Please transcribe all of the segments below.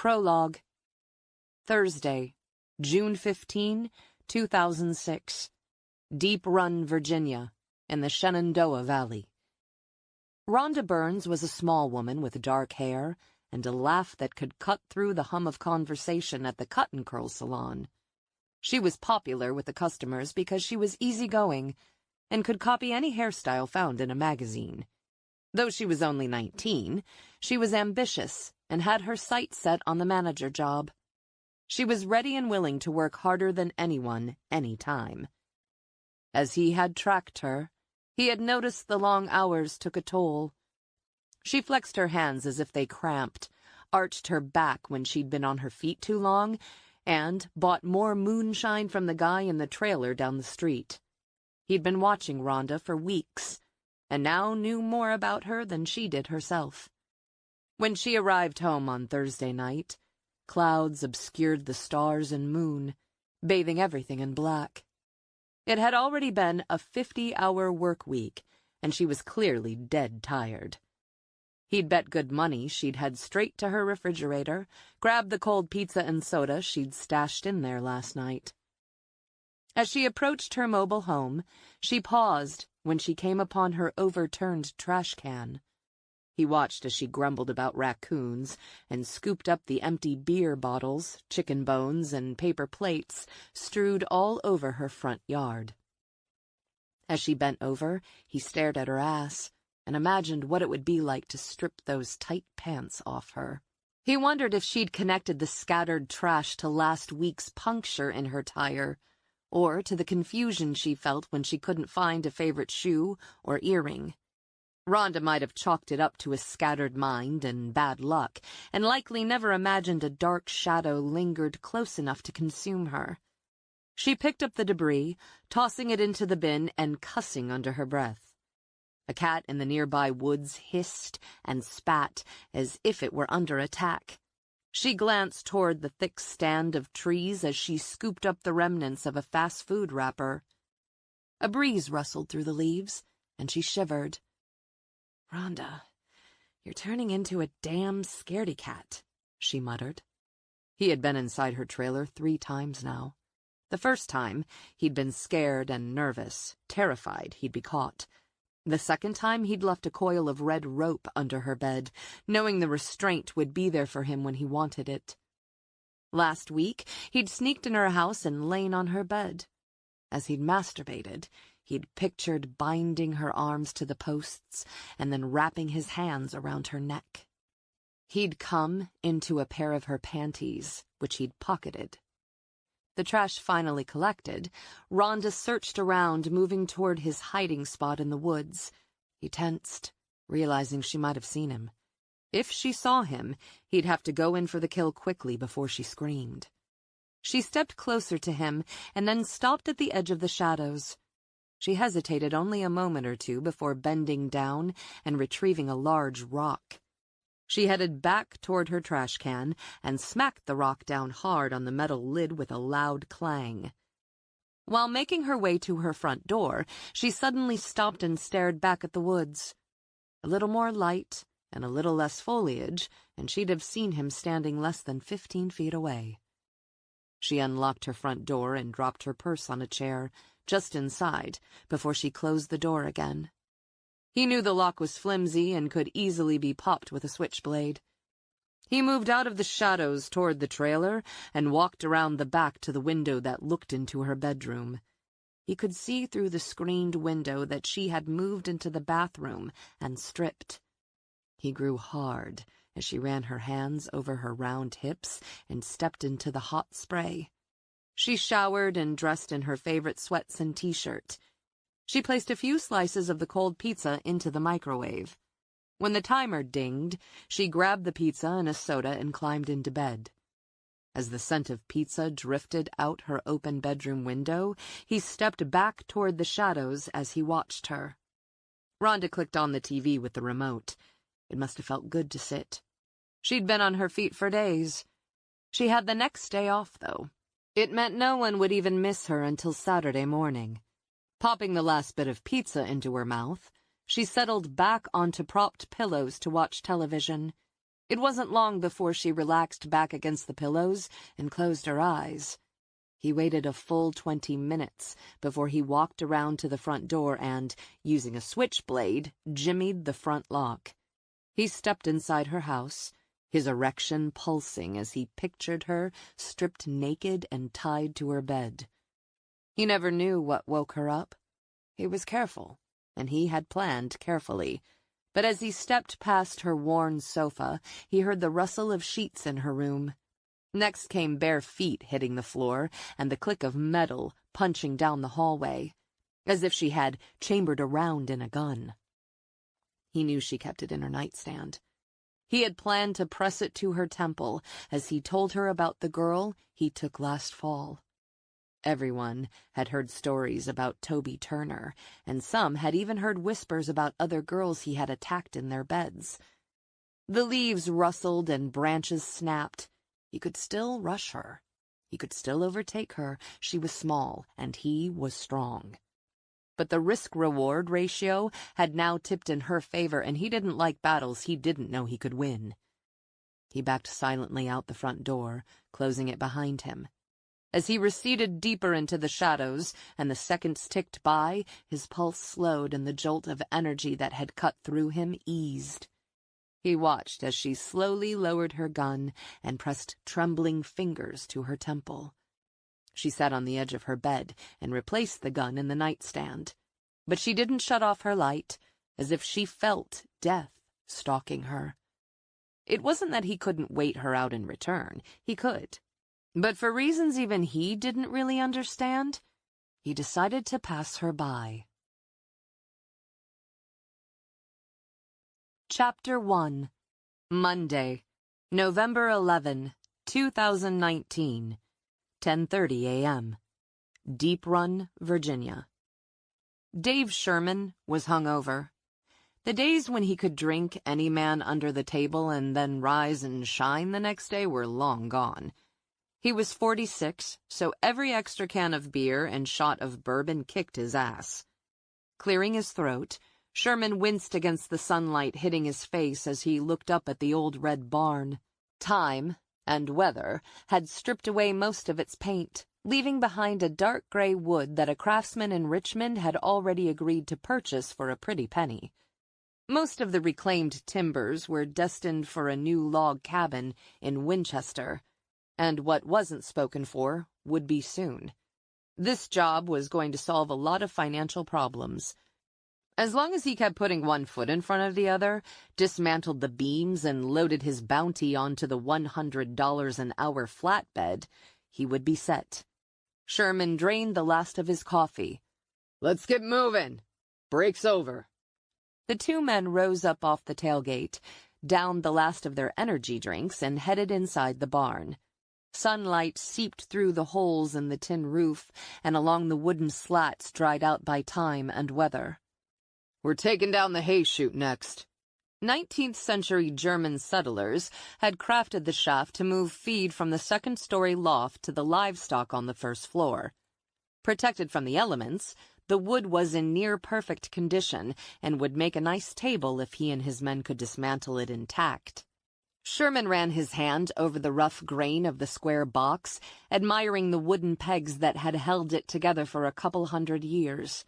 Prologue. Thursday, June 15, 2006. Deep Run, Virginia, in the Shenandoah Valley. Rhonda Burns was a small woman with dark hair and a laugh that could cut through the hum of conversation at the cut-and-curl salon. She was popular with the customers because she was easygoing and could copy any hairstyle found in a magazine. Though she was only 19, she was ambitious and had her sights set on the manager job. She was ready and willing to work harder than anyone, any time. As he had tracked her, he had noticed the long hours took a toll. She flexed her hands as if they cramped, arched her back when she'd been on her feet too long, and bought more moonshine from the guy in the trailer down the street. He'd been watching Rhonda for weeks, and now knew more about her than she did herself. When she arrived home on Thursday night, clouds obscured the stars and moon, bathing everything in black. It had already been a 50-hour work week, and she was clearly dead tired. He'd bet good money she'd head straight to her refrigerator, grab the cold pizza and soda she'd stashed in there last night. As she approached her mobile home, she paused when she came upon her overturned trash can. He watched as she grumbled about raccoons and scooped up the empty beer bottles, chicken bones, and paper plates strewed all over her front yard. As she bent over, he stared at her ass and imagined what it would be like to strip those tight pants off her. He wondered if she'd connected the scattered trash to last week's puncture in her tire, or to the confusion she felt when she couldn't find a favorite shoe or earring. Rhonda might have chalked it up to a scattered mind and bad luck, and likely never imagined a dark shadow lingered close enough to consume her. She picked up the debris, tossing it into the bin and cussing under her breath. A cat in the nearby woods hissed and spat as if it were under attack. She glanced toward the thick stand of trees as she scooped up the remnants of a fast food wrapper. A breeze rustled through the leaves, and she shivered. "Rhonda, you're turning into a damn scaredy cat," she muttered. He had been inside her trailer 3 times now. The first time, he'd been scared and nervous, terrified he'd be caught. The second time, he'd left a coil of red rope under her bed, knowing the restraint would be there for him when he wanted it. Last week, he'd sneaked in her house and lain on her bed. As he'd masturbated, he'd pictured binding her arms to the posts and then wrapping his hands around her neck. He'd come into a pair of her panties, which he'd pocketed. The trash finally collected, Rhonda searched around, moving toward his hiding spot in the woods. He tensed, realizing she might have seen him. If she saw him, he'd have to go in for the kill quickly before she screamed. She stepped closer to him and then stopped at the edge of the shadows. She hesitated only a moment or two before bending down and retrieving a large rock. She headed back toward her trash can and smacked the rock down hard on the metal lid with a loud clang. While making her way to her front door, she suddenly stopped and stared back at the woods. A little more light and a little less foliage, and she'd have seen him standing less than 15 feet away. She unlocked her front door and dropped her purse on a chair, just inside, before she closed the door again. He knew the lock was flimsy and could easily be popped with a switchblade. He moved out of the shadows toward the trailer and walked around the back to the window that looked into her bedroom. He could see through the screened window that she had moved into the bathroom and stripped. He grew hard as she ran her hands over her round hips and stepped into the hot spray. She showered and dressed in her favorite sweats and t-shirt. She placed a few slices of the cold pizza into the microwave. When the timer dinged, she grabbed the pizza and a soda and climbed into bed. As the scent of pizza drifted out her open bedroom window, he stepped back toward the shadows as he watched her. Rhonda clicked on the TV with the remote. It must have felt good to sit. She'd been on her feet for days. She had the next day off, though. It meant no one would even miss her until Saturday morning. Popping the last bit of pizza into her mouth, she settled back onto propped pillows to watch television. It wasn't long before she relaxed back against the pillows and closed her eyes. He waited a full 20 minutes before he walked around to the front door and, using a switchblade, jimmied the front lock. He stepped inside her house, his erection pulsing as he pictured her stripped naked and tied to her bed. He never knew what woke her up. He was careful, and he had planned carefully. But as he stepped past her worn sofa, he heard the rustle of sheets in her room. Next came bare feet hitting the floor and the click of metal punching down the hallway, as if she had chambered a round in a gun. He knew she kept it in her nightstand. He had planned to press it to her temple as he told her about the girl he took last fall. Everyone had heard stories about Toby Turner, and some had even heard whispers about other girls he had attacked in their beds. The leaves rustled and branches snapped. He could still rush her. He could still overtake her. She was small, and he was strong. But the risk-reward ratio had now tipped in her favor, and he didn't like battles he didn't know he could win. He backed silently out the front door, closing it behind him. As he receded deeper into the shadows and the seconds ticked by, his pulse slowed and the jolt of energy that had cut through him eased. He watched as she slowly lowered her gun and pressed trembling fingers to her temple. She sat on the edge of her bed and replaced the gun in the nightstand. But she didn't shut off her light, as if she felt death stalking her. It wasn't that he couldn't wait her out in return. He could. But for reasons even he didn't really understand, he decided to pass her by. Chapter 1. Monday, November 11, 2019, 10:30 a.m. Deep Run, Virginia. Dave Sherman was hungover. The days when he could drink any man under the table and then rise and shine the next day were long gone. He was 46, so every extra can of beer and shot of bourbon kicked his ass. Clearing his throat, Sherman winced against the sunlight hitting his face as he looked up at the old red barn. Time and weather had stripped away most of its paint, leaving behind a dark gray wood that a craftsman in Richmond had already agreed to purchase for a pretty penny. Most of the reclaimed timbers were destined for a new log cabin in Winchester, and what wasn't spoken for would be soon. This job was going to solve a lot of financial problems. As long as he kept putting one foot in front of the other, dismantled the beams and loaded his bounty onto the $100 an hour flatbed, he would be set. Sherman drained the last of his coffee. "Let's get moving. Break's over." The two men rose up off the tailgate, downed the last of their energy drinks, and headed inside the barn. Sunlight seeped through the holes in the tin roof and along the wooden slats dried out by time and weather. "We're taking down the hay chute next." 19th-century German settlers had crafted the shaft to move feed from the second-story loft to the livestock on the first floor. Protected from the elements, the wood was in near-perfect condition and would make a nice table if he and his men could dismantle it intact. Sherman ran his hand over the rough grain of the square box, admiring the wooden pegs that had held it together for a couple hundred years.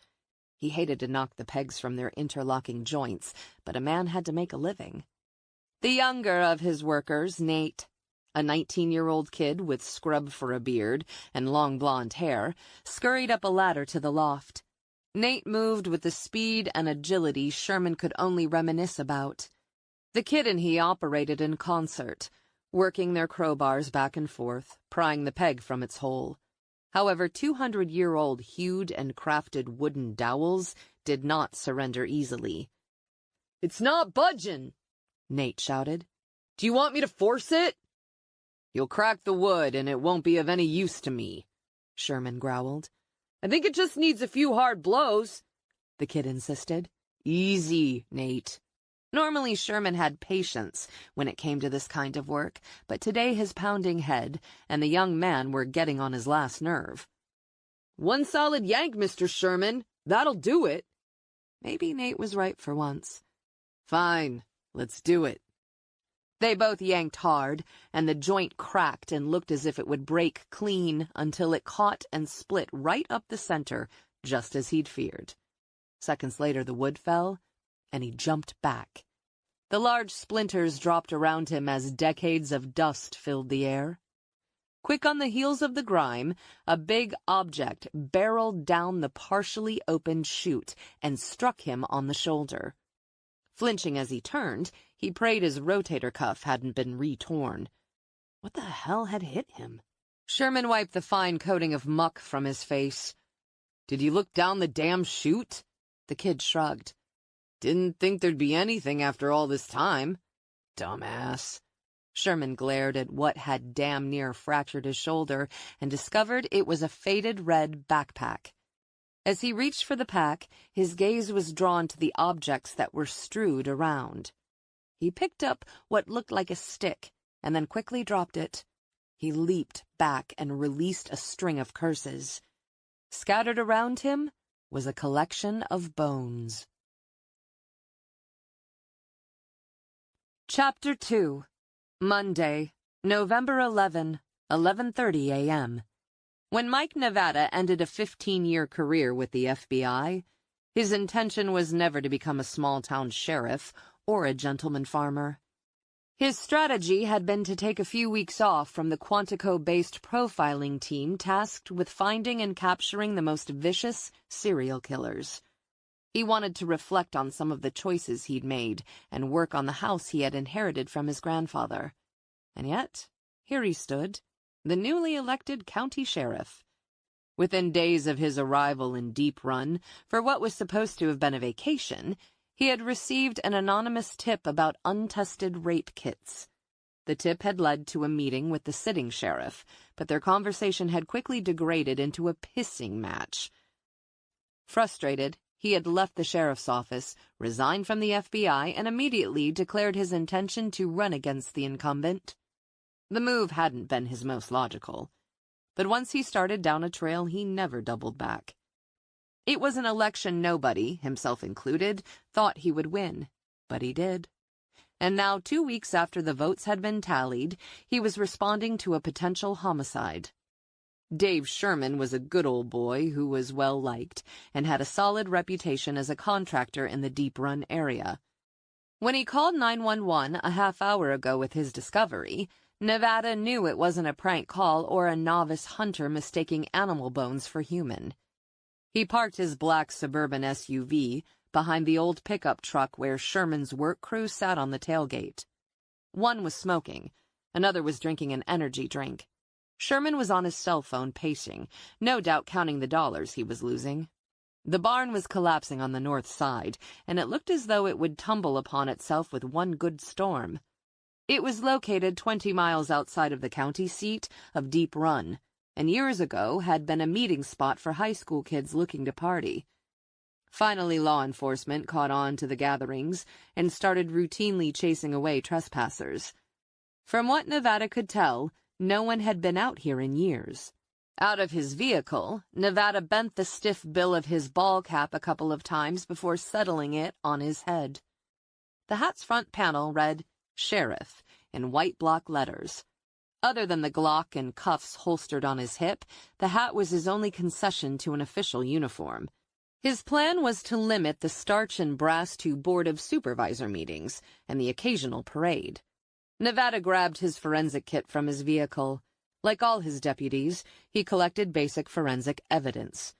He hated to knock the pegs from their interlocking joints, but a man had to make a living. The younger of his workers, Nate, a 19-year-old kid with scrub for a beard and long blonde hair, scurried up a ladder to the loft. Nate moved with the speed and agility Sherman could only reminisce about. The kid and he operated in concert, working their crowbars back and forth, prying the peg from its hole. However, 200-year-old hewed and crafted wooden dowels did not surrender easily. "It's not budging," Nate shouted. "Do you want me to force it?" "You'll crack the wood, and it won't be of any use to me," Sherman growled. "I think it just needs a few hard blows," the kid insisted. "Easy, Nate." Normally, Sherman had patience when it came to this kind of work, but today his pounding head and the young man were getting on his last nerve. "One solid yank, Mr. Sherman. That'll do it." Maybe Nate was right for once. "Fine, let's do it." They both yanked hard, and the joint cracked and looked as if it would break clean until it caught and split right up the center, just as he'd feared. Seconds later, the wood fell, and he jumped back. The large splinters dropped around him as decades of dust filled the air. Quick on the heels of the grime, a big object barreled down the partially opened chute and struck him on the shoulder. Flinching as he turned, he prayed his rotator cuff hadn't been re-torn. What the hell had hit him? Sherman wiped the fine coating of muck from his face. "Did you look down the damn chute?" The kid shrugged. "Didn't think there'd be anything after all this time. Dumbass." Sherman glared at what had damn near fractured his shoulder and discovered it was a faded red backpack. As he reached for the pack, his gaze was drawn to the objects that were strewed around. He picked up what looked like a stick and then quickly dropped it. He leaped back and released a string of curses. Scattered around him was a collection of bones. Chapter 2. Monday, November 11, 11:30 a.m. When Mike Nevada ended a 15-year career with the FBI, his intention was never to become a small-town sheriff or a gentleman farmer. His strategy had been to take a few weeks off from the Quantico-based profiling team tasked with finding and capturing the most vicious serial killers. He wanted to reflect on some of the choices he'd made and work on the house he had inherited from his grandfather. And yet, here he stood, the newly elected county sheriff. Within days of his arrival in Deep Run, for what was supposed to have been a vacation, he had received an anonymous tip about untested rape kits. The tip had led to a meeting with the sitting sheriff, but their conversation had quickly degraded into a pissing match. Frustrated, he had left the sheriff's office, resigned from the FBI, and immediately declared his intention to run against the incumbent. The move hadn't been his most logical, but once he started down a trail, he never doubled back. It was an election nobody, himself included, thought he would win, but he did. And now, 2 weeks after the votes had been tallied, he was responding to a potential homicide. Dave Sherman was a good old boy who was well-liked and had a solid reputation as a contractor in the Deep Run area. When he called 911 a half hour ago with his discovery, Nevada knew it wasn't a prank call or a novice hunter mistaking animal bones for human. He parked his black suburban SUV behind the old pickup truck where Sherman's work crew sat on the tailgate. One was smoking, another was drinking an energy drink. Sherman was on his cell phone pacing, no doubt counting the dollars he was losing. The barn was collapsing on the north side, and it looked as though it would tumble upon itself with one good storm. It was located 20 miles outside of the county seat of Deep Run, and years ago had been a meeting spot for high school kids looking to party. Finally, law enforcement caught on to the gatherings and started routinely chasing away trespassers. From what Nevada could tell, no one had been out here in years. Out of his vehicle, Nevada bent the stiff bill of his ball cap a couple of times before settling it on his head. The hat's front panel read, Sheriff, in white block letters. Other than the Glock and cuffs holstered on his hip, the hat was his only concession to an official uniform. His plan was to limit the starch and brass to Board of Supervisor meetings and the occasional parade. Nevada grabbed his forensic kit from his vehicle. Like all his deputies, he collected basic forensic evidence.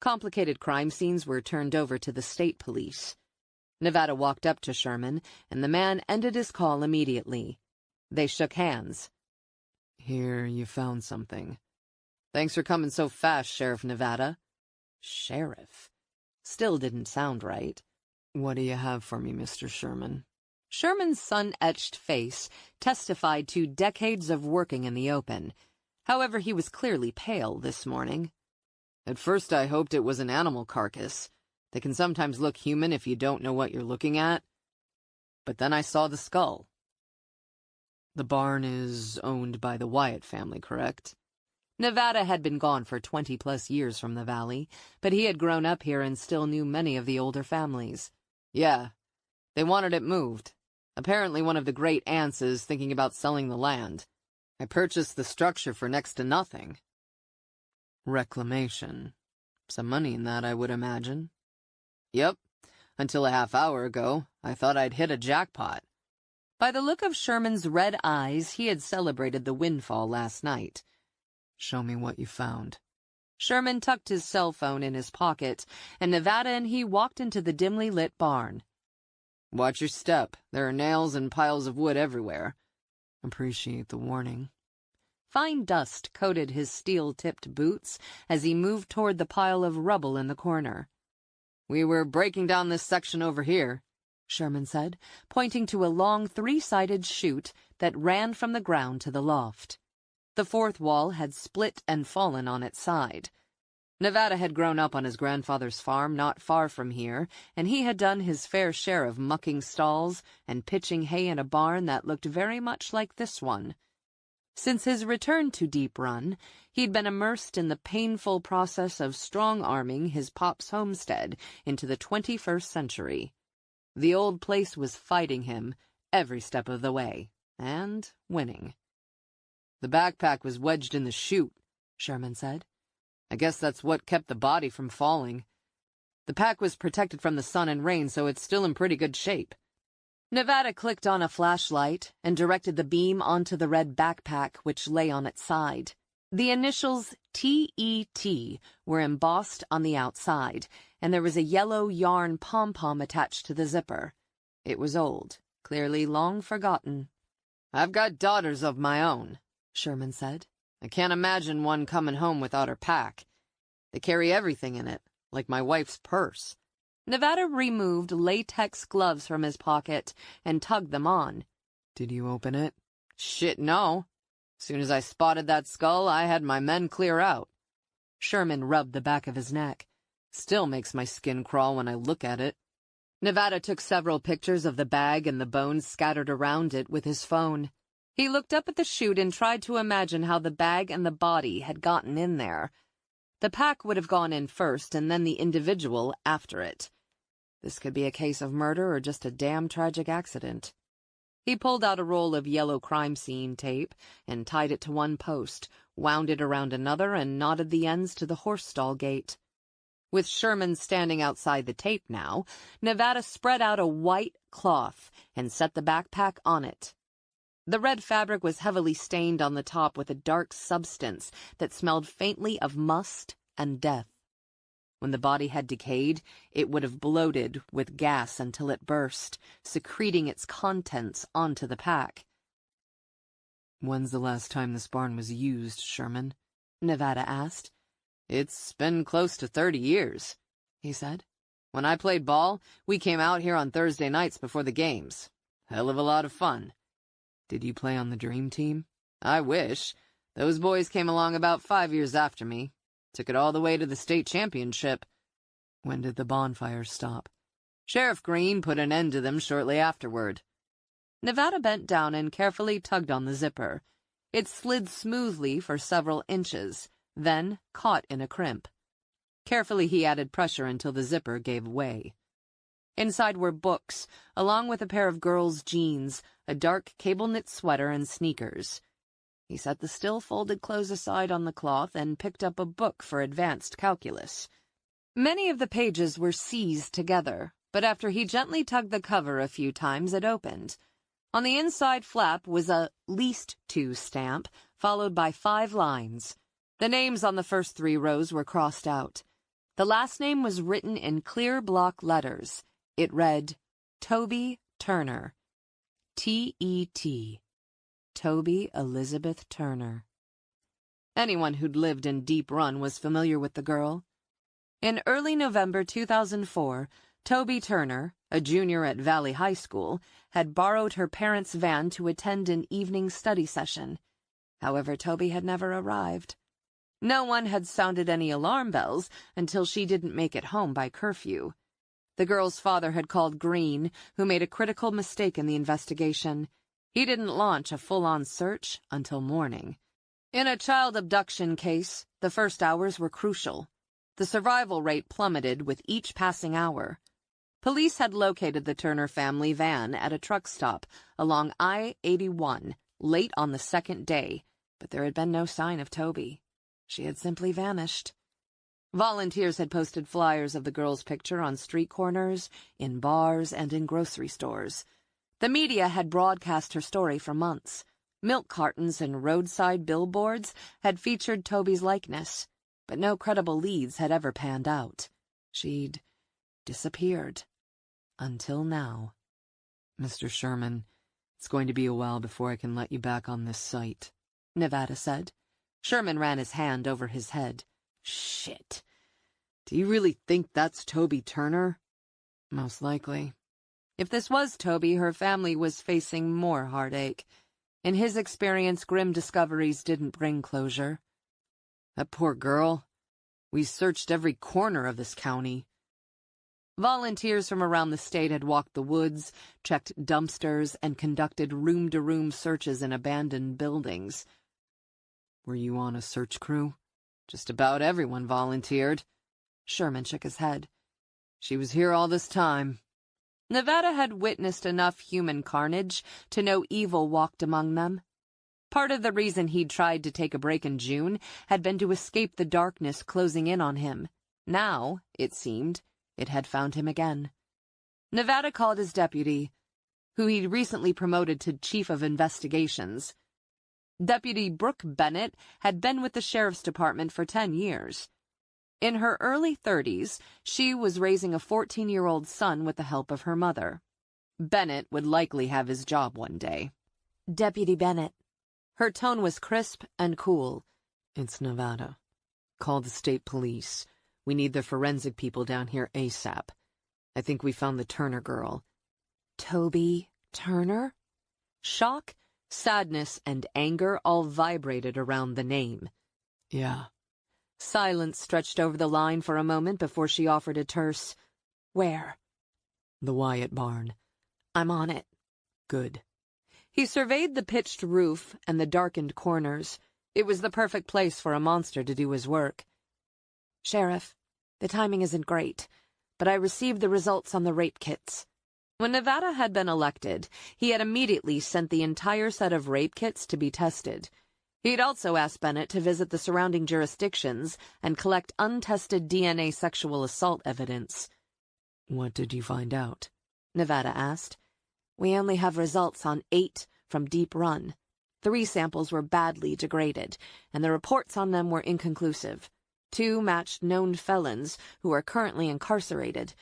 Complicated crime scenes were turned over to the state police. Nevada walked up to Sherman, and the man ended his call immediately. They shook hands. "Here, you found something. Thanks for coming so fast, Sheriff Nevada." Sheriff? Still didn't sound right. "What do you have for me, Mr. Sherman?" Sherman's sun-etched face testified to decades of working in the open. However, he was clearly pale this morning. "At first I hoped it was an animal carcass. They can sometimes look human if you don't know what you're looking at. But then I saw the skull." "The barn is owned by the Wyatt family, correct?" Nevada had been gone for 20-plus years from the valley, but he had grown up here and still knew many of the older families. "Yeah, they wanted it moved. Apparently one of the great aunts is thinking about selling the land. I purchased the structure for next to nothing. Reclamation. Some money in that, I would imagine. Yep. Until a half hour ago, I thought I'd hit a jackpot. By the look of Sherman's red eyes, he had celebrated the windfall last night. Show me what you found. Sherman tucked his cell phone in his pocket, and Nevada and he walked into the dimly lit barn. Watch your step. There are nails and piles of wood everywhere. Appreciate the warning. Fine dust coated his steel-tipped boots as he moved toward the pile of rubble in the corner. We were breaking down this section over here, Sherman said, pointing to a long three-sided chute that ran from the ground to the loft. The fourth wall had split and fallen on its side. Nevada had grown up on his grandfather's farm not far from here, and he had done his fair share of mucking stalls and pitching hay in a barn that looked very much like this one. Since his return to Deep Run, he'd been immersed in the painful process of strong-arming his pop's homestead into the 21st century. The old place was fighting him every step of the way, and winning. The backpack was wedged in the chute, Sherman said. I guess that's what kept the body from falling. The pack was protected from the sun and rain, so it's still in pretty good shape. Nevada clicked on a flashlight and directed the beam onto the red backpack which lay on its side. The initials T.E.T. were embossed on the outside, and there was a yellow yarn pom-pom attached to the zipper. It was old, clearly long forgotten. I've got daughters of my own, Sherman said. I can't imagine one coming home without her pack. They carry everything in it, like my wife's purse. Nevada removed latex gloves from his pocket and tugged them on. Did you open it? Shit, no. Soon as I spotted that skull, I had my men clear out. Sherman rubbed the back of his neck. Still makes my skin crawl when I look at it. Nevada took several pictures of the bag and the bones scattered around it with his phone. He looked up at the chute and tried to imagine how the bag and the body had gotten in there. The pack would have gone in first and then the individual after it. This could be a case of murder or just a damn tragic accident. He pulled out a roll of yellow crime scene tape and tied it to one post, wound it around another, and knotted the ends to the horse stall gate. With Sherman standing outside the tape now, Nevada spread out a white cloth and set the backpack on it. The red fabric was heavily stained on the top with a dark substance that smelled faintly of must and death. When the body had decayed, it would have bloated with gas until it burst, secreting its contents onto the pack. When's the last time this barn was used, Sherman? Nevada asked. It's been close to 30 years, he said. When I played ball, we came out here on Thursday nights before the games. Hell of a lot of fun. Did you play on the dream team? I wish. Those boys came along about 5 years after me. Took it all the way to the state championship. When did the bonfires stop? Sheriff Green put an end to them shortly afterward. Nevada bent down and carefully tugged on the zipper. It slid smoothly for several inches, then caught in a crimp. Carefully he added pressure until the zipper gave way. Inside were books, along with a pair of girls' jeans, a dark cable-knit sweater, and sneakers. He set the still-folded clothes aside on the cloth and picked up a book for advanced calculus. Many of the pages were seized together, but after he gently tugged the cover a few times, it opened. On the inside flap was a "Least To" stamp, followed by 5 lines. The names on the first 3 rows were crossed out. The last name was written in clear block letters. It read, Toby Turner. T.E.T. Toby Elizabeth Turner. Anyone who'd lived in Deep Run was familiar with the girl. In early November 2004, Toby Turner, a junior at Valley High School, had borrowed her parents' van to attend an evening study session. However, Toby had never arrived. No one had sounded any alarm bells until she didn't make it home by curfew. The girl's father had called Green, who made a critical mistake in the investigation. He didn't launch a full-on search until morning. In a child abduction case, the first hours were crucial. The survival rate plummeted with each passing hour. Police had located the Turner family van at a truck stop along I-81 late on the second day, but there had been no sign of Toby. She had simply vanished. Volunteers had posted flyers of the girl's picture on street corners, in bars, and in grocery stores. The media had broadcast her story for months. Milk cartons and roadside billboards had featured Toby's likeness, but no credible leads had ever panned out. She'd disappeared. Until now. Mr. Sherman, it's going to be a while before I can let you back on this site, Nevada said. Sherman ran his hand over his head. Shit. Do you really think that's Toby Turner? Most likely. If this was Toby, her family was facing more heartache. In his experience, grim discoveries didn't bring closure. That poor girl. We searched every corner of this county. Volunteers from around the state had walked the woods, checked dumpsters, and conducted room-to-room searches in abandoned buildings. Were you on a search crew? Just about everyone volunteered. Sherman shook his head. She was here all this time. Nevada had witnessed enough human carnage to know evil walked among them. Part of the reason he'd tried to take a break in June had been to escape the darkness closing in on him. Now, it seemed, it had found him again. Nevada called his deputy, who he'd recently promoted to chief of investigations. Deputy Brooke Bennett had been with the sheriff's department for 10 years. In her early 30s, she was raising a 14-year-old son with the help of her mother. Bennett would likely have his job one day. Deputy Bennett. Her tone was crisp and cool. It's Nevada. Call the state police. We need the forensic people down here ASAP. I think we found the Turner girl. Toby Turner? Shock, sadness, and anger all vibrated around the name. Yeah. Silence stretched over the line for a moment before she offered a terse, "Where?" The Wyatt barn. "I'm on it." Good. He surveyed the pitched roof and the darkened corners. It was the perfect place for a monster to do his work. "Sheriff, the timing isn't great, but I received the results on the rape kits." When Nevada had been elected, he had immediately sent the entire set of rape kits to be tested. He'd also asked Bennett to visit the surrounding jurisdictions and collect untested DNA sexual assault evidence. What did you find out? Nevada asked. "We only have results on 8 from Deep Run. 3 samples were badly degraded, and the reports on them were inconclusive. 2 matched known felons who are currently incarcerated.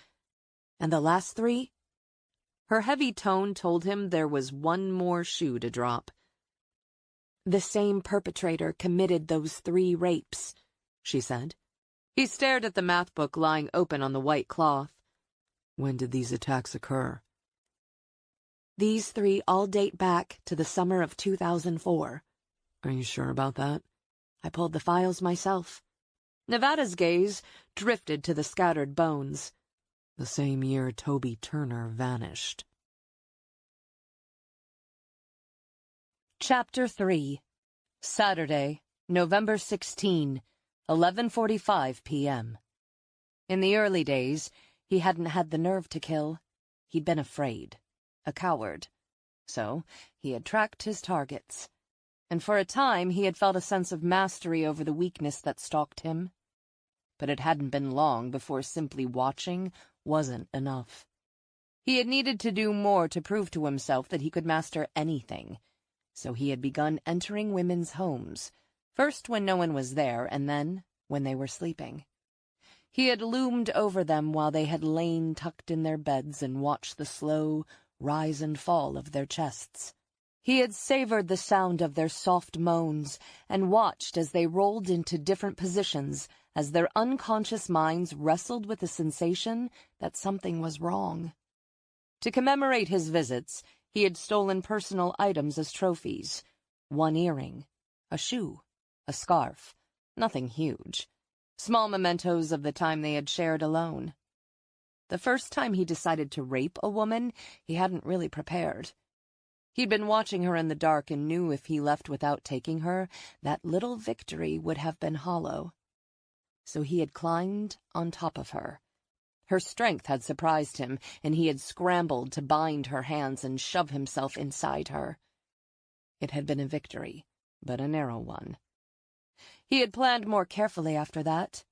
And the last 3? Her heavy tone told him there was one more shoe to drop. "The same perpetrator committed those 3 rapes," she said. He stared at the math book lying open on the white cloth. When did these attacks occur? "These 3 all date back to the summer of 2004. Are you sure about that? I pulled the files myself. Nevada's gaze drifted to the scattered bones. The same year Toby Turner vanished. Chapter 3. Saturday, November 16, 11:45 p.m. In the early days, he hadn't had the nerve to kill. He'd been afraid, a coward. So he had tracked his targets. And for a time he had felt a sense of mastery over the weakness that stalked him. But it hadn't been long before simply watching wasn't enough. He had needed to do more to prove to himself that he could master anything. So he had begun entering women's homes, first when no one was there, and then when they were sleeping. He had loomed over them while they had lain tucked in their beds and watched the slow rise and fall of their chests. He had savored the sound of their soft moans and watched as they rolled into different positions as their unconscious minds wrestled with the sensation that something was wrong. To commemorate his visits, he had stolen personal items as trophies. 1 earring, a shoe, a scarf, nothing huge. Small mementos of the time they had shared alone. The first time he decided to rape a woman, he hadn't really prepared. He'd been watching her in the dark and knew if he left without taking her, that little victory would have been hollow. So he had climbed on top of her, Her strength had surprised him, and he had scrambled to bind her hands and shove himself inside her. It had been a victory, but a narrow one. He had planned more carefully after that.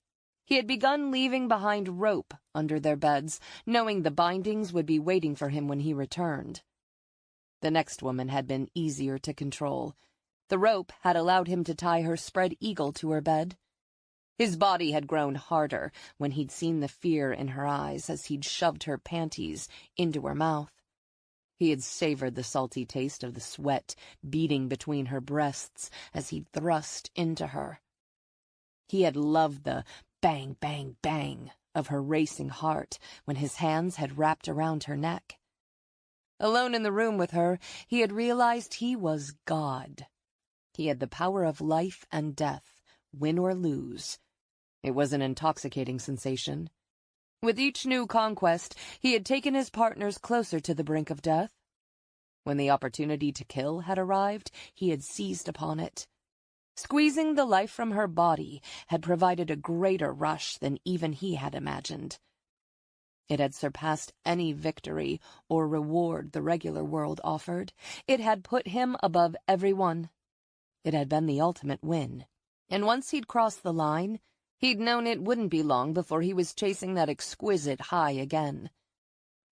He had begun leaving behind rope under their beds, knowing the bindings would be waiting for him when he returned. The next woman had been easier to control. The rope had allowed him to tie her spread eagle to her bed. His body had grown harder when he'd seen the fear in her eyes as he'd shoved her panties into her mouth. He had savored the salty taste of the sweat beating between her breasts as he'd thrust into her. He had loved the bang, bang, bang of her racing heart when his hands had wrapped around her neck. Alone in the room with her, he had realized he was God. He had the power of life and death, win or lose. It was an intoxicating sensation. With each new conquest, he had taken his partners closer to the brink of death. When the opportunity to kill had arrived, he had seized upon it. Squeezing the life from her body had provided a greater rush than even he had imagined. It had surpassed any victory or reward the regular world offered. It had put him above everyone. It had been the ultimate win. And once he'd crossed the line, he'd known it wouldn't be long before he was chasing that exquisite high again.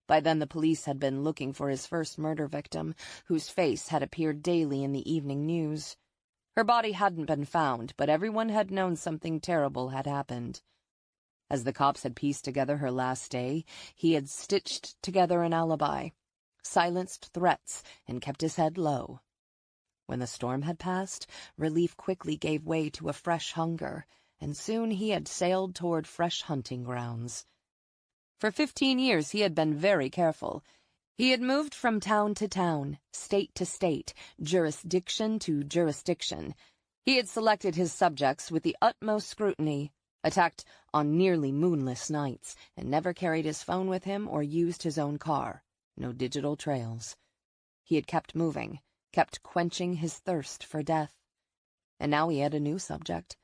By then the police had been looking for his first murder victim, whose face had appeared daily in the evening news. Her body hadn't been found, but everyone had known something terrible had happened. As the cops had pieced together her last day, he had stitched together an alibi, silenced threats, and kept his head low. When the storm had passed, relief quickly gave way to a fresh hunger, and soon he had sailed toward fresh hunting grounds. For 15 years he had been very careful. He had moved from town to town, state to state, jurisdiction to jurisdiction. He had selected his subjects with the utmost scrutiny, attacked on nearly moonless nights, and never carried his phone with him or used his own car. No digital trails. He had kept moving, kept quenching his thirst for death. And now he had a new subject.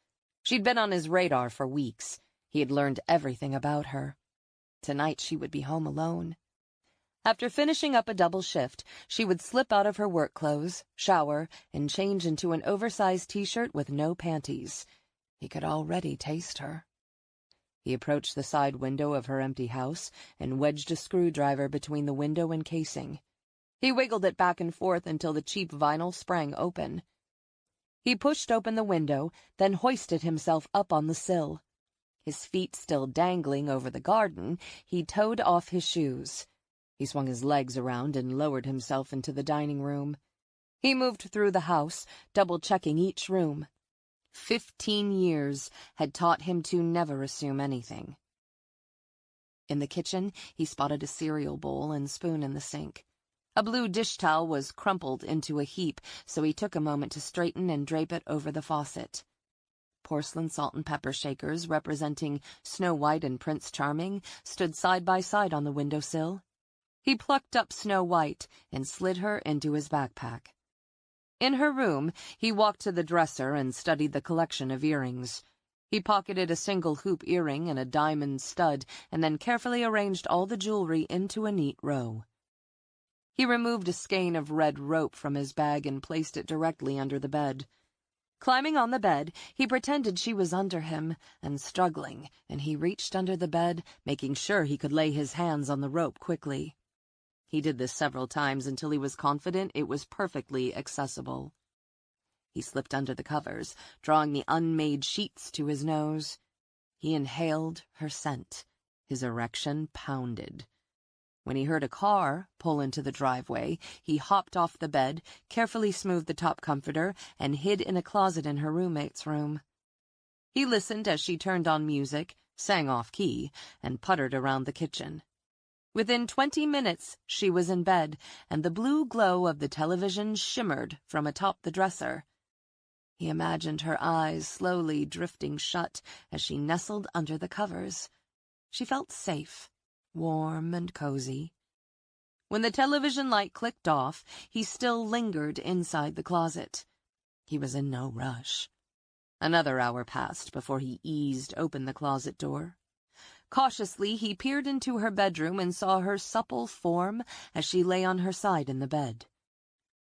She'd been on his radar for weeks. He had learned everything about her. Tonight she would be home alone. After finishing up a double shift, she would slip out of her work clothes, shower, and change into an oversized t-shirt with no panties. He could already taste her. He approached the side window of her empty house and wedged a screwdriver between the window and casing. He wiggled it back and forth until the cheap vinyl sprang open. He pushed open the window, then hoisted himself up on the sill. His feet still dangling over the garden, he toed off his shoes. He swung his legs around and lowered himself into the dining room. He moved through the house, double-checking each room. 15 years had taught him to never assume anything. In the kitchen, he spotted a cereal bowl and spoon in the sink. A blue dish towel was crumpled into a heap, so he took a moment to straighten and drape it over the faucet. Porcelain salt and pepper shakers representing Snow White and Prince Charming stood side by side on the windowsill. He plucked up Snow White and slid her into his backpack. In her room, he walked to the dresser and studied the collection of earrings. He pocketed a single hoop earring and a diamond stud, and then carefully arranged all the jewelry into a neat row. He removed a skein of red rope from his bag and placed it directly under the bed. Climbing on the bed, he pretended she was under him, and struggling, and he reached under the bed, making sure he could lay his hands on the rope quickly. He did this several times until he was confident it was perfectly accessible. He slipped under the covers, drawing the unmade sheets to his nose. He inhaled her scent. His erection pounded. When he heard a car pull into the driveway, he hopped off the bed, carefully smoothed the top comforter, and hid in a closet in her roommate's room. He listened as she turned on music, sang off-key, and puttered around the kitchen. Within 20 minutes, she was in bed, and the blue glow of the television shimmered from atop the dresser. He imagined her eyes slowly drifting shut as she nestled under the covers. She felt safe, warm and cozy. When the television light clicked off, he still lingered inside the closet. He was in no rush. Another hour passed before he eased open the closet door. Cautiously, he peered into her bedroom and saw her supple form as she lay on her side in the bed.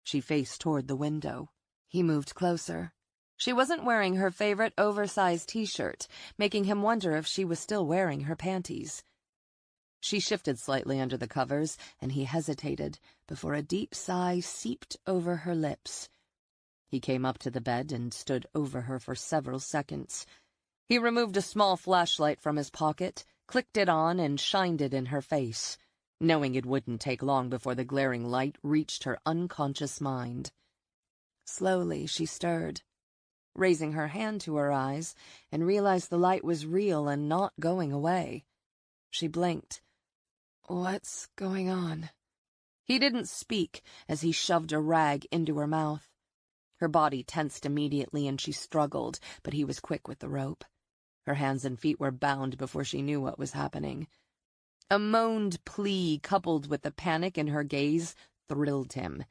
She faced toward the window. He moved closer. She wasn't wearing her favorite oversized t-shirt, making him wonder if she was still wearing her panties. She shifted slightly under the covers, and he hesitated before a deep sigh seeped over her lips. He came up to the bed and stood over her for several seconds. He removed a small flashlight from his pocket, clicked it on, and shined it in her face, knowing it wouldn't take long before the glaring light reached her unconscious mind. Slowly, she stirred, raising her hand to her eyes, and realized the light was real and not going away. She blinked. "What's going on?" He didn't speak as he shoved a rag into her mouth. Her body tensed immediately and she struggled, but he was quick with the rope. Her hands and feet were bound before she knew what was happening. A moaned plea coupled with the panic in her gaze thrilled him.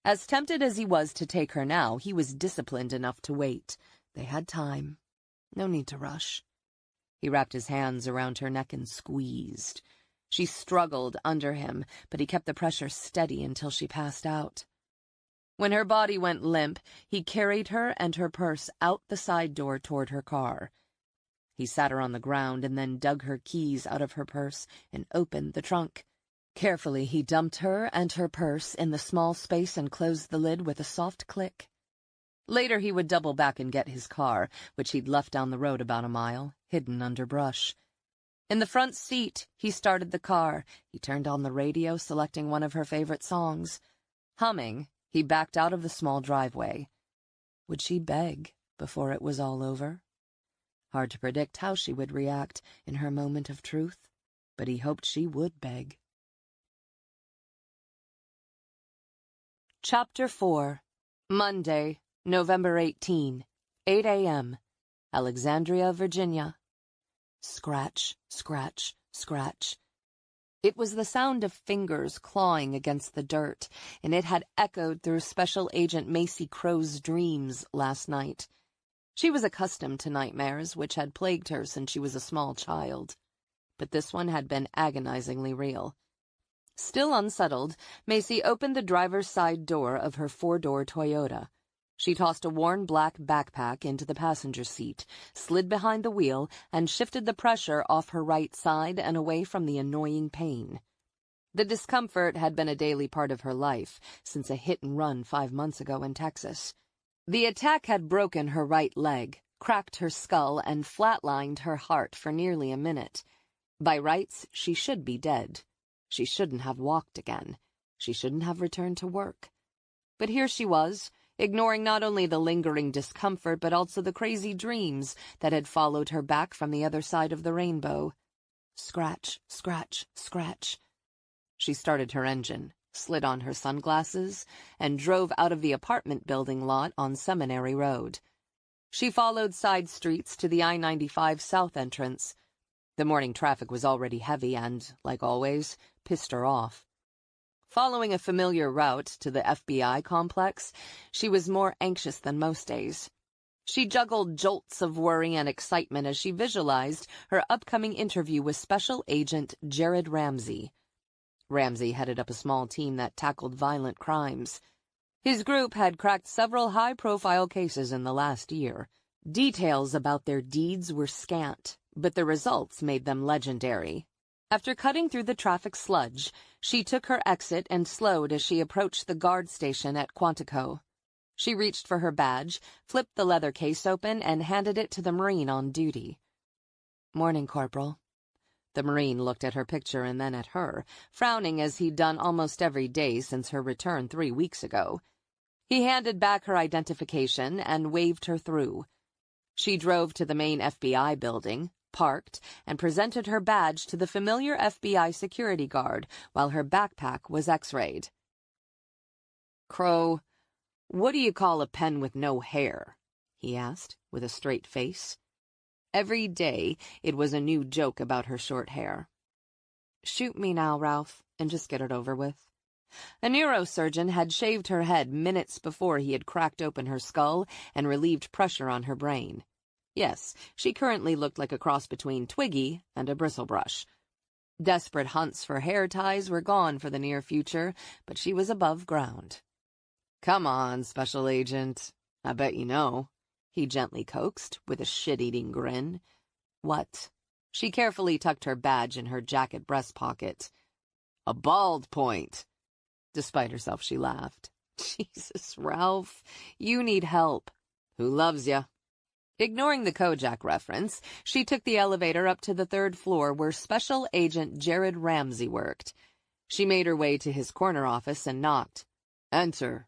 As tempted as he was to take her now, he was disciplined enough to wait. They had time. No need to rush. He wrapped his hands around her neck and squeezed. She struggled under him, but he kept the pressure steady until she passed out. When her body went limp, he carried her and her purse out the side door toward her car. He sat her on the ground and then dug her keys out of her purse and opened the trunk. Carefully, he dumped her and her purse in the small space and closed the lid with a soft click. Later, he would double back and get his car, which he'd left down the road about a mile, hidden under brush. In the front seat, he started the car. He turned on the radio, selecting one of her favorite songs. Humming, he backed out of the small driveway. Would she beg before it was all over? Hard to predict how she would react in her moment of truth, but he hoped she would beg. Chapter 4. Monday, November 18, 8 a.m., Alexandria, Virginia. Scratch, scratch, scratch. It was the sound of fingers clawing against the dirt, and it had echoed through Special Agent Macy Crow's dreams last night. She was accustomed to nightmares, which had plagued her since she was a small child. But this one had been agonizingly real. Still unsettled, Macy opened the driver's side door of her four-door Toyota. She tossed a worn black backpack into the passenger seat, slid behind the wheel, and shifted the pressure off her right side and away from the annoying pain. The discomfort had been a daily part of her life since a hit-and-run 5 months ago in Texas. The attack had broken her right leg, cracked her skull, and flatlined her heart for nearly a minute. By rights, she should be dead. She shouldn't have walked again. She shouldn't have returned to work. But here she was, ignoring not only the lingering discomfort but also the crazy dreams that had followed her back from the other side of the rainbow. Scratch, scratch, scratch. She started her engine, slid on her sunglasses, and drove out of the apartment building lot on Seminary Road. She followed side streets to the I-95 South entrance. The morning traffic was already heavy and, like always, pissed her off. Following a familiar route to the FBI complex, she was more anxious than most days. She juggled jolts of worry and excitement as she visualized her upcoming interview with Special Agent Jared Ramsey. Ramsey headed up a small team that tackled violent crimes. His group had cracked several high-profile cases in the last year. Details about their deeds were scant, but the results made them legendary. After cutting through the traffic sludge, she took her exit and slowed as she approached the guard station at Quantico. She reached for her badge, flipped the leather case open, and handed it to the Marine on duty. "Morning, Corporal." The Marine looked at her picture and then at her, frowning as he'd done almost every day since her return 3 weeks ago. He handed back her identification and waved her through. She drove to the main FBI building, parked, and presented her badge to the familiar FBI security guard while her backpack was x-rayed. "Crow, what do you call a pen with no hair?" he asked, with a straight face. Every day, it was a new joke about her short hair. "Shoot me now, Ralph, and just get it over with." A neurosurgeon had shaved her head minutes before he had cracked open her skull and relieved pressure on her brain. Yes, she currently looked like a cross between Twiggy and a bristlebrush. Desperate hunts for hair ties were gone for the near future, but she was above ground. "Come on, Special Agent. I bet you know," he gently coaxed, with a shit-eating grin. "What?" She carefully tucked her badge in her jacket breast pocket. "A bald point." Despite herself, she laughed. "Jesus, Ralph, you need help." "Who loves ya?" Ignoring the Kojak reference, she took the elevator up to the 3rd floor where Special Agent Jared Ramsey worked. She made her way to his corner office and knocked. "Enter."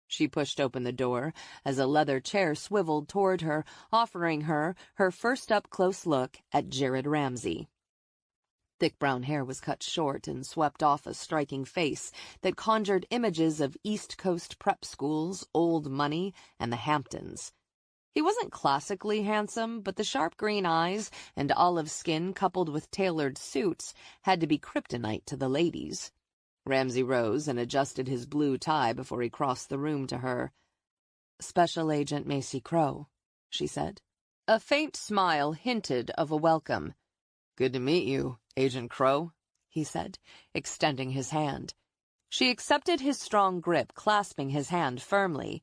She pushed open the door as a leather chair swiveled toward her, offering her her first up-close look at Jared Ramsey. Thick brown hair was cut short and swept off a striking face that conjured images of East Coast prep schools, old money, and the Hamptons. He wasn't classically handsome, but the sharp green eyes and olive skin coupled with tailored suits had to be kryptonite to the ladies. Ramsey rose and adjusted his blue tie before he crossed the room to her. "Special Agent Macy Crow," she said. A faint smile hinted of a welcome. "Good to meet you, Agent Crow," he said, extending his hand. She accepted his strong grip, clasping his hand firmly.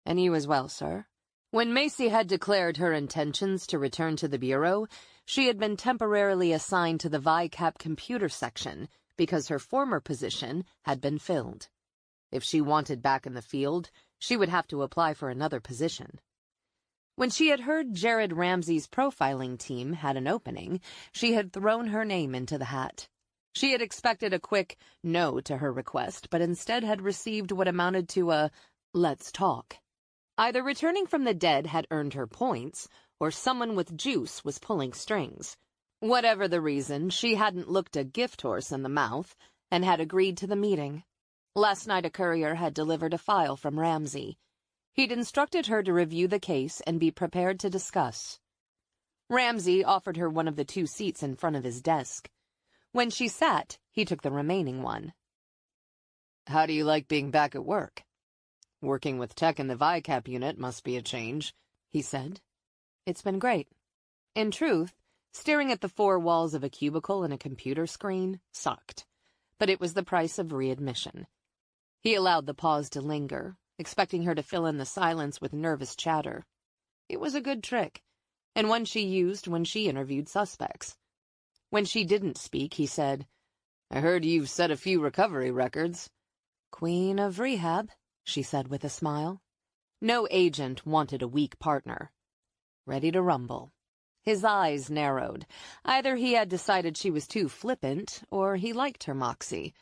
"And you as well, sir." When Macy had declared her intentions to return to the Bureau, she had been temporarily assigned to the VICAP computer section because her former position had been filled. If she wanted back in the field, she would have to apply for another position. When she had heard Jared Ramsey's profiling team had an opening, she had thrown her name into the hat. She had expected a quick no to her request, but instead had received what amounted to a "let's talk." Either returning from the dead had earned her points, or someone with juice was pulling strings. Whatever the reason, she hadn't looked a gift horse in the mouth and had agreed to the meeting. Last night a courier had delivered a file from Ramsey. He'd instructed her to review the case and be prepared to discuss. Ramsey offered her one of the 2 seats in front of his desk. When she sat, he took the remaining one. "How do you like being back at work?" "Working with tech in the VICAP unit must be a change," he said. "It's been great." In truth, staring at the 4 walls of a cubicle and a computer screen sucked, but it was the price of readmission. He allowed the pause to linger, expecting her to fill in the silence with nervous chatter. It was a good trick, and one she used when she interviewed suspects. When she didn't speak, he said, "I heard you've set a few recovery records." "Queen of rehab," she said with a smile. No agent wanted a weak partner. Ready to rumble. His eyes narrowed. Either he had decided she was too flippant, or he liked her moxie.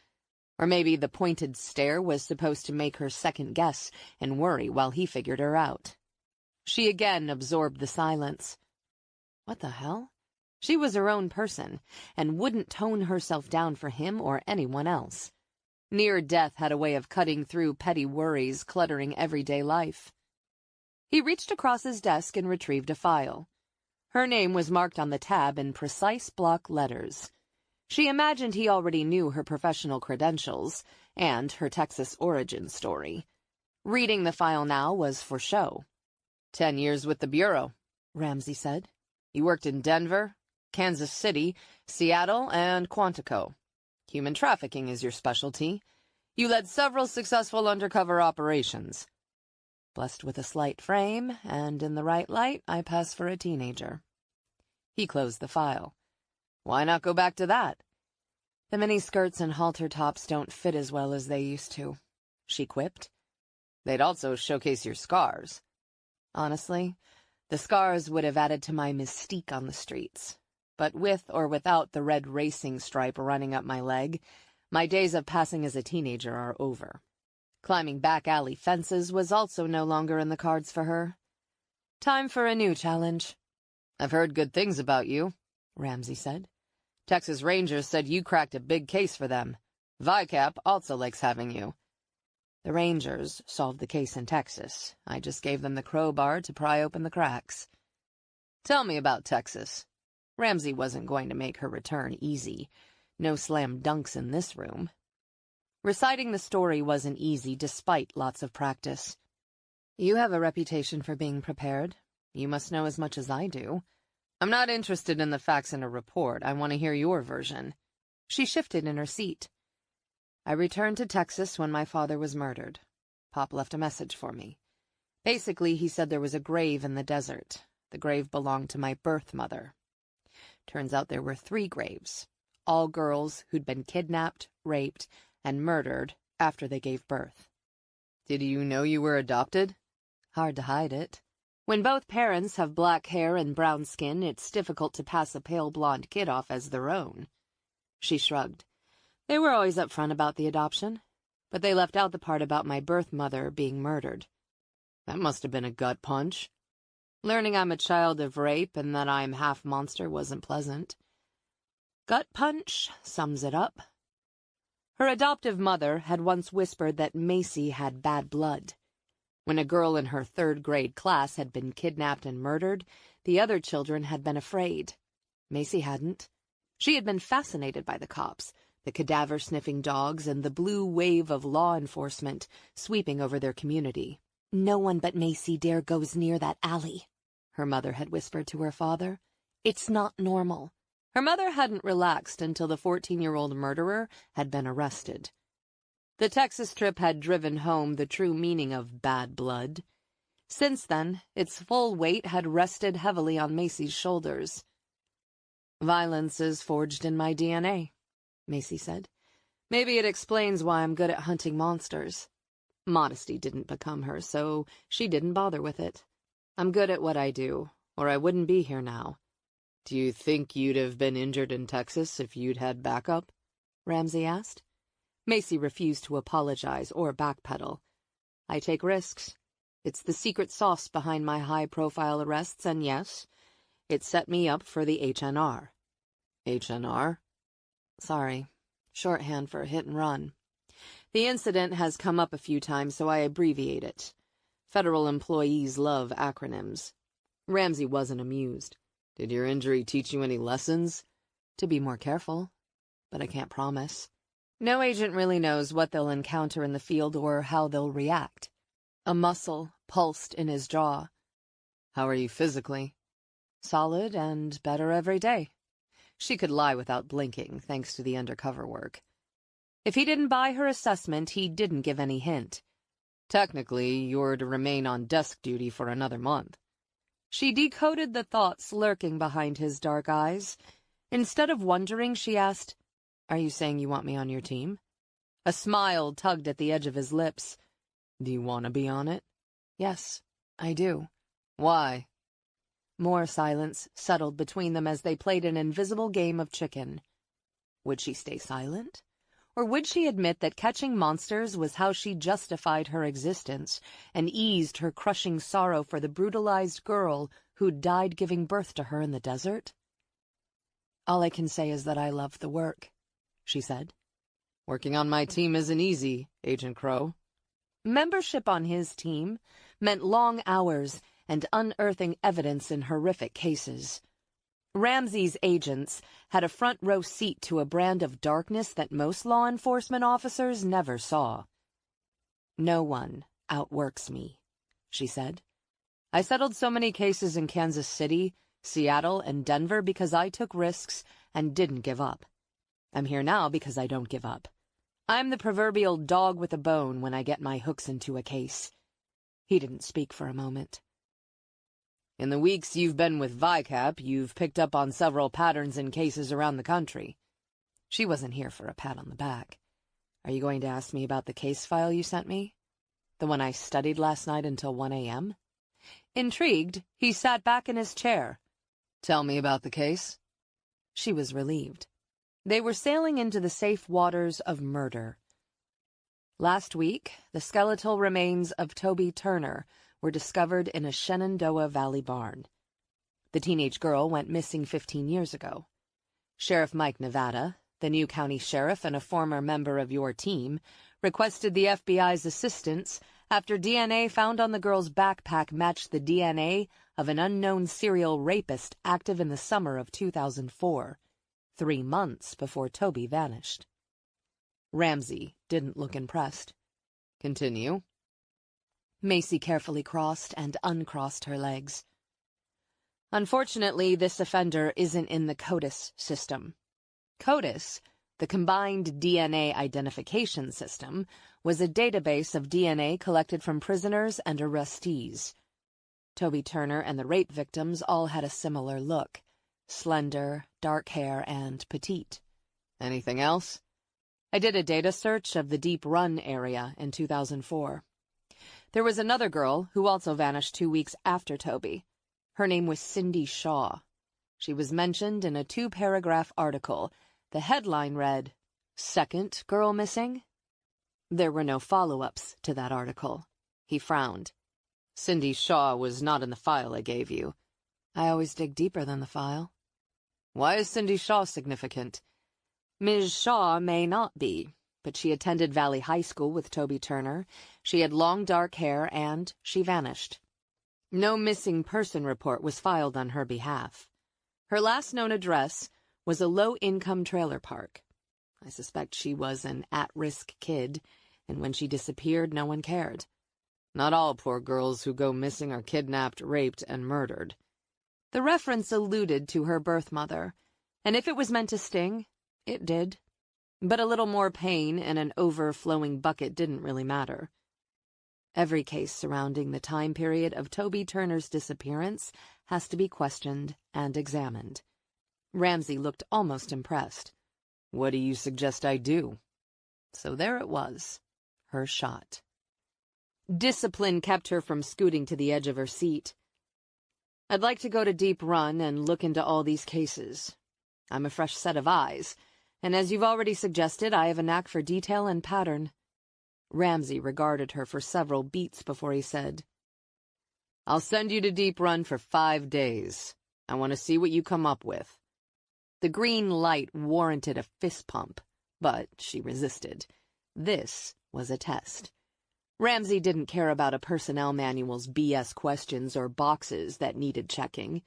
Or maybe the pointed stare was supposed to make her second-guess and worry while he figured her out. She again absorbed the silence. What the hell? She was her own person, and wouldn't tone herself down for him or anyone else. Near death had a way of cutting through petty worries cluttering everyday life. He reached across his desk and retrieved a file. Her name was marked on the tab in precise block letters. She imagined he already knew her professional credentials and her Texas origin story. Reading the file now was for show. 10 years with the Bureau, Ramsey said. You worked in Denver, Kansas City, Seattle, and Quantico. Human trafficking is your specialty. You led several successful undercover operations. Blessed with a slight frame, and in the right light, I pass for a teenager. He closed the file. Why not go back to that? The miniskirts and halter tops don't fit as well as they used to, she quipped. They'd also showcase your scars. Honestly, the scars would have added to my mystique on the streets. But with or without the red racing stripe running up my leg, my days of passing as a teenager are over. Climbing back alley fences was also no longer in the cards for her. Time for a new challenge. I've heard good things about you, Ramsey said. Texas Rangers said you cracked a big case for them. VICAP also likes having you. The Rangers solved the case in Texas. I just gave them the crowbar to pry open the cracks. Tell me about Texas. Ramsey wasn't going to make her return easy. No slam dunks in this room. Reciting the story wasn't easy despite lots of practice. You have a reputation for being prepared. You must know as much as I do. I'm not interested in the facts in a report. I want to hear your version. She shifted in her seat. I returned to Texas when my father was murdered. Pop left a message for me. Basically, he said there was a grave in the desert. The grave belonged to my birth mother. Turns out there were 3 graves, all girls who'd been kidnapped, raped, and murdered after they gave birth. Did you know you were adopted? Hard to hide it. When both parents have black hair and brown skin, it's difficult to pass a pale blonde kid off as their own. She shrugged. They were always upfront about the adoption, but they left out the part about my birth mother being murdered. That must have been a gut punch. Learning I'm a child of rape and that I'm half monster wasn't pleasant. Gut punch sums it up. Her adoptive mother had once whispered that Macy had bad blood. When a girl in her 3rd grade class had been kidnapped and murdered, the other children had been afraid. Macy hadn't. She had been fascinated by the cops, the cadaver-sniffing dogs, and the blue wave of law enforcement sweeping over their community. "No one but Macy dare goes near that alley," her mother had whispered to her father. "It's not normal." Her mother hadn't relaxed until the 14-year-old murderer had been arrested. The Texas trip had driven home the true meaning of bad blood. Since then, its full weight had rested heavily on Macy's shoulders. "Violence is forged in my DNA," Macy said. "Maybe it explains why I'm good at hunting monsters." Modesty didn't become her, so she didn't bother with it. "I'm good at what I do, or I wouldn't be here now." Do you think you'd have been injured in Texas if you'd had backup? Ramsey asked. Macy refused to apologize or backpedal. "I take risks. It's the secret sauce behind my high-profile arrests, and yes, it set me up for the HNR. HNR? Sorry, shorthand for hit and run. The incident has come up a few times, so I abbreviate it. Federal employees love acronyms." Ramsey wasn't amused. Did your injury teach you any lessons? "To be more careful, but I can't promise. No agent really knows what they'll encounter in the field or how they'll react." A muscle pulsed in his jaw. How are you physically? "Solid and better every day." She could lie without blinking, thanks to the undercover work. If he didn't buy her assessment, he didn't give any hint. Technically, you're to remain on desk duty for another month. She decoded the thoughts lurking behind his dark eyes. Instead of wondering, she asked, "Are you saying you want me on your team?" A smile tugged at the edge of his lips. Do you want to be on it? "Yes, I do." Why? More silence settled between them as they played an invisible game of chicken. Would she stay silent? Or would she admit that catching monsters was how she justified her existence and eased her crushing sorrow for the brutalized girl who'd died giving birth to her in the desert? "All I can say is that I love the work," she said. "Working on my team isn't easy, Agent Crow." Membership on his team meant long hours and unearthing evidence in horrific cases. Ramsey's agents had a front-row seat to a brand of darkness that most law enforcement officers never saw. "No one outworks me," she said. "I settled so many cases in Kansas City, Seattle, and Denver because I took risks and didn't give up. I'm here now because I don't give up. I'm the proverbial dog with a bone when I get my hooks into a case." He didn't speak for a moment. "In the weeks you've been with VICAP, you've picked up on several patterns in cases around the country." She wasn't here for a pat on the back. "Are you going to ask me about the case file you sent me? The one I studied last night until 1 a.m.? Intrigued, he sat back in his chair. "Tell me about the case." She was relieved. They were sailing into the safe waters of murder. Last week, the skeletal remains of Toby Turner were discovered in a Shenandoah Valley barn. The teenage girl went missing 15 years ago. Sheriff Mike Nevada, the new county sheriff and a former member of your team, requested the FBI's assistance after DNA found on the girl's backpack matched the DNA of an unknown serial rapist active in the summer of 2004, 3 months before Toby vanished. Ramsey didn't look impressed. "Continue." Macy carefully crossed and uncrossed her legs. Unfortunately, this offender isn't in the CODIS system. CODIS, the Combined DNA Identification System, was a database of DNA collected from prisoners and arrestees. Toby Turner and the rape victims all had a similar look: slender, dark hair, and petite. Anything else? I did a data search of the Deep Run area in 2004. There was another girl who also vanished 2 weeks after Toby. Her name was Cindy Shaw. She was mentioned in a 2-paragraph article. The headline read, "Second Girl Missing?" There were no follow-ups to that article. He frowned. Cindy Shaw was not in the file I gave you. I always dig deeper than the file. Why is Cindy Shaw significant? Ms. Shaw may not be, but she attended Valley High School with Toby Turner. She had long dark hair, and she vanished. No missing person report was filed on her behalf. Her last known address was a low-income trailer park. I suspect she was an at-risk kid, and when she disappeared, no one cared. Not all poor girls who go missing are kidnapped, raped, and murdered. The reference alluded to her birth mother, and if it was meant to sting, it did. But a little more pain in an overflowing bucket didn't really matter. Every case surrounding the time period of Toby Turner's disappearance has to be questioned and examined. Ramsey looked almost impressed. What do you suggest I do? So there it was, her shot. Discipline kept her from scooting to the edge of her seat. I'd like to go to Deep Run and look into all these cases. I'm a fresh set of eyes, and as you've already suggested, I have a knack for detail and pattern. Ramsey regarded her for several beats before he said, I'll send you to Deep Run for 5 days. I want to see what you come up with. The green light warranted a fist pump, but she resisted. This was a test. Ramsey didn't care about a personnel manual's BS questions or boxes that needed checking.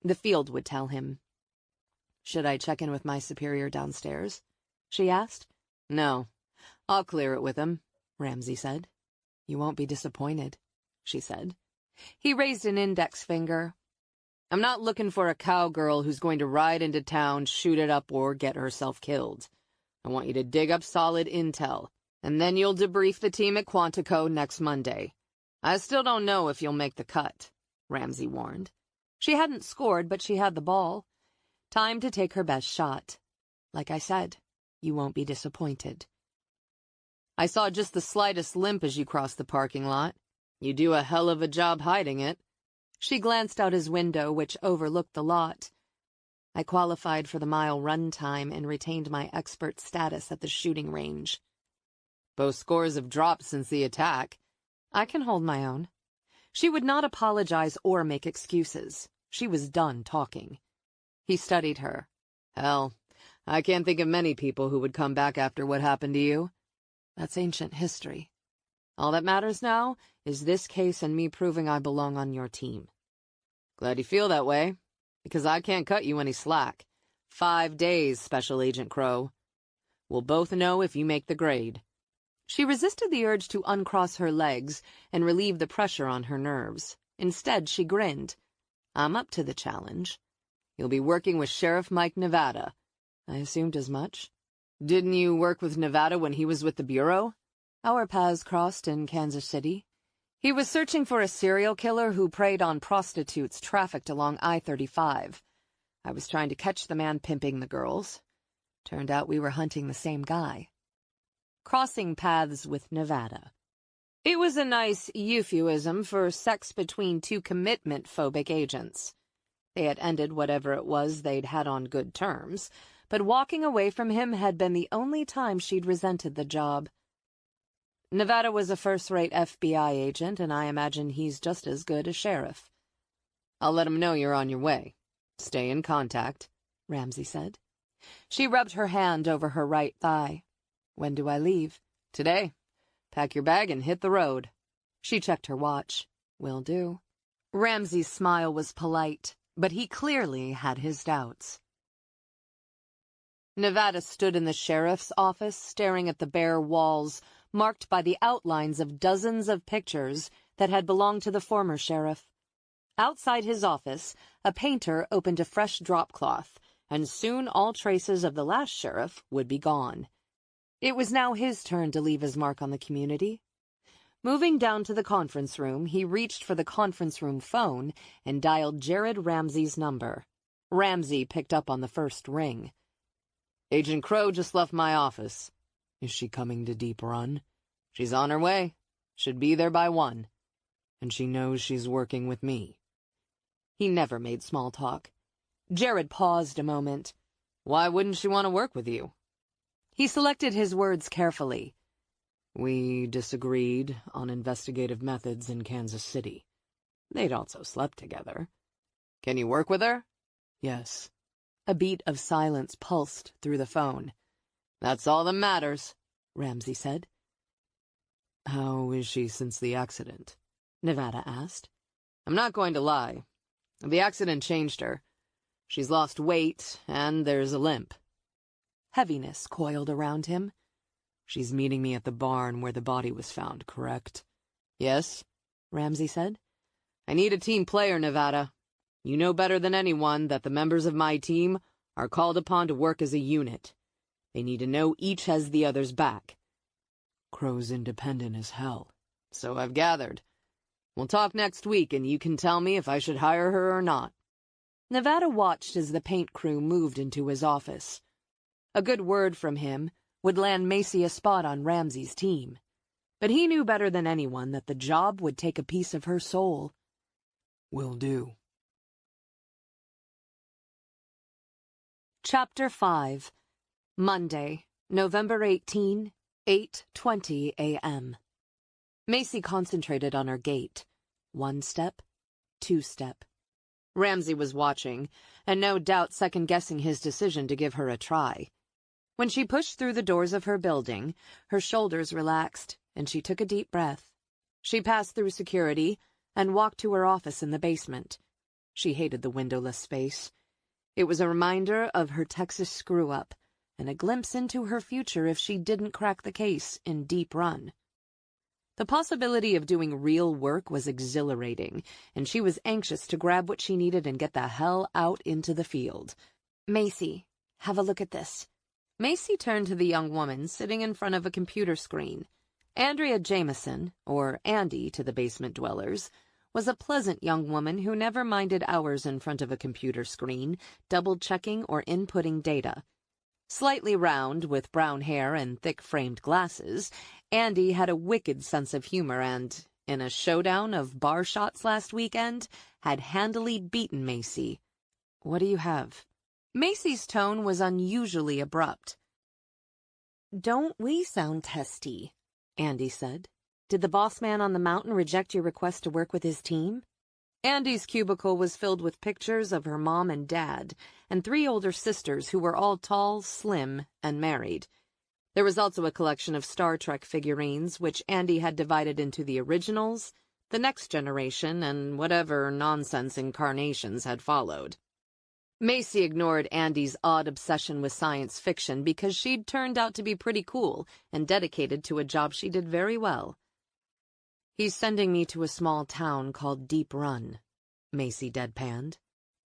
The field would tell him. Should I check in with my superior downstairs? She asked. No, I'll clear it with him, Ramsey said. You won't be disappointed, she said. He raised an index finger. I'm not looking for a cowgirl who's going to ride into town, shoot it up, or get herself killed. I want you to dig up solid intel, and then you'll debrief the team at Quantico next Monday. I still don't know if you'll make the cut, Ramsey warned. She hadn't scored, but she had the ball. Time to take her best shot. Like I said, you won't be disappointed. I saw just the slightest limp as you crossed the parking lot. You do a hell of a job hiding it. She glanced out his window, which overlooked the lot. I qualified for the mile run time and retained my expert status at the shooting range. Both scores have dropped since the attack. I can hold my own. She would not apologize or make excuses. She was done talking. He studied her. Hell, I can't think of many people who would come back after what happened to you. That's ancient history. All that matters now is this case and me proving I belong on your team. Glad you feel that way, because I can't cut you any slack. 5 days, Special Agent Crow. We'll both know if you make the grade. She resisted the urge to uncross her legs and relieve the pressure on her nerves. Instead, she grinned. I'm up to the challenge. You'll be working with Sheriff Mike Nevada. I assumed as much. Didn't you work with Nevada when he was with the Bureau? Our paths crossed in Kansas City. He was searching for a serial killer who preyed on prostitutes trafficked along I-35. I was trying to catch the man pimping the girls. Turned out we were hunting the same guy. Crossing paths with Nevada. It was a nice euphemism for sex between two commitment-phobic agents. They had ended whatever it was they'd had on good terms, but walking away from him had been the only time she'd resented the job. Nevada was a first-rate FBI agent, and I imagine he's just as good a sheriff. I'll let him know you're on your way. Stay in contact, Ramsey said. She rubbed her hand over her right thigh. When do I leave? Today. Pack your bag and hit the road. She checked her watch. Will do. Ramsey's smile was polite, but he clearly had his doubts. Nevada stood in the sheriff's office, staring at the bare walls, marked by the outlines of dozens of pictures that had belonged to the former sheriff. Outside his office, a painter opened a fresh drop cloth, and soon all traces of the last sheriff would be gone. It was now his turn to leave his mark on the community. Moving down to the conference room, he reached for the conference room phone and dialed Jared Ramsey's number. Ramsey picked up on the first ring. Agent Crow just left my office. Is she coming to Deep Run? She's on her way. Should be there by 1. And she knows she's working with me. He never made small talk. Jared paused a moment. Why wouldn't she want to work with you? He selected his words carefully. We disagreed on investigative methods in Kansas City. They'd also slept together. Can you work with her? Yes. A beat of silence pulsed through the phone. That's all that matters, Ramsey said. How is she since the accident? Nevada asked. I'm not going to lie. The accident changed her. She's lost weight, and there's a limp. Heaviness coiled around him. She's meeting me at the barn where the body was found, correct? Yes, Ramsey said. I need a team player, Nevada. You know better than anyone that the members of my team are called upon to work as a unit. They need to know each has the other's back. Crow's independent as hell, so I've gathered. We'll talk next week, and you can tell me if I should hire her or not. Nevada watched as the paint crew moved into his office. A good word from him would land Macy a spot on Ramsey's team. But he knew better than anyone that the job would take a piece of her soul. Will do. Chapter 5. Monday, November 18, 8:20 a.m. Macy concentrated on her gait. 1 step, 2 step. Ramsey was watching, and no doubt second-guessing his decision to give her a try. When she pushed through the doors of her building, her shoulders relaxed, and she took a deep breath. She passed through security and walked to her office in the basement. She hated the windowless space. It was a reminder of her Texas screw-up, and a glimpse into her future if she didn't crack the case in Deep Run. The possibility of doing real work was exhilarating, and she was anxious to grab what she needed and get the hell out into the field. Macy, have a look at this. Macy turned to the young woman sitting in front of a computer screen. Andrea Jameson, or Andy to the basement dwellers, was a pleasant young woman who never minded hours in front of a computer screen, double-checking or inputting data. Slightly round, with brown hair and thick-framed glasses, Andy had a wicked sense of humor and, in a showdown of bar shots last weekend, had handily beaten Macy. What do you have? Macy's tone was unusually abrupt. Don't we sound testy? Andy said. Did the boss man on the mountain reject your request to work with his team? Andy's cubicle was filled with pictures of her mom and dad, and 3 older sisters who were all tall, slim, and married. There was also a collection of Star Trek figurines, which Andy had divided into the originals, the next generation, and whatever nonsense incarnations had followed. Macy ignored Andy's odd obsession with science fiction because she'd turned out to be pretty cool and dedicated to a job she did very well. He's sending me to a small town called Deep Run, Macy deadpanned.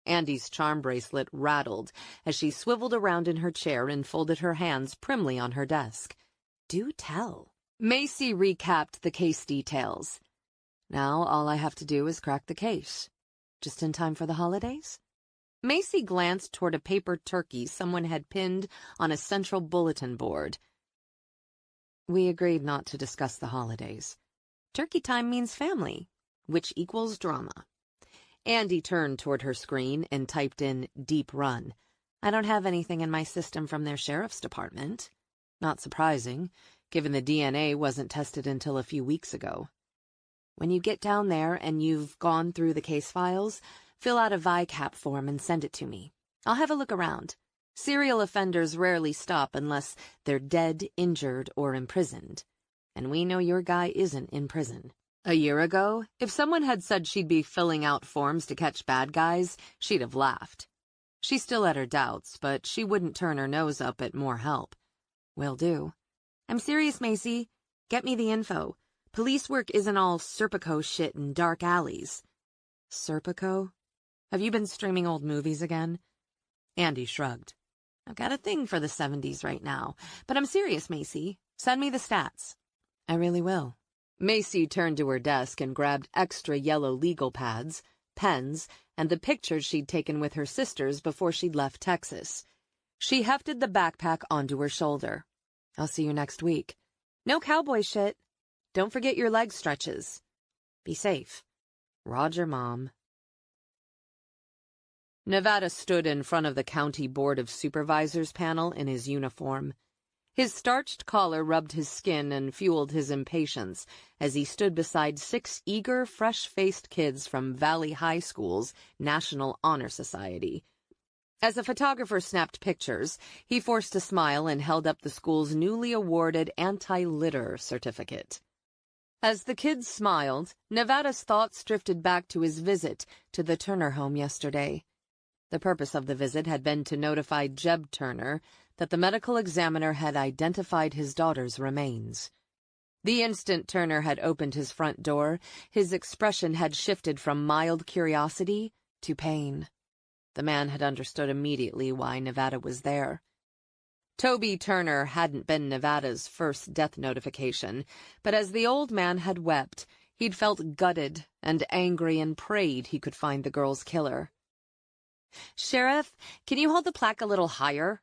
Andy's charm bracelet rattled as she swiveled around in her chair and folded her hands primly on her desk. Do tell. Macy recapped the case details. Now all I have to do is crack the case. Just in time for the holidays? Macy glanced toward a paper turkey someone had pinned on a central bulletin board. We agreed not to discuss the holidays. Turkey time means family, which equals drama. Andy turned toward her screen and typed in Deep Run. I don't have anything in my system from their sheriff's department. Not surprising, given the DNA wasn't tested until a few weeks ago. When you get down there and you've gone through the case files, fill out a VICAP form and send it to me. I'll have a look around. Serial offenders rarely stop unless they're dead, injured, or imprisoned. And we know your guy isn't in prison. A year ago, if someone had said she'd be filling out forms to catch bad guys, she'd have laughed. She still had her doubts, but she wouldn't turn her nose up at more help. Will do. I'm serious, Macy. Get me the info. Police work isn't all Serpico shit in dark alleys. Serpico? Have you been streaming old movies again? Andy shrugged. I've got a thing for the 70s right now. But I'm serious, Macy. Send me the stats. I really will. Macy turned to her desk and grabbed extra yellow legal pads, pens, and the pictures she'd taken with her sisters before she'd left Texas. She hefted the backpack onto her shoulder. I'll see you next week. No cowboy shit. Don't forget your leg stretches. Be safe. Roger, Mom. Nevada stood in front of the County Board of Supervisors panel in his uniform. His starched collar rubbed his skin and fueled his impatience as he stood beside 6 eager, fresh-faced kids from Valley High School's National Honor Society. As a photographer snapped pictures, he forced a smile and held up the school's newly awarded anti-litter certificate. As the kids smiled, Nevada's thoughts drifted back to his visit to the Turner home yesterday. The purpose of the visit had been to notify Jeb Turner that the medical examiner had identified his daughter's remains. The instant Turner had opened his front door, his expression had shifted from mild curiosity to pain. The man had understood immediately why Nevada was there. Toby Turner hadn't been Nevada's first death notification, but as the old man had wept, he'd felt gutted and angry and prayed he could find the girl's killer. "Sheriff, can you hold the plaque a little higher?"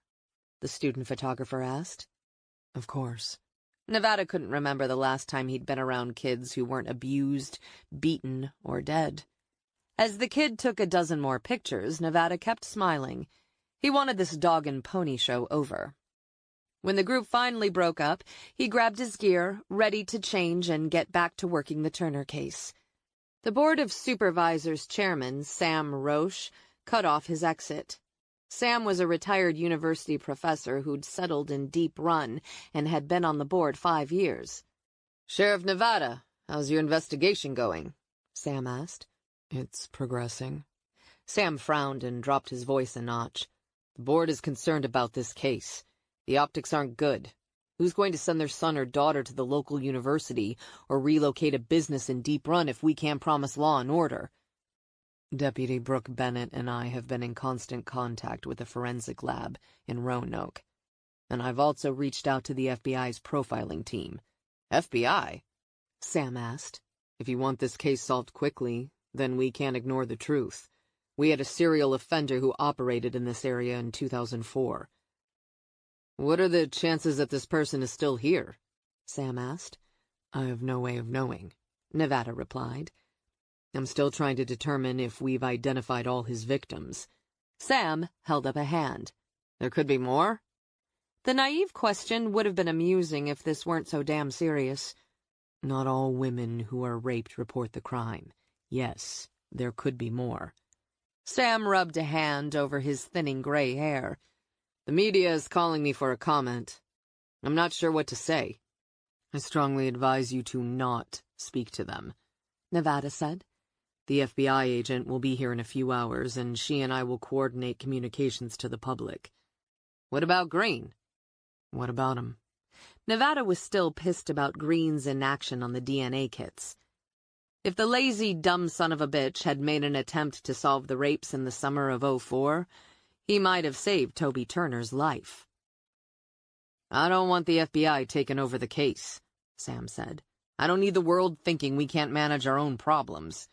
the student photographer asked. Of course. Nevada couldn't remember the last time he'd been around kids who weren't abused, beaten, or dead. As the kid took a dozen more pictures, Nevada kept smiling. He wanted this dog and pony show over. When the group finally broke up, he grabbed his gear, ready to change and get back to working the Turner case. The Board of Supervisors chairman, Sam Roche, cut off his exit. Sam was a retired university professor who'd settled in Deep Run and had been on the board 5 years. "Sheriff Nevada, how's your investigation going?" Sam asked. "It's progressing." Sam frowned and dropped his voice a notch. "The board is concerned about this case. The optics aren't good. Who's going to send their son or daughter to the local university or relocate a business in Deep Run if we can't promise law and order?" Deputy Brooke Bennett and I have been in constant contact with the forensic lab in Roanoke. And I've also reached out to the FBI's profiling team. FBI? Sam asked. If you want this case solved quickly, then we can't ignore the truth. We had a serial offender who operated in this area in 2004. What are the chances that this person is still here? Sam asked. I have no way of knowing, Nevada replied. I'm still trying to determine if we've identified all his victims. Sam held up a hand. There could be more? The naive question would have been amusing if this weren't so damn serious. Not all women who are raped report the crime. Yes, there could be more. Sam rubbed a hand over his thinning gray hair. The media is calling me for a comment. I'm not sure what to say. I strongly advise you to not speak to them, Nevada said. The FBI agent will be here in a few hours, and she and I will coordinate communications to the public. What about Green? What about him? Nevada was still pissed about Green's inaction on the DNA kits. If the lazy, dumb son of a bitch had made an attempt to solve the rapes in the summer of '04, he might have saved Toby Turner's life. I don't want the FBI taking over the case, Sam said. I don't need the world thinking we can't manage our own problems.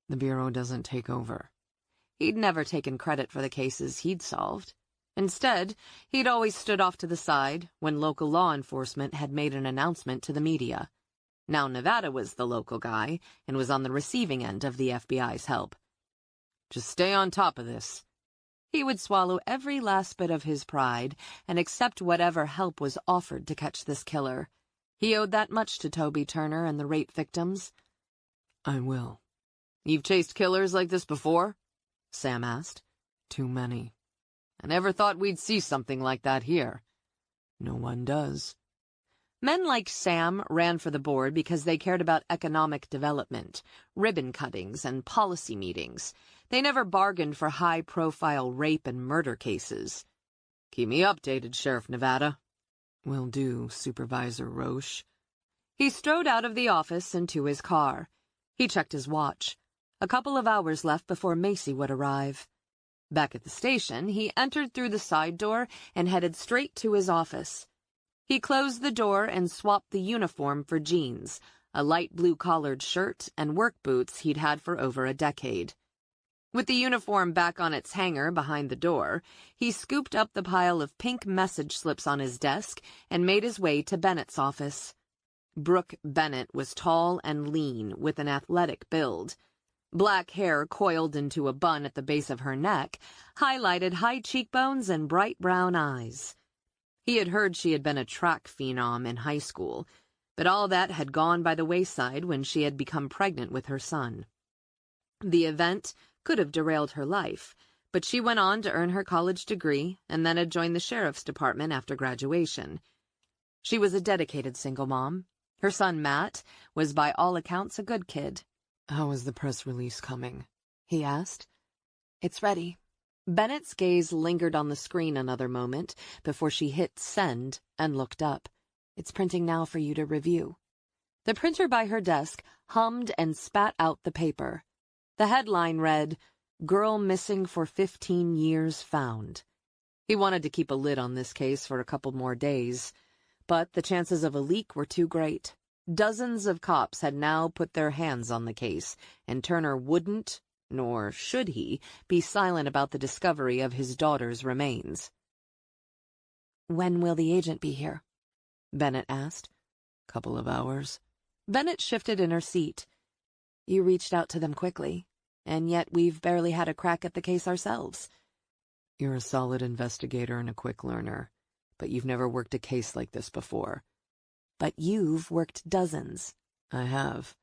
The Bureau doesn't take over. He'd never taken credit for the cases he'd solved. Instead, he'd always stood off to the side when local law enforcement had made an announcement to the media. Now Nevada was the local guy and was on the receiving end of the FBI's help. Just stay on top of this. He would swallow every last bit of his pride and accept whatever help was offered to catch this killer. He owed that much to Toby Turner and the rape victims. I will. You've chased killers like this before? Sam asked. Too many. I never thought we'd see something like that here. No one does. Men like Sam ran for the board because they cared about economic development, ribbon cuttings, and policy meetings. They never bargained for high-profile rape and murder cases. Keep me updated, Sheriff Nevada. Will do, Supervisor Roche. He strode out of the office and to his car. He checked his watch. A couple of hours left before Macy would arrive. Back at the station, he entered through the side door and headed straight to his office. He closed the door and swapped the uniform for jeans, a light blue-collared shirt, and work boots he'd had for over a decade. With the uniform back on its hanger behind the door, he scooped up the pile of pink message slips on his desk and made his way to Bennett's office. Brooke Bennett was tall and lean, with an athletic build. Black hair coiled into a bun at the base of her neck highlighted high cheekbones and bright brown eyes. He had heard she had been a track phenom in high school, but all that had gone by the wayside when she had become pregnant with her son. The event could have derailed her life, but she went on to earn her college degree and then had joined the sheriff's department after graduation. She was a dedicated single mom. Her son, Matt, was by all accounts a good kid. "How is the press release coming?" he asked. "It's ready." Bennett's gaze lingered on the screen another moment before she hit send and looked up. "It's printing now for you to review." The printer by her desk hummed and spat out the paper. The headline read, "Girl Missing for 15 Years Found." He wanted to keep a lid on this case for a couple more days, but the chances of a leak were too great. Dozens of cops had now put their hands on the case, and Turner wouldn't, nor should he, be silent about the discovery of his daughter's remains. "When will the agent be here?" Bennett asked. "Couple of hours." Bennett shifted in her seat. "You reached out to them quickly, and yet we've barely had a crack at the case ourselves." "You're a solid investigator and a quick learner, but you've never worked a case like this before." "But you've worked dozens." "I have,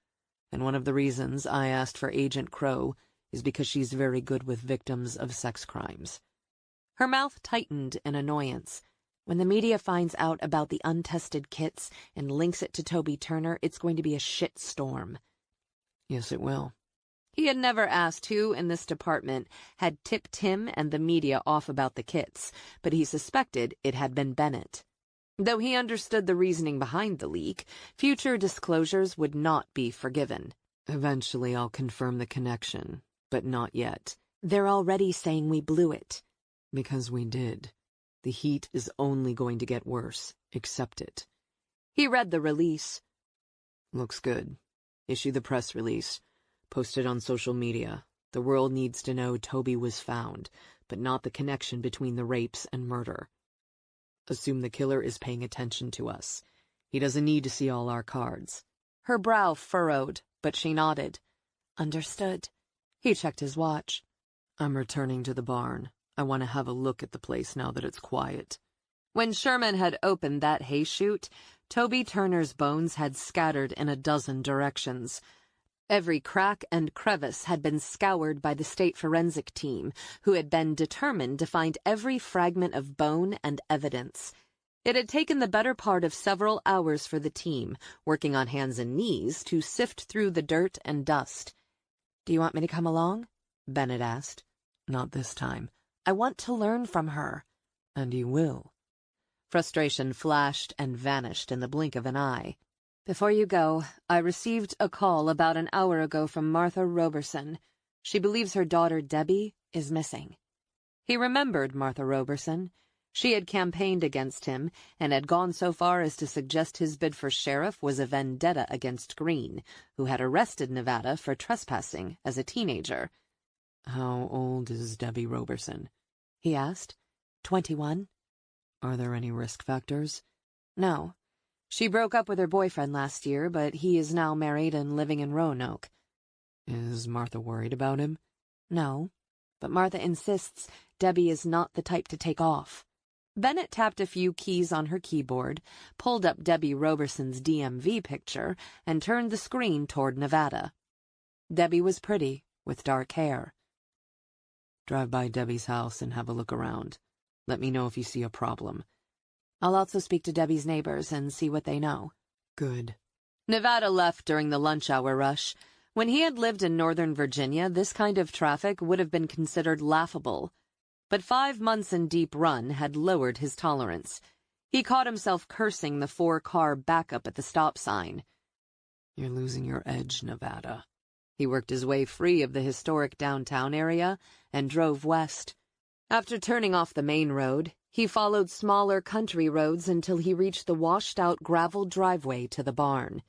and one of the reasons I asked for Agent Crow is because she's very good with victims of sex crimes." Her mouth tightened in annoyance. "When the media finds out about the untested kits and links it to Toby Turner, it's going to be a shitstorm." "Yes, it will." He had never asked who in this department had tipped him and the media off about the kits, but he suspected it had been Bennett. Though he understood the reasoning behind the leak, future disclosures would not be forgiven. "Eventually I'll confirm the connection, but not yet." "They're already saying we blew it." "Because we did. The heat is only going to get worse. Accept it." He read the release. "Looks good. Issue the press release. Post it on social media. The world needs to know Toby was found, but not the connection between the rapes and murder. Assume the killer is paying attention to us. He doesn't need to see all our cards." Her brow furrowed, but she nodded. "Understood." He checked his watch. "I'm returning to the barn. I want to have a look at the place now that it's quiet." When Sherman had opened that hay chute, Toby Turner's bones had scattered in a dozen directions. Every crack and crevice had been scoured by the state forensic team, who had been determined to find every fragment of bone and evidence. It had taken the better part of several hours for the team, working on hands and knees, to sift through the dirt and dust. "Do you want me to come along?" Bennett asked. "Not this time." "I want to learn from her." "And you will." Frustration flashed and vanished in the blink of an eye. "Before you go, I received a call about an hour ago from Martha Roberson. She believes her daughter Debbie is missing." He remembered Martha Roberson. She had campaigned against him and had gone so far as to suggest his bid for sheriff was a vendetta against Green, who had arrested Nevada for trespassing as a teenager. "How old is Debbie Roberson?" he asked. 21. "Are there any risk factors?" "No. She broke up with her boyfriend last year, but he is now married and living in Roanoke." "Is Martha worried about him?" "No, but Martha insists Debbie is not the type to take off." Bennett tapped a few keys on her keyboard, pulled up Debbie Roberson's DMV picture, and turned the screen toward Nevada. Debbie was pretty, with dark hair. "Drive by Debbie's house and have a look around. Let me know if you see a problem." "I'll also speak to Debbie's neighbors and see what they know." "Good." Nevada left during the lunch hour rush. When he had lived in Northern Virginia, this kind of traffic would have been considered laughable. But 5 months in Deep Run had lowered his tolerance. He caught himself cursing the 4-car backup at the stop sign. "You're losing your edge, Nevada." He worked his way free of the historic downtown area and drove west. After turning off the main road, he followed smaller country roads until he reached the washed-out gravel driveway to the barn.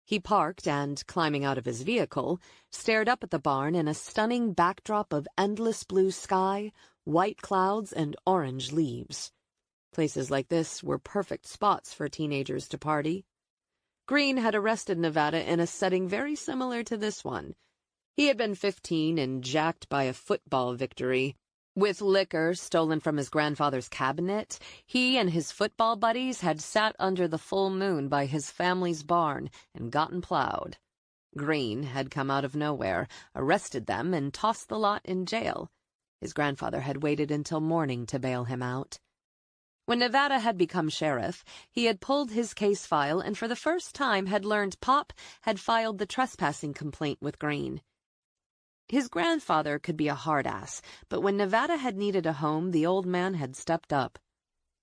He parked and, climbing out of his vehicle, stared up at the barn in a stunning backdrop of endless blue sky, white clouds, and orange leaves. Places like this were perfect spots for teenagers to party. Green had arrested Nevada in a setting very similar to this one. He had been 15 and jacked by a football victory. With liquor stolen from his grandfather's cabinet, he and his football buddies had sat under the full moon by his family's barn and gotten plowed. Green had come out of nowhere, arrested them, and tossed the lot in jail. His grandfather had waited until morning to bail him out. When Nevada had become sheriff, he had pulled his case file and for the first time had learned Pop had filed the trespassing complaint with Green. His grandfather could be a hard-ass, but when Nevada had needed a home, the old man had stepped up.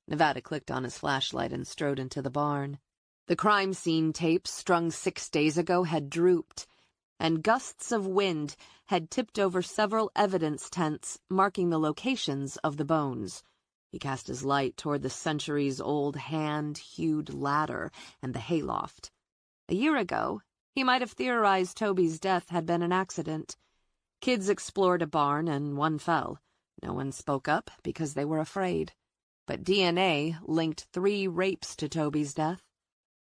Nevada clicked on his flashlight and strode into the barn. The crime scene tapes strung 6 days ago had drooped, and gusts of wind had tipped over several evidence tents marking the locations of the bones. He cast his light toward the centuries-old hand-hewed ladder and the hayloft. A year ago, he might have theorized Toby's death had been an accident. Kids explored a barn and one fell. No one spoke up because they were afraid. But DNA linked 3 rapes to Toby's death.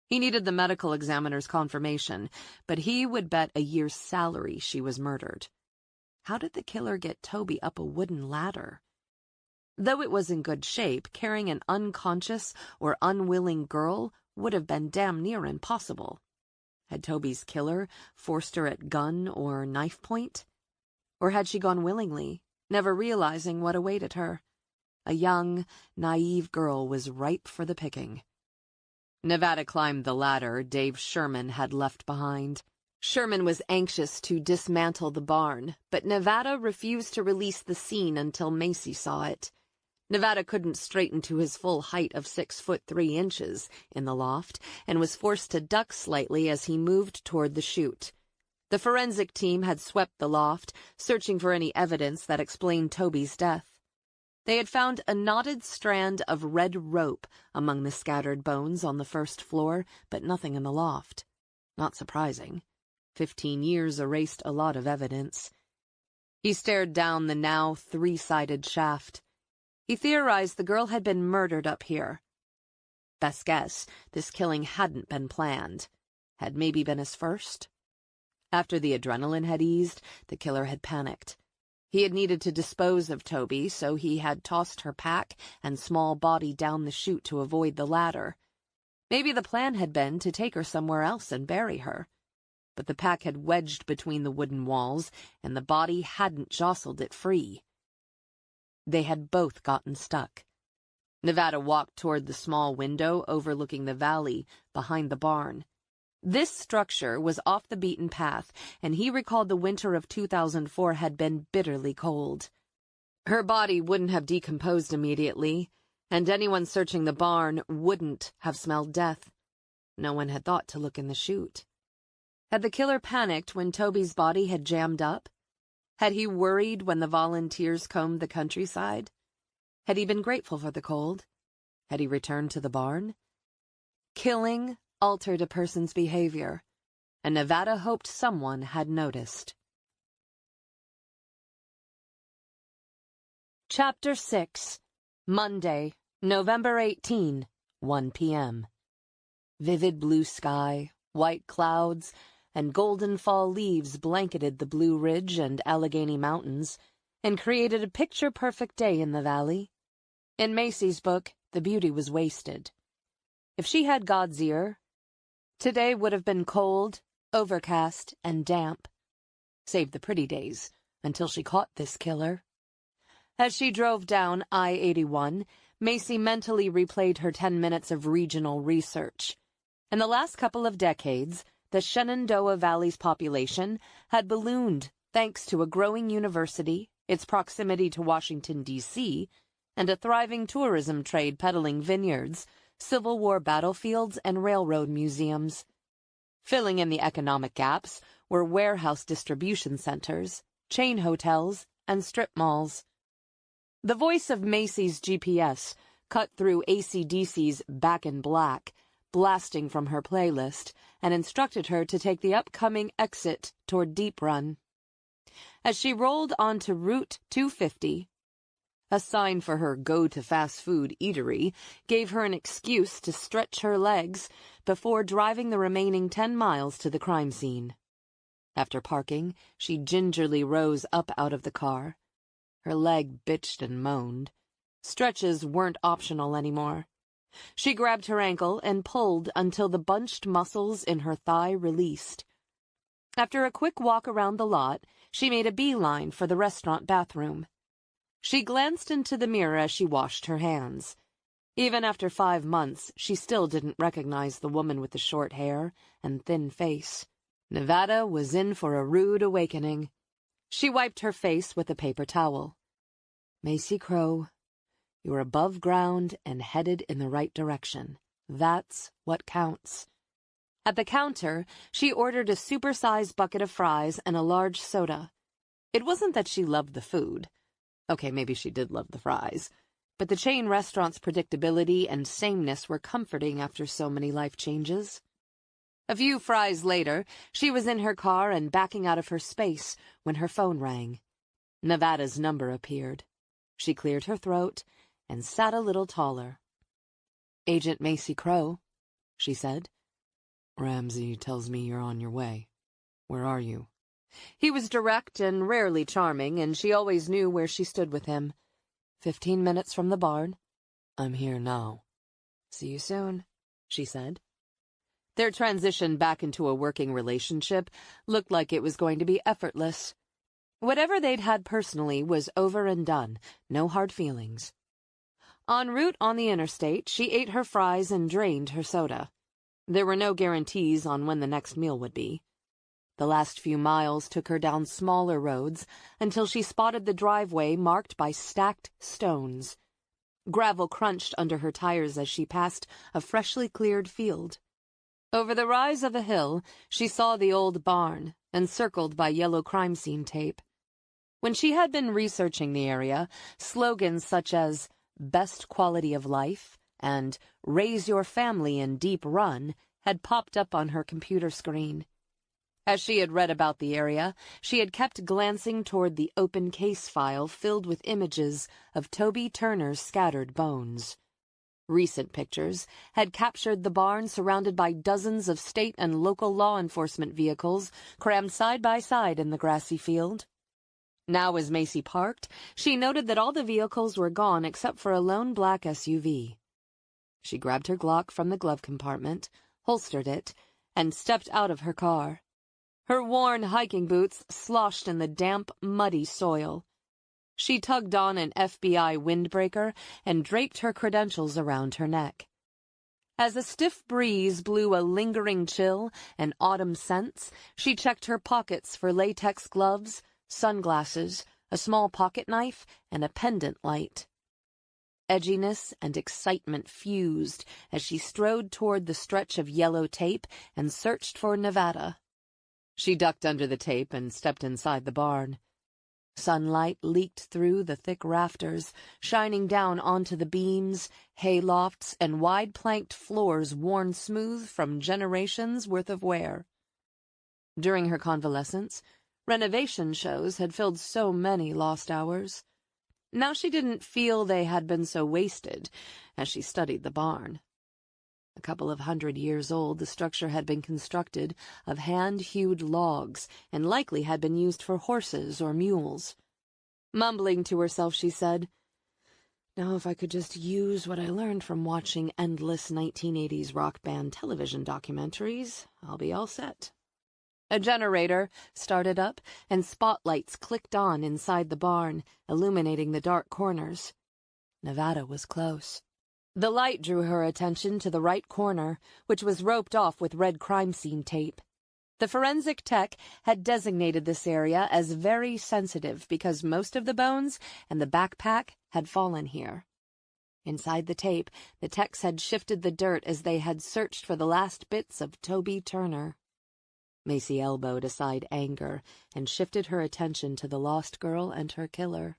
He needed the medical examiner's confirmation, but he would bet a year's salary she was murdered. How did the killer get Toby up a wooden ladder? Though it was in good shape, carrying an unconscious or unwilling girl would have been damn near impossible. Had Toby's killer forced her at gun or knife point? Or had she gone willingly, never realizing what awaited her? A young, naive girl was ripe for the picking. Nevada climbed the ladder Dave Sherman had left behind. Sherman was anxious to dismantle the barn, but Nevada refused to release the scene until Macy saw it. Nevada couldn't straighten to his full height of 6'3" in the loft, and was forced to duck slightly as he moved toward the chute. The forensic team had swept the loft, searching for any evidence that explained Toby's death. They had found a knotted strand of red rope among the scattered bones on the first floor, but nothing in the loft. Not surprising. 15 years erased a lot of evidence. He stared down the now 3-sided shaft. He theorized the girl had been murdered up here. Best guess, this killing hadn't been planned. Had maybe been his first? After the adrenaline had eased, the killer had panicked. He had needed to dispose of Toby, so he had tossed her pack and small body down the chute to avoid the ladder. Maybe the plan had been to take her somewhere else and bury her. But the pack had wedged between the wooden walls, and the body hadn't jostled it free. They had both gotten stuck. Nevada walked toward the small window overlooking the valley behind the barn. This structure was off the beaten path, and he recalled the winter of 2004 had been bitterly cold. Her body wouldn't have decomposed immediately, and anyone searching the barn wouldn't have smelled death. No one had thought to look in the chute. Had the killer panicked when Toby's body had jammed up? Had he worried when the volunteers combed the countryside? Had he been grateful for the cold? Had he returned to the barn? Killing altered a person's behavior, and Nevada hoped someone had noticed. Chapter 6. Monday, November 18, 1 p.m. Vivid blue sky, white clouds, and golden fall leaves blanketed the Blue Ridge and Allegheny Mountains and created a picture-perfect day in the valley. In Macy's book, the beauty was wasted. If she had God's ear, today would have been cold, overcast, and damp. Save the pretty days, until she caught this killer. As she drove down I-81, Macy mentally replayed her 10 minutes of regional research. In the last couple of decades, the Shenandoah Valley's population had ballooned thanks to a growing university, its proximity to Washington, D.C., and a thriving tourism trade peddling vineyards, Civil War battlefields, and railroad museums. Filling in the economic gaps were warehouse distribution centers, chain hotels, and strip malls. The voice of Macy's GPS cut through AC/DC's Back in Black, blasting from her playlist, and instructed her to take the upcoming exit toward Deep Run. As she rolled onto Route 250, a sign for her go-to-fast-food eatery gave her an excuse to stretch her legs before driving the remaining 10 miles to the crime scene. After parking, she gingerly rose up out of the car. Her leg bitched and moaned. Stretches weren't optional anymore. She grabbed her ankle and pulled until the bunched muscles in her thigh released. After a quick walk around the lot, she made a beeline for the restaurant bathroom. She glanced into the mirror as she washed her hands. Even after 5 months, she still didn't recognize the woman with the short hair and thin face. Nevada was in for a rude awakening. She wiped her face with a paper towel. Macy Crow, you're above ground and headed in the right direction. That's what counts. At the counter, she ordered a supersized bucket of fries and a large soda. It wasn't that she loved the food. Okay, maybe she did love the fries. But the chain restaurant's predictability and sameness were comforting after so many life changes. A few fries later, she was in her car and backing out of her space when her phone rang. Nevada's number appeared. She cleared her throat and sat a little taller. "Agent Macy Crow," she said. "Ramsey tells me you're on your way. Where are you?" He was direct and rarely charming, and she always knew where she stood with him. 15 minutes from the barn. "I'm here now." "See you soon," she said. Their transition back into a working relationship looked like it was going to be effortless. Whatever they'd had personally was over and done, no hard feelings. En route on the interstate, she ate her fries and drained her soda. There were no guarantees on when the next meal would be. The last few miles took her down smaller roads until she spotted the driveway marked by stacked stones. Gravel crunched under her tires as she passed a freshly cleared field. Over the rise of a hill, she saw the old barn, encircled by yellow crime scene tape. When she had been researching the area, slogans such as "Best Quality of Life" and "Raise Your Family in Deep Run" had popped up on her computer screen. As she had read about the area, she had kept glancing toward the open case file filled with images of Toby Turner's scattered bones. Recent pictures had captured the barn surrounded by dozens of state and local law enforcement vehicles crammed side by side in the grassy field. Now, as Macy parked, she noted that all the vehicles were gone except for a lone black SUV. She grabbed her Glock from the glove compartment, holstered it, and stepped out of her car. Her worn hiking boots sloshed in the damp, muddy soil. She tugged on an FBI windbreaker and draped her credentials around her neck. As a stiff breeze blew a lingering chill and autumn scents, she checked her pockets for latex gloves, sunglasses, a small pocket knife, and a pendant light. Edginess and excitement fused as she strode toward the stretch of yellow tape and searched for Nevada. She ducked under the tape and stepped inside the barn. Sunlight leaked through the thick rafters, shining down onto the beams, hay lofts, and wide-planked floors worn smooth from generations' worth of wear. During her convalescence, renovation shows had filled so many lost hours. Now she didn't feel they had been so wasted as she studied the barn. A couple of 100 years old, the structure had been constructed of hand-hewed logs and likely had been used for horses or mules. Mumbling to herself, she said, "Now if I could just use what I learned from watching endless 1980s rock band television documentaries, I'll be all set." A generator started up, and spotlights clicked on inside the barn, illuminating the dark corners. Nevada was close. The light drew her attention to the right corner, which was roped off with red crime scene tape. The forensic tech had designated this area as very sensitive because most of the bones and the backpack had fallen here. Inside the tape, the techs had shifted the dirt as they had searched for the last bits of Toby Turner. Macy elbowed aside anger and shifted her attention to the lost girl and her killer.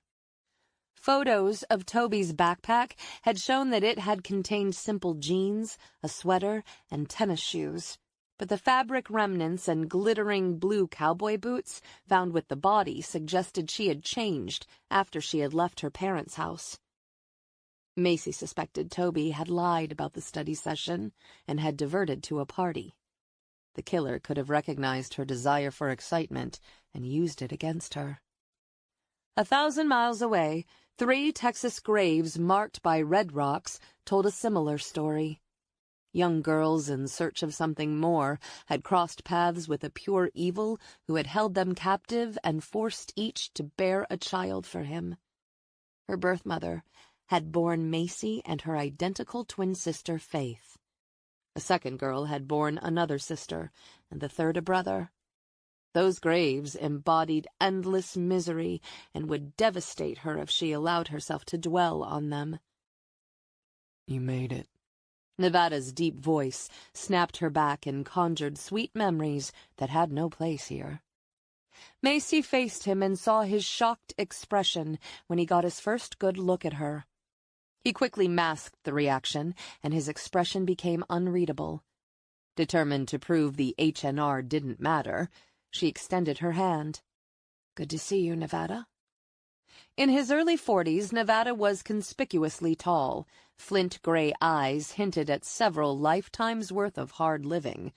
Photos of Toby's backpack had shown that it had contained simple jeans, a sweater, and tennis shoes. But the fabric remnants and glittering blue cowboy boots found with the body suggested she had changed after she had left her parents' house. Macy suspected Toby had lied about the study session and had diverted to a party. The killer could have recognized her desire for excitement and used it against her. 1,000 miles away, 3 Texas graves marked by red rocks told a similar story. Young girls in search of something more had crossed paths with a pure evil who had held them captive and forced each to bear a child for him. Her birth mother had borne Macy and her identical twin sister Faith. A second girl had borne another sister, and the third a brother. Those graves embodied endless misery and would devastate her if she allowed herself to dwell on them. "You made it." Nevada's deep voice snapped her back and conjured sweet memories that had no place here. Macy faced him and saw his shocked expression when he got his first good look at her. He quickly masked the reaction, and his expression became unreadable. Determined to prove the HNR didn't matter, she extended her hand. "Good to see you, Nevada." In his early 40s, Nevada was conspicuously tall. Flint-gray eyes hinted at several lifetimes' worth of hard living.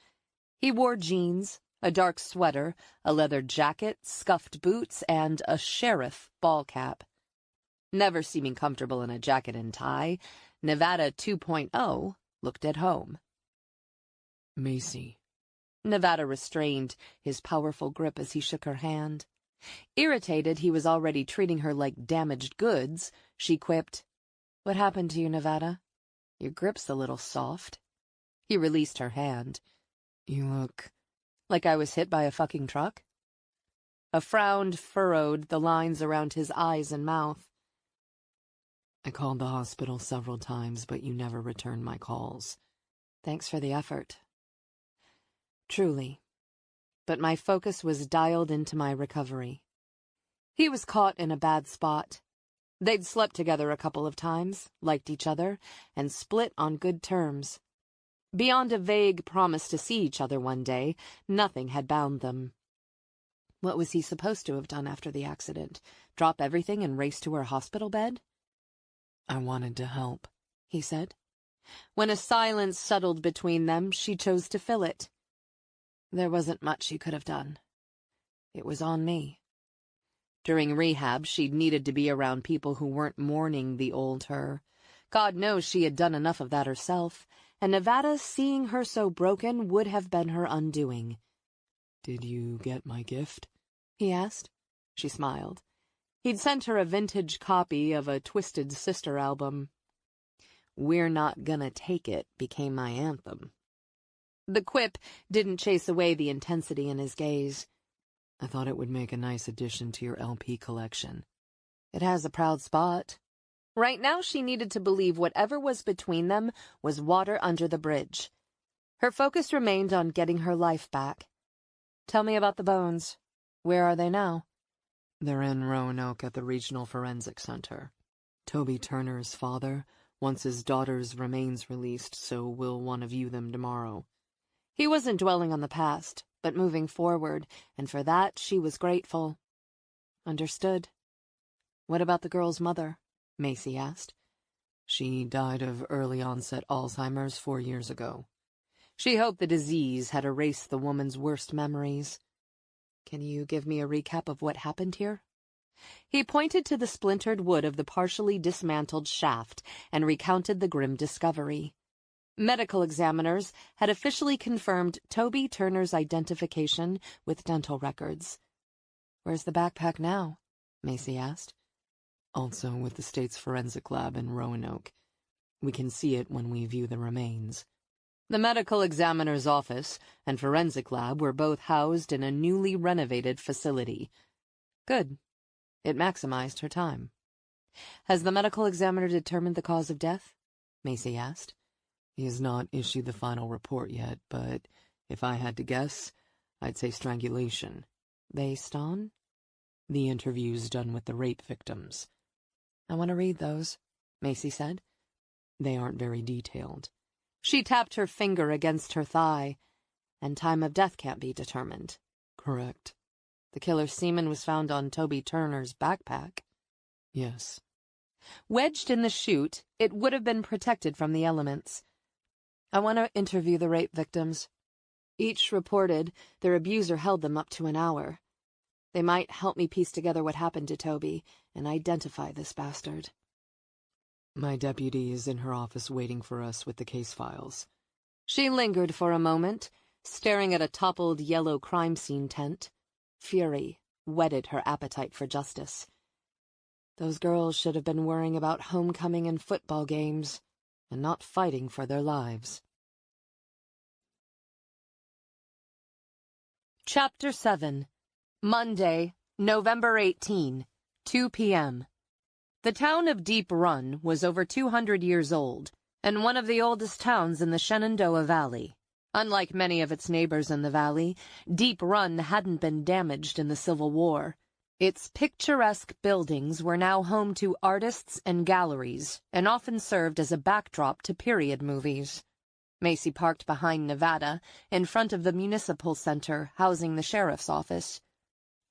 He wore jeans, a dark sweater, a leather jacket, scuffed boots, and a sheriff ball cap. Never seeming comfortable in a jacket and tie, Nevada 2.0 looked at home. "Macy." Nevada restrained his powerful grip as he shook her hand. Irritated he was already treating her like damaged goods, she quipped, "What happened to you, Nevada? Your grip's a little soft." He released her hand. "You look..." "Like I was hit by a fucking truck?" A frown furrowed the lines around his eyes and mouth. "I called the hospital several times, but you never returned my calls." "Thanks for the effort." "Truly. But my focus was dialed into my recovery." He was caught in a bad spot. They'd slept together a couple of times, liked each other, and split on good terms. Beyond a vague promise to see each other one day, nothing had bound them. What was he supposed to have done after the accident? Drop everything and race to her hospital bed? "I wanted to help," he said. When a silence settled between them, she chose to fill it. "There wasn't much you could have done. It was on me." During rehab, she'd needed to be around people who weren't mourning the old her. God knows she had done enough of that herself, and Nevada, seeing her so broken, would have been her undoing. "Did you get my gift?" he asked. She smiled. He'd sent her a vintage copy of a Twisted Sister album. "We're Not Gonna Take It" became my anthem. The quip didn't chase away the intensity in his gaze. "I thought it would make a nice addition to your LP collection." "It has a proud spot." Right now she needed to believe whatever was between them was water under the bridge. Her focus remained on getting her life back. "Tell me about the bones. Where are they now?" "They're in Roanoke at the Regional Forensic Center. Toby Turner's father wants his daughter's remains released, so we'll want to view them tomorrow." He wasn't dwelling on the past, but moving forward, and for that she was grateful. "Understood." "What about the girl's mother?" Macy asked. "She died of early-onset Alzheimer's 4 years ago." She hoped the disease had erased the woman's worst memories. "Can you give me a recap of what happened here?" He pointed to the splintered wood of the partially dismantled shaft and recounted the grim discovery. Medical examiners had officially confirmed Toby Turner's identification with dental records. "Where's the backpack now?" Macy asked. "Also with the state's forensic lab in Roanoke. We can see it when we view the remains." The medical examiner's office and forensic lab were both housed in a newly renovated facility. Good. It maximized her time. "Has the medical examiner determined the cause of death?" Macy asked. "He has not issued the final report yet, but if I had to guess, I'd say strangulation. Based on? The interviews done with the rape victims. I want to read those, Macy said. They aren't very detailed. She tapped her finger against her thigh. And time of death can't be determined. Correct. The killer's semen was found on Toby Turner's backpack. Yes. Wedged in the chute, it would have been protected from the elements. I want to interview the rape victims. Each reported their abuser held them up to an hour. They might help me piece together what happened to Toby and identify this bastard. My deputy is in her office waiting for us with the case files. She lingered for a moment, staring at a toppled yellow crime scene tent. Fury whetted her appetite for justice. Those girls should have been worrying about homecoming and football games, and not fighting for their lives. Chapter 7. Monday, November 18, 2 p.m. The town of Deep Run was over 200 years old, and one of the oldest towns in the Shenandoah Valley. Unlike many of its neighbors in the valley, Deep Run hadn't been damaged in the Civil War. Its picturesque buildings were now home to artists and galleries, and often served as a backdrop to period movies. Macy parked behind Nevada, in front of the municipal center housing the sheriff's office.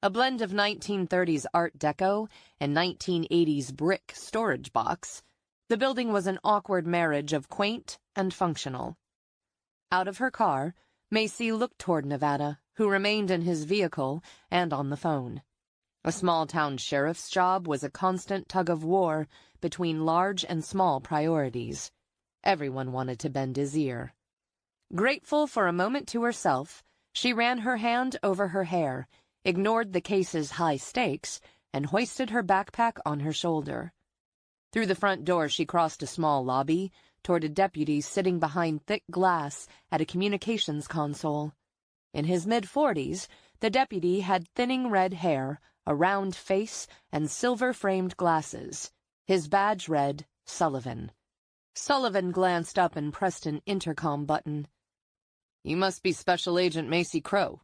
A blend of 1930s Art Deco and 1980s brick storage box, the building was an awkward marriage of quaint and functional. Out of her car, Macy looked toward Nevada, who remained in his vehicle and on the phone. A small-town sheriff's job was a constant tug-of-war between large and small priorities. Everyone wanted to bend his ear. Grateful for a moment to herself, she ran her hand over her hair, ignored the case's high stakes, and hoisted her backpack on her shoulder. Through the front door she crossed a small lobby, toward a deputy sitting behind thick glass at a communications console. In his mid-40s, the deputy had thinning red hair, a round face, and silver-framed glasses. His badge read, Sullivan. Sullivan glanced up and pressed an intercom button. You must be Special Agent Macy Crow.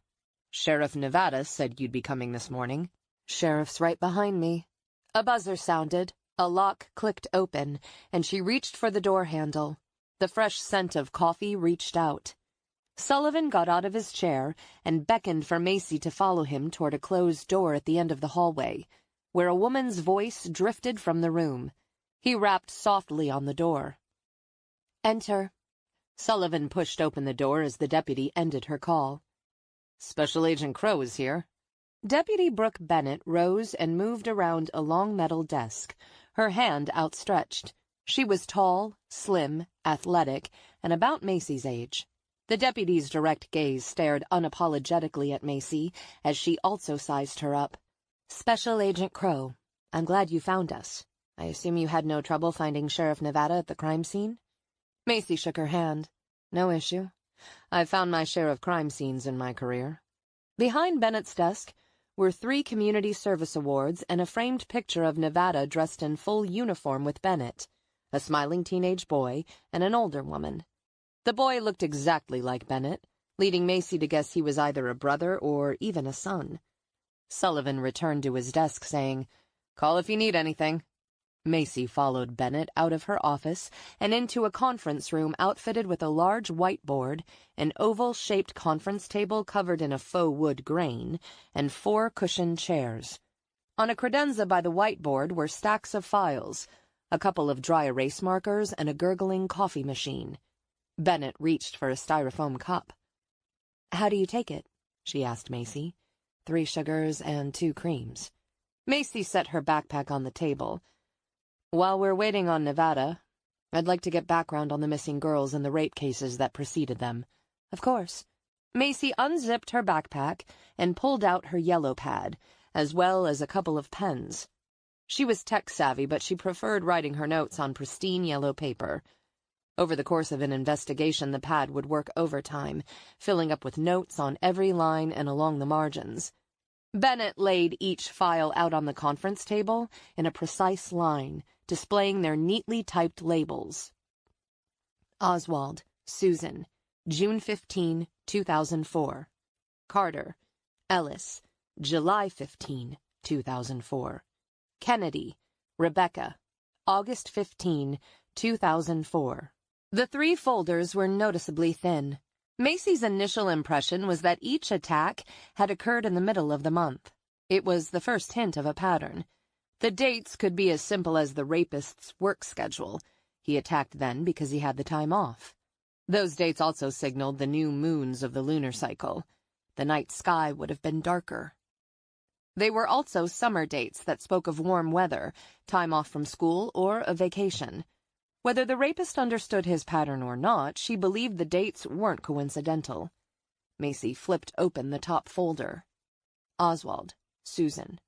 Sheriff Nevada said you'd be coming this morning. Sheriff's right behind me. A buzzer sounded, a lock clicked open, and she reached for the door handle. The fresh scent of coffee reached out. Sullivan got out of his chair and beckoned for Macy to follow him toward a closed door at the end of the hallway, where a woman's voice drifted from the room. He rapped softly on the door. Enter. Sullivan pushed open the door as the deputy ended her call. Special Agent Crow is here. Deputy Brooke Bennett rose and moved around a long metal desk, her hand outstretched. She was tall, slim, athletic, and about Macy's age. The deputy's direct gaze stared unapologetically at Macy as she also sized her up. Special Agent Crow, I'm glad you found us. I assume you had no trouble finding Sheriff Nevada at the crime scene? Macy shook her hand. No issue. I've found my share of crime scenes in my career. Behind Bennett's desk were 3 community service awards and a framed picture of Nevada dressed in full uniform with Bennett, a smiling teenage boy and an older woman. The boy looked exactly like Bennett, leading Macy to guess he was either a brother or even a son. Sullivan returned to his desk, saying, "Call if you need anything." Macy followed Bennett out of her office and into a conference room outfitted with a large whiteboard, an oval-shaped conference table covered in a faux wood grain, and 4 cushioned chairs. On a credenza by the whiteboard were stacks of files, a couple of dry erase markers, and a gurgling coffee machine. Bennett reached for a styrofoam cup. "How do you take it?" she asked Macy. 3 sugars and 2 creams. Macy set her backpack on the table. While we're waiting on Nevada, I'd like to get background on the missing girls and the rape cases that preceded them. Of course. Macy unzipped her backpack and pulled out her yellow pad, as well as a couple of pens. She was tech-savvy, but she preferred writing her notes on pristine yellow paper. Over the course of an investigation, the pad would work overtime, filling up with notes on every line and along the margins. Bennett laid each file out on the conference table in a precise line, displaying their neatly typed labels. Oswald, Susan, June 15, 2004. Carter, Ellis, July 15, 2004. Kennedy, Rebecca, August 15, 2004. The three folders were noticeably thin. Macy's initial impression was that each attack had occurred in the middle of the month. It was the first hint of a pattern. The dates could be as simple as the rapist's work schedule. He attacked then because he had the time off. Those dates also signaled the new moons of the lunar cycle. The night sky would have been darker. They were also summer dates that spoke of warm weather, time off from school, or a vacation. Whether the rapist understood his pattern or not, she believed the dates weren't coincidental. Macy flipped open the top folder. Oswald, Susan.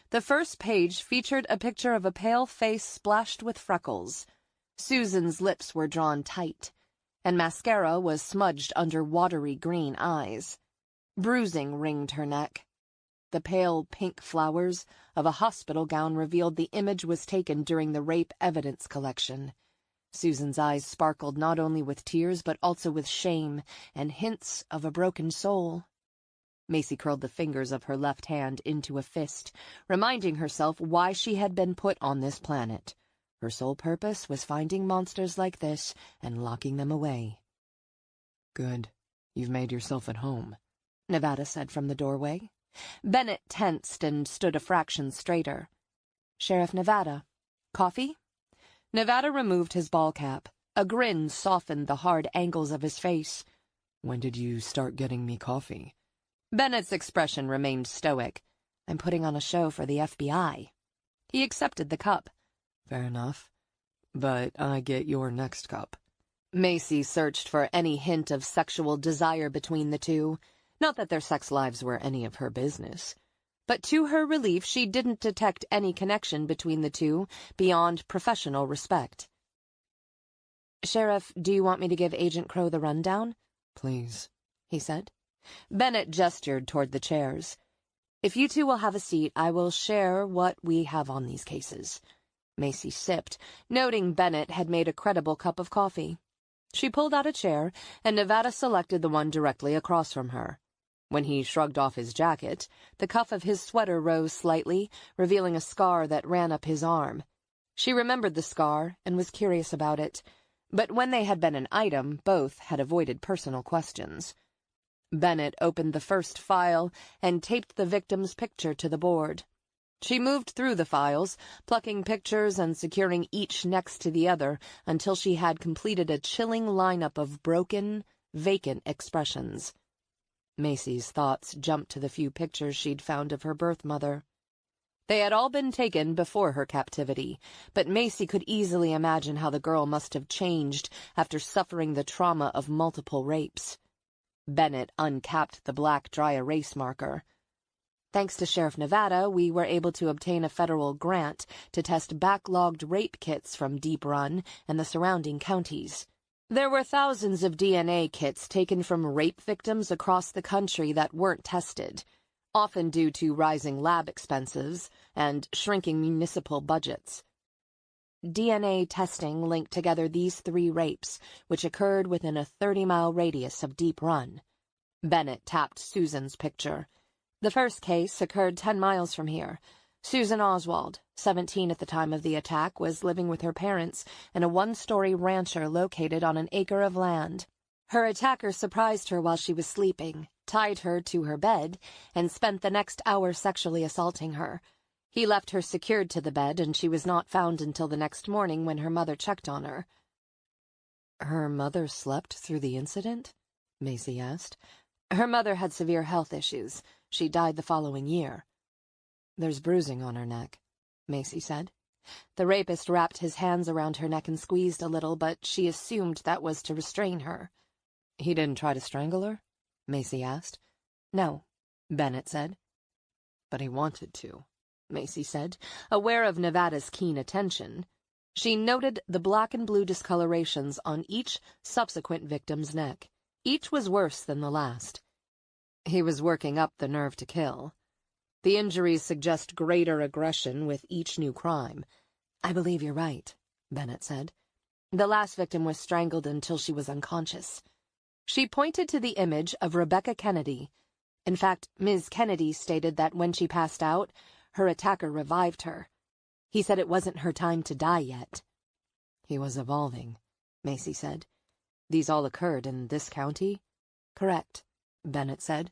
The first page featured a picture of a pale face splashed with freckles. Susan's lips were drawn tight, and mascara was smudged under watery green eyes. Bruising ringed her neck. The pale pink flowers of a hospital gown revealed the image was taken during the rape evidence collection. Susan's eyes sparkled not only with tears but also with shame and hints of a broken soul. Macy curled the fingers of her left hand into a fist, reminding herself why she had been put on this planet. Her sole purpose was finding monsters like this and locking them away. "Good. You've made yourself at home," Nevada said from the doorway. Bennett tensed and stood a fraction straighter. "Sheriff Nevada, coffee?" Nevada removed his ball cap. A grin softened the hard angles of his face. "When did you start getting me coffee?" Bennett's expression remained stoic. "I'm putting on a show for the FBI." He accepted the cup. "Fair enough. But I get your next cup." Macy searched for any hint of sexual desire between the two. Not that their sex lives were any of her business. But to her relief, she didn't detect any connection between the two beyond professional respect. "Sheriff, do you want me to give Agent Crow the rundown?" "Please," he said. Bennett gestured toward the chairs. "If you two will have a seat, I will share what we have on these cases." Macy sipped, noting Bennett had made a credible cup of coffee. She pulled out a chair, and Nevada selected the one directly across from her. When he shrugged off his jacket, the cuff of his sweater rose slightly, revealing a scar that ran up his arm. She remembered the scar and was curious about it, but when they had been an item, both had avoided personal questions. Bennett opened the first file and taped the victim's picture to the board. She moved through the files, plucking pictures and securing each next to the other until she had completed a chilling lineup of broken, vacant expressions. Macy's thoughts jumped to the few pictures she'd found of her birth mother. They had all been taken before her captivity, but Macy could easily imagine how the girl must have changed after suffering the trauma of multiple rapes. Bennett uncapped the black dry erase marker. "Thanks to Sheriff Nevada, we were able to obtain a federal grant to test backlogged rape kits from Deep Run and the surrounding counties. There were thousands of DNA kits taken from rape victims across the country that weren't tested, often due to rising lab expenses and shrinking municipal budgets. DNA testing linked together these 3 rapes, which occurred within a 30-mile radius of Deep Run." Bennett tapped Susan's picture. "The first case occurred 10 miles from here. Susan Oswald, 17 at the time of the attack, was living with her parents in a 1-story rancher located on an acre of land. Her attacker surprised her while she was sleeping, tied her to her bed, and spent the next hour sexually assaulting her. He left her secured to the bed, and she was not found until the next morning when her mother checked on her." "Her mother slept through the incident?" Macy asked. "Her mother had severe health issues. She died the following year." "There's bruising on her neck," Macy said. The rapist wrapped his hands around her neck and squeezed a little, but she assumed that was to restrain her. "He didn't try to strangle her?" Macy asked. "No," Bennett said. "But he wanted to," Macy said, aware of Nevada's keen attention. She noted the black and blue discolorations on each subsequent victim's neck. Each was worse than the last. "He was working up the nerve to kill. The injuries suggest greater aggression with each new crime." "I believe you're right," Bennett said. "The last victim was strangled until she was unconscious." She pointed to the image of Rebecca Kennedy. In fact, Ms. Kennedy stated that when she passed out, her attacker revived her. He said it wasn't her time to die yet. He was evolving, Macy said. These all occurred in this county? Correct, Bennett said.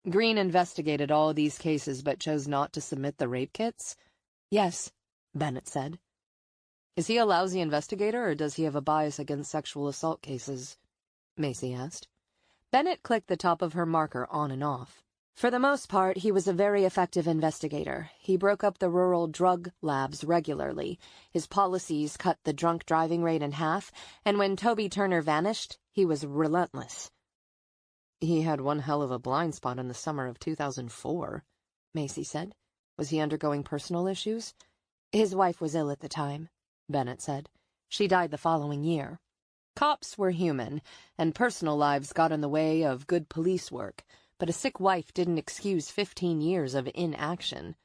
Green investigated all these cases but chose not to submit the rape kits? Yes, Bennett said. Is he a lousy investigator, or does he have a bias against sexual assault cases? Macy asked. Bennett clicked the top of her marker on and off. For the most part, he was a very effective investigator. He broke up the rural drug labs regularly. His policies cut the drunk driving rate in half, and when Toby Turner vanished, he was relentless. He had one hell of a blind spot in the summer of 2004, Macy said. Was he undergoing personal issues? His wife was ill at the time, Bennett said. She died the following year. Cops were human, and personal lives got in the way of good police work, but a sick wife didn't excuse 15 years of inaction.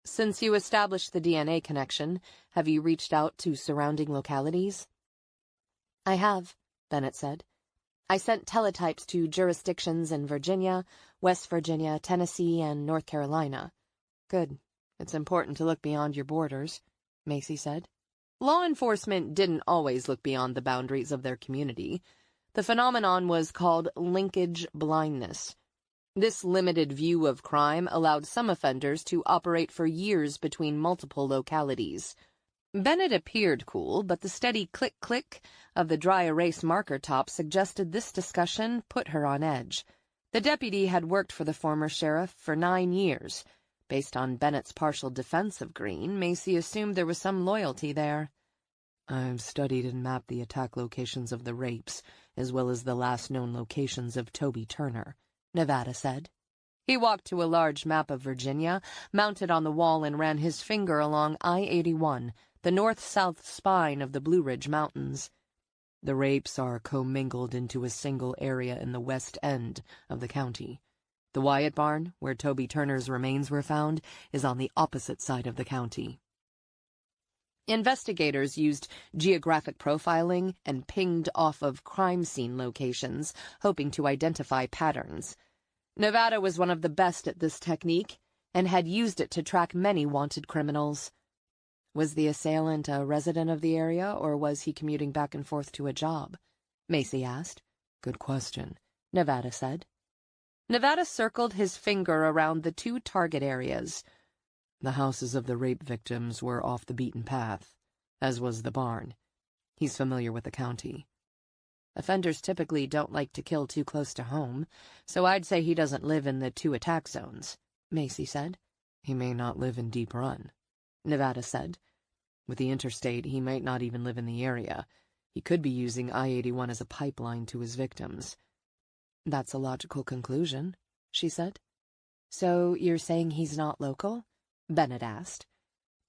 Since you established the DNA connection, have you reached out to surrounding localities? I have, Bennett said. I sent teletypes to jurisdictions in Virginia, West Virginia, Tennessee, and North Carolina. Good. It's important to look beyond your borders, Macy said. Law enforcement didn't always look beyond the boundaries of their community. The phenomenon was called linkage blindness. This limited view of crime allowed some offenders to operate for years between multiple localities. Bennett appeared cool, but the steady click-click of the dry erase marker top suggested this discussion put her on edge. The deputy had worked for the former sheriff for 9 years. Based on Bennett's partial defense of Green, Macy assumed there was some loyalty there. I've studied and mapped the attack locations of the rapes, as well as the last known locations of Toby Turner, Nevada said. He walked to a large map of Virginia, mounted on the wall, and ran his finger along I-81, the north-south spine of the Blue Ridge Mountains. The rapes are commingled into a single area in the west end of the county. The Wyatt barn, where Toby Turner's remains were found, is on the opposite side of the county. Investigators used geographic profiling and pinged off of crime scene locations, hoping to identify patterns. Nevada was one of the best at this technique, and had used it to track many wanted criminals. Was the assailant a resident of the area, or was he commuting back and forth to a job? Macy asked. Good question, Nevada said. Nevada circled his finger around the 2 target areas. The houses of the rape victims were off the beaten path, as was the barn. He's familiar with the county. Offenders typically don't like to kill too close to home, so I'd say he doesn't live in the 2 attack zones, Macy said. He may not live in Deep Run, Nevada said. With the interstate, he might not even live in the area. He could be using I-81 as a pipeline to his victims. That's a logical conclusion, she said. So you're saying he's not local? Bennett asked.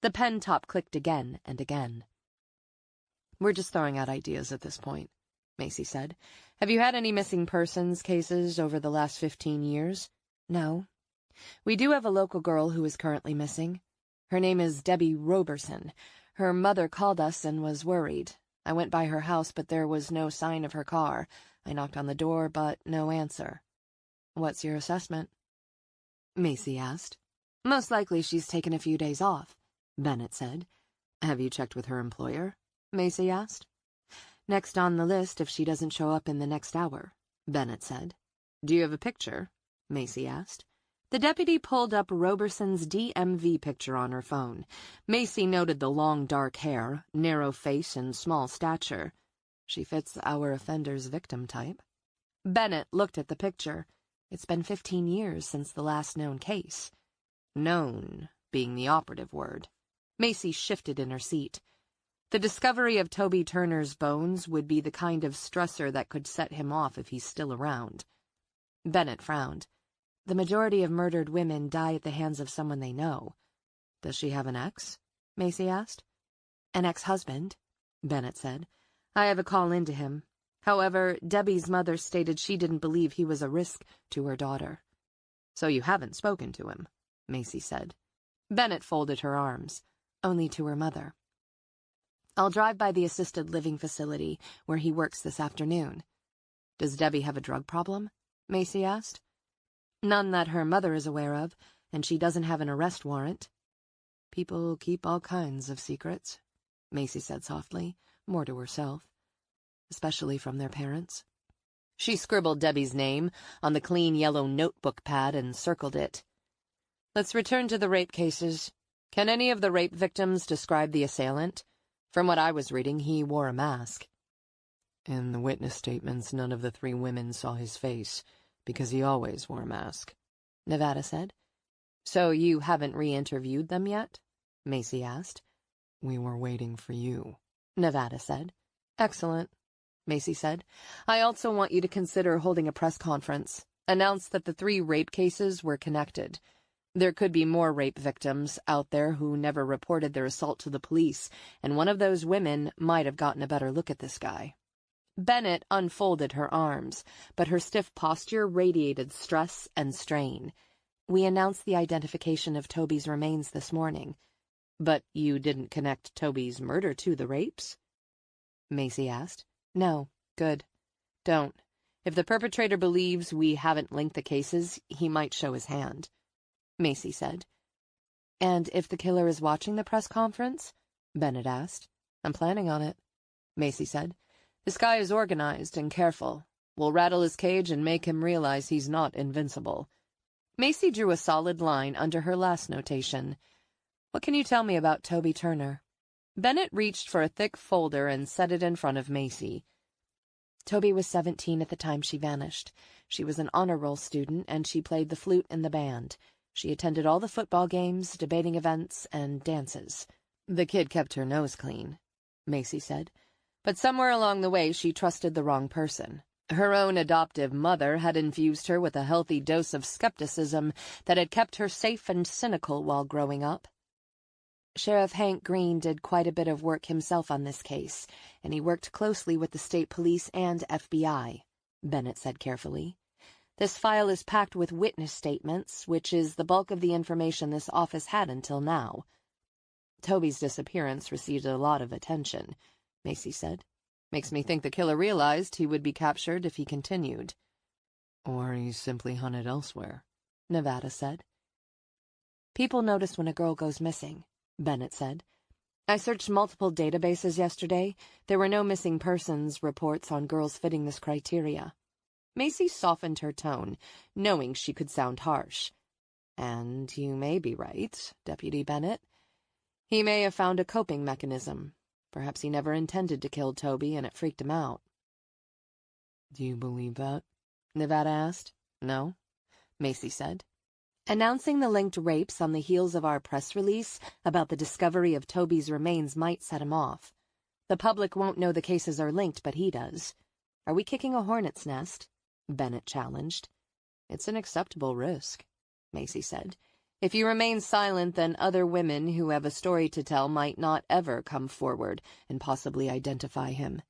The pen top clicked again and again. We're just throwing out ideas at this point, Macy said. Have you had any missing persons cases over the last 15 years? No. We do have a local girl who is currently missing. Her name is Debbie Roberson. Her mother called us and was worried. I went by her house, but there was no sign of her car. I knocked on the door, but no answer. What's your assessment? Macy asked. Most likely she's taken a few days off, Bennett said. Have you checked with her employer? Macy asked. Next on the list if she doesn't show up in the next hour, Bennett said. Do you have a picture? Macy asked. The deputy pulled up Roberson's DMV picture on her phone. Macy noted the long dark hair, narrow face, and small stature. She fits our offender's victim type. Bennett looked at the picture. It's been 15 years since the last known case. Known being the operative word. Macy shifted in her seat. The discovery of Toby Turner's bones would be the kind of stressor that could set him off if he's still around. Bennett frowned. The majority of murdered women die at the hands of someone they know. Does she have an ex? Macy asked. An ex-husband, Bennett said. I have a call into him. However, Debbie's mother stated she didn't believe he was a risk to her daughter. So you haven't spoken to him, Macy said. Bennett folded her arms. Only to her mother. I'll drive by the assisted living facility where he works this afternoon. Does Debbie have a drug problem? Macy asked. None that her mother is aware of, and she doesn't have an arrest warrant. People keep all kinds of secrets, Macy said softly, more to herself, especially from their parents. She scribbled Debbie's name on the clean yellow notebook pad and circled it. Let's return to the rape cases. Can any of the rape victims describe the assailant? From what I was reading, he wore a mask. In the witness statements, none of the 3 women saw his face, because he always wore a mask, Nevada said. So you haven't re-interviewed them yet? Macy asked. We were waiting for you, Nevada said. Excellent, Macy said. I also want you to consider holding a press conference. Announce that the 3 rape cases were connected. There could be more rape victims out there who never reported their assault to the police, and one of those women might have gotten a better look at this guy. Bennett unfolded her arms, but her stiff posture radiated stress and strain. We announced the identification of Toby's remains this morning. But you didn't connect Toby's murder to the rapes? Macy asked. No, good. Don't. If the perpetrator believes we haven't linked the cases, he might show his hand, Macy said. And if the killer is watching the press conference? Bennett asked. I'm planning on it, Macy said. This guy is organized and careful. We'll rattle his cage and make him realize he's not invincible. Macy drew a solid line under her last notation. What can you tell me about Toby Turner? Bennett reached for a thick folder and set it in front of Macy. Toby was 17 at the time she vanished. She was an honor roll student, and she played the flute in the band. She attended all the football games, debating events, and dances. The kid kept her nose clean, Macy said. But somewhere along the way she trusted the wrong person. Her own adoptive mother had infused her with a healthy dose of skepticism that had kept her safe and cynical while growing up. Sheriff Hank Green did quite a bit of work himself on this case, and he worked closely with the state police and FBI, Bennett said carefully. This file is packed with witness statements, which is the bulk of the information this office had until now. Toby's disappearance received a lot of attention, Macy said. Makes me think the killer realized he would be captured if he continued. Or he simply hunted elsewhere, Nevada said. People notice when a girl goes missing, Bennett said. I searched multiple databases yesterday. There were no missing persons reports on girls fitting this criteria. Macy softened her tone, knowing she could sound harsh. And you may be right, Deputy Bennett. He may have found a coping mechanism. Perhaps he never intended to kill Toby and it freaked him out. Do you believe that? Nevada asked. No, Macy said. Announcing the linked rapes on the heels of our press release about the discovery of Toby's remains might set him off. The public won't know the cases are linked, but he does. Are we kicking a hornet's nest? Bennett challenged. It's an acceptable risk, Macy said. If you remain silent, then other women who have a story to tell might not ever come forward and possibly identify him.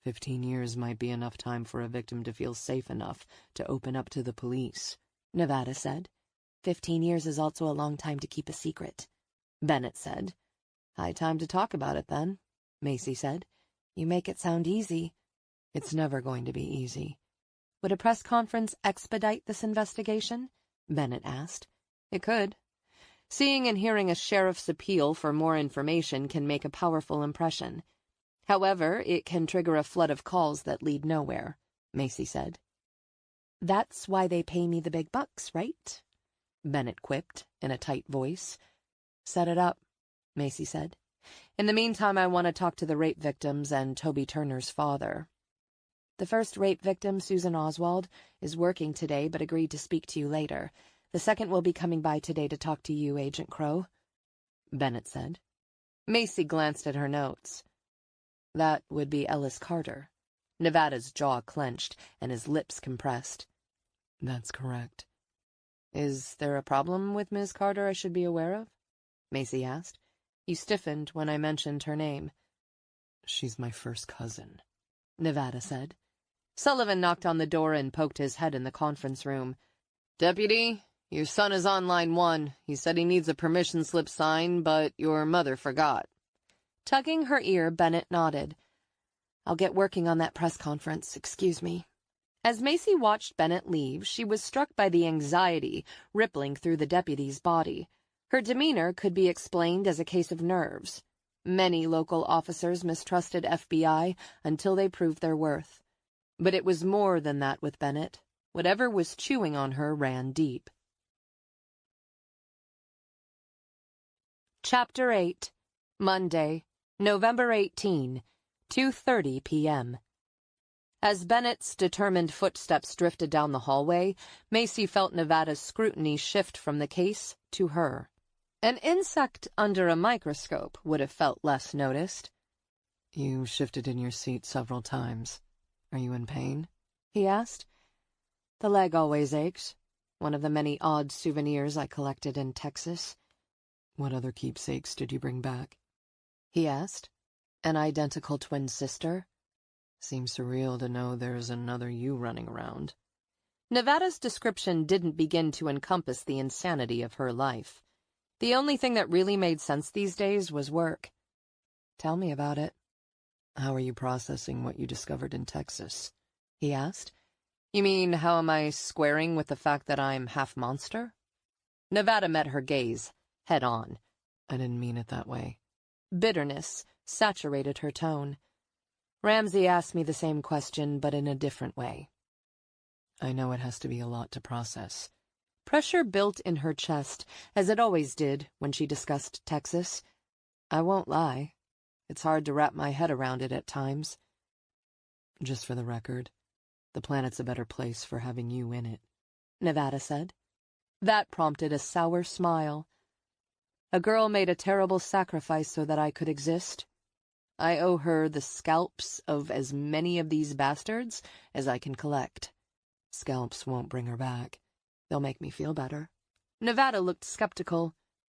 15 years might be enough time for a victim to feel safe enough to open up to the police, Nevada said. 15 years is also a long time to keep a secret, Bennett said. High time to talk about it, then, Macy said. You make it sound easy. It's never going to be easy. Would a press conference expedite this investigation? Bennett asked. It could. Seeing and hearing a sheriff's appeal for more information can make a powerful impression. However, it can trigger a flood of calls that lead nowhere, Macy said. That's why they pay me the big bucks, right? Bennett quipped in a tight voice. Set it up, Macy said. In the meantime, I want to talk to the rape victims and Toby Turner's father. The first rape victim, Susan Oswald, is working today but agreed to speak to you later. The second will be coming by today to talk to you, Agent Crow, Bennett said. Macy glanced at her notes. That would be Ellis Carter. Nevada's jaw clenched and his lips compressed. That's correct. Is there a problem with Miss Carter I should be aware of? Macy asked. You stiffened when I mentioned her name. She's my first cousin, Nevada said. Sullivan knocked on the door and poked his head in the conference room. Deputy, your son is on line 1. He said he needs a permission slip signed, but your mother forgot. Tugging her ear, Bennett nodded. I'll get working on that press conference, excuse me. As Macy watched Bennett leave, she was struck by the anxiety rippling through the deputy's body. Her demeanor could be explained as a case of nerves. Many local officers mistrusted FBI until they proved their worth. But it was more than that with Bennett. Whatever was chewing on her ran deep. Chapter 8, Monday, November 18, 2:30 p.m. As Bennett's determined footsteps drifted down the hallway, Macy felt Nevada's scrutiny shift from the case to her. An insect under a microscope would have felt less noticed. "You shifted in your seat several times. Are you in pain?" he asked. The leg always aches. One of the many odd souvenirs I collected in Texas. "What other keepsakes did you bring back?" he asked. An identical twin sister? Seems surreal to know there's another you running around. Nevada's description didn't begin to encompass the insanity of her life. The only thing that really made sense these days was work. Tell me about it. "How are you processing what you discovered in Texas?" he asked. You mean, how am I squaring with the fact that I'm half monster? Nevada met her gaze, head on. "I didn't mean it that way." Bitterness saturated her tone. Ramsey asked me the same question, but in a different way. "I know it has to be a lot to process." Pressure built in her chest, as it always did when she discussed Texas. I won't lie. It's hard to wrap my head around it at times. "Just for the record, the planet's a better place for having you in it," Nevada said. That prompted a sour smile. A girl made a terrible sacrifice so that I could exist. I owe her the scalps of as many of these bastards as I can collect. "Scalps won't bring her back." They'll make me feel better. Nevada looked skeptical.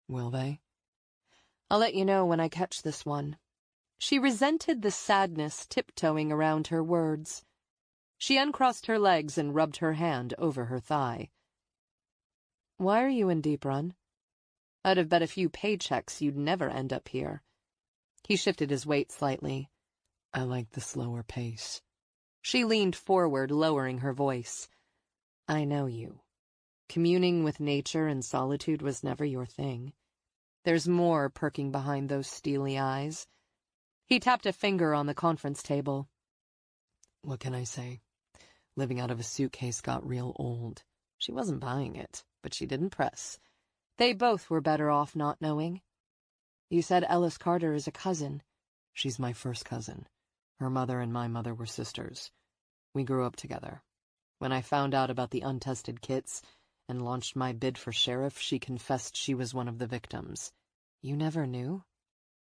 "Will they?" I'll let you know when I catch this one. She resented the sadness tiptoeing around her words. She uncrossed her legs and rubbed her hand over her thigh. Why are you in Deep Run? I'd have bet a few paychecks you'd never end up here. He shifted his weight slightly. "I like the slower pace." She leaned forward, lowering her voice. I know you. Communing with nature and solitude was never your thing. There's more perking behind those steely eyes. He tapped a finger on the conference table. "What can I say? Living out of a suitcase got real old." She wasn't buying it, but she didn't press. They both were better off not knowing. You said Ellis Carter is a cousin. "She's my first cousin. Her mother and my mother were sisters. We grew up together. When I found out about the untested kits and launched my bid for sheriff, she confessed she was one of the victims." You never knew?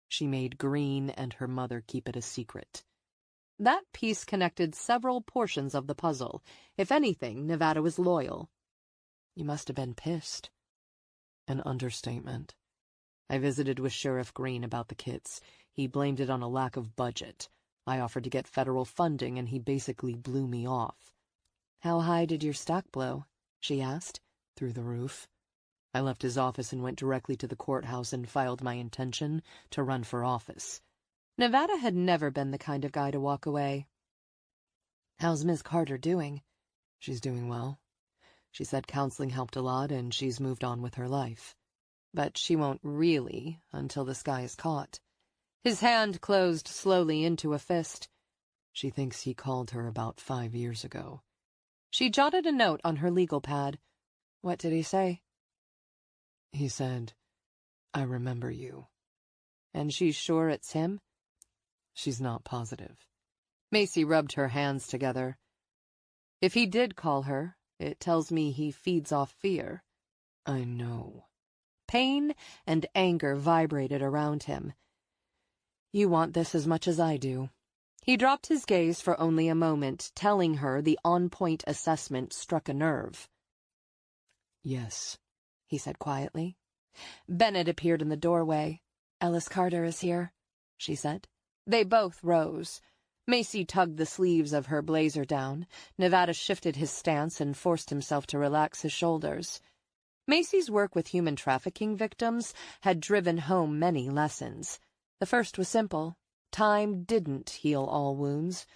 "She made Green and her mother keep it a secret." That piece connected several portions of the puzzle. If anything, Nevada was loyal. You must have been pissed. An understatement. I visited with Sheriff Green about the kits. He blamed it on a lack of budget. I offered to get federal funding, and he basically blew me off. How high did your stock blow? She asked. Through the roof. I left his office and went directly to the courthouse and filed my intention to run for office. Nevada had never been the kind of guy to walk away. How's Miss Carter doing? She's doing well. She said counseling helped a lot, and she's moved on with her life. But she won't really until this guy is caught. His hand closed slowly into a fist. She thinks he called her about 5 years ago. She jotted a note on her legal pad. What did he say? He said, "I remember you." And she's sure it's him? She's not positive. Macy rubbed her hands together. If he did call her, it tells me he feeds off fear. I know. Pain and anger vibrated around him. You want this as much as I do. He dropped his gaze for only a moment, telling her the on-point assessment struck a nerve. Yes, he said quietly. Bennett appeared in the doorway. Ellis Carter is here, she said. They both rose. Macy tugged the sleeves of her blazer down. Nevada shifted his stance and forced himself to relax his shoulders. Macy's work with human trafficking victims had driven home many lessons. The first was simple. Time didn't heal all wounds.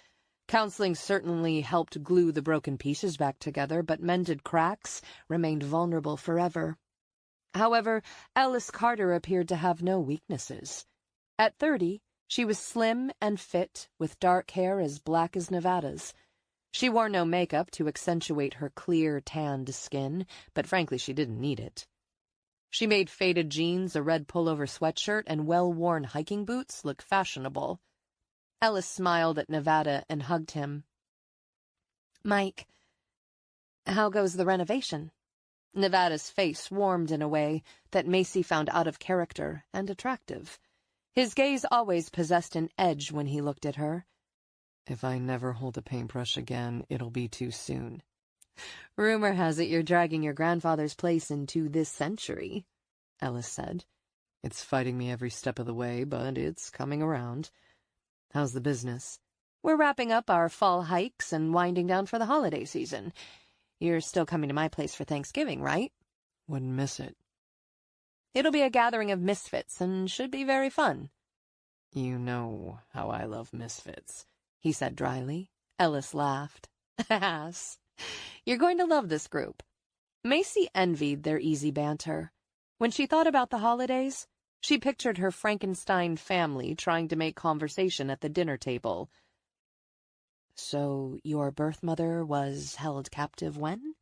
Counseling certainly helped glue the broken pieces back together, but mended cracks remained vulnerable forever. However, Alice Carter appeared to have no weaknesses. At 30, she was slim and fit, with dark hair as black as Nevada's. She wore no makeup to accentuate her clear, tanned skin, but frankly she didn't need it. She made faded jeans, a red pullover sweatshirt, and well-worn hiking boots look fashionable. Ellis smiled at Nevada and hugged him. "Mike, how goes the renovation?" Nevada's face warmed in a way that Macy found out of character and attractive. His gaze always possessed an edge when he looked at her. "If I never hold a paintbrush again, it'll be too soon." "Rumor has it you're dragging your grandfather's place into this century," Ellis said. "It's fighting me every step of the way, but it's coming around. How's the business?" "We're wrapping up our fall hikes and winding down for the holiday season. You're still coming to my place for Thanksgiving, right?" "Wouldn't miss it." "It'll be a gathering of misfits and should be very fun." "You know how I love misfits," he said dryly. Ellis laughed. "Ass. You're going to love this group." Macy envied their easy banter. When she thought about the holidays, she pictured her Frankenstein family trying to make conversation at the dinner table. "So your birth mother was held captive when?"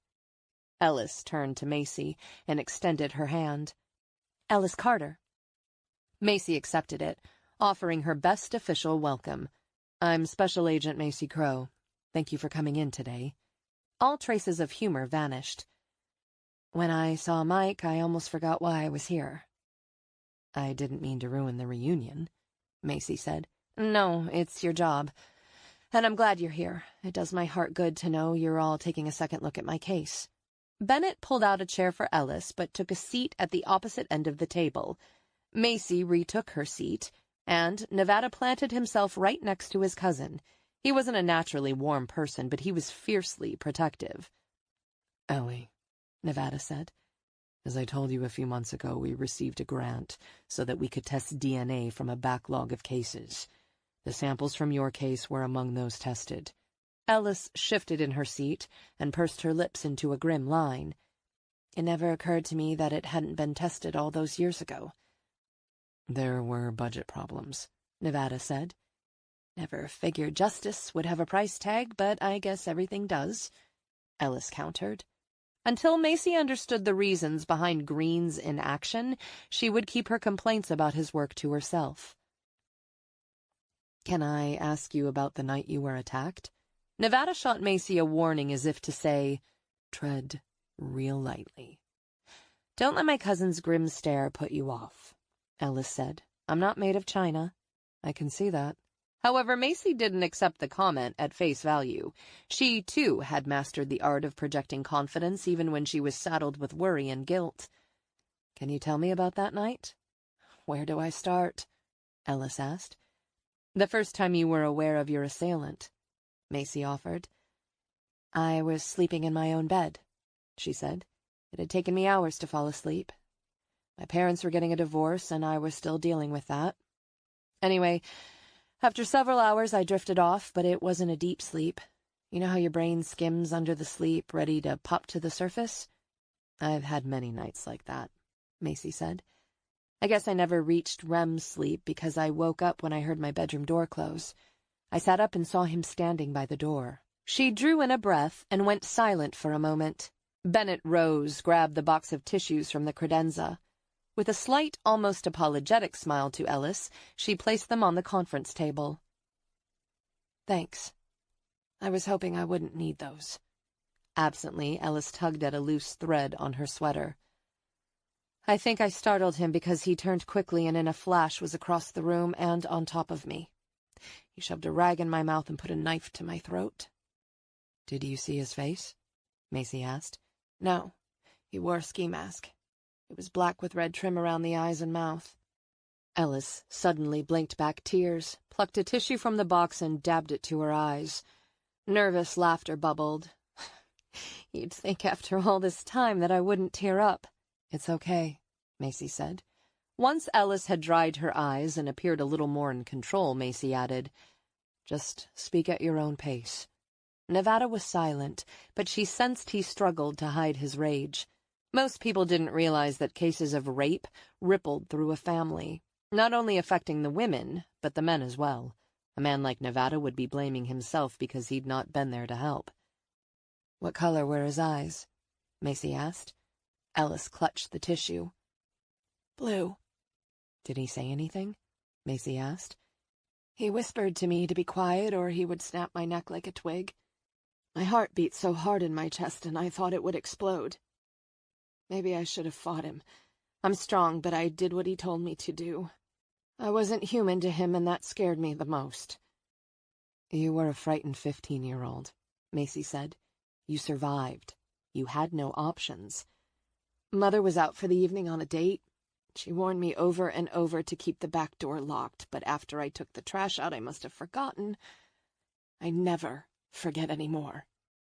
Ellis turned to Macy and extended her hand. "Ellis Carter." Macy accepted it, offering her best official welcome. "I'm Special Agent Macy Crow. Thank you for coming in today." All traces of humor vanished. "When I saw Mike, I almost forgot why I was here." "I didn't mean to ruin the reunion," Macy said. "No, it's your job. And I'm glad you're here. It does my heart good to know you're all taking a second look at my case." Bennett pulled out a chair for Ellis, but took a seat at the opposite end of the table. Macy retook her seat, and Nevada planted himself right next to his cousin. He wasn't a naturally warm person, but he was fiercely protective. "Ellie," Nevada said, "as I told you a few months ago, we received a grant so that we could test DNA from a backlog of cases. The samples from your case were among those tested." Ellis shifted in her seat and pursed her lips into a grim line. "It never occurred to me that it hadn't been tested all those years ago." "There were budget problems," Nevada said. "Never figured justice would have a price tag, but I guess everything does," Ellis countered. Until Macy understood the reasons behind Green's inaction, she would keep her complaints about his work to herself. "Can I ask you about the night you were attacked?" Nevada shot Macy a warning as if to say, "Tread real lightly." "Don't let my cousin's grim stare put you off," Ellis said. "I'm not made of china." "I can see that." However, Macy didn't accept the comment at face value. She, too, had mastered the art of projecting confidence even when she was saddled with worry and guilt. "Can you tell me about that night?" "Where do I start?" Ellis asked. "The first time you were aware of your assailant," Macy offered. "I was sleeping in my own bed," she said. "It had taken me hours to fall asleep. My parents were getting a divorce, and I was still dealing with that. Anyway, after several hours I drifted off, but it wasn't a deep sleep. You know how your brain skims under the sleep, ready to pop to the surface? I've had many nights like that," Macy said. "I guess I never reached REM sleep because I woke up when I heard my bedroom door close. I sat up and saw him standing by the door." She drew in a breath and went silent for a moment. Bennett rose, grabbed the box of tissues from the credenza. With a slight, almost apologetic smile to Ellis, she placed them on the conference table. "Thanks. I was hoping I wouldn't need those." Absently, Ellis tugged at a loose thread on her sweater. "I think I startled him because he turned quickly and in a flash was across the room and on top of me. He shoved a rag in my mouth and put a knife to my throat." "Did you see his face?" Macy asked. "No. He wore a ski mask. It was black with red trim around the eyes and mouth." Ellis suddenly blinked back tears, plucked a tissue from the box and dabbed it to her eyes. Nervous laughter bubbled. "You'd think after all this time that I wouldn't tear up." "It's okay," Macy said. Once Ellis had dried her eyes and appeared a little more in control, Macy added, Just speak at your own pace." Nevada was silent, but she sensed he struggled to hide his rage. Most people didn't realize that cases of rape rippled through a family, not only affecting the women, but the men as well. A man like Nevada would be blaming himself because he'd not been there to help. "What color were his eyes?" Macy asked. Ellis clutched the tissue. "Blue." "Did he say anything?" Macy asked. "He whispered to me to be quiet or he would snap my neck like a twig. My heart beat so hard in my chest and I thought it would explode. Maybe I should have fought him. I'm strong, but I did what he told me to do. I wasn't human to him, and that scared me the most." "You were a frightened 15-year-old, Macy said. "You survived. You had no options." "Mother was out for the evening on a date. She warned me over and over to keep the back door locked, but after I took the trash out I must have forgotten. I never forget anymore."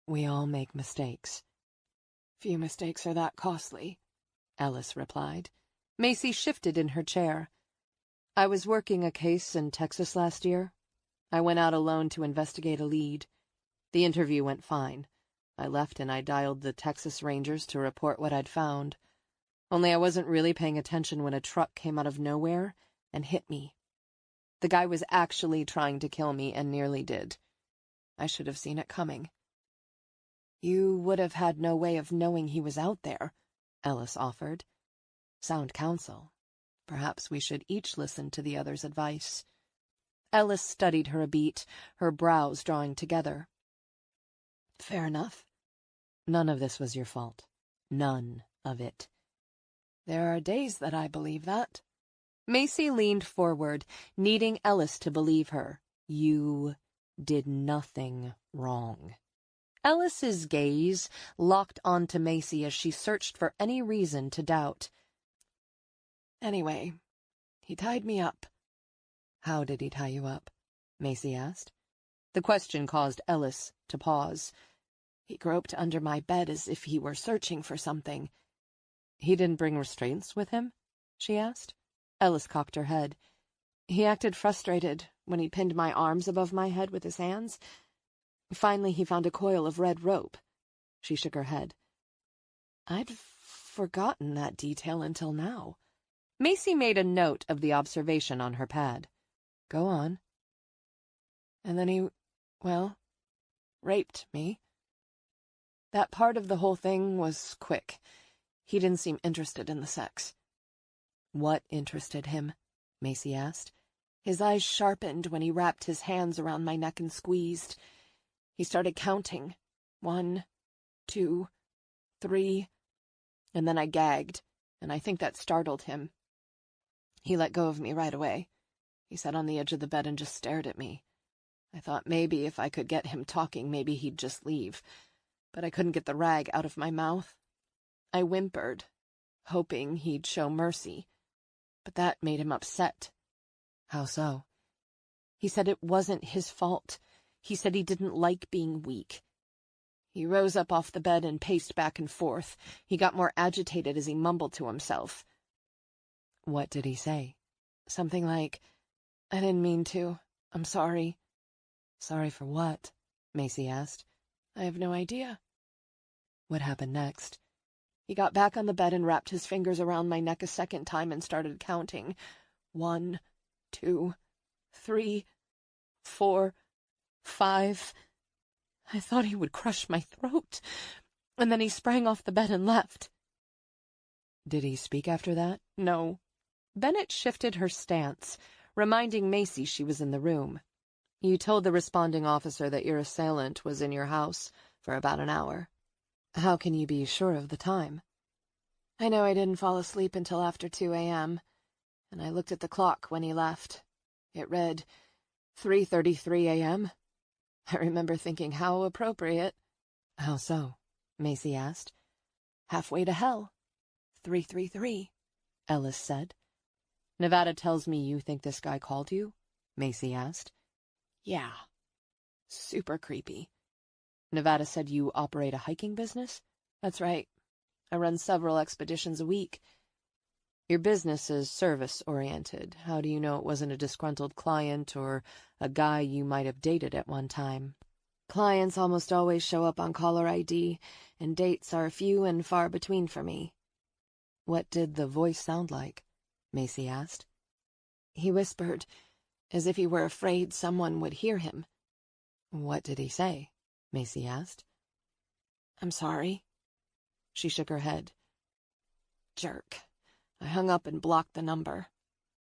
"We all make mistakes." "Few mistakes are that costly," Ellis replied. Macy shifted in her chair. "I was working a case in Texas last year. I went out alone to investigate a lead. The interview went fine. I left and I dialed the Texas Rangers to report what I'd found. Only I wasn't really paying attention when a truck came out of nowhere and hit me. The guy was actually trying to kill me and nearly did. I should have seen it coming." "You would have had no way of knowing he was out there," Ellis offered. "Sound counsel. Perhaps we should each listen to the other's advice." Ellis studied her a beat, her brows drawing together. "Fair enough." "None of this was your fault. None of it." "There are days that I believe that." Macy leaned forward, needing Ellis to believe her. "You did nothing wrong." Ellis's gaze locked onto Macy as she searched for any reason to doubt. "Anyway, he tied me up." "How did he tie you up?" Macy asked. The question caused Ellis to pause. "He groped under my bed as if he were searching for something." "He didn't bring restraints with him?" she asked. Ellis cocked her head. "He acted frustrated when he pinned my arms above my head with his hands. Finally, he found a coil of red rope." She shook her head. "I'd forgotten that detail until now." Macy made a note of the observation on her pad. "Go on." "And then he, well, raped me. That part of the whole thing was quick. He didn't seem interested in the sex." "What interested him?" Macy asked. "His eyes sharpened when he wrapped his hands around my neck and squeezed. He started counting. 1, 2, 3, and then I gagged, and I think that startled him. He let go of me right away. He sat on the edge of the bed and just stared at me. I thought maybe if I could get him talking, maybe he'd just leave. But I couldn't get the rag out of my mouth. I whimpered, hoping he'd show mercy. But that made him upset." "How so?" "He said it wasn't his fault. He said he didn't like being weak. He rose up off the bed and paced back and forth. He got more agitated as he mumbled to himself." "What did he say?" "Something like, 'I didn't mean to. I'm sorry.'" "Sorry for what?" Macy asked. "I have no idea." "What happened next?" "He got back on the bed and wrapped his fingers around my neck a second time and started counting. 1, 2, 3, 4, 5. I thought he would crush my throat. And then he sprang off the bed and left." "Did he speak after that?" "No." Bennett shifted her stance, reminding Macy she was in the room. "You told the responding officer that your assailant was in your house for about an hour. How can you be sure of the time?" "I know I didn't fall asleep until after 2 a.m., and I looked at the clock when he left. It read 3:33 a.m. I remember thinking how appropriate." "How so?" Macy asked. "Halfway to hell. 333, Ellis said. "Nevada tells me you think this guy called you?" Macy asked. "Yeah. Super creepy." "Nevada said you operate a hiking business?" "That's right. I run several expeditions a week." Your business is service-oriented. How do you know it wasn't a disgruntled client or a guy you might have dated at one time? Clients almost always show up on caller ID, and dates are few and far between for me. What did the voice sound like? Macy asked. He whispered, as if he were afraid someone would hear him. What did he say? Macy asked. I'm sorry. She shook her head. Jerk. I hung up and blocked the number.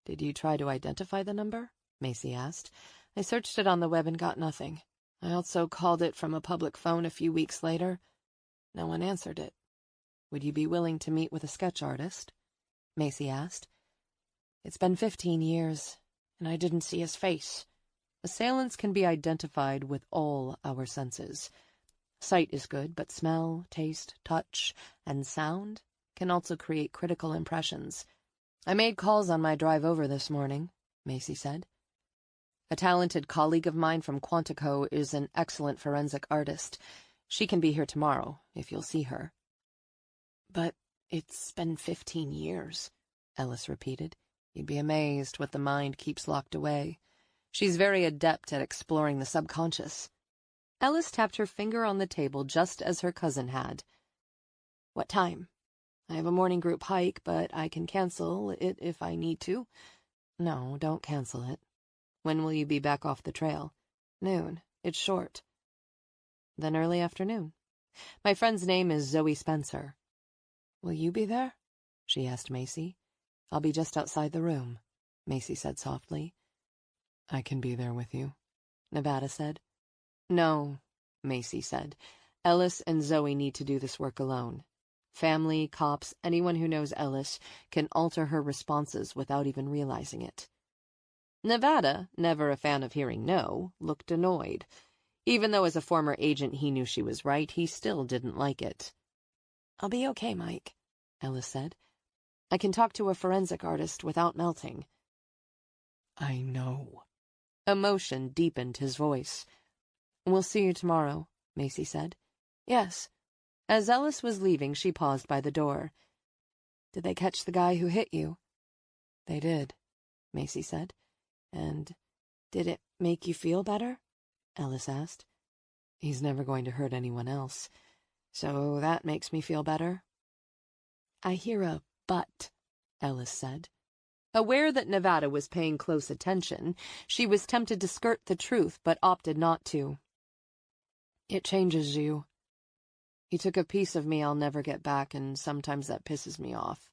Did you try to identify the number? Macy asked. I searched it on the web and got nothing. I also called it from a public phone a few weeks later. No one answered it. Would you be willing to meet with a sketch artist? Macy asked. It's been 15 years, and I didn't see his face. Assailants can be identified with all our senses. Sight is good, but smell, taste, touch, and sound can also create critical impressions. I made calls on my drive over this morning, Macy said. A talented colleague of mine from Quantico is an excellent forensic artist. She can be here tomorrow, if you'll see her. But it's been 15 years, Ellis repeated. You'd be amazed what the mind keeps locked away. She's very adept at exploring the subconscious. Ellis tapped her finger on the table just as her cousin had. What time? I have a morning group hike, but I can cancel it if I need to. No, don't cancel it. When will you be back off the trail? Noon. It's short. Then early afternoon. My friend's name is Zoe Spencer. Will you be there? She asked Macy. I'll be just outside the room, Macy said softly. I can be there with you, Nevada said. No, Macy said. Ellis and Zoe need to do this work alone. Family, cops, anyone who knows Ellis can alter her responses without even realizing it. Nevada, never a fan of hearing no, looked annoyed. Even though as a former agent he knew she was right, he still didn't like it. I'll be okay, Mike, Ellis said. I can talk to a forensic artist without melting. I know. Emotion deepened his voice. We'll see you tomorrow, Macy said. Yes. As Ellis was leaving, she paused by the door. Did they catch the guy who hit you? They did, Macy said. And did it make you feel better? Ellis asked. He's never going to hurt anyone else, so that makes me feel better. I hear a but, Ellis said. Aware that Nevada was paying close attention, she was tempted to skirt the truth, but opted not to. It changes you. He took a piece of me I'll never get back, and sometimes that pisses me off.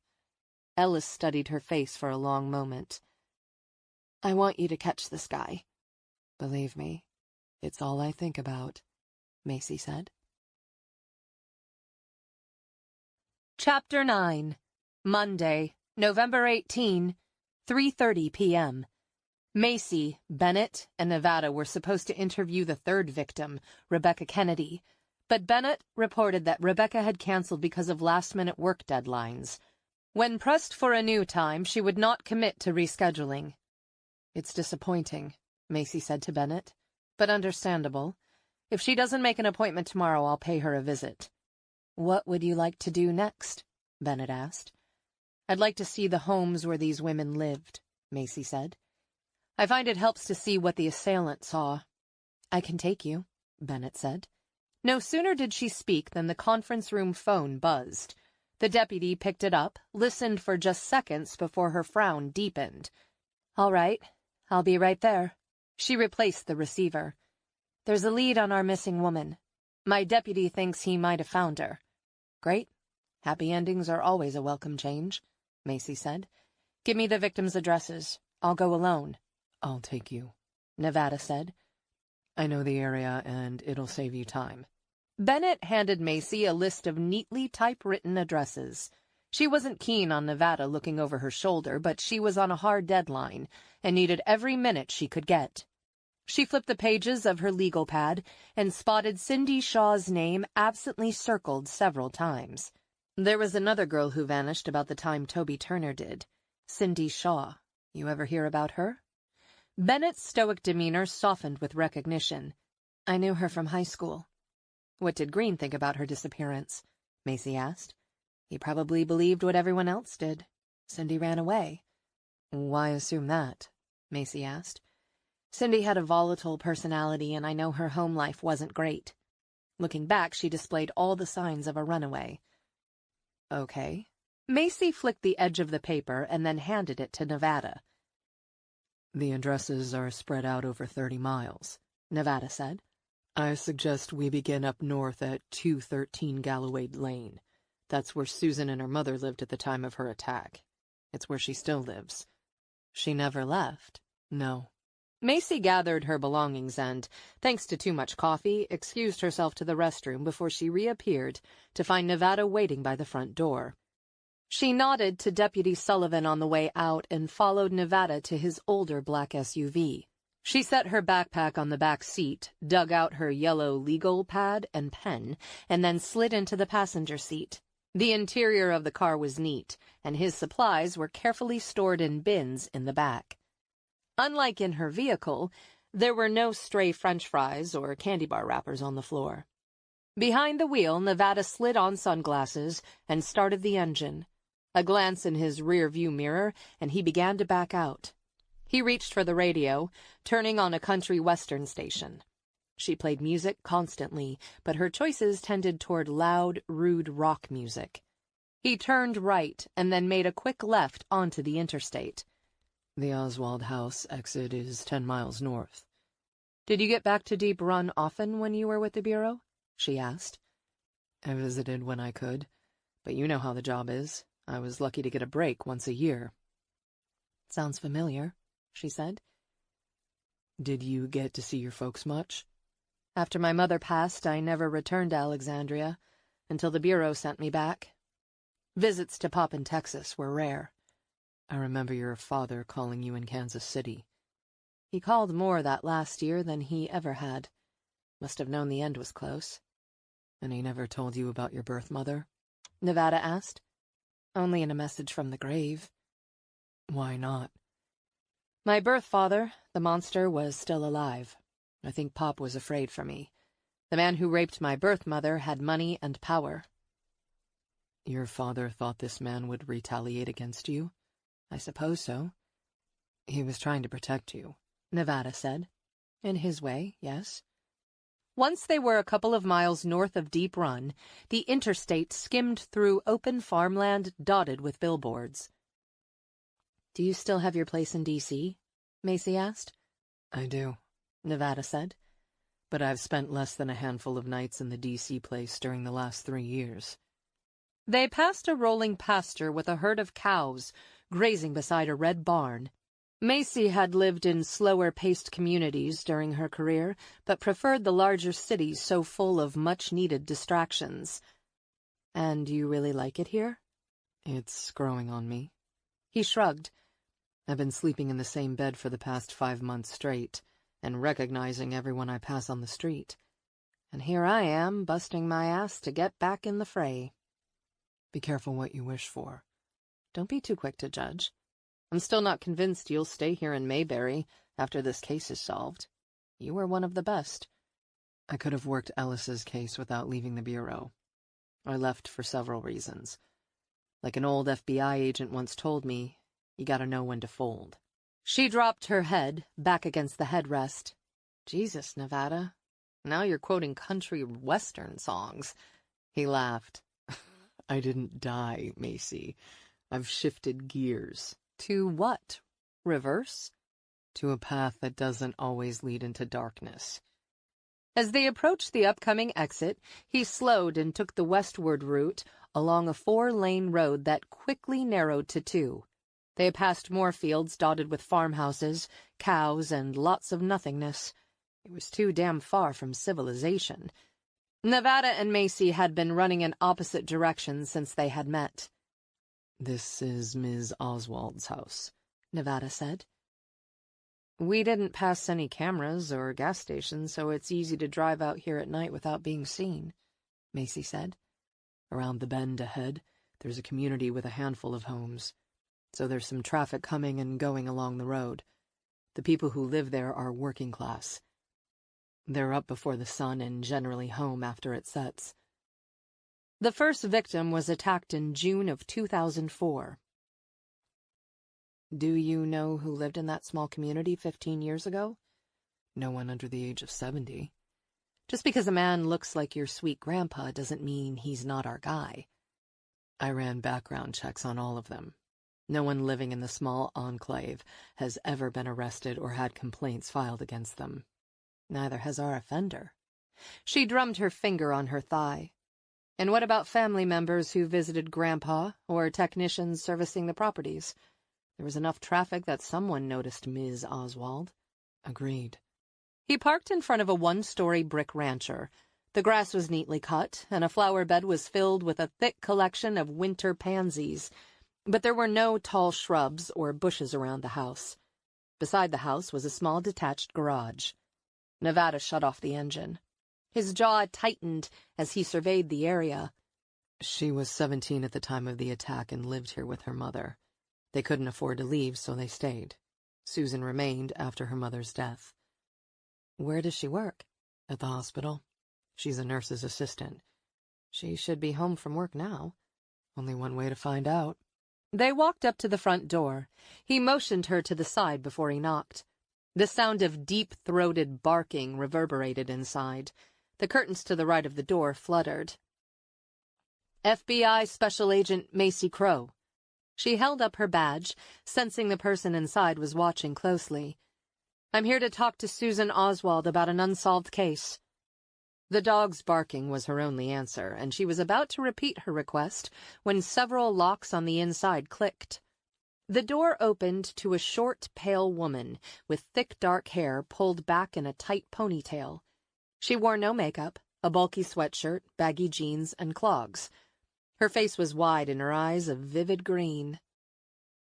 Ellis studied her face for a long moment. I want you to catch this guy. Believe me, it's all I think about, Macy said. Chapter 9. Monday, November 18, 3:30 p.m. Macy, Bennett, and Nevada were supposed to interview the third victim, Rebecca Kennedy, but Bennett reported that Rebecca had canceled because of last-minute work deadlines. When pressed for a new time, she would not commit to rescheduling. It's disappointing, Macy said to Bennett, but understandable. If she doesn't make an appointment tomorrow, I'll pay her a visit. What would you like to do next? Bennett asked. I'd like to see the homes where these women lived, Macy said. I find it helps to see what the assailant saw. I can take you, Bennett said. No sooner did she speak than the conference room phone buzzed. The deputy picked it up, listened for just seconds before her frown deepened. All right, I'll be right there. She replaced the receiver. There's a lead on our missing woman. My deputy thinks he might have found her. Great. Happy endings are always a welcome change, Macy said. Give me the victims' addresses. I'll go alone. I'll take you, Nevada said. I know the area, and it'll save you time. Bennett handed Macy a list of neatly typewritten addresses. She wasn't keen on Nevada looking over her shoulder, but she was on a hard deadline and needed every minute she could get. She flipped the pages of her legal pad and spotted Cindy Shaw's name absently circled several times. There was another girl who vanished about the time Toby Turner did. Cindy Shaw. You ever hear about her? Bennett's stoic demeanor softened with recognition. I knew her from high school. What did Green think about her disappearance? Macy asked. He probably believed what everyone else did. Cindy ran away. Why assume that? Macy asked. Cindy had a volatile personality, and I know her home life wasn't great. Looking back, she displayed all the signs of a runaway. Okay. Macy flicked the edge of the paper and then handed it to Nevada. The addresses are spread out over 30 miles, Nevada said. I suggest we begin up north at 213 Galloway Lane. That's where Susan and her mother lived at the time of her attack. It's where she still lives. She never left? No. Macy gathered her belongings and, thanks to too much coffee, excused herself to the restroom before she reappeared to find Nevada waiting by the front door. She nodded to Deputy Sullivan on the way out and followed Nevada to his older black SUV. She set her backpack on the back seat, dug out her yellow legal pad and pen, and then slid into the passenger seat. The interior of the car was neat, and his supplies were carefully stored in bins in the back. Unlike in her vehicle, there were no stray French fries or candy bar wrappers on the floor. Behind the wheel, Nevada slid on sunglasses and started the engine. A glance in his rear-view mirror, and he began to back out. He reached for the radio, turning on a country western station. She played music constantly, but her choices tended toward loud, rude rock music. He turned right and then made a quick left onto the interstate. The Oswald House exit is 10 miles north. Did you get back to Deep Run often when you were with the Bureau? She asked. I visited when I could, but you know how the job is. I was lucky to get a break once a year. Sounds familiar, she said. Did you get to see your folks much? After my mother passed, I never returned to Alexandria until the Bureau sent me back. Visits to Pop in Texas were rare. I remember your father calling you in Kansas City. He called more that last year than he ever had. Must have known the end was close. And he never told you about your birth mother? Nevada asked. Only in a message from the grave. Why not? My birth father, the monster, was still alive. I think Pop was afraid for me. The man who raped my birth mother had money and power. Your father thought this man would retaliate against you? I suppose so. He was trying to protect you, Nevada said. In his way, yes. Once they were a couple of miles north of Deep Run, the interstate skimmed through open farmland dotted with billboards. Do you still have your place in D.C.? Macy asked. I do, Nevada said. But I've spent less than a handful of nights in the D.C. place during the last 3 years. They passed a rolling pasture with a herd of cows grazing beside a red barn. Macy had lived in slower-paced communities during her career, but preferred the larger cities so full of much-needed distractions. And you really like it here? It's growing on me. He shrugged. I've been sleeping in the same bed for the past 5 months straight, and recognizing everyone I pass on the street. And here I am, busting my ass to get back in the fray. Be careful what you wish for. Don't be too quick to judge. I'm still not convinced you'll stay here in Mayberry after this case is solved. You were one of the best. I could have worked Ellis's case without leaving the Bureau. I left for several reasons. Like an old FBI agent once told me, you gotta know when to fold. She dropped her head back against the headrest. Jesus, Nevada. Now you're quoting country western songs. He laughed. I didn't die, Macy. I've shifted gears. To what? Reverse? To a path that doesn't always lead into darkness. As they approached the upcoming exit, he slowed and took the westward route along a 4-lane road that quickly narrowed to 2. They passed more fields dotted with farmhouses, cows, and lots of nothingness. It was too damn far from civilization. Nevada and Macy had been running in opposite directions since they had met. This is Ms. Oswald's house, Nevada said. We didn't pass any cameras or gas stations, so it's easy to drive out here at night without being seen, Macy said. Around the bend ahead, there's a community with a handful of homes, so there's some traffic coming and going along the road. The people who live there are working class. They're up before the sun and generally home after it sets. The first victim was attacked in June of 2004. Do you know who lived in that small community 15 years ago? No one under the age of 70. Just because a man looks like your sweet grandpa doesn't mean he's not our guy. I ran background checks on all of them. No one living in the small enclave has ever been arrested or had complaints filed against them. Neither has our offender. She drummed her finger on her thigh. And what about family members who visited Grandpa or technicians servicing the properties? There was enough traffic that someone noticed Ms. Oswald. Agreed. He parked in front of a one-story brick rancher. The grass was neatly cut, and a flower bed was filled with a thick collection of winter pansies. But there were no tall shrubs or bushes around the house. Beside the house was a small detached garage. Nevada shut off the engine. His jaw tightened as he surveyed the area. She was 17 at the time of the attack and lived here with her mother. They couldn't afford to leave, so they stayed. Susan remained after her mother's death. Where does she work? At the hospital. She's a nurse's assistant. She should be home from work now. Only one way to find out. They walked up to the front door. He motioned her to the side before he knocked. The sound of deep-throated barking reverberated inside. The curtains to the right of the door fluttered. FBI Special Agent Macy Crowe. She held up her badge, sensing the person inside was watching closely. I'm here to talk to Susan Oswald about an unsolved case. The dog's barking was her only answer, and she was about to repeat her request when several locks on the inside clicked. The door opened to a short, pale woman with thick dark hair pulled back in a tight ponytail. She wore no makeup, a bulky sweatshirt, baggy jeans, and clogs. Her face was wide and her eyes a vivid green.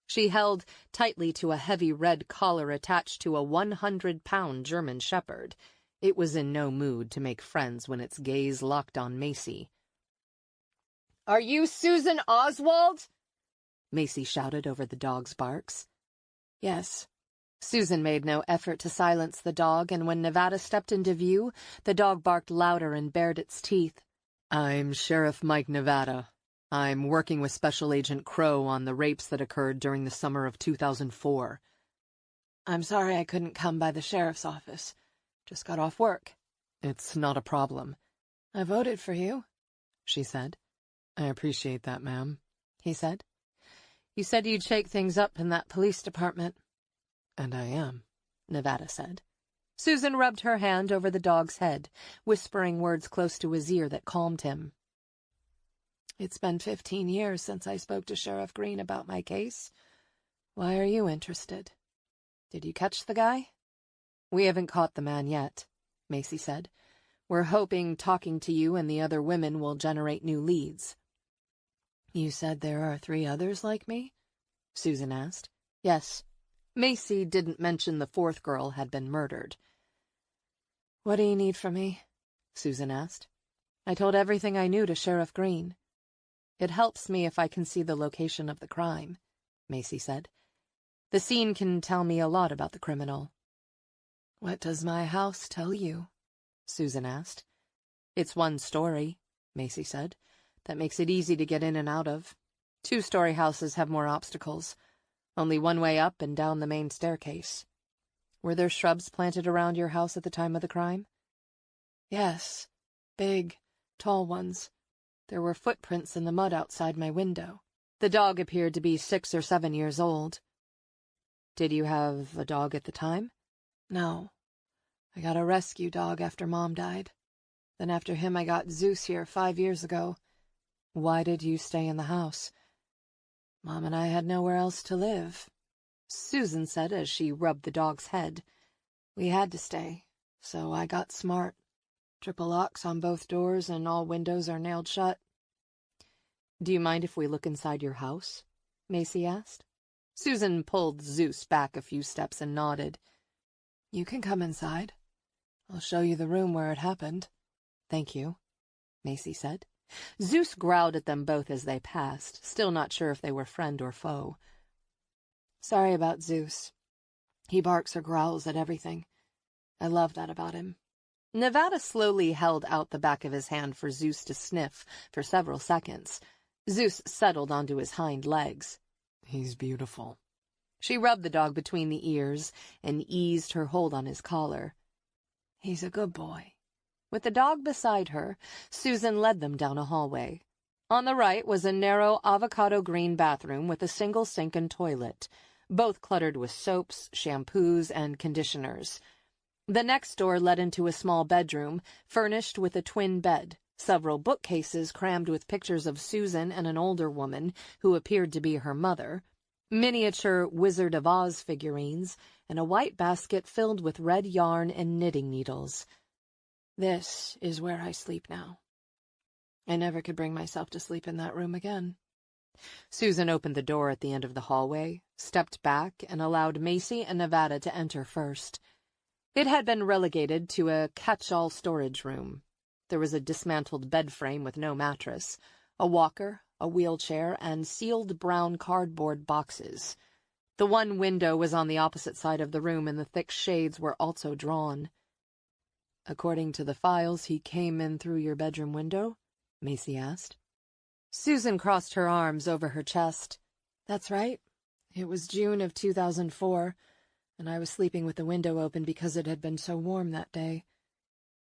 She held tightly to a heavy red collar attached to a 100-pound German shepherd. It was in no mood to make friends when its gaze locked on Macy. "Are you Susan Oswald?" Macy shouted over the dog's barks. Yes. Susan made no effort to silence the dog, and when Nevada stepped into view, the dog barked louder and bared its teeth. I'm Sheriff Mike Nevada. I'm working with Special Agent Crowe on the rapes that occurred during the summer of 2004. I'm sorry I couldn't come by the sheriff's office. Just got off work. It's not a problem. I voted for you, she said. I appreciate that, ma'am, he said. You said you'd shake things up in that police department. And I am, Nevada said. Susan rubbed her hand over the dog's head, whispering words close to his ear that calmed him. It's been 15 years since I spoke to Sheriff Green about my case. Why are you interested? Did you catch the guy? We haven't caught the man yet, Macy said. We're hoping talking to you and the other women will generate new leads. You said there are 3 others like me? Susan asked. Yes. Macy didn't mention the 4th girl had been murdered. What do you need from me? Susan asked. I told everything I knew to Sheriff Green. It helps me if I can see the location of the crime, Macy said. The scene can tell me a lot about the criminal. What does my house tell you? Susan asked. It's 1 story, Macy said. That makes it easy to get in and out of. 2-story houses have more obstacles. Only one way up and down the main staircase. Were there shrubs planted around your house at the time of the crime? Yes. Big, tall ones. There were footprints in the mud outside my window. The dog appeared to be 6 or 7 years old. Did you have a dog at the time? No. I got a rescue dog after Mom died. Then after him I got Zeus here 5 years ago. Why did you stay in the house? Mom and I had nowhere else to live, Susan said as she rubbed the dog's head. We had to stay, so I got smart. Triple locks on both doors and all windows are nailed shut. Do you mind if we look inside your house? Macy asked. Susan pulled Zeus back a few steps and nodded. You can come inside. I'll show you the room where it happened. Thank you, Macy said. Zeus growled at them both as they passed, still not sure if they were friend or foe. Sorry about Zeus. He barks or growls at everything. I love that about him. Nevada slowly held out the back of his hand for Zeus to sniff for several seconds. Zeus settled onto his hind legs. He's beautiful. She rubbed the dog between the ears and eased her hold on his collar. "He's a good boy." With the dog beside her, Susan led them down a hallway. On the right was a narrow avocado green bathroom with a single sink and toilet, both cluttered with soaps, shampoos, and conditioners. The next door led into a small bedroom, furnished with a twin bed, several bookcases crammed with pictures of Susan and an older woman who appeared to be her mother, miniature Wizard of Oz figurines, and a white basket filled with red yarn and knitting needles. "This is where I sleep now. I never could bring myself to sleep in that room again." Susan opened the door at the end of the hallway, stepped back, and allowed Macy and Nevada to enter first. It had been relegated to a catch-all storage room. There was a dismantled bed frame with no mattress, a walker, a wheelchair, and sealed brown cardboard boxes. The one window was on the opposite side of the room, and the thick shades were also drawn. "According to the files, he came in through your bedroom window?" Macy asked. Susan crossed her arms over her chest. "That's right. It was June of 2004, and I was sleeping with the window open because it had been so warm that day."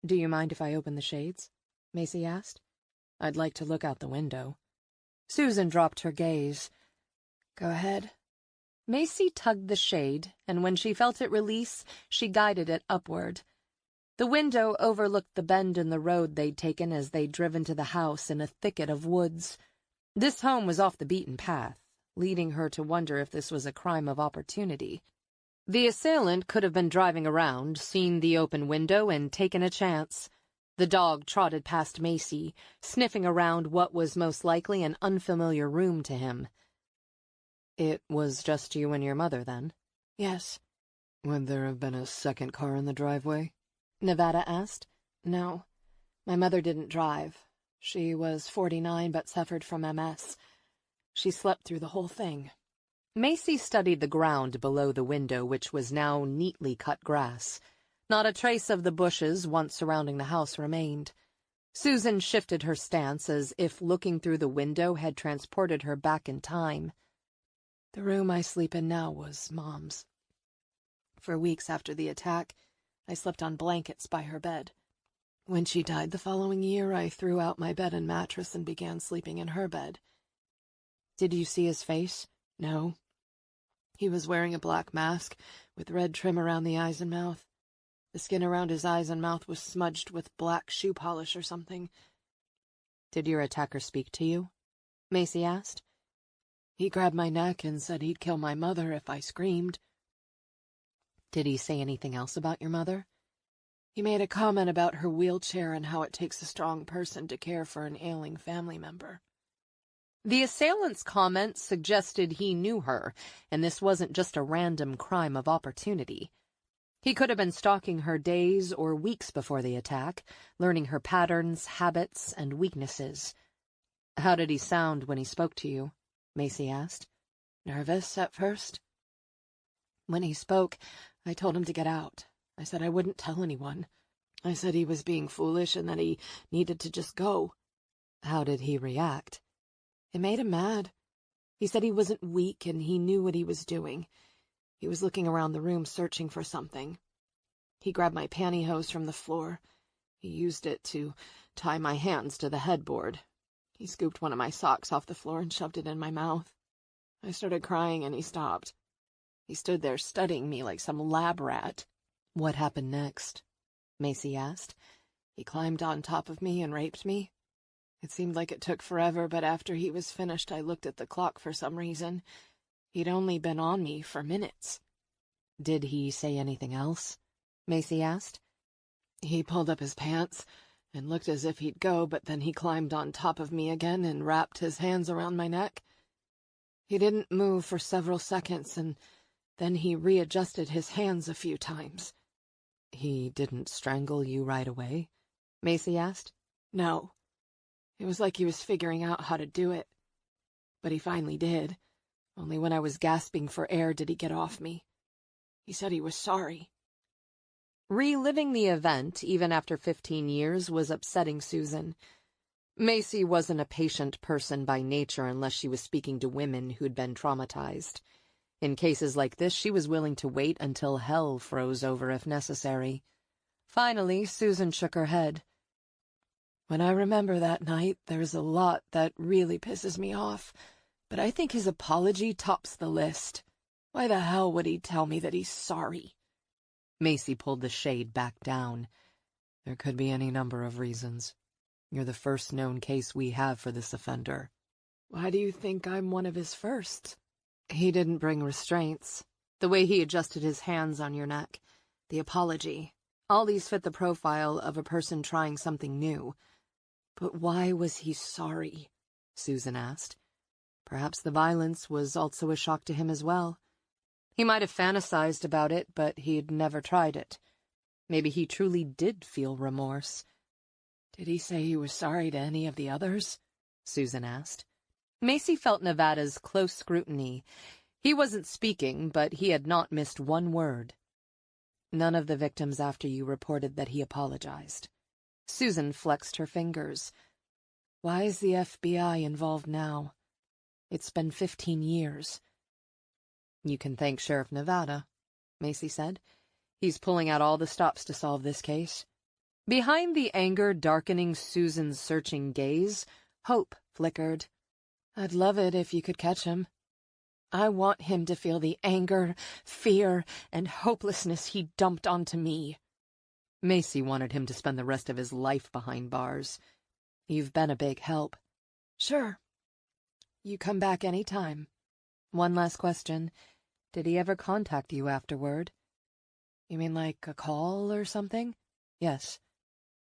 "Do you mind if I open the shades?" Macy asked. "I'd like to look out the window." Susan dropped her gaze. "Go ahead." Macy tugged the shade, and when she felt it release, she guided it upward. The window overlooked the bend in the road they'd taken as they'd driven to the house in a thicket of woods. This home was off the beaten path, leading her to wonder if this was a crime of opportunity. The assailant could have been driving around, seen the open window, and taken a chance. The dog trotted past Macy, sniffing around what was most likely an unfamiliar room to him. "It was just you and your mother, then?" "Yes." "Would there have been a second car in the driveway?" Nevada asked. "No. My mother didn't drive. She was 49 but suffered from MS. She slept through the whole thing." Macy studied the ground below the window, which was now neatly cut grass. Not a trace of the bushes once surrounding the house remained. Susan shifted her stance as if looking through the window had transported her back in time. "The room I sleep in now was Mom's. For weeks after the attack, I slept on blankets by her bed. When she died the following year, I threw out my bed and mattress and began sleeping in her bed." "Did you see his face?" "No. He was wearing a black mask with red trim around the eyes and mouth. The skin around his eyes and mouth was smudged with black shoe polish or something." "Did your attacker speak to you?" Macy asked. "He grabbed my neck and said he'd kill my mother if I screamed." "Did he say anything else about your mother?" "He made a comment about her wheelchair and how it takes a strong person to care for an ailing family member." The assailant's comment suggested he knew her, and this wasn't just a random crime of opportunity. He could have been stalking her days or weeks before the attack, learning her patterns, habits, and weaknesses. "How did he sound when he spoke to you?" Macy asked. "Nervous at first. When he spoke, I told him to get out. I said I wouldn't tell anyone. I said he was being foolish and that he needed to just go." "How did he react?" "It made him mad. He said he wasn't weak and he knew what he was doing. He was looking around the room searching for something. He grabbed my pantyhose from the floor. He used it to tie my hands to the headboard. He scooped one of my socks off the floor and shoved it in my mouth. I started crying and he stopped. He stood there studying me like some lab rat." "What happened next?" Macy asked. "He climbed on top of me and raped me. It seemed like it took forever, but after he was finished I looked at the clock for some reason. He'd only been on me for minutes." "Did he say anything else?" Macy asked. "He pulled up his pants and looked as if he'd go, but then he climbed on top of me again and wrapped his hands around my neck. He didn't move for several seconds, and then he readjusted his hands a few times." "He didn't strangle you right away?" Macy asked. "No. It was like he was figuring out how to do it. But he finally did. Only when I was gasping for air did he get off me. He said he was sorry." Reliving the event, even after 15 years, was upsetting Susan. Macy wasn't a patient person by nature unless she was speaking to women who'd been traumatized. In cases like this, she was willing to wait until hell froze over if necessary. Finally, Susan shook her head. When I remember that night, there's a lot that really pisses me off, but I think his apology tops the list. Why the hell would he tell me that he's sorry? Macy pulled the shade back down. There could be any number of reasons. You're the first known case we have for this offender. Why do you think I'm one of his first? He didn't bring restraints. The way he adjusted his hands on your neck. The apology. All these fit the profile of a person trying something new. But why was he sorry? Susan asked. Perhaps the violence was also a shock to him as well. He might have fantasized about it, but he'd never tried it. Maybe he truly did feel remorse. Did he say he was sorry to any of the others? Susan asked. Macy felt Nevada's close scrutiny. He wasn't speaking, but he had not missed one word. None of the victims after you reported that he apologized. Susan flexed her fingers. Why is the FBI involved now? It's been 15 years. You can thank Sheriff Nevada, Macy said. He's pulling out all the stops to solve this case. Behind the anger darkening Susan's searching gaze, hope flickered. I'd love it if you could catch him. I want him to feel the anger, fear, and hopelessness he dumped onto me. Macy wanted him to spend the rest of his life behind bars. You've been a big help. Sure. You come back any time. One last question. Did he ever contact you afterward? You mean like a call or something? Yes.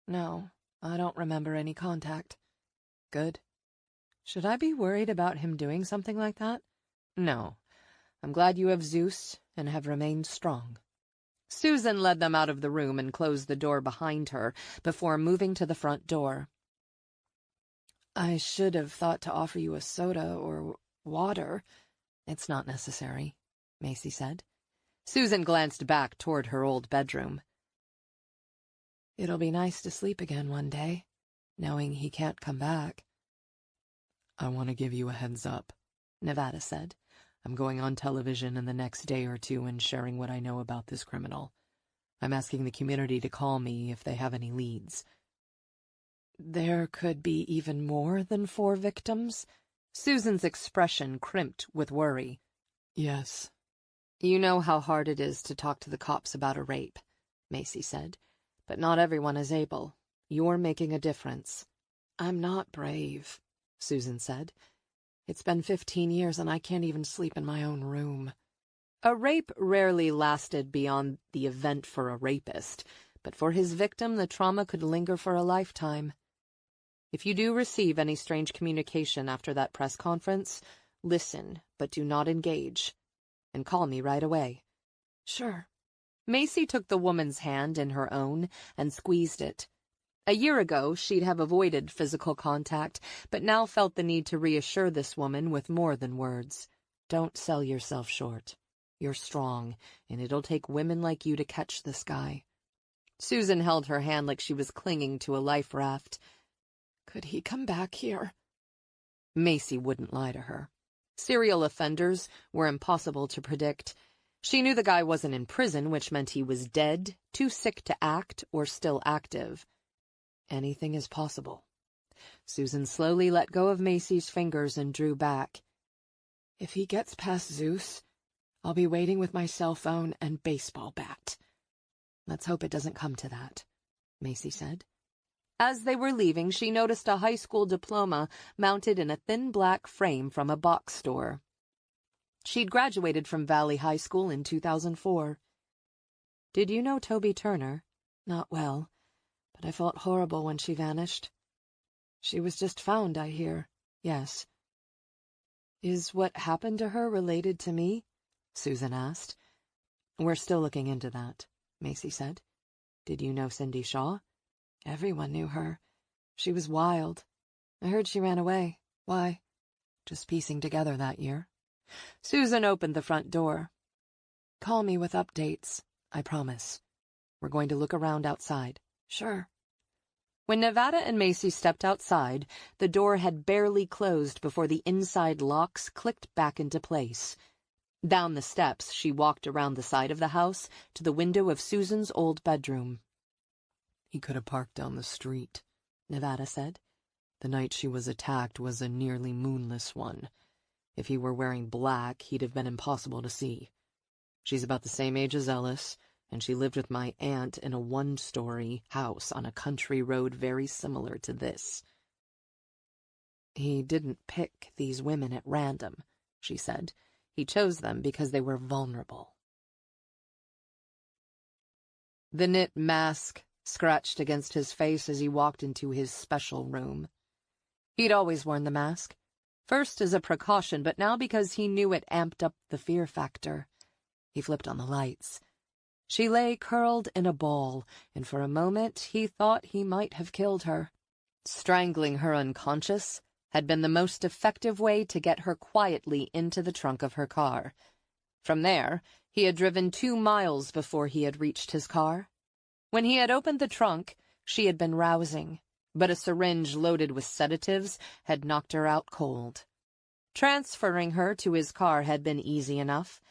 No, I don't remember any contact. Good. Should I be worried about him doing something like that? No. I'm glad you have Zeus and have remained strong. Susan led them out of the room and closed the door behind her before moving to the front door. I should have thought to offer you a soda or water. It's not necessary, Macy said. Susan glanced back toward her old bedroom. It'll be nice to sleep again one day, knowing he can't come back. I want to give you a heads up, Nevada said. I'm going on television in the next day or two and sharing what I know about this criminal. I'm asking the community to call me if they have any leads. There could be even more than 4 victims? Susan's expression crimped with worry. Yes. You know how hard it is to talk to the cops about a rape, Macy said. But not everyone is able. You're making a difference. I'm not brave, Susan said. It's been 15 years and I can't even sleep in my own room. A rape rarely lasted beyond the event for a rapist, but for his victim the trauma could linger for a lifetime. If you do receive any strange communication after that press conference, listen, but do not engage. And call me right away. Sure. Macy took the woman's hand in her own and squeezed it. A year ago, she'd have avoided physical contact, but now felt the need to reassure this woman with more than words. Don't sell yourself short. You're strong, and it'll take women like you to catch this guy. Susan held her hand like she was clinging to a life raft. Could he come back here? Macy wouldn't lie to her. Serial offenders were impossible to predict. She knew the guy wasn't in prison, which meant he was dead, too sick to act, or still active. Anything is possible. Susan slowly let go of Macy's fingers and drew back. If he gets past Zeus, I'll be waiting with my cell phone and baseball bat. Let's hope it doesn't come to that, Macy said. As they were leaving, she noticed a high school diploma mounted in a thin black frame from a box store. She'd graduated from Valley High School in 2004. Did you know Toby Turner? Not well, but I felt horrible when she vanished. She was just found, I hear. Yes. Is what happened to her related to me? Susan asked. We're still looking into that, Macy said. Did you know Cindy Shaw? Everyone knew her. She was wild. I heard she ran away. Why? Just piecing together that year. Susan opened the front door. Call me with updates, I promise. We're going to look around outside. Sure. When Nevada and Macy stepped outside, the door had barely closed before the inside locks clicked back into place. Down the steps, she walked around the side of the house to the window of Susan's old bedroom. "He could have parked down the street," Nevada said. "The night she was attacked was a nearly moonless one. If he were wearing black, he'd have been impossible to see. She's about the same age as Ellis, and she lived with my aunt in a one-story house on a country road very similar to this." "He didn't pick these women at random," she said. "He chose them because they were vulnerable." The knit mask scratched against his face as he walked into his special room. He'd always worn the mask, first as a precaution, but now because he knew it amped up the fear factor. He flipped on the lights. She lay curled in a ball, and for a moment he thought he might have killed her. Strangling her unconscious had been the most effective way to get her quietly into the trunk of her car. From there, he had driven 2 miles before he had reached his car. When he had opened the trunk, she had been rousing, but a syringe loaded with sedatives had knocked her out cold. Transferring her to his car had been easy enough.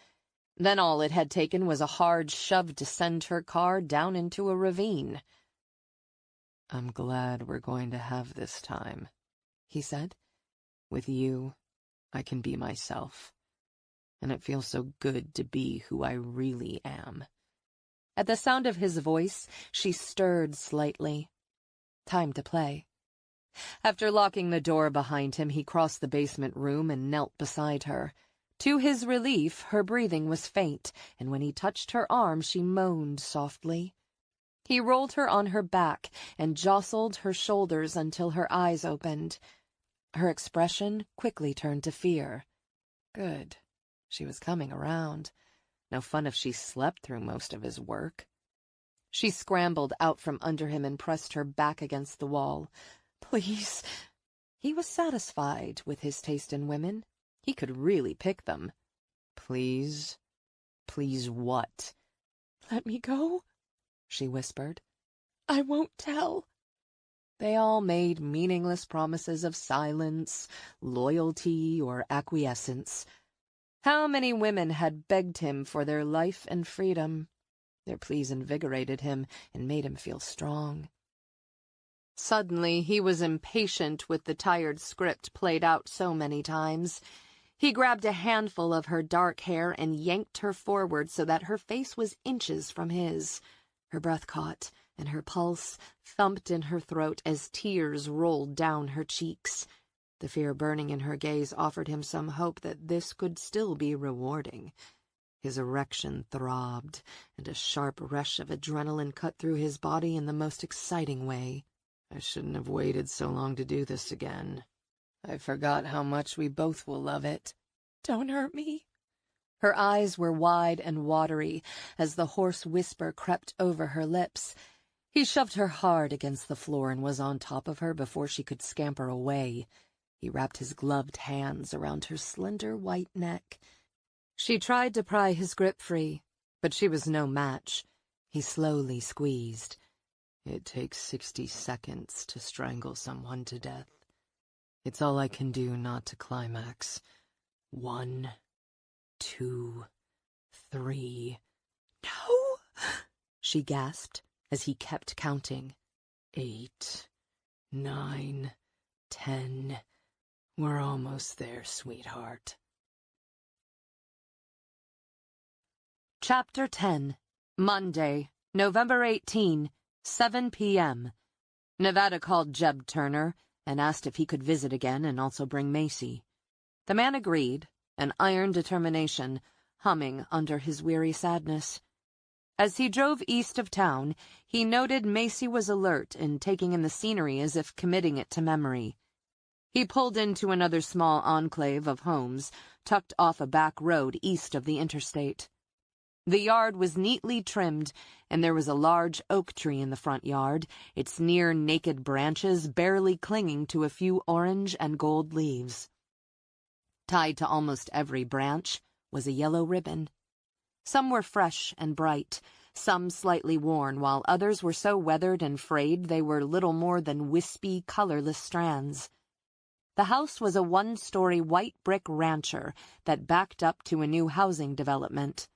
Then all it had taken was a hard shove to send her car down into a ravine. "I'm glad we're going to have this time," he said. "With you, I can be myself. And it feels so good to be who I really am." At the sound of his voice, she stirred slightly. Time to play. After locking the door behind him, he crossed the basement room and knelt beside her. To his relief, her breathing was faint, and when he touched her arm, she moaned softly. He rolled her on her back and jostled her shoulders until her eyes opened. Her expression quickly turned to fear. Good. She was coming around. No fun if she slept through most of his work. She scrambled out from under him and pressed her back against the wall. Please. He was satisfied with his taste in women. He could really pick them. "Please? Please what?" "Let me go," she whispered. "I won't tell." They all made meaningless promises of silence, loyalty, or acquiescence. How many women had begged him for their life and freedom? Their pleas invigorated him and made him feel strong. Suddenly, he was impatient with the tired script played out so many times. He grabbed a handful of her dark hair and yanked her forward so that her face was inches from his. Her breath caught, and her pulse thumped in her throat as tears rolled down her cheeks. The fear burning in her gaze offered him some hope that this could still be rewarding. His erection throbbed, and a sharp rush of adrenaline cut through his body in the most exciting way. "I shouldn't have waited so long to do this again. I forgot how much we both will love it." "Don't hurt me." Her eyes were wide and watery as the hoarse whisper crept over her lips. He shoved her hard against the floor and was on top of her before she could scamper away. He wrapped his gloved hands around her slender white neck. She tried to pry his grip free, but she was no match. He slowly squeezed. "It takes 60 seconds to strangle someone to death. It's all I can do not to climax. 1, 2, 3... "No!" she gasped as he kept counting. 8, 9, 10... We're almost there, sweetheart." Chapter 10. Monday, November 18, 7 p.m. Nevada called Jeb Turner and asked if he could visit again and also bring Macy. The man agreed, an iron determination humming under his weary sadness. As he drove east of town, he noted Macy was alert and taking in the scenery as if committing it to memory. He pulled into another small enclave of homes, tucked off a back road east of the interstate. The yard was neatly trimmed, and there was a large oak tree in the front yard, its near-naked branches barely clinging to a few orange and gold leaves. Tied to almost every branch was a yellow ribbon. Some were fresh and bright, some slightly worn, while others were so weathered and frayed they were little more than wispy, colorless strands. The house was a one-story white brick rancher that backed up to a new housing development.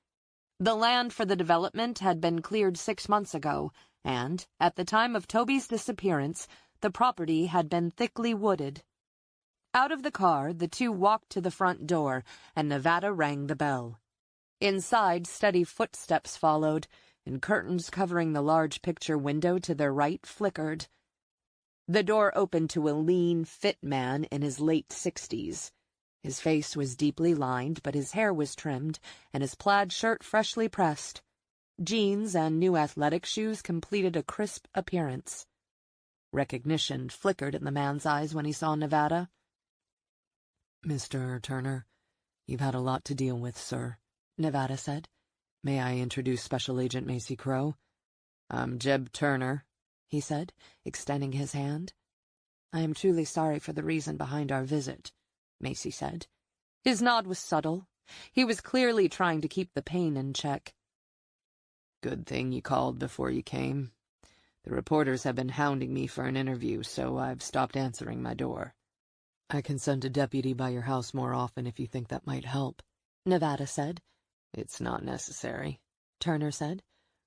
The land for the development had been cleared 6 months ago, and, at the time of Toby's disappearance, the property had been thickly wooded. Out of the car, the two walked to the front door, and Nevada rang the bell. Inside, steady footsteps followed, and curtains covering the large picture window to their right flickered. The door opened to a lean, fit man in his late 60s. His face was deeply lined, but his hair was trimmed, and his plaid shirt freshly pressed. Jeans and new athletic shoes completed a crisp appearance. Recognition flickered in the man's eyes when he saw Nevada. "Mr. Turner, you've had a lot to deal with, sir," Nevada said. "May I introduce Special Agent Macy Crow? I'm Jeb Turner," he said, extending his hand. "I am truly sorry for the reason behind our visit," Macy said. His nod was subtle. He was clearly trying to keep the pain in check. "Good thing you called before you came. The reporters have been hounding me for an interview, so I've stopped answering my door. I can send a deputy by your house more often if you think that might help," Nevada said. "It's not necessary," Turner said.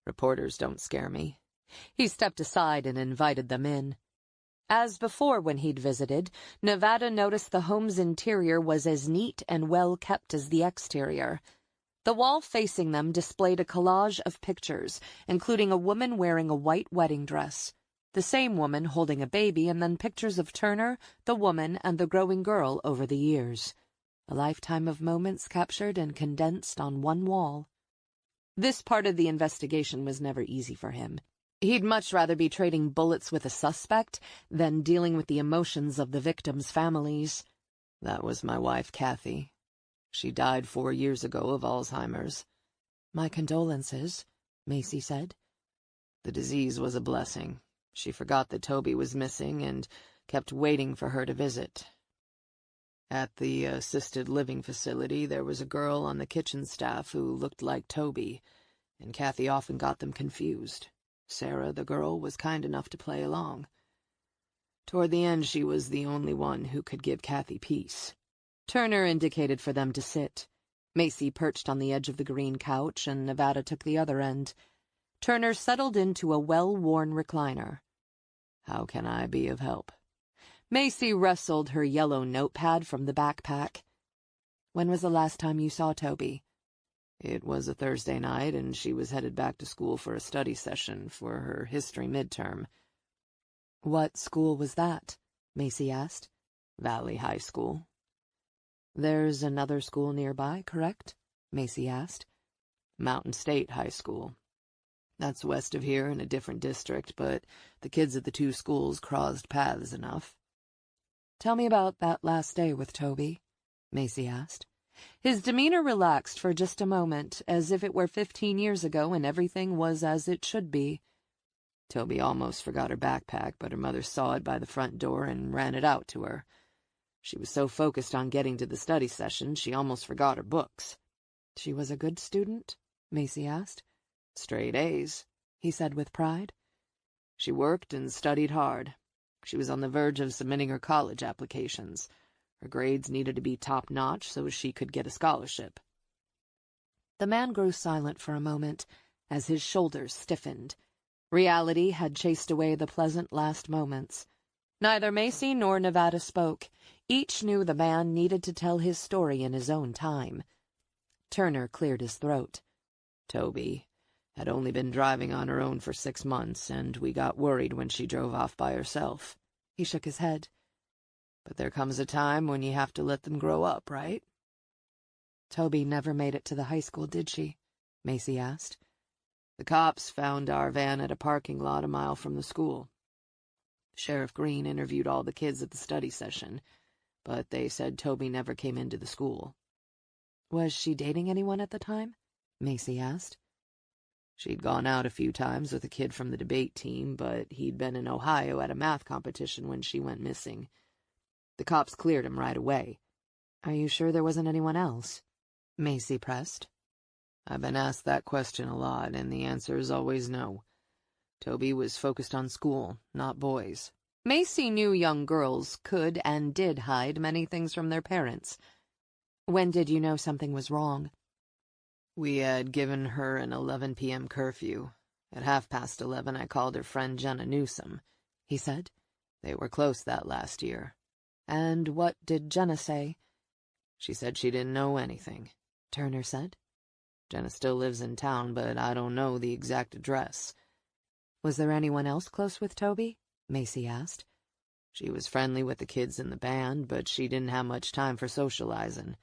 "Reporters don't scare me." He stepped aside and invited them in. As before when he'd visited, Nevada noticed the home's interior was as neat and well kept as the exterior. The wall facing them displayed a collage of pictures, including a woman wearing a white wedding dress, the same woman holding a baby, and then pictures of Turner, the woman, and the growing girl over the years. A lifetime of moments captured and condensed on one wall. This part of the investigation was never easy for him. He'd much rather be trading bullets with a suspect than dealing with the emotions of the victims' families. "That was my wife, Kathy. She died 4 years ago of Alzheimer's." "My condolences," Macy said. "The disease was a blessing. She forgot that Toby was missing and kept waiting for her to visit. At the assisted living facility, there was a girl on the kitchen staff who looked like Toby, and Kathy often got them confused. Sarah, the girl, was kind enough to play along. Toward the end, she was the only one who could give Kathy peace." Turner indicated for them to sit. Macy perched on the edge of the green couch, and Nevada took the other end. Turner settled into a well-worn recliner. "How can I be of help?" Macy wrestled her yellow notepad from the backpack. "When was the last time you saw Toby?" "It was a Thursday night, and she was headed back to school for a study session for her history midterm." "What school was that?" Macy asked. "Valley High School." "There's another school nearby, correct?" Macy asked. "Mountain State High School. That's west of here in a different district, but the kids at the two schools crossed paths enough." "Tell me about that last day with Toby," Macy asked. His demeanor relaxed for just a moment, as if it were 15 years ago and everything was as it should be. "Toby almost forgot her backpack, but her mother saw it by the front door and ran it out to her. She was so focused on getting to the study session, she almost forgot her books." "She was a good student?" Macy asked. "Straight A's," he said with pride. "She worked and studied hard. She was on the verge of submitting her college applications. Her grades needed to be top-notch so she could get a scholarship." The man grew silent for a moment, as his shoulders stiffened. Reality had chased away the pleasant last moments. Neither Macy nor Nevada spoke. Each knew the man needed to tell his story in his own time. Turner cleared his throat. "Toby had only been driving on her own for 6 months, and we got worried when she drove off by herself." He shook his head. "But there comes a time when you have to let them grow up, right?" "Toby never made it to the high school, did she?" Macy asked. "The cops found our van at a parking lot a mile from the school. Sheriff Green interviewed all the kids at the study session, but they said Toby never came into the school." "Was she dating anyone at the time?" Macy asked. "She'd gone out a few times with a kid from the debate team, but he'd been in Ohio at a math competition when she went missing. The cops cleared him right away." "Are you sure there wasn't anyone else?" Macy pressed. "I've been asked that question a lot, and the answer is always no. Toby was focused on school, not boys. Macy knew young girls could and did hide many things from their parents. When did you know something was wrong? We had given her an 11 p.m. curfew. At 11:30, I called her friend Jenna Newsom, he said. They were close that last year. And what did Jenna say? She said she didn't know anything, Turner said. Jenna still lives in town, but I don't know the exact address. Was there anyone else close with Toby? Macy asked. She was friendly with the kids in the band, but she didn't have much time for socializing.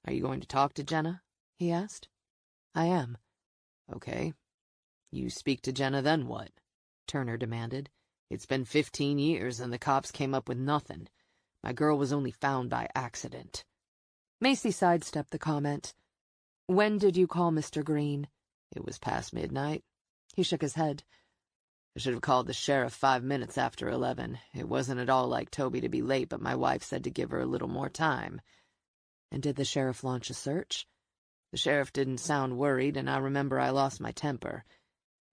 Are you going to talk to Jenna? He asked. I am. Okay. You speak to Jenna, then what? Turner demanded. It's been 15 years, and the cops came up with nothing. My girl was only found by accident. Macy sidestepped the comment. When did you call Mr. Green? It was past midnight. He shook his head. I should have called the sheriff 5 minutes after 11. It wasn't at all like Toby to be late, but my wife said to give her a little more time. And did the sheriff launch a search? The sheriff didn't sound worried, and I remember I lost my temper.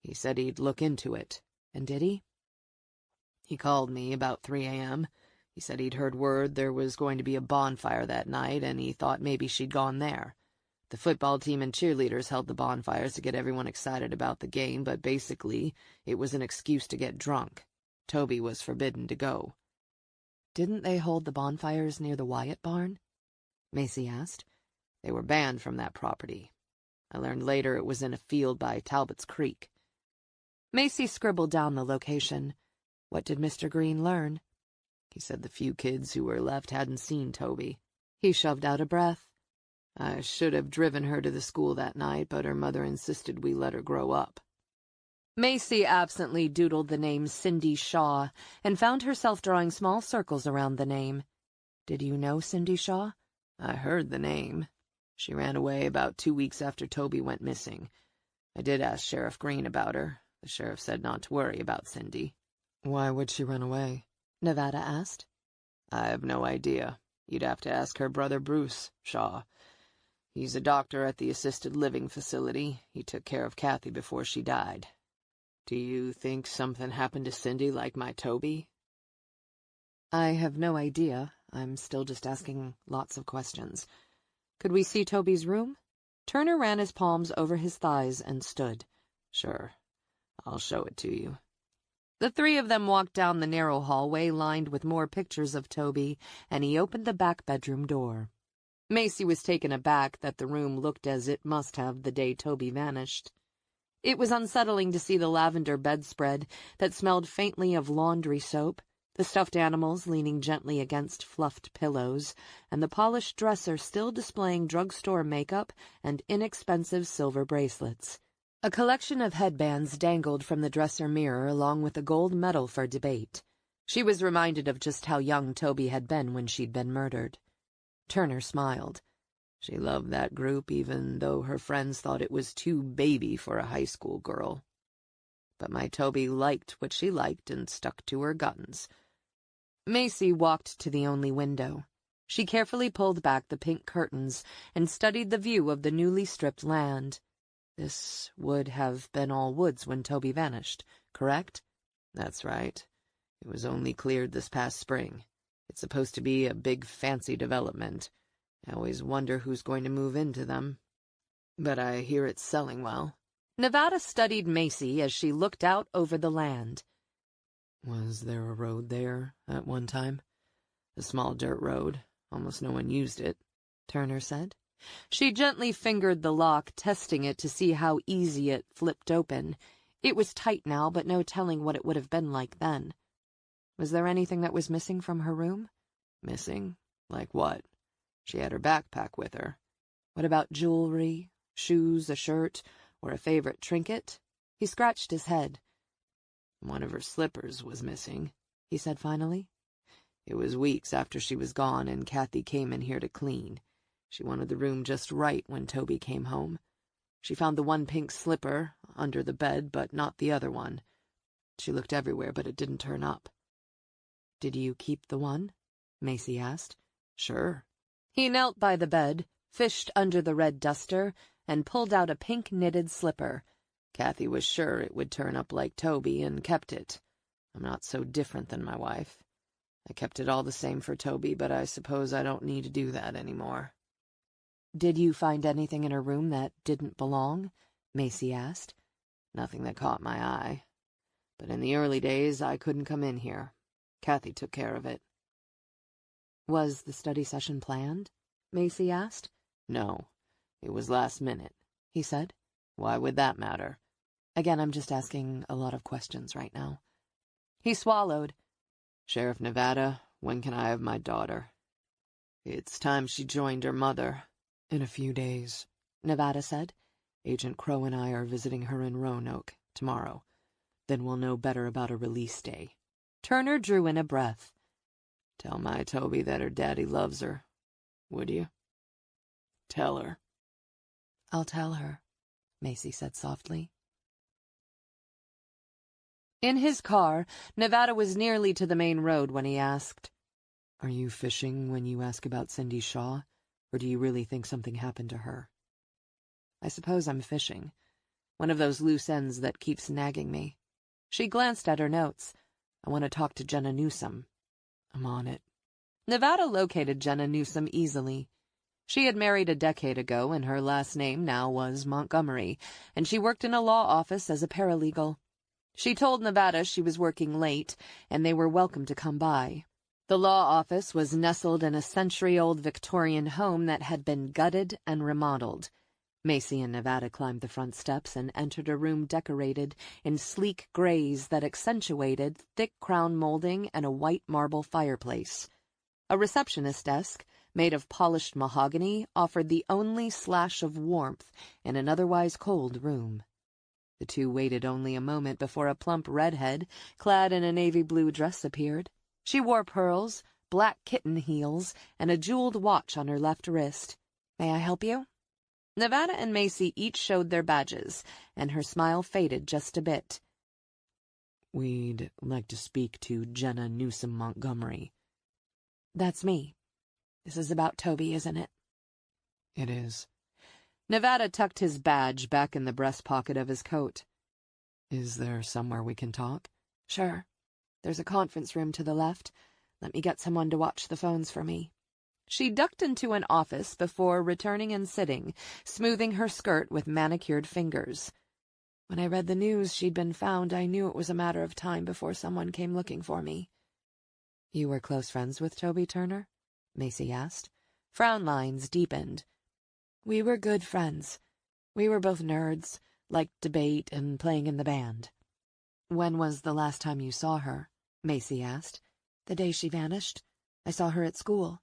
He said he'd look into it. And did he? He called me about 3 a.m. He said he'd heard word there was going to be a bonfire that night, and he thought maybe she'd gone there. The football team and cheerleaders held the bonfires to get everyone excited about the game, but basically, it was an excuse to get drunk. Toby was forbidden to go. Didn't they hold the bonfires near the Wyatt barn? Macy asked. They were banned from that property. I learned later it was in a field by Talbot's Creek. Macy scribbled down the location. What did Mr. Green learn? He said the few kids who were left hadn't seen Toby. He shoved out a breath. I should have driven her to the school that night, but her mother insisted we let her grow up. Macy absently doodled the name Cindy Shaw and found herself drawing small circles around the name. Did you know Cindy Shaw? I heard the name. She ran away about 2 weeks after Toby went missing. I did ask Sheriff Green about her. The sheriff said not to worry about Cindy. Why would she run away? Nevada asked. I have no idea. You'd have to ask her brother Bruce Shaw. He's a doctor at the assisted living facility. He took care of Kathy before she died. Do you think something happened to Cindy like my Toby? I have no idea. I'm still just asking lots of questions. Could we see Toby's room? Turner ran his palms over his thighs and stood. Sure. I'll show it to you. The three of them walked down the narrow hallway lined with more pictures of Toby, and he opened the back bedroom door. Macy was taken aback that the room looked as it must have the day Toby vanished. It was unsettling to see the lavender bedspread that smelled faintly of laundry soap, the stuffed animals leaning gently against fluffed pillows, and the polished dresser still displaying drugstore makeup and inexpensive silver bracelets. A collection of headbands dangled from the dresser mirror along with a gold medal for debate. She was reminded of just how young Toby had been when she'd been murdered. Turner smiled. She loved that group even though her friends thought it was too baby for a high school girl. But my Toby liked what she liked and stuck to her guns. Macy walked to the only window. She carefully pulled back the pink curtains and studied the view of the newly stripped land. This would have been all woods when Toby vanished, correct? That's right. It was only cleared this past spring. It's supposed to be a big fancy development. I always wonder who's going to move into them. But I hear it's selling well. Nevada studied Macy as she looked out over the land. Was there a road there at one time? A small dirt road. Almost no one used it, Turner said. She gently fingered the lock, testing it to see how easy it flipped open. It was tight now, but no telling what it would have been like then. Was there anything that was missing from her room? Missing? Like what? She had her backpack with her. What about jewelry, shoes, a shirt, or a favorite trinket? He scratched his head. One of her slippers was missing, he said finally. It was weeks after she was gone, and Kathy came in here to clean. She wanted the room just right when Toby came home. She found the one pink slipper under the bed, but not the other one. She looked everywhere, but it didn't turn up. Did you keep the one? Macy asked. Sure. He knelt by the bed, fished under the red duster, and pulled out a pink knitted slipper. Kathy was sure it would turn up like Toby and kept it. I'm not so different than my wife. I kept it all the same for Toby, but I suppose I don't need to do that anymore. Did you find anything in her room that didn't belong? Macy asked. Nothing that caught my eye. But in the early days, I couldn't come in here. Kathy took care of it. Was the study session planned? Macy asked. No, it was last minute, he said. Why would that matter? Again, I'm just asking a lot of questions right now. He swallowed. Sheriff Nevada, when can I have my daughter? It's time she joined her mother. In a few days, Nevada said. Agent Crow and I are visiting her in Roanoke tomorrow. Then we'll know better about a release day. Turner drew in a breath. Tell my Toby that her daddy loves her, would you? Tell her. I'll tell her, Macy said softly. In his car, Nevada was nearly to the main road when he asked, Are you fishing when you ask about Cindy Shaw, or do you really think something happened to her? I suppose I'm fishing. One of those loose ends that keeps nagging me. She glanced at her notes. I want to talk to Jenna Newsom. I'm on it. Nevada located Jenna Newsom easily. She had married a decade ago, and her last name now was Montgomery, and she worked in a law office as a paralegal. She told Nevada she was working late, and they were welcome to come by. The law office was nestled in a century-old Victorian home that had been gutted and remodeled. Macy and Nevada climbed the front steps and entered a room decorated in sleek grays that accentuated thick crown molding and a white marble fireplace. A receptionist desk, made of polished mahogany, offered the only slash of warmth in an otherwise cold room. The two waited only a moment before a plump redhead, clad in a navy blue dress, appeared. She wore pearls, black kitten heels, and a jeweled watch on her left wrist. May I help you? Nevada and Macy each showed their badges, and her smile faded just a bit. We'd like to speak to Jenna Newsom Montgomery. That's me. This is about Toby, isn't it? It is. Nevada tucked his badge back in the breast pocket of his coat. Is there somewhere we can talk? Sure. There's a conference room to the left. Let me get someone to watch the phones for me. She ducked into an office before returning and sitting, smoothing her skirt with manicured fingers. When I read the news she'd been found, I knew it was a matter of time before someone came looking for me. You were close friends with Toby Turner? Macy asked. Frown lines deepened. We were good friends. We were both nerds, liked debate and playing in the band. When was the last time you saw her? Macy asked. The day she vanished. I saw her at school.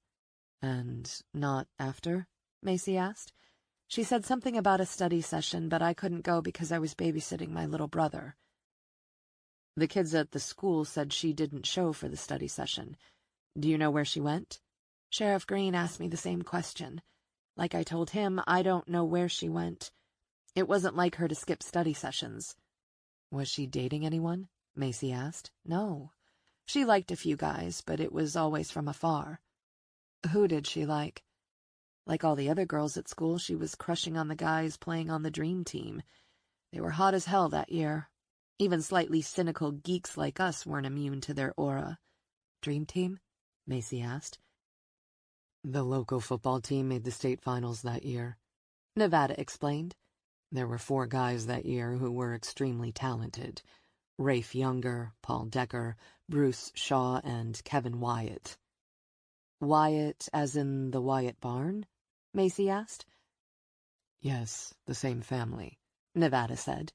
And not after? Macy asked. She said something about a study session, but I couldn't go because I was babysitting my little brother. The kids at the school said she didn't show for the study session. Do you know where she went? Sheriff Green asked me the same question. Like I told him, I don't know where she went. It wasn't like her to skip study sessions. Was she dating anyone? Macy asked. No. She liked a few guys, but it was always from afar. Who did she like? Like all the other girls at school, she was crushing on the guys playing on the dream team. They were hot as hell that year. Even slightly cynical geeks like us weren't immune to their aura. Dream team? Macy asked. The local football team made the state finals that year. Nevada explained. There were 4 guys that year who were extremely talented. Rafe Younger, Paul Decker, Bruce Shaw, and Kevin Wyatt. Wyatt as in the Wyatt barn? Macy asked. Yes, the same family, Nevada said.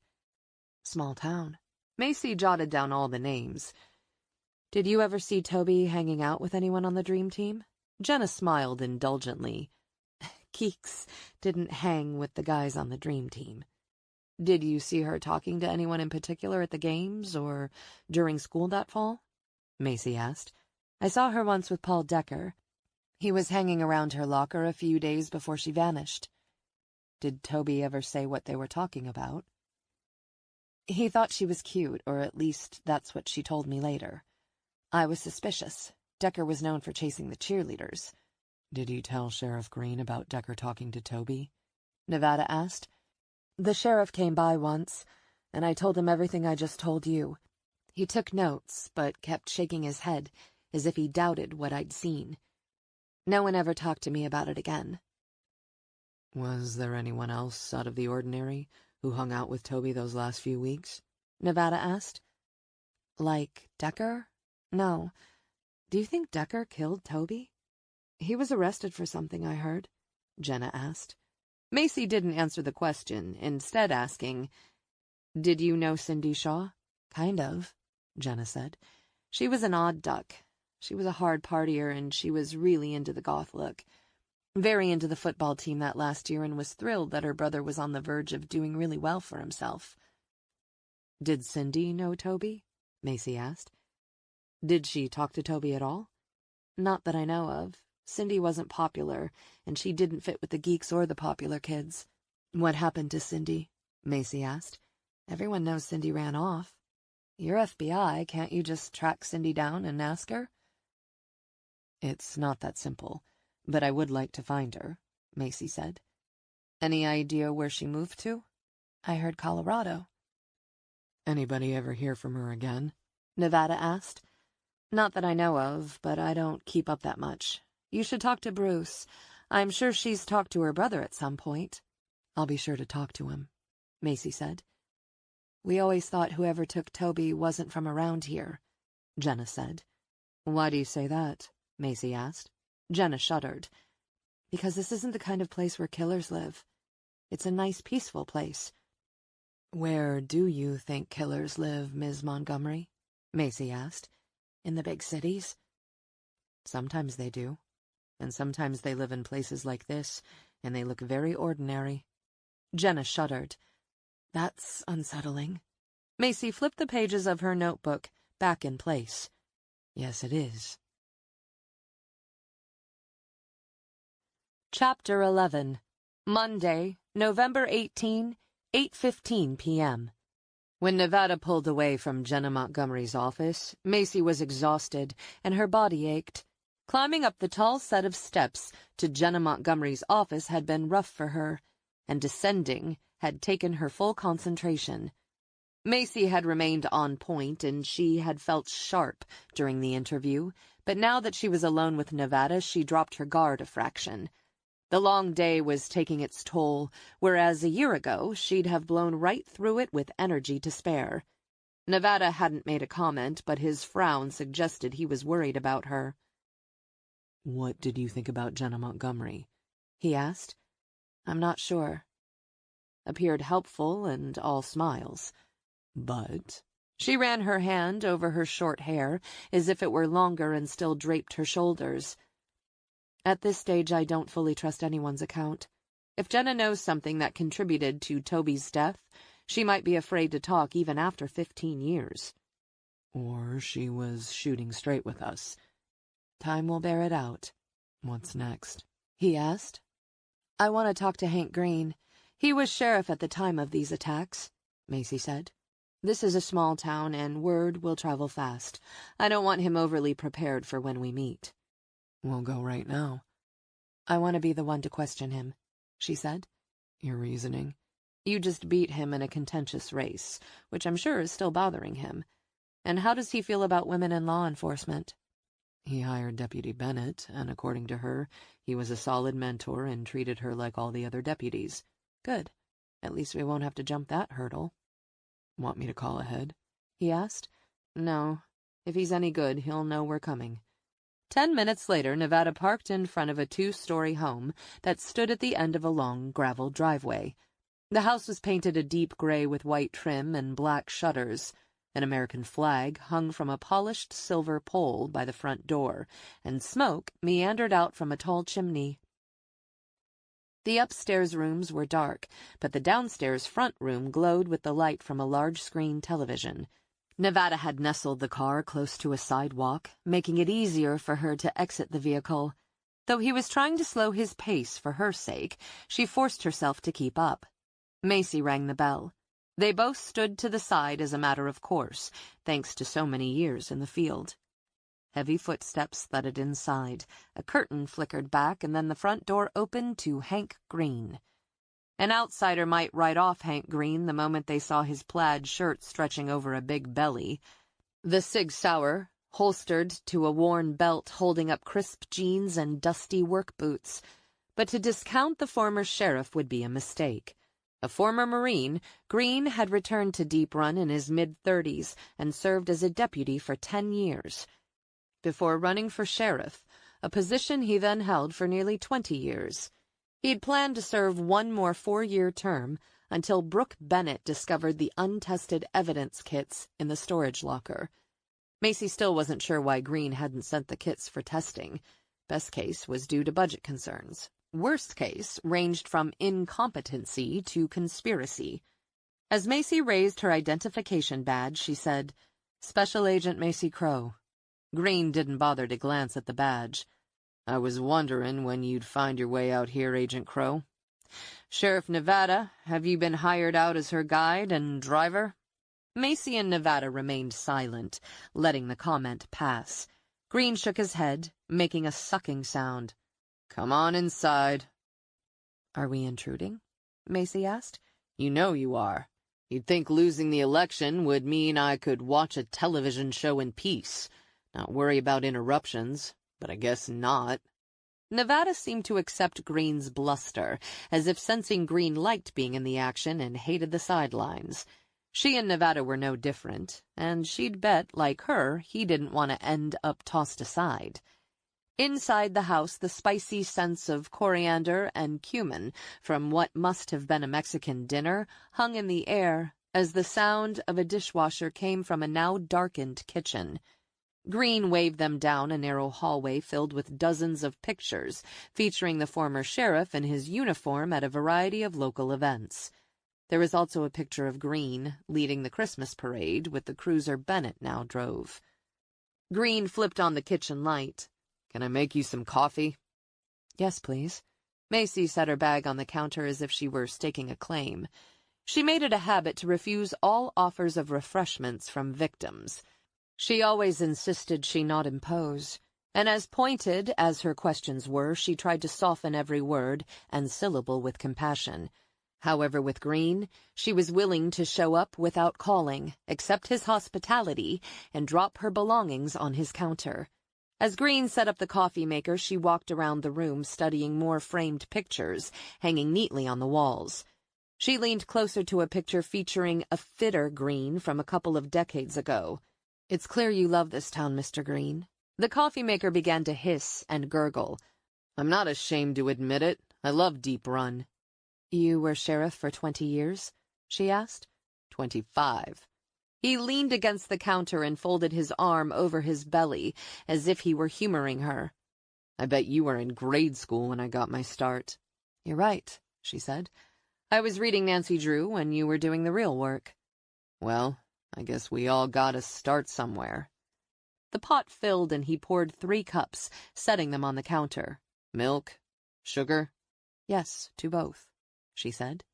Small town. Macy jotted down all the names. Did you ever see Toby hanging out with anyone on the dream team? Jenna smiled indulgently. Keeks didn't hang with the guys on the dream team. Did you see her talking to anyone in particular at the games or during school that fall? Macy asked. I saw her once with Paul Decker. He was hanging around her locker a few days before she vanished. Did Toby ever say what they were talking about? He thought she was cute, or at least that's what she told me later. I was suspicious. Decker was known for chasing the cheerleaders. Did you tell Sheriff Green about Decker talking to Toby? Nevada asked. The sheriff came by once, and I told him everything I just told you. He took notes, but kept shaking his head, as if he doubted what I'd seen. No one ever talked to me about it again. Was there anyone else out of the ordinary who hung out with Toby those last few weeks? Nevada asked. Like Decker? No. Do you think Decker killed Toby? He was arrested for something, I heard, Jenna asked. Macy didn't answer the question, instead asking, "Did you know Cindy Shaw?" Kind of, Jenna said. She was an odd duck. She was a hard partier, and she was really into the goth look. Very into the football team that last year, and was thrilled that her brother was on the verge of doing really well for himself. Did Cindy know Toby? Macy asked. Did she talk to Toby at all? Not that I know of. Cindy wasn't popular, and she didn't fit with the geeks or the popular kids. What happened to Cindy? Macy asked. Everyone knows Cindy ran off. You're FBI, can't you just track Cindy down and ask her? It's not that simple, but I would like to find her, Macy said. Any idea where she moved to? I heard Colorado. Anybody ever hear from her again? Nevada asked. Not that I know of, but I don't keep up that much. You should talk to Bruce. I'm sure she's talked to her brother at some point. I'll be sure to talk to him, Macy said. We always thought whoever took Toby wasn't from around here, Jenna said. Why do you say that? Macy asked. Jenna shuddered. Because this isn't the kind of place where killers live. It's a nice, peaceful place. Where do you think killers live, Ms. Montgomery? Macy asked. In the big cities? Sometimes they do. And sometimes they live in places like this, and they look very ordinary. Jenna shuddered. That's unsettling. Macy flipped the pages of her notebook back in place. Yes, it is. Chapter 11. Monday, November 18, 8:15 p.m. When Nevada pulled away from Jenna Montgomery's office, Macy was exhausted, and her body ached. Climbing up the tall set of steps to Jenna Montgomery's office had been rough for her, and descending had taken her full concentration. Macy had remained on point, and she had felt sharp during the interview, but now that she was alone with Nevada, she dropped her guard a fraction. The long day was taking its toll, whereas a year ago she'd have blown right through it with energy to spare. Nevada hadn't made a comment, but his frown suggested he was worried about her. "What did you think about Jenna Montgomery?" he asked. "I'm not sure." Appeared helpful and all smiles. "But—" She ran her hand over her short hair, as if it were longer and still draped her shoulders. "At this stage, I don't fully trust anyone's account. If Jenna knows something that contributed to Toby's death, she might be afraid to talk even after 15 years. Or she was shooting straight with us. Time will bear it out." "What's next?" he asked. "I want to talk to Hank Green. He was sheriff at the time of these attacks," Macy said. "This is a small town, and word will travel fast. I don't want him overly prepared for when we meet." "We'll go right now." "I want to be the one to question him," she said. "Your reasoning?" "You just beat him in a contentious race, which I'm sure is still bothering him. And how does he feel about women in law enforcement?" "He hired Deputy Bennett, and according to her, he was a solid mentor and treated her like all the other deputies." "Good. At least we won't have to jump that hurdle." "Want me to call ahead?" he asked. "No. If he's any good, he'll know we're coming." 10 minutes later, Nevada parked in front of a 2-story home that stood at the end of a long gravel driveway. The house was painted a deep gray with white trim and black shutters. An American flag hung from a polished silver pole by the front door, and smoke meandered out from a tall chimney. The upstairs rooms were dark, but the downstairs front room glowed with the light from a large-screen television. Nevada had nestled the car close to a sidewalk, making it easier for her to exit the vehicle. Though he was trying to slow his pace for her sake, she forced herself to keep up. Macy rang the bell. They both stood to the side as a matter of course, thanks to so many years in the field. Heavy footsteps thudded inside, a curtain flickered back, and then the front door opened to Hank Green. An outsider might write off Hank Green the moment they saw his plaid shirt stretching over a big belly. The Sig Sauer, holstered to a worn belt holding up crisp jeans and dusty work boots. But to discount the former sheriff would be a mistake. A former Marine, Green had returned to Deep Run in his mid-30s and served as a deputy for 10 years. Before running for sheriff, a position he then held for nearly 20 years. He'd planned to serve one more 4-year term until Brooke Bennett discovered the untested evidence kits in the storage locker. Macy still wasn't sure why Green hadn't sent the kits for testing. Best case was due to budget concerns. Worst case ranged from incompetency to conspiracy. As Macy raised her identification badge, she said, "Special Agent Macy Crow." Green didn't bother to glance at the badge. "I was wondering when you'd find your way out here, Agent Crow. Sheriff Nevada, have you been hired out as her guide and driver?" Macy and Nevada remained silent, letting the comment pass. Green shook his head, making a sucking sound. "Come on inside." "Are we intruding?" Macy asked. "You know you are. You'd think losing the election would mean I could watch a television show in peace, not worry about interruptions, but I guess not." Nevada seemed to accept Green's bluster, as if sensing Green liked being in the action and hated the sidelines. She and Nevada were no different, and she'd bet, like her, he didn't want to end up tossed aside. Inside the house, the spicy scents of coriander and cumin from what must have been a Mexican dinner hung in the air as the sound of a dishwasher came from a now darkened kitchen. Green waved them down a narrow hallway filled with dozens of pictures featuring the former sheriff in his uniform at a variety of local events. There was also a picture of Green leading the Christmas parade with the cruiser Bennett now drove. Green flipped on the kitchen light. "Can I make you some coffee?" "Yes, please." Macy set her bag on the counter as if she were staking a claim. She made it a habit to refuse all offers of refreshments from victims. She always insisted she not impose, and as pointed as her questions were, she tried to soften every word and syllable with compassion. However, with Green, she was willing to show up without calling, accept his hospitality, and drop her belongings on his counter. As Green set up the coffee maker, she walked around the room studying more framed pictures hanging neatly on the walls. She leaned closer to a picture featuring a fitter Green from a couple of decades ago. "It's clear you love this town, Mr. Green." The coffee maker began to hiss and gurgle. "I'm not ashamed to admit it. I love Deep Run." "You were sheriff for 20 years?" she asked. 25. He leaned against the counter and folded his arm over his belly, as if he were humoring her. "I bet you were in grade school when I got my start." "You're right," she said. "I was reading Nancy Drew when you were doing the real work." "Well, I guess we all gotta start somewhere." The pot filled and he poured 3 cups, setting them on the counter. "Milk? Sugar?" "Yes, to both," she said.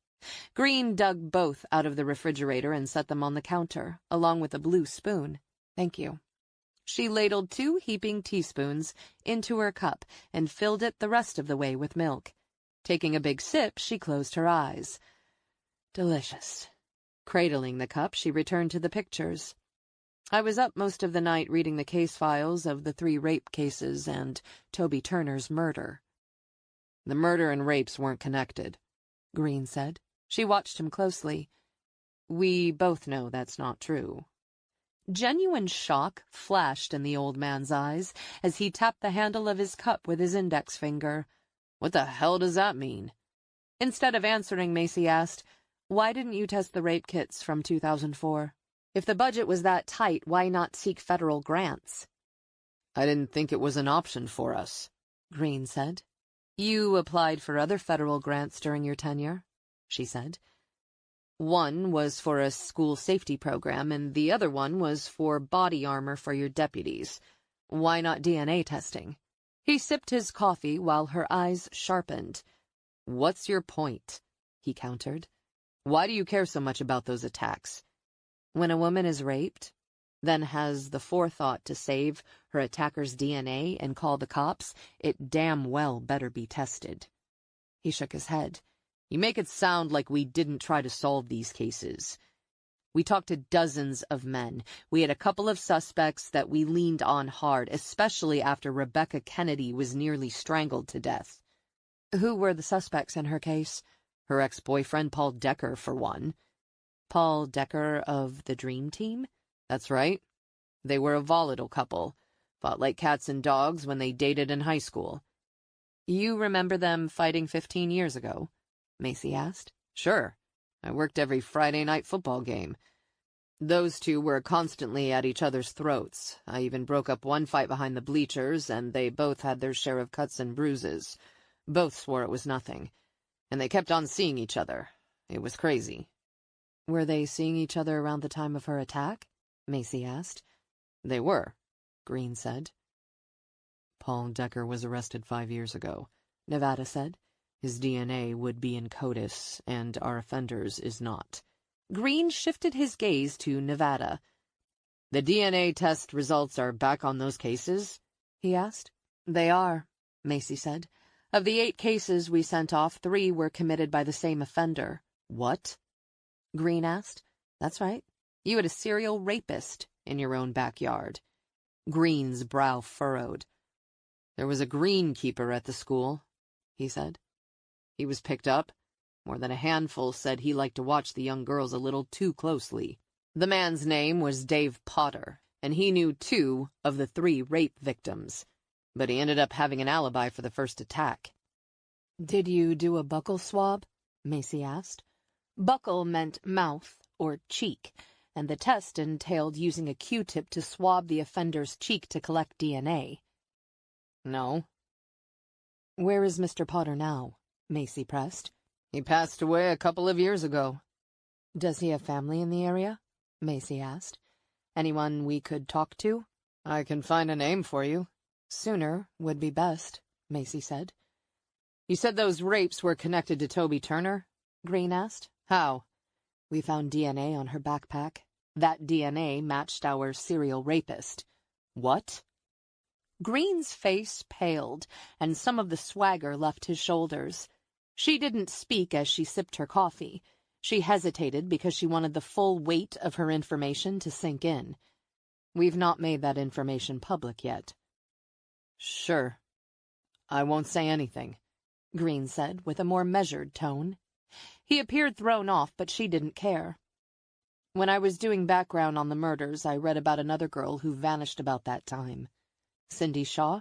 Green dug both out of the refrigerator and set them on the counter, along with a blue spoon. "Thank you." She ladled 2 heaping teaspoons into her cup and filled it the rest of the way with milk. Taking a big sip, she closed her eyes. Delicious. Cradling the cup, she returned to the pictures. "I was up most of the night reading the case files of the 3 rape cases and Toby Turner's murder." "The murder and rapes weren't connected," Green said. She watched him closely. "We both know that's not true." Genuine shock flashed in the old man's eyes as he tapped the handle of his cup with his index finger. "What the hell does that mean?" Instead of answering, Macy asked, "Why didn't you test the rape kits from 2004? If the budget was that tight, why not seek federal grants?" "I didn't think it was an option for us," Green said. "You applied for other federal grants during your tenure," she said. "One was for a school safety program, and the other one was for body armor for your deputies. Why not DNA testing?" He sipped his coffee while her eyes sharpened. "What's your point?" he countered. "Why do you care so much about those attacks?" "When a woman is raped, then has the forethought to save her attacker's DNA and call the cops, it damn well better be tested." He shook his head. "You make it sound like we didn't try to solve these cases." We talked to dozens of men. We had a couple of suspects that we leaned on hard, especially after Rebecca Kennedy was nearly strangled to death. Who were the suspects in her case? Her ex-boyfriend, Paul Decker, for one. Paul Decker of the Dream Team? That's right. They were a volatile couple. Fought like cats and dogs when they dated in high school. You remember them fighting 15 years ago? Macy asked. Sure. I worked every Friday night football game. Those two were constantly at each other's throats. I even broke up one fight behind the bleachers, and they both had their share of cuts and bruises. Both swore it was nothing. And they kept on seeing each other. It was crazy. Were they seeing each other around the time of her attack? Macy asked. They were, Green said. Paul Decker was arrested 5 years ago, Nevada said. His DNA would be in CODIS, and our offender's is not. Green shifted his gaze to Nevada. The DNA test results are back on those cases? He asked. They are, Macy said. Of the 8 cases we sent off, 3 were committed by the same offender. What? Green asked. That's right. You had a serial rapist in your own backyard. Green's brow furrowed. There was a greenkeeper at the school, he said. He was picked up. More than a handful said he liked to watch the young girls a little too closely. The man's name was Dave Potter, and he knew 2 of the 3 rape victims, but he ended up having an alibi for the first attack. Did you do a buccal swab? Macy asked. Buccal meant mouth or cheek, and the test entailed using a Q-tip to swab the offender's cheek to collect DNA. No. Where is Mr. Potter now? Macy pressed. He passed away a couple of years ago. Does he have family in the area? Macy asked. Anyone we could talk to? I can find a name for you. Sooner would be best, Macy said. You said those rapes were connected to Toby Turner? Green asked. How? We found DNA on her backpack. That DNA matched our serial rapist. What? Green's face paled, and some of the swagger left his shoulders. She didn't speak as she sipped her coffee. She hesitated because she wanted the full weight of her information to sink in. We've not made that information public yet. Sure. I won't say anything, Green said with a more measured tone. He appeared thrown off, but she didn't care. When I was doing background on the murders, I read about another girl who vanished about that time. Cindy Shaw?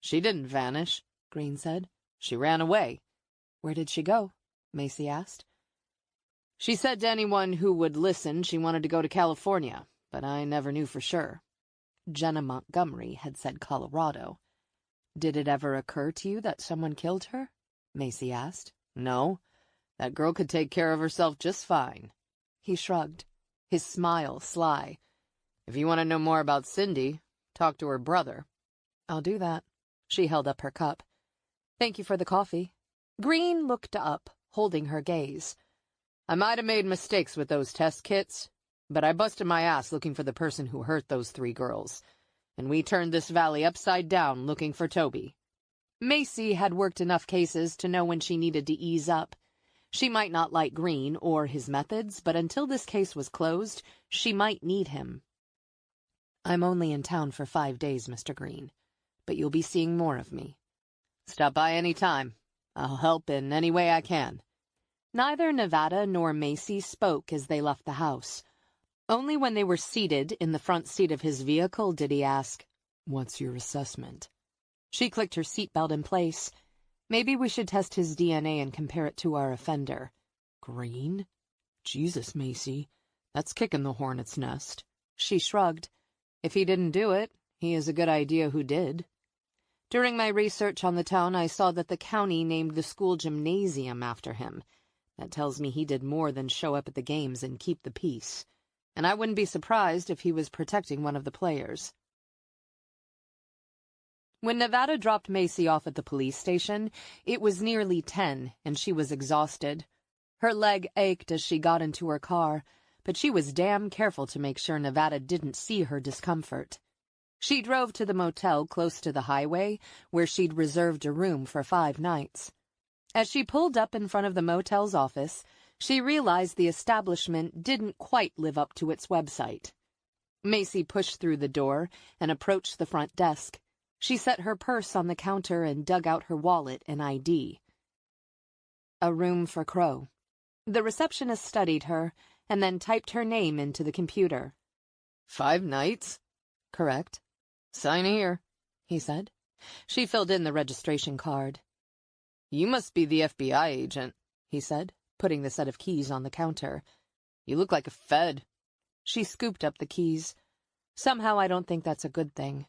She didn't vanish, Green said. She ran away. Where did she go? Macy asked. She said to anyone who would listen she wanted to go to California, but I never knew for sure. Jenna Montgomery had said Colorado. Did it ever occur to you that someone killed her? Macy asked. No. That girl could take care of herself just fine. He shrugged, his smile sly. If you want to know more about Cindy, talk to her brother. I'll do that. She held up her cup. Thank you for the coffee. Green looked up, holding her gaze. I might have made mistakes with those test kits, but I busted my ass looking for the person who hurt those 3 girls, and we turned this valley upside down looking for Toby. Macy had worked enough cases to know when she needed to ease up. She might not like Green or his methods, but until this case was closed, she might need him. I'm only in town for 5 days, Mr. Green, but you'll be seeing more of me. Stop by any time. I'll help in any way I can. Neither Nevada nor Macy spoke as they left the house. Only when they were seated in the front seat of his vehicle did he ask, "What's your assessment?" She clicked her seatbelt in place. Maybe we should test his DNA and compare it to our offender. Green? Jesus, Macy. That's kicking the hornet's nest. She shrugged. If he didn't do it, he has a good idea who did. During my research on the town, I saw that the county named the school gymnasium after him. That tells me he did more than show up at the games and keep the peace. And I wouldn't be surprised if he was protecting one of the players. When Nevada dropped Macy off at the police station, it was nearly 10, and she was exhausted. Her leg ached as she got into her car, but she was damn careful to make sure Nevada didn't see her discomfort. She drove to the motel close to the highway, where she'd reserved a room for 5 nights. As she pulled up in front of the motel's office, She realized the establishment didn't quite live up to its website. Macy pushed through the door and approached the front desk. She set her purse on the counter and dug out her wallet and ID. A room for Crow. The receptionist studied her and then typed her name into the computer. 5 nights? Correct. Sign here, he said. She filled in the registration card. You must be the FBI agent, he said, putting the set of keys on the counter. You look like a Fed. She scooped up the keys. Somehow I don't think that's a good thing.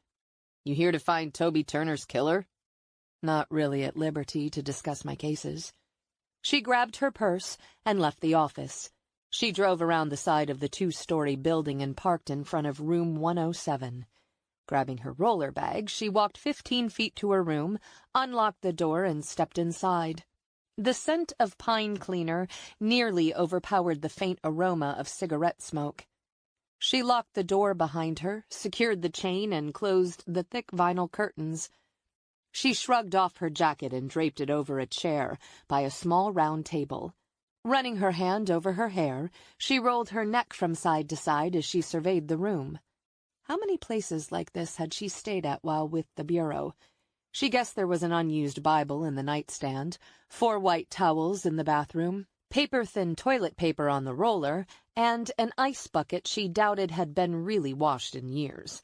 You here to find Toby Turner's killer? Not really at liberty to discuss my cases. She grabbed her purse and left the office. She drove around the side of the 2-story building and parked in front of room 107. Grabbing her roller bag, she walked 15 feet to her room, unlocked the door, and stepped inside. The scent of pine cleaner nearly overpowered the faint aroma of cigarette smoke. She locked the door behind her, secured the chain, and closed the thick vinyl curtains. She shrugged off her jacket and draped it over a chair by a small round table. Running her hand over her hair, she rolled her neck from side to side as she surveyed the room. How many places like this had she stayed at while with the Bureau? She guessed there was an unused Bible in the nightstand, 4 white towels in the bathroom, paper-thin toilet paper on the roller, and an ice bucket she doubted had been really washed in years.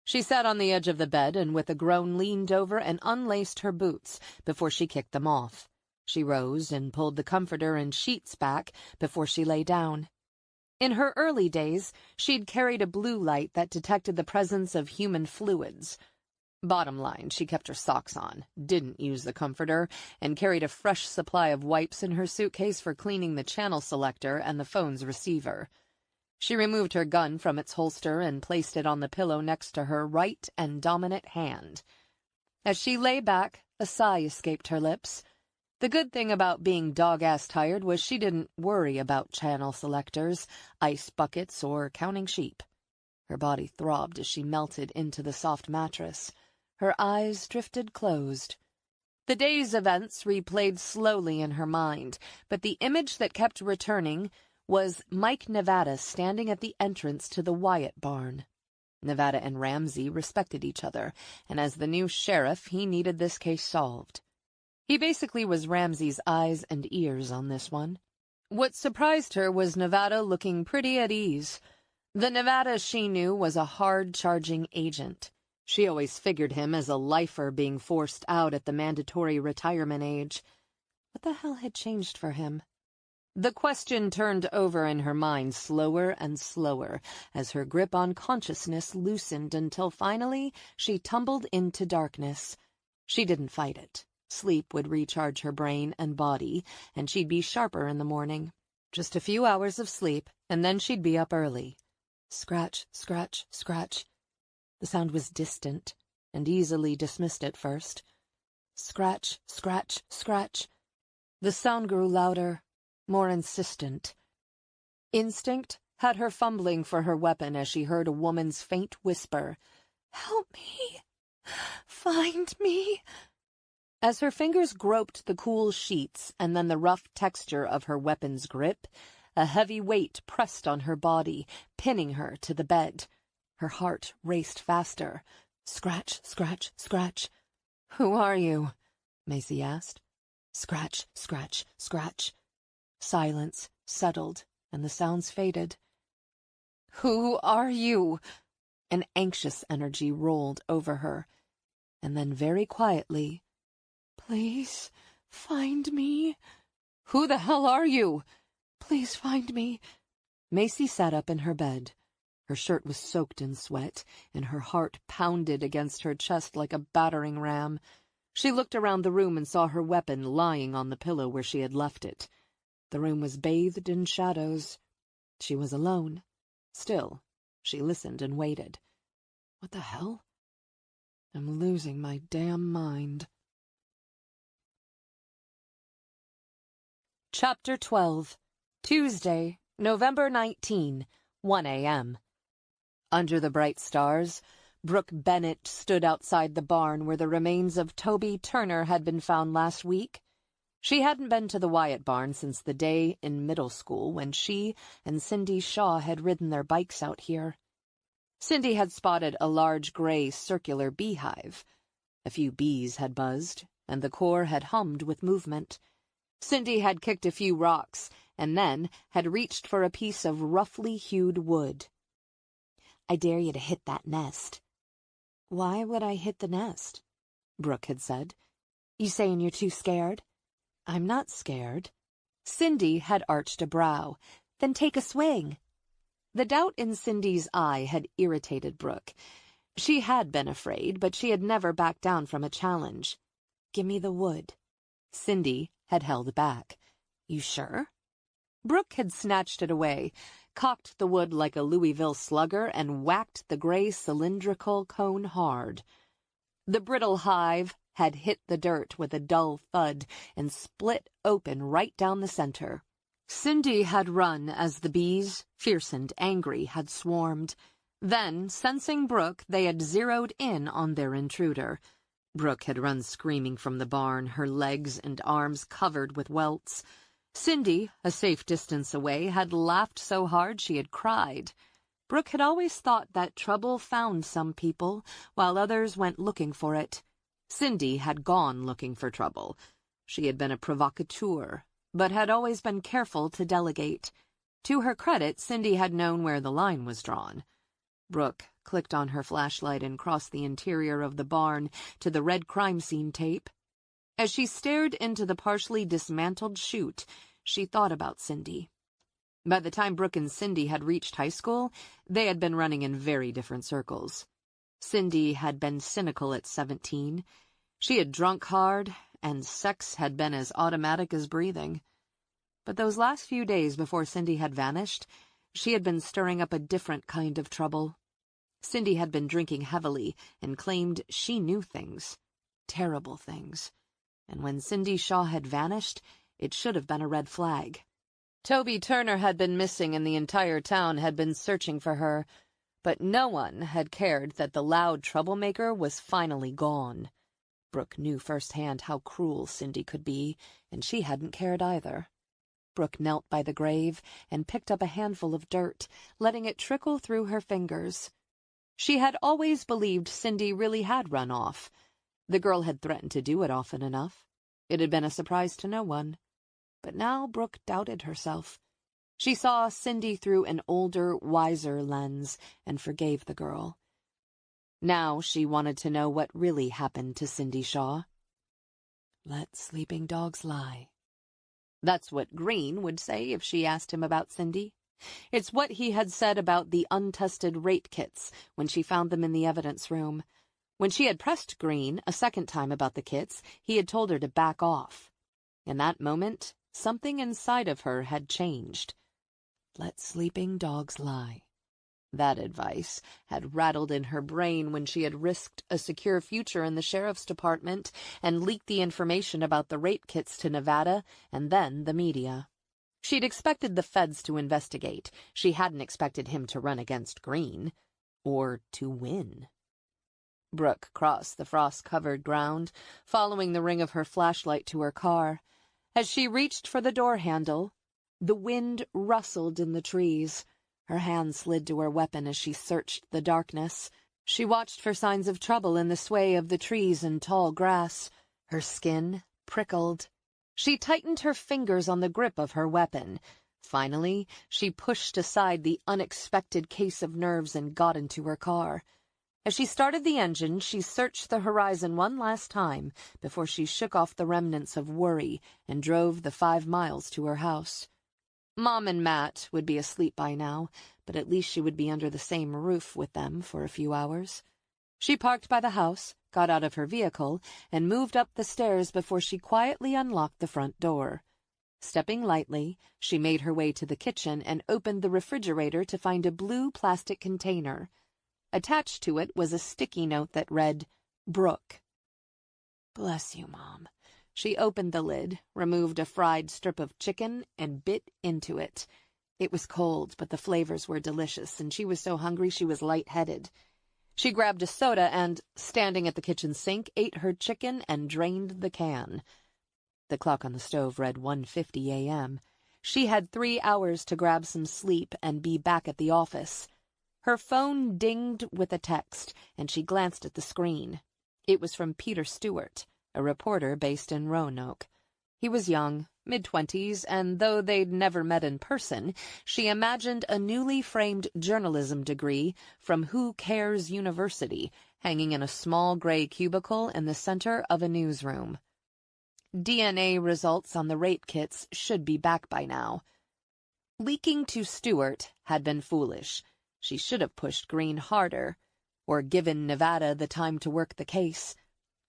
She sat on the edge of the bed and with a groan leaned over and unlaced her boots before she kicked them off. She rose and pulled the comforter and sheets back before she lay down. In her early days, she'd carried a blue light that detected the presence of human fluids. Bottom line, she kept her socks on, didn't use the comforter, and carried a fresh supply of wipes in her suitcase for cleaning the channel selector and the phone's receiver. She removed her gun from its holster and placed it on the pillow next to her right and dominant hand. As she lay back, a sigh escaped her lips. The good thing about being dog-ass tired was she didn't worry about channel selectors, ice buckets, or counting sheep. Her body throbbed as she melted into the soft mattress. Her eyes drifted closed. The day's events replayed slowly in her mind, but the image that kept returning was Mike Nevada standing at the entrance to the Wyatt barn. Nevada and Ramsey respected each other, and as the new sheriff, he needed this case solved. He basically was Ramsey's eyes and ears on this one. What surprised her was Nevada looking pretty at ease. The Nevada she knew was a hard-charging agent. She always figured him as a lifer being forced out at the mandatory retirement age. What the hell had changed for him? The question turned over in her mind slower and slower as her grip on consciousness loosened until finally she tumbled into darkness. She didn't fight it. Sleep would recharge her brain and body, and she'd be sharper in the morning. Just a few hours of sleep, and then she'd be up early. Scratch, scratch, scratch. The sound was distant, and easily dismissed at first. Scratch, scratch, scratch. The sound grew louder, more insistent. Instinct had her fumbling for her weapon as she heard a woman's faint whisper, "Help me! Find me!" As her fingers groped the cool sheets and then the rough texture of her weapon's grip, a heavy weight pressed on her body, pinning her to the bed. Her heart raced faster. Scratch, scratch, scratch. "Who are you?" Macy asked. Scratch, scratch, scratch. Silence settled, and the sounds faded. "Who are you?" An anxious energy rolled over her, and then very quietly, "Please find me." "Who the hell are you?" "Please find me." Macy sat up in her bed. Her shirt was soaked in sweat, and her heart pounded against her chest like a battering ram. She looked around the room and saw her weapon lying on the pillow where she had left it. The room was bathed in shadows. She was alone. Still, she listened and waited. What the hell? I'm losing my damn mind. Chapter 12. Tuesday, November 19, 1 a.m. Under the bright stars, Brooke Bennett stood outside the barn where the remains of Toby Turner had been found last week. She hadn't been to the Wyatt barn since the day in middle school when she and Cindy Shaw had ridden their bikes out here. Cindy had spotted a large gray circular beehive. A few bees had buzzed, and the core had hummed with movement. Cindy had kicked a few rocks, and then had reached for a piece of roughly hewed wood. "I dare you to hit that nest." "Why would I hit the nest?" Brooke had said. "You saying you're too scared?" "I'm not scared." Cindy had arched a brow. "Then take a swing." The doubt in Cindy's eye had irritated Brooke. She had been afraid, but she had never backed down from a challenge. "Give me the wood." Cindy had held back. "You sure?" Brooke had snatched it away, cocked the wood like a Louisville slugger, and whacked the gray cylindrical cone hard. The brittle hive had hit the dirt with a dull thud and split open right down the center. Cindy had run as the bees, fierce and angry, had swarmed. Then, sensing Brooke, they had zeroed in on their intruder. Brooke had run screaming from the barn, her legs and arms covered with welts. Cindy, a safe distance away, had laughed so hard she had cried. Brooke had always thought that trouble found some people, while others went looking for it. Cindy had gone looking for trouble. She had been a provocateur, but had always been careful to delegate. To her credit, Cindy had known where the line was drawn. Brooke clicked on her flashlight and crossed the interior of the barn to the red crime scene tape. As she stared into the partially dismantled chute, she thought about Cindy. By the time Brooke and Cindy had reached high school, they had been running in very different circles. Cindy had been cynical at 17. She had drunk hard, and sex had been as automatic as breathing. But those last few days before Cindy had vanished, she had been stirring up a different kind of trouble. Cindy had been drinking heavily and claimed she knew things, terrible things. And when Cindy Shaw had vanished, it should have been a red flag. Toby Turner had been missing and the entire town had been searching for her, but no one had cared that the loud troublemaker was finally gone. Brooke knew firsthand how cruel Cindy could be, and she hadn't cared either. Brooke knelt by the grave and picked up a handful of dirt, letting it trickle through her fingers. She had always believed Cindy really had run off. The girl had threatened to do it often enough. It had been a surprise to no one. But now Brooke doubted herself. She saw Cindy through an older, wiser lens and forgave the girl. Now she wanted to know what really happened to Cindy Shaw. "Let sleeping dogs lie." That's what Green would say if she asked him about Cindy. It's what he had said about the untested rape kits when she found them in the evidence room. When she had pressed Green a second time about the kits, he had told her to back off. In that moment, something inside of her had changed. Let sleeping dogs lie. That advice had rattled in her brain when she had risked a secure future in the sheriff's department and leaked the information about the rape kits to Nevada and then the media. She'd expected the feds to investigate. She hadn't expected him to run against Green. Or to win. Brooke crossed the frost-covered ground, following the ring of her flashlight to her car. As she reached for the door handle, the wind rustled in the trees. Her hand slid to her weapon as she searched the darkness. She watched for signs of trouble in the sway of the trees and tall grass. Her skin prickled. She tightened her fingers on the grip of her weapon. Finally, she pushed aside the unexpected case of nerves and got into her car. As she started the engine, she searched the horizon one last time before she shook off the remnants of worry and drove the 5 miles to her house. Mom and Matt would be asleep by now, but at least she would be under the same roof with them for a few hours. She parked by the house, got out of her vehicle, and moved up the stairs before she quietly unlocked the front door. Stepping lightly, she made her way to the kitchen and opened the refrigerator to find a blue plastic container. Attached to it was a sticky note that read, "Brooke." "Bless you, Mom." She opened the lid, removed a fried strip of chicken, and bit into it. It was cold, but the flavors were delicious, and she was so hungry she was lightheaded. She grabbed a soda and, standing at the kitchen sink, ate her chicken and drained the can. The clock on the stove read 1:50 a.m. She had 3 hours to grab some sleep and be back at the office. Her phone dinged with a text, and she glanced at the screen. It was from Peter Stewart, a reporter based in Roanoke. He was young, mid-20s, and though they'd never met in person, she imagined a newly framed journalism degree from Who Cares University hanging in a small gray cubicle in the center of a newsroom. DNA results on the rape kits should be back by now. Leaking to Stewart had been foolish. She should have pushed Green harder, or given Nevada the time to work the case.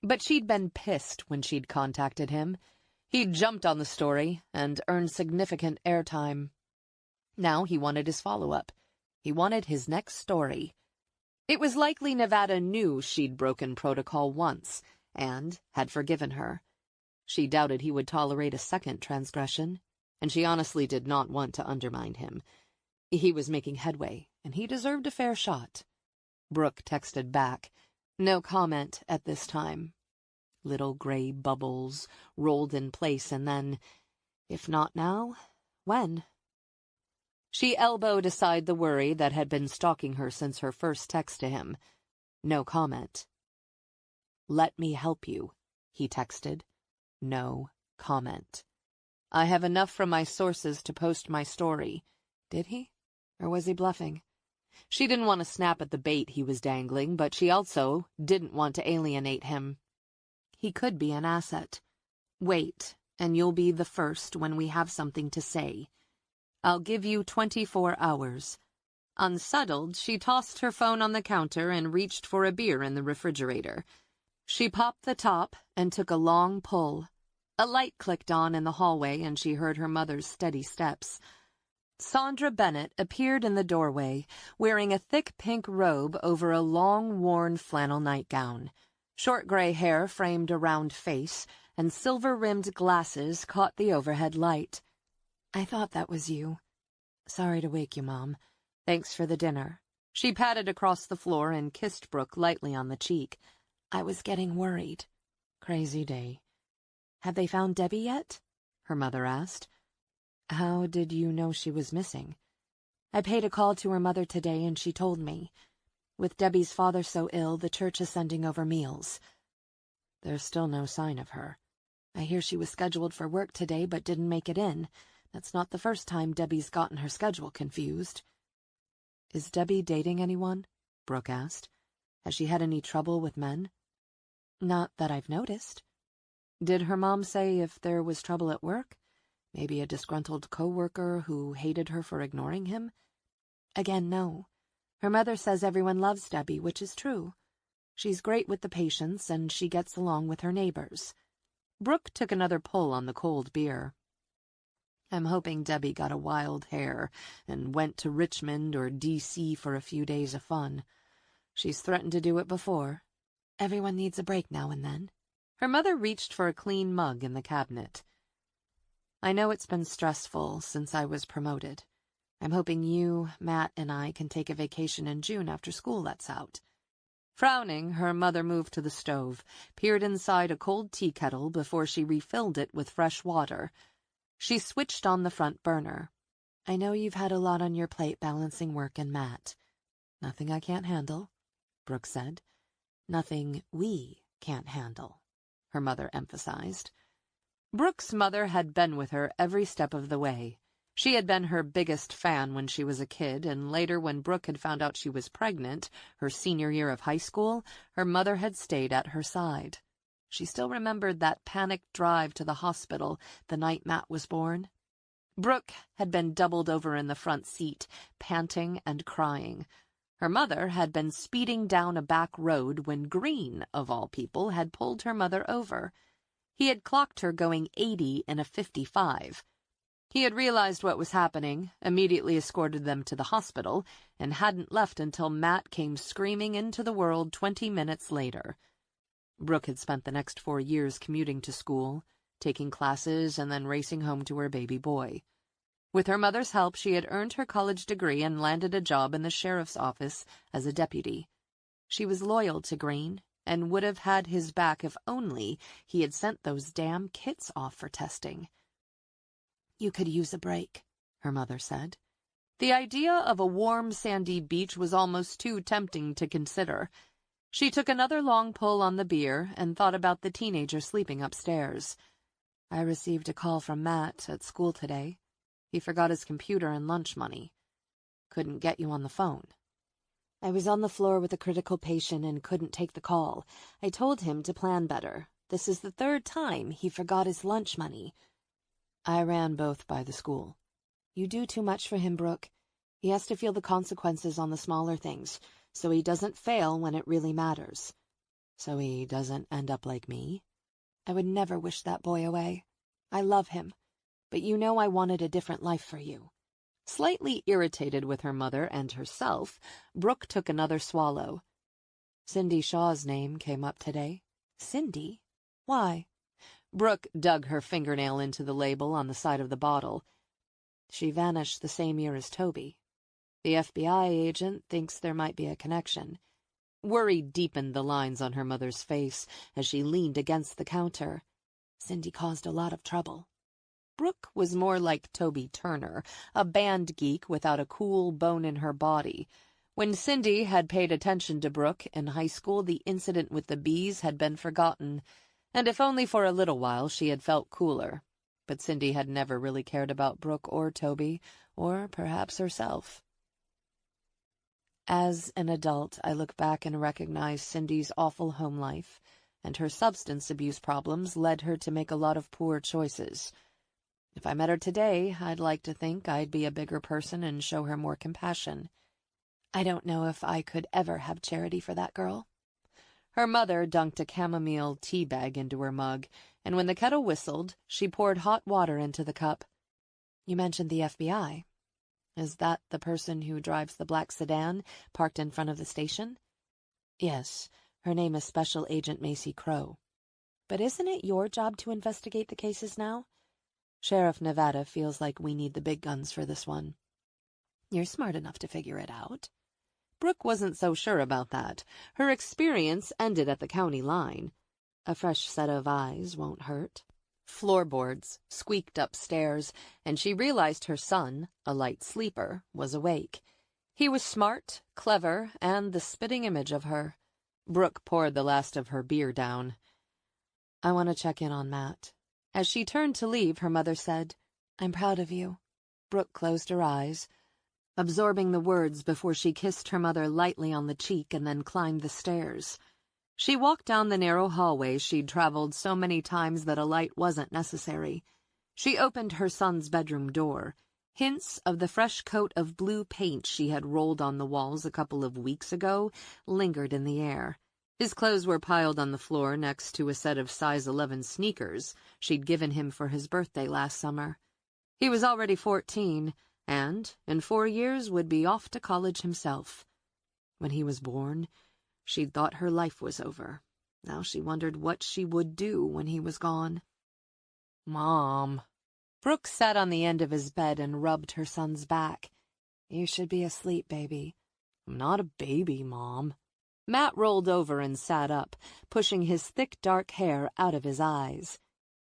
But she'd been pissed when she'd contacted him. He'd jumped on the story and earned significant airtime. Now he wanted his follow-up. He wanted his next story. It was likely Nevada knew she'd broken protocol once and had forgiven her. She doubted he would tolerate a second transgression, and she honestly did not want to undermine him. He was making headway, and he deserved a fair shot. Brooke texted back, "No comment at this time." Little gray bubbles rolled in place, and then, if not now, when? She elbowed aside the worry that had been stalking her since her first text to him. No comment. "Let me help you," he texted. No comment. "I have enough from my sources to post my story." Did he? Or was he bluffing? She didn't want to snap at the bait he was dangling, but she also didn't want to alienate him. He could be an asset. "Wait, and you'll be the first when we have something to say. I'll give you 24 hours. Unsettled, she tossed her phone on the counter and reached for a beer in the refrigerator. She popped the top and took a long pull. A light clicked on in the hallway, and she heard her mother's steady steps. Sandra Bennett appeared in the doorway, wearing a thick pink robe over a long, worn flannel nightgown. Short gray hair framed a round face, and silver-rimmed glasses caught the overhead light. "I thought that was you. Sorry to wake you, Mom. Thanks for the dinner." She patted across the floor and kissed Brooke lightly on the cheek. "I was getting worried." "Crazy day." "Have they found Debbie yet?" her mother asked. "How did you know she was missing?" "I paid a call to her mother today, and she told me. With Debbie's father so ill, the church is sending over meals." "There's still no sign of her." "I hear she was scheduled for work today but didn't make it in. That's not the first time Debbie's gotten her schedule confused." "Is Debbie dating anyone?" Brooke asked. "Has she had any trouble with men?" "Not that I've noticed." "Did her mom say if there was trouble at work? Maybe a disgruntled co-worker who hated her for ignoring him?" "Again, no. Her mother says everyone loves Debbie, which is true. She's great with the patients, and she gets along with her neighbors." Brooke took another pull on the cold beer. "I'm hoping Debbie got a wild hair and went to Richmond or D.C. for a few days of fun. She's threatened to do it before. Everyone needs a break now and then." Her mother reached for a clean mug in the cabinet. "I know it's been stressful since I was promoted. I'm hoping you, Matt, and I can take a vacation in June after school lets out." Frowning, her mother moved to the stove, peered inside a cold tea kettle before she refilled it with fresh water. She switched on the front burner. "I know you've had a lot on your plate balancing work and Matt." "Nothing I can't handle," Brooke said. "Nothing we can't handle," her mother emphasized. Brooke's mother had been with her every step of the way. She had been her biggest fan when she was a kid, and later when Brooke had found out she was pregnant, her senior year of high school, her mother had stayed at her side. She still remembered that panicked drive to the hospital the night Matt was born. Brooke had been doubled over in the front seat, panting and crying. Her mother had been speeding down a back road when Green, of all people, had pulled her mother over. He had clocked her going 80 in a 55. He had realized what was happening, immediately escorted them to the hospital, and hadn't left until Matt came screaming into the world 20 minutes later. Brooke had spent the next 4 years commuting to school, taking classes, and then racing home to her baby boy. With her mother's help, she had earned her college degree and landed a job in the sheriff's office as a deputy. She was loyal to Green, and would have had his back if only he had sent those damn kits off for testing. "You could use a break," her mother said. The idea of a warm, sandy beach was almost too tempting to consider. She took another long pull on the beer and thought about the teenager sleeping upstairs. "I received a call from Matt at school today. He forgot his computer and lunch money. Couldn't get you on the phone." "I was on the floor with a critical patient and couldn't take the call. I told him to plan better. This is the third time he forgot his lunch money." "I ran both by the school." "You do too much for him, Brooke. He has to feel the consequences on the smaller things, so he doesn't fail when it really matters." "So he doesn't end up like me?" "I would never wish that boy away. I love him, but you know I wanted a different life for you." Slightly irritated with her mother and herself, Brooke took another swallow. "Cindy Shaw's name came up today." "Cindy? Why?" Brooke dug her fingernail into the label on the side of the bottle. "She vanished the same year as Toby. The FBI agent thinks there might be a connection." Worry deepened the lines on her mother's face as she leaned against the counter. "Cindy caused a lot of trouble." Brooke was more like Toby Turner, a band geek without a cool bone in her body. When Cindy had paid attention to Brooke in high school, the incident with the bees had been forgotten, and if only for a little while she had felt cooler. But Cindy had never really cared about Brooke or Toby, or perhaps herself. As an adult, I look back and recognize Cindy's awful home life, and her substance abuse problems led her to make a lot of poor choices. If I met her today, I'd like to think I'd be a bigger person and show her more compassion. I don't know if I could ever have charity for that girl." Her mother dunked a chamomile tea bag into her mug, and when the kettle whistled, she poured hot water into the cup. "You mentioned the FBI. Is that the person who drives the black sedan parked in front of the station?" "Yes, her name is Special Agent Macy Crow." "But isn't it your job to investigate the cases now?" "Sheriff Nevada feels like we need the big guns for this one." "You're smart enough to figure it out." Brooke wasn't so sure about that. Her experience ended at the county line. A fresh set of eyes won't hurt. Floorboards squeaked upstairs, and she realized her son, a light sleeper, was awake. He was smart, clever, and the spitting image of her. Brooke poured the last of her beer down. "I want to check in on Matt." As she turned to leave, her mother said, "I'm proud of you." Brooke closed her eyes, absorbing the words before she kissed her mother lightly on the cheek and then climbed the stairs. She walked down the narrow hallway she'd traveled so many times that a light wasn't necessary. She opened her son's bedroom door. Hints of the fresh coat of blue paint she had rolled on the walls a couple of weeks ago lingered in the air. His clothes were piled on the floor next to a set of size 11 sneakers she'd given him for his birthday last summer. He was already 14, and in 4 years would be off to college himself. When he was born, she'd thought her life was over. Now she wondered what she would do when he was gone. "Mom." Brooke sat on the end of his bed and rubbed her son's back. "You should be asleep, baby." "I'm not a baby, Mom." Matt rolled over and sat up, pushing his thick dark hair out of his eyes.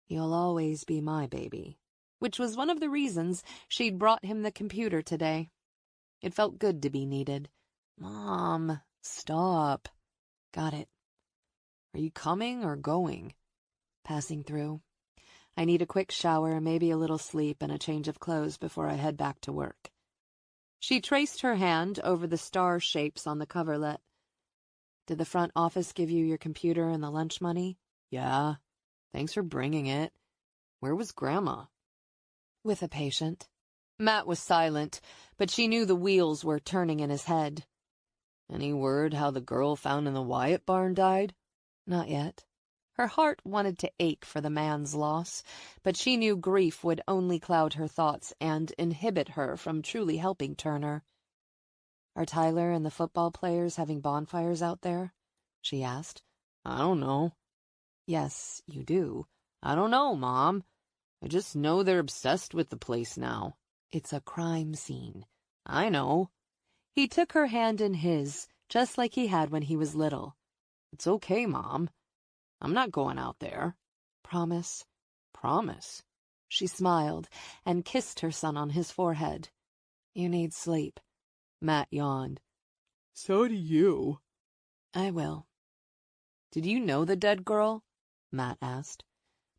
"You'll always be my baby," which was one of the reasons she'd brought him the computer today. It felt good to be needed. "Mom, stop." "Got it." "Are you coming or going?" "Passing through. I need a quick shower, maybe a little sleep, and a change of clothes before I head back to work." She traced her hand over the star shapes on the coverlet. "Did the front office give you your computer and the lunch money?" "Yeah. Thanks for bringing it. Where was Grandma?" "With a patient." Matt was silent, but she knew the wheels were turning in his head. "Any word how the girl found in the Wyatt barn died?" "Not yet." Her heart wanted to ache for the man's loss, but she knew grief would only cloud her thoughts and inhibit her from truly helping Turner. "Are Tyler and the football players having bonfires out there?" she asked. "I don't know." "Yes, you do." "I don't know, Mom. I just know they're obsessed with the place now." "It's a crime scene." "I know." He took her hand in his, just like he had when he was little. It's okay, Mom. I'm not going out there. Promise? Promise. She smiled and kissed her son on his forehead. You need sleep. Matt yawned. So do you. I will. Did you know the dead girl? Matt asked.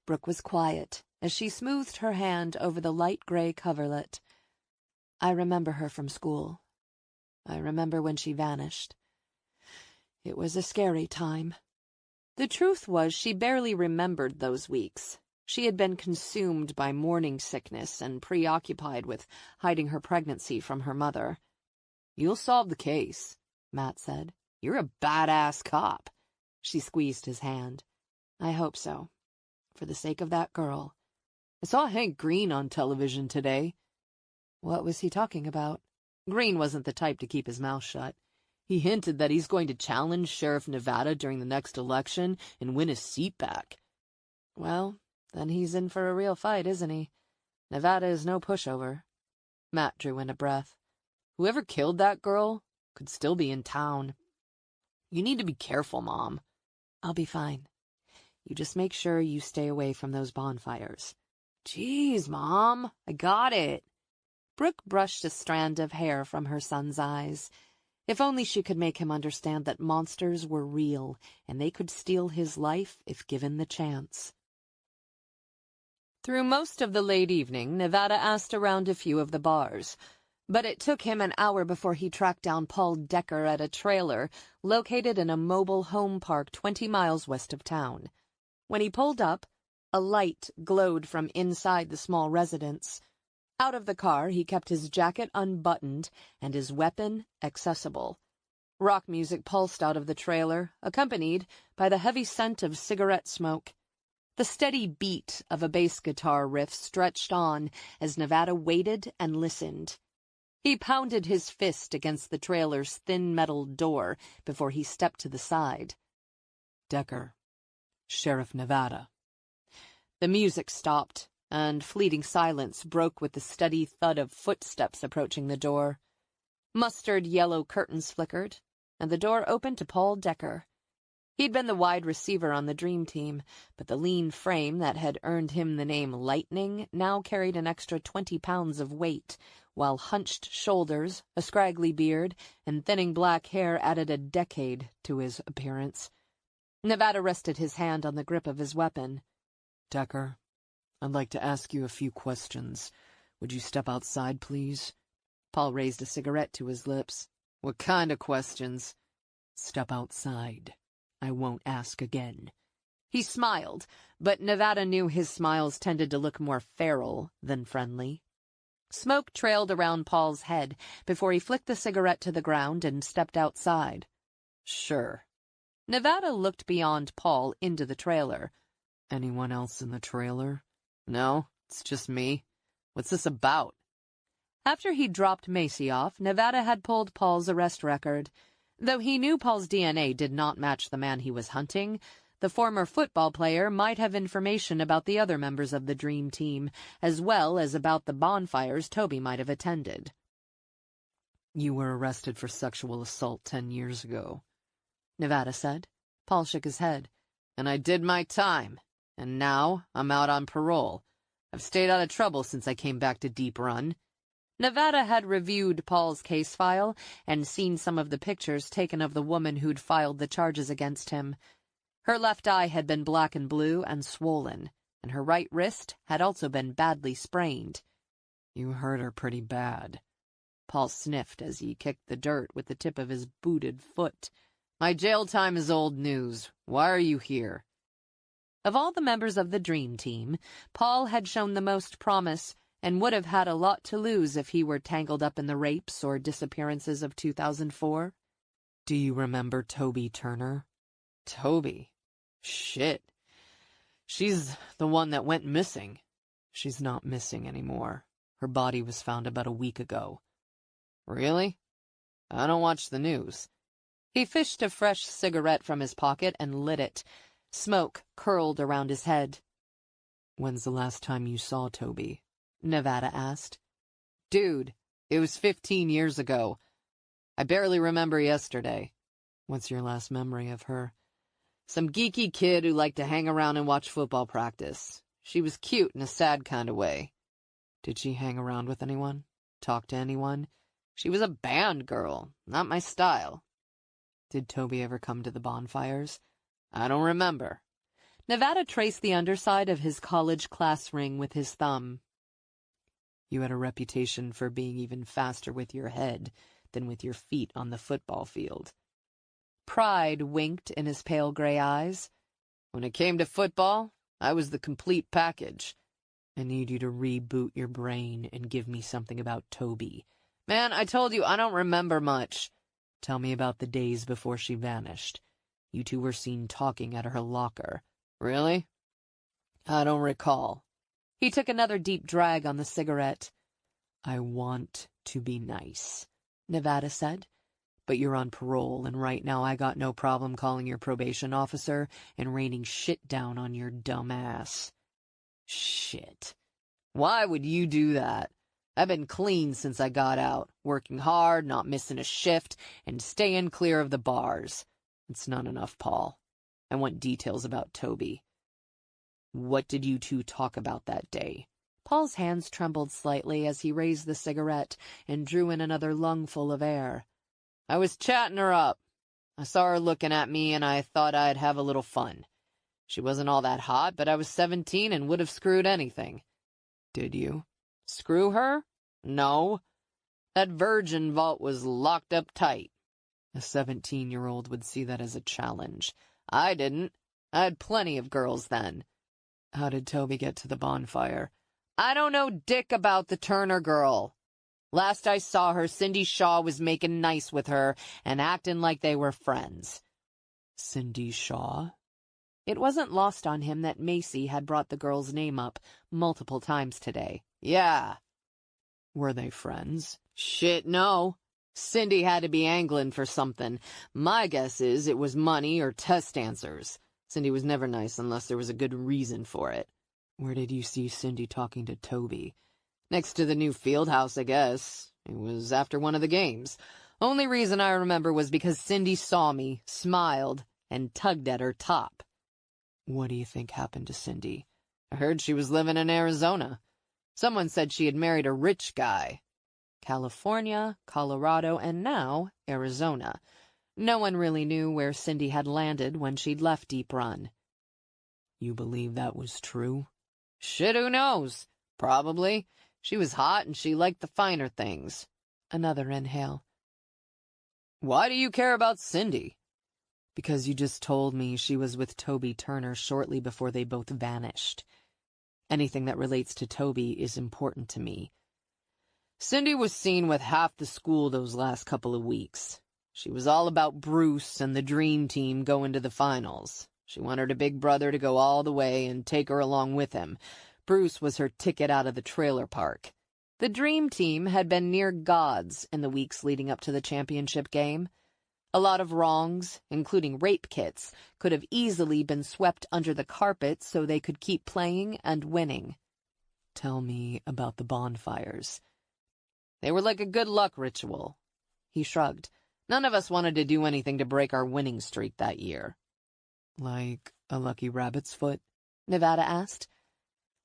Brooke was quiet as she smoothed her hand over the light gray coverlet. I remember her from school. I remember when she vanished. It was a scary time. The truth was she barely remembered those weeks. She had been consumed by morning sickness and preoccupied with hiding her pregnancy from her mother. You'll solve the case, Matt said. You're a badass cop. She squeezed his hand. I hope so. For the sake of that girl. I saw Hank Green on television today. What was he talking about? Green wasn't the type to keep his mouth shut. He hinted that he's going to challenge Sheriff Nevada during the next election and win his seat back. Well, then he's in for a real fight, isn't he? Nevada is no pushover. Matt drew in a breath. Whoever killed that girl could still be in town. You need to be careful, Mom. I'll be fine. You just make sure you stay away from those bonfires. Jeez, Mom, I got it. Brooke brushed a strand of hair from her son's eyes. If only she could make him understand that monsters were real and they could steal his life if given the chance. Through most of the late evening, Nevada asked around a few of the bars, but it took him an hour before he tracked down Paul Decker at a trailer located in a mobile home park 20 miles west of town. When he pulled up, a light glowed from inside the small residence. Out of the car, he kept his jacket unbuttoned and his weapon accessible. Rock music pulsed out of the trailer, accompanied by the heavy scent of cigarette smoke. The steady beat of a bass guitar riff stretched on as Nevada waited and listened. He pounded his fist against the trailer's thin metal door before he stepped to the side. Decker. Sheriff Nevada. The music stopped, and fleeting silence broke with the steady thud of footsteps approaching the door. Mustard yellow curtains flickered, and the door opened to Paul Decker. He'd been the wide receiver on the Dream Team, but the lean frame that had earned him the name Lightning now carried an extra 20 pounds of weight, while hunched shoulders, a scraggly beard, and thinning black hair added a decade to his appearance. Nevada rested his hand on the grip of his weapon. Decker, I'd like to ask you a few questions. Would you step outside, please? Paul raised a cigarette to his lips. What kind of questions? Step outside. I won't ask again. He smiled, but Nevada knew his smiles tended to look more feral than friendly. Smoke trailed around Paul's head before he flicked the cigarette to the ground and stepped outside. Sure. Nevada looked beyond Paul into the trailer. Anyone else in the trailer? No, it's just me. What's this about? After he dropped Macy off, Nevada had pulled Paul's arrest record. Though he knew Paul's DNA did not match the man he was hunting, the former football player might have information about the other members of the Dream Team, as well as about the bonfires Toby might have attended. You were arrested for sexual assault 10 years ago, Nevada said. Paul shook his head. And I did my time, and now I'm out on parole. I've stayed out of trouble since I came back to Deep Run. Nevada had reviewed Paul's case file and seen some of the pictures taken of the woman who'd filed the charges against him. Her left eye had been black and blue and swollen, and her right wrist had also been badly sprained. You hurt her pretty bad. Paul sniffed as he kicked the dirt with the tip of his booted foot. My jail time is old news. Why are you here? Of all the members of the Dream Team, Paul had shown the most promise and would have had a lot to lose if he were tangled up in the rapes or disappearances of 2004. Do you remember Toby Turner? Toby? Shit. She's the one that went missing. She's not missing anymore. Her body was found about a week ago. Really? I don't watch the news. He fished a fresh cigarette from his pocket and lit it. Smoke curled around his head. When's the last time you saw Toby? Nevada asked. Dude, it was 15 years ago. I barely remember yesterday. What's your last memory of her? Some geeky kid who liked to hang around and watch football practice. She was cute in a sad kind of way. Did she hang around with anyone? Talk to anyone? She was a band girl, not my style. Did Toby ever come to the bonfires? I don't remember. Nevada traced the underside of his college class ring with his thumb. You had a reputation for being even faster with your head than with your feet on the football field. Pride winked in his pale gray eyes. When it came to football, I was the complete package. I need you to reboot your brain and give me something about Toby. Man, I told you I don't remember much. Tell me about the days before she vanished. You two were seen talking at her locker. Really? I don't recall. He took another deep drag on the cigarette. I want to be nice, Nevada said. But you're on parole, and right now I got no problem calling your probation officer and raining shit down on your dumb ass. Shit. Why would you do that? I've been clean since I got out, working hard, not missing a shift, and staying clear of the bars. It's not enough, Paul. I want details about Toby. What did you two talk about that day? Paul's hands trembled slightly as he raised the cigarette and drew in another lungful of air. I was chatting her up. I saw her looking at me, and I thought I'd have a little fun. She wasn't all that hot, but I was 17 and would have screwed anything. Did you? Screw her? No. That virgin vault was locked up tight. A 17-year-old would see that as a challenge. I didn't. I had plenty of girls then. How did Toby get to the bonfire? I don't know dick about the Turner girl. Last I saw her, Cindy Shaw was making nice with her and acting like they were friends. Cindy Shaw? It wasn't lost on him that Macy had brought the girl's name up multiple times today. Yeah. Were they friends? Shit, no. Cindy had to be angling for something. My guess is it was money or test answers. Cindy was never nice unless there was a good reason for it. Where did you see Cindy talking to Toby? Next to the new field house, I guess. It was after one of the games. Only reason I remember was because Cindy saw me, smiled, and tugged at her top. What do you think happened to Cindy? I heard she was living in Arizona. Someone said she had married a rich guy. California, Colorado, and now Arizona. No one really knew where Cindy had landed when she'd left Deep Run. You believe that was true? Shit, who knows? Probably. She was hot and she liked the finer things. Another inhale. Why do you care about Cindy? Because you just told me she was with Toby Turner shortly before they both vanished. Anything that relates to Toby is important to me. Cindy was seen with half the school those last couple of weeks. She was all about Bruce and the dream team going to the finals. She wanted her big brother to go all the way and take her along with him. Bruce was her ticket out of the trailer park. The dream team had been near gods in the weeks leading up to the championship game. A lot of wrongs, including rape kits, could have easily been swept under the carpet so they could keep playing and winning. Tell me about the bonfires. They were like a good luck ritual. He shrugged. None of us wanted to do anything to break our winning streak that year. Like a lucky rabbit's foot? Nevada asked.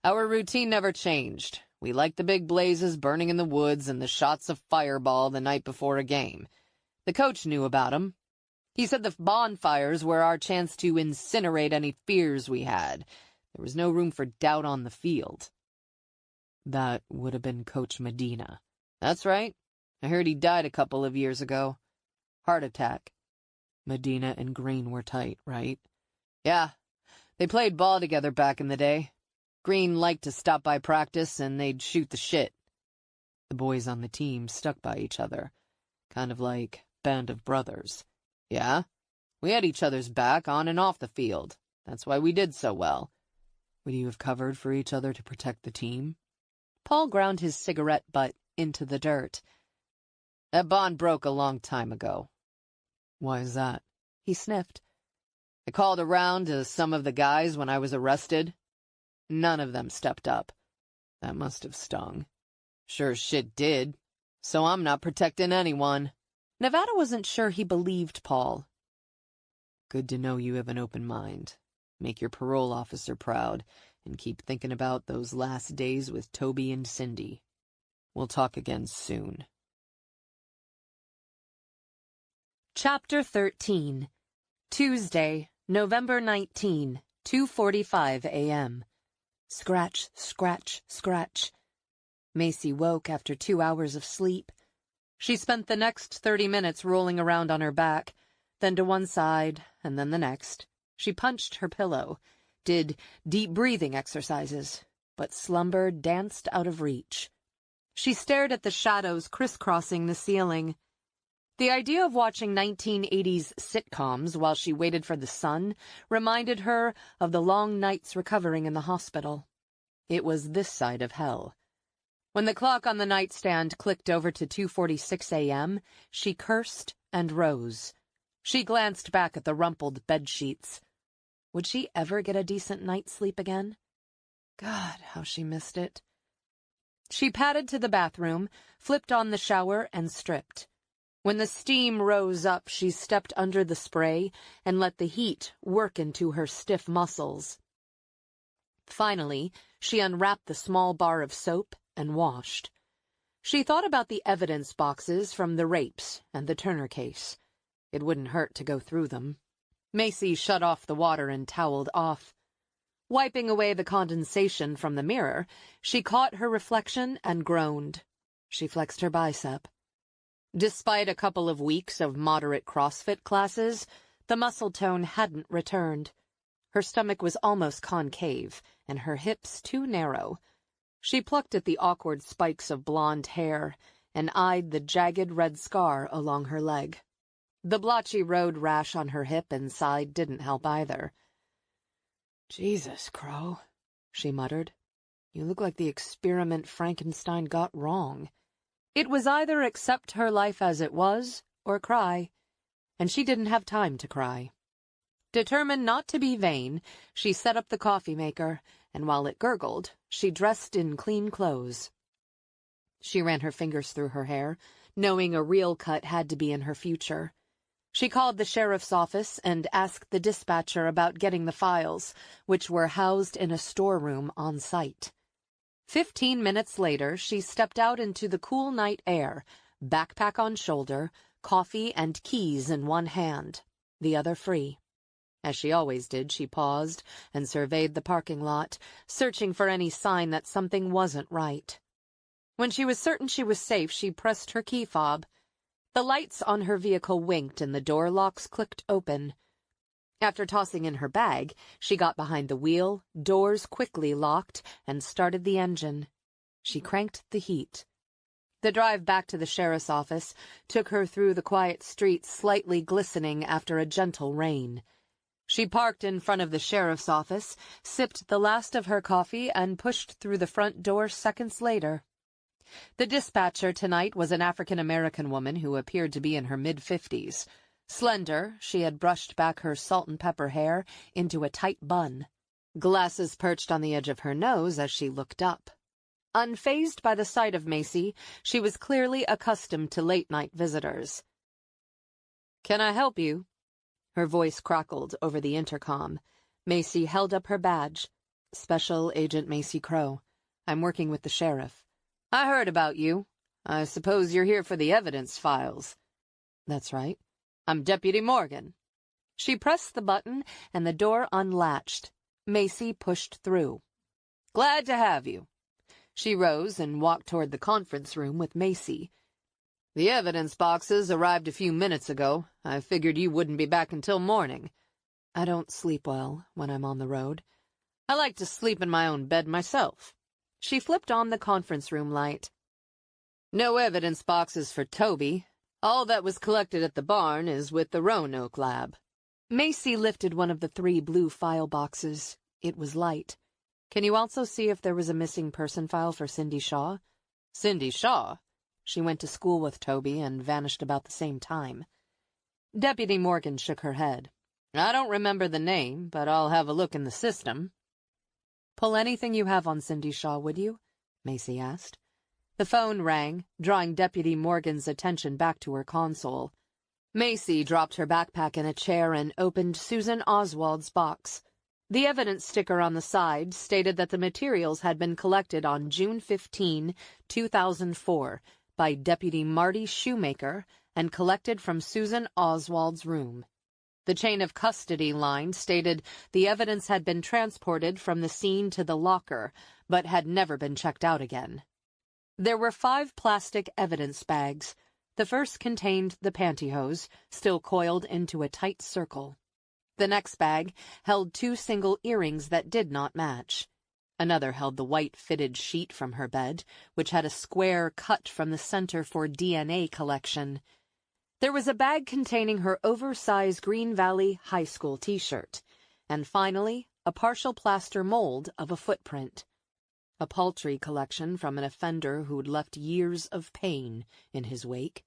Our routine never changed. We liked the big blazes burning in the woods and the shots of fireball the night before a game. The coach knew about 'em. He said the bonfires were our chance to incinerate any fears we had. There was no room for doubt on the field. That would have been Coach Medina. That's right. I heard he died a couple of years ago. Heart attack. Medina and Green were tight, right? Yeah. They played ball together back in the day. Green liked to stop by practice, and they'd shoot the shit. The boys on the team stuck by each other. Kind of like Band of Brothers. Yeah? We had each other's back on and off the field. That's why we did so well. Would you have covered for each other to protect the team? Paul ground his cigarette butt into the dirt. That bond broke a long time ago. Why is that? He sniffed. I called around to some of the guys when I was arrested. None of them stepped up. That must have stung. Sure shit did. So I'm not protecting anyone. Nevada wasn't sure he believed Paul. Good to know you have an open mind. Make your parole officer proud, and keep thinking about those last days with Toby and Cindy. We'll talk again soon. Chapter 13. Tuesday, November 19, 2:45 a.m. Scratch, scratch, scratch. Macy woke after 2 hours of sleep. She spent the next 30 minutes rolling around on her back, then to one side, and then the next. She punched her pillow, did deep breathing exercises, but slumber danced out of reach. She stared at the shadows crisscrossing the ceiling. The idea of watching 1980s sitcoms while she waited for the sun reminded her of the long nights recovering in the hospital. It was this side of hell. When the clock on the nightstand clicked over to 2:46 a.m., she cursed and rose. She glanced back at the rumpled bedsheets. Would she ever get a decent night's sleep again? God, how she missed it. She padded to the bathroom, flipped on the shower, and stripped. When the steam rose up, she stepped under the spray and let the heat work into her stiff muscles. Finally, she unwrapped the small bar of soap and washed. She thought about the evidence boxes from the rapes and the Turner case. It wouldn't hurt to go through them. Macy shut off the water and toweled off. Wiping away the condensation from the mirror, she caught her reflection and groaned. She flexed her bicep. Despite a couple of weeks of moderate CrossFit classes, the muscle tone hadn't returned. Her stomach was almost concave, and her hips too narrow. She plucked at the awkward spikes of blonde hair and eyed the jagged red scar along her leg. The blotchy road rash on her hip and side didn't help either. "Jesus, Crow," she muttered. "You look like the experiment Frankenstein got wrong." It was either accept her life as it was or cry, and she didn't have time to cry. Determined not to be vain, she set up the coffee maker, and while it gurgled, she dressed in clean clothes. She ran her fingers through her hair, knowing a real cut had to be in her future. She called the sheriff's office and asked the dispatcher about getting the files, which were housed in a storeroom on site. 15 minutes later, she stepped out into the cool night air, backpack on shoulder, coffee and keys in one hand, the other free. As she always did, she paused and surveyed the parking lot, searching for any sign that something wasn't right. When she was certain she was safe, she pressed her key fob. The lights on her vehicle winked and the door locks clicked open. After tossing in her bag, she got behind the wheel, doors quickly locked, and started the engine. She cranked the heat. The drive back to the sheriff's office took her through the quiet streets, slightly glistening after a gentle rain. She parked in front of the sheriff's office, sipped the last of her coffee, and pushed through the front door seconds later. The dispatcher tonight was an African-American woman who appeared to be in her mid-50s. Slender, she had brushed back her salt-and-pepper hair into a tight bun. Glasses perched on the edge of her nose as she looked up. Unfazed by the sight of Macy, she was clearly accustomed to late-night visitors. "Can I help you?" Her voice crackled over the intercom. Macy held up her badge. "Special Agent Macy Crow. I'm working with the sheriff." "I heard about you. I suppose you're here for the evidence files." "That's right." "I'm Deputy Morgan." She pressed the button, and the door unlatched. Macy pushed through. "Glad to have you." She rose and walked toward the conference room with Macy. "The evidence boxes arrived a few minutes ago. I figured you wouldn't be back until morning." "I don't sleep well when I'm on the road." "I like to sleep in my own bed myself." She flipped on the conference room light. "No evidence boxes for Toby. All that was collected at the barn is with the Roanoke lab." Macy lifted one of the 3 blue file boxes. It was light. "Can you also see if there was a missing person file for Cindy Shaw?" "Cindy Shaw?" "She went to school with Toby and vanished about the same time." Deputy Morgan shook her head. "I don't remember the name, but I'll have a look in the system." "Pull anything you have on Cindy Shaw, would you?" Macy asked. The phone rang, drawing Deputy Morgan's attention back to her console. Macy dropped her backpack in a chair and opened Susan Oswald's box. The evidence sticker on the side stated that the materials had been collected on June 15, 2004, by Deputy Marty Shoemaker and collected from Susan Oswald's room. The chain of custody line stated the evidence had been transported from the scene to the locker, but had never been checked out again. There were 5 plastic evidence bags. The first contained the pantyhose, still coiled into a tight circle. The next bag held 2 single earrings that did not match. Another held the white fitted sheet from her bed, which had a square cut from the Center for DNA Collection. There was a bag containing her oversized Green Valley High School t-shirt, and finally, a partial plaster mold of a footprint. A paltry collection from an offender who'd left years of pain in his wake.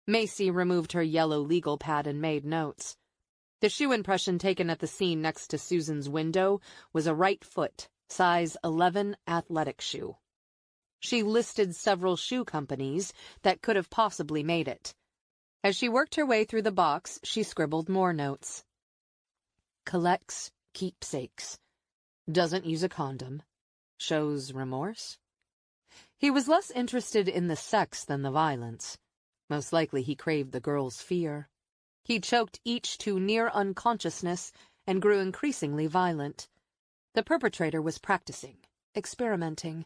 Macy removed her yellow legal pad and made notes. The shoe impression taken at the scene next to Susan's window was a right foot, size 11 athletic shoe. She listed several shoe companies that could have possibly made it. As she worked her way through the box, she scribbled more notes. Collects keepsakes. Doesn't use a condom. Shows remorse. He was less interested in the sex than the violence. Most likely he craved the girl's fear. He choked each to near unconsciousness and grew increasingly violent. The perpetrator was practicing, experimenting,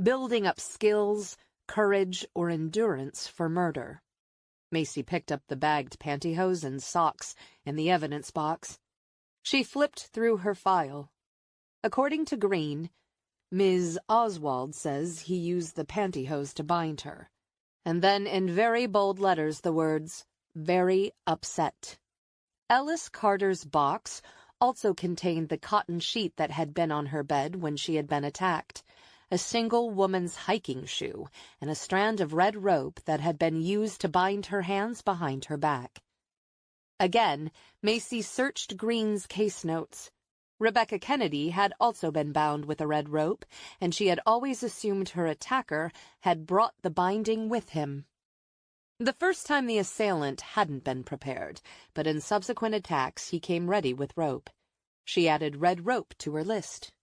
building up skills, courage, or endurance for murder. Macy picked up the bagged pantyhose and socks in the evidence box. She flipped through her file. According to Green, Ms. Oswald says he used the pantyhose to bind her, and then in very bold letters the words, "very upset." Ellis Carter's box also contained the cotton sheet that had been on her bed when she had been attacked, a single woman's hiking shoe, and a strand of red rope that had been used to bind her hands behind her back. Again, Macy searched Green's case notes. Rebecca Kennedy had also been bound with a red rope, and she had always assumed her attacker had brought the binding with him. The first time the assailant hadn't been prepared, but in subsequent attacks he came ready with rope. She added red rope to her list.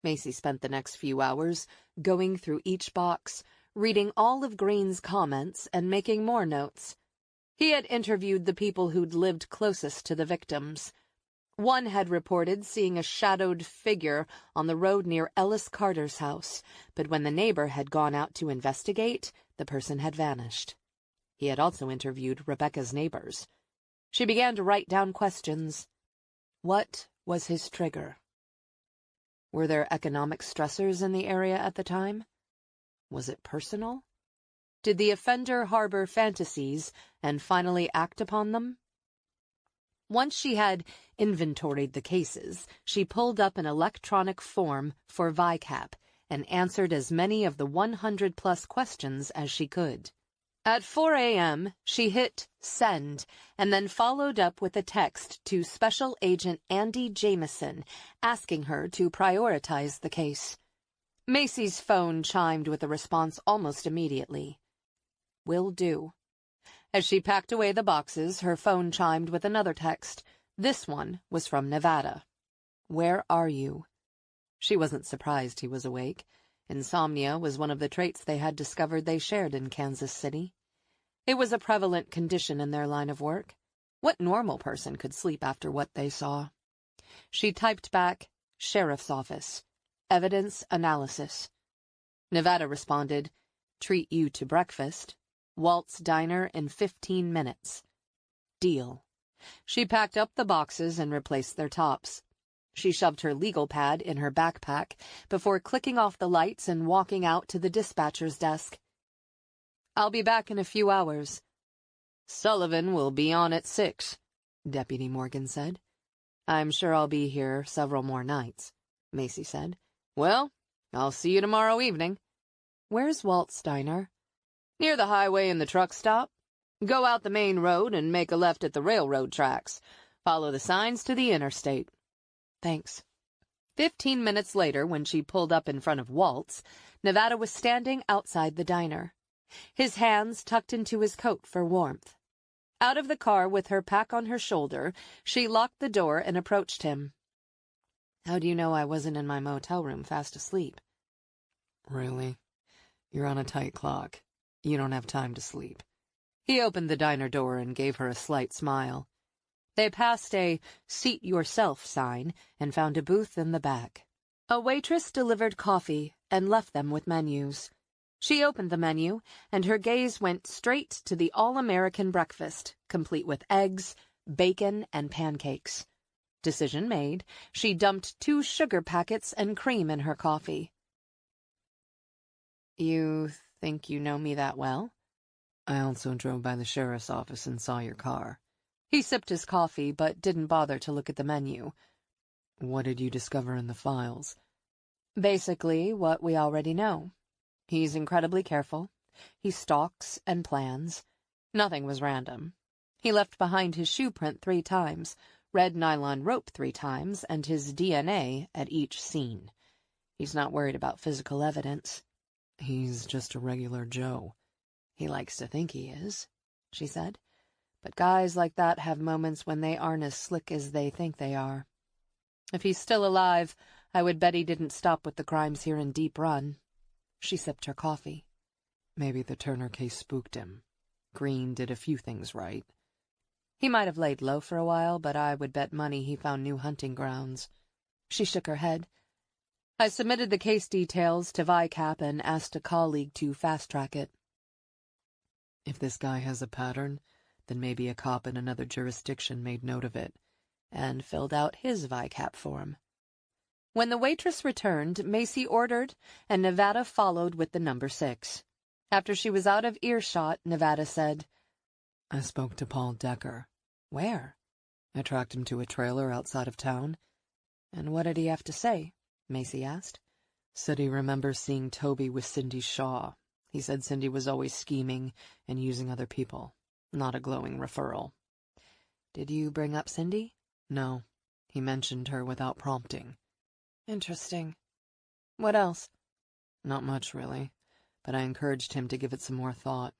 Macy spent the next few hours going through each box, reading all of Green's comments and making more notes. He had interviewed the people who'd lived closest to the victims. One had reported seeing a shadowed figure on the road near Ellis Carter's house, but when the neighbor had gone out to investigate, the person had vanished. He had also interviewed Rebecca's neighbors. She began to write down questions. What was his trigger? Were there economic stressors in the area at the time? Was it personal? Did the offender harbor fantasies and finally act upon them? Once she had inventoried the cases, she pulled up an electronic form for VICAP and answered as many of the 100-plus questions as she could. At 4 a.m., she hit send and then followed up with a text to Special Agent Andy Jameson asking her to prioritize the case. Macy's phone chimed with a response almost immediately. Will do. As she packed away the boxes, her phone chimed with another text. This one was from Nevada. Where are you? She wasn't surprised he was awake. Insomnia was one of the traits they had discovered they shared in Kansas City. It was a prevalent condition in their line of work. What normal person could sleep after what they saw? She typed back, Sheriff's Office. Evidence analysis. Nevada responded, treat you to breakfast. Walt's Diner in 15 minutes. Deal. She packed up the boxes and replaced their tops. She shoved her legal pad in her backpack before clicking off the lights and walking out to the dispatcher's desk. I'll be back in a few hours. Sullivan will be on at 6, Deputy Morgan said. I'm sure I'll be here several more nights, Macy said. Well, I'll see you tomorrow evening. Where's Walt's Diner? Near the highway and the truck stop. Go out the main road and make a left at the railroad tracks. Follow the signs to the interstate. Thanks. 15 minutes later, when she pulled up in front of Walt's, Nevada was standing outside the diner, his hands tucked into his coat for warmth. Out of the car with her pack on her shoulder, she locked the door and approached him. "How do you know I wasn't in my motel room fast asleep?" "Really? You're on a tight clock. You don't have time to sleep." He opened the diner door and gave her a slight smile. They passed a "Seat Yourself" sign and found a booth in the back. A waitress delivered coffee and left them with menus. She opened the menu, and her gaze went straight to the all-American breakfast, complete with eggs, bacon, and pancakes. Decision made, she dumped 2 sugar packets and cream in her coffee. "You think you know me that well?" "I also drove by the sheriff's office and saw your car." He sipped his coffee, but didn't bother to look at the menu. "What did you discover in the files?" Basically, what we already know. He's incredibly careful. He stalks and plans. Nothing was random. He left behind his shoe print 3 times, red nylon rope 3 times, and his DNA at each scene. He's not worried about physical evidence. "He's just a regular Joe." "He likes to think he is," she said. "But guys like that have moments when they aren't as slick as they think they are. If he's still alive, I would bet he didn't stop with the crimes here in Deep Run." She sipped her coffee. "Maybe the Turner case spooked him. Green did a few things right." "He might have laid low for a while, but I would bet money he found new hunting grounds." She shook her head. "I submitted the case details to VICAP and asked a colleague to fast-track it." "If this guy has a pattern, then maybe a cop in another jurisdiction made note of it and filled out his VICAP form." When the waitress returned, Macy ordered, and Nevada followed with the number 6. After she was out of earshot, Nevada said, "I spoke to Paul Decker." "Where?" "I tracked him to a trailer outside of town." "And what did he have to say?" Macy asked. "Said he remembers seeing Toby with Cindy Shaw. He said Cindy was always scheming and using other people. Not a glowing referral." "Did you bring up Cindy?" "No. He mentioned her without prompting." "Interesting. What else?" "Not much, really, but I encouraged him to give it some more thought.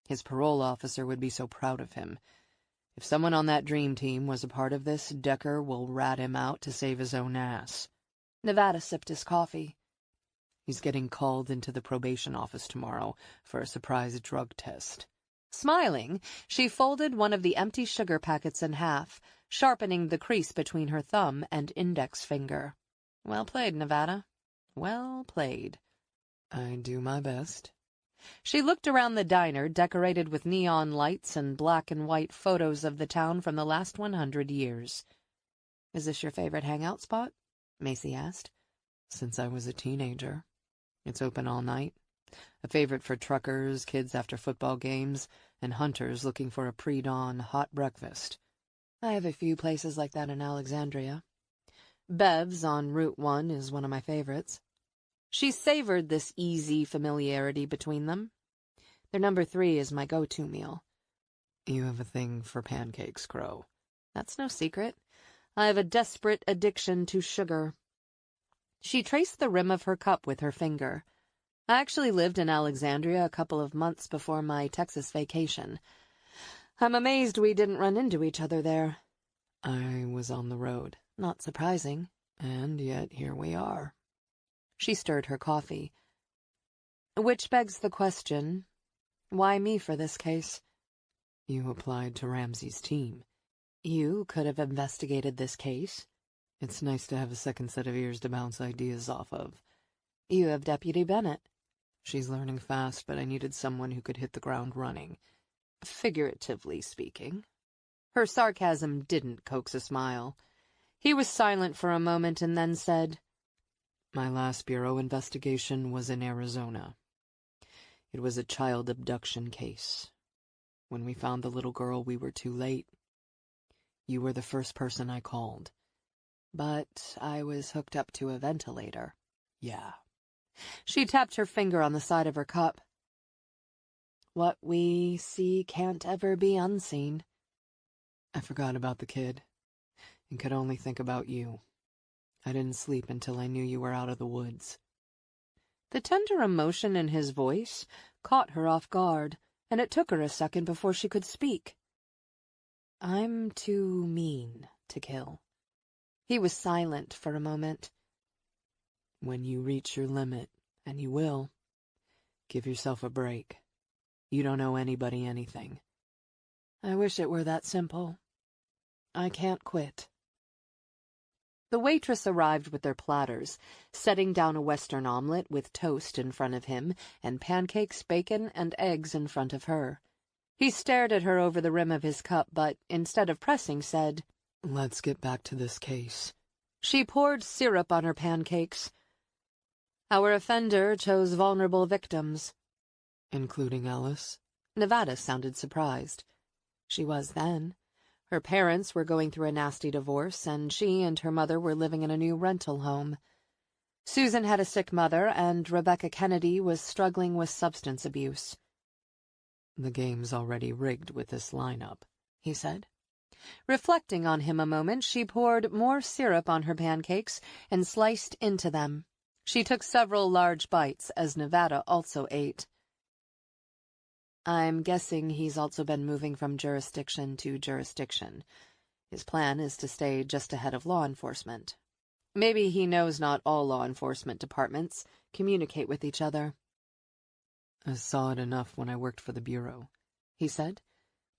His parole officer would be so proud of him. If someone on that dream team was a part of this, Decker will rat him out to save his own ass." Nevada sipped his coffee. "He's getting called into the probation office tomorrow for a surprise drug test." Smiling, she folded one of the empty sugar packets in half, sharpening the crease between her thumb and index finger. "Well played, Nevada. Well played." "I do my best." She looked around the diner, decorated with neon lights and black and white photos of the town from the last 100 years. "Is this your favorite hangout spot?" Macy asked. "Since I was a teenager. It's open all night. A favorite for truckers, kids after football games, and hunters looking for a pre-dawn hot breakfast." "I have a few places like that in Alexandria. Bev's on Route 1 is one of my favorites." She savored this easy familiarity between them. "Their number 3 is my go-to meal." "You have a thing for pancakes, Crow." "That's no secret. I have a desperate addiction to sugar." She traced the rim of her cup with her finger. "I actually lived in Alexandria a couple of months before my Texas vacation. I'm amazed we didn't run into each other there." "I was on the road." "Not surprising." "And yet here we are." She stirred her coffee. "Which begs the question, why me for this case?" "You applied to Ramsey's team." "You could have investigated this case." "It's nice to have a second set of ears to bounce ideas off of." "You have Deputy Bennett." "She's learning fast, but I needed someone who could hit the ground running." "Figuratively speaking." Her sarcasm didn't coax a smile. He was silent for a moment and then said, "My last bureau investigation was in Arizona. It was a child abduction case. When we found the little girl, we were too late. You were the first person I called." "But I was hooked up to a ventilator." "Yeah." She tapped her finger on the side of her cup. "What we see can't ever be unseen." "I forgot about the kid, and could only think about you. I didn't sleep until I knew you were out of the woods." The tender emotion in his voice caught her off guard, and it took her a second before she could speak. I'm too mean to kill. He was silent for a moment. When you reach your limit, and you will, give yourself a break. You don't owe anybody anything. I wish it were that simple. I can't quit. The waitress arrived with their platters, setting down a Western omelet with toast in front of him and pancakes, bacon, and eggs in front of her. He stared at her over the rim of his cup, but instead of pressing, said, "Let's get back to this case." She poured syrup on her pancakes. Our offender chose vulnerable victims. Including Alice? Nevada sounded surprised. She was then. Her parents were going through a nasty divorce, and she and her mother were living in a new rental home. Susan had a sick mother, and Rebecca Kennedy was struggling with substance abuse. "The game's already rigged with this lineup," he said. Reflecting on him a moment, she poured more syrup on her pancakes and sliced into them. She took several large bites as Nevada also ate. I'm guessing he's also been moving from jurisdiction to jurisdiction. His plan is to stay just ahead of law enforcement. Maybe he knows not all law enforcement departments communicate with each other. "I saw it enough when I worked for the Bureau," he said.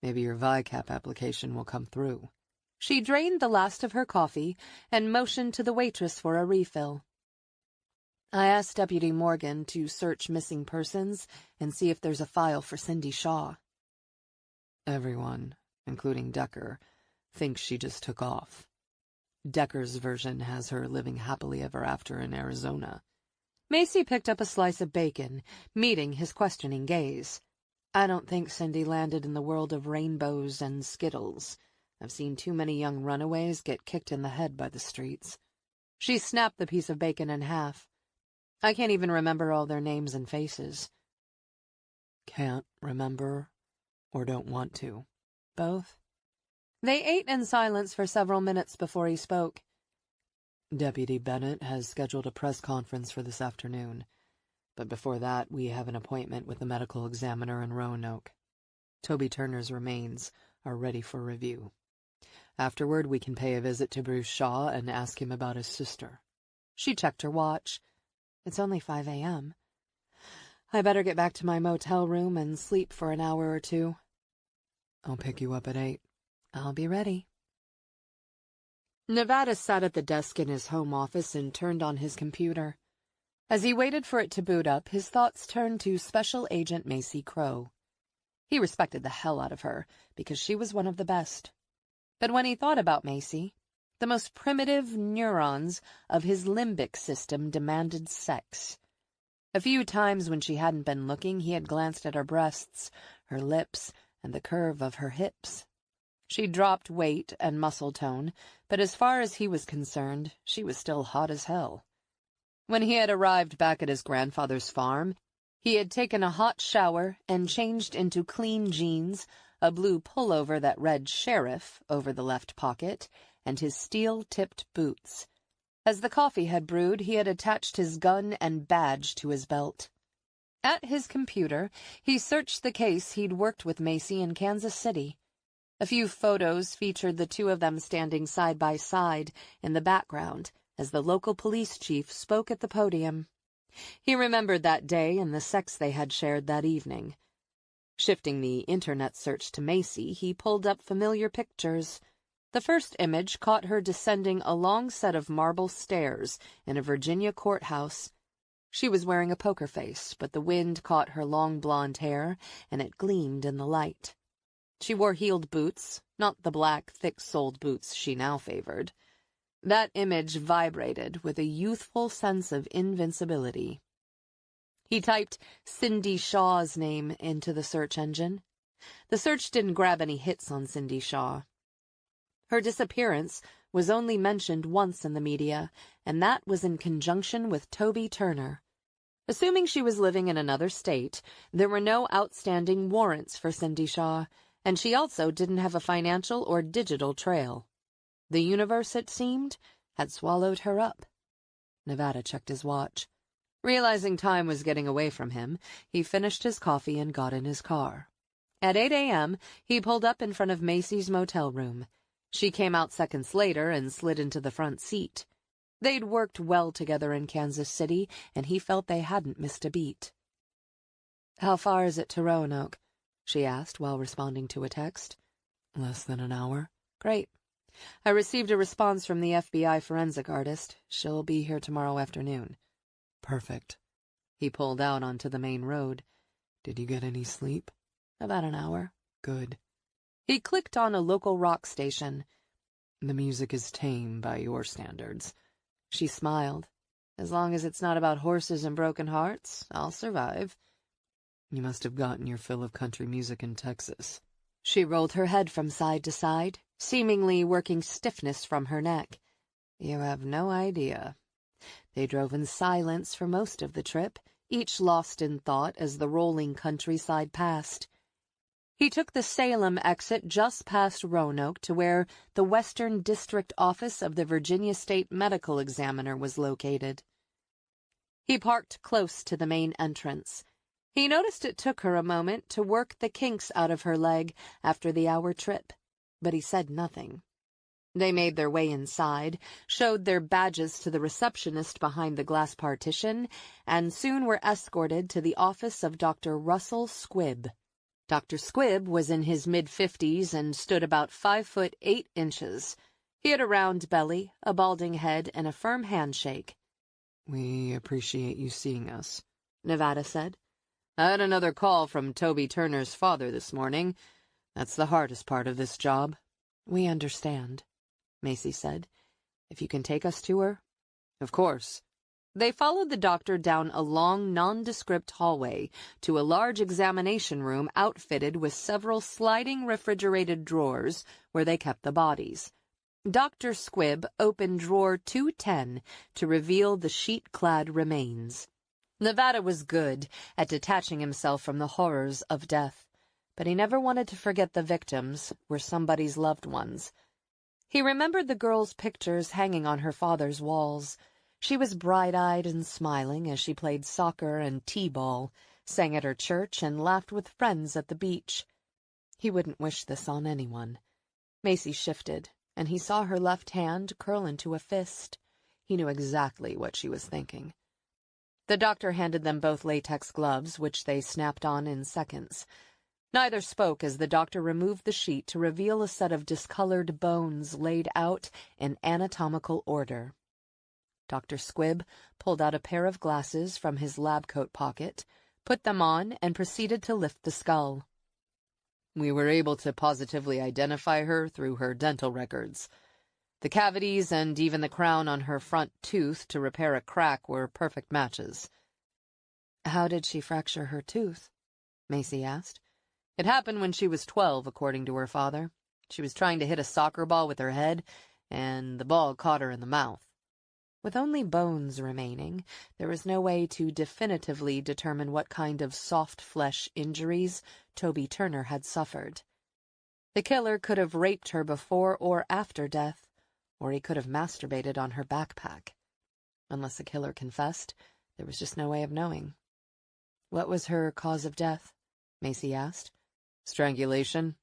"Maybe your VICAP application will come through." She drained the last of her coffee and motioned to the waitress for a refill. I asked Deputy Morgan to search missing persons and see if there's a file for Cindy Shaw. Everyone, including Decker, thinks she just took off. Decker's version has her living happily ever after in Arizona. Macy picked up a slice of bacon, meeting his questioning gaze. I don't think Cindy landed in the world of rainbows and Skittles. I've seen too many young runaways get kicked in the head by the streets. She snapped the piece of bacon in half. I can't even remember all their names and faces. Can't remember, or don't want to? Both. They ate in silence for several minutes before he spoke. Deputy Bennett has scheduled a press conference for this afternoon, but before that we have an appointment with the medical examiner in Roanoke. Toby Turner's remains are ready for review. Afterward, we can pay a visit to Bruce Shaw and ask him about his sister. She checked her watch. It's only 5 a.m. I better get back to my motel room and sleep for an hour or two. I'll pick you up at 8. I'll be ready. Nevada sat at the desk in his home office and turned on his computer. As he waited for it to boot up, his thoughts turned to Special Agent Macy Crow. He respected the hell out of her, because she was one of the best. But when he thought about Macy, the most primitive neurons of his limbic system demanded sex. A few times when she hadn't been looking, he had glanced at her breasts, her lips, and the curve of her hips. She dropped weight and muscle tone, but as far as he was concerned, she was still hot as hell. When he had arrived back at his grandfather's farm, he had taken a hot shower and changed into clean jeans, a blue pullover that read Sheriff over the left pocket, and his steel-tipped boots. As the coffee had brewed, he had attached his gun and badge to his belt. At his computer, he searched the case he'd worked with Macy in Kansas City. A few photos featured the two of them standing side by side in the background as the local police chief spoke at the podium. He remembered that day and the sex they had shared that evening. Shifting the internet search to Macy, he pulled up familiar pictures. The first image caught her descending a long set of marble stairs in a Virginia courthouse. She was wearing a poker face, but the wind caught her long blonde hair, and it gleamed in the light. She wore heeled boots, not the black, thick-soled boots she now favored. That image vibrated with a youthful sense of invincibility. He typed Cindy Shaw's name into the search engine. The search didn't grab any hits on Cindy Shaw. Her disappearance was only mentioned once in the media, and that was in conjunction with Toby Turner. Assuming she was living in another state, there were no outstanding warrants for Cindy Shaw, and she also didn't have a financial or digital trail. The universe, it seemed, had swallowed her up. Nevada checked his watch. Realizing time was getting away from him, he finished his coffee and got in his car. At 8 a.m., he pulled up in front of Macy's motel room. She came out seconds later and slid into the front seat. They'd worked well together in Kansas City, and he felt they hadn't missed a beat. "How far is it to Roanoke?" she asked while responding to a text. "Less than an hour." "Great. I received a response from the FBI forensic artist. She'll be here tomorrow afternoon." "Perfect." He pulled out onto the main road. "Did you get any sleep?" "About an hour." "Good." He clicked on a local rock station. "The music is tame by your standards." She smiled. "As long as it's not about horses and broken hearts, I'll survive." "You must have gotten your fill of country music in Texas." She rolled her head from side to side, seemingly working stiffness from her neck. "You have no idea." They drove in silence for most of the trip, each lost in thought as the rolling countryside passed. He took the Salem exit just past Roanoke to where the Western District Office of the Virginia State Medical Examiner was located. He parked close to the main entrance. He noticed it took her a moment to work the kinks out of her leg after the hour trip, but he said nothing. They made their way inside, showed their badges to the receptionist behind the glass partition, and soon were escorted to the office of Dr. Russell Squibb. Dr. Squibb was in his mid-50s and stood about 5'8". He had a round belly, a balding head, and a firm handshake. "We appreciate you seeing us," Nevada said. "I had another call from Toby Turner's father this morning. That's the hardest part of this job." "We understand," Macy said. "If you can take us to her?" "Of course." They followed the doctor down a long, nondescript hallway to a large examination room outfitted with several sliding refrigerated drawers where they kept the bodies. Dr. Squibb opened drawer 210 to reveal the sheet-clad remains. Nevada was good at detaching himself from the horrors of death, but he never wanted to forget the victims were somebody's loved ones. He remembered the girl's pictures hanging on her father's walls. She was bright-eyed and smiling as she played soccer and t-ball, sang at her church, and laughed with friends at the beach. He wouldn't wish this on anyone. Macy shifted, and he saw her left hand curl into a fist. He knew exactly what she was thinking. The doctor handed them both latex gloves, which they snapped on in seconds. Neither spoke as the doctor removed the sheet to reveal a set of discolored bones laid out in anatomical order. Dr. Squibb pulled out a pair of glasses from his lab coat pocket, put them on, and proceeded to lift the skull. "We were able to positively identify her through her dental records. The cavities and even the crown on her front tooth to repair a crack were perfect matches." "How did she fracture her tooth?" Macy asked. "It happened when she was 12, according to her father. She was trying to hit a soccer ball with her head, and the ball caught her in the mouth." With only bones remaining, there was no way to definitively determine what kind of soft flesh injuries Toby Turner had suffered. The killer could have raped her before or after death, or he could have masturbated on her backpack. Unless the killer confessed, there was just no way of knowing. "What was her cause of death?" Macy asked. "Strangulation.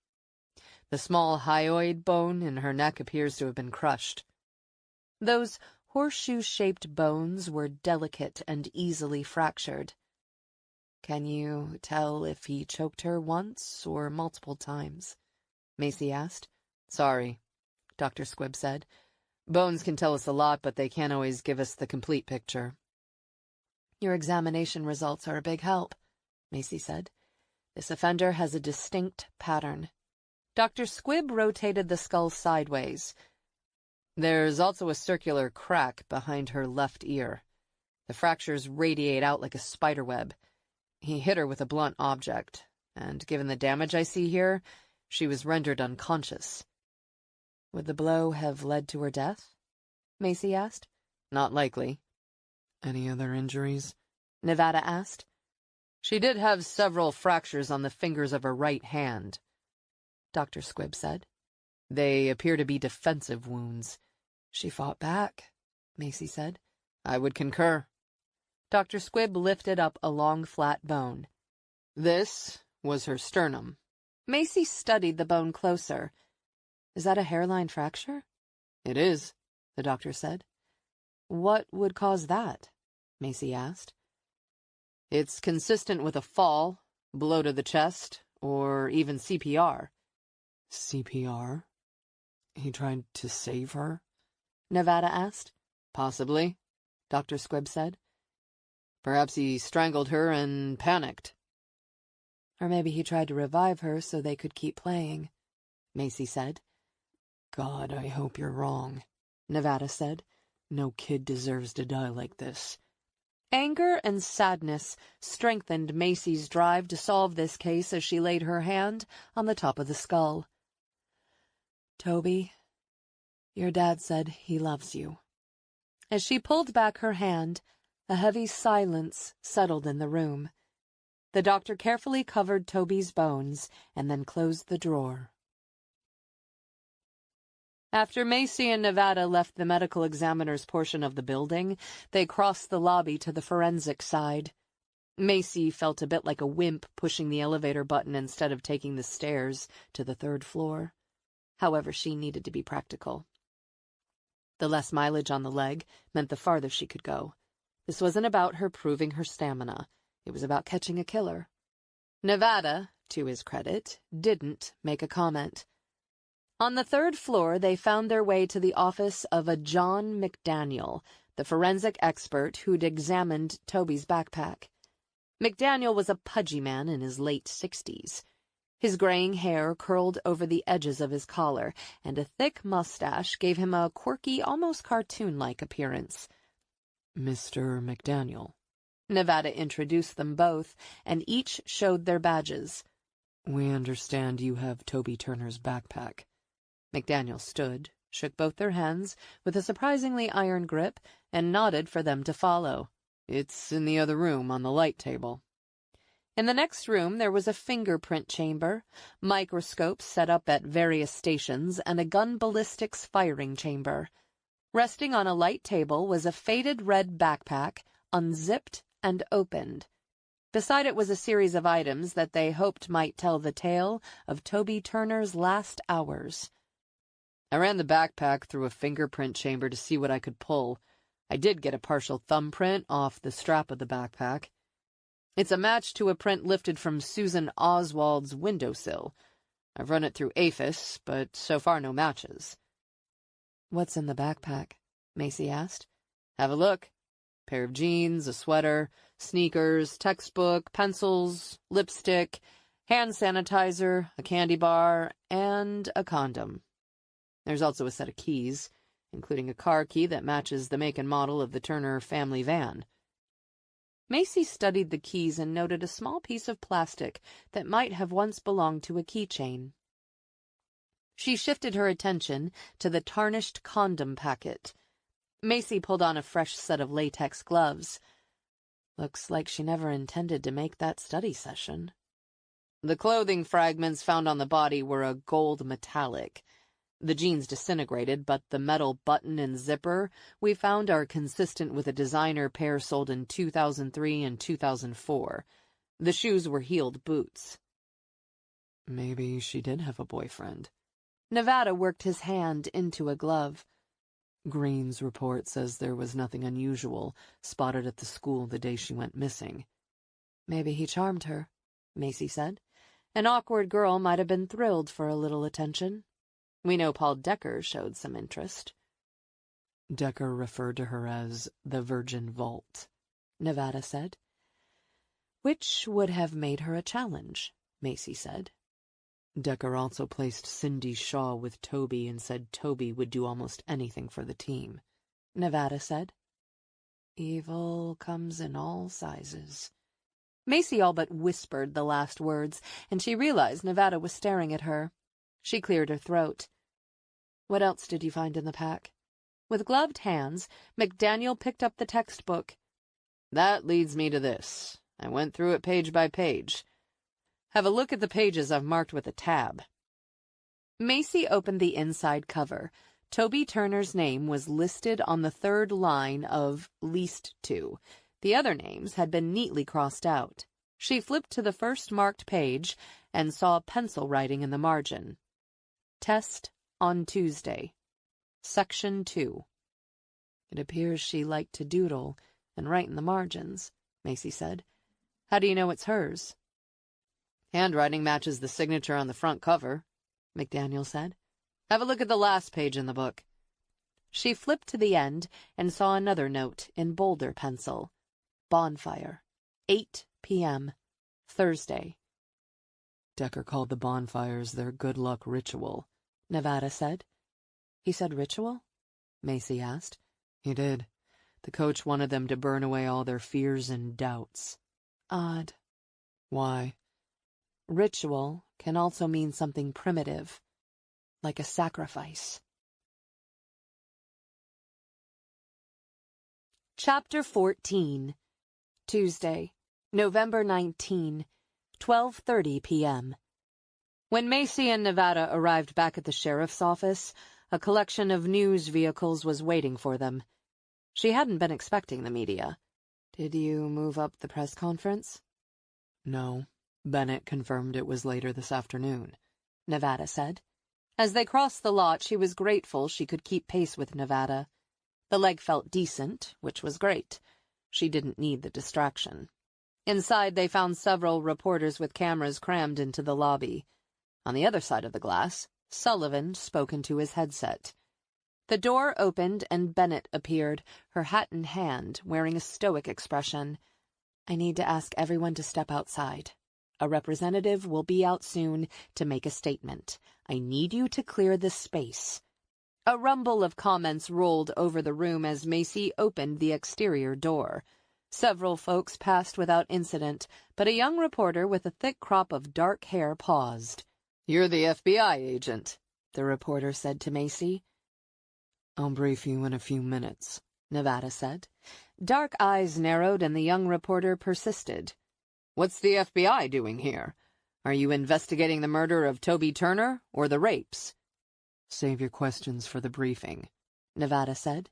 The small hyoid bone in her neck appears to have been crushed." Those horseshoe-shaped bones were delicate and easily fractured. "Can you tell if he choked her once or multiple times?" Macy asked. "Sorry," Dr. Squibb said. "Bones can tell us a lot, but they can't always give us the complete picture." "Your examination results are a big help," Macy said. "This offender has a distinct pattern." Dr. Squibb rotated the skull sideways. "There's also a circular crack behind her left ear. The fractures radiate out like a spiderweb. He hit her with a blunt object, and given the damage I see here, she was rendered unconscious." "Would the blow have led to her death?" Macy asked. "Not likely." "Any other injuries?" Nevada asked. "She did have several fractures on the fingers of her right hand," Dr. Squibb said. "They appear to be defensive wounds." "She fought back," Macy said. "I would concur." Dr. Squibb lifted up a long, flat bone. "This was her sternum." Macy studied the bone closer. Is that a hairline fracture? It is, the doctor said. What would cause that? Macy asked. It's consistent with a fall, blow to the chest, or even CPR. CPR? He tried to save her? Nevada asked. Possibly, Dr. Squibb said. Perhaps he strangled her and panicked. Or maybe he tried to revive her so they could keep playing, Macy said. God, I hope you're wrong, Nevada said. No kid deserves to die like this. Anger and sadness strengthened Macy's drive to solve this case as she laid her hand on the top of the skull. Toby, your dad said he loves you. As she pulled back her hand, a heavy silence settled in the room. The doctor carefully covered Toby's bones and then closed the drawer. After Macy and Nevada left the medical examiner's portion of the building, they crossed the lobby to the forensic side. Macy felt a bit like a wimp pushing the elevator button instead of taking the stairs to the 3rd floor. However, she needed to be practical. The less mileage on the leg meant the farther she could go. This wasn't about her proving her stamina. It was about catching a killer. Nevada, to his credit, didn't make a comment. On the 3rd floor, they found their way to the office of a John McDaniel, the forensic expert who'd examined Toby's backpack. McDaniel was a pudgy man in his late 60s. His graying hair curled over the edges of his collar, and a thick mustache gave him a quirky, almost cartoon-like appearance. Mr. McDaniel. Nevada introduced them both, and each showed their badges. We understand you have Toby Turner's backpack. McDaniel stood, shook both their hands with a surprisingly iron grip, and nodded for them to follow. It's in the other room on the light table. In the next room there was a fingerprint chamber, microscopes set up at various stations, and a gun ballistics firing chamber. Resting on a light table was a faded red backpack, unzipped and opened. Beside it was a series of items that they hoped might tell the tale of Toby Turner's last hours. I ran the backpack through a fingerprint chamber to see what I could pull. I did get a partial thumbprint off the strap of the backpack. It's a match to a print lifted from Susan Oswald's windowsill. I've run it through APHIS, but so far no matches. What's in the backpack? Macy asked. Have a look. Pair of jeans, a sweater, sneakers, textbook, pencils, lipstick, hand sanitizer, a candy bar, and a condom. There's also a set of keys, including a car key that matches the make and model of the Turner family van. Macy studied the keys and noted a small piece of plastic that might have once belonged to a keychain. She shifted her attention to the tarnished condom packet. Macy pulled on a fresh set of latex gloves. Looks like she never intended to make that study session. The clothing fragments found on the body were a gold metallic. The jeans disintegrated, but the metal button and zipper we found are consistent with a designer pair sold in 2003 and 2004. The shoes were heeled boots. Maybe she did have a boyfriend. Nevada worked his hand into a glove. Green's report says there was nothing unusual spotted at the school the day she went missing. Maybe he charmed her, Macy said. An awkward girl might have been thrilled for a little attention. We know Paul Decker showed some interest. Decker referred to her as the Virgin Vault, Nevada said. Which would have made her a challenge, Macy said. Decker also placed Cindy Shaw with Toby and said Toby would do almost anything for the team, Nevada said. Evil comes in all sizes. Macy all but whispered the last words, and she realized Nevada was staring at her. She cleared her throat. What else did you find in the pack? With gloved hands, McDaniel picked up the textbook. That leads me to this. I went through it page by page. Have a look at the pages I've marked with a tab. Macy opened the inside cover. Toby Turner's name was listed on the 3rd line of least to. The other names had been neatly crossed out. She flipped to the first marked page and saw pencil writing in the margin. Test on Tuesday. Section 2. It appears she liked to doodle and write in the margins, Macy said. How do you know it's hers? Handwriting matches the signature on the front cover, McDaniel said. Have a look at the last page in the book. She flipped to the end and saw another note in bolder pencil. Bonfire. 8 p.m. Thursday. Decker called the bonfires their good luck ritual, Nevada said. He said ritual? Macy asked. He did. The coach wanted them to burn away all their fears and doubts. Odd. Why? Ritual can also mean something primitive, like a sacrifice. Chapter 14. Tuesday, November 19, 12:30 p.m. When Macy and Nevada arrived back at the sheriff's office, a collection of news vehicles was waiting for them. She hadn't been expecting the media. Did you move up the press conference? No. Bennett confirmed it was later this afternoon, Nevada said. As they crossed the lot, she was grateful she could keep pace with Nevada. The leg felt decent, which was great. She didn't need the distraction. Inside, they found several reporters with cameras crammed into the lobby. On the other side of the glass, Sullivan spoke into his headset. The door opened and Bennett appeared, her hat in hand, wearing a stoic expression. I need to ask everyone to step outside. A representative will be out soon to make a statement. I need you to clear the space. A rumble of comments rolled over the room as Macy opened the exterior door. Several folks passed without incident, but a young reporter with a thick crop of dark hair paused. You're the FBI agent, the reporter said to Macy. I'll brief you in a few minutes, Nevada said. Dark eyes narrowed and the young reporter persisted. What's the FBI doing here? Are you investigating the murder of Toby Turner or the rapes? Save your questions for the briefing, Nevada said.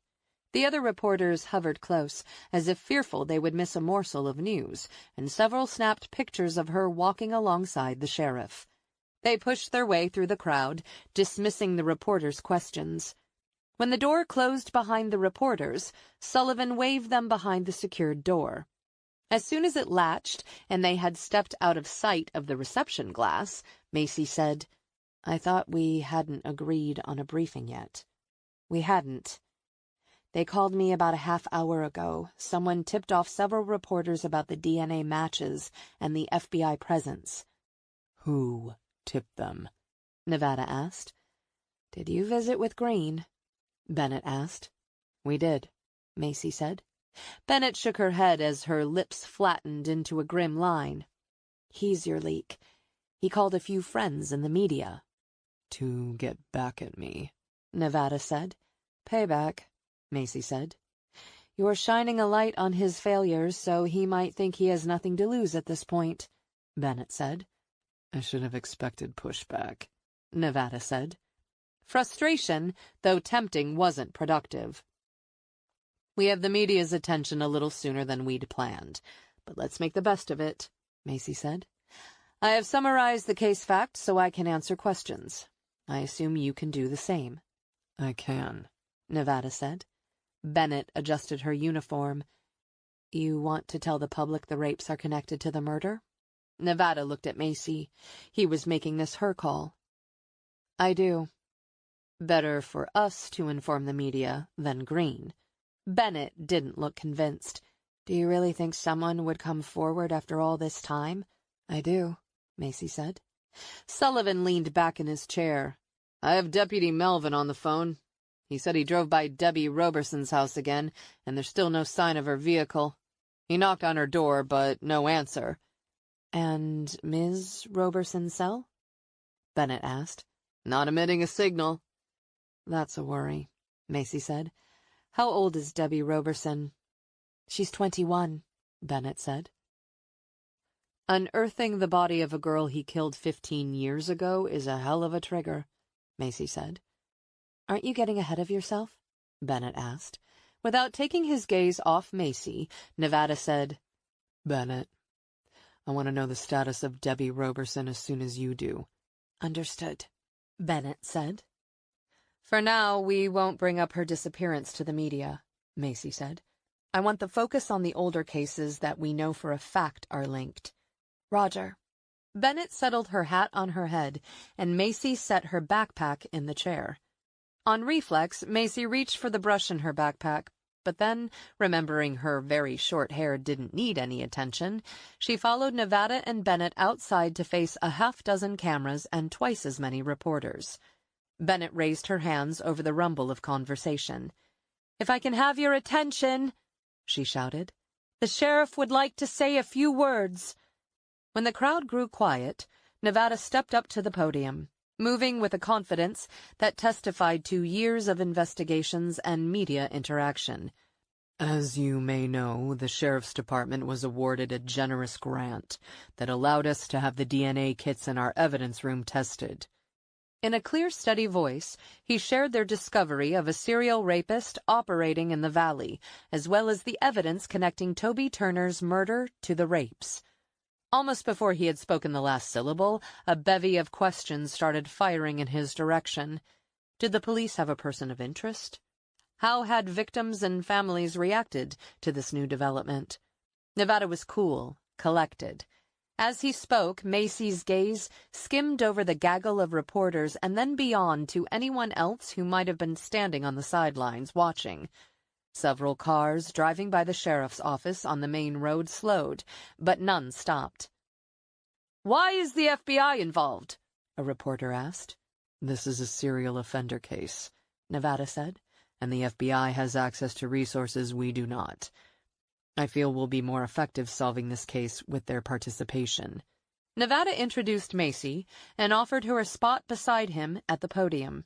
The other reporters hovered close, as if fearful they would miss a morsel of news, and several snapped pictures of her walking alongside the sheriff. They pushed their way through the crowd, dismissing the reporters' questions. When the door closed behind the reporters, Sullivan waved them behind the secured door. As soon as it latched and they had stepped out of sight of the reception glass, Macy said, I thought we hadn't agreed on a briefing yet. We hadn't. They called me about a half hour ago. Someone tipped off several reporters about the DNA matches and the FBI presence. Who tipped them? Nevada asked. Did you visit with Green? Bennett asked. We did, Macy said. Bennett shook her head as her lips flattened into a grim line. He's your leak. He called a few friends in the media. To get back at me, Nevada said. Payback, Macy said. You're shining a light on his failures, so he might think he has nothing to lose at this point, Bennett said. I should have expected pushback, Nevada said. Frustration, though tempting, wasn't productive. We have the media's attention a little sooner than we'd planned, but let's make the best of it, Macy said. I have summarized the case facts so I can answer questions. I assume you can do the same. I can, Nevada said. Bennett adjusted her uniform. You want to tell the public the rapes are connected to the murder? Nevada looked at Macy. He was making this her call. I do. Better for us to inform the media than Green. Bennett didn't look convinced. Do you really think someone would come forward after all this time? I do, Macy said. Sullivan leaned back in his chair. I have Deputy Melvin on the phone. He said he drove by Debbie Roberson's house again, and there's still no sign of her vehicle. He knocked on her door, but no answer. And Ms. Roberson's cell? Bennett asked. Not emitting a signal. That's a worry, Macy said. How old is Debbie Roberson? She's 21, Bennett said. Unearthing the body of a girl he killed 15 years ago is a hell of a trigger, Macy said. Aren't you getting ahead of yourself? Bennett asked. Without taking his gaze off Macy, Nevada said, Bennett, I want to know the status of Debbie Roberson as soon as you do. Understood, Bennett said. For now, we won't bring up her disappearance to the media, Macy said. I want the focus on the older cases that we know for a fact are linked. Roger. Bennett settled her hat on her head, and Macy set her backpack in the chair. On reflex, Macy reached for the brush in her backpack, but then, remembering her very short hair didn't need any attention, she followed Nevada and Bennett outside to face a half-dozen cameras and twice as many reporters. Bennett raised her hands over the rumble of conversation. "If I can have your attention," she shouted. "The sheriff would like to say a few words." When the crowd grew quiet, Nevada stepped up to the podium, moving with a confidence that testified to years of investigations and media interaction. As you may know, the Sheriff's Department was awarded a generous grant that allowed us to have the DNA kits in our evidence room tested. In a clear, steady voice, he shared their discovery of a serial rapist operating in the valley, as well as the evidence connecting Toby Turner's murder to the rapes. Almost before he had spoken the last syllable, a bevy of questions started firing in his direction. Did the police have a person of interest? How had victims and families reacted to this new development? Nevada was cool, collected. As he spoke, Macy's gaze skimmed over the gaggle of reporters and then beyond to anyone else who might have been standing on the sidelines watching. Several cars driving by the sheriff's office on the main road slowed, but none stopped. "Why is the FBI involved?" a reporter asked. This is a serial offender case, Nevada said, and the FBI has access to resources we do not. I feel we'll be more effective solving this case with their participation. Nevada introduced Macy and offered her a spot beside him at the podium.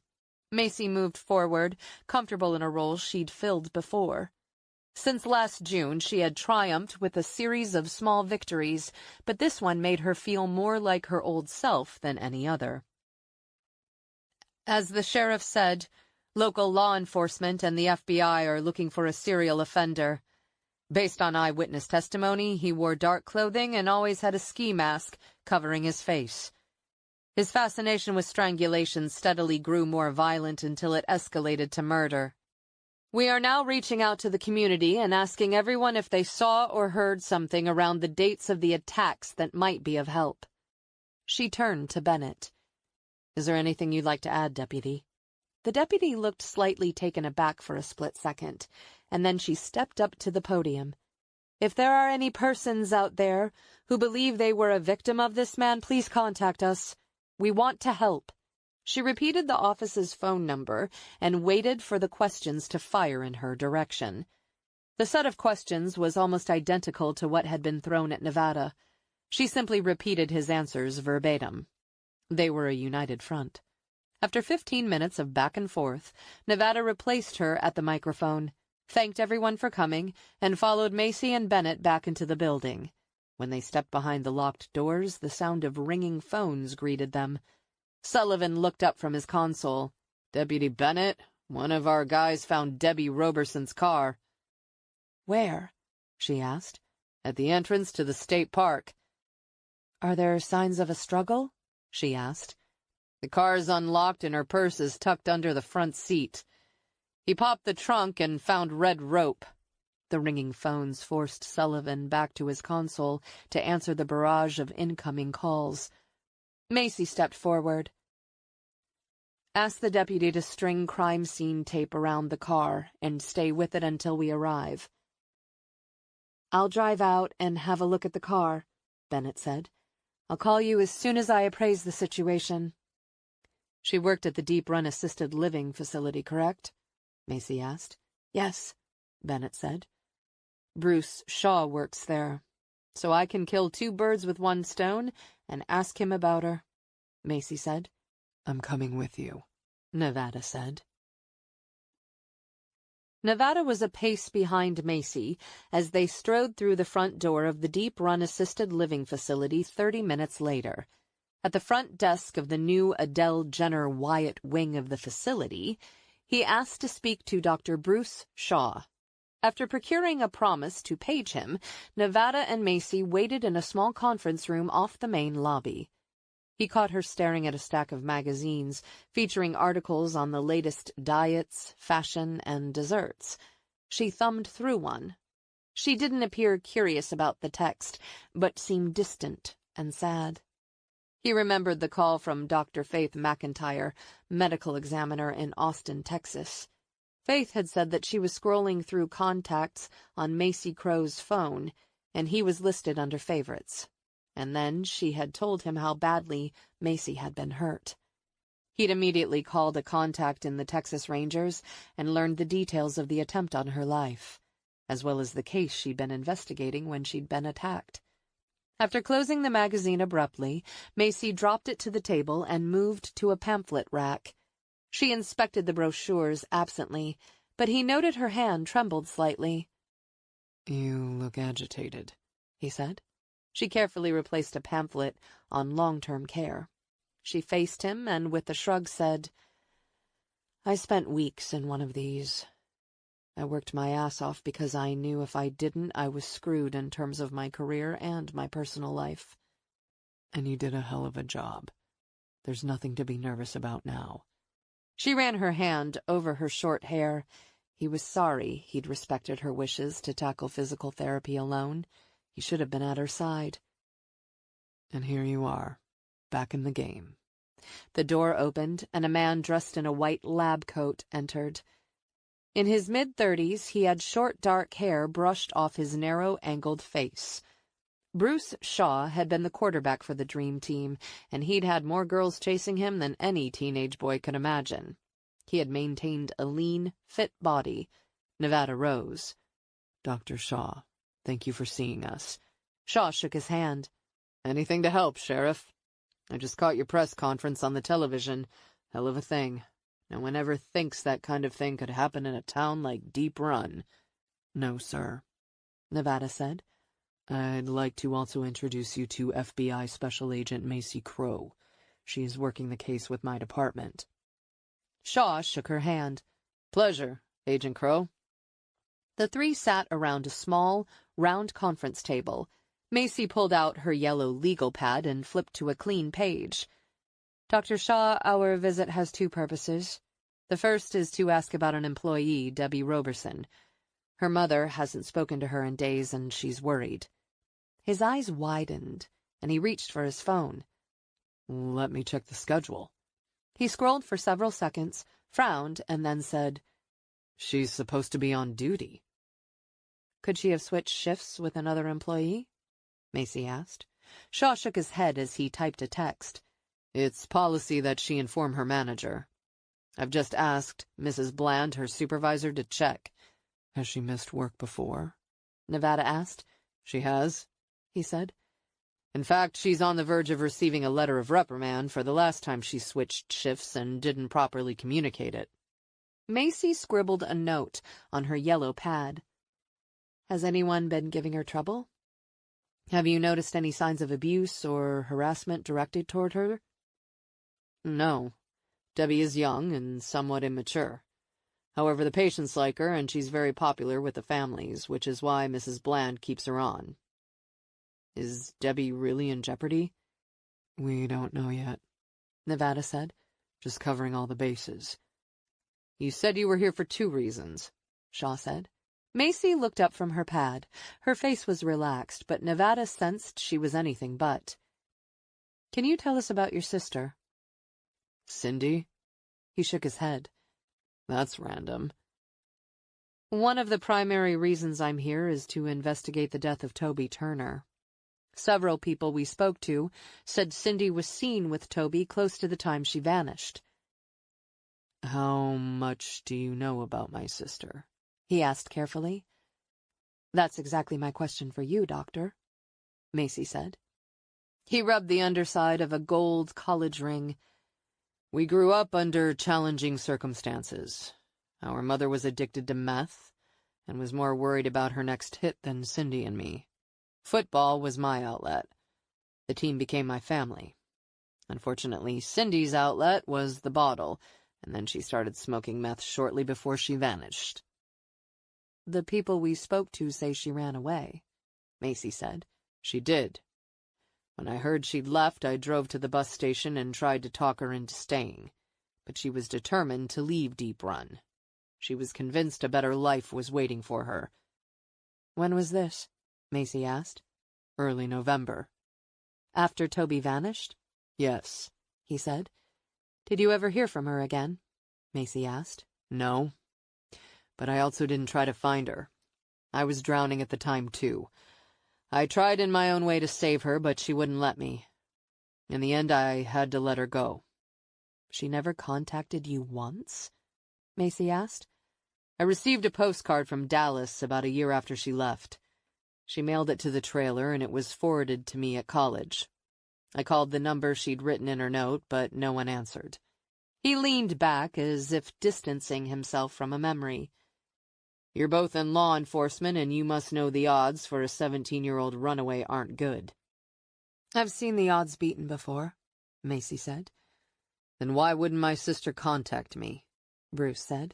Macy moved forward, comfortable in a role she'd filled before. Since last June, she had triumphed with a series of small victories, but this one made her feel more like her old self than any other. As the sheriff said, local law enforcement and the FBI are looking for a serial offender. Based on eyewitness testimony, he wore dark clothing and always had a ski mask covering his face. His fascination with strangulation steadily grew more violent until it escalated to murder. We are now reaching out to the community and asking everyone if they saw or heard something around the dates of the attacks that might be of help. She turned to Bennett. "Is there anything you'd like to add, Deputy?" The deputy looked slightly taken aback for a split second, and then she stepped up to the podium. "If there are any persons out there who believe they were a victim of this man, please contact us. We want to help." She repeated the office's phone number and waited for the questions to fire in her direction. The set of questions was almost identical to what had been thrown at Nevada. She simply repeated his answers verbatim. They were a united front. After 15 minutes of back and forth, Nevada replaced her at the microphone, thanked everyone for coming, and followed Macy and Bennett back into the building. When they stepped behind the locked doors, the sound of ringing phones greeted them. Sullivan looked up from his console. "Deputy Bennett, one of our guys found Debbie Roberson's car." "Where?" she asked. "At the entrance to the state park." "Are there signs of a struggle?" she asked. "The car's unlocked and her purse is tucked under the front seat. He popped the trunk and found red rope." The ringing phones forced Sullivan back to his console to answer the barrage of incoming calls. Macy stepped forward. "Ask the deputy to string crime scene tape around the car and stay with it until we arrive." "I'll drive out and have a look at the car," Bennett said. "I'll call you as soon as I appraise the situation." "She worked at the Deep Run assisted living facility, correct?" Macy asked. "Yes," Bennett said. "Bruce Shaw works there, so I can kill two birds with one stone and ask him about her," Macy said. "I'm coming with you," Nevada said. Nevada was a pace behind Macy as they strode through the front door of the Deep Run assisted living facility 30 minutes later. At the front desk of the new Adele Jenner Wyatt wing of the facility, he asked to speak to Dr. Bruce Shaw. After procuring a promise to page him, Nevada and Macy waited in a small conference room off the main lobby. He caught her staring at a stack of magazines featuring articles on the latest diets, fashion, and desserts. She thumbed through one. She didn't appear curious about the text, but seemed distant and sad. He remembered the call from Dr. Faith McIntyre, medical examiner in Austin, Texas. Faith had said that she was scrolling through contacts on Macy Crow's phone, and he was listed under favorites. And then she had told him how badly Macy had been hurt. He'd immediately called a contact in the Texas Rangers and learned the details of the attempt on her life, as well as the case she'd been investigating when she'd been attacked. After closing the magazine abruptly, Macy dropped it to the table and moved to a pamphlet rack. She inspected the brochures absently, but he noted her hand trembled slightly. "You look agitated," he said. She carefully replaced a pamphlet on long-term care. She faced him and with a shrug said, "I spent weeks in one of these. I worked my ass off because I knew if I didn't, I was screwed in terms of my career and my personal life." "And you did a hell of a job. There's nothing to be nervous about now." She ran her hand over her short hair. He was sorry he'd respected her wishes to tackle physical therapy alone. He should have been at her side. "And here you are, back in the game." The door opened, and a man dressed in a white lab coat entered. In his mid-30s, he had short dark hair brushed off his narrow-angled face. Bruce Shaw had been the quarterback for the Dream Team, and he'd had more girls chasing him than any teenage boy could imagine. He had maintained a lean, fit body. Nevada rose. "Dr. Shaw, thank you for seeing us." Shaw shook his hand. "Anything to help, Sheriff. I just caught your press conference on the television. Hell of a thing. No one ever thinks that kind of thing could happen in a town like Deep Run." "No, sir," Nevada said. "I'd like to also introduce you to FBI Special Agent Macy Crow. She is working the case with my department." Shaw shook her hand. "Pleasure, Agent Crow." The three sat around a small, round conference table. Macy pulled out her yellow legal pad and flipped to a clean page. "Dr. Shaw, our visit has two purposes. The first is to ask about an employee, Debbie Roberson. Her mother hasn't spoken to her in days, and she's worried." His eyes widened, and he reached for his phone. "Let me check the schedule." He scrolled for several seconds, frowned, and then said, "She's supposed to be on duty." "Could she have switched shifts with another employee?" Macy asked. Shaw shook his head as he typed a text. "It's policy that she inform her manager. I've just asked Mrs. Bland, her supervisor, to check." "Has she missed work before?" Nevada asked. "She has," he said. "In fact, she's on the verge of receiving a letter of reprimand for the last time she switched shifts and didn't properly communicate it." Macy scribbled a note on her yellow pad. "Has anyone been giving her trouble? Have you noticed any signs of abuse or harassment directed toward her?" "No. Debbie is young and somewhat immature. However, the patients like her, and she's very popular with the families, which is why Mrs. Bland keeps her on." "Is Debbie really in jeopardy?" "We don't know yet," Nevada said. "Just covering all the bases." "You said you were here for two reasons," Shaw said. Macy looked up from her pad. Her face was relaxed, but Nevada sensed she was anything but. "Can you tell us about your sister?" "Cindy?" He shook his head. "That's random." "One of the primary reasons I'm here is to investigate the death of Toby Turner. Several people we spoke to said Cindy was seen with Toby close to the time she vanished." "How much do you know about my sister?" he asked carefully. "That's exactly my question for you, Doctor," Macy said. He rubbed the underside of a gold college ring. "We grew up under challenging circumstances. Our mother was addicted to meth and was more worried about her next hit than Cindy and me. Football was my outlet. The team became my family. Unfortunately, Cindy's outlet was the bottle, and then she started smoking meth shortly before she vanished." The people we spoke to say she ran away, Macy said. She did. When I heard she'd left, I drove to the bus station and tried to talk her into staying. But she was determined to leave Deep Run. She was convinced a better life was waiting for her. When was this? Macy asked. Early November. After Toby vanished? Yes, he said. Did you ever hear from her again? Macy asked. No. But I also didn't try to find her. I was drowning at the time, too. I tried in my own way to save her, but she wouldn't let me. In the end, I had to let her go. She never contacted you once? Macy asked. I received a postcard from Dallas about a year after she left. She mailed it to the trailer, and it was forwarded to me at college. I called the number she'd written in her note, but no one answered. He leaned back as if distancing himself from a memory. You're both in law enforcement, and you must know the odds for a 17-year-old runaway aren't good. I've seen the odds beaten before, Macy said. Then why wouldn't my sister contact me? Bruce said.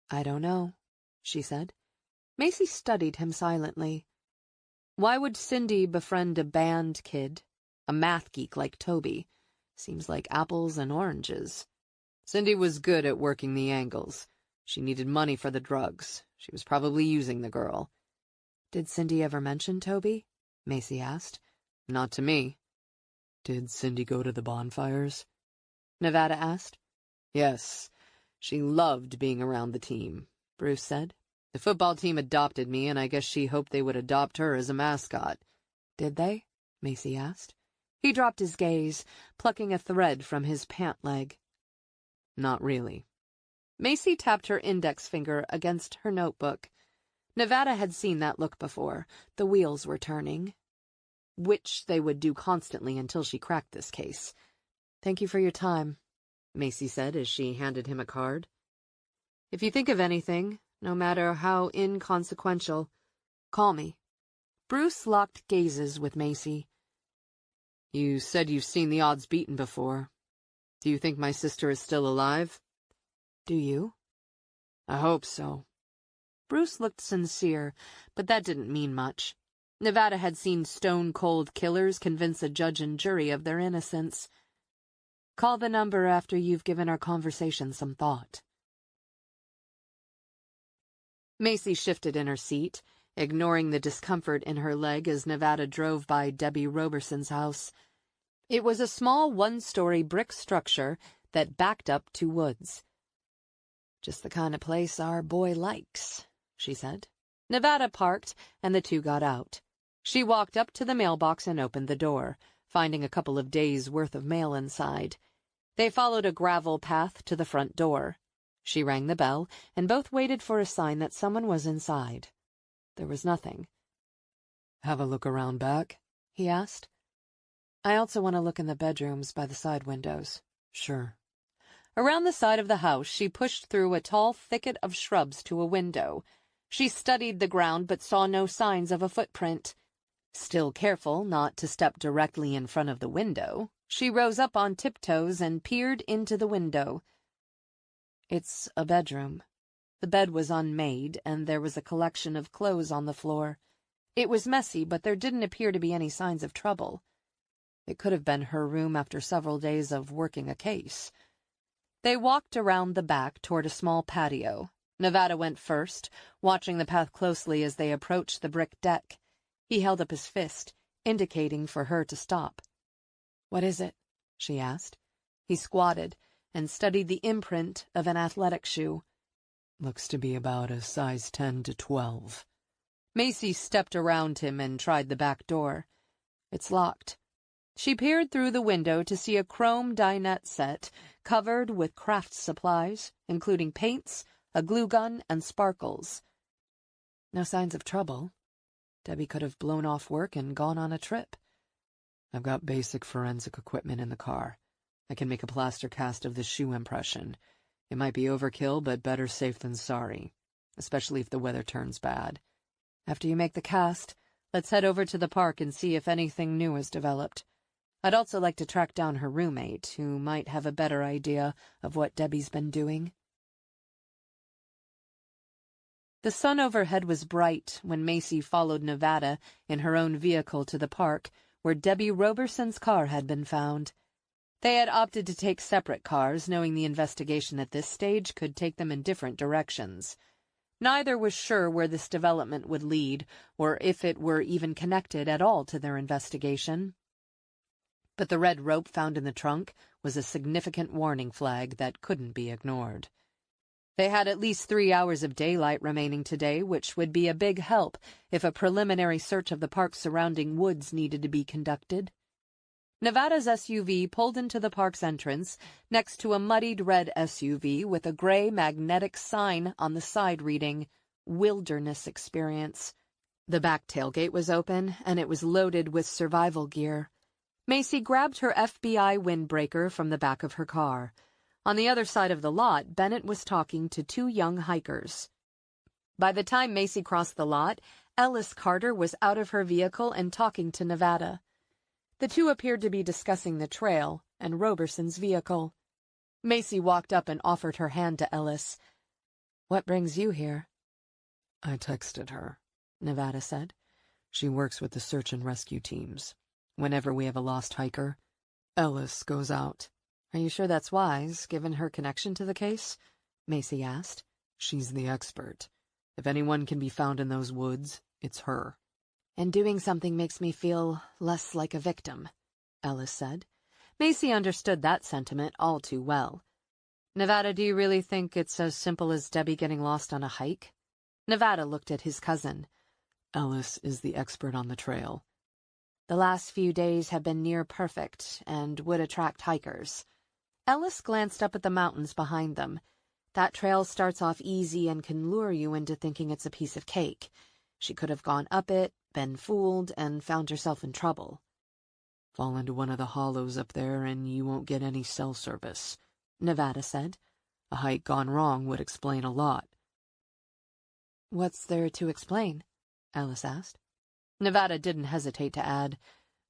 I don't know, she said. Macy studied him silently. Why would Cindy befriend a band kid, a math geek like Toby? Seems like apples and oranges. Cindy was good at working the angles. She needed money for the drugs. She was probably using the girl. Did Cindy ever mention Toby? Macy asked. Not to me. Did Cindy go to the bonfires? Nevada asked. Yes. She loved being around the team, Bruce said. The football team adopted me, and I guess she hoped they would adopt her as a mascot. Did they? Macy asked. He dropped his gaze, plucking a thread from his pant leg. Not really. Macy tapped her index finger against her notebook. Nevada had seen that look before. The wheels were turning. Which they would do constantly until she cracked this case. Thank you for your time, Macy said as she handed him a card. If you think of anything, no matter how inconsequential, call me. Bruce locked gazes with Macy. You said you've seen the odds beaten before. Do you think my sister is still alive? Do you? I hope so. Bruce looked sincere, but that didn't mean much. Nevada had seen stone-cold killers convince a judge and jury of their innocence. Call the number after you've given our conversation some thought. Macy shifted in her seat, ignoring the discomfort in her leg as Nevada drove by Debbie Roberson's house. It was a small one-story brick structure that backed up to woods. Just the kind of place our boy likes, she said. Nevada parked, and the two got out. She walked up to the mailbox and opened the door, finding a couple of days' worth of mail inside. They followed a gravel path to the front door. She rang the bell, and both waited for a sign that someone was inside. There was nothing. Have a look around back? He asked. I also want to look in the bedrooms by the side windows. Sure. Around the side of the house, she pushed through a tall thicket of shrubs to a window. She studied the ground but saw no signs of a footprint. Still careful not to step directly in front of the window, she rose up on tiptoes and peered into the window. It's a bedroom. The bed was unmade, and there was a collection of clothes on the floor. It was messy, but there didn't appear to be any signs of trouble. It could have been her room after several days of working a case. They walked around the back toward a small patio. Nevada went first, watching the path closely as they approached the brick deck. He held up his fist, indicating for her to stop. What is it? She asked. He squatted and studied the imprint of an athletic shoe. Looks to be about a size 10 to 12. Macy stepped around him and tried the back door. It's locked. She peered through the window to see a chrome dinette set covered with craft supplies, including paints, a glue gun, and sparkles. No signs of trouble. Debbie could have blown off work and gone on a trip. I've got basic forensic equipment in the car. I can make a plaster cast of the shoe impression. It might be overkill, but better safe than sorry, especially if the weather turns bad. After you make the cast, let's head over to the park and see if anything new is developed. I'd also like to track down her roommate, who might have a better idea of what Debbie's been doing. The sun overhead was bright when Macy followed Nevada in her own vehicle to the park, where Debbie Roberson's car had been found. They had opted to take separate cars, knowing the investigation at this stage could take them in different directions. Neither was sure where this development would lead, or if it were even connected at all to their investigation. But the red rope found in the trunk was a significant warning flag that couldn't be ignored. They had at least 3 hours of daylight remaining today, which would be a big help if a preliminary search of the park's surrounding woods needed to be conducted. Nevada's SUV pulled into the park's entrance next to a muddied red SUV with a gray magnetic sign on the side reading, Wilderness Experience. The back tailgate was open, and it was loaded with survival gear. Macy grabbed her FBI windbreaker from the back of her car. On the other side of the lot, Bennett was talking to 2 young hikers. By the time Macy crossed the lot, Ellis Carter was out of her vehicle and talking to Nevada. The 2 appeared to be discussing the trail and Roberson's vehicle. Macy walked up and offered her hand to Ellis. "What brings you here?" "I texted her," Nevada said. "She works with the search and rescue teams. Whenever we have a lost hiker, Ellis goes out." "Are you sure that's wise, given her connection to the case?" Macy asked. "She's the expert. If anyone can be found in those woods, it's her." "And doing something makes me feel less like a victim," Ellis said. Macy understood that sentiment all too well. "Nevada, do you really think it's as simple as Debbie getting lost on a hike?" Nevada looked at his cousin. "Ellis is the expert on the trail." "The last few days have been near perfect and would attract hikers." Ellis glanced up at the mountains behind them. "That trail starts off easy and can lure you into thinking it's a piece of cake. She could have gone up it, been fooled, and found herself in trouble." "Fall into one of the hollows up there and you won't get any cell service," Nevada said. "A hike gone wrong would explain a lot." "What's there to explain?" Ellis asked. Nevada didn't hesitate to add,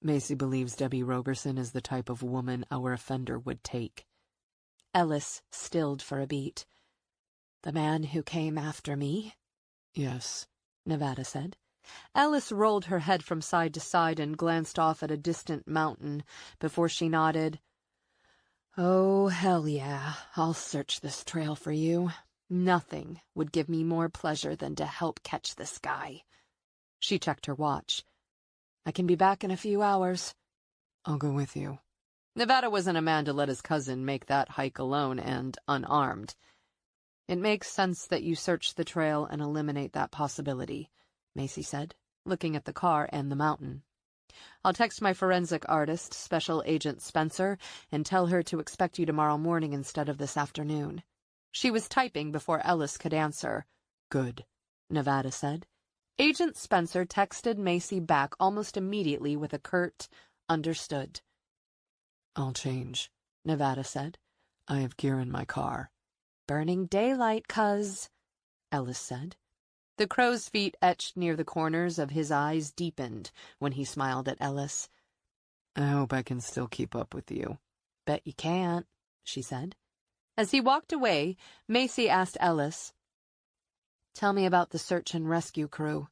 "Macy believes Debbie Roberson is the type of woman our offender would take." Ellis stilled for a beat. "The man who came after me?" "Yes," Nevada said. Ellis rolled her head from side to side and glanced off at a distant mountain before she nodded. "Oh, hell yeah, I'll search this trail for you. Nothing would give me more pleasure than to help catch this guy." She checked her watch. "I can be back in a few hours." "I'll go with you." Nevada wasn't a man to let his cousin make that hike alone and unarmed. "It makes sense that you search the trail and eliminate that possibility," Macy said, looking at the car and the mountain. "I'll text my forensic artist, Special Agent Spencer, and tell her to expect you tomorrow morning instead of this afternoon." She was typing before Ellis could answer. "Good," Nevada said. Agent Spencer texted Macy back almost immediately with a curt, "Understood." "I'll change," Nevada said. "I have gear in my car." "Burning daylight, cuz," Ellis said. The crow's feet etched near the corners of his eyes deepened when he smiled at Ellis. "I hope I can still keep up with you." "Bet you can't," she said. As he walked away, Macy asked Ellis, "Tell me about the search and rescue crew."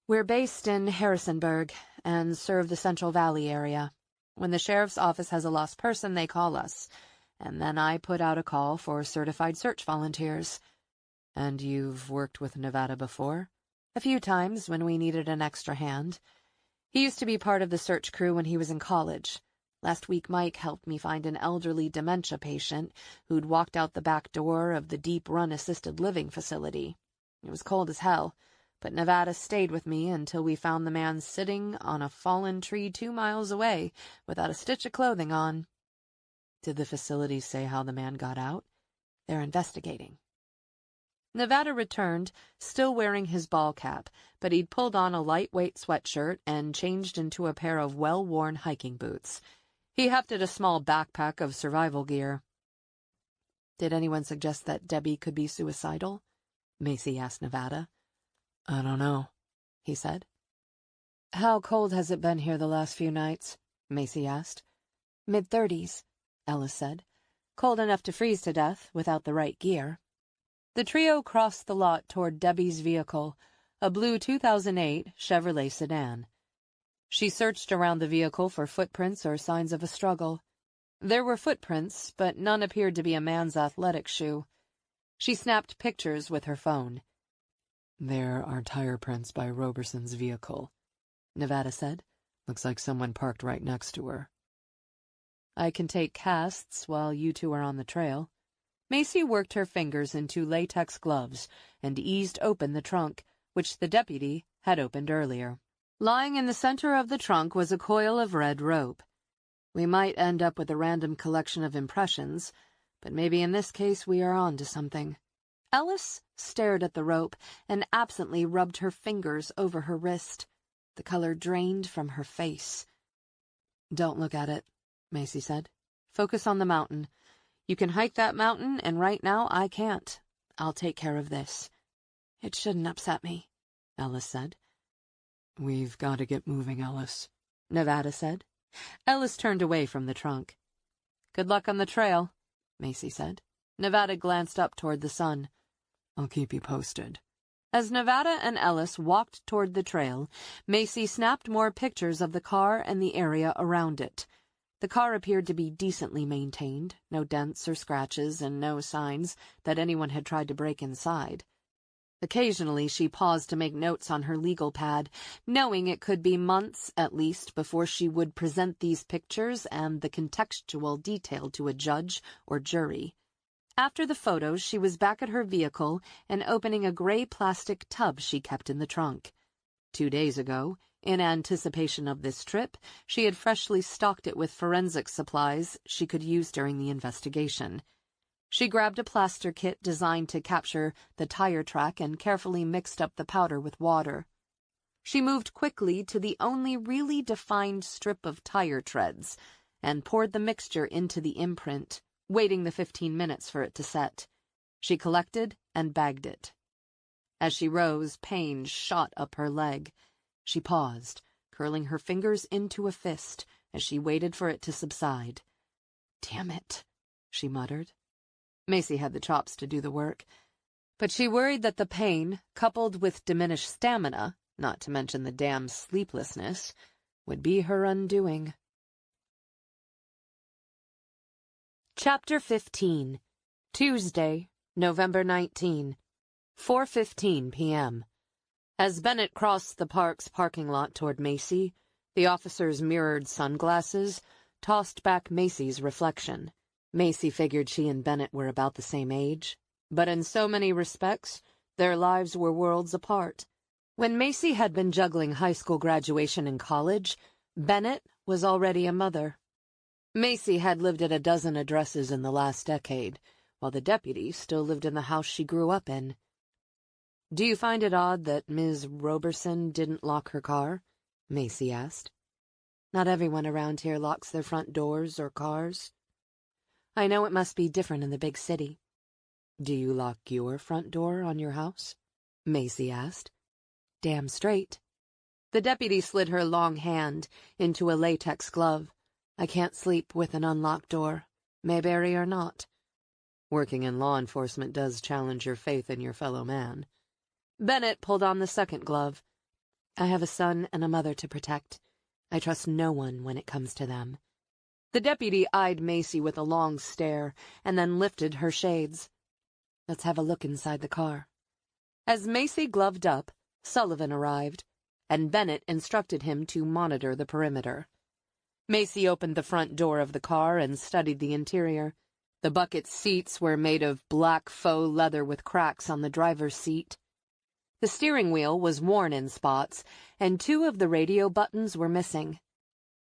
"We're based in Harrisonburg and serve the Central Valley area. When the sheriff's office has a lost person, they call us, and then I put out a call for certified search volunteers." "And you've worked with Nevada before?" "A few times when we needed an extra hand. He used to be part of the search crew when he was in college. Last week Mike helped me find an elderly dementia patient who'd walked out the back door of the Deep Run assisted living facility. It was cold as hell, but Nevada stayed with me until we found the man sitting on a fallen tree 2 miles away without a stitch of clothing on." "Did the facility say how the man got out?" "They're investigating." Nevada returned, still wearing his ball cap, but he'd pulled on a lightweight sweatshirt and changed into a pair of well-worn hiking boots. He hefted a small backpack of survival gear. "Did anyone suggest that Debbie could be suicidal?" Macy asked Nevada. "I don't know," he said. "How cold has it been here the last few nights?" Macy asked. "Mid-30s, Ellis said. "Cold enough to freeze to death without the right gear." The trio crossed the lot toward Debbie's vehicle, a blue 2008 Chevrolet sedan. She searched around the vehicle for footprints or signs of a struggle. There were footprints, but none appeared to be a man's athletic shoe. She snapped pictures with her phone. "There are tire prints by Roberson's vehicle," Nevada said. "Looks like someone parked right next to her." "I can take casts while you two are on the trail." Macy worked her fingers into latex gloves and eased open the trunk, which the deputy had opened earlier. Lying in the center of the trunk was a coil of red rope. "We might end up with a random collection of impressions, but maybe in this case we are on to something." Ellis stared at the rope and absently rubbed her fingers over her wrist. The color drained from her face. "Don't look at it," Macy said. "Focus on the mountain. You can hike that mountain, and right now I can't. I'll take care of this." "It shouldn't upset me," Ellis said. "We've got to get moving, Ellis," Nevada said. Ellis turned away from the trunk. "Good luck on the trail," Macy said. Nevada glanced up toward the sun. "I'll keep you posted." As Nevada and Ellis walked toward the trail, Macy snapped more pictures of the car and the area around it. The car appeared to be decently maintained, no dents or scratches, and no signs that anyone had tried to break inside. Occasionally she paused to make notes on her legal pad, knowing it could be months at least before she would present these pictures and the contextual detail to a judge or jury. After the photos, she was back at her vehicle and opening a gray plastic tub she kept in the trunk. 2 days ago, in anticipation of this trip, she had freshly stocked it with forensic supplies she could use during the investigation. She grabbed a plaster kit designed to capture the tire track and carefully mixed up the powder with water. She moved quickly to the only really defined strip of tire treads and poured the mixture into the imprint, waiting the 15 minutes for it to set. She collected and bagged it. As she rose, pain shot up her leg. She paused, curling her fingers into a fist as she waited for it to subside. "Damn it," she muttered. Macy had the chops to do the work, but she worried that the pain, coupled with diminished stamina, not to mention the damn sleeplessness, would be her undoing. Chapter 15. Tuesday, November 19, 4:15 p.m. As Bennett crossed the park's parking lot toward Macy, the officer's mirrored sunglasses tossed back Macy's reflection. Macy figured she and Bennett were about the same age, but in so many respects, their lives were worlds apart. When Macy had been juggling high school graduation and college, Bennett was already a mother. Macy had lived at a dozen addresses in the last decade, while the deputy still lived in the house she grew up in. "Do you find it odd that Ms. Roberson didn't lock her car?" Macy asked. "Not everyone around here locks their front doors or cars." "I know it must be different in the big city." "Do you lock your front door on your house?" Macy asked. "Damn straight." The deputy slid her long hand into a latex glove. "I can't sleep with an unlocked door, Mayberry or not." "Working in law enforcement does challenge your faith in your fellow man." Bennett pulled on the second glove. "I have a son and a mother to protect. I trust no one when it comes to them." The deputy eyed Macy with a long stare and then lifted her shades. "Let's have a look inside the car." As Macy gloved up, Sullivan arrived, and Bennett instructed him to monitor the perimeter. Macy opened the front door of the car and studied the interior. The bucket seats were made of black faux leather with cracks on the driver's seat. The steering wheel was worn in spots, and 2 of the radio buttons were missing.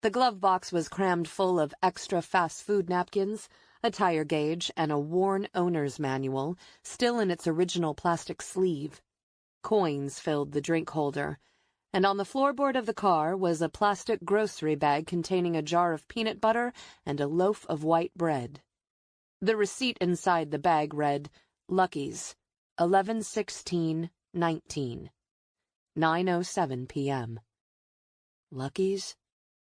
The glove box was crammed full of extra fast food napkins, a tire gauge, and a worn owner's manual, still in its original plastic sleeve. Coins filled the drink holder, and on the floorboard of the car was a plastic grocery bag containing a jar of peanut butter and a loaf of white bread. The receipt inside the bag read, "Lucky's, 11/16/19, 9:07 p.m. "Lucky's?"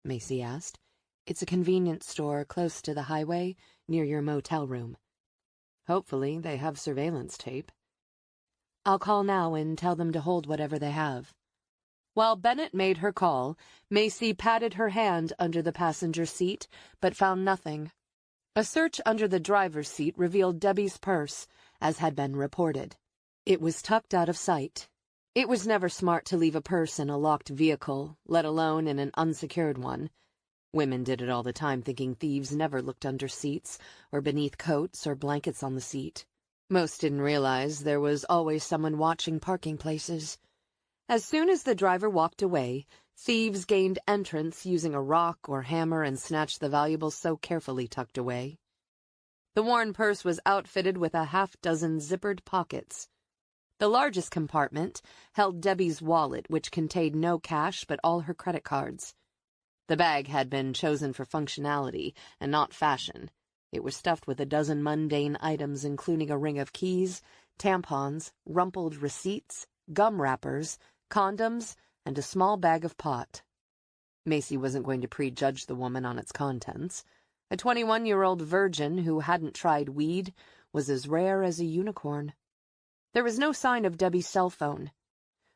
Macy asked. "It's a convenience store close to the highway, near your motel room." "Hopefully they have surveillance tape," I'll call now and tell them to hold whatever they have. While Bennett made her call, Macy patted her hand under the passenger seat, but found nothing. A search under the driver's seat revealed Debbie's purse, as had been reported. It was tucked out of sight. It was never smart to leave a purse in a locked vehicle, let alone in an unsecured one. Women did it all the time, thinking thieves never looked under seats, or beneath coats or blankets on the seat. Most didn't realize there was always someone watching parking places. As soon as the driver walked away, thieves gained entrance using a rock or hammer and snatched the valuables so carefully tucked away. The worn purse was outfitted with a half-dozen zippered pockets. The largest compartment held Debbie's wallet, which contained no cash but all her credit cards. The bag had been chosen for functionality and not fashion. It was stuffed with a dozen mundane items, including a ring of keys, tampons, rumpled receipts, gum wrappers, condoms, and a small bag of pot. Macy wasn't going to prejudge the woman on its contents. A 21-year-old virgin who hadn't tried weed was as rare as a unicorn. There was no sign of Debbie's cell phone.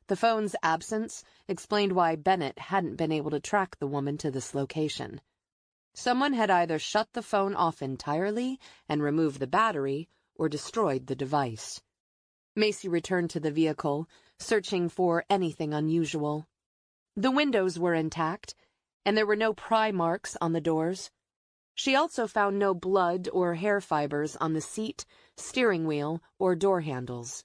The phone's absence explained why Bennett hadn't been able to track the woman to this location. Someone had either shut the phone off entirely and removed the battery, or destroyed the device. Macy returned to the vehicle, searching for anything unusual. The windows were intact, and there were no pry marks on the doors. She also found no blood or hair fibers on the seat, steering wheel, or door handles.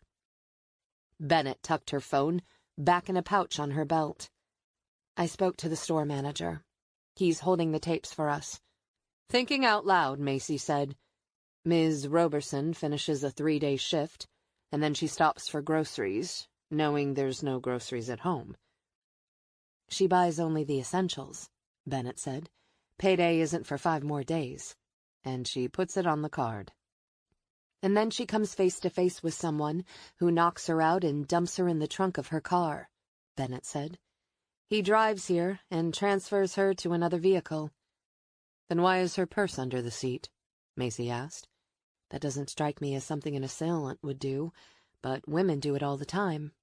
Bennett tucked her phone back in a pouch on her belt. I spoke to the store manager. He's holding the tapes for us. Thinking out loud, Macy said, Ms. Roberson finishes a 3-day shift, and then she stops for groceries, knowing there's no groceries at home. She buys only the essentials, Bennett said. Payday isn't for 5 more days. And she puts it on the card. And then she comes face to face with someone who knocks her out and dumps her in the trunk of her car, Bennett said. He drives here and transfers her to another vehicle. Then why is her purse under the seat? Macy asked. That doesn't strike me as something an assailant would do, but women do it all the time.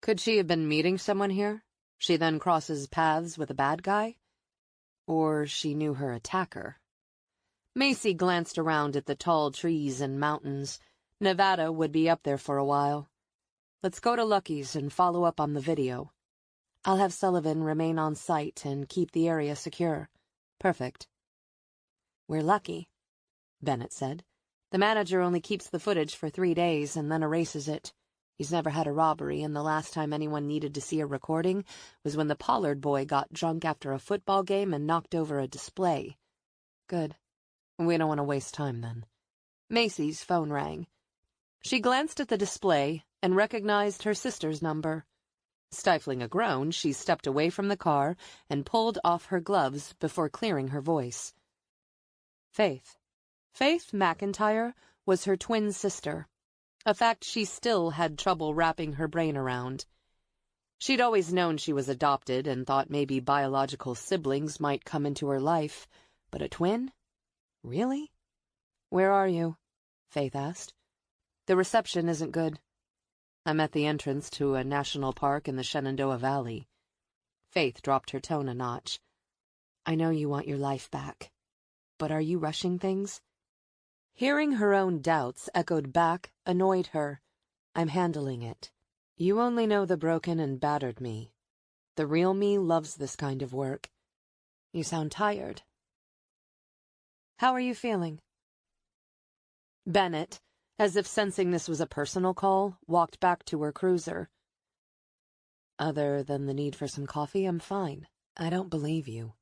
Could she have been meeting someone here? She then crosses paths with a bad guy? Or she knew her attacker? Macy glanced around at the tall trees and mountains. Nevada would be up there for a while. Let's go to Lucky's and follow up on the video. I'll have Sullivan remain on site and keep the area secure. Perfect. We're lucky, Bennett said. The manager only keeps the footage for 3 days and then erases it. He's never had a robbery, and the last time anyone needed to see a recording was when the Pollard boy got drunk after a football game and knocked over a display. Good. We don't want to waste time, then. Macy's phone rang. She glanced at the display and recognized her sister's number. Stifling a groan, she stepped away from the car and pulled off her gloves before clearing her voice. Faith. Faith McIntyre was her twin sister, a fact she still had trouble wrapping her brain around. She'd always known she was adopted and thought maybe biological siblings might come into her life, but a twin? Really? Where are you? Faith asked. The reception isn't good. I'm at the entrance to a national park in the Shenandoah Valley. Faith dropped her tone a notch. I know you want your life back, but are you rushing things? Hearing her own doubts echoed back annoyed her. I'm handling it. You only know the broken and battered me. The real me loves this kind of work. You sound tired. How are you feeling? Bennett, as if sensing this was a personal call, walked back to her cruiser. Other than the need for some coffee, I'm fine. I don't believe you,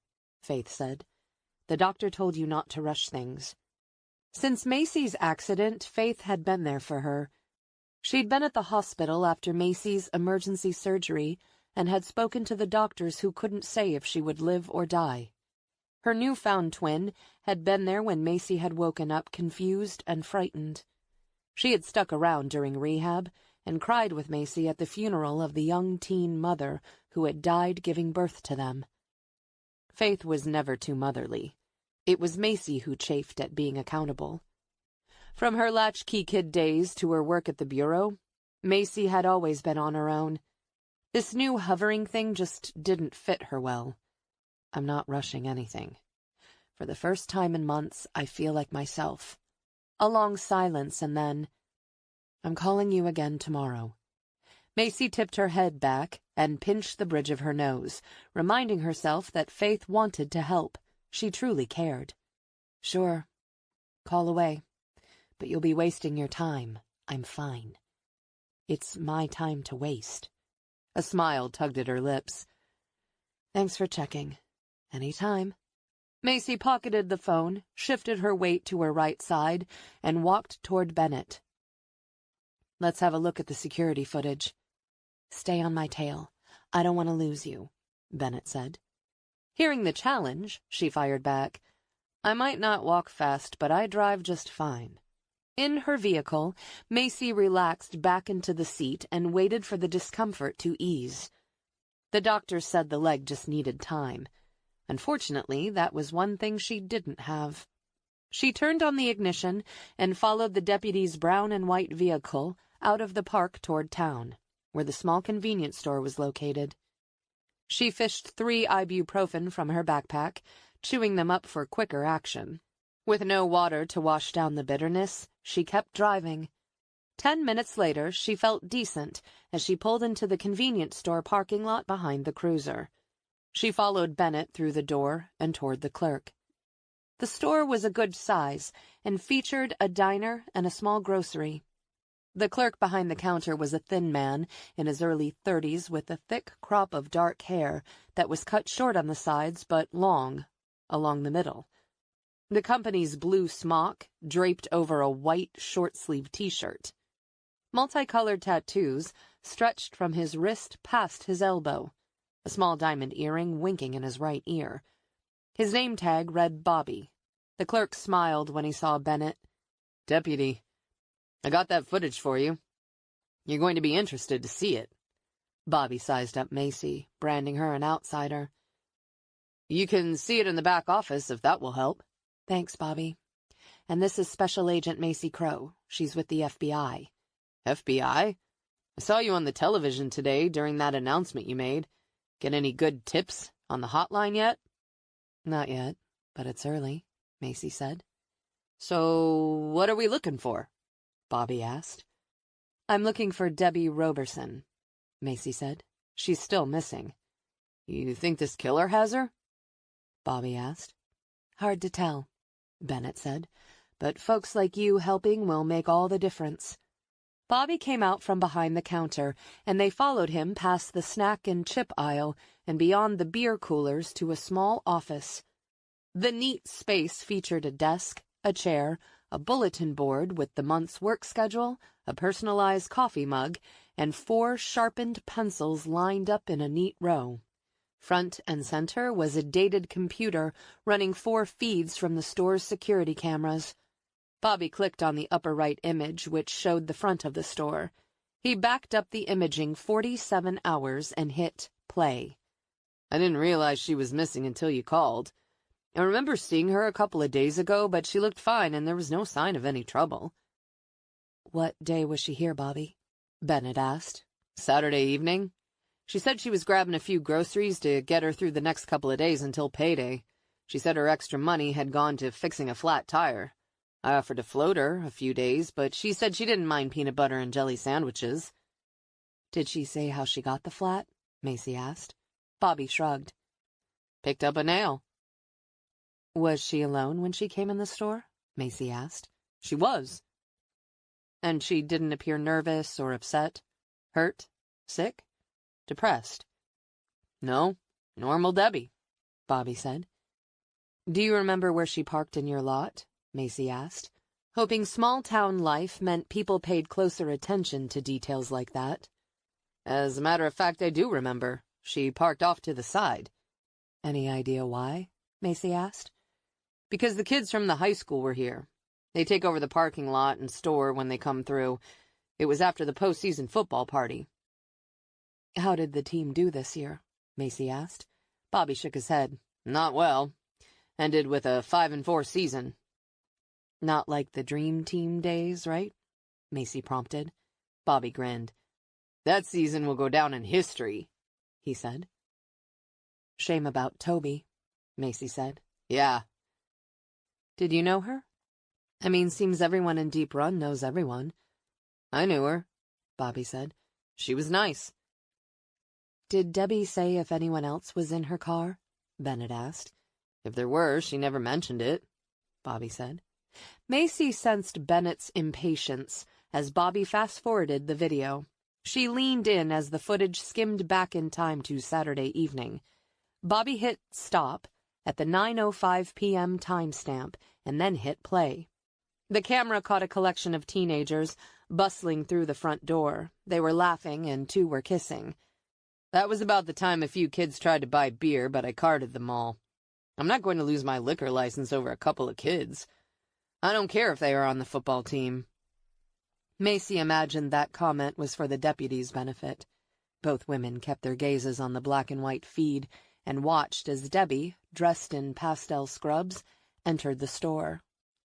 Faith said. The doctor told you not to rush things. Since Macy's accident, Faith had been there for her. She'd been at the hospital after Macy's emergency surgery and had spoken to the doctors who couldn't say if she would live or die. Her newfound twin had been there when Macy had woken up confused and frightened. She had stuck around during rehab and cried with Macy at the funeral of the young teen mother who had died giving birth to them. Faith was never too motherly. It was Macy who chafed at being accountable. From her latchkey kid days to her work at the bureau, Macy had always been on her own. This new hovering thing just didn't fit her well. I'm not rushing anything. For the first time in months, I feel like myself. A long silence, and then, I'm calling you again tomorrow. Macy tipped her head back and pinched the bridge of her nose, reminding herself that Faith wanted to help. She truly cared. Sure. Call away. But you'll be wasting your time. I'm fine. It's my time to waste. A smile tugged at her lips. Thanks for checking. Any time. Macy pocketed the phone, shifted her weight to her right side, and walked toward Bennett. Let's have a look at the security footage. Stay on my tail. I don't want to lose you, Bennett said. Hearing the challenge, she fired back. I might not walk fast, but I drive just fine. In her vehicle, Macy relaxed back into the seat and waited for the discomfort to ease. The doctor said the leg just needed time. Unfortunately, that was one thing she didn't have. She turned on the ignition and followed the deputy's brown and white vehicle out of the park toward town, where the small convenience store was located. She fished 3 ibuprofen from her backpack, chewing them up for quicker action. With no water to wash down the bitterness, she kept driving. 10 minutes later, she felt decent as she pulled into the convenience store parking lot behind the cruiser. She followed Bennett through the door and toward the clerk. The store was a good size and featured a diner and a small grocery. The clerk behind the counter was a thin man in his early 30s with a thick crop of dark hair that was cut short on the sides but long along the middle. The company's blue smock draped over a white short-sleeved t-shirt. Multicolored tattoos stretched from his wrist past his elbow, a small diamond earring winking in his right ear. His name tag read Bobby. The clerk smiled when he saw Bennett. Deputy, I got that footage for you. You're going to be interested to see it. Bobby sized up Macy, branding her an outsider. You can see it in the back office if that will help. Thanks, Bobby. And this is Special Agent Macy Crow. She's with the FBI. FBI? I saw you on the television today during that announcement you made. Get any good tips on the hotline yet? Not yet, but it's early, Macy said. So what are we looking for? Bobby asked. I'm looking for Debbie Roberson, Macy said. She's still missing. You think this killer has her? Bobby asked. Hard to tell, Bennett said, but folks like you helping will make all the difference. Bobby came out from behind the counter, and they followed him past the snack and chip aisle and beyond the beer coolers to a small office. The neat space featured a desk, a chair, a bulletin board with the month's work schedule, a personalized coffee mug, and 4 sharpened pencils lined up in a neat row. Front and center was a dated computer running 4 feeds from the store's security cameras. Bobby clicked on the upper right image, which showed the front of the store. He backed up the imaging 47 hours and hit play. I didn't realize she was missing until you called. I remember seeing her a couple of days ago, but she looked fine and there was no sign of any trouble. What day was she here, Bobby? Bennett asked. Saturday evening. She said she was grabbing a few groceries to get her through the next couple of days until payday. She said her extra money had gone to fixing a flat tire. I offered to float her a few days, but she said she didn't mind peanut butter and jelly sandwiches. Did she say how she got the flat? Macy asked. Bobby shrugged. Picked up a nail. Was she alone when she came in the store? Macy asked. She was. And she didn't appear nervous or upset? Hurt? Sick? Depressed? No, normal Debbie, Bobby said. Do you remember where she parked in your lot? Macy asked, hoping small-town life meant people paid closer attention to details like that. As a matter of fact, I do remember. She parked off to the side. Any idea why? Macy asked. Because the kids from the high school were here. They take over the parking lot and store when they come through. It was after the postseason football party. How did the team do this year? Macy asked. Bobby shook his head. Not well. Ended with a 5-4 season. Not like the Dream Team days, right? Macy prompted. Bobby grinned. That season will go down in history, he said. Shame about Toby, Macy said. Yeah. Did you know her? I mean, seems everyone in Deep Run knows everyone. I knew her, Bobby said. She was nice. Did Debbie say if anyone else was in her car? Bennett asked. If there were, she never mentioned it, Bobby said. Macy sensed Bennett's impatience as Bobby fast-forwarded the video. She leaned in as the footage skimmed back in time to Saturday evening. Bobby hit stop at the 9:05 p.m. timestamp and then hit play. The camera caught a collection of teenagers bustling through the front door. They were laughing and two were kissing. That was about the time a few kids tried to buy beer, but I carded them all. I'm not going to lose my liquor license over a couple of kids. I don't care if they are on the football team. Macy imagined that comment was for the deputy's benefit. Both women kept their gazes on the black and white feed and watched as Debbie, dressed in pastel scrubs, entered the store.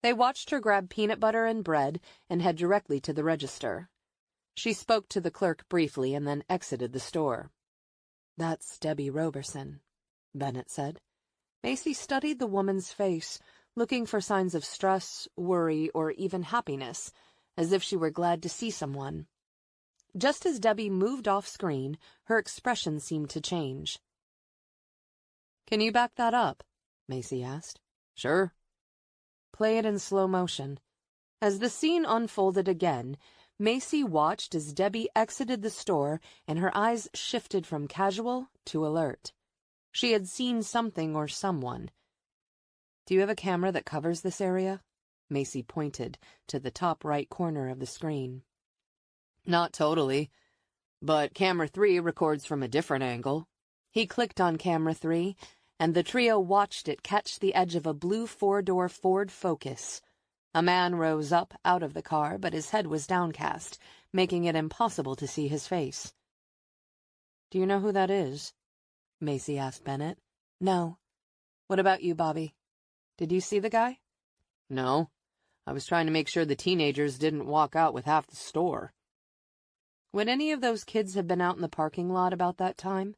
They watched her grab peanut butter and bread and head directly to the register. She spoke to the clerk briefly and then exited the store. "That's Debbie Roberson," Bennett said. Macy studied the woman's face, looking for signs of stress, worry, or even happiness, as if she were glad to see someone. Just as Debbie moved off screen, her expression seemed to change. "Can you back that up?" Macy asked. Sure. Play it in slow motion. As the scene unfolded again, Macy watched as Debbie exited the store and her eyes shifted from casual to alert. She had seen something or someone. "Do you have a camera that covers this area?" Macy pointed to the top right corner of the screen. Not totally, but camera 3 records from a different angle. He clicked on camera 3, and the trio watched it catch the edge of a blue four-door Ford Focus. A man rose up out of the car, but his head was downcast, making it impossible to see his face. "Do you know who that is?" Macy asked Bennett. "No. What about you, Bobby? Did you see the guy?" No. I was trying to make sure the teenagers didn't walk out with half the store. "Would any of those kids have been out in the parking lot about that time?"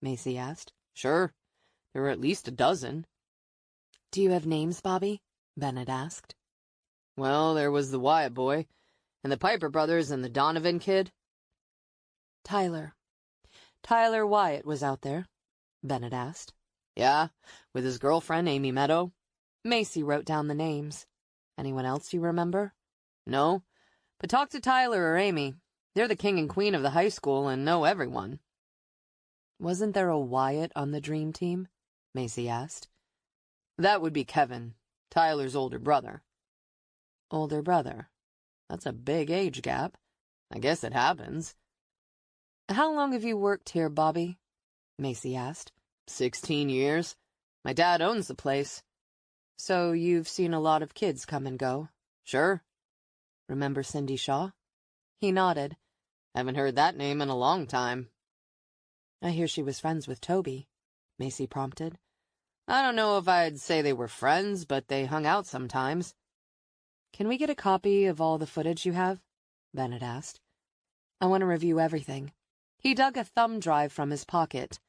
Macy asked. Sure. There were at least a dozen. "Do you have names, Bobby?" Bennett asked. Well, there was the Wyatt boy, and the Piper brothers and the Donovan kid. Tyler Wyatt was out there?" Bennett asked. Yeah, with his girlfriend, Amy Meadow. Macy wrote down the names. "Anyone else you remember?" No, but talk to Tyler or Amy. They're the king and queen of the high school and know everyone. "Wasn't there a Wyatt on the dream team?" Macy asked. That would be Kevin, Tyler's older brother. "Older brother? That's a big age gap." I guess it happens. "How long have you worked here, Bobby?" Macy asked. 16 years. My dad owns the place. "So you've seen a lot of kids come and go?" Sure. "Remember Cindy Shaw?" He nodded. Haven't heard that name in a long time. "I hear she was friends with Toby," Macy prompted. I don't know if I'd say they were friends, but they hung out sometimes. "Can we get a copy of all the footage you have?" Bennett asked. "I want to review everything." He dug a thumb drive from his pocket.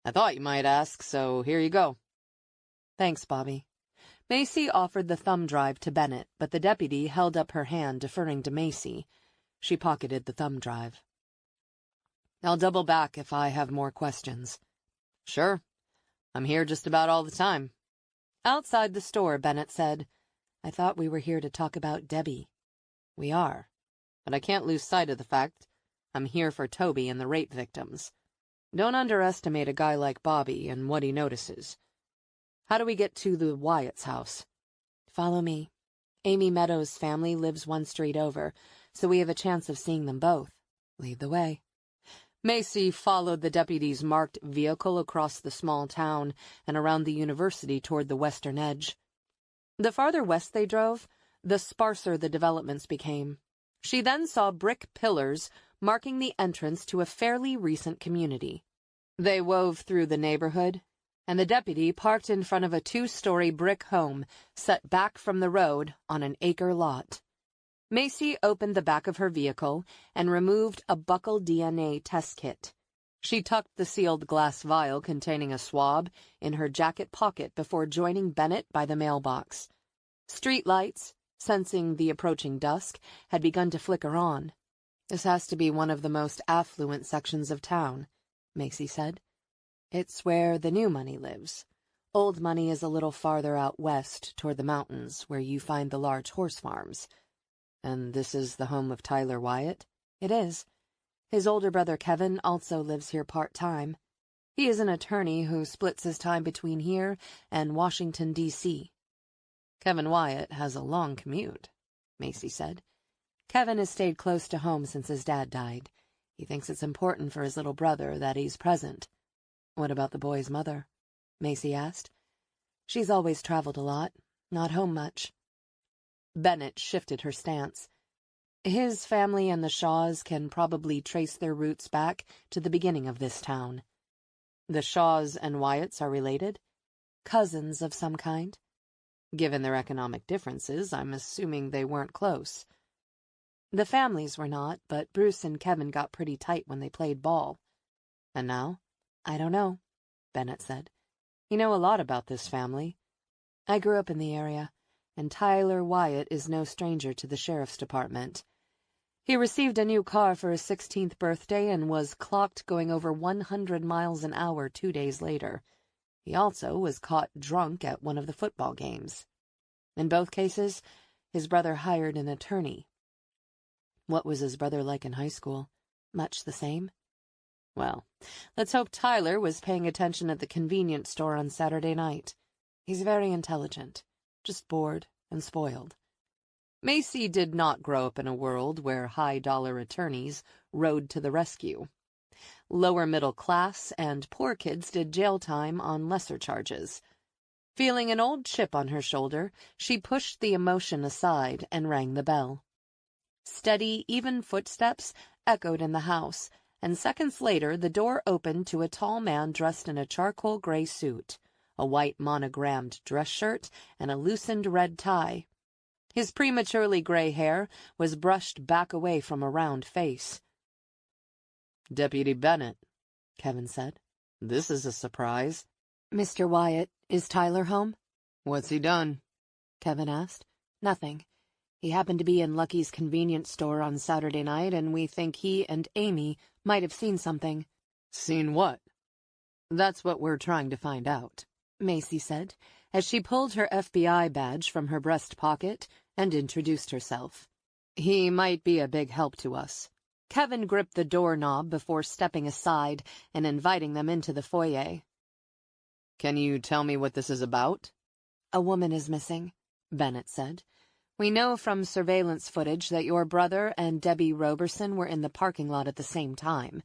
I thought you might ask, so here you go. "Thanks, Bobby." Macy offered the thumb drive to Bennett, but the deputy held up her hand, deferring to Macy. She pocketed the thumb drive. "I'll double back if I have more questions." Sure. I'm here just about all the time. Outside the store, Bennett said, "I thought we were here to talk about Debbie." "We are, but I can't lose sight of the fact I'm here for Toby and the rape victims. Don't underestimate a guy like Bobby and what he notices. How do we get to the Wyatt's house?" "Follow me. Amy Meadows' family lives one street over, so we have a chance of seeing them both. Lead the way." Macy followed the deputy's marked vehicle across the small town and around the university toward the western edge. The farther west they drove, the sparser the developments became. She then saw brick pillars marking the entrance to a fairly recent community. They wove through the neighborhood, and the deputy parked in front of a 2-story brick home set back from the road on an acre lot. Macy opened the back of her vehicle and removed a buccal DNA test kit. She tucked the sealed glass vial containing a swab in her jacket pocket before joining Bennett by the mailbox. Street lights, sensing the approaching dusk, had begun to flicker on. "This has to be one of the most affluent sections of town," Macy said. "It's where the new money lives. Old money is a little farther out west toward the mountains, where you find the large horse farms." "And this is the home of Tyler Wyatt?" "It is. His older brother Kevin also lives here part-time. He is an attorney who splits his time between here and Washington, D.C. "Kevin Wyatt has a long commute," Macy said. "Kevin has stayed close to home since his dad died. He thinks it's important for his little brother that he's present." "What about the boy's mother?" Macy asked. "She's always traveled a lot, not home much." Bennett shifted her stance. "His family and the Shaws can probably trace their roots back to the beginning of this town." "The Shaws and Wyatts are related?" "Cousins of some kind." "Given their economic differences, I'm assuming they weren't close." "The families were not, but Bruce and Kevin got pretty tight when they played ball." "And now?" "I don't know," Bennett said. "You know a lot about this family." "I grew up in the area, and Tyler Wyatt is no stranger to the sheriff's department. He received a new car for his 16th birthday and was clocked going over 100 miles an hour 2 days later. He also was caught drunk at one of the football games. In both cases, his brother hired an attorney." "What was his brother like in high school?" "Much the same." "Well, let's hope Tyler was paying attention at the convenience store on Saturday night. He's very intelligent, just bored and spoiled." Macy did not grow up in a world where high-dollar attorneys rode to the rescue. Lower-middle class and poor kids did jail time on lesser charges. Feeling an old chip on her shoulder, she pushed the emotion aside and rang the bell. Steady, even footsteps echoed in the house, and seconds later the door opened to a tall man dressed in a charcoal gray suit, a white monogrammed dress shirt, and a loosened red tie. His prematurely gray hair was brushed back away from a round face. "Deputy Bennett," Kevin said. "This is a surprise." "Mr. Wyatt, is Tyler home?" "What's he done?" Kevin asked. "Nothing. He happened to be in Lucky's convenience store on Saturday night, and we think he and Amy might have seen something." "Seen what?" "That's what we're trying to find out," Macy said, as she pulled her FBI badge from her breast pocket and introduced herself. "He might be a big help to us." Kevin gripped the doorknob before stepping aside and inviting them into the foyer. "Can you tell me what this is about?" "A woman is missing," Bennett said. "We know from surveillance footage that your brother and Debbie Roberson were in the parking lot at the same time.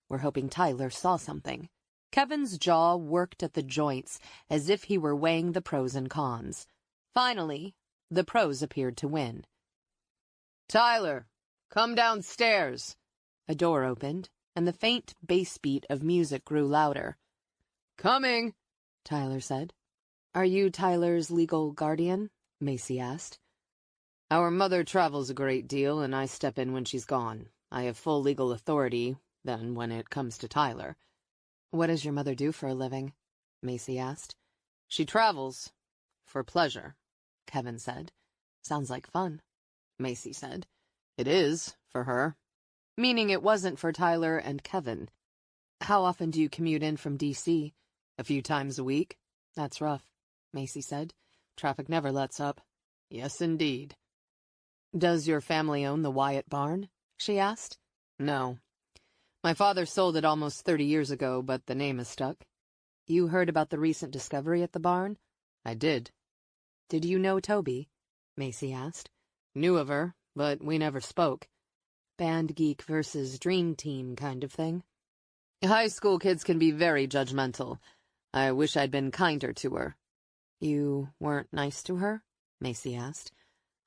We're hoping Tyler saw something." Kevin's jaw worked at the joints as if he were weighing the pros and cons. Finally, the pros appeared to win. "Tyler, come downstairs." A door opened, and the faint bass beat of music grew louder. "Coming," Tyler said. "Are you Tyler's legal guardian?" Macy asked. "Our mother travels a great deal, and I step in when she's gone. I have full legal authority, then, when it comes to Tyler." "What does your mother do for a living?" Macy asked. "She travels. For pleasure," Kevin said. "Sounds like fun," Macy said. "It is, for her." Meaning it wasn't for Tyler and Kevin. "How often do you commute in from D.C.? "A few times a week." "That's rough," Macy said. "Traffic never lets up." "Yes, indeed." "Does your family own the Wyatt barn?" she asked. "No. My father sold it almost 30 years ago, but the name has stuck." "You heard about the recent discovery at the barn?" "I did." "Did you know Toby?" Macy asked. "Knew of her, but we never spoke." "Band geek versus dream team kind of thing?" "High school kids can be very judgmental. I wish I'd been kinder to her." "You weren't nice to her?" Macy asked.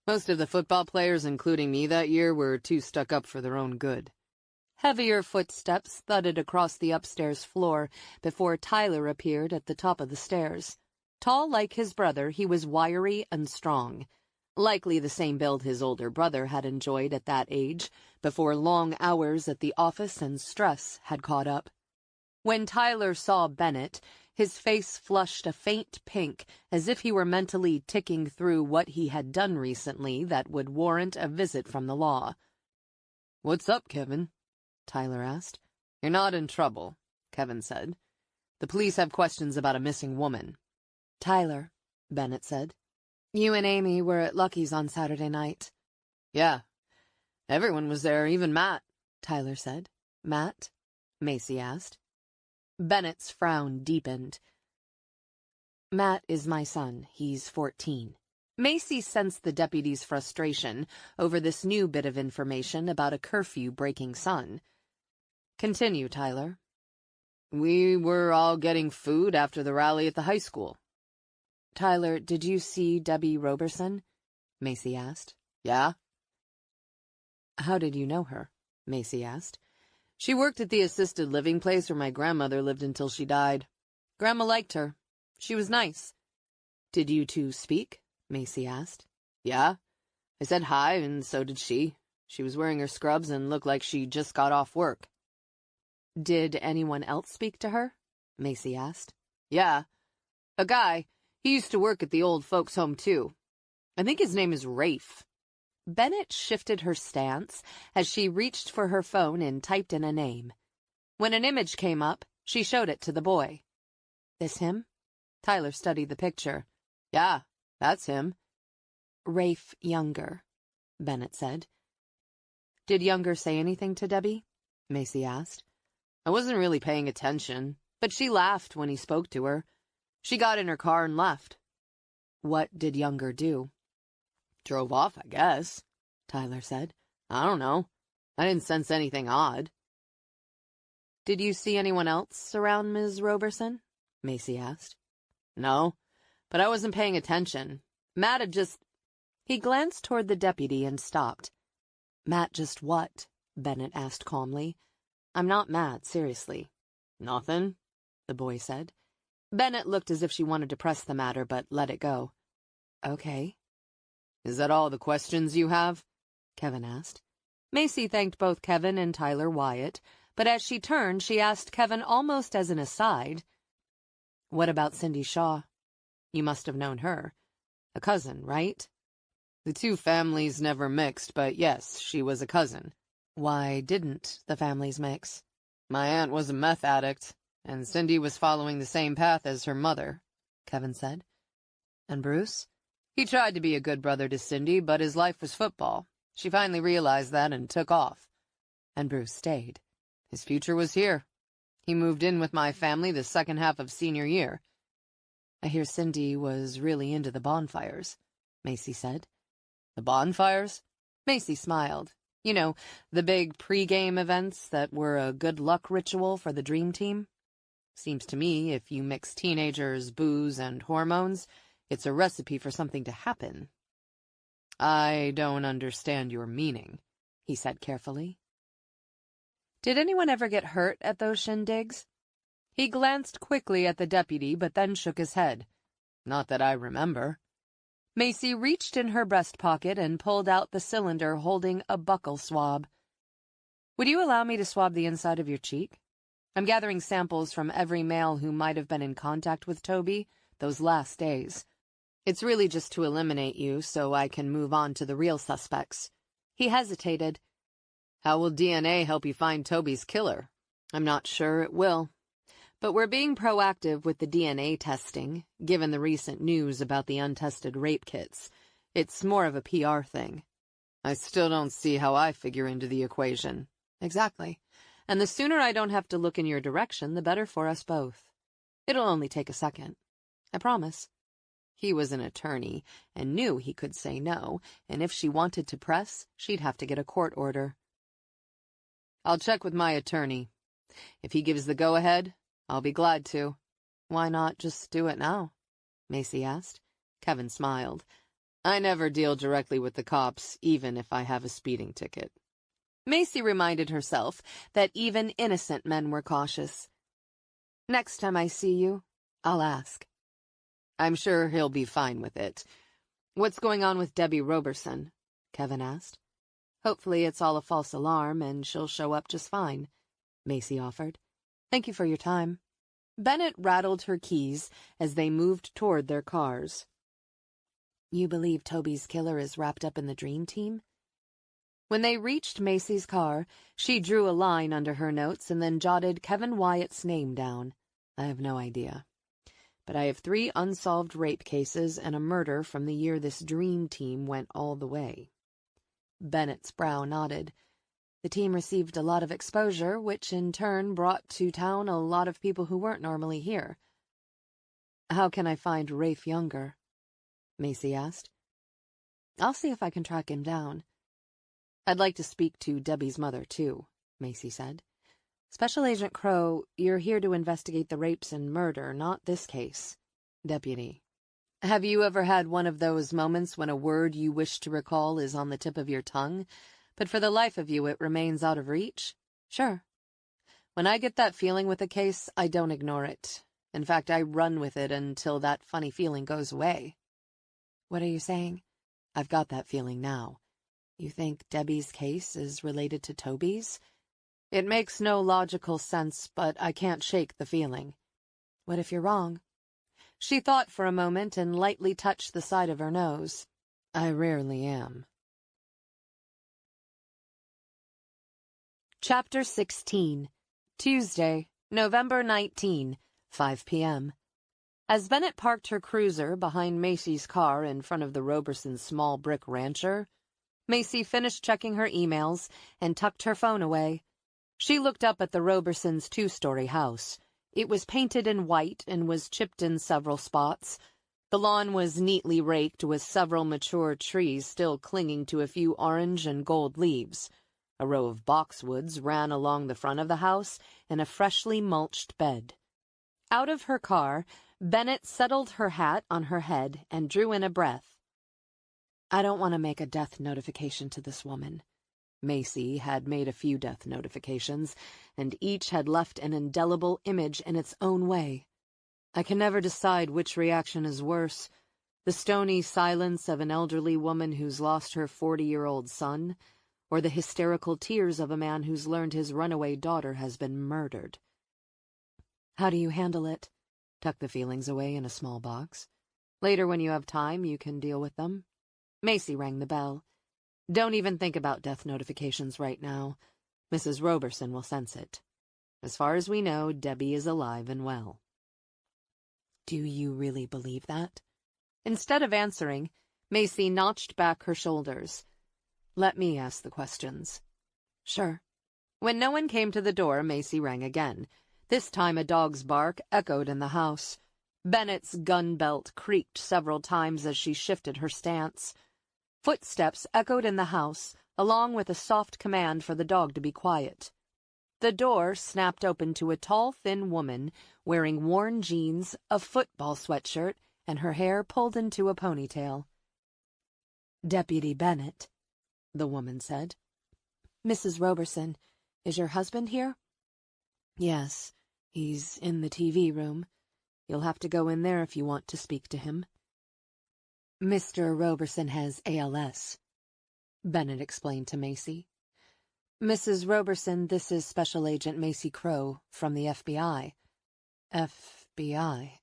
"Most of the football players, including me that year, were too stuck up for their own good." Heavier footsteps thudded across the upstairs floor before Tyler appeared at the top of the stairs. Tall like his brother, he was wiry and strong. Likely the same build his older brother had enjoyed at that age, before long hours at the office and stress had caught up. When Tyler saw Bennett, his face flushed a faint pink, as if he were mentally ticking through what he had done recently that would warrant a visit from the law. "What's up, Kevin?" Tyler asked. "You're not in trouble," Kevin said. "The police have questions about a missing woman." "Tyler," Bennett said, "you and Amy were at Lucky's on Saturday night." "Yeah. Everyone was there, even Matt," Tyler said. "Matt?" Macy asked. Bennett's frown deepened. "Matt is my son. He's 14. Macy sensed the deputy's frustration over this new bit of information about a curfew-breaking son. "Continue, Tyler." "We were all getting food after the rally at the high school." "Tyler, did you see Debbie Roberson?" Macy asked. "Yeah." "How did you know her?" Macy asked. "She worked at the assisted living place where my grandmother lived until she died. Grandma liked her. She was nice." "Did you two speak?" Macy asked. "Yeah. I said hi, and so did she. She was wearing her scrubs and looked like she just got off work." "Did anyone else speak to her?" Macy asked. "Yeah. A guy. He used to work at the old folks' home, too. I think his name is Rafe." Bennett shifted her stance as she reached for her phone and typed in a name. When an image came up, she showed it to the boy. "This him?" Tyler studied the picture. "Yeah, that's him." "Rafe Younger," Bennett said. "Did Younger say anything to Debbie?" Macy asked. "I wasn't really paying attention, but she laughed when he spoke to her. She got in her car and left." "What did Younger do?" "Drove off, I guess," Tyler said. "I don't know. I didn't sense anything odd." "Did you see anyone else around Ms. Roberson?" Macy asked. "No, but I wasn't paying attention. Matt had just—" He glanced toward the deputy and stopped. "Matt just what?" Bennett asked calmly. "I'm not mad, seriously." "Nothing," the boy said. Bennett looked as if she wanted to press the matter, but let it go. "Okay." "Is that all the questions you have?" Kevin asked. Macy thanked both Kevin and Tyler Wyatt, but as she turned, she asked Kevin almost as an aside, "What about Cindy Shaw? You must have known her. A cousin, right?" "The two families never mixed, but yes, she was a cousin." "Why didn't the families mix?" "My aunt was a meth addict, and Cindy was following the same path as her mother," Kevin said. "And Bruce?" "He tried to be a good brother to Cindy, but his life was football. She finally realized that and took off." "And Bruce stayed?" "His future was here. He moved in with my family the second half of senior year." "I hear Cindy was really into the bonfires," Macy said. "The bonfires?" Macy smiled. "You know, the big pre-game events that were a good luck ritual for the dream team. Seems to me if you mix teenagers, booze, and hormones, it's a recipe for something to happen." "I don't understand your meaning," he said carefully. "Did anyone ever get hurt at those shindigs?" He glanced quickly at the deputy, but then shook his head. "Not that I remember." Macy reached in her breast pocket and pulled out the cylinder holding a buccal swab. "Would you allow me to swab the inside of your cheek? I'm gathering samples from every male who might have been in contact with Toby those last days. It's really just to eliminate you so I can move on to the real suspects." He hesitated. "How will DNA help you find Toby's killer?" "I'm not sure it will. But we're being proactive with the DNA testing, given the recent news about the untested rape kits. It's more of a PR thing." "I still don't see how I figure into the equation." "Exactly. And the sooner I don't have to look in your direction, the better for us both. It'll only take a second. I promise." He was an attorney, and knew he could say no, and if she wanted to press, she'd have to get a court order. "I'll check with my attorney. If he gives the go-ahead, I'll be glad to." "Why not just do it now?" Macy asked. Kevin smiled. "I never deal directly with the cops, even if I have a speeding ticket." Macy reminded herself that even innocent men were cautious. "Next time I see you, I'll ask." "I'm sure he'll be fine with it. "What's going on with Debbie Roberson?" Kevin asked. "Hopefully it's all a false alarm and she'll show up just fine," Macy offered. "Thank you for your time." Bennett rattled her keys as they moved toward their cars. "You believe Toby's killer is wrapped up in the Dream Team?" When they reached Macy's car, she drew a line under her notes and then jotted Kevin Wyatt's name down. "I have no idea. But I have 3 unsolved rape cases and a murder from the year this Dream Team went all the way." Bennett's brow nodded. "The team received a lot of exposure, which in turn brought to town a lot of people who weren't normally here." "How can I find Rafe Younger?" Macy asked. "I'll see if I can track him down." "I'd like to speak to Debbie's mother, too," Macy said. "Special Agent Crow, you're here to investigate the rapes and murder, not this case." "Deputy, have you ever had one of those moments when a word you wish to recall is on the tip of your tongue, but for the life of you it remains out of reach?" "Sure." "When I get that feeling with a case, I don't ignore it. In fact, I run with it until that funny feeling goes away." "What are you saying?" "I've got that feeling now." "You think Debbie's case is related to Toby's?" "It makes no logical sense, but I can't shake the feeling." "What if you're wrong?" She thought for a moment and lightly touched the side of her nose. "I rarely am." Chapter 16, Tuesday, November 19, 5 p.m. As Bennett parked her cruiser behind Macy's car in front of the Robersons' small brick rancher, Macy finished checking her emails and tucked her phone away. She looked up at the Robersons' 2-story house. It was painted in white and was chipped in several spots. The lawn was neatly raked with several mature trees still clinging to a few orange and gold leaves. A row of boxwoods ran along the front of the house in a freshly mulched bed. Out of her car, Bennett settled her hat on her head and drew in a breath. "I don't want to make a death notification to this woman." Macy had made a few death notifications, and each had left an indelible image in its own way. "I can never decide which reaction is worse, the stony silence of an elderly woman who's lost her 40-year-old son, or the hysterical tears of a man who's learned his runaway daughter has been murdered." "How do you handle it?" "Tuck the feelings away in a small box. Later, when you have time, you can deal with them." Macy rang the bell. "Don't even think about death notifications right now. Mrs. Roberson will sense it. As far as we know, Debbie is alive and well." "Do you really believe that?" Instead of answering, Macy notched back her shoulders. "Let me ask the questions." "Sure." When no one came to the door, Macy rang again. This time a dog's bark echoed in the house. Bennett's gun belt creaked several times as she shifted her stance. Footsteps echoed in the house, along with a soft command for the dog to be quiet. The door snapped open to a tall, thin woman wearing worn jeans, a football sweatshirt, and her hair pulled into a ponytail. "Deputy Bennett," the woman said. "Mrs. Roberson, is your husband here?" "Yes, he's in the TV room. You'll have to go in there if you want to speak to him." "Mr. Roberson has ALS," Bennett explained to Macy. "Mrs. Roberson, this is Special Agent Macy Crow from the FBI. FBI?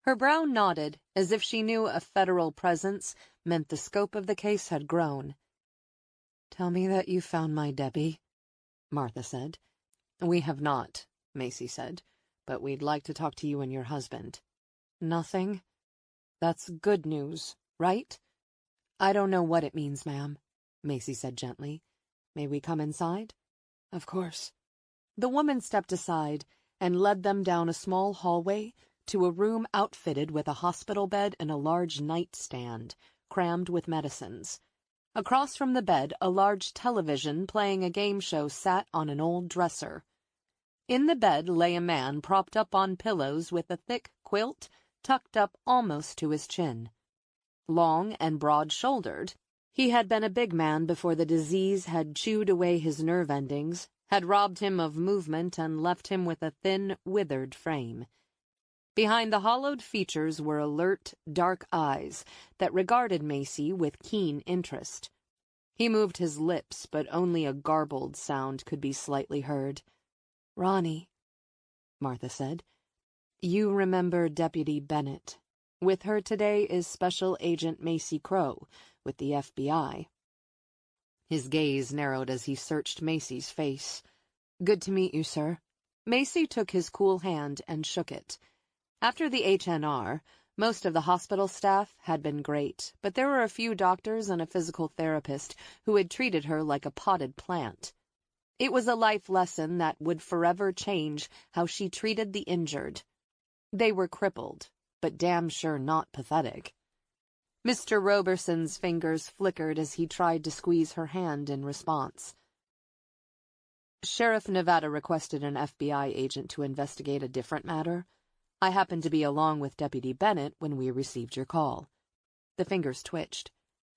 Her brow nodded, as if she knew a federal presence meant the scope of the case had grown. "Tell me that you found my Debbie," Martha said. "We have not," Macy said, "but we'd like to talk to you and your husband." "Nothing?" "That's good news, right?" "I don't know what it means, ma'am," Macy said gently. "May we come inside?" "Of course." The woman stepped aside and led them down a small hallway to a room outfitted with a hospital bed and a large nightstand, crammed with medicines. Across from the bed, a large television playing a game show sat on an old dresser. In the bed lay a man propped up on pillows with a thick quilt tucked up almost to his chin. Long and broad-shouldered, he had been a big man before the disease had chewed away his nerve endings, had robbed him of movement and left him with a thin, withered frame. Behind the hollowed features were alert, dark eyes that regarded Macy with keen interest. He moved his lips, but only a garbled sound could be slightly heard. "Ronnie," Martha said, "you remember Deputy Bennett. With her today is Special Agent Macy Crow, with the FBI. His gaze narrowed as he searched Macy's face. "Good to meet you, sir." Macy took his cool hand and shook it. After the HNR, most of the hospital staff had been great, but there were a few doctors and a physical therapist who had treated her like a potted plant. It was a life lesson that would forever change how she treated the injured. They were crippled, but damn sure not pathetic. Mr. Roberson's fingers flickered as he tried to squeeze her hand in response. Sheriff Nevada requested an FBI agent to investigate a different matter. I happened to be along with Deputy Bennett when we received your call. The fingers twitched.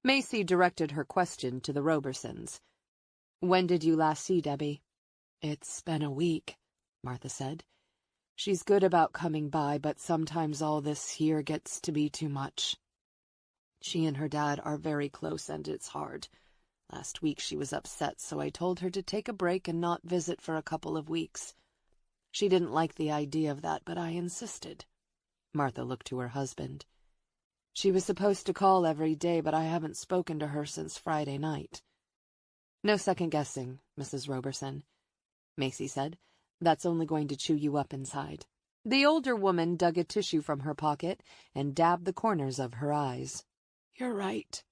Macy directed her question to the Robersons. "When did you last see Debbie?" "It's been a week," Martha said. "She's good about coming by, but sometimes all this here gets to be too much. She and her dad are very close, and it's hard. Last week she was upset, so I told her to take a break and not visit for a couple of weeks. She didn't like the idea of that, but I insisted." Martha looked to her husband. "She was supposed to call every day, but I haven't spoken to her since Friday night." "No second-guessing, Mrs. Roberson," Macy said. "That's only going to chew you up inside." The older woman dug a tissue from her pocket and dabbed the corners of her eyes. "You're right."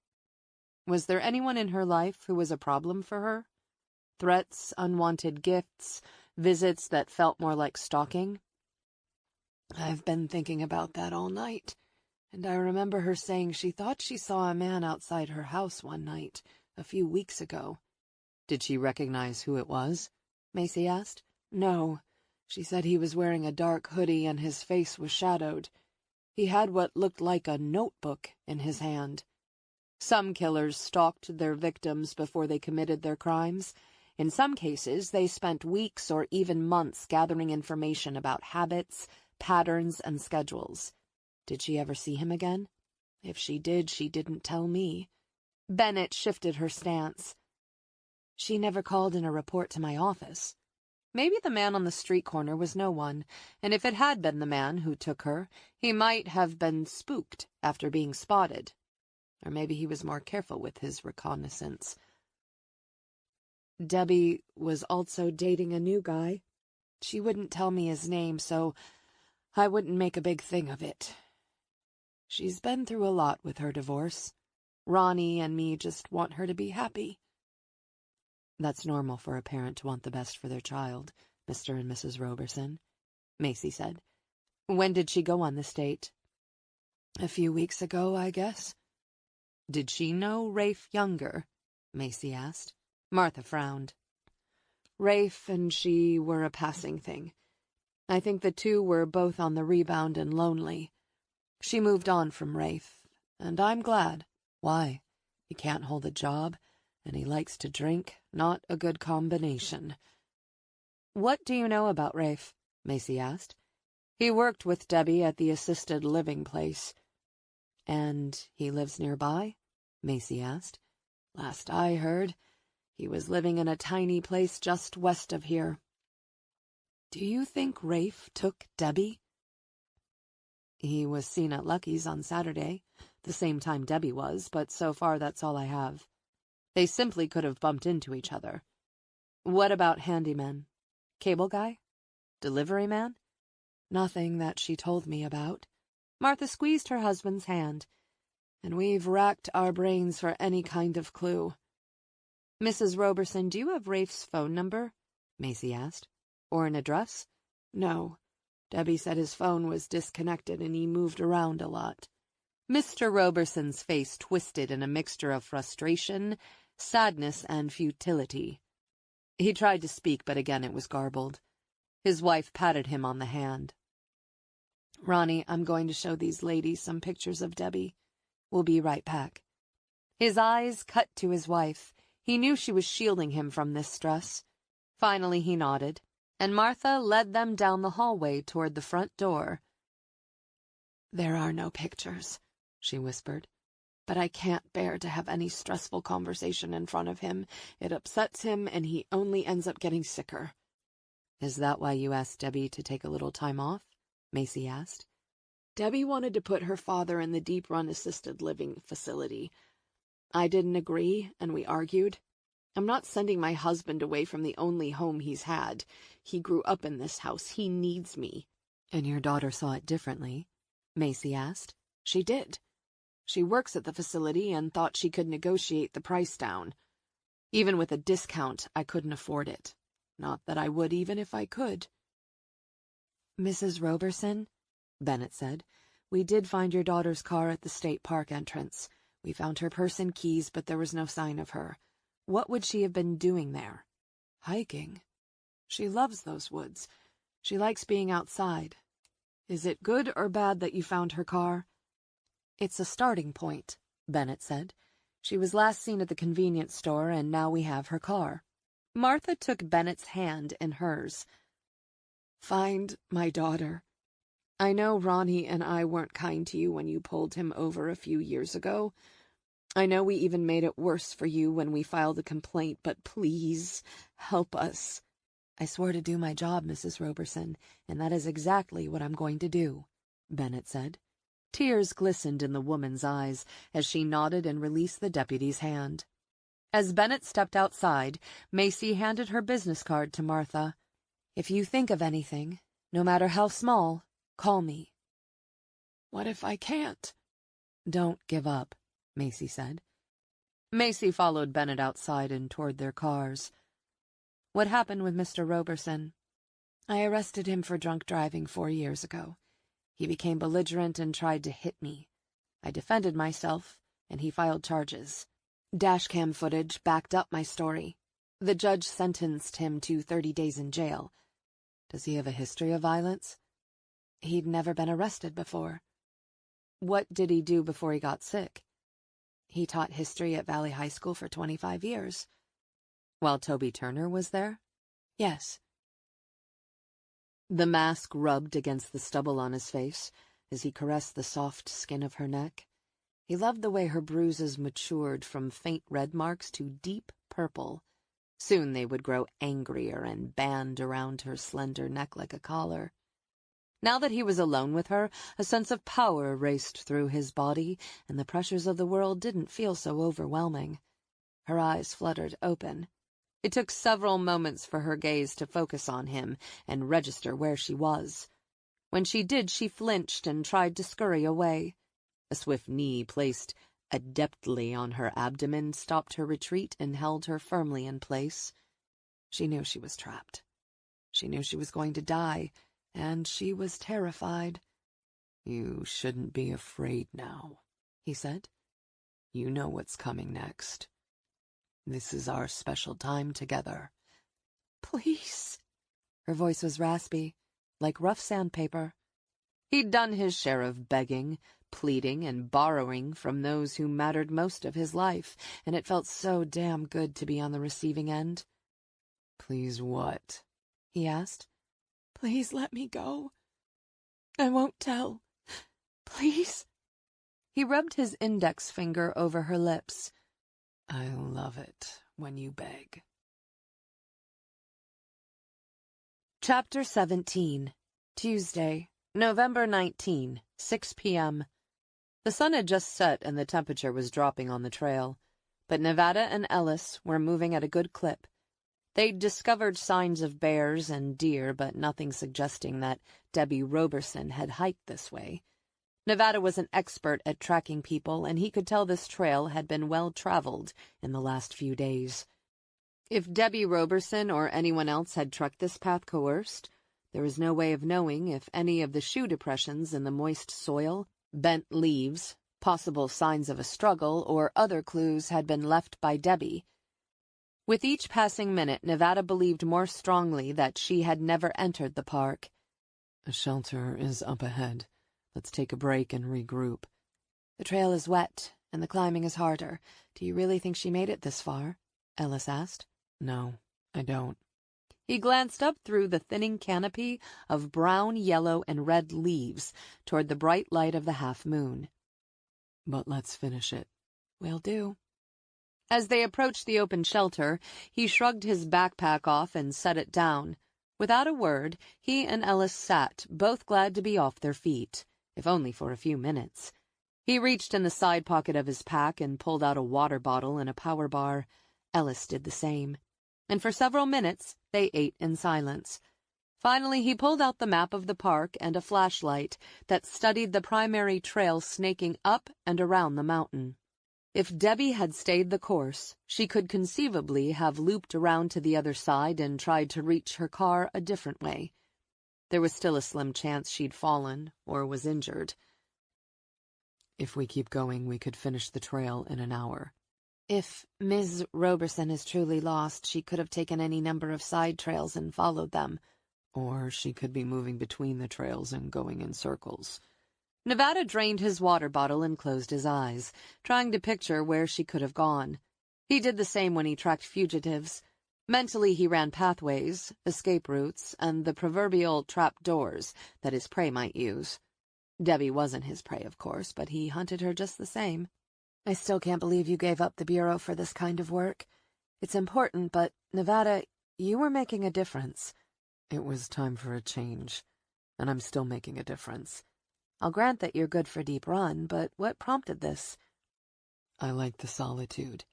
Was there anyone in her life who was a problem for her? Threats, unwanted gifts, visits that felt more like stalking? "I've been thinking about that all night, and I remember her saying she thought she saw a man outside her house one night, a few weeks ago." "Did she recognize who it was?" Macy asked. "No. She said he was wearing a dark hoodie and his face was shadowed. He had what looked like a notebook in his hand." Some killers stalked their victims before they committed their crimes. In some cases, they spent weeks or even months gathering information about habits, patterns, and schedules. "Did she ever see him again?" "If she did, she didn't tell me." Bennett shifted her stance. "She never called in a report to my office." Maybe the man on the street corner was no one, and if it had been the man who took her, he might have been spooked after being spotted. Or maybe he was more careful with his reconnaissance. "Debbie was also dating a new guy. She wouldn't tell me his name, so I wouldn't make a big thing of it. She's been through a lot with her divorce. Ronnie and me just want her to be happy." "That's normal for a parent to want the best for their child, Mr. and Mrs. Roberson," Macy said. "When did she go on this date?" "A few weeks ago, I guess." "Did she know Rafe younger?" Macy asked. Martha frowned. "Rafe and she were a passing thing. I think the two were both on the rebound and lonely. She moved on from Rafe, and I'm glad." "Why?" "He can't hold a job, and he likes to drink. Not a good combination." "What do you know about Rafe?" Macy asked. "He worked with Debbie at the assisted living place." "And he lives nearby?" Macy asked. "Last I heard, he was living in a tiny place just west of here." "Do you think Rafe took Debbie?" "He was seen at Lucky's on Saturday, the same time Debbie was, but so far that's all I have. They simply could have bumped into each other." "What about handyman? Cable guy? Delivery man?" "Nothing that she told me about." Martha squeezed her husband's hand. "And we've racked our brains for any kind of clue." "Mrs. Roberson, do you have Rafe's phone number?" Macy asked. "Or an address?" "No. Debbie said his phone was disconnected and he moved around a lot." Mr. Roberson's face twisted in a mixture of frustration, sadness, and futility. He tried to speak, but again it was garbled. His wife patted him on the hand. "Ronnie, I'm going to show these ladies some pictures of Debbie. We'll be right back." His eyes cut to his wife. He knew she was shielding him from this stress. Finally he nodded, and Martha led them down the hallway toward the front door. "There are no pictures," she whispered. "But I can't bear to have any stressful conversation in front of him. It upsets him, and he only ends up getting sicker." "Is that why you asked Debbie to take a little time off?" Macy asked. "Debbie wanted to put her father in the Deep Run assisted living facility. I didn't agree, and we argued. I'm not sending my husband away from the only home he's had. He grew up in this house. He needs me." "And your daughter saw it differently?" Macy asked. "She did. She works at the facility and thought she could negotiate the price down. Even with a discount, I couldn't afford it. Not that I would even if I could." "Mrs. Roberson," Bennett said, "we did find your daughter's car at the state park entrance. We found her purse and keys, but there was no sign of her. What would she have been doing there?" "Hiking. She loves those woods. She likes being outside. Is it good or bad that you found her car?" "It's a starting point," Bennett said. "She was last seen at the convenience store, and now we have her car." Martha took Bennett's hand in hers. "Find my daughter. I know Ronnie and I weren't kind to you when you pulled him over a few years ago. I know we even made it worse for you when we filed a complaint, but please, help us." "I swore to do my job, Mrs. Roberson, and that is exactly what I'm going to do," Bennett said. Tears glistened in the woman's eyes as she nodded and released the deputy's hand. As Bennett stepped outside, Macy handed her business card to Martha. "If you think of anything, no matter how small, call me." "What if I can't?" "Don't give up," Macy said. Macy followed Bennett outside and toward their cars. "What happened with Mr. Roberson?" "I arrested him for drunk driving 4 years ago. He became belligerent and tried to hit me. I defended myself, and he filed charges. Dashcam footage backed up my story. The judge sentenced him to 30 days in jail." "Does he have a history of violence?" "He'd never been arrested before." "What did he do before he got sick?" "He taught history at Valley High School for 25 years. "While Toby Turner was there?" "Yes." The mask rubbed against the stubble on his face as he caressed the soft skin of her neck. He loved the way her bruises matured from faint red marks to deep purple. Soon they would grow angrier and band around her slender neck like a collar. Now that he was alone with her, a sense of power raced through his body, and the pressures of the world didn't feel so overwhelming. Her eyes fluttered open. It took several moments for her gaze to focus on him and register where she was. When she did, she flinched and tried to scurry away. A swift knee placed adeptly on her abdomen stopped her retreat and held her firmly in place. She knew she was trapped. She knew she was going to die, and she was terrified. "You shouldn't be afraid now," he said. "You know what's coming next. This is our special time together." "Please." Her voice was raspy, like rough sandpaper. He'd done his share of begging, pleading, and borrowing from those who mattered most of his life, and it felt so damn good to be on the receiving end. "Please what?" he asked. "Please let me go. I won't tell. Please." He rubbed his index finger over her lips. "I love it when you beg." Chapter 17, Tuesday, November 19, 6 p.m. The sun had just set and the temperature was dropping on the trail, but Nevada and Ellis were moving at a good clip. They'd discovered signs of bears and deer, but nothing suggesting that Debbie Roberson had hiked this way. Nevada was an expert at tracking people, and he could tell this trail had been well traveled in the last few days. If Debbie Roberson or anyone else had trucked this path coerced, there was no way of knowing if any of the shoe depressions in the moist soil, bent leaves, possible signs of a struggle, or other clues had been left by Debbie. With each passing minute, Nevada believed more strongly that she had never entered the park. "A shelter is up ahead. Let's take a break and regroup." "The trail is wet, and the climbing is harder. Do you really think she made it this far?" Ellis asked. "No, I don't." He glanced up through the thinning canopy of brown, yellow, and red leaves toward the bright light of the half-moon. But let's finish it. Will do. As they approached the open shelter, he shrugged his backpack off and set it down. Without a word, he and Ellis sat, both glad to be off their feet, if only for a few minutes. He reached in the side pocket of his pack and pulled out a water bottle and a power bar. Ellis did the same. And for several minutes, they ate in silence. Finally, he pulled out the map of the park and a flashlight that studied the primary trail snaking up and around the mountain. If Debbie had stayed the course, she could conceivably have looped around to the other side and tried to reach her car a different way. There was still a slim chance she'd fallen or was injured. If we keep going, we could finish the trail in an hour. If Ms. Roberson is truly lost, she could have taken any number of side trails and followed them. Or she could be moving between the trails and going in circles. Nevada drained his water bottle and closed his eyes, trying to picture where she could have gone. He did the same when he tracked fugitives. Mentally, he ran pathways, escape routes, and the proverbial trap doors that his prey might use. Debbie wasn't his prey, of course, but he hunted her just the same. I still can't believe you gave up the Bureau for this kind of work. It's important, but, Nevada, you were making a difference. It was time for a change, and I'm still making a difference. I'll grant that you're good for Deep Run, but what prompted this? I like the solitude.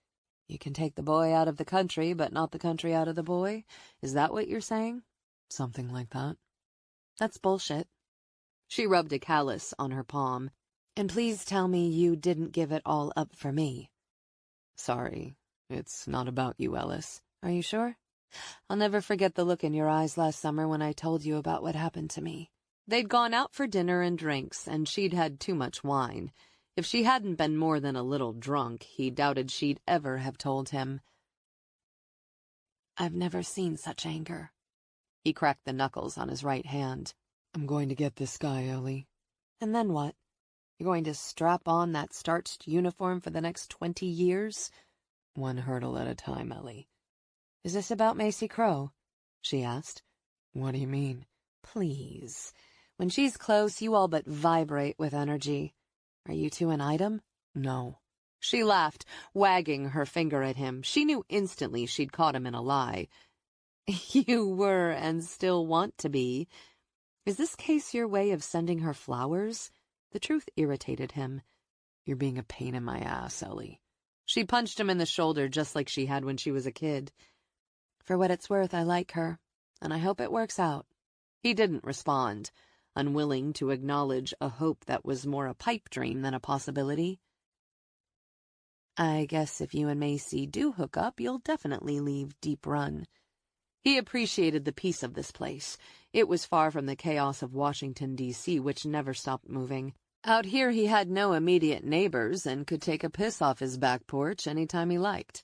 You can take the boy out of the country, but not the country out of the boy? Is that what you're saying? Something like that. That's bullshit. She rubbed a callus on her palm. And please tell me you didn't give it all up for me. Sorry, it's not about you, Ellis. Are you sure? I'll never forget the look in your eyes last summer when I told you about what happened to me. They'd gone out for dinner and drinks, and she'd had too much wine. If she hadn't been more than a little drunk, he doubted she'd ever have told him. I've never seen such anger. He cracked the knuckles on his right hand. I'm going to get this guy, Ellie. And then what? You're going to strap on that starched uniform for the next 20 years? One hurdle at a time, Ellie. Is this about Macy Crow? She asked. What do you mean? Please. When she's close, you all but vibrate with energy. Are you two an item? No. She laughed, wagging her finger at him. She knew instantly she'd caught him in a lie. You were and still want to be. Is this case your way of sending her flowers? The truth irritated him. You're being a pain in my ass, Ellie. She punched him in the shoulder just like she had when she was a kid. For what it's worth, I like her, and I hope it works out. He didn't respond, unwilling to acknowledge a hope that was more a pipe dream than a possibility. I guess if you and Macy do hook up, you'll definitely leave Deep Run. He appreciated the peace of this place. It was far from the chaos of Washington, D.C., which never stopped moving. Out here he had no immediate neighbors and could take a piss off his back porch any time he liked.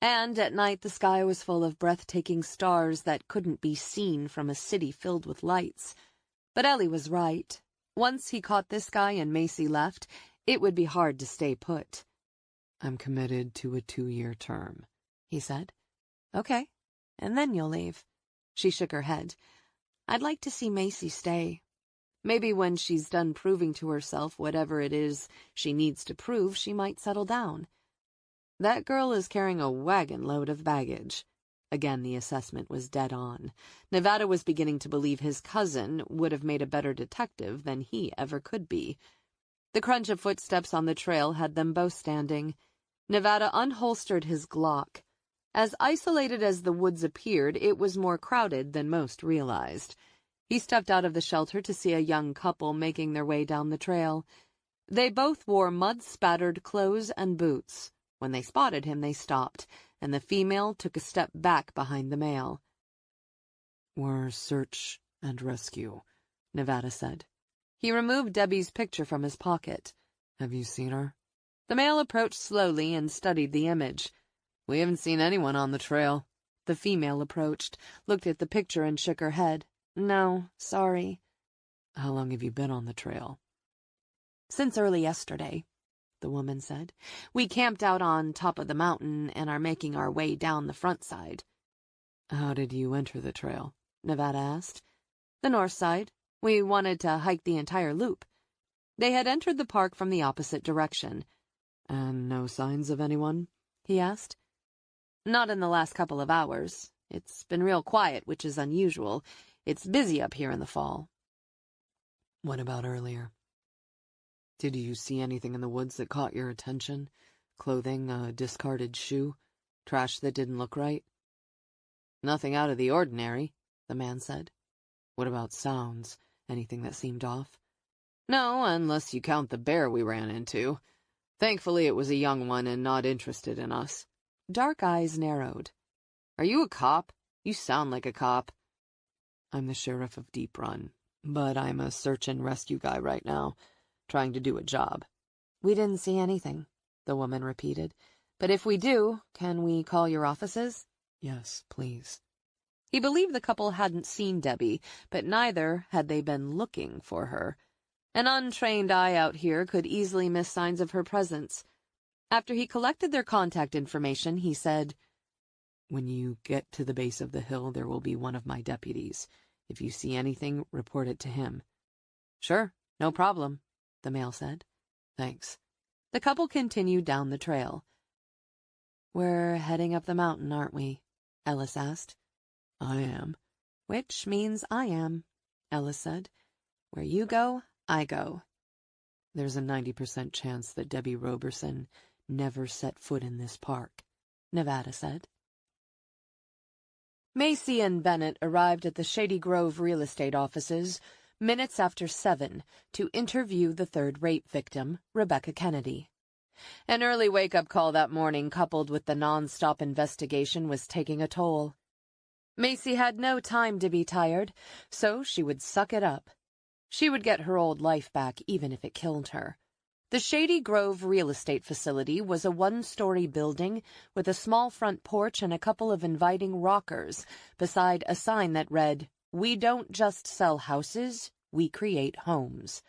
And at night the sky was full of breathtaking stars that couldn't be seen from a city filled with lights. But Ellie was right. Once he caught this guy and Macy left, it would be hard to stay put. I'm committed to a 2-year term, he said. Okay, and then you'll leave. She shook her head. I'd like to see Macy stay. Maybe when she's done proving to herself whatever it is she needs to prove, she might settle down. That girl is carrying a wagon load of baggage. Again, the assessment was dead on. Nevada was beginning to believe his cousin would have made a better detective than he ever could be. The crunch of footsteps on the trail had them both standing. Nevada unholstered his Glock. As isolated as the woods appeared, it was more crowded than most realized. He stepped out of the shelter to see a young couple making their way down the trail. They both wore mud-spattered clothes and boots. When they spotted him, they stopped, and the female took a step back behind the male. We're search and rescue, Nevada said. He removed Debbie's picture from his pocket. Have you seen her? The male approached slowly and studied the image. We haven't seen anyone on the trail. The female approached, looked at the picture and shook her head. No, sorry. How long have you been on the trail? Since early yesterday, the woman said. We camped out on top of the mountain and are making our way down the front side. How did you enter the trail? Nevada asked. The north side. We wanted to hike the entire loop. They had entered the park from the opposite direction. And no signs of anyone? He asked. Not in the last couple of hours. It's been real quiet, which is unusual. It's busy up here in the fall. What about earlier? Did you see anything in the woods that caught your attention? Clothing, a discarded shoe, trash that didn't look right? Nothing out of the ordinary, the man said. What about sounds? Anything that seemed off? No, unless you count the bear we ran into. Thankfully, it was a young one and not interested in us. Dark eyes narrowed. Are you a cop? You sound like a cop. I'm the sheriff of Deep Run, but I'm a search and rescue guy right now, trying to do a job. We didn't see anything, the woman repeated. But if we do, can we call your offices? Yes, please. He believed the couple hadn't seen Debbie, but neither had they been looking for her. An untrained eye out here could easily miss signs of her presence. After he collected their contact information, he said, When you get to the base of the hill, there will be one of my deputies. If you see anything, report it to him. Sure, no problem, the male said. Thanks. The couple continued down the trail. We're heading up the mountain, aren't we? Ellis asked. I am. Which means I am, Ellis said. Where you go, I go. There's a 90% chance that Debbie Roberson never set foot in this park, Nevada said. Macy and Bennett arrived at the Shady Grove real estate offices minutes after 7 to interview the third rape victim, Rebecca Kennedy. An early wake-up call that morning coupled with the non-stop investigation was taking a toll. Macy had no time to be tired, so she would suck it up. She would get her old life back even if it killed her. The Shady Grove real estate facility was a one-story building with a small front porch and a couple of inviting rockers beside a sign that read, "We don't just sell houses, we create homes."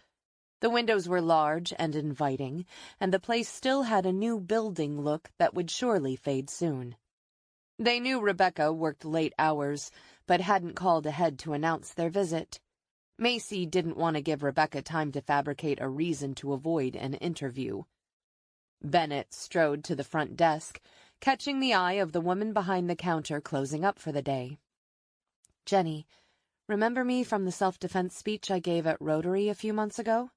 The windows were large and inviting, and the place still had a new building look that would surely fade soon. They knew Rebecca worked late hours, but hadn't called ahead to announce their visit. Macy didn't want to give Rebecca time to fabricate a reason to avoid an interview. Bennett strode to the front desk, catching the eye of the woman behind the counter closing up for the day. "Jenny, remember me from the self-defense speech I gave at Rotary a few months ago?"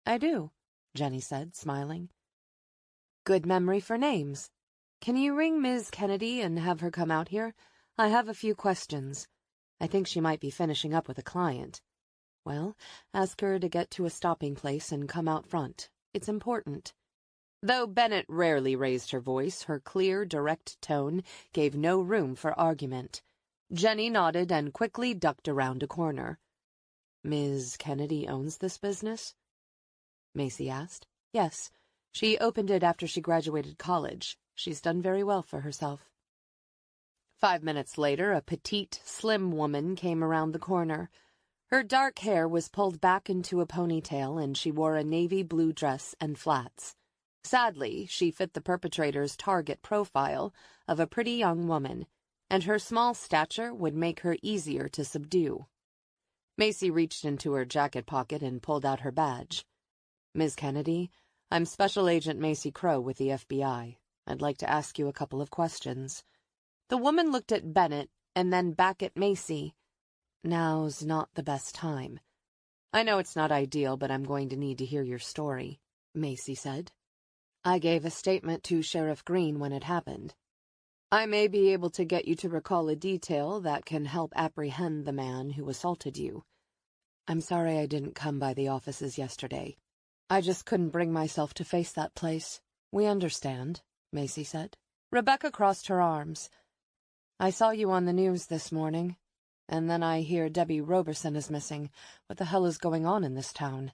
"I do," Jenny said, smiling. "Good memory for names. Can you ring Ms. Kennedy and have her come out here? I have a few questions. I think she might be finishing up with a client. Well, ask her to get to a stopping place and come out front. It's important." Though Bennett rarely raised her voice, her clear, direct tone gave no room for argument. Jenny nodded and quickly ducked around a corner. "Ms. Kennedy owns this business?" Macy asked. "Yes. She opened it after she graduated college. She's done very well for herself." 5 minutes later, a petite, slim woman came around the corner. Her dark hair was pulled back into a ponytail, and she wore a navy blue dress and flats. Sadly, she fit the perpetrator's target profile of a pretty young woman, and her small stature would make her easier to subdue. Macy reached into her jacket pocket and pulled out her badge. "Ms. Kennedy, I'm Special Agent Macy Crow with the FBI. I'd like to ask you a couple of questions." The woman looked at Bennett and then back at Macy. "Now's not the best time. I know it's not ideal, but I'm going to need to hear your story," Macy said. "I gave a statement to Sheriff Green when it happened. I may be able to get you to recall a detail that can help apprehend the man who assaulted you. I'm sorry I didn't come by the offices yesterday. I just couldn't bring myself to face that place." "We understand," Macy said. Rebecca crossed her arms. "I saw you on the news this morning, and then I hear Debbie Roberson is missing. What the hell is going on in this town?"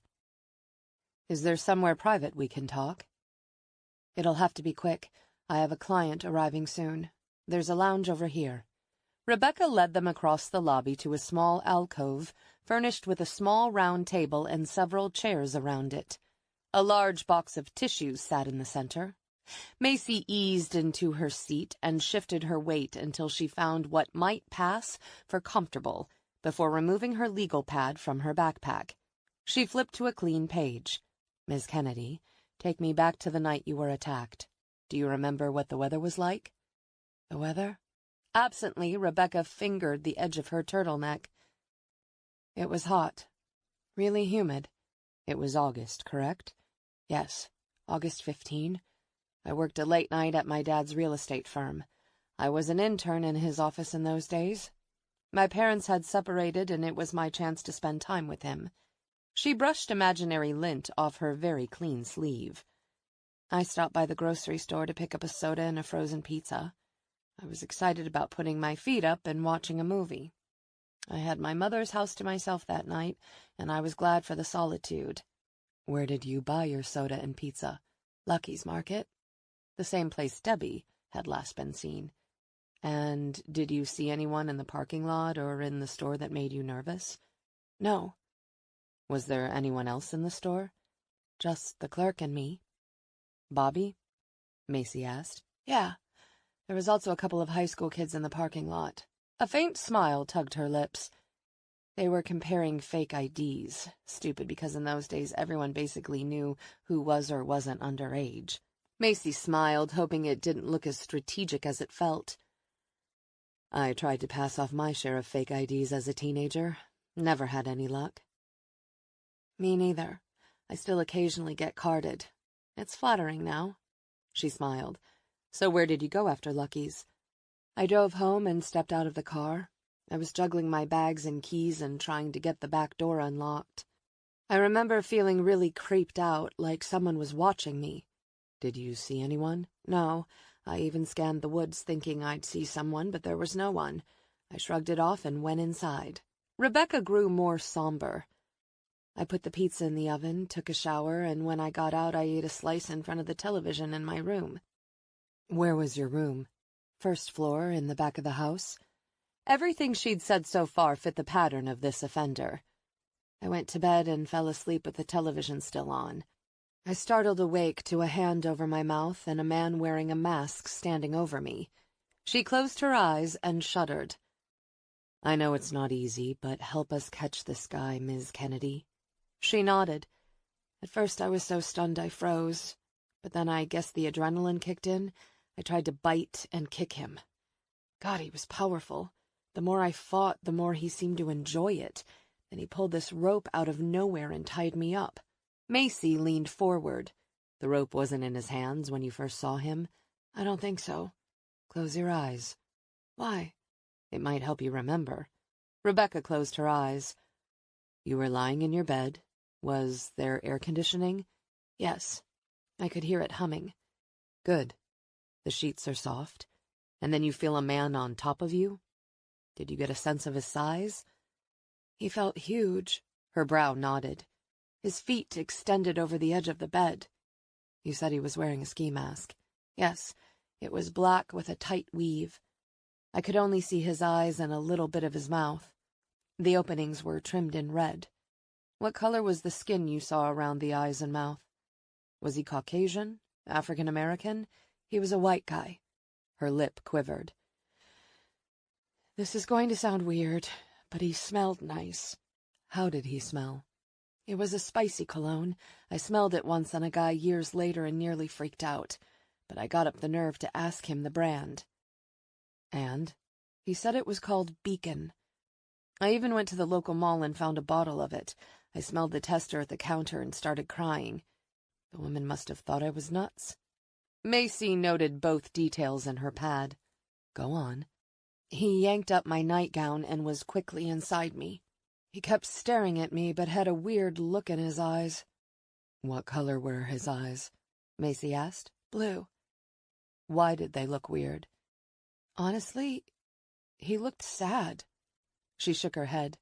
"Is there somewhere private we can talk?" "It'll have to be quick. I have a client arriving soon. There's a lounge over here." Rebecca led them across the lobby to a small alcove, furnished with a small round table and several chairs around it. A large box of tissues sat in the center, Macy eased into her seat and shifted her weight until she found what might pass for comfortable before removing her legal pad from her backpack. She flipped to a clean page. "Miss Kennedy, take me back to the night you were attacked. Do you remember what the weather was like?" "The weather?" Absently, Rebecca fingered the edge of her turtleneck. "It was hot. Really humid." "It was August, correct?" "Yes, August 15. I worked a late night at my dad's real estate firm. I was an intern in his office in those days. My parents had separated, and it was my chance to spend time with him." She brushed imaginary lint off her very clean sleeve. "I stopped by the grocery store to pick up a soda and a frozen pizza. I was excited about putting my feet up and watching a movie. I had my mother's house to myself that night, and I was glad for the solitude." "Where did you buy your soda and pizza?" "Lucky's Market." The same place Debbie had last been seen. "And did you see anyone in the parking lot or in the store that made you nervous?" "No." "Was there anyone else in the store?" "Just the clerk and me." "Bobby?" Macy asked. "Yeah. There was also a couple of high school kids in the parking lot." A faint smile tugged her lips. They were comparing fake IDs. Stupid, because in those days everyone basically knew who was or wasn't underage. Macy smiled, hoping it didn't look as strategic as it felt. "I tried to pass off my share of fake IDs as a teenager. Never had any luck." "Me neither. I still occasionally get carded. It's flattering now." She smiled. "So where did you go after Lucky's?" "I drove home and stepped out of the car. I was juggling my bags and keys and trying to get the back door unlocked. I remember feeling really creeped out, like someone was watching me." "Did you see anyone?" "No. I even scanned the woods thinking I'd see someone, but there was no one. I shrugged it off and went inside." Rebecca grew more somber. "I put the pizza in the oven, took a shower, and when I got out I ate a slice in front of the television in my room." "Where was your room?" "First floor, in the back of the house." Everything she'd said so far fit the pattern of this offender. "I went to bed and fell asleep with the television still on. I startled awake to a hand over my mouth and a man wearing a mask standing over me." She closed her eyes and shuddered. "I know it's not easy, but help us catch this guy, Ms. Kennedy." She nodded. "At first I was so stunned I froze, but then I guess the adrenaline kicked in. I tried to bite and kick him. God, he was powerful. The more I fought, the more he seemed to enjoy it. Then he pulled this rope out of nowhere and tied me up." Macy leaned forward. "The rope wasn't in his hands when you first saw him?" "I don't think so." "Close your eyes." "Why?" "It might help you remember." Rebecca closed her eyes. "You were lying in your bed. Was there air conditioning?" "Yes. I could hear it humming." "Good. The sheets are soft. And then you feel a man on top of you? Did you get a sense of his size?" "He felt huge." Her brow nodded. "His feet extended over the edge of the bed." "You said he was wearing a ski mask." "Yes. It was black with a tight weave. I could only see his eyes and a little bit of his mouth. The openings were trimmed in red." "What color was the skin you saw around the eyes and mouth?" "Was he Caucasian? African American?" "He was a white guy." Her lip quivered. "This is going to sound weird, but he smelled nice." "How did he smell?" "It was a spicy cologne. I smelled it once on a guy years later and nearly freaked out, but I got up the nerve to ask him the brand." "And?" "He said it was called Beacon. I even went to the local mall and found a bottle of it. I smelled the tester at the counter and started crying. The woman must have thought I was nuts." Macy noted both details in her pad. "Go on." "He yanked up my nightgown and was quickly inside me. He kept staring at me but had a weird look in his eyes." "What color were his eyes?" Macy asked. "Blue." "Why did they look weird?" "Honestly, he looked sad." She shook her head.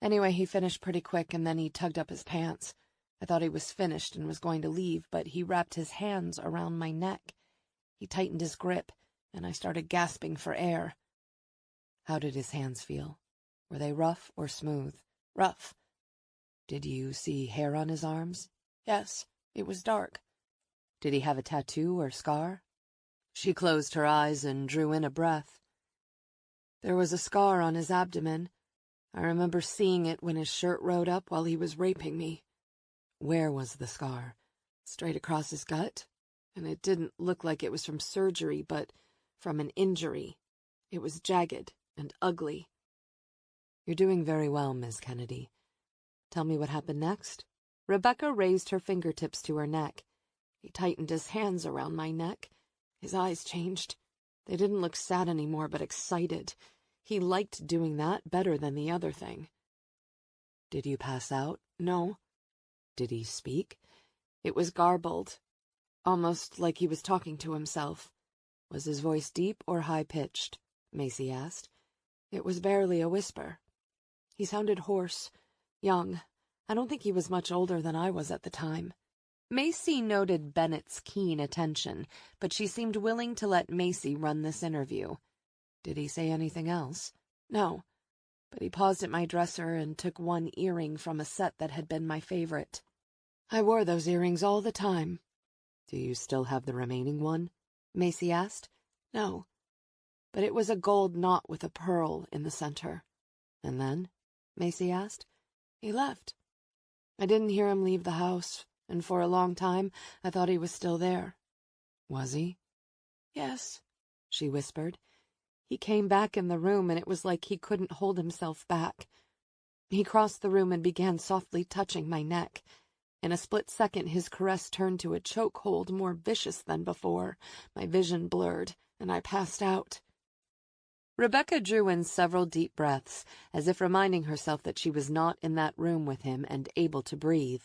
"Anyway, he finished pretty quick and then he tugged up his pants. I thought he was finished and was going to leave, but he wrapped his hands around my neck. He tightened his grip, and I started gasping for air." "How did his hands feel? Were they rough or smooth?" "Rough." "Did you see hair on his arms?" "Yes, it was dark." Did he have a tattoo or scar? She closed her eyes and drew in a breath. There was a scar on his abdomen. I remember seeing it when his shirt rode up while he was raping me. Where was the scar? Straight across his gut? And it didn't look like it was from surgery, but from an injury. It was jagged and ugly. You're doing very well, Miss Kennedy. Tell me what happened next. Rebecca raised her fingertips to her neck. He tightened his hands around my neck. His eyes changed. They didn't look sad anymore, but excited. He liked doing that better than the other thing. Did you pass out? No. Did he speak? It was garbled, almost like he was talking to himself. Was his voice deep or high-pitched? Macy asked. It was barely a whisper. He sounded hoarse, young. I don't think he was much older than I was at the time. Macy noted Bennett's keen attention, but she seemed willing to let Macy run this interview. Did he say anything else? No, but he paused at my dresser and took one earring from a set that had been my favorite. I wore those earrings all the time. Do you still have the remaining one? Macy asked. No, but it was a gold knot with a pearl in the center. And then? Macy asked. He left. I didn't hear him leave the house, and for a long time I thought he was still there. Was he? Yes, she whispered. He came back in the room, and it was like he couldn't hold himself back. He crossed the room and began softly touching my neck. In a split second, his caress turned to a chokehold more vicious than before. My vision blurred, and I passed out. Rebecca drew in several deep breaths, as if reminding herself that she was not in that room with him and able to breathe.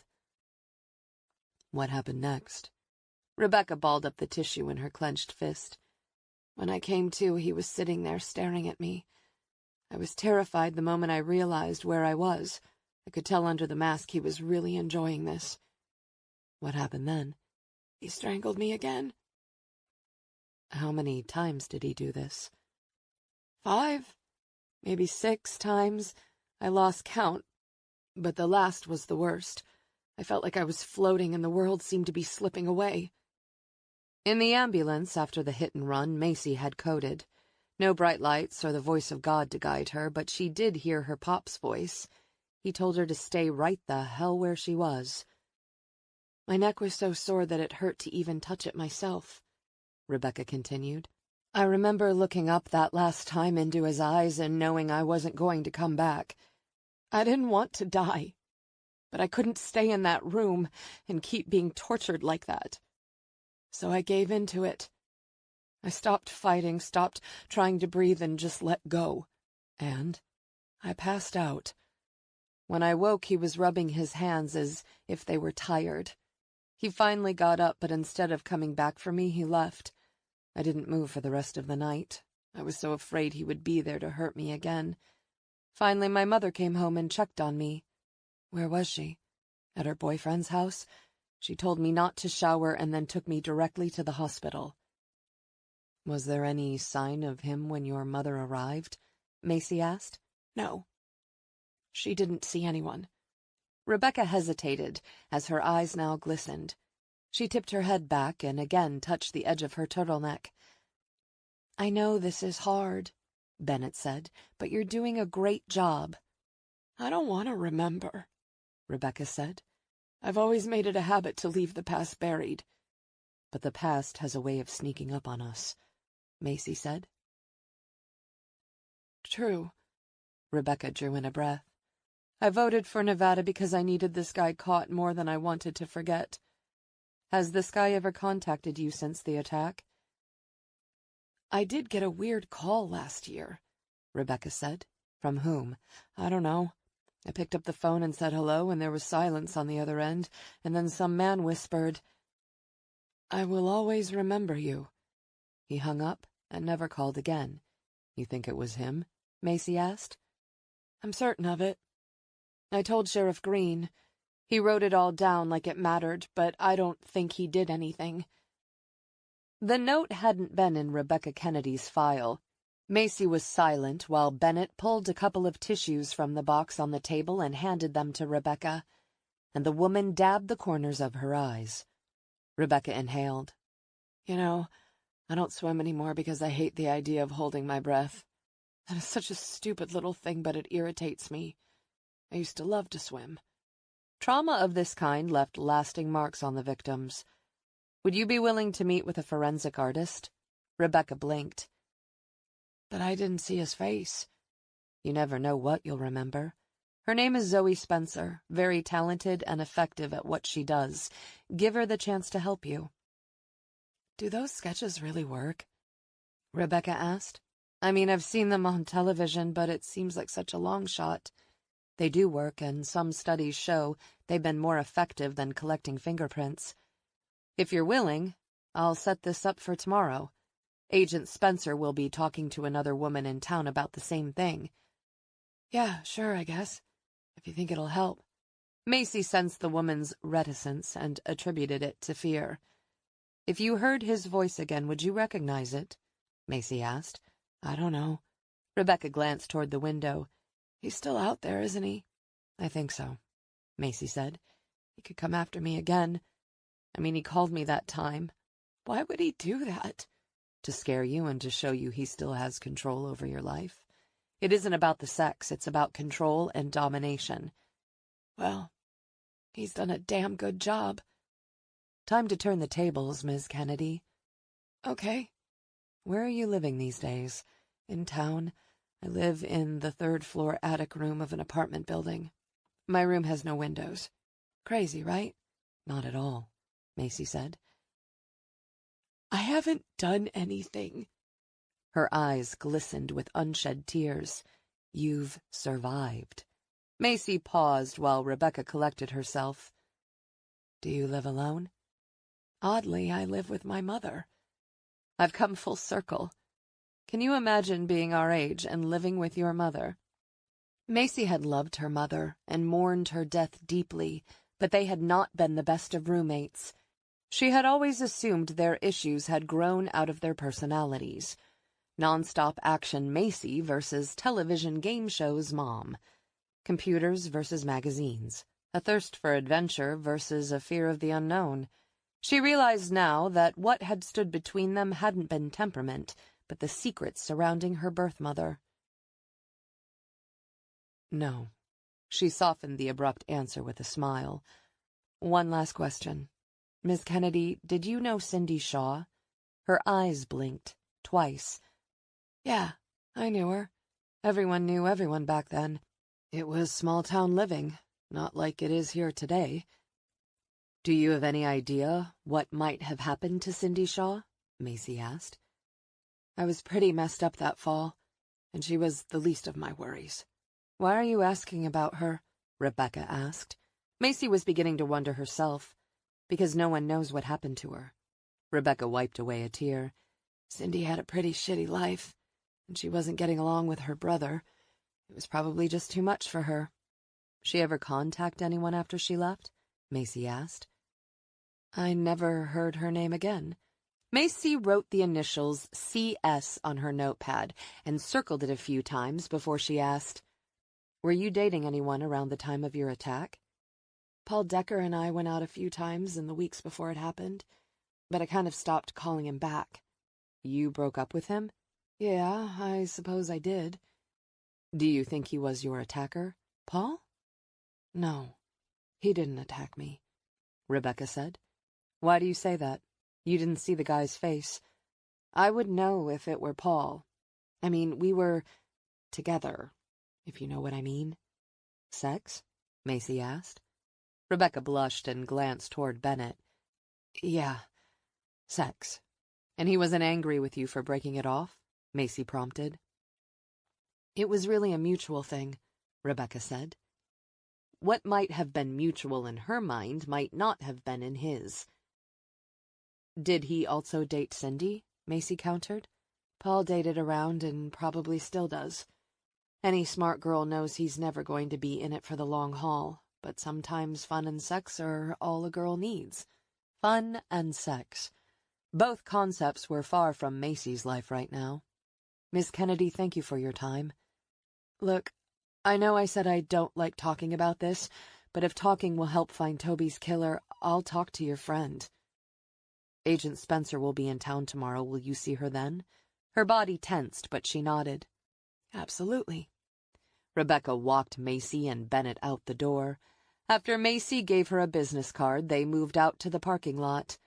What happened next? Rebecca balled up the tissue in her clenched fist. When I came to, he was sitting there staring at me. I was terrified the moment I realized where I was. I could tell under the mask he was really enjoying this. What happened then? He strangled me again. How many times did he do this? 5, maybe 6 times. I lost count, but the last was the worst. I felt like I was floating and the world seemed to be slipping away. In the ambulance after the hit and run, Macy had coded. No bright lights or the voice of God to guide her, but she did hear her pop's voice. He told her to stay right the hell where she was. My neck was so sore that it hurt to even touch it myself, Rebecca continued. I remember looking up that last time into his eyes and knowing I wasn't going to come back. I didn't want to die, but I couldn't stay in that room and keep being tortured like that. So I gave in to it. I stopped fighting, stopped trying to breathe, and just let go. And I passed out. When I woke, he was rubbing his hands as if they were tired. He finally got up, but instead of coming back for me, he left. I didn't move for the rest of the night. I was so afraid he would be there to hurt me again. Finally, my mother came home and checked on me. Where was she? At her boyfriend's house? She told me not to shower and then took me directly to the hospital. Was there any sign of him when your mother arrived? Macy asked. No. She didn't see anyone. Rebecca hesitated, as her eyes now glistened. She tipped her head back and again touched the edge of her turtleneck. I know this is hard, Bennett said, but you're doing a great job. I don't want to remember, Rebecca said. I've always made it a habit to leave the past buried. But the past has a way of sneaking up on us, Macy said. True. Rebecca drew in a breath. I voted for Nevada because I needed this guy caught more than I wanted to forget. Has this guy ever contacted you since the attack? I did get a weird call last year, Rebecca said. From whom? I don't know. I picked up the phone and said hello, and there was silence on the other end, and then some man whispered, I will always remember you. He hung up and never called again. You think it was him? Macy asked. I'm certain of it. I told Sheriff Green. He wrote it all down like it mattered, but I don't think he did anything. The note hadn't been in Rebecca Kennedy's file. Macy was silent while Bennett pulled a couple of tissues from the box on the table and handed them to Rebecca, and the woman dabbed the corners of her eyes. Rebecca inhaled. You know, I don't swim anymore because I hate the idea of holding my breath. That is such a stupid little thing, but it irritates me. I used to love to swim. Trauma of this kind left lasting marks on the victims. Would you be willing to meet with a forensic artist? Rebecca blinked. But I didn't see his face. You never know what you'll remember. Her name is Zoe Spencer, very talented and effective at what she does. Give her the chance to help you. Do those sketches really work? Rebecca asked. I mean, I've seen them on television, but it seems like such a long shot. They do work, and some studies show they've been more effective than collecting fingerprints. If you're willing, I'll set this up for tomorrow. Agent Spencer will be talking to another woman in town about the same thing. Yeah, sure, I guess, if you think it'll help. Macy sensed the woman's reticence and attributed it to fear. If you heard his voice again, would you recognize it? Macy asked. I don't know. Rebecca glanced toward the window. He's still out there, isn't he? I think so, Macy said. He could come after me again. I mean, he called me that time. Why would he do that? To scare you and to show you he still has control over your life. It isn't about the sex, it's about control and domination. Well, he's done a damn good job. Time to turn the tables, Ms. Kennedy. Okay. Where are you living these days? In town. I live in the third-floor attic room of an apartment building. My room has no windows. Crazy, right? Not at all, Macy said. I haven't done anything. Her eyes glistened with unshed tears. You've survived. Macy paused while Rebecca collected herself. Do you live alone? Oddly, I live with my mother. I've come full circle. Can you imagine being our age and living with your mother? Macy had loved her mother and mourned her death deeply, but they had not been the best of roommates. She had always assumed their issues had grown out of their personalities. Nonstop action Macy versus television game shows Mom. Computers versus magazines. A thirst for adventure versus a fear of the unknown. She realized now that what had stood between them hadn't been temperament, but the secrets surrounding her birth mother. No. She softened the abrupt answer with a smile. One last question. Miss Kennedy, did you know Cindy Shaw? Her eyes blinked, twice. Yeah, I knew her. Everyone knew everyone back then. It was small-town living, not like it is here today. Do you have any idea what might have happened to Cindy Shaw? Macy asked. I was pretty messed up that fall, and she was the least of my worries. Why are you asking about her? Rebecca asked. Macy was beginning to wonder herself. Because no one knows what happened to her. Rebecca wiped away a tear. Cindy had a pretty shitty life, and she wasn't getting along with her brother. It was probably just too much for her. She ever contact anyone after she left? Macy asked. I never heard her name again. Macy wrote the initials CS on her notepad and circled it a few times before she asked, Were you dating anyone around the time of your attack? Paul Decker and I went out a few times in the weeks before it happened, but I kind of stopped calling him back. You broke up with him? Yeah, I suppose I did. Do you think he was your attacker, Paul? No, he didn't attack me, Rebecca said. Why do you say that? You didn't see the guy's face. I would know if it were Paul. I mean, we were together, if you know what I mean. Sex? Macy asked. Rebecca blushed and glanced toward Bennett. Yeah, sex. And he wasn't angry with you for breaking it off? Macy prompted. It was really a mutual thing, Rebecca said. What might have been mutual in her mind might not have been in his. Did he also date Cindy? Macy countered. Paul dated around and probably still does. Any smart girl knows he's never going to be in it for the long haul. But sometimes fun and sex are all a girl needs. Fun and sex. Both concepts were far from Macy's life right now. Miss Kennedy, thank you for your time. Look, I know I said I don't like talking about this, but if talking will help find Toby's killer, I'll talk to your friend. Agent Spencer will be in town tomorrow. Will you see her then? Her body tensed, but she nodded. Absolutely. Rebecca walked Macy and Bennett out the door. After Macy gave her a business card, they moved out to the parking lot.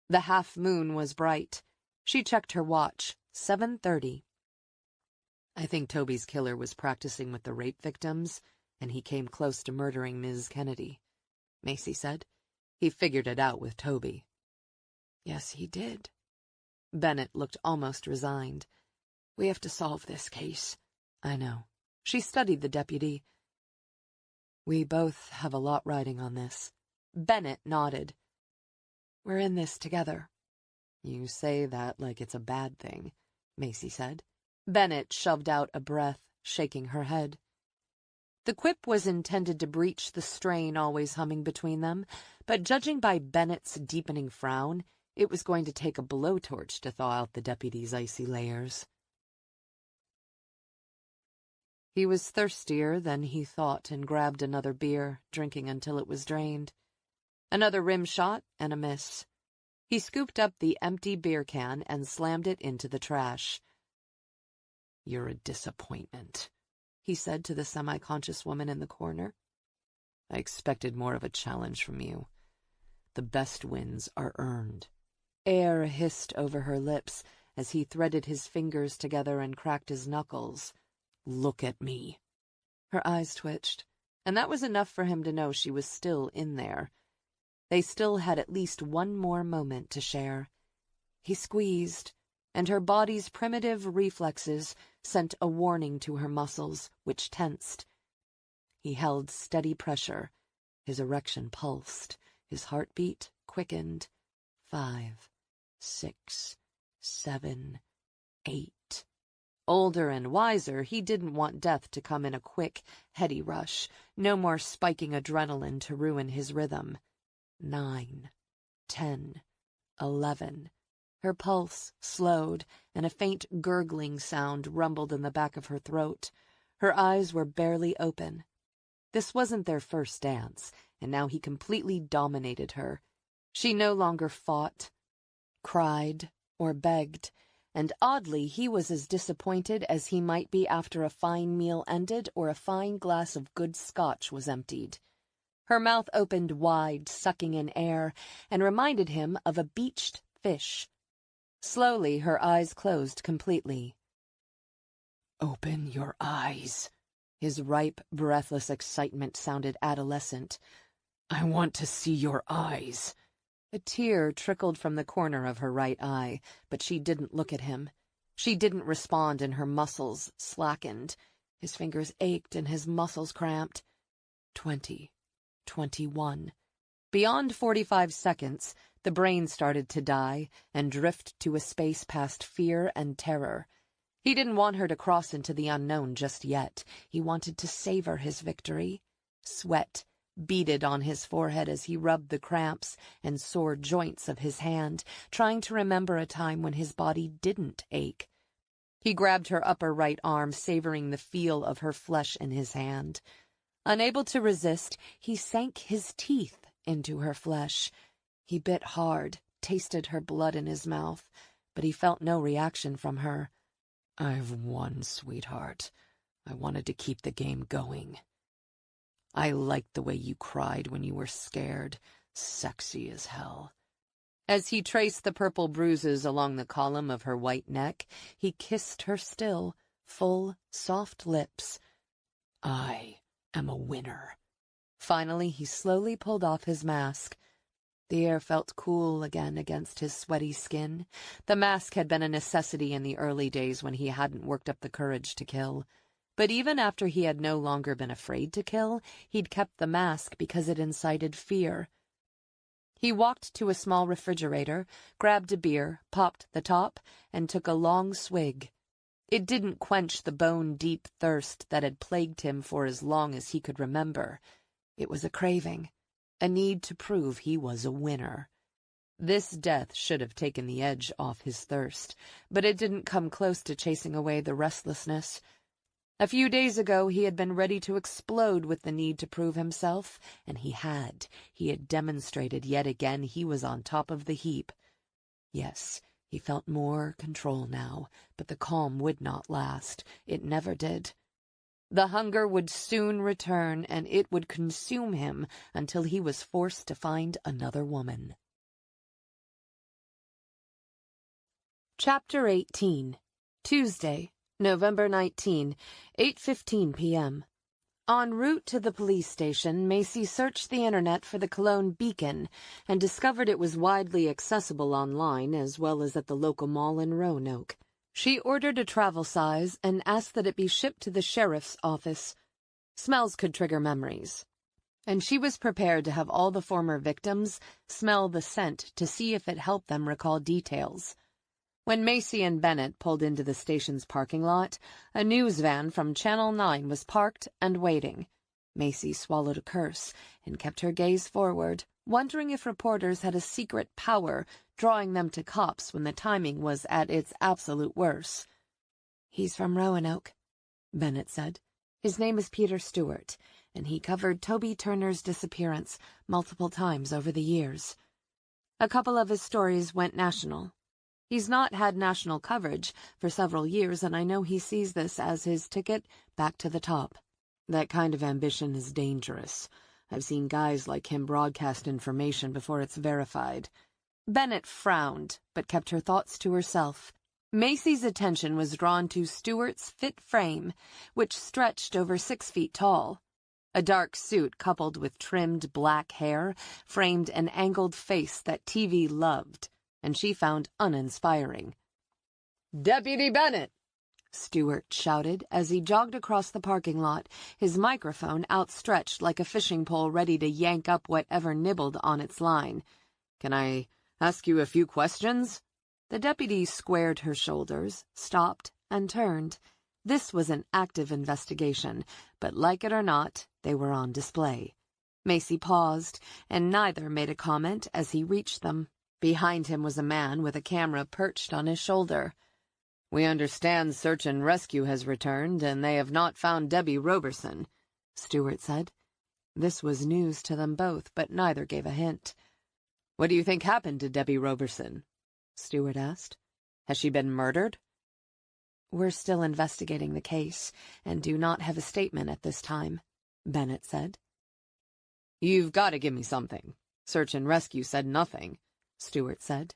The half moon was bright. She checked her watch. 7:30. I think Toby's killer was practicing with the rape victims, and he came close to murdering Ms. Kennedy, Macy said. He figured it out with Toby. Yes, he did. Bennett looked almost resigned. We have to solve this case. I know. She studied the deputy. We both have a lot riding on this. Bennett nodded. We're in this together. You say that like it's a bad thing, Macy said. Bennett shoved out a breath, shaking her head. The quip was intended to breach the strain always humming between them, but judging by Bennett's deepening frown, it was going to take a blowtorch to thaw out the deputy's icy layers. He was thirstier than he thought and grabbed another beer, drinking until it was drained. Another rim shot and a miss. He scooped up the empty beer can and slammed it into the trash. You're a disappointment, he said to the semi-conscious woman in the corner. I expected more of a challenge from you. The best wins are earned. Air hissed over her lips as he threaded his fingers together and cracked his knuckles. Look at me. Her eyes twitched, and that was enough for him to know she was still in there. They still had at least one more moment to share. He squeezed, and her body's primitive reflexes sent a warning to her muscles, which tensed. He held steady pressure. His erection pulsed. His heartbeat quickened. 5, 6, 7, 8. Older and wiser, he didn't want death to come in a quick, heady rush. No more spiking adrenaline to ruin his rhythm. 9, 10, 11. Her pulse slowed, and a faint gurgling sound rumbled in the back of her throat. Her eyes were barely open. This wasn't their first dance, and now he completely dominated her. She no longer fought, cried, or begged, and oddly he was as disappointed as he might be after a fine meal ended or a fine glass of good Scotch was emptied. Her mouth opened wide, sucking in air, and reminded him of a beached fish. Slowly, her eyes closed completely. Open your eyes. His ripe, breathless excitement sounded adolescent. I want to see your eyes. A tear trickled from the corner of her right eye, but she didn't look at him. She didn't respond, and her muscles slackened. His fingers ached and his muscles cramped. 20, 21. Beyond 45 seconds, the brain started to die and drift to a space past fear and terror. He didn't want her to cross into the unknown just yet. He wanted to savor his victory. Sweat beaded on his forehead as he rubbed the cramps and sore joints of his hand, trying to remember a time when his body didn't ache. He grabbed her upper right arm, savoring the feel of her flesh in his hand. Unable to resist, he sank his teeth into her flesh. He bit hard, tasted her blood in his mouth, but he felt no reaction from her. I've won, sweetheart. I wanted to keep the game going. I liked the way you cried when you were scared. Sexy as hell. As he traced the purple bruises along the column of her white neck, he kissed her still, full, soft lips. I am a winner. Finally, he slowly pulled off his mask. The air felt cool again against his sweaty skin. The mask had been a necessity in the early days when he hadn't worked up the courage to kill. But even after he had no longer been afraid to kill, he'd kept the mask because it incited fear. He walked to a small refrigerator, grabbed a beer, popped the top, and took a long swig. It didn't quench the bone-deep thirst that had plagued him for as long as he could remember. It was a craving, a need to prove he was a winner. This death should have taken the edge off his thirst, but it didn't come close to chasing away the restlessness. A few days ago he had been ready to explode with the need to prove himself, and he had. He had demonstrated yet again he was on top of the heap. Yes, he felt more control now, but the calm would not last. It never did. The hunger would soon return, and it would consume him until he was forced to find another woman. Chapter 18. Tuesday, November 19, 8:15 p.m. En route to the police station, Macy searched the internet for the Cologne Beacon and discovered it was widely accessible online as well as at the local mall in Roanoke. She ordered a travel size and asked that it be shipped to the sheriff's office. Smells could trigger memories, and she was prepared to have all the former victims smell the scent to see if it helped them recall details. When Macy and Bennett pulled into the station's parking lot, a news van from Channel 9 was parked and waiting. Macy swallowed a curse and kept her gaze forward, wondering if reporters had a secret power drawing them to cops when the timing was at its absolute worst. "He's from Roanoke," Bennett said. "His name is Peter Stewart, and he covered Toby Turner's disappearance multiple times over the years. A couple of his stories went national. He's not had national coverage for several years, and I know he sees this as his ticket back to the top. That kind of ambition is dangerous. I've seen guys like him broadcast information before it's verified." Bennett frowned, but kept her thoughts to herself. Macy's attention was drawn to Stewart's fit frame, which stretched over 6 feet tall. A dark suit coupled with trimmed black hair framed an angled face that TV loved, and she found uninspiring. "Deputy Bennett!" Stewart shouted as he jogged across the parking lot, his microphone outstretched like a fishing pole ready to yank up whatever nibbled on its line. "Can I ask you a few questions?" The deputy squared her shoulders, stopped, and turned. This was an active investigation, but like it or not, they were on display. Macy paused, and neither made a comment as he reached them. Behind him was a man with a camera perched on his shoulder. "We understand search and rescue has returned, and they have not found Debbie Roberson," Stewart said. This was news to them both, but neither gave a hint. "What do you think happened to Debbie Roberson?" Stewart asked. "Has she been murdered?" "We're still investigating the case, and do not have a statement at this time," Bennett said. "You've got to give me something. Search and rescue said nothing," Stewart said.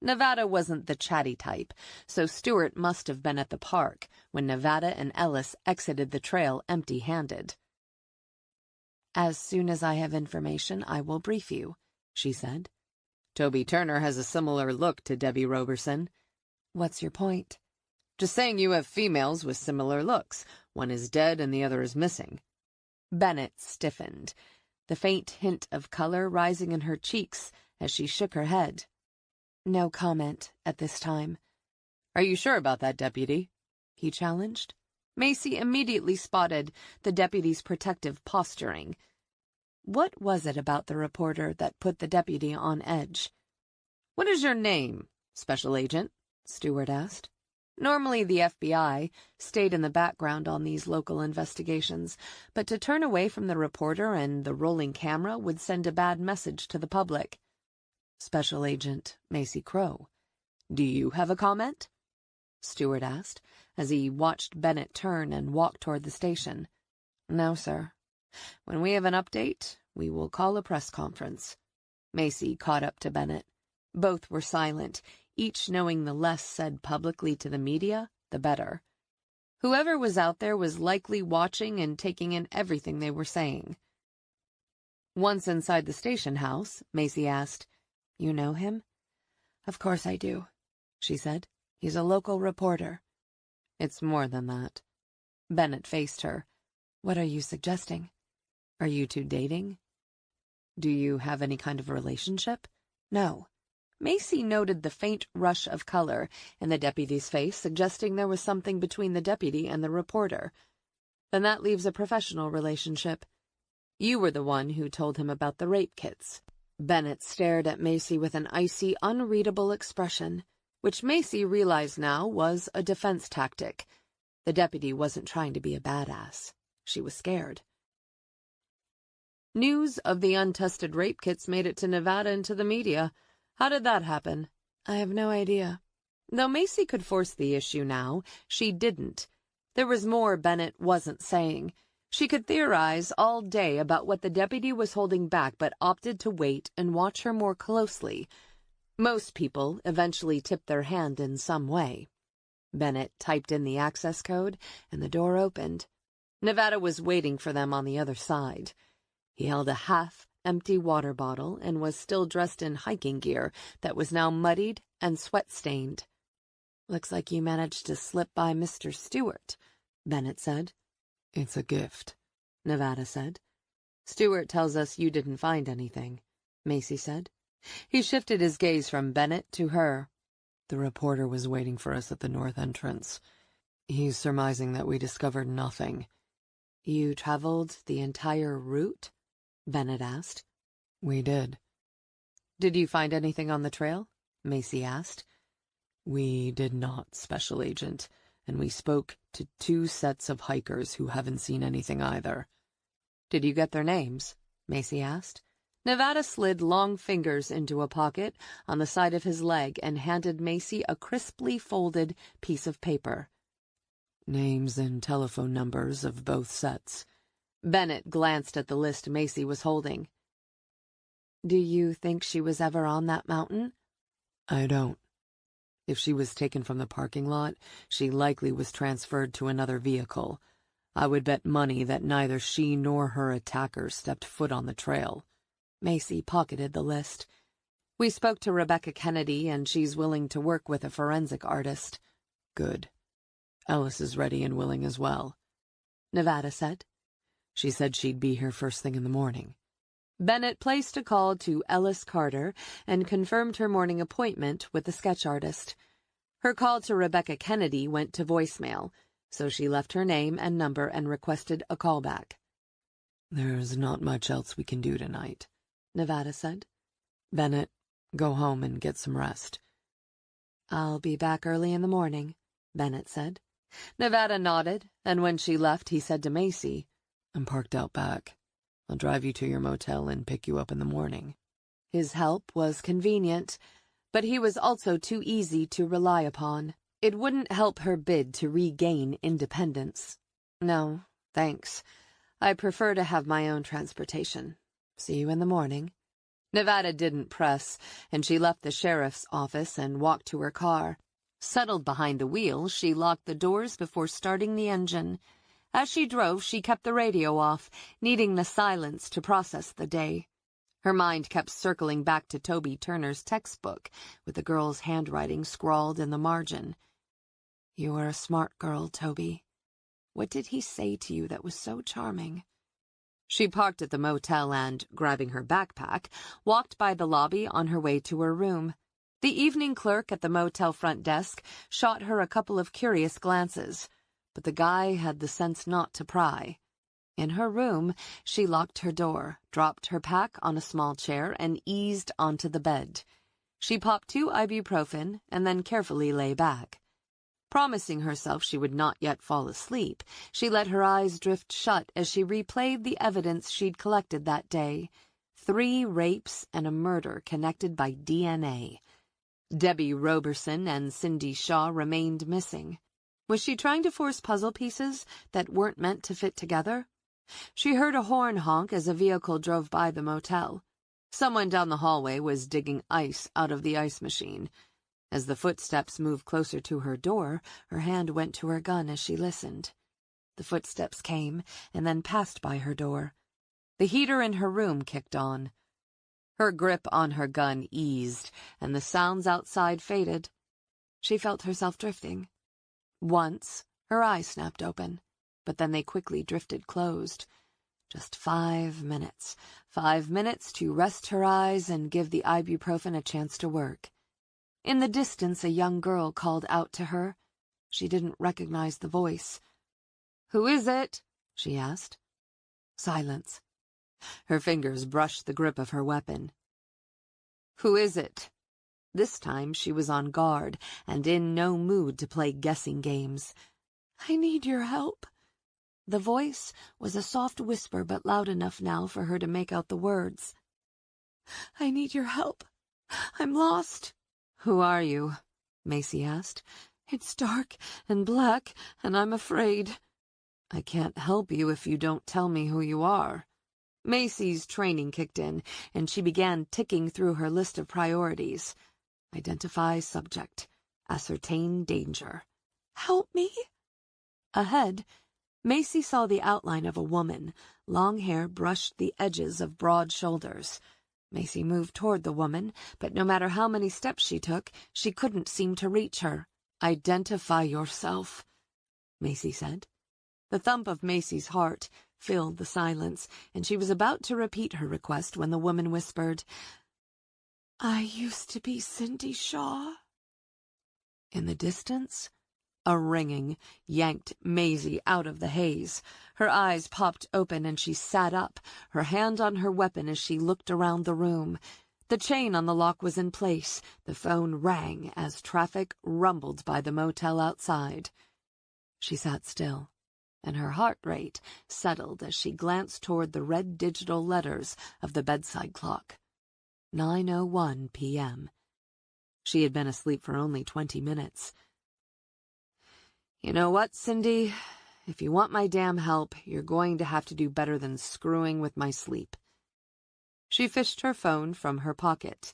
Nevada wasn't the chatty type, so Stewart must have been at the park when Nevada and Ellis exited the trail empty-handed. "As soon as I have information, I will brief you," she said. "Toby Turner has a similar look to Debbie Roberson." "What's your point?" "Just saying you have females with similar looks. One is dead and the other is missing." Bennett stiffened, the faint hint of color rising in her cheeks as she shook her head. "No comment at this time." "Are you sure about that, Deputy?" he challenged. Macy immediately spotted the deputy's protective posturing. What was it about the reporter that put the deputy on edge? "What is your name, Special Agent?" Stewart asked. Normally the FBI stayed in the background on these local investigations, but to turn away from the reporter and the rolling camera would send a bad message to the public. "Special Agent Macy Crow. Do you have a comment?" Stewart asked, as he watched Bennett turn and walk toward the station. "No, sir. When we have an update, we will call a press conference." Macy caught up to Bennett. Both were silent, each knowing the less said publicly to the media, the better. Whoever was out there was likely watching and taking in everything they were saying. Once inside the station house, Macy asked, "You know him?" "Of course I do," she said. "He's a local reporter." "It's more than that." Bennett faced her. "What are you suggesting? Are you two dating?" "Do you have any kind of relationship?" "No." Macy noted the faint rush of color in the deputy's face, suggesting there was something between the deputy and the reporter. "Then that leaves a professional relationship. You were the one who told him about the rape kits." Bennett stared at Macy with an icy, unreadable expression, which Macy realized now was a defense tactic. The deputy wasn't trying to be a badass. She was scared. News of the untested rape kits made it to Nevada and to the media. How did that happen? I have no idea. Though Macy could force the issue now, she didn't. There was more Bennett wasn't saying. She could theorize all day about what the deputy was holding back, but opted to wait and watch her more closely. Most people eventually tipped their hand in some way. Bennett typed in the access code, and the door opened. Nevada was waiting for them on the other side. He held a half-empty water bottle and was still dressed in hiking gear that was now muddied and sweat-stained. "Looks like you managed to slip by Mr. Stewart," Bennett said. "It's a gift," Nevada said. "Stewart tells us you didn't find anything," Macy said. He shifted his gaze from Bennett to her. "The reporter was waiting for us at the north entrance. He's surmising that we discovered nothing." "You traveled the entire route?" Bennett asked. "We did." "Did you find anything on the trail?" Macy asked. "We did not, Special Agent, and we spoke to 2 sets of hikers who haven't seen anything either." "Did you get their names?" Macy asked. Nevada slid long fingers into a pocket on the side of his leg and handed Macy a crisply folded piece of paper. "Names and telephone numbers of both sets." Bennett glanced at the list Macy was holding. "Do you think she was ever on that mountain?" "I don't. If she was taken from the parking lot, she likely was transferred to another vehicle. I would bet money that neither she nor her attacker stepped foot on the trail." Macy pocketed the list. "We spoke to Rebecca Kennedy, and she's willing to work with a forensic artist." "Good. Ellis is ready and willing as well," Nevada said. "She said she'd be here first thing in the morning." Bennett placed a call to Ellis Carter and confirmed her morning appointment with the sketch artist. Her call to Rebecca Kennedy went to voicemail, so she left her name and number and requested a callback. "There's not much else we can do tonight," Nevada said. "Bennett, go home and get some rest." "I'll be back early in the morning," Bennett said. Nevada nodded, and when she left, he said to Macy, "I'm parked out back. I'll drive you to your motel and pick you up in the morning." His help was convenient, but he was also too easy to rely upon. It wouldn't help her bid to regain independence. "No, thanks. I prefer to have my own transportation. See you in the morning." Nevada didn't press, and she left the sheriff's office and walked to her car. Settled behind the wheel, she locked the doors before starting the engine. As she drove, she kept the radio off, needing the silence to process the day. Her mind kept circling back to Toby Turner's textbook, with the girl's handwriting scrawled in the margin. "You were a smart girl, Toby. What did he say to you that was so charming?" She parked at the motel and, grabbing her backpack, walked by the lobby on her way to her room. The evening clerk at the motel front desk shot her a couple of curious glances, but the guy had the sense not to pry. In her room, she locked her door, dropped her pack on a small chair, and eased onto the bed. She popped 2 ibuprofen and then carefully lay back. Promising herself she would not yet fall asleep, she let her eyes drift shut as she replayed the evidence she'd collected that day. 3 rapes and a murder connected by DNA. Debbie Roberson and Cindy Shaw remained missing. Was she trying to force puzzle pieces that weren't meant to fit together? She heard a horn honk as a vehicle drove by the motel. Someone down the hallway was digging ice out of the ice machine. As the footsteps moved closer to her door, her hand went to her gun as she listened. The footsteps came and then passed by her door. The heater in her room kicked on. Her grip on her gun eased, and the sounds outside faded. She felt herself drifting. Once, her eyes snapped open, but then they quickly drifted closed. Just 5 minutes. 5 minutes to rest her eyes and give the ibuprofen a chance to work. In the distance, a young girl called out to her. She didn't recognize the voice. "Who is it?" she asked. Silence. Her fingers brushed the grip of her weapon. "Who is it?" This time she was on guard and in no mood to play guessing games. "I need your help." The voice was a soft whisper, but loud enough now for her to make out the words. "I need your help. I'm lost. "Who are you?" Macy asked. "It's dark and black, and I'm afraid." "I can't help you if you don't tell me who you are." Macy's training kicked in, and she began ticking through her list of priorities. Identify subject. Ascertain danger. "Help me?" Ahead, Macy saw the outline of a woman. Long hair brushed the edges of broad shoulders. Macy moved toward the woman, but no matter how many steps she took, she couldn't seem to reach her. "Identify yourself," Macy said. The thump of Macy's heart filled the silence, and she was about to repeat her request when the woman whispered, "I used to be Cindy Shaw." In the distance, a ringing yanked Maisie out of the haze. Her eyes popped open and she sat up, her hand on her weapon as she looked around the room. The chain on the lock was in place. The phone rang as traffic rumbled by the motel outside. She sat still, and her heart rate settled as she glanced toward the red digital letters of the bedside clock. 9:01 p.m. She had been asleep for only 20 minutes. "You know what, Cindy? If you want my damn help, you're going to have to do better than screwing with my sleep." She fished her phone from her pocket.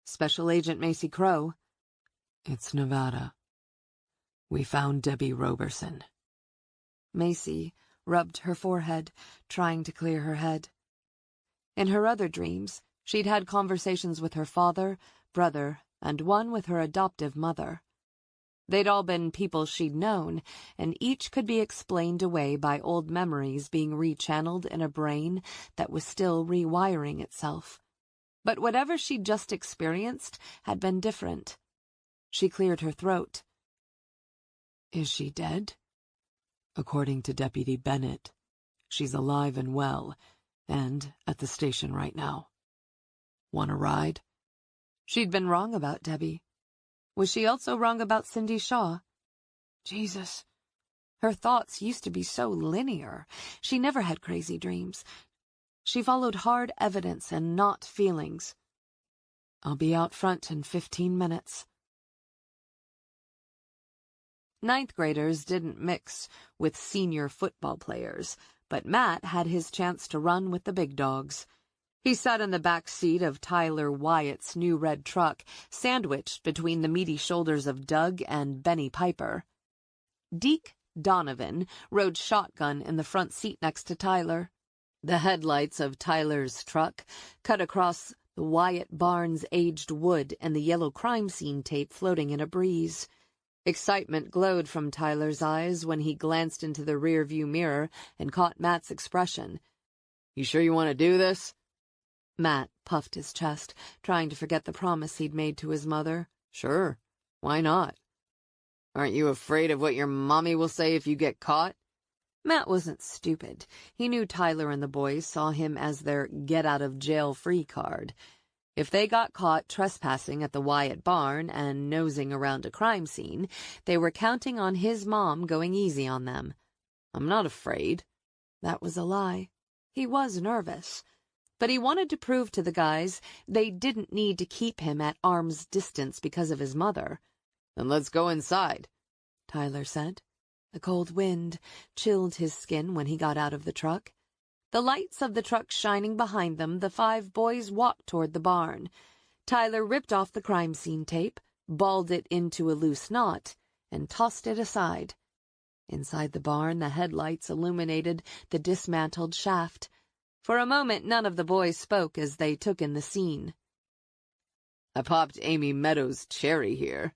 "Special Agent Macy Crow." "It's Nevada. We found Debbie Roberson." Macy rubbed her forehead, trying to clear her head. In her other dreams, she'd had conversations with her father, brother, and one with her adoptive mother. They'd all been people she'd known, and each could be explained away by old memories being rechanneled in a brain that was still rewiring itself. But whatever she'd just experienced had been different. She cleared her throat. "Is she dead?" "According to Deputy Bennett, she's alive and well, and at the station right now. Want a ride?" She'd been wrong about Debbie. Was she also wrong about Cindy Shaw? Jesus. Her thoughts used to be so linear. She never had crazy dreams. She followed hard evidence and not feelings. "I'll be out front in 15 minutes. Ninth graders didn't mix with senior football players, but Matt had his chance to run with the big dogs. He sat in the back seat of Tyler Wyatt's new red truck, sandwiched between the meaty shoulders of Doug and Benny Piper. Deke Donovan rode shotgun in the front seat next to Tyler. The headlights of Tyler's truck cut across the Wyatt barn's aged wood and the yellow crime scene tape floating in a breeze. Excitement glowed from Tyler's eyes when he glanced into the rearview mirror and caught Matt's expression. "You sure you want to do this?" Matt puffed his chest, trying to forget the promise he'd made to his mother. "Sure. Why not?" "Aren't you afraid of what your mommy will say if you get caught?" Matt wasn't stupid. He knew Tyler and the boys saw him as their get-out-of-jail-free card. If they got caught trespassing at the Wyatt barn and nosing around a crime scene, they were counting on his mom going easy on them. "I'm not afraid." That was a lie. He was nervous. But he wanted to prove to the guys they didn't need to keep him at arm's distance because of his mother. "Then let's go inside," Tyler said. The cold wind chilled his skin when he got out of the truck. The lights of the truck shining behind them, the 5 boys walked toward the barn. Tyler ripped off the crime scene tape, balled it into a loose knot, and tossed it aside. Inside the barn, the headlights illuminated the dismantled shaft. For a moment, none of the boys spoke as they took in the scene. "I popped Amy Meadows' cherry here,"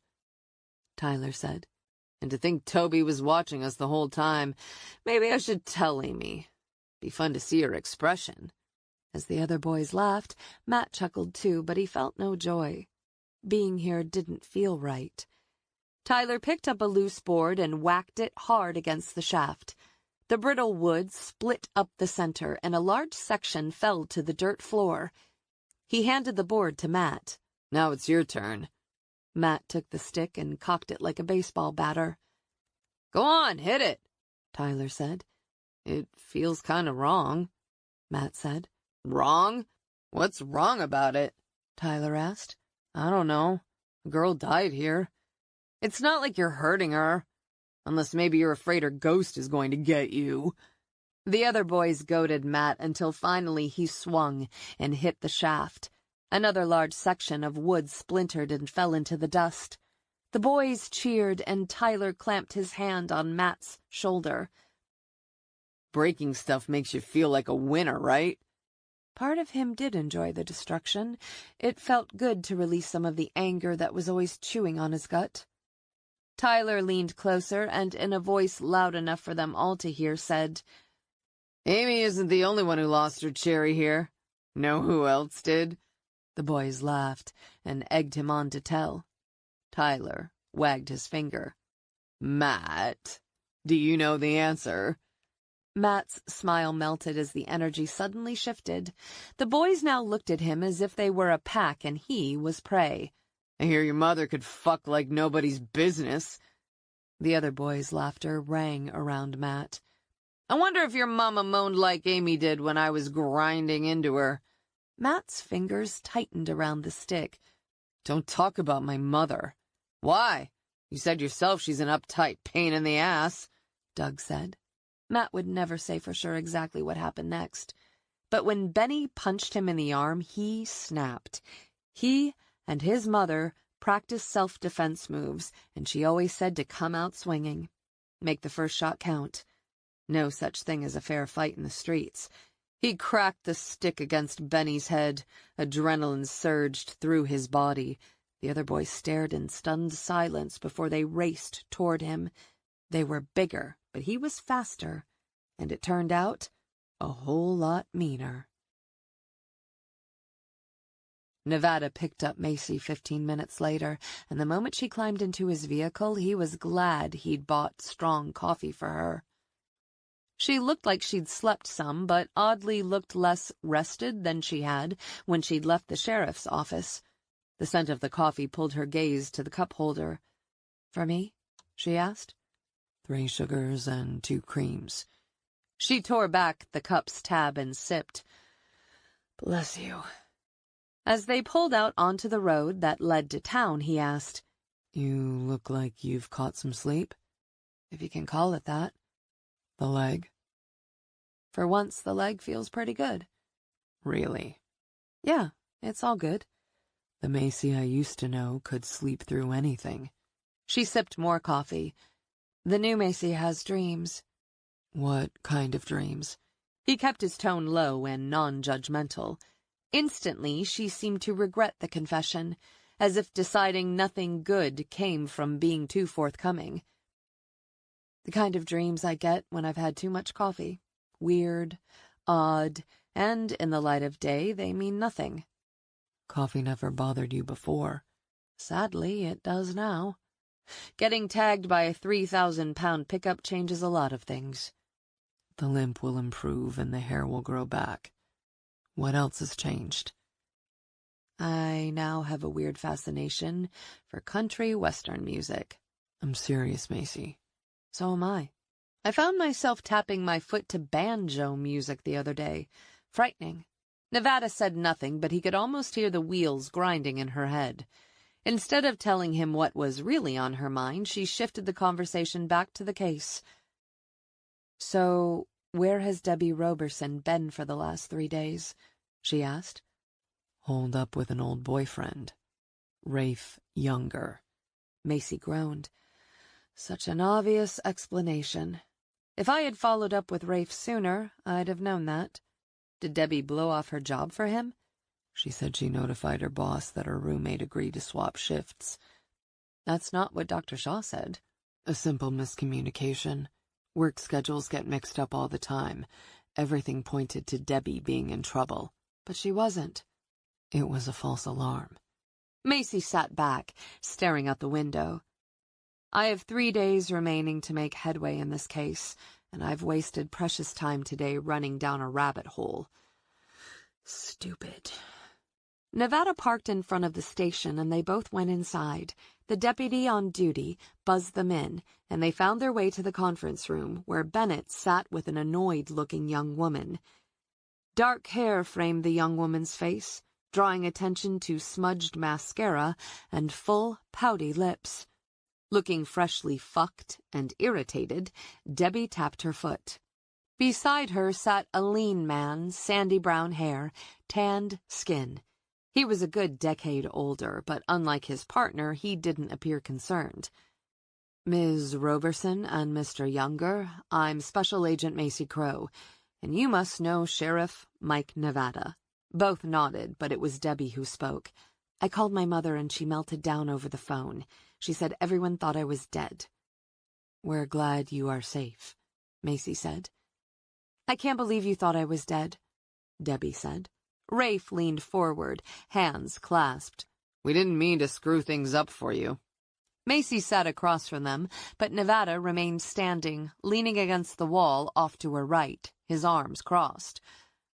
Tyler said. "And to think Toby was watching us the whole time. Maybe I should tell Amy. Be fun to see her expression." As the other boys laughed, Matt chuckled too, but he felt no joy. Being here didn't feel right. Tyler picked up a loose board and whacked it hard against the shaft. The brittle wood split up the center, and a large section fell to the dirt floor. He handed the board to Matt. "Now it's your turn." Matt took the stick and cocked it like a baseball batter. "Go on, hit it," Tyler said. "It feels kind of wrong," Matt said. "Wrong? What's wrong about it?" Tyler asked. "I don't know. A girl died here. It's not like you're hurting her. Unless maybe you're afraid her ghost is going to get you." The other boys goaded Matt until finally he swung and hit the shaft. Another large section of wood splintered and fell into the dust. The boys cheered, and Tyler clamped his hand on Matt's shoulder. "Breaking stuff makes you feel like a winner, right?" Part of him did enjoy the destruction. It felt good to release some of the anger that was always chewing on his gut. Tyler leaned closer and, in a voice loud enough for them all to hear, said, "Amy isn't the only one who lost her cherry here. Know who else did?" The boys laughed and egged him on to tell. Tyler wagged his finger. "Matt, do you know the answer?" Matt's smile melted as the energy suddenly shifted. The boys now looked at him as if they were a pack and he was prey. "I hear your mother could fuck like nobody's business." The other boys' laughter rang around Matt. "I wonder if your mama moaned like Amy did when I was grinding into her." Matt's fingers tightened around the stick. "Don't talk about my mother." "Why? You said yourself she's an uptight pain in the ass," Doug said. Matt would never say for sure exactly what happened next. But when Benny punched him in the arm, he snapped. He and his mother practiced self-defense moves, and she always said to come out swinging. Make the first shot count. No such thing as a fair fight in the streets. He cracked the stick against Benny's head. Adrenaline surged through his body. The other boys stared in stunned silence before they raced toward him. They were bigger, but he was faster, and it turned out a whole lot meaner. Nevada picked up Macy 15 minutes later, and the moment she climbed into his vehicle, he was glad he'd bought strong coffee for her. She looked like she'd slept some, but oddly looked less rested than she had when she'd left the sheriff's office. The scent of the coffee pulled her gaze to the cup holder. "For me?" she asked. 3 sugars and 2 creams. She tore back the cup's tab and sipped. "Bless you." As they pulled out onto the road that led to town, he asked, "You look like you've caught some sleep." "If you can call it that." "The leg?" "For once, the leg feels pretty good." "Really?" "Yeah, it's all good." "The Macy I used to know could sleep through anything." She sipped more coffee. "The new Macy has dreams." "What kind of dreams?" He kept his tone low and non-judgmental. Instantly, she seemed to regret the confession, as if deciding nothing good came from being too forthcoming. "The kind of dreams I get when I've had too much coffee. Weird, odd, and in the light of day, they mean nothing." "Coffee never bothered you before." "Sadly, it does now. Getting tagged by a 3,000-pound pickup changes a lot of things." "The limp will improve and the hair will grow back. What else has changed?" "I now have a weird fascination for country western music." "I'm serious, Macy." "So am I. I found myself tapping my foot to banjo music the other day. Frightening." Nevada said nothing, but he could almost hear the wheels grinding in her head. Instead of telling him what was really on her mind, she shifted the conversation back to the case. "So, where has Debbie Roberson been for the last 3 days?" she asked. "Holed up with an old boyfriend. Rafe Younger." Macy groaned. Such an obvious explanation. If I had followed up with Rafe sooner, I'd have known that. Did Debbie blow off her job for him? She said she notified her boss that her roommate agreed to swap shifts. That's not what Dr. Shaw said. A simple miscommunication. Work schedules get mixed up all the time. Everything pointed to Debbie being in trouble. But she wasn't. It was a false alarm. Macy sat back, staring out the window. I have 3 days remaining to make headway in this case, and I've wasted precious time today running down a rabbit hole. Stupid. Nevada parked in front of the station, and they both went inside. The deputy on duty buzzed them in, and they found their way to the conference room, where Bennett sat with an annoyed-looking young woman. Dark hair framed the young woman's face. drawing attention to smudged mascara and full, pouty lips. Looking freshly fucked and irritated, Debbie tapped her foot. Beside her sat a lean man, sandy brown hair, tanned skin. He was a good decade older, but unlike his partner, he didn't appear concerned. "Ms. Roberson and Mr. Younger, I'm Special Agent Macy Crow, and you must know Sheriff Mike Nevada." Both nodded, but it was Debbie who spoke. "I called my mother and she melted down over the phone. She said everyone thought I was dead." "We're glad you are safe," Macy said. "I can't believe you thought I was dead," Debbie said. Rafe leaned forward, hands clasped. "We didn't mean to screw things up for you." Macy sat across from them, but Nevada remained standing, leaning against the wall off to her right, his arms crossed.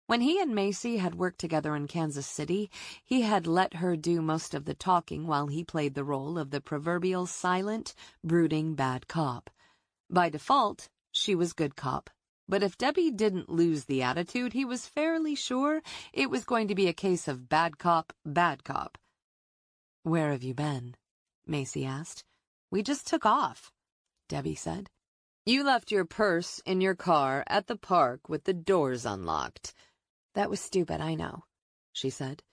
When he and Macy had worked together in Kansas City, he had let her do most of the talking while he played the role of the proverbial silent, brooding bad cop. By default, she was good cop. But if Debbie didn't lose the attitude, he was fairly sure it was going to be a case of bad cop, bad cop. "Where have you been?" Macy asked. "We just took off," Debbie said. "You left your purse in your car at the park with the doors unlocked." "That was stupid, I know," she said.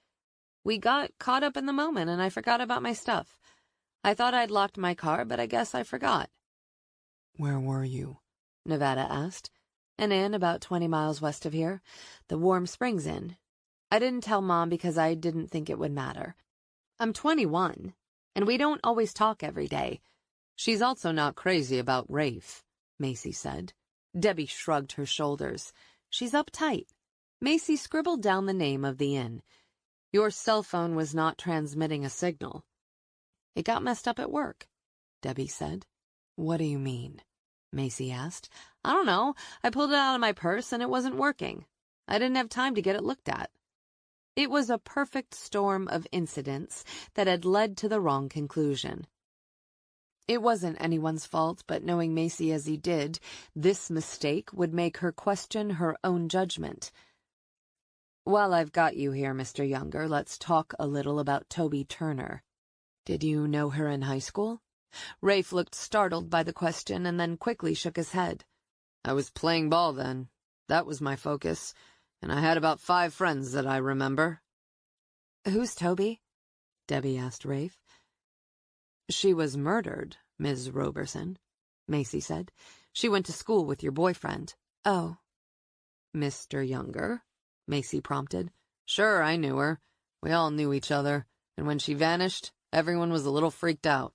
"We got caught up in the moment and I forgot about my stuff. I thought I'd locked my car, but I guess I forgot." "Where were you?" Nevada asked. "An inn about 20 miles west of here. The Warm Springs Inn. I didn't tell Mom because I didn't think it would matter. I'm 21, and we don't always talk every day." "She's also not crazy about Rafe," Macy said. Debbie shrugged her shoulders. "She's uptight." Macy scribbled down the name of the inn. "Your cell phone was not transmitting a signal." "It got messed up at work," Debbie said. "What do you mean?" Macy asked. "I don't know. I pulled it out of my purse and it wasn't working. I didn't have time to get it looked at." It was a perfect storm of incidents that had led to the wrong conclusion. It wasn't anyone's fault, but knowing Macy as he did, this mistake would make her question her own judgment. "While I've got you here, Mr. Younger, let's talk a little about Toby Turner. Did you know her in high school?" Rafe looked startled by the question and then quickly shook his head. "I was playing ball then. That was my focus. And I had about 5 friends that I remember." "Who's Toby?" Debbie asked Rafe. "She was murdered, Ms. Roberson," Macy said. "She went to school with your boyfriend." "Oh." "Mr. Younger?" Macy prompted. "Sure, I knew her. We all knew each other. And when she vanished, everyone was a little freaked out."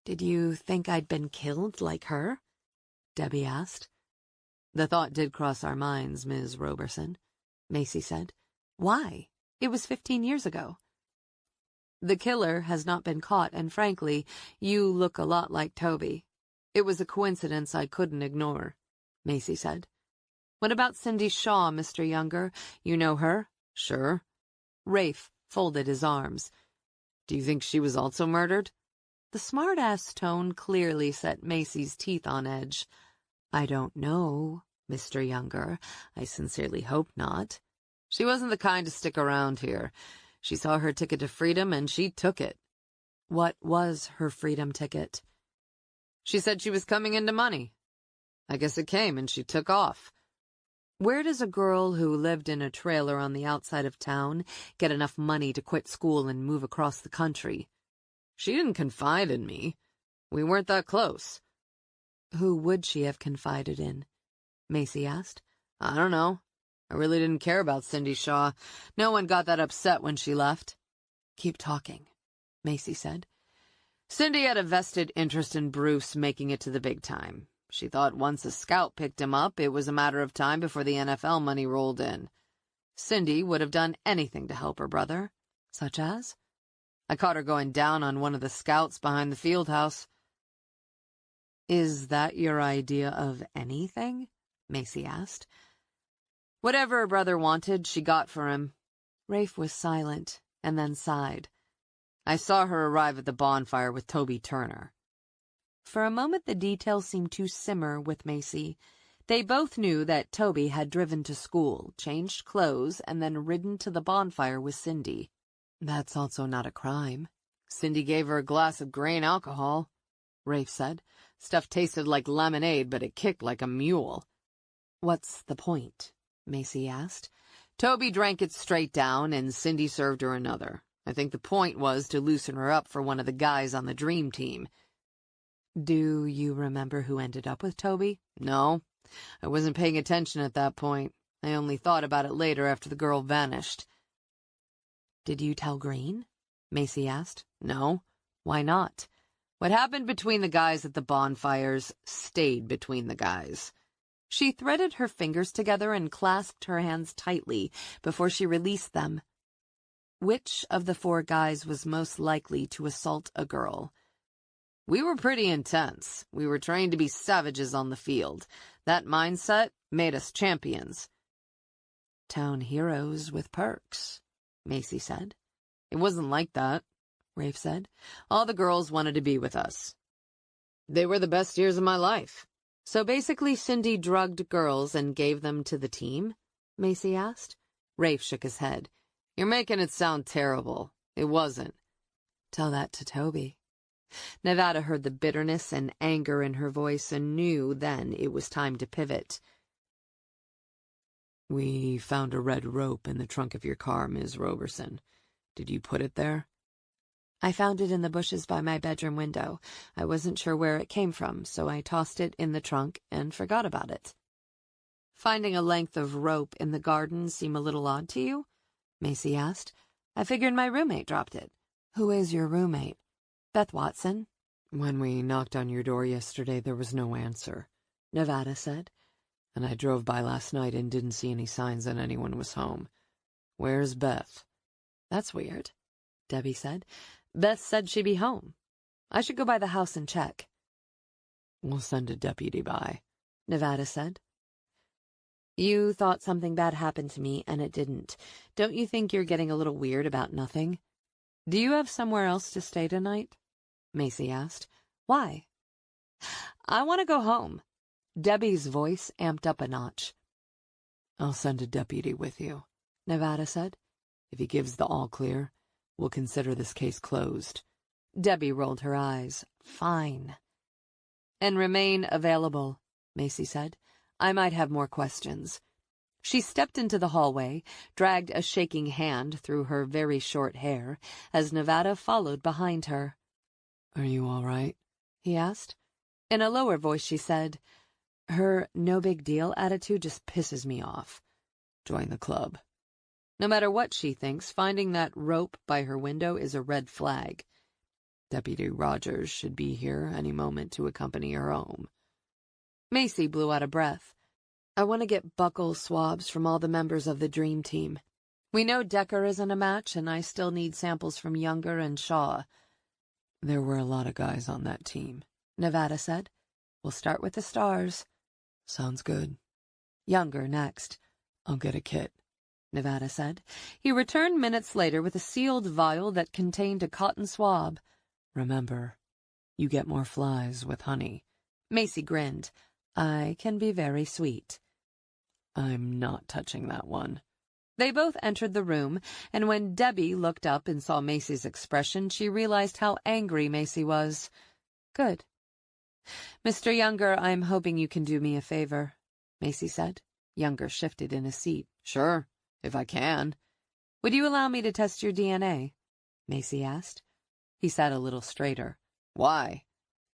"Did you think I'd been killed like her?" Debbie asked. "The thought did cross our minds, Ms. Roberson," Macy said. "Why? It was 15 years ago." "The killer has not been caught, and frankly, you look a lot like Toby. It was a coincidence I couldn't ignore," Macy said. "What about Cindy Shaw, Mr. Younger? You know her?" "Sure." Rafe folded his arms. "Do you think she was also murdered?" The smart-ass tone clearly set Macy's teeth on edge. "I don't know, Mr. Younger. I sincerely hope not." "She wasn't the kind to stick around here. She saw her ticket to freedom and she took it." "What was her freedom ticket?" "She said she was coming into money. I guess it came and she took off." Where does a girl who lived in a trailer on the outside of town get enough money to quit school and move across the country? "She didn't confide in me. We weren't that close." "Who would she have confided in?" Macy asked. "I don't know. I really didn't care about Cindy Shaw. No one got that upset when she left." "Keep talking," Macy said. "Cindy had a vested interest in Bruce making it to the big time. She thought once a scout picked him up, it was a matter of time before the NFL money rolled in. Cindy would have done anything to help her brother." "Such as?" "I caught her going down on one of the scouts behind the field house." "Is that your idea of anything?" Macy asked. "Whatever her brother wanted, she got for him." Rafe was silent, and then sighed. "I saw her arrive at the bonfire with Toby Turner." For a moment the details seemed to simmer with Macy. They both knew that Toby had driven to school, changed clothes, and then ridden to the bonfire with Cindy. That's also not a crime. Cindy gave her a glass of grain alcohol, Rafe said. Stuff tasted like lemonade, but it kicked like a mule. What's the point? Macy asked. Toby drank it straight down, and Cindy served her another. I think the point was to loosen her up for one of the guys on the dream team. Do you remember who ended up with Toby? No, I wasn't paying attention at that point. I only thought about it later after the girl vanished. Did you tell Green? Macy asked. No. Why not? What happened between the guys at the bonfires stayed between the guys. She threaded her fingers together and clasped her hands tightly before she released them. Which of the 4 guys was most likely to assault a girl? We were pretty intense. We were trained to be savages on the field. That mindset made us champions. Town heroes with perks, Macy said. It wasn't like that, Rafe said. All the girls wanted to be with us. They were the best years of my life. So basically Cindy drugged girls and gave them to the team? Macy asked. Rafe shook his head. You're making it sound terrible. It wasn't. Tell that to Toby. Nevada heard the bitterness and anger in her voice and knew then it was time to pivot. We found a red rope in the trunk of your car, Ms. Roberson. Did you put it there? I found it in the bushes by my bedroom window. I wasn't sure where it came from, so I tossed it in the trunk and forgot about it. Finding a length of rope in the garden seem a little odd to you? Macy asked. I figured my roommate dropped it. Who is your roommate? Beth Watson. When we knocked on your door yesterday, there was no answer, Nevada said. And I drove by last night and didn't see any signs that anyone was home. Where's Beth? That's weird, Debbie said. Beth said she'd be home. I should go by the house and check. We'll send a deputy by, Nevada said. You thought something bad happened to me, and it didn't. Don't you think you're getting a little weird about nothing? Do you have somewhere else to stay tonight? Macy asked. Why? I want to go home. Debbie's voice amped up a notch. I'll send a deputy with you, Nevada said. If he gives the all-clear, we'll consider this case closed. Debbie rolled her eyes. Fine. And remain available, Macy said. I might have more questions. She stepped into the hallway, dragged a shaking hand through her very short hair, as Nevada followed behind her. Are you all right? He asked. In a lower voice she said, her no-big-deal attitude just pisses me off. Join the club. No matter what she thinks, finding that rope by her window is a red flag. Deputy Rogers should be here any moment to accompany her home. Macy blew out a breath. I want to get buccal swabs from all the members of the Dream Team. We know Decker isn't a match, and I still need samples from Younger and Shaw. There were a lot of guys on that team, Nevada said. We'll start with the stars. Sounds good. Younger next. I'll get a kit, Nevada said. He returned minutes later with a sealed vial that contained a cotton swab. Remember, you get more flies with honey. Macy grinned. I can be very sweet. I'm not touching that one. They both entered the room, and when Debbie looked up and saw Macy's expression, she realized how angry Macy was. Good. Mr. Younger, I'm hoping you can do me a favor, Macy said. Younger shifted in his seat. Sure, if I can. Would you allow me to test your DNA? Macy asked. He sat a little straighter. Why?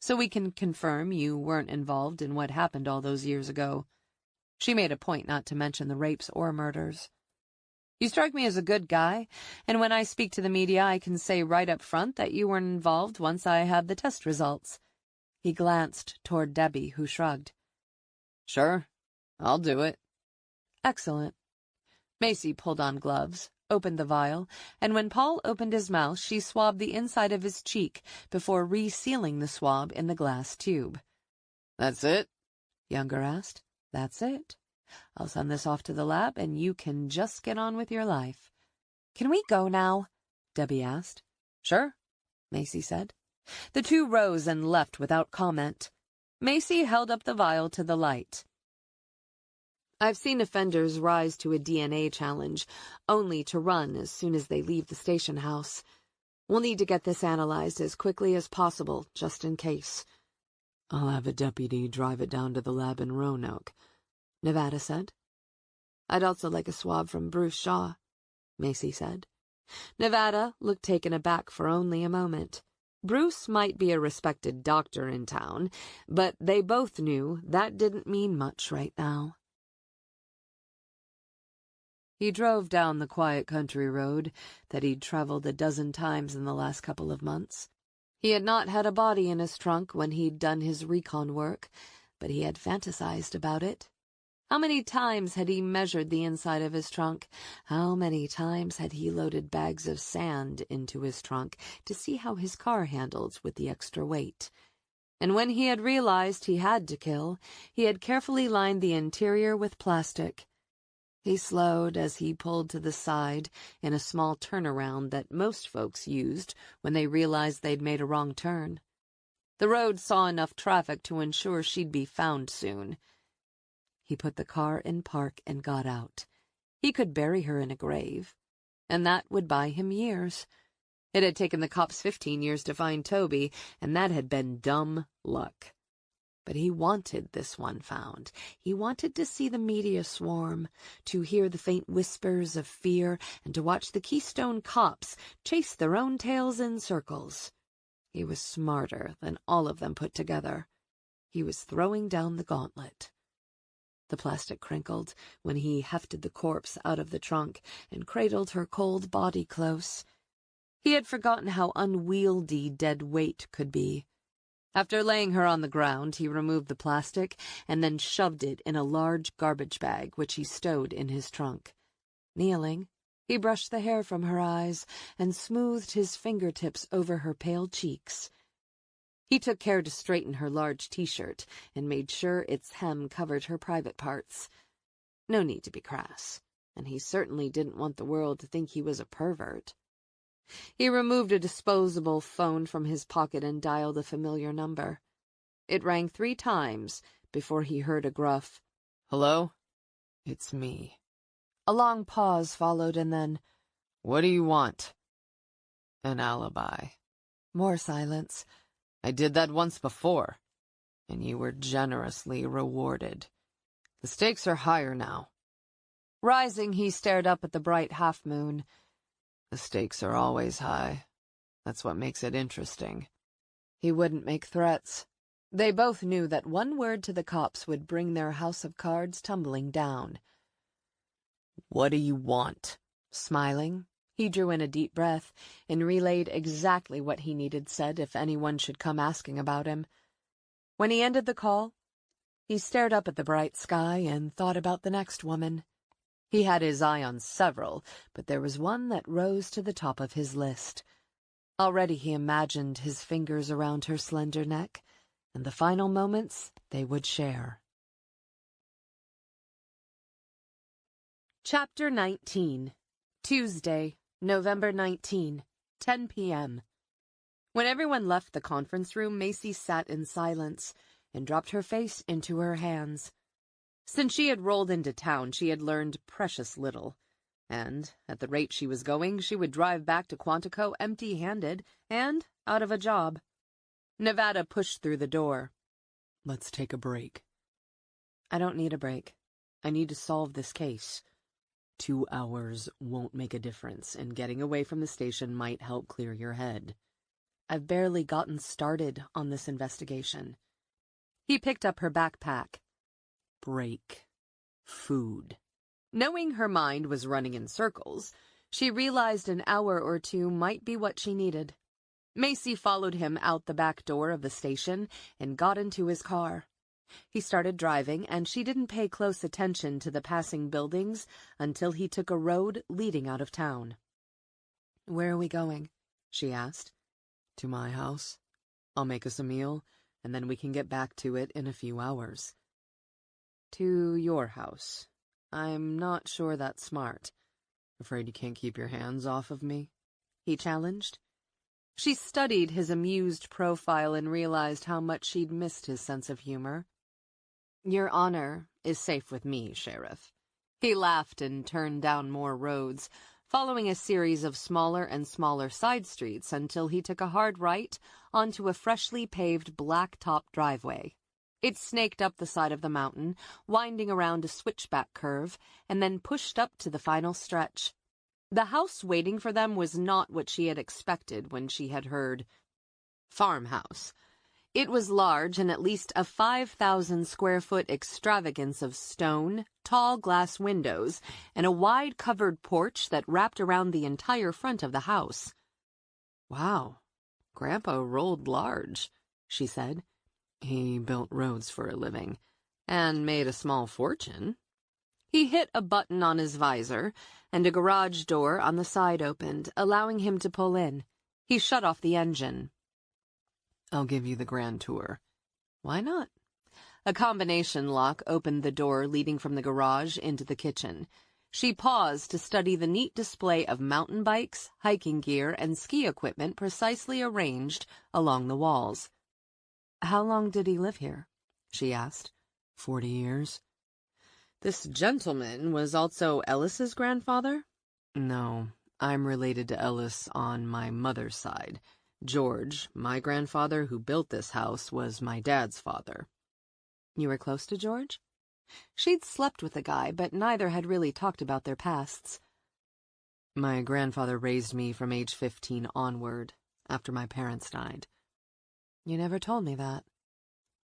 So we can confirm you weren't involved in what happened all those years ago. She made a point not to mention the rapes or murders. You strike me as a good guy, and when I speak to the media, I can say right up front that you weren't involved once I have the test results. He glanced toward Debbie, who shrugged. Sure, I'll do it. Excellent. Macy pulled on gloves, opened the vial, and when Paul opened his mouth, she swabbed the inside of his cheek before resealing the swab in the glass tube. That's it? Younger asked. That's it. I'll send this off to the lab, and you can just get on with your life. Can we go now? Debbie asked. Sure, Macy said. The two rose and left without comment. Macy held up the vial to the light. I've seen offenders rise to a DNA challenge, only to run as soon as they leave the station house. We'll need to get this analyzed as quickly as possible, just in case. I'll have a deputy drive it down to the lab in Roanoke, Nevada said. I'd also like a swab from Bruce Shaw, Macy said. Nevada looked taken aback for only a moment. Bruce might be a respected doctor in town, but they both knew that didn't mean much right now. He drove down the quiet country road that he'd traveled a dozen times in the last couple of months. He had not had a body in his trunk when he'd done his recon work, but he had fantasized about it. How many times had he measured the inside of his trunk? How many times had he loaded bags of sand into his trunk to see how his car handled with the extra weight? And when he had realized he had to kill, he had carefully lined the interior with plastic. He slowed as he pulled to the side in a small turnaround that most folks used when they realized they'd made a wrong turn. The road saw enough traffic to ensure she'd be found soon. He put the car in park and got out. He could bury her in a grave, and that would buy him years. It had taken the cops 15 years to find Toby, and that had been dumb luck. But he wanted this one found. He wanted to see the media swarm, to hear the faint whispers of fear, and to watch the Keystone cops chase their own tails in circles. He was smarter than all of them put together. He was throwing down the gauntlet. The plastic crinkled when he hefted the corpse out of the trunk and cradled her cold body close. He had forgotten how unwieldy dead weight could be. After laying her on the ground, he removed the plastic and then shoved it in a large garbage bag, which he stowed in his trunk. Kneeling, he brushed the hair from her eyes and smoothed his fingertips over her pale cheeks. He took care to straighten her large T-shirt and made sure its hem covered her private parts. No need to be crass, and he certainly didn't want the world to think he was a pervert. He removed a disposable phone from his pocket and dialed a familiar number. It rang 3 times before he heard a gruff, "Hello? It's me." A long pause followed, and then, "What do you want?" "An alibi." More silence. "I did that once before, and you were generously rewarded. The stakes are higher now." Rising, he stared up at the bright half-moon. "The stakes are always high. That's what makes it interesting." He wouldn't make threats. They both knew that one word to the cops would bring their house of cards tumbling down. "What do you want?" Smiling, he drew in a deep breath and relayed exactly what he needed said if anyone should come asking about him. When he ended the call, he stared up at the bright sky and thought about the next woman. He had his eye on several, but there was one that rose to the top of his list. Already he imagined his fingers around her slender neck, and the final moments they would share. Chapter 19. Tuesday, November 19, 10 p.m. When everyone left the conference room, Macy sat in silence and dropped her face into her hands. Since she had rolled into town, she had learned precious little, and, at the rate she was going, she would drive back to Quantico empty-handed and out of a job. Nevada pushed through the door. "Let's take a break." "I don't need a break. I need to solve this case." 2 hours won't make a difference, and getting away from the station might help clear your head. "I've barely gotten started on this investigation." He picked up her backpack. Break. Food. Knowing her mind was running in circles, she realized an hour or 2 might be what she needed. Macy followed him out the back door of the station and got into his car. He started driving, and she didn't pay close attention to the passing buildings until he took a road leading out of town. "Where are we going?" she asked. "To my house. I'll make us a meal, and then we can get back to it in a few hours." "To your house? I'm not sure that's smart." "Afraid you can't keep your hands off of me?" he challenged. She studied his amused profile and realized how much she'd missed his sense of humor. "Your Honor, is safe with me, Sheriff." He laughed and turned down more roads, following a series of smaller and smaller side streets until he took a hard right onto a freshly paved blacktop driveway. It snaked up the side of the mountain, winding around a switchback curve, and then pushed up to the final stretch. The house waiting for them was not what she had expected when she had heard farmhouse. It was large and at least a 5,000-square-foot extravagance of stone, tall glass windows, and a wide covered porch that wrapped around the entire front of the house. "Wow, Grandpa rolled large," she said. "He built roads for a living, and made a small fortune." He hit a button on his visor, and a garage door on the side opened, allowing him to pull in. He shut off the engine. "I'll give you the grand tour." "Why not?" A combination lock opened the door leading from the garage into the kitchen. She paused to study the neat display of mountain bikes, hiking gear, and ski equipment precisely arranged along the walls. "How long did he live here?" she asked. 40 years. "This gentleman was also Ellis's grandfather?" No, I'm related to Ellis on my mother's side. George, my grandfather who built this house, was my dad's father." "You were close to George?" She'd slept with the guy, but neither had really talked about their pasts. "My grandfather raised me from age 15 onward, after my parents died." "You never told me that.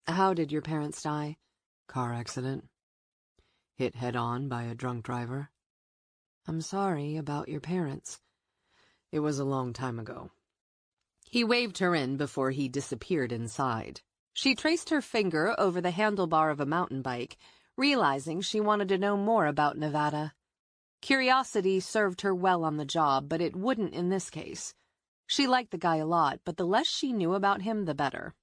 How did your parents die?" "Car accident. Hit head-on by a drunk driver." "I'm sorry about your parents." "It was a long time ago." He waved her in before he disappeared inside. She traced her finger over the handlebar of a mountain bike, realizing she wanted to know more about Nevada. Curiosity served her well on the job, but it wouldn't in this case. She liked the guy a lot, but the less she knew about him, the better.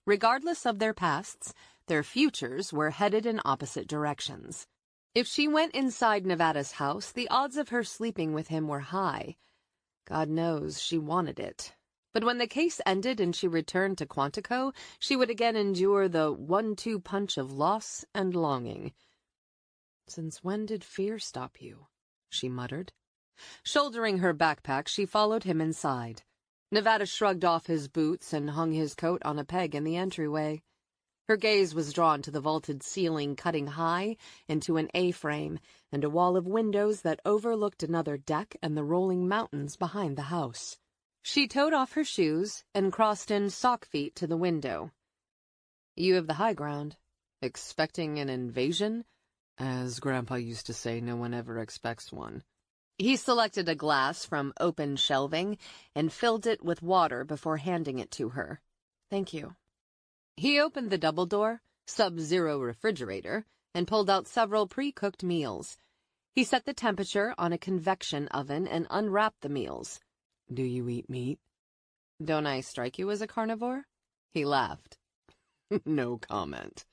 Regardless of their pasts, their futures were headed in opposite directions. If she went inside Nevada's house, the odds of her sleeping with him were high. God knows she wanted it. But when the case ended and she returned to Quantico, she would again endure the 1-2 punch of loss and longing. "Since when did fear stop you?" she muttered. Shouldering her backpack, she followed him inside. Nevada shrugged off his boots and hung his coat on a peg in the entryway. Her gaze was drawn to the vaulted ceiling cutting high into an A-frame and a wall of windows that overlooked another deck and the rolling mountains behind the house. She toed off her shoes and crossed in sock feet to the window. "You have the high ground. Expecting an invasion?" As Grandpa used to say, no one ever expects one. He selected a glass from open shelving and filled it with water before handing it to her. "Thank you." He opened the double door, sub-zero refrigerator, and pulled out several pre-cooked meals. He set the temperature on a convection oven and unwrapped the meals. "Do you eat meat?" "Don't I strike you as a carnivore?" He laughed. No comment.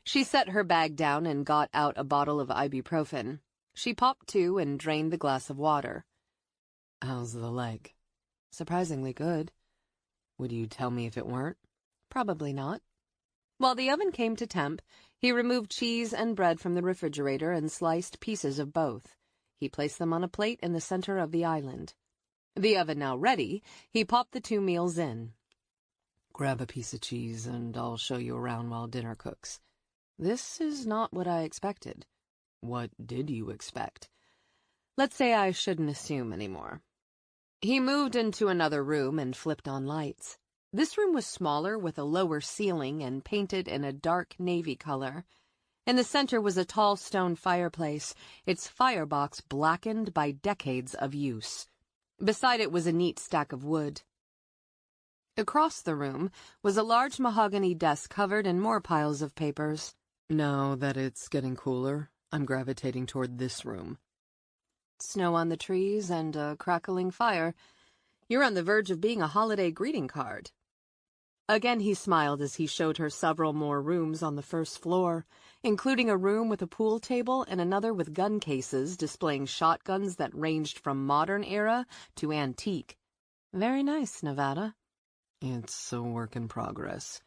She set her bag down and got out a bottle of ibuprofen. She popped two and drained the glass of water. "How's the leg?" "Surprisingly good." "Would you tell me if it weren't?" "Probably not." While the oven came to temp, he removed cheese and bread from the refrigerator and sliced pieces of both. He placed them on a plate in the center of the island. The oven now ready, he popped the 2 meals in. "Grab a piece of cheese and I'll show you around while dinner cooks." "This is not what I expected." "What did you expect?" "Let's say I shouldn't assume anymore." He moved into another room and flipped on lights. This room was smaller with a lower ceiling and painted in a dark navy color. In the center was a tall stone fireplace, its firebox blackened by decades of use. Beside it was a neat stack of wood. Across the room was a large mahogany desk covered in more piles of papers. "Now that it's getting cooler, I'm gravitating toward this room." Snow on the trees and a crackling fire. You're on the verge of being a holiday greeting card. Again he smiled as he showed her several more rooms on the first floor, including a room with a pool table and another with gun cases displaying shotguns that ranged from modern era to antique. Very nice, Nevada. "It's a work in progress."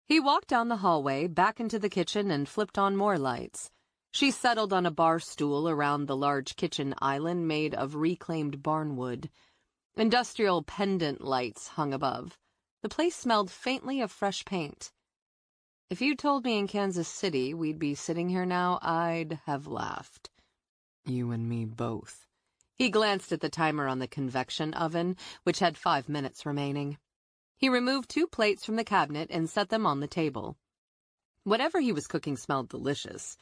He walked down the hallway, back into the kitchen, and flipped on more lights. She settled on a bar stool around the large kitchen island made of reclaimed barnwood. Industrial pendant lights hung above. The place smelled faintly of fresh paint. If you'd told me in Kansas City we'd be sitting here now, I'd have laughed. You and me both. He glanced at the timer on the convection oven, which had 5 minutes remaining. He removed 2 plates from the cabinet and set them on the table. Whatever he was cooking smelled delicious.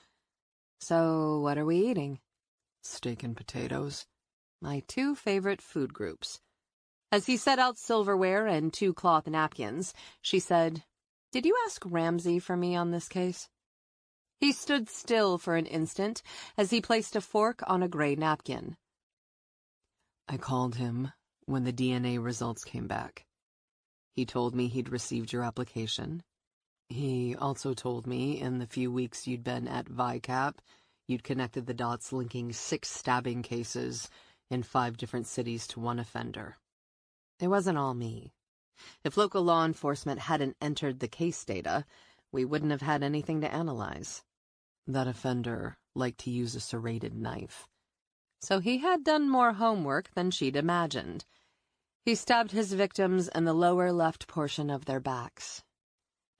So, what are we eating? Steak and potatoes. My 2 favorite food groups. As he set out silverware and 2 cloth napkins, she said, "Did you ask Ramsay for me on this case?" He stood still for an instant as he placed a fork on a gray napkin. I called him when the DNA results came back. He told me he'd received your application. He also told me in the few weeks you'd been at VICAP, you'd connected the dots linking 6 stabbing cases in 5 different cities to one offender. It wasn't all me. If local law enforcement hadn't entered the case data, we wouldn't have had anything to analyze. That offender liked to use a serrated knife. So he had done more homework than she'd imagined. He stabbed his victims in the lower left portion of their backs.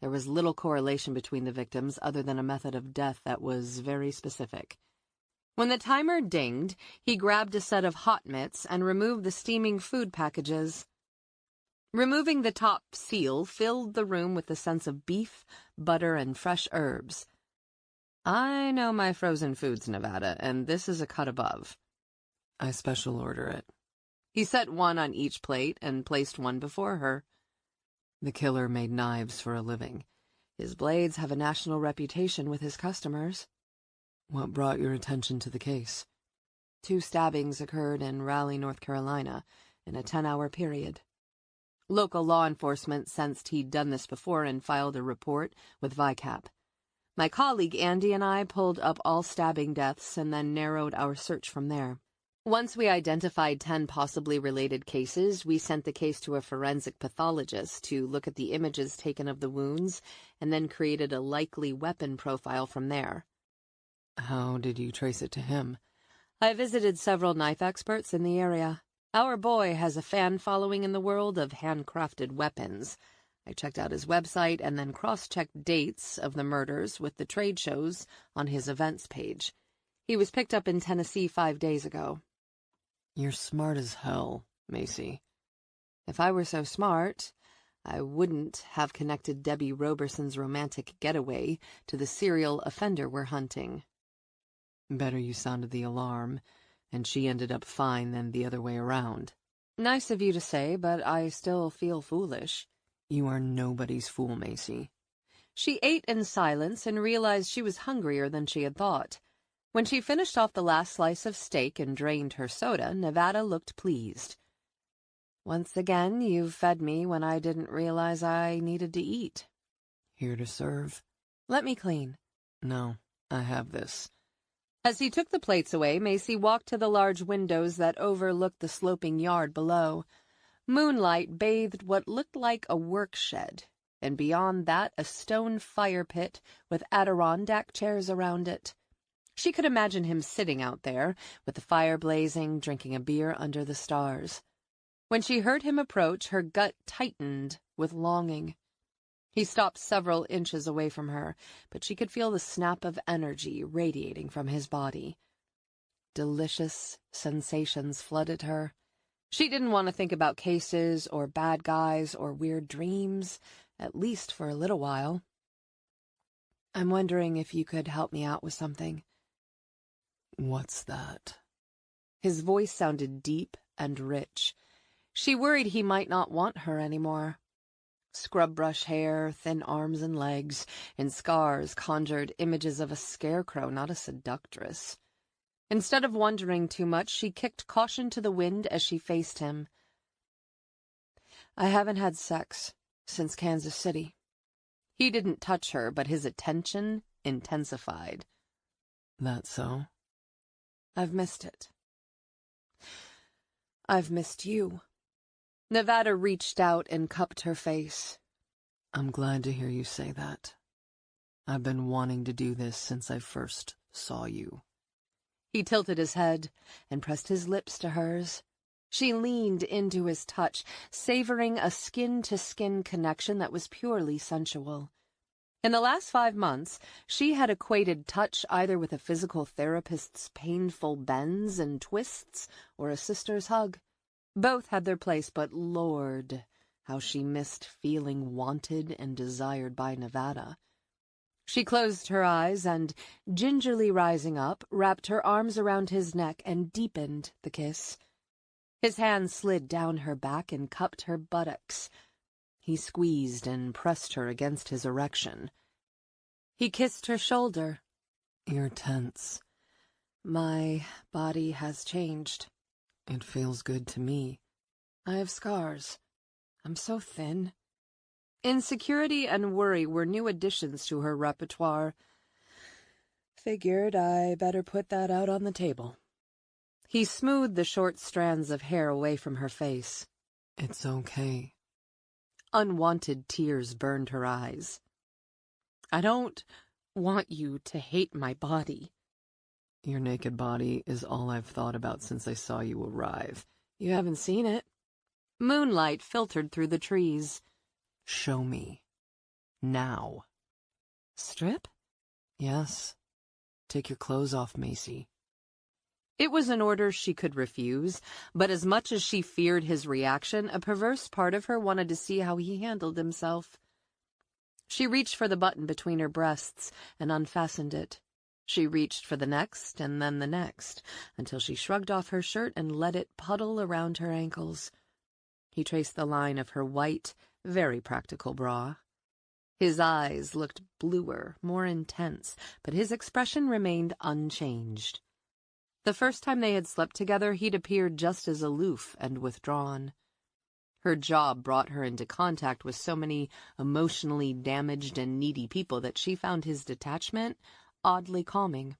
There was little correlation between the victims other than a method of death that was very specific. When the timer dinged, he grabbed a set of hot mitts and removed the steaming food packages. Removing the top seal filled the room with the sense of beef, butter, and fresh herbs. I know my frozen foods, Nevada, and this is a cut above. I special order it. He set 1 on each plate and placed 1 before her. The killer made knives for a living. His blades have a national reputation with his customers. What brought your attention to the case? 2 stabbings occurred in Raleigh, North Carolina, in a 10-hour period. Local law enforcement sensed he'd done this before and filed a report with VICAP. My colleague Andy and I pulled up all stabbing deaths and then narrowed our search from there. Once we identified 10 possibly related cases, we sent the case to a forensic pathologist to look at the images taken of the wounds and then created a likely weapon profile from there. How did you trace it to him? I visited several knife experts in the area. Our boy has a fan following in the world of handcrafted weapons. I checked out his website and then cross-checked dates of the murders with the trade shows on his events page. He was picked up in Tennessee 5 days ago. You're smart as hell, Macy. If I were so smart, I wouldn't have connected Debbie Roberson's romantic getaway to the serial offender we're hunting. Better you sounded the alarm, and she ended up fine than the other way around. Nice of you to say, but I still feel foolish. You are nobody's fool, Macy. She ate in silence and realized she was hungrier than she had thought. When she finished off the last slice of steak and drained her soda, Nevada looked pleased. Once again, you've fed me when I didn't realize I needed to eat. Here to serve. Let me clean. No, I have this. As he took the plates away, Macy walked to the large windows that overlooked the sloping yard below. Moonlight bathed what looked like a work shed, and beyond that a stone fire pit with Adirondack chairs around it. She could imagine him sitting out there, with the fire blazing, drinking a beer under the stars. When she heard him approach, her gut tightened with longing. He stopped several inches away from her, but she could feel the snap of energy radiating from his body. Delicious sensations flooded her. She didn't want to think about cases or bad guys or weird dreams, at least for a little while. I'm wondering if you could help me out with something. What's that? His voice sounded deep and rich. She worried he might not want her anymore. Scrub brush hair, thin arms and legs, and scars conjured images of a scarecrow, not a seductress. Instead of wondering too much, she kicked caution to the wind as she faced him. I haven't had sex since Kansas City. He didn't touch her, but his attention intensified. That so? I've missed it. I've missed you. Nevada reached out and cupped her face. I'm glad to hear you say that. I've been wanting to do this since I first saw you. He tilted his head and pressed his lips to hers. She leaned into his touch, savoring a skin-to-skin connection that was purely sensual. In the last 5 months, she had equated touch either with a physical therapist's painful bends and twists or a sister's hug. Both had their place, but Lord, how she missed feeling wanted and desired by Nevada. She closed her eyes and, gingerly rising up, wrapped her arms around his neck and deepened the kiss. His hand slid down her back and cupped her buttocks. He squeezed and pressed her against his erection. He kissed her shoulder. You're tense. My body has changed. It feels good to me. I have scars. I'm so thin. Insecurity and worry were new additions to her repertoire. Figured I better put that out on the table. He smoothed the short strands of hair away from her face. It's okay. Unwanted tears burned her eyes. I don't want you to hate my body. Your naked body is all I've thought about since I saw you arrive. You haven't seen it. Moonlight filtered through the trees. Show me. Now. Strip? Yes. Take your clothes off, Macy. It was an order she could refuse, but as much as she feared his reaction, a perverse part of her wanted to see how he handled himself. She reached for the button between her breasts and unfastened it. She reached for the next and then the next, until she shrugged off her shirt and let it puddle around her ankles. He traced the line of her white, very practical bra. His eyes looked bluer, more intense, but his expression remained unchanged. The first time they had slept together, he'd appeared just as aloof and withdrawn. Her job brought her into contact with so many emotionally damaged and needy people that she found his detachment oddly calming.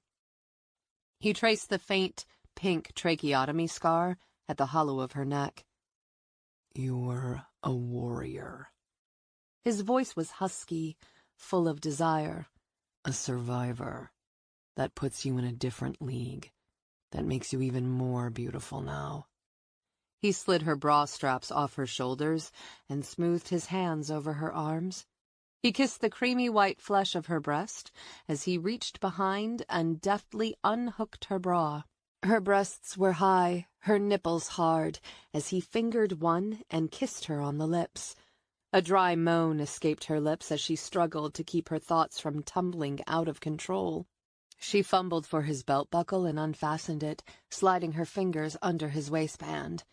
He traced the faint, pink tracheotomy scar at the hollow of her neck. You're a warrior. His voice was husky, full of desire. A survivor. That puts you in a different league. That makes you even more beautiful now. He slid her bra straps off her shoulders and smoothed his hands over her arms. He kissed the creamy white flesh of her breast as he reached behind and deftly unhooked her bra. Her breasts were high, her nipples hard, as he fingered one and kissed her on the lips. A dry moan escaped her lips as she struggled to keep her thoughts from tumbling out of control. She fumbled for his belt buckle and unfastened it, sliding her fingers under his waistband.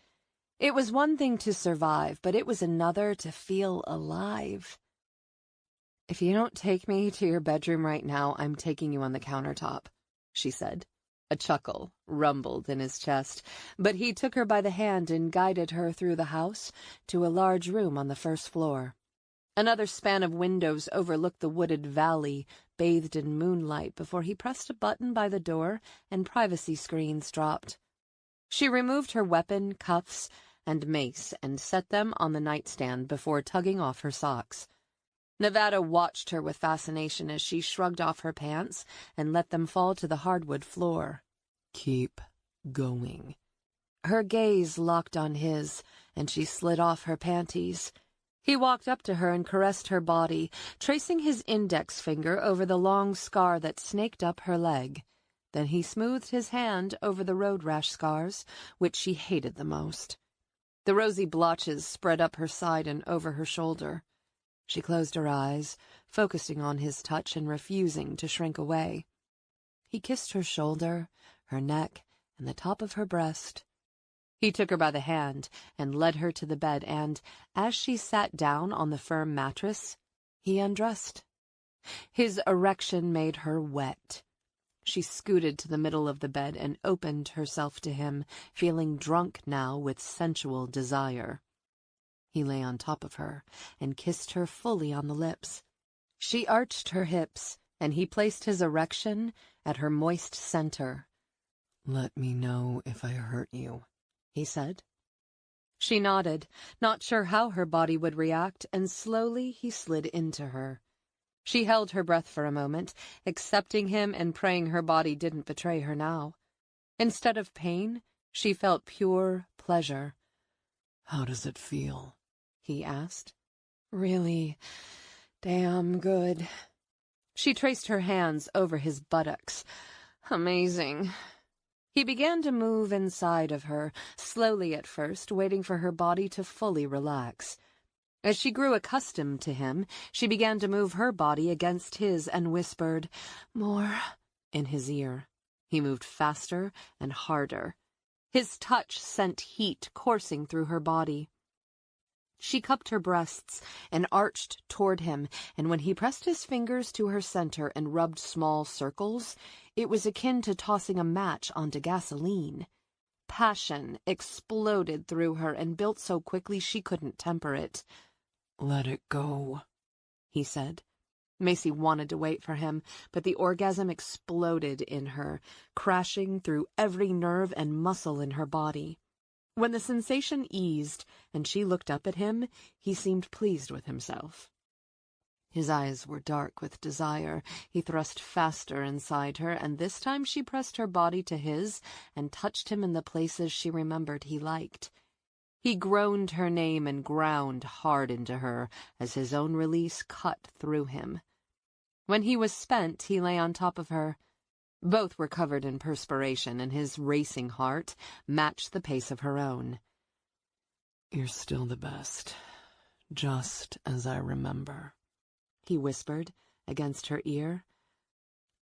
It was one thing to survive, but it was another to feel alive. If you don't take me to your bedroom right now, I'm taking you on the countertop, she said. A chuckle rumbled in his chest, but he took her by the hand and guided her through the house to a large room on the first floor. Another span of windows overlooked the wooded valley, bathed in moonlight, before he pressed a button by the door and privacy screens dropped. She removed her weapon, cuffs, and mace and set them on the nightstand before tugging off her socks. Nevada watched her with fascination as she shrugged off her pants and let them fall to the hardwood floor. Keep going. Her gaze locked on his, and she slid off her panties. He walked up to her and caressed her body, tracing his index finger over the long scar that snaked up her leg. Then he smoothed his hand over the road rash scars, which she hated the most. The rosy blotches spread up her side and over her shoulder. She closed her eyes, focusing on his touch and refusing to shrink away. He kissed her shoulder, her neck, and the top of her breast. He took her by the hand and led her to the bed, and, as she sat down on the firm mattress, he undressed. His erection made her wet. She scooted to the middle of the bed and opened herself to him, feeling drunk now with sensual desire. He lay on top of her and kissed her fully on the lips. She arched her hips, and he placed his erection at her moist center. Let me know if I hurt you, he said. She nodded, not sure how her body would react, and slowly he slid into her. She held her breath for a moment, accepting him and praying her body didn't betray her now. Instead of pain, she felt pure pleasure. "How does it feel?" he asked. "Really damn good." She traced her hands over his buttocks. "Amazing." He began to move inside of her, slowly at first, waiting for her body to fully relax. As she grew accustomed to him, she began to move her body against his and whispered, "More," in his ear. He moved faster and harder. His touch sent heat coursing through her body. She cupped her breasts and arched toward him, and when he pressed his fingers to her center and rubbed small circles, it was akin to tossing a match onto gasoline. Passion exploded through her and built so quickly she couldn't temper it. "Let it go," he said. Macy wanted to wait for him, but the orgasm exploded in her, crashing through every nerve and muscle in her body. When the sensation eased and she looked up at him, he seemed pleased with himself. His eyes were dark with desire. He thrust faster inside her, and this time she pressed her body to his and touched him in the places she remembered he liked. He groaned her name and ground hard into her as his own release cut through him. When he was spent, he lay on top of her. Both were covered in perspiration, and his racing heart matched the pace of her own. "You're still the best, just as I remember," he whispered against her ear.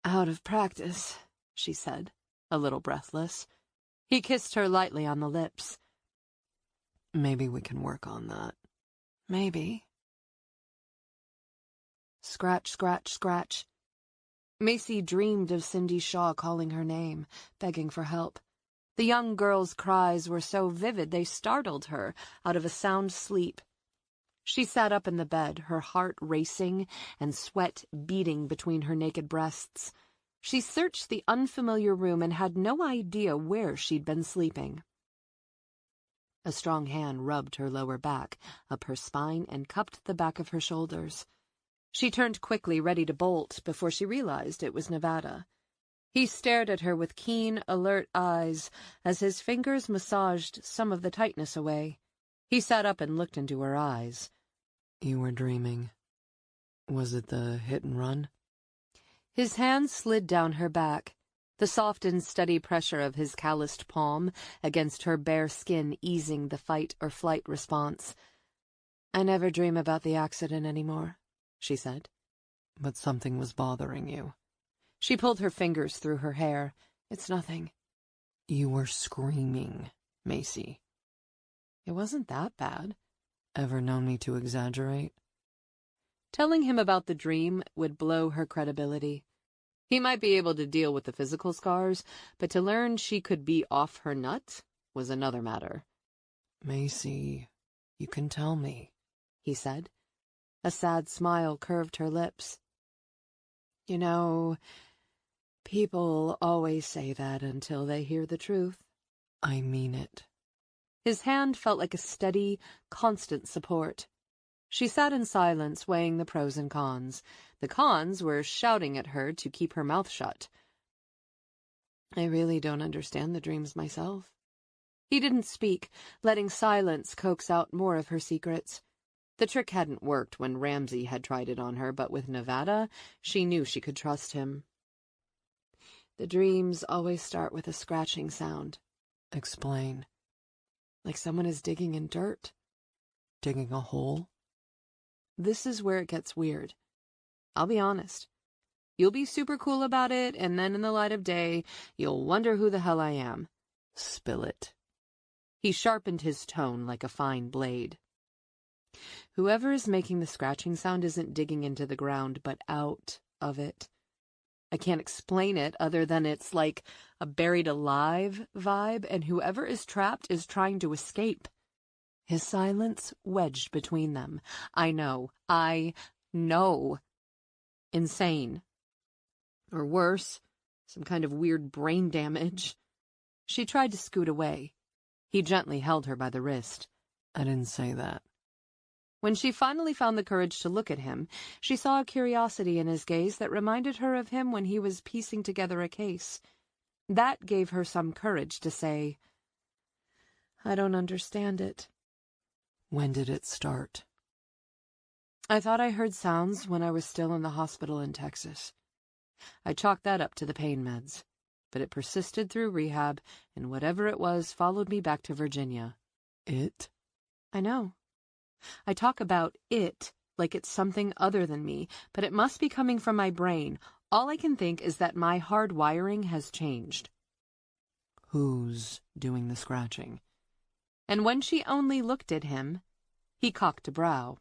"Out of practice," she said, a little breathless. He kissed her lightly on the lips. "Maybe we can work on that." "Maybe." Scratch, scratch, scratch. Macy dreamed of Cindy Shaw calling her name, begging for help. The young girl's cries were so vivid they startled her out of a sound sleep. She sat up in the bed, her heart racing and sweat beading between her naked breasts. She searched the unfamiliar room and had no idea where she'd been sleeping. A strong hand rubbed her lower back, up her spine, and cupped the back of her shoulders. She turned quickly, ready to bolt, before she realized it was Nevada. He stared at her with keen, alert eyes as his fingers massaged some of the tightness away. He sat up and looked into her eyes. "You were dreaming. Was it the hit and run?" His hand slid down her back, the soft and steady pressure of his calloused palm against her bare skin easing the fight-or-flight response. "I never dream about the accident anymore," she said. "But something was bothering you." She pulled her fingers through her hair. "It's nothing." "You were screaming, Macy." "It wasn't that bad." "Ever known me to exaggerate?" Telling him about the dream would blow her credibility. He might be able to deal with the physical scars, but to learn she could be off her nut was another matter. "Macy, you can tell me," he said. A sad smile curved her lips. "You know, people always say that until they hear the truth." "I mean it." His hand felt like a steady, constant support. She sat in silence, weighing the pros and cons. The cons were shouting at her to keep her mouth shut. "I really don't understand the dreams myself." He didn't speak, letting silence coax out more of her secrets. The trick hadn't worked when Ramsay had tried it on her, but with Nevada, she knew she could trust him. "The dreams always start with a scratching sound." "Explain." "Like someone is digging in dirt." "Digging a hole?" This is where it gets weird. I'll be honest. You'll be super cool about it, and then in the light of day, you'll wonder who the hell I am. "Spill it." He sharpened his tone like a fine blade. Whoever is making the scratching sound isn't digging into the ground, but out of it. I can't explain it other than it's like a buried alive vibe, and whoever is trapped is trying to escape. His silence wedged between them. I know. Insane. Or worse, some kind of weird brain damage. She tried to scoot away. He gently held her by the wrist. "I didn't say that." When she finally found the courage to look at him, she saw a curiosity in his gaze that reminded her of him when he was piecing together a case. That gave her some courage to say, "I don't understand it." When did it start? "I thought I heard sounds when I was still in the hospital in Texas. I chalked that up to the pain meds, but it persisted through rehab, and whatever it was followed me back to Virginia." It? "I know. I talk about it like it's something other than me, but it must be coming from my brain. All I can think is that my hard wiring has changed." Who's doing the scratching? And when she only looked at him, he cocked a brow.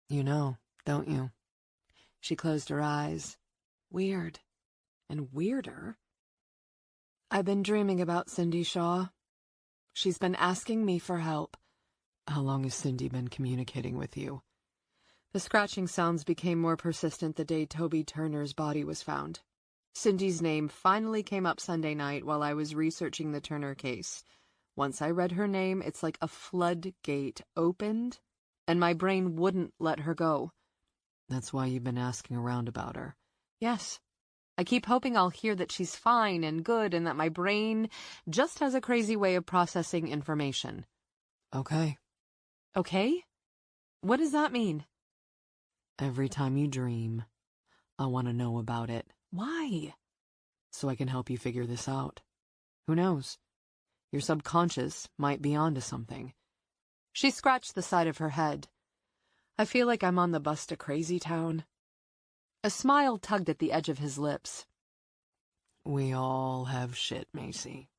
You know, don't you? She closed her eyes. Weird. And weirder. "I've been dreaming about Cindy Shaw. She's been asking me for help." How long has Cindy been communicating with you? The scratching sounds became more persistent the day Toby Turner's body was found. Cindy's name finally came up Sunday night while I was researching the Turner case. Once I read her name, it's like a floodgate opened, and my brain wouldn't let her go. That's why you've been asking around about her. Yes. I keep hoping I'll hear that she's fine and good and that my brain just has a crazy way of processing information. Okay. Okay? What does that mean? Every time you dream, I want to know about it. Why? So I can help you figure this out. Who knows? Your subconscious might be onto something. She scratched the side of her head. I feel like I'm on the bus to Crazy Town. A smile tugged at the edge of his lips. We all have shit, Macy.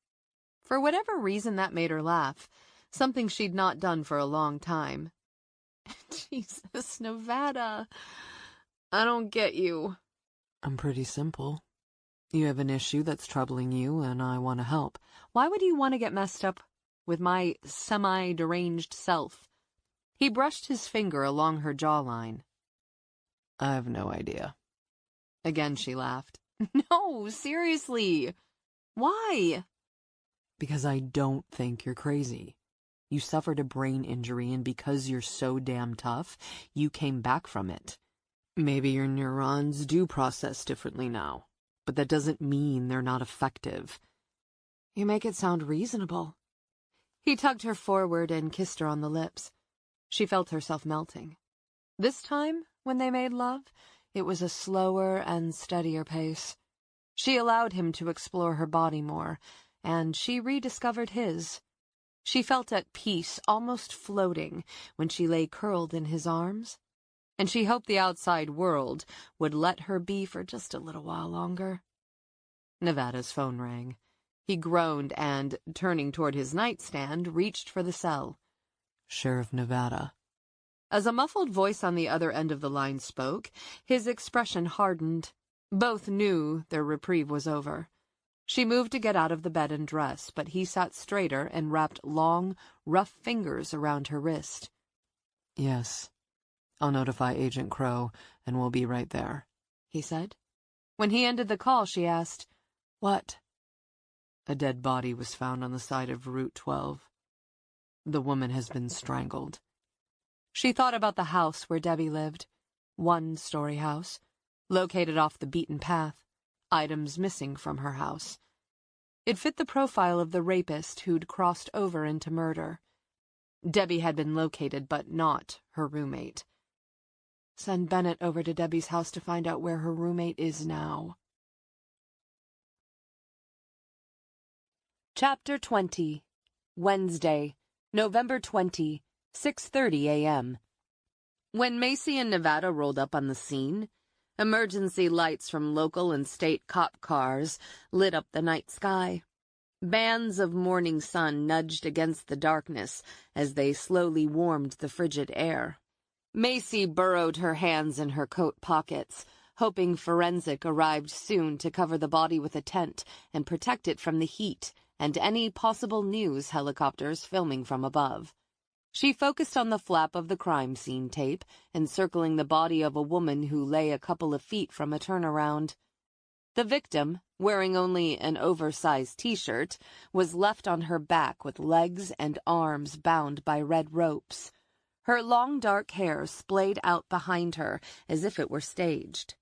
For whatever reason, that made her laugh. Something she'd not done for a long time. Jesus, Nevada. I don't get you. I'm pretty simple. You have an issue that's troubling you, and I want to help. Why would you want to get messed up with my semi-deranged self? He brushed his finger along her jawline. I have no idea. Again she laughed. No, seriously. Why? Because I don't think you're crazy. You suffered a brain injury, and because you're so damn tough, you came back from it. Maybe your neurons do process differently now, but that doesn't mean they're not effective. You make it sound reasonable. He tugged her forward and kissed her on the lips. She felt herself melting. This time, when they made love, it was a slower and steadier pace. She allowed him to explore her body more, and she rediscovered his. She felt at peace, almost floating, when she lay curled in his arms, and she hoped the outside world would let her be for just a little while longer. Nevada's phone rang. He groaned and, turning toward his nightstand, reached for the cell. Sheriff Nevada. As a muffled voice on the other end of the line spoke, his expression hardened. Both knew their reprieve was over. She moved to get out of the bed and dress, but he sat straighter and wrapped long, rough fingers around her wrist. Yes. I'll notify Agent Crow, and we'll be right there, he said. When he ended the call, she asked, "What?" A dead body was found on the side of Route 12. The woman has been strangled. She thought about the house where Debbie lived. One-story house, located off the beaten path, items missing from her house. It fit the profile of the rapist who'd crossed over into murder. Debbie had been located, but not her roommate. Send Bennett over to Debbie's house to find out where her roommate is now. Chapter 20. Wednesday, November 20, 6:30 a.m. When Macy and Nevada rolled up on the scene, emergency lights from local and state cop cars lit up the night sky. Bands of morning sun nudged against the darkness as they slowly warmed the frigid air. Macy burrowed her hands in her coat pockets, hoping forensic arrived soon to cover the body with a tent and protect it from the heat and any possible news helicopters filming from above. She focused on the flap of the crime scene tape, encircling the body of a woman who lay a couple of feet from a turnaround. The victim, wearing only an oversized t-shirt, was left on her back with legs and arms bound by red ropes. Her long dark hair splayed out behind her as if it were staged.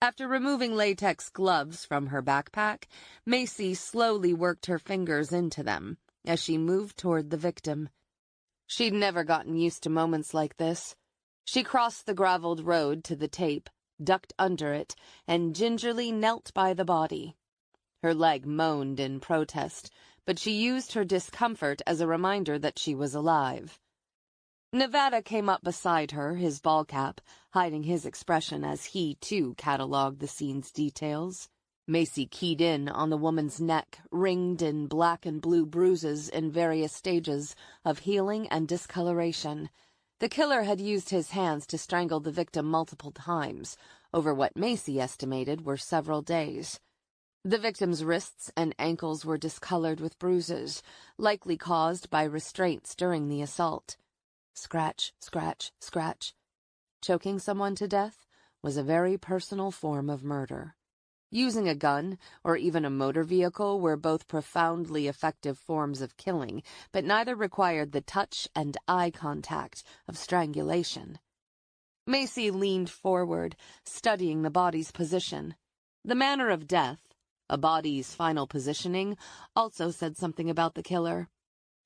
After removing latex gloves from her backpack, Macy slowly worked her fingers into them as she moved toward the victim. She'd never gotten used to moments like this. She crossed the graveled road to the tape, ducked under it, and gingerly knelt by the body. Her leg moaned in protest, but she used her discomfort as a reminder that she was alive. Nevada came up beside her, his ball cap hiding his expression as he, too, catalogued the scene's details. Macy keyed in on the woman's neck, ringed in black and blue bruises in various stages of healing and discoloration. The killer had used his hands to strangle the victim multiple times, over what Macy estimated were several days. The victim's wrists and ankles were discolored with bruises, likely caused by restraints during the assault. Scratch, scratch, scratch. Choking someone to death was a very personal form of murder. Using a gun, or even a motor vehicle, were both profoundly effective forms of killing, but neither required the touch and eye contact of strangulation. Macy leaned forward, studying the body's position. The manner of death, a body's final positioning, also said something about the killer.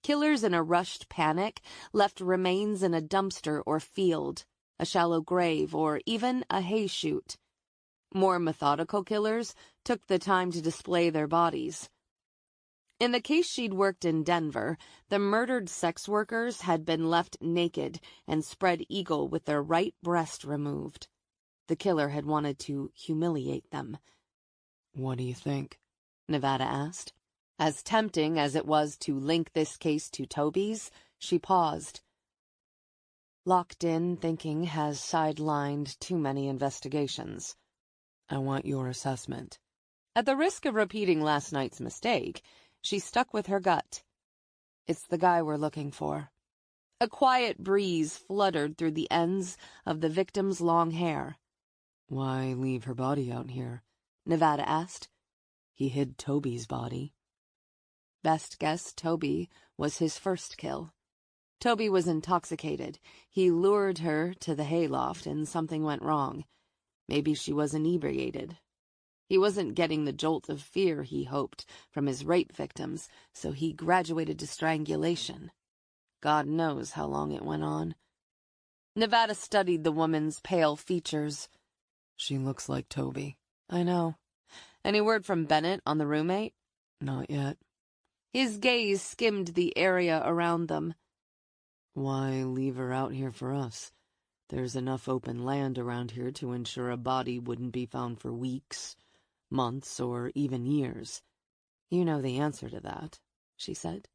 Killers in a rushed panic left remains in a dumpster or field, a shallow grave, or even a hay chute. More methodical killers took the time to display their bodies. In the case she'd worked in Denver, the murdered sex workers had been left naked and spread eagle with their right breast removed. The killer had wanted to humiliate them. "What do you think?" Nevada asked. As tempting as it was to link this case to Toby's, she paused. Locked in thinking has sidelined too many investigations. "I want your assessment." At the risk of repeating last night's mistake, she stuck with her gut. It's the guy we're looking for. A quiet breeze fluttered through the ends of the victim's long hair. "Why leave her body out here?" Nevada asked. "He hid Toby's body." Best guess Toby was his first kill. Toby was intoxicated. He lured her to the hayloft and something went wrong. Maybe she was inebriated. He wasn't getting the jolt of fear he hoped from his rape victims, so he graduated to strangulation. God knows how long it went on. Nevada studied the woman's pale features. "She looks like Toby." I know. Any word from Bennett on the roommate? "Not yet." His gaze skimmed the area around them. "Why leave her out here for us? There's enough open land around here to ensure a body wouldn't be found for weeks, months, or even years." You know the answer to that, she said.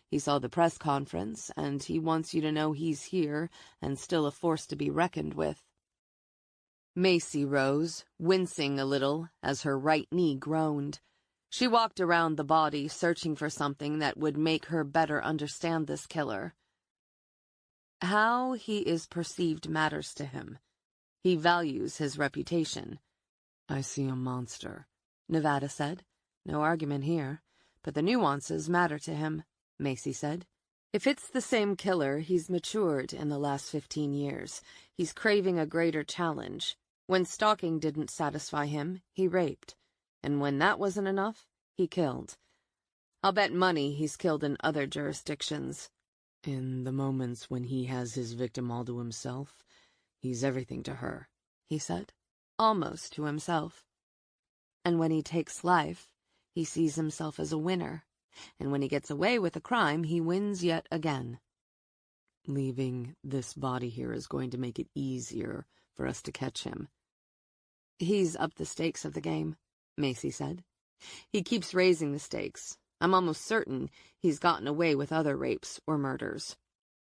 He saw the press conference, and he wants you to know he's here and still a force to be reckoned with. Macy rose, wincing a little as her right knee groaned. She walked around the body, searching for something that would make her better understand this killer. How he is perceived matters to him. He values his reputation. "I see a monster," Nevada said. No argument here. But the nuances matter to him, Macy said. If it's the same killer, he's matured in the last 15 years. He's craving a greater challenge. When stalking didn't satisfy him, he raped. And when that wasn't enough, he killed. I'll bet money he's killed in other jurisdictions. "In the moments when he has his victim all to himself, he's everything to her," he said, almost to himself. And when he takes life, he sees himself as a winner. And when he gets away with a crime, he wins yet again. "Leaving this body here is going to make it easier for us to catch him." He's upped the stakes of the game, Macy said. He keeps raising the stakes. I'm almost certain he's gotten away with other rapes or murders.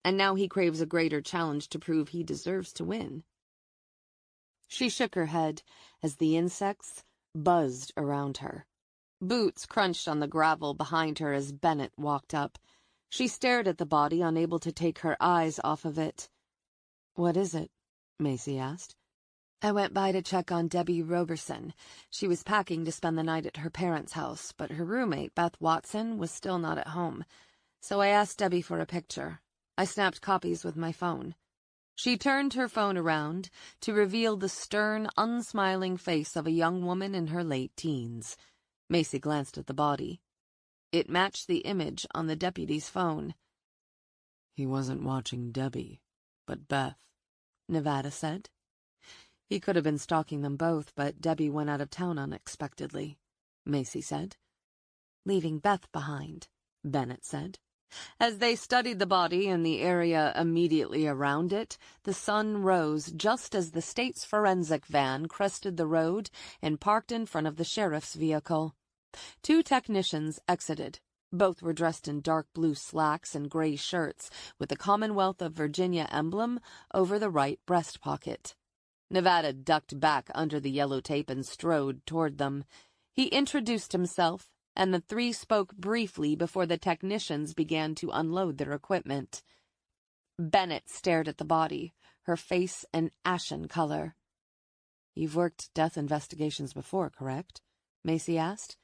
And now he craves a greater challenge to prove he deserves to win. She shook her head as the insects buzzed around her. Boots crunched on the gravel behind her as Bennett walked up. She stared at the body, unable to take her eyes off of it. "What is it?" Macy asked. "I went by to check on Debbie Roberson. She was packing to spend the night at her parents' house, but her roommate, Beth Watson, was still not at home. So I asked Debbie for a picture. I snapped copies with my phone. She turned her phone around to reveal the stern, unsmiling face of a young woman in her late teens. Macy glanced at the body. It matched the image on the deputy's phone. He wasn't watching Debbie, but Beth, Nevada said. He could have been stalking them both, but Debbie went out of town unexpectedly, Macy said. Leaving Beth behind, Bennett said. As they studied the body and the area immediately around it, the sun rose just as the state's forensic van crested the road and parked in front of the sheriff's vehicle. 2 technicians exited. Both were dressed in dark blue slacks and gray shirts, with the Commonwealth of Virginia emblem over the right breast pocket. Nevada ducked back under the yellow tape and strode toward them. He introduced himself, and the 3 spoke briefly before the technicians began to unload their equipment. Bennett stared at the body, her face an ashen color. "You've worked death investigations before, correct?" Macy asked.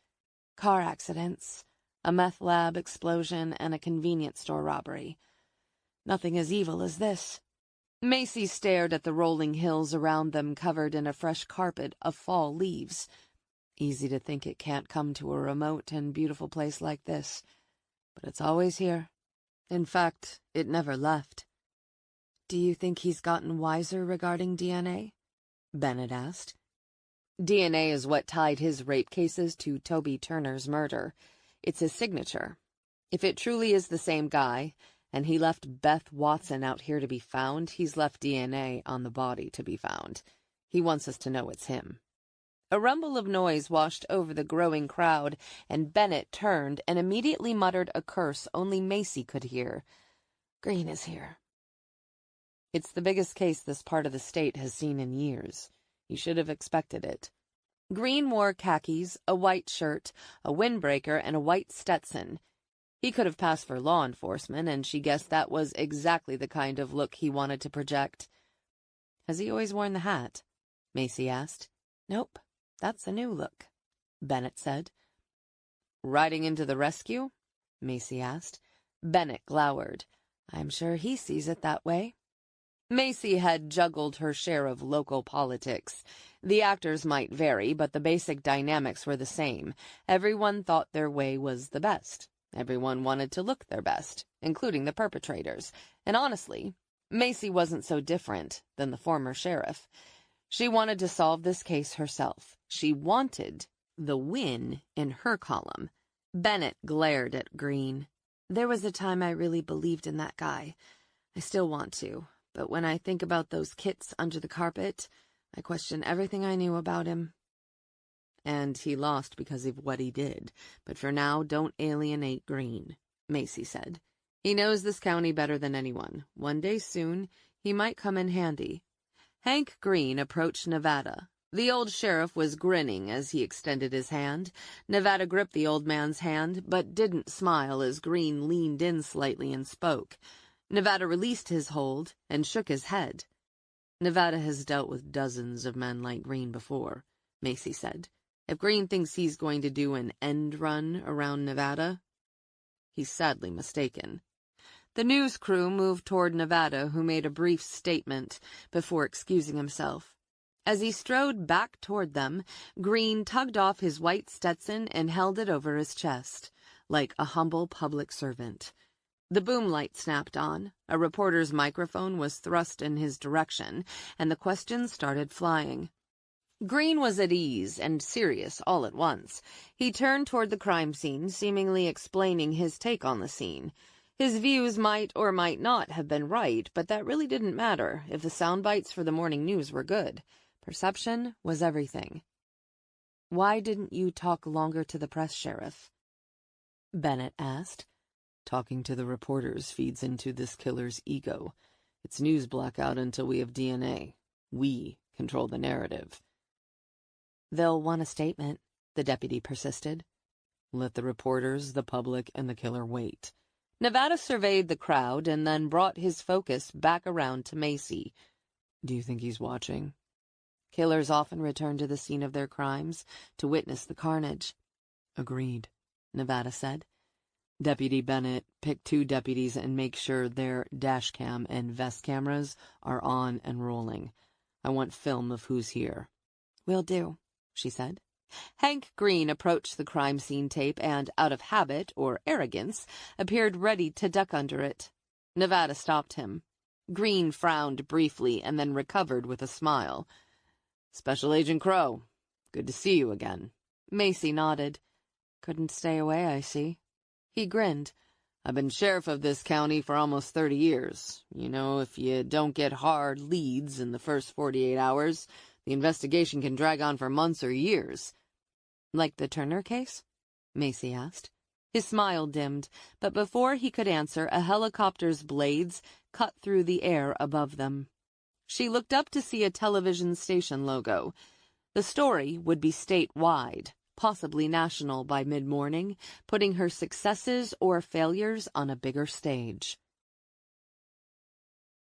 "Car accidents, a meth lab explosion, and a convenience store robbery. Nothing as evil as this." Macy stared at the rolling hills around them covered in a fresh carpet of fall leaves. Easy to think it can't come to a remote and beautiful place like this, but it's always here. In fact, it never left. "Do you think he's gotten wiser regarding DNA?" Bennett asked. "DNA is what tied his rape cases to Toby Turner's murder. It's his signature. If it truly is the same guy, and he left Beth Watson out here to be found, he's left DNA on the body to be found. He wants us to know it's him." A rumble of noise washed over the growing crowd, and Bennett turned and immediately muttered a curse only Macy could hear. "Green is here." "It's the biggest case this part of the state has seen in years. You should have expected it." Green wore khakis, a white shirt, a windbreaker, and a white Stetson. He could have passed for law enforcement, and she guessed that was exactly the kind of look he wanted to project. "Has he always worn the hat?" Macy asked. "Nope, that's a new look," Bennett said. "Riding into the rescue?" Macy asked. Bennett glowered. "I'm sure he sees it that way." Macy had juggled her share of local politics. The actors might vary, but the basic dynamics were the same. Everyone thought their way was the best. Everyone wanted to look their best, including the perpetrators. And honestly, Macy wasn't so different than the former sheriff. She wanted to solve this case herself. She wanted the win in her column. Bennett glared at Green. "There was a time I really believed in that guy. I still want to. But when I think about those kits under the carpet, I question everything I knew about him." "And he lost because of what he did. But for now, don't alienate Green," Macy said. "He knows this county better than anyone. One day soon, he might come in handy." Hank Green approached Nevada. The old sheriff was grinning as he extended his hand. Nevada gripped the old man's hand, but didn't smile as Green leaned in slightly and spoke. Nevada released his hold and shook his head. "Nevada has dealt with dozens of men like Green before," Macy said. "If Green thinks he's going to do an end run around Nevada, he's sadly mistaken." The news crew moved toward Nevada, who made a brief statement before excusing himself. As he strode back toward them, Green tugged off his white Stetson and held it over his chest, like a humble public servant. The boom light snapped on, a reporter's microphone was thrust in his direction, and the questions started flying. Green was at ease and serious all at once. He turned toward the crime scene, seemingly explaining his take on the scene. His views might or might not have been right, but that really didn't matter if the sound bites for the morning news were good. Perception was everything. "Why didn't you talk longer to the press, Sheriff?" Bennett asked. "Talking to the reporters feeds into this killer's ego. It's news blackout until we have DNA. We control the narrative." "They'll want a statement," the deputy persisted. "Let the reporters, the public, and the killer wait." Nevada surveyed the crowd and then brought his focus back around to Macy. "Do you think he's watching?" "Killers often return to the scene of their crimes to witness the carnage." "Agreed," Nevada said. Deputy Bennett, pick 2 deputies and make sure their dash cam and vest cameras are on and rolling. I want film of who's here. Will do, she said. Hank Green approached the crime scene tape and, out of habit or arrogance, appeared ready to duck under it. Nevada stopped him. Green frowned briefly and then recovered with a smile. Special Agent Crow, good to see you again. Macy nodded. Couldn't stay away, I see. He grinned. I've been sheriff of this county for almost 30 years. You know, if you don't get hard leads in the first 48 hours, the investigation can drag on for months or years. Like the Turner case? Macy asked. His smile dimmed, but before he could answer, a helicopter's blades cut through the air above them. She looked up to see a television station logo. The story would be statewide, possibly national by mid-morning, putting her successes or failures on a bigger stage.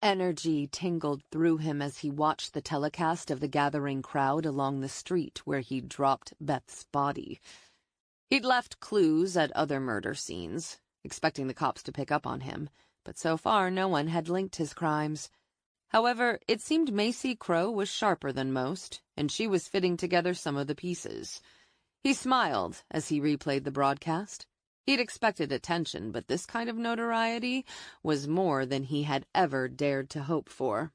Energy tingled through him as he watched the telecast of the gathering crowd along the street where he'd dropped Beth's body. He'd left clues at other murder scenes, expecting the cops to pick up on him, but so far no one had linked his crimes. However, it seemed Macy Crow was sharper than most, and she was fitting together some of the pieces. He smiled as he replayed the broadcast. He'd expected attention, but this kind of notoriety was more than he had ever dared to hope for.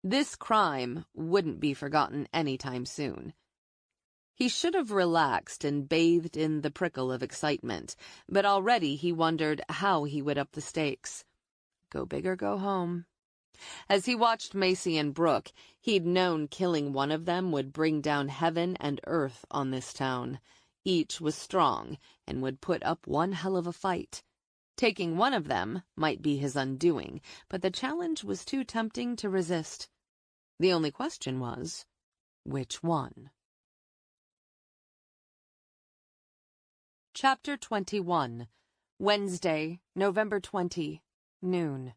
This crime wouldn't be forgotten anytime soon. He should have relaxed and bathed in the prickle of excitement, but already he wondered how he would up the stakes. Go big or go home. As he watched Macy and Brooke, he'd known killing one of them would bring down heaven and earth on this town. Each was strong and would put up one hell of a fight. Taking one of them might be his undoing, but the challenge was too tempting to resist. The only question was, which one? Chapter 21, Wednesday, November 20, noon.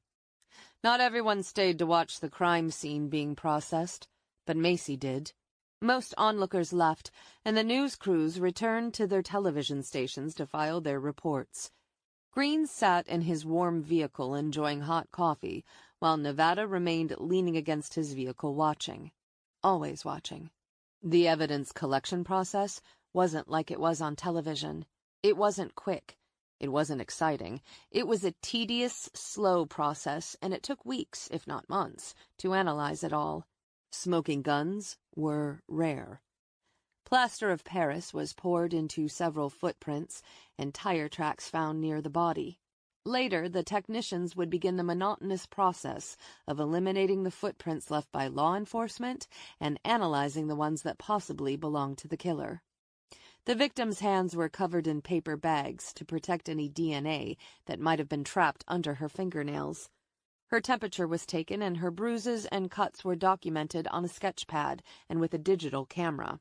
Not everyone stayed to watch the crime scene being processed, but Macy did. Most onlookers left, and the news crews returned to their television stations to file their reports. Green sat in his warm vehicle enjoying hot coffee, while Nevada remained leaning against his vehicle watching. Always watching. The evidence collection process wasn't like it was on television. It wasn't quick. It wasn't exciting. It was a tedious, slow process, and it took weeks, if not months, to analyze it all. Smoking guns were rare. Plaster of Paris was poured into several footprints and tire tracks found near the body. Later, the technicians would begin the monotonous process of eliminating the footprints left by law enforcement and analyzing the ones that possibly belonged to the killer. The victim's hands were covered in paper bags to protect any DNA that might have been trapped under her fingernails. Her temperature was taken and her bruises and cuts were documented on a sketch pad and with a digital camera.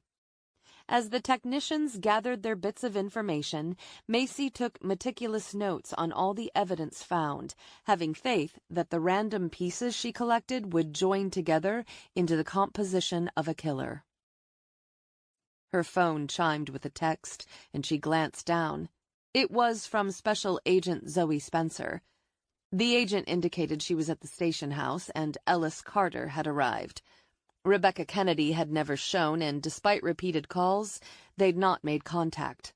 As the technicians gathered their bits of information, Macy took meticulous notes on all the evidence found, having faith that the random pieces she collected would join together into the composition of a killer. Her phone chimed with a text, and she glanced down. It was from Special Agent Zoe Spencer. The agent indicated she was at the station house, and Ellis Carter had arrived. Rebecca Kennedy had never shown, and despite repeated calls, they'd not made contact.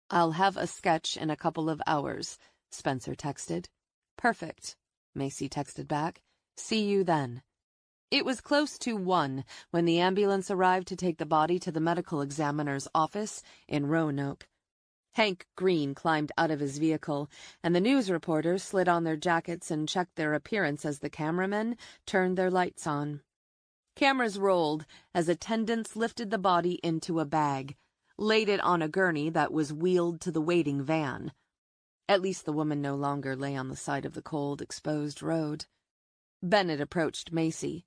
"I'll have a sketch in a couple of hours," Spencer texted. "Perfect," Macy texted back. "See you then." It was close to 1 when the ambulance arrived to take the body to the medical examiner's office in Roanoke. Hank Green climbed out of his vehicle, and the news reporters slid on their jackets and checked their appearance as the cameramen turned their lights on. Cameras rolled as attendants lifted the body into a bag, laid it on a gurney that was wheeled to the waiting van. At least the woman no longer lay on the side of the cold, exposed road. Bennett approached Macy.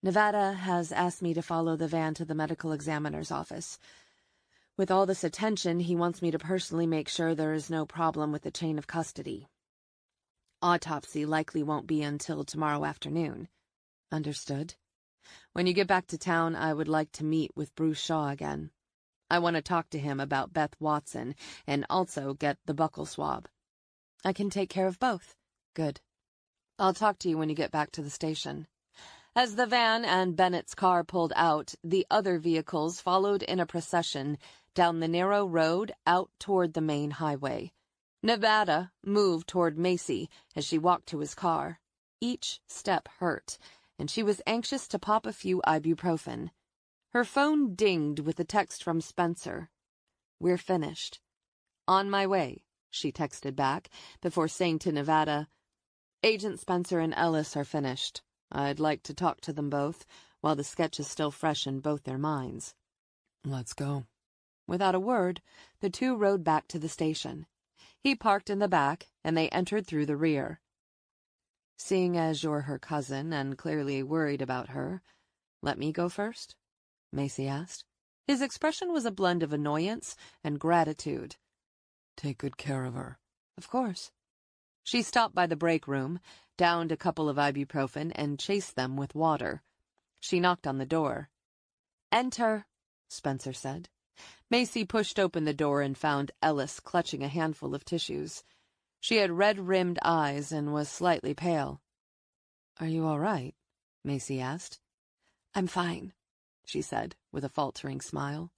"Nevada has asked me to follow the van to the medical examiner's office. With all this attention, he wants me to personally make sure there is no problem with the chain of custody. Autopsy likely won't be until tomorrow afternoon." "Understood. When you get back to town, I would like to meet with Bruce Shaw again." I want to talk to him about Beth Watson and also get the buccal swab. I can take care of both. Good. I'll talk to you when you get back to the station. As the van and Bennett's car pulled out, the other vehicles followed in a procession down the narrow road out toward the main highway. Nevada moved toward Macy as she walked to his car. Each step hurt, and she was anxious to pop a few ibuprofen. Her phone dinged with a text from Spencer. "We're finished." "On my way," she texted back, before saying to Nevada, "Agent Spencer and Ellis are finished. I'd like to talk to them both, while the sketch is still fresh in both their minds." "Let's go." Without a word, the two rode back to the station. He parked in the back, and they entered through the rear. "Seeing as you're her cousin and clearly worried about her, let me go first?" Macy asked. His expression was a blend of annoyance and gratitude. "Take good care of her." "Of course." She stopped by the break room, downed a couple of ibuprofen, and chased them with water. She knocked on the door. "Enter," Spencer said. Macy pushed open the door and found Ellis clutching a handful of tissues. She had red-rimmed eyes and was slightly pale. "Are you all right?" Macy asked. "I'm fine," she said, with a faltering smile.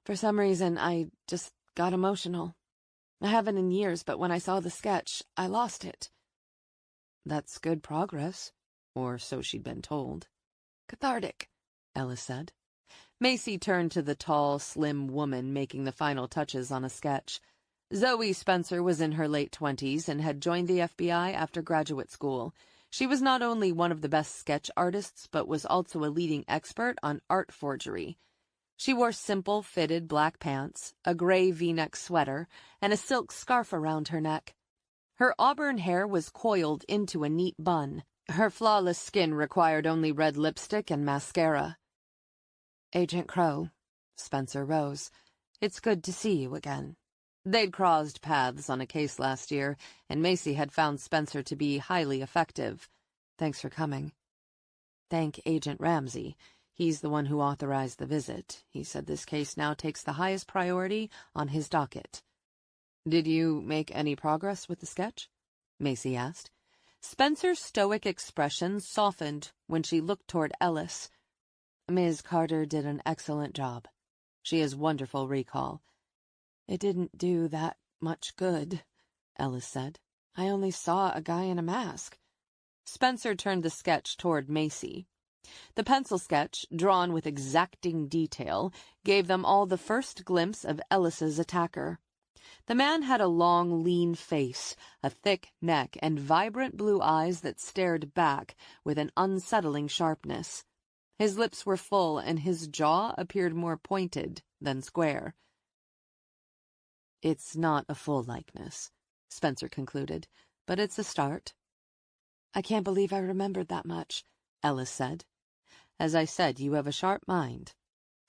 "For some reason, I just got emotional. I haven't in years, but when I saw the sketch, I lost it." "That's good progress," or so she'd been told. "Cathartic," Ellis said. Macy turned to the tall, slim woman making the final touches on a sketch. Zoe Spencer was in her late 20s and had joined the FBI after graduate school. She was not only one of the best sketch artists, but was also a leading expert on art forgery. She wore simple, fitted black pants, a gray V-neck sweater, and a silk scarf around her neck. Her auburn hair was coiled into a neat bun. Her flawless skin required only red lipstick and mascara. "Agent Crow," Spencer rose. "It's good to see you again." They'd crossed paths on a case last year, and Macy had found Spencer to be highly effective. "Thanks for coming." "Thank Agent Ramsey. He's the one who authorized the visit. He said this case now takes the highest priority on his docket." "Did you make any progress with the sketch?" Macy asked. Spencer's stoic expression softened when she looked toward Ellis. "Ms. Carter did an excellent job. She has wonderful recall." "It didn't do that much good," Ellis said. "I only saw a guy in a mask." Spencer turned the sketch toward Macy. The pencil sketch, drawn with exacting detail, gave them all the first glimpse of Ellis's attacker. The man had a long, lean face, a thick neck, and vibrant blue eyes that stared back with an unsettling sharpness. His lips were full, and his jaw appeared more pointed than square. "It's not a full likeness," Spencer concluded, "but it's a start." "I can't believe I remembered that much," Ellis said. "As I said, you have a sharp mind,"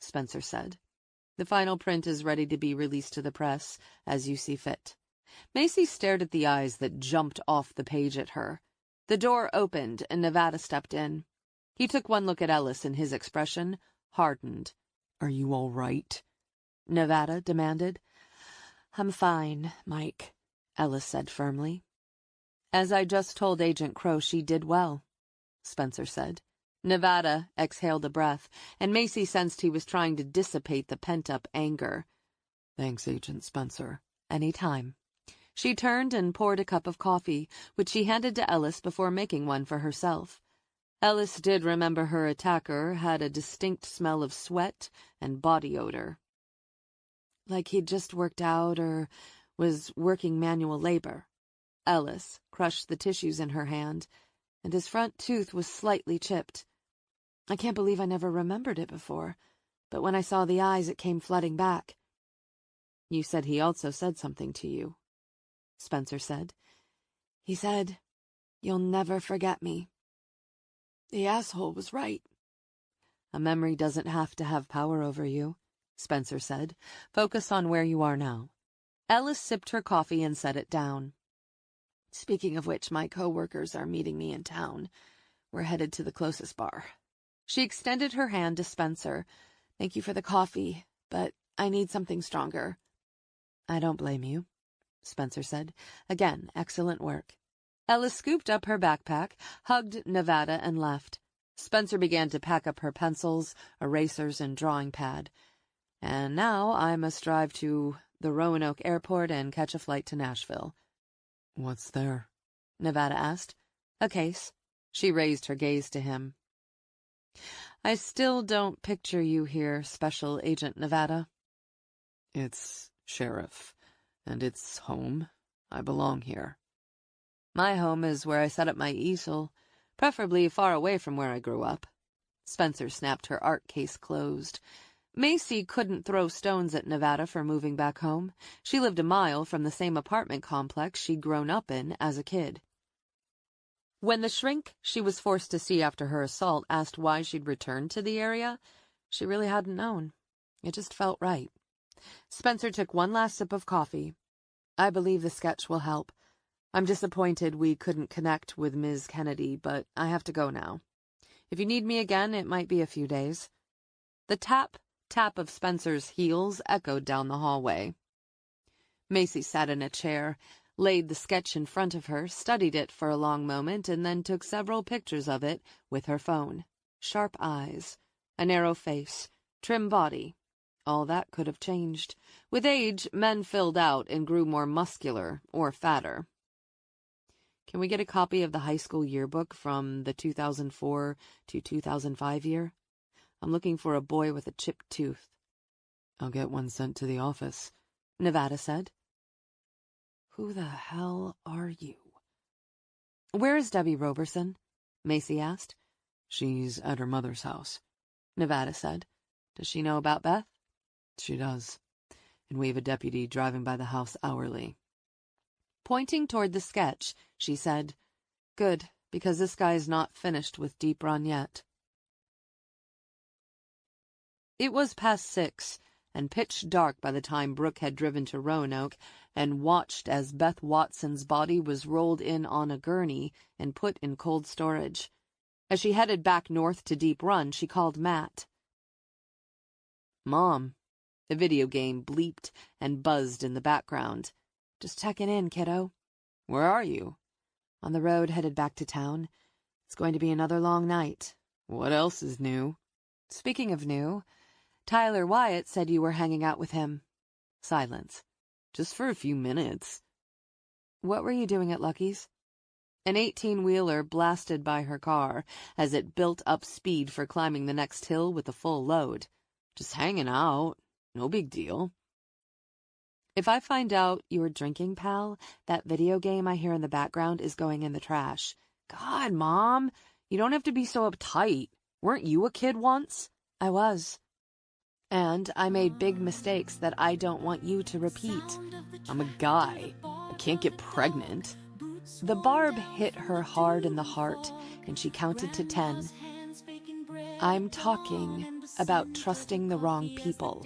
Spencer said. "The final print is ready to be released to the press, as you see fit." Macy stared at the eyes that jumped off the page at her. The door opened, and Nevada stepped in. He took one look at Ellis, and his expression hardened. "Are you all right?" Nevada demanded. "I'm fine, Mike," Ellis said firmly. "As I just told Agent Crow, she did well," Spencer said. Nevada exhaled a breath, and Macy sensed he was trying to dissipate the pent-up anger. "Thanks, Agent Spencer." "Any time." She turned and poured a cup of coffee, which she handed to Ellis before making one for herself. Ellis did remember her attacker had a distinct smell of sweat and body odor. "Like he'd just worked out or was working manual labor." Ellis crushed the tissues in her hand, and his front tooth was slightly chipped. "I can't believe I never remembered it before, but when I saw the eyes it came flooding back." "You said he also said something to you," Spencer said. "He said, 'You'll never forget me.' The asshole was right." "A memory doesn't have to have power over you," Spencer said. "Focus on where you are now." Ellis sipped her coffee and set it down. "Speaking of which, my co-workers are meeting me in town. We're headed to the closest bar." She extended her hand to Spencer. "Thank you for the coffee, but I need something stronger. I don't blame you, Spencer said. Again, excellent work. Ella scooped up her backpack, hugged Nevada, and left. Spencer began to pack up her pencils, erasers, and drawing pad. And now I must drive to the Roanoke Airport and catch a flight to Nashville. What's there? Nevada asked. A case. She raised her gaze to him. I still don't picture you here, Special Agent Nevada. It's Sheriff, and it's home. I belong here. My home is where I set up my easel, preferably far away from where I grew up. Spencer snapped her art case closed. Macy couldn't throw stones at Nevada for moving back home. She lived a mile from the same apartment complex she'd grown up in as a kid. When the shrink she was forced to see after her assault asked why she'd returned to the area, she really hadn't known. It just felt right. Spencer took one last sip of coffee. I believe the sketch will help. I'm disappointed we couldn't connect with Ms. Kennedy, but I have to go now. If you need me again, it might be a few days. The tap of Spencer's heels echoed down the hallway. Macy sat in a chair, laid the sketch in front of her, studied it for a long moment, and then took several pictures of it with her phone. Sharp eyes, a narrow face, trim body. All that could have changed. With age, men filled out and grew more muscular or fatter. Can we get a copy of the high school yearbook from the 2004 to 2005 year? I'm looking for a boy with a chipped tooth. I'll get one sent to the office, Nevada said. Who the hell are you? Where is Debbie Roberson? Macy asked. She's at her mother's house, Nevada said. Does she know about Beth? She does. And we have a deputy driving by the house hourly. Pointing toward the sketch, she said, Good, because this guy's not finished with Deep Run yet. It was past 6, and pitch dark by the time Brooke had driven to Roanoke and watched as Beth Watson's body was rolled in on a gurney and put in cold storage. As she headed back north to Deep Run, she called Matt. Mom. The video game bleeped and buzzed in the background. Just checking in, kiddo. Where are you? On the road headed back to town. It's going to be another long night. What else is new? Speaking of new, Tyler Wyatt said you were hanging out with him. Silence. Just for a few minutes. What were you doing at Lucky's? An 18-wheeler blasted by her car as it built up speed for climbing the next hill with a full load. Just hanging out. No big deal. If I find out you were drinking, pal, that video game I hear in the background is going in the trash. God, Mom, you don't have to be so uptight. Weren't you a kid once? I was. And I made big mistakes that I don't want you to repeat. I'm a guy. I can't get pregnant. The barb hit her hard in the heart, and she counted to 10. I'm talking about trusting the wrong people.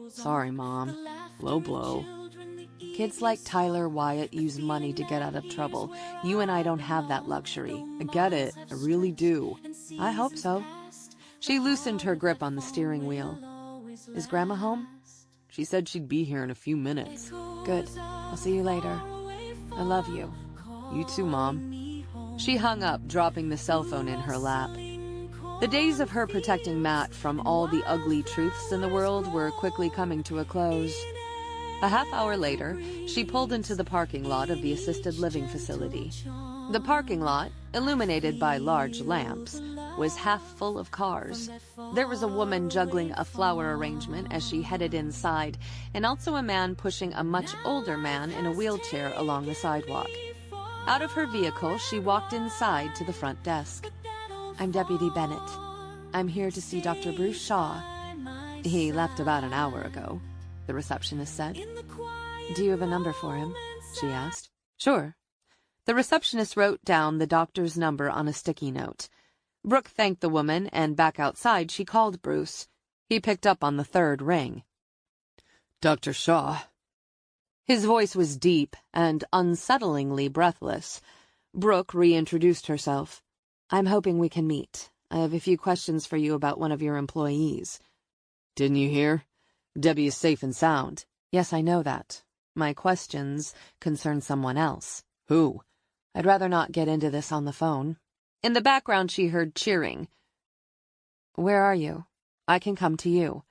Sorry, Mom. Low blow. Kids like Tyler Wyatt use money to get out of trouble. You and I don't have that luxury. I get it. I really do. I hope so. She loosened her grip on the steering wheel. Is Grandma home? She said she'd be here in a few minutes. Good. I'll see you later. I love you. You too, Mom. She hung up, dropping the cell phone in her lap. The days of her protecting Matt from all the ugly truths in the world were quickly coming to a close. A half hour later, she pulled into the parking lot of the assisted living facility. The parking lot, illuminated by large lamps, was half full of cars. There was a woman juggling a flower arrangement as she headed inside, and also a man pushing a much older man in a wheelchair along the sidewalk. Out of her vehicle, she walked inside to the front desk. I'm Deputy Bennett. I'm here to see Dr. Bruce Shaw. He left about an hour ago, the receptionist said. Do you have a number for him? She asked. Sure. The receptionist wrote down the doctor's number on a sticky note. Brooke thanked the woman, and back outside she called Bruce. He picked up on the third ring. Dr. Shaw. His voice was deep and unsettlingly breathless. Brooke reintroduced herself. I'm hoping we can meet. I have a few questions for you about one of your employees. Didn't you hear? Debbie is safe and sound. Yes, I know that. My questions concern someone else. Who? I'd rather not get into this on the phone. In the background, she heard cheering. Where are you? I can come to you.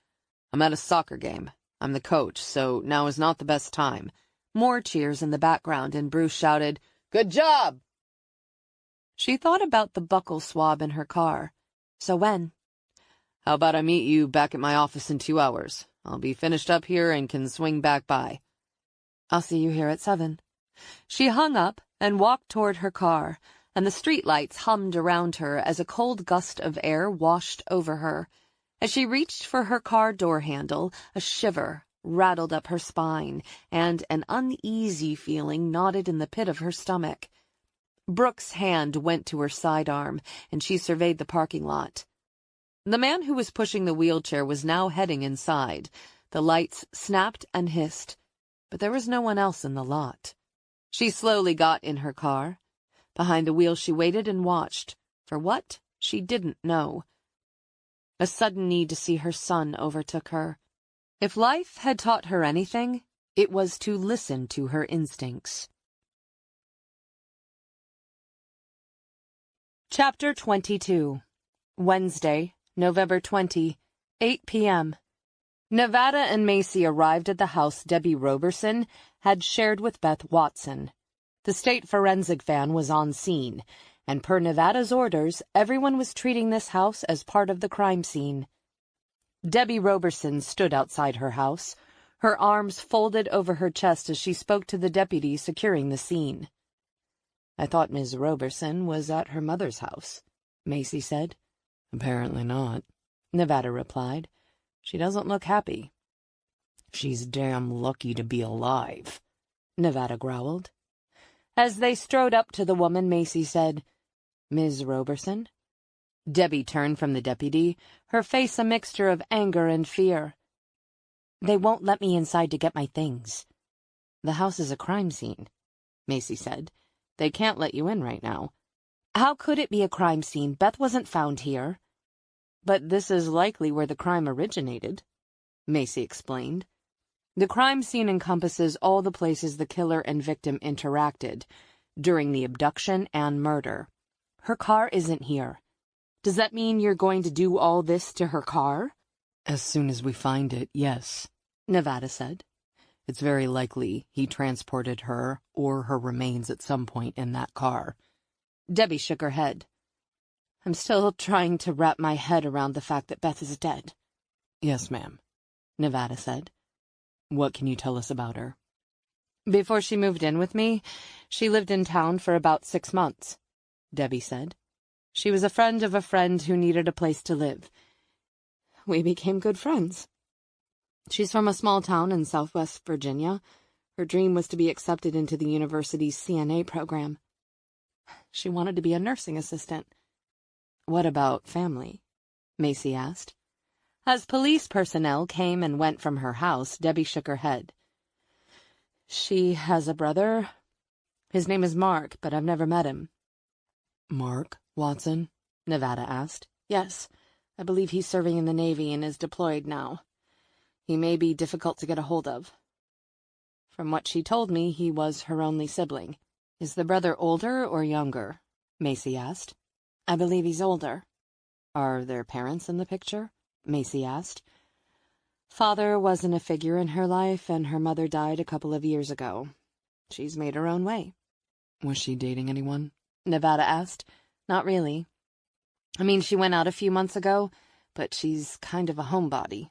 I'm at a soccer game. I'm the coach, so now is not the best time. More cheers in the background, and Bruce shouted, Good job! She thought about the buckle swab in her car. So when? How about I meet you back at my office in 2 hours? I'll be finished up here and can swing back by. I'll see you here at 7. She hung up and walked toward her car, and the streetlights hummed around her as a cold gust of air washed over her. As she reached for her car door handle, a shiver rattled up her spine, and an uneasy feeling knotted in the pit of her stomach. Brooke's hand went to her sidearm, and she surveyed the parking lot. The man who was pushing the wheelchair was now heading inside. The lights snapped and hissed, but there was no one else in the lot. She slowly got in her car. Behind the wheel she waited and watched. For what? She didn't know. A sudden need to see her son overtook her. If life had taught her anything, it was to listen to her instincts. Chapter 22. Wednesday, November 20, 8 p.m. Nevada and Macy arrived at the house Debbie Roberson had shared with Beth Watson. The state forensic van was on scene, and per Nevada's orders, everyone was treating this house as part of the crime scene. Debbie Roberson stood outside her house, her arms folded over her chest as she spoke to the deputy securing the scene. I thought Ms. Roberson was at her mother's house, Macy said. Apparently not, Nevada replied. She doesn't look happy. She's damn lucky to be alive, Nevada growled. As they strode up to the woman, Macy said, Ms. Roberson? Debbie turned from the deputy, her face a mixture of anger and fear. They won't let me inside to get my things. The house is a crime scene, Macy said. They can't let you in right now. How could it be a crime scene? Beth wasn't found here. But this is likely where the crime originated, Macy explained. The crime scene encompasses all the places the killer and victim interacted during the abduction and murder. Her car isn't here. Does that mean you're going to do all this to her car? As soon as we find it, yes, Nevada said. It's very likely he transported her or her remains at some point in that car. Debbie shook her head. I'm still trying to wrap my head around the fact that Beth is dead. Yes, ma'am, Nevada said. What can you tell us about her? Before she moved in with me, she lived in town for about 6 months, Debbie said. She was a friend of a friend who needed a place to live. We became good friends. She's from a small town in Southwest Virginia. Her dream was to be accepted into the university's CNA program. She wanted to be a nursing assistant. What about family? Macy asked. As police personnel came and went from her house, Debbie shook her head. She has a brother. His name is Mark, but I've never met him. Mark Watson? Nevada asked. Yes, I believe he's serving in the Navy and is deployed now. He may be difficult to get a hold of. From what she told me, he was her only sibling. Is the brother older or younger? Macy asked. I believe he's older. Are their parents in the picture? Macy asked. Father wasn't a figure in her life, and her mother died a couple of years ago. She's made her own way. Was she dating anyone? Nevada asked. Not really. I mean, she went out a few months ago, but she's kind of a homebody.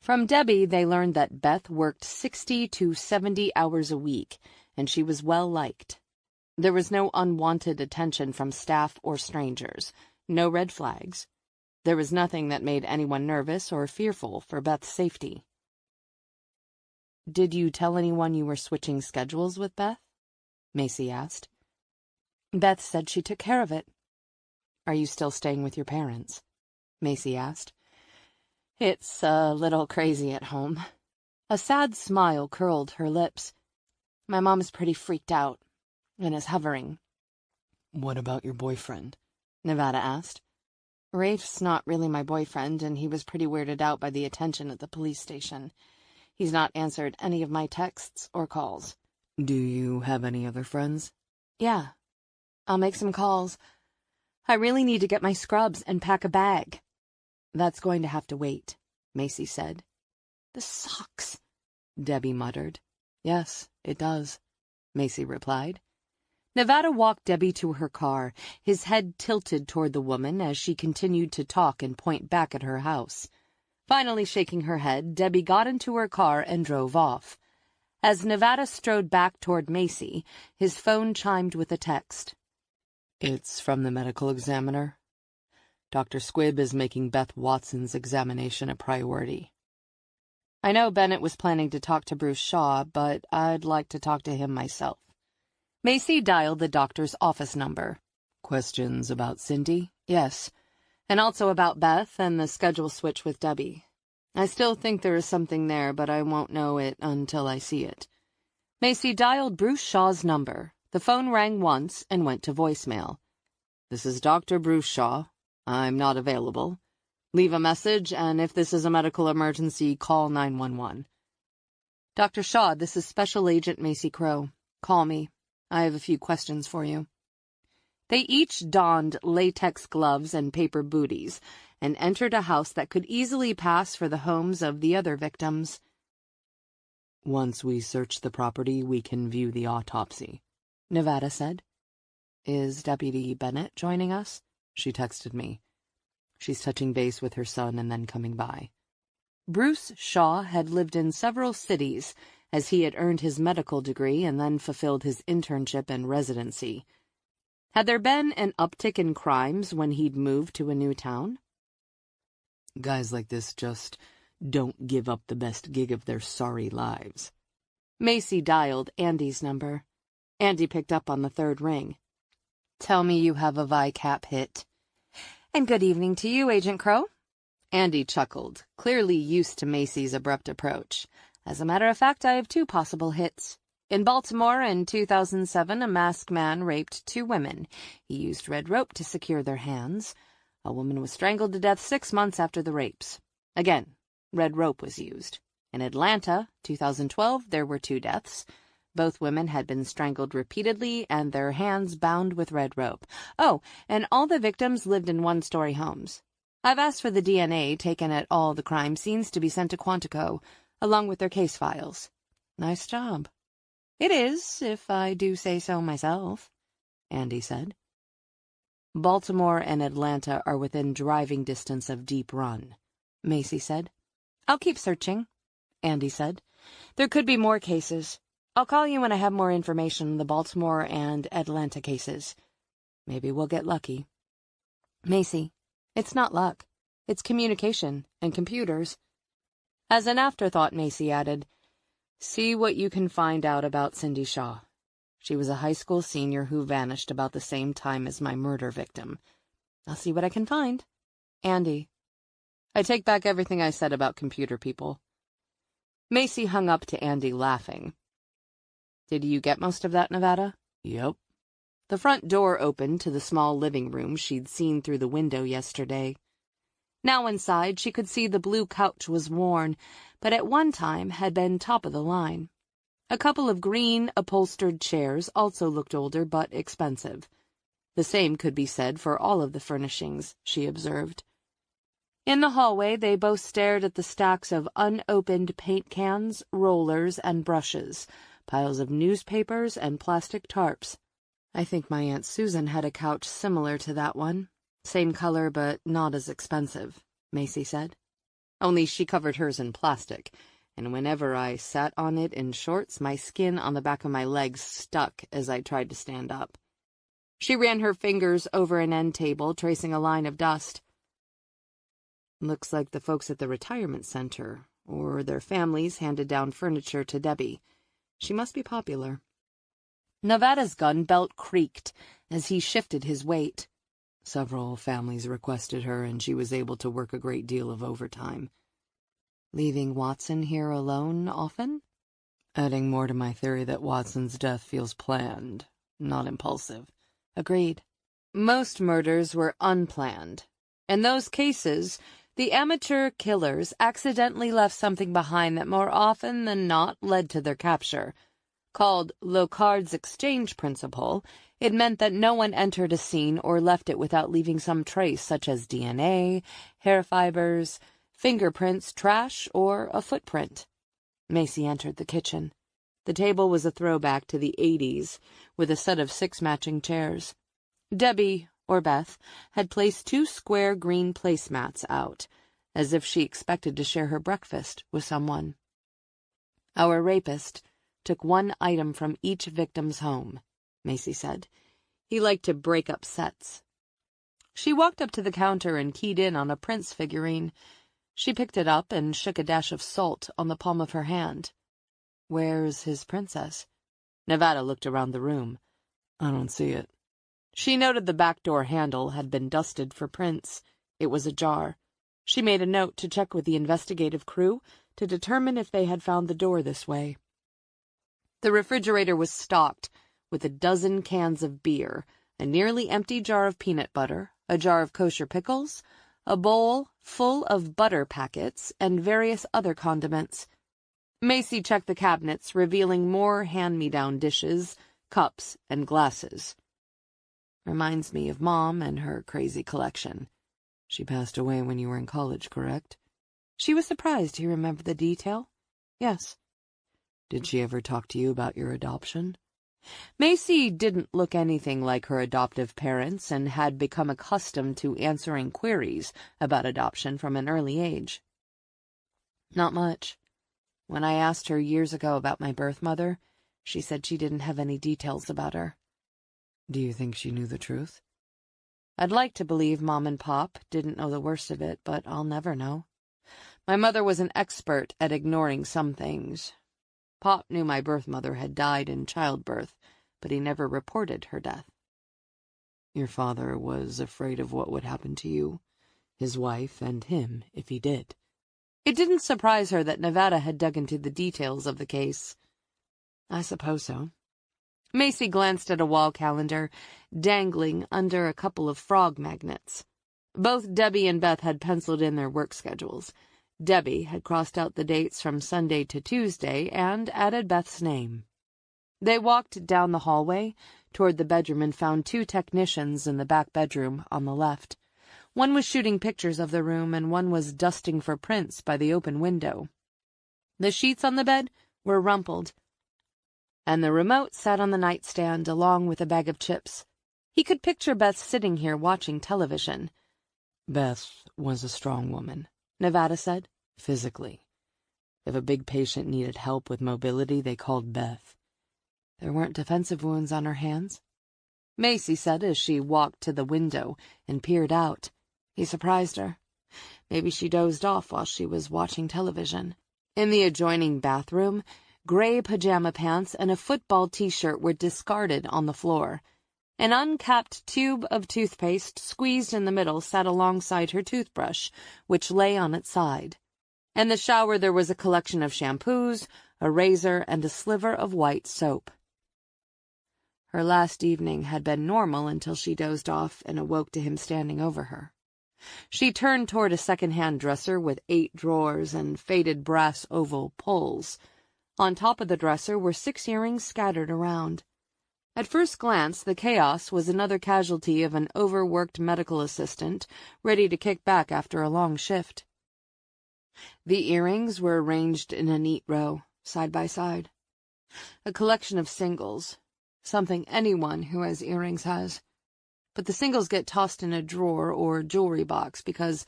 From Debbie, they learned that Beth worked 60 to 70 hours a week, and she was well-liked. There was no unwanted attention from staff or strangers, no red flags. There was nothing that made anyone nervous or fearful for Beth's safety. Did you tell anyone you were switching schedules with Beth? Macy asked. Beth said she took care of it. Are you still staying with your parents? Macy asked. It's a little crazy at home. A sad smile curled her lips. My mom's pretty freaked out and is hovering. What about your boyfriend? Nevada asked. Rafe's not really my boyfriend, and he was pretty weirded out by the attention at the police station. He's not answered any of my texts or calls. Do you have any other friends? Yeah. I'll make some calls. I really need to get my scrubs and pack a bag. That's going to have to wait, Macy said. This sucks, Debbie muttered. Yes, it does, Macy replied. Nevada walked Debbie to her car, his head tilted toward the woman as she continued to talk and point back at her house. Finally shaking her head, Debbie got into her car and drove off. As Nevada strode back toward Macy, his phone chimed with a text. It's from the medical examiner. Dr. Squibb is making Beth Watson's examination a priority. I know Bennett was planning to talk to Bruce Shaw, but I'd like to talk to him myself. Macy dialed the doctor's office number. Questions about Cindy? Yes, and also about Beth and the schedule switch with Debbie. I still think there is something there, but I won't know it until I see it. Macy dialed Bruce Shaw's number. The phone rang once and went to voicemail. This is Dr. Bruce Shaw. I'm not available. Leave a message, and if this is a medical emergency, call 911. Dr. Shaw, this is Special Agent Macy Crow. Call me. I have a few questions for you. They each donned latex gloves and paper booties and entered a house that could easily pass for the homes of the other victims. Once we search the property, we can view the autopsy, Nevada said. Is Deputy Bennett joining us? She texted me. She's touching base with her son and then coming by. Bruce Shaw had lived in several cities as he had earned his medical degree and then fulfilled his internship and residency. Had there been an uptick in crimes when he'd moved to a new town? Guys like this just don't give up the best gig of their sorry lives. Macy dialed Andy's number. Andy picked up on the third ring. Tell me you have a VICAP hit. And good evening to you, Agent Crow. Andy chuckled, clearly used to Macy's abrupt approach. As a matter of fact, I have 2 possible hits. In Baltimore in 2007, a masked man raped 2 women. He used red rope to secure their hands. A woman was strangled to death 6 months after the rapes. Again, red rope was used. In Atlanta, 2012, there were 2 deaths. Both women had been strangled repeatedly and their hands bound with red rope. Oh, and all the victims lived in 1-story homes. I've asked for the DNA taken at all the crime scenes to be sent to Quantico, along with their case files. Nice job. It is, if I do say so myself, Andy said. Baltimore and Atlanta are within driving distance of Deep Run, Macy said. I'll keep searching, Andy said. There could be more cases. I'll call you when I have more information on the Baltimore and Atlanta cases. Maybe we'll get lucky. Macy, it's not luck. It's communication and computers. As an afterthought, Macy added, see what you can find out about Cindy Shaw. She was a high school senior who vanished about the same time as my murder victim. I'll see what I can find. Andy. I take back everything I said about computer people. Macy hung up to Andy, laughing. Did you get most of that, Nevada? Yep. The front door opened to the small living room she'd seen through the window yesterday. Now inside, she could see the blue couch was worn, but at one time had been top of the line. A couple of green, upholstered chairs also looked older but expensive. The same could be said for all of the furnishings, she observed. In the hallway, they both stared at the stacks of unopened paint cans, rollers, and brushes, piles of newspapers and plastic tarps. I think my Aunt Susan had a couch similar to that one. Same color, but not as expensive, Macy said. Only she covered hers in plastic, and whenever I sat on it in shorts, my skin on the back of my legs stuck as I tried to stand up. She ran her fingers over an end table, tracing a line of dust. Looks like the folks at the retirement center, or their families handed down furniture to Debbie. She must be popular. Nevada's gun belt creaked as he shifted his weight. Several families requested her, and she was able to work a great deal of overtime. Leaving Watson here alone often? Adding more to my theory that Watson's death feels planned, not impulsive. Agreed. Most murders were unplanned. In those cases, the amateur killers accidentally left something behind that more often than not led to their capture. Called Locard's exchange principle, it meant that no one entered a scene or left it without leaving some trace such as DNA, hair fibers, fingerprints, trash, or a footprint. Macy entered the kitchen. The table was a throwback to the 80s, with a set of 6 matching chairs. Debbie, or Beth, had placed 2 square green placemats out, as if she expected to share her breakfast with someone. Our rapist took 1 item from each victim's home, Macy said. He liked to break up sets. She walked up to the counter and keyed in on a Prince figurine. She picked it up and shook a dash of salt on the palm of her hand. "Where's his princess?" Nevada looked around the room. "I don't see it." She noted the back door handle had been dusted for prints. It was ajar. She made a note to check with the investigative crew to determine if they had found the door this way. The refrigerator was stocked with a dozen cans of beer, a nearly empty jar of peanut butter, a jar of kosher pickles, a bowl full of butter packets, and various other condiments. Macy checked the cabinets, revealing more hand-me-down dishes, cups, and glasses. "Reminds me of Mom and her crazy collection. She passed away when you were in college, correct?" She was surprised he remembered the detail. "Yes." "Did she ever talk to you about your adoption?" Macy didn't look anything like her adoptive parents and had become accustomed to answering queries about adoption from an early age. "Not much. When I asked her years ago about my birth mother, she said she didn't have any details about her." "Do you think she knew the truth?" "I'd like to believe Mom and Pop didn't know the worst of it, but I'll never know. My mother was an expert at ignoring some things. Pop knew my birth mother had died in childbirth, but he never reported her death." "Your father was afraid of what would happen to you, his wife, and him, if he did." It didn't surprise her that Nevada had dug into the details of the case. "I suppose so." Macy glanced at a wall calendar, dangling under a couple of frog magnets. Both Debbie and Beth had penciled in their work schedules. Debbie had crossed out the dates from Sunday to Tuesday and added Beth's name. They walked down the hallway toward the bedroom and found 2 technicians in the back bedroom on the left. One was shooting pictures of the room and one was dusting for prints by the open window. The sheets on the bed were rumpled, and the remote sat on the nightstand along with a bag of chips. He could picture Beth sitting here watching television. "Beth was a strong woman," Nevada said. "Physically. If a big patient needed help with mobility, they called Beth." "There weren't defensive wounds on her hands?" Macy said as she walked to the window and peered out. He surprised her. Maybe she dozed off while she was watching television. In the adjoining bathroom, gray pajama pants and a football t-shirt were discarded on the floor. An uncapped tube of toothpaste squeezed in the middle sat alongside her toothbrush, which lay on its side. In the shower there was a collection of shampoos, a razor, and a sliver of white soap. Her last evening had been normal until she dozed off and awoke to him standing over her. She turned toward a second-hand dresser with 8 drawers and faded brass oval pulls. On top of the dresser were 6 earrings scattered around. At first glance, the chaos was another casualty of an overworked medical assistant ready to kick back after a long shift. The earrings were arranged in a neat row, side by side. A collection of singles, something anyone who has earrings has. But the singles get tossed in a drawer or jewelry box because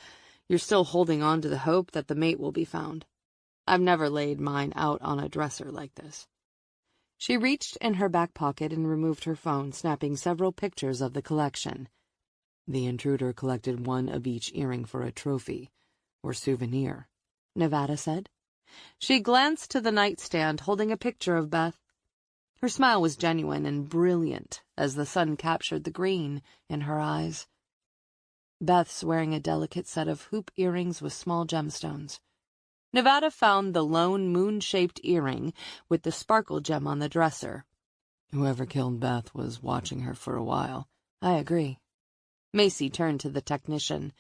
you're still holding on to the hope that the mate will be found. I've never laid mine out on a dresser like this. She reached in her back pocket and removed her phone, snapping several pictures of the collection. The intruder collected 1 of each earring for a trophy, or souvenir, Nevada said. She glanced to the nightstand, holding a picture of Beth. Her smile was genuine and brilliant as the sun captured the green in her eyes. Beth's wearing a delicate set of hoop earrings with small gemstones. Nevada found the lone moon-shaped earring with the sparkle gem on the dresser. Whoever killed Beth was watching her for a while. I agree. Macy turned to the technician.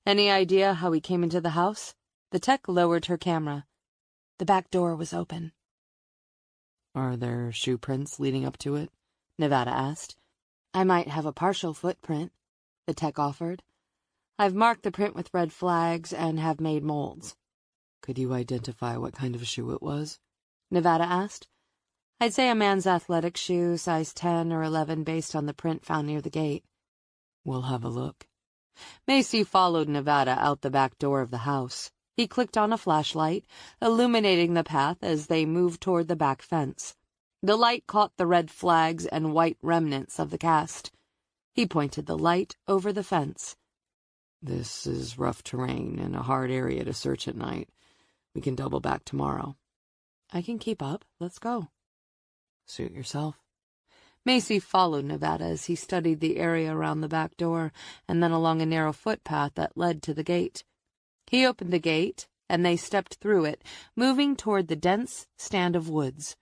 Any idea how he came into the house? The tech lowered her camera. The back door was open. Are there shoe prints leading up to it? Nevada asked. I might have a partial footprint, the tech offered. I've marked the print with red flags and have made molds. Could you identify what kind of shoe it was? Nevada asked. I'd say a man's athletic shoe, size 10 or 11, based on the print found near the gate. We'll have a look. Macy followed Nevada out the back door of the house. He clicked on a flashlight, illuminating the path as they moved toward the back fence. The light caught the red flags and white remnants of the cast. He pointed the light over the fence. This is rough terrain and a hard area to search at night. We can double back tomorrow. I can keep up. Let's go. Suit yourself. Macy followed Nevada as he studied the area around the back door and then along a narrow footpath that led to the gate. He opened the gate, and they stepped through it, moving toward the dense stand of woods.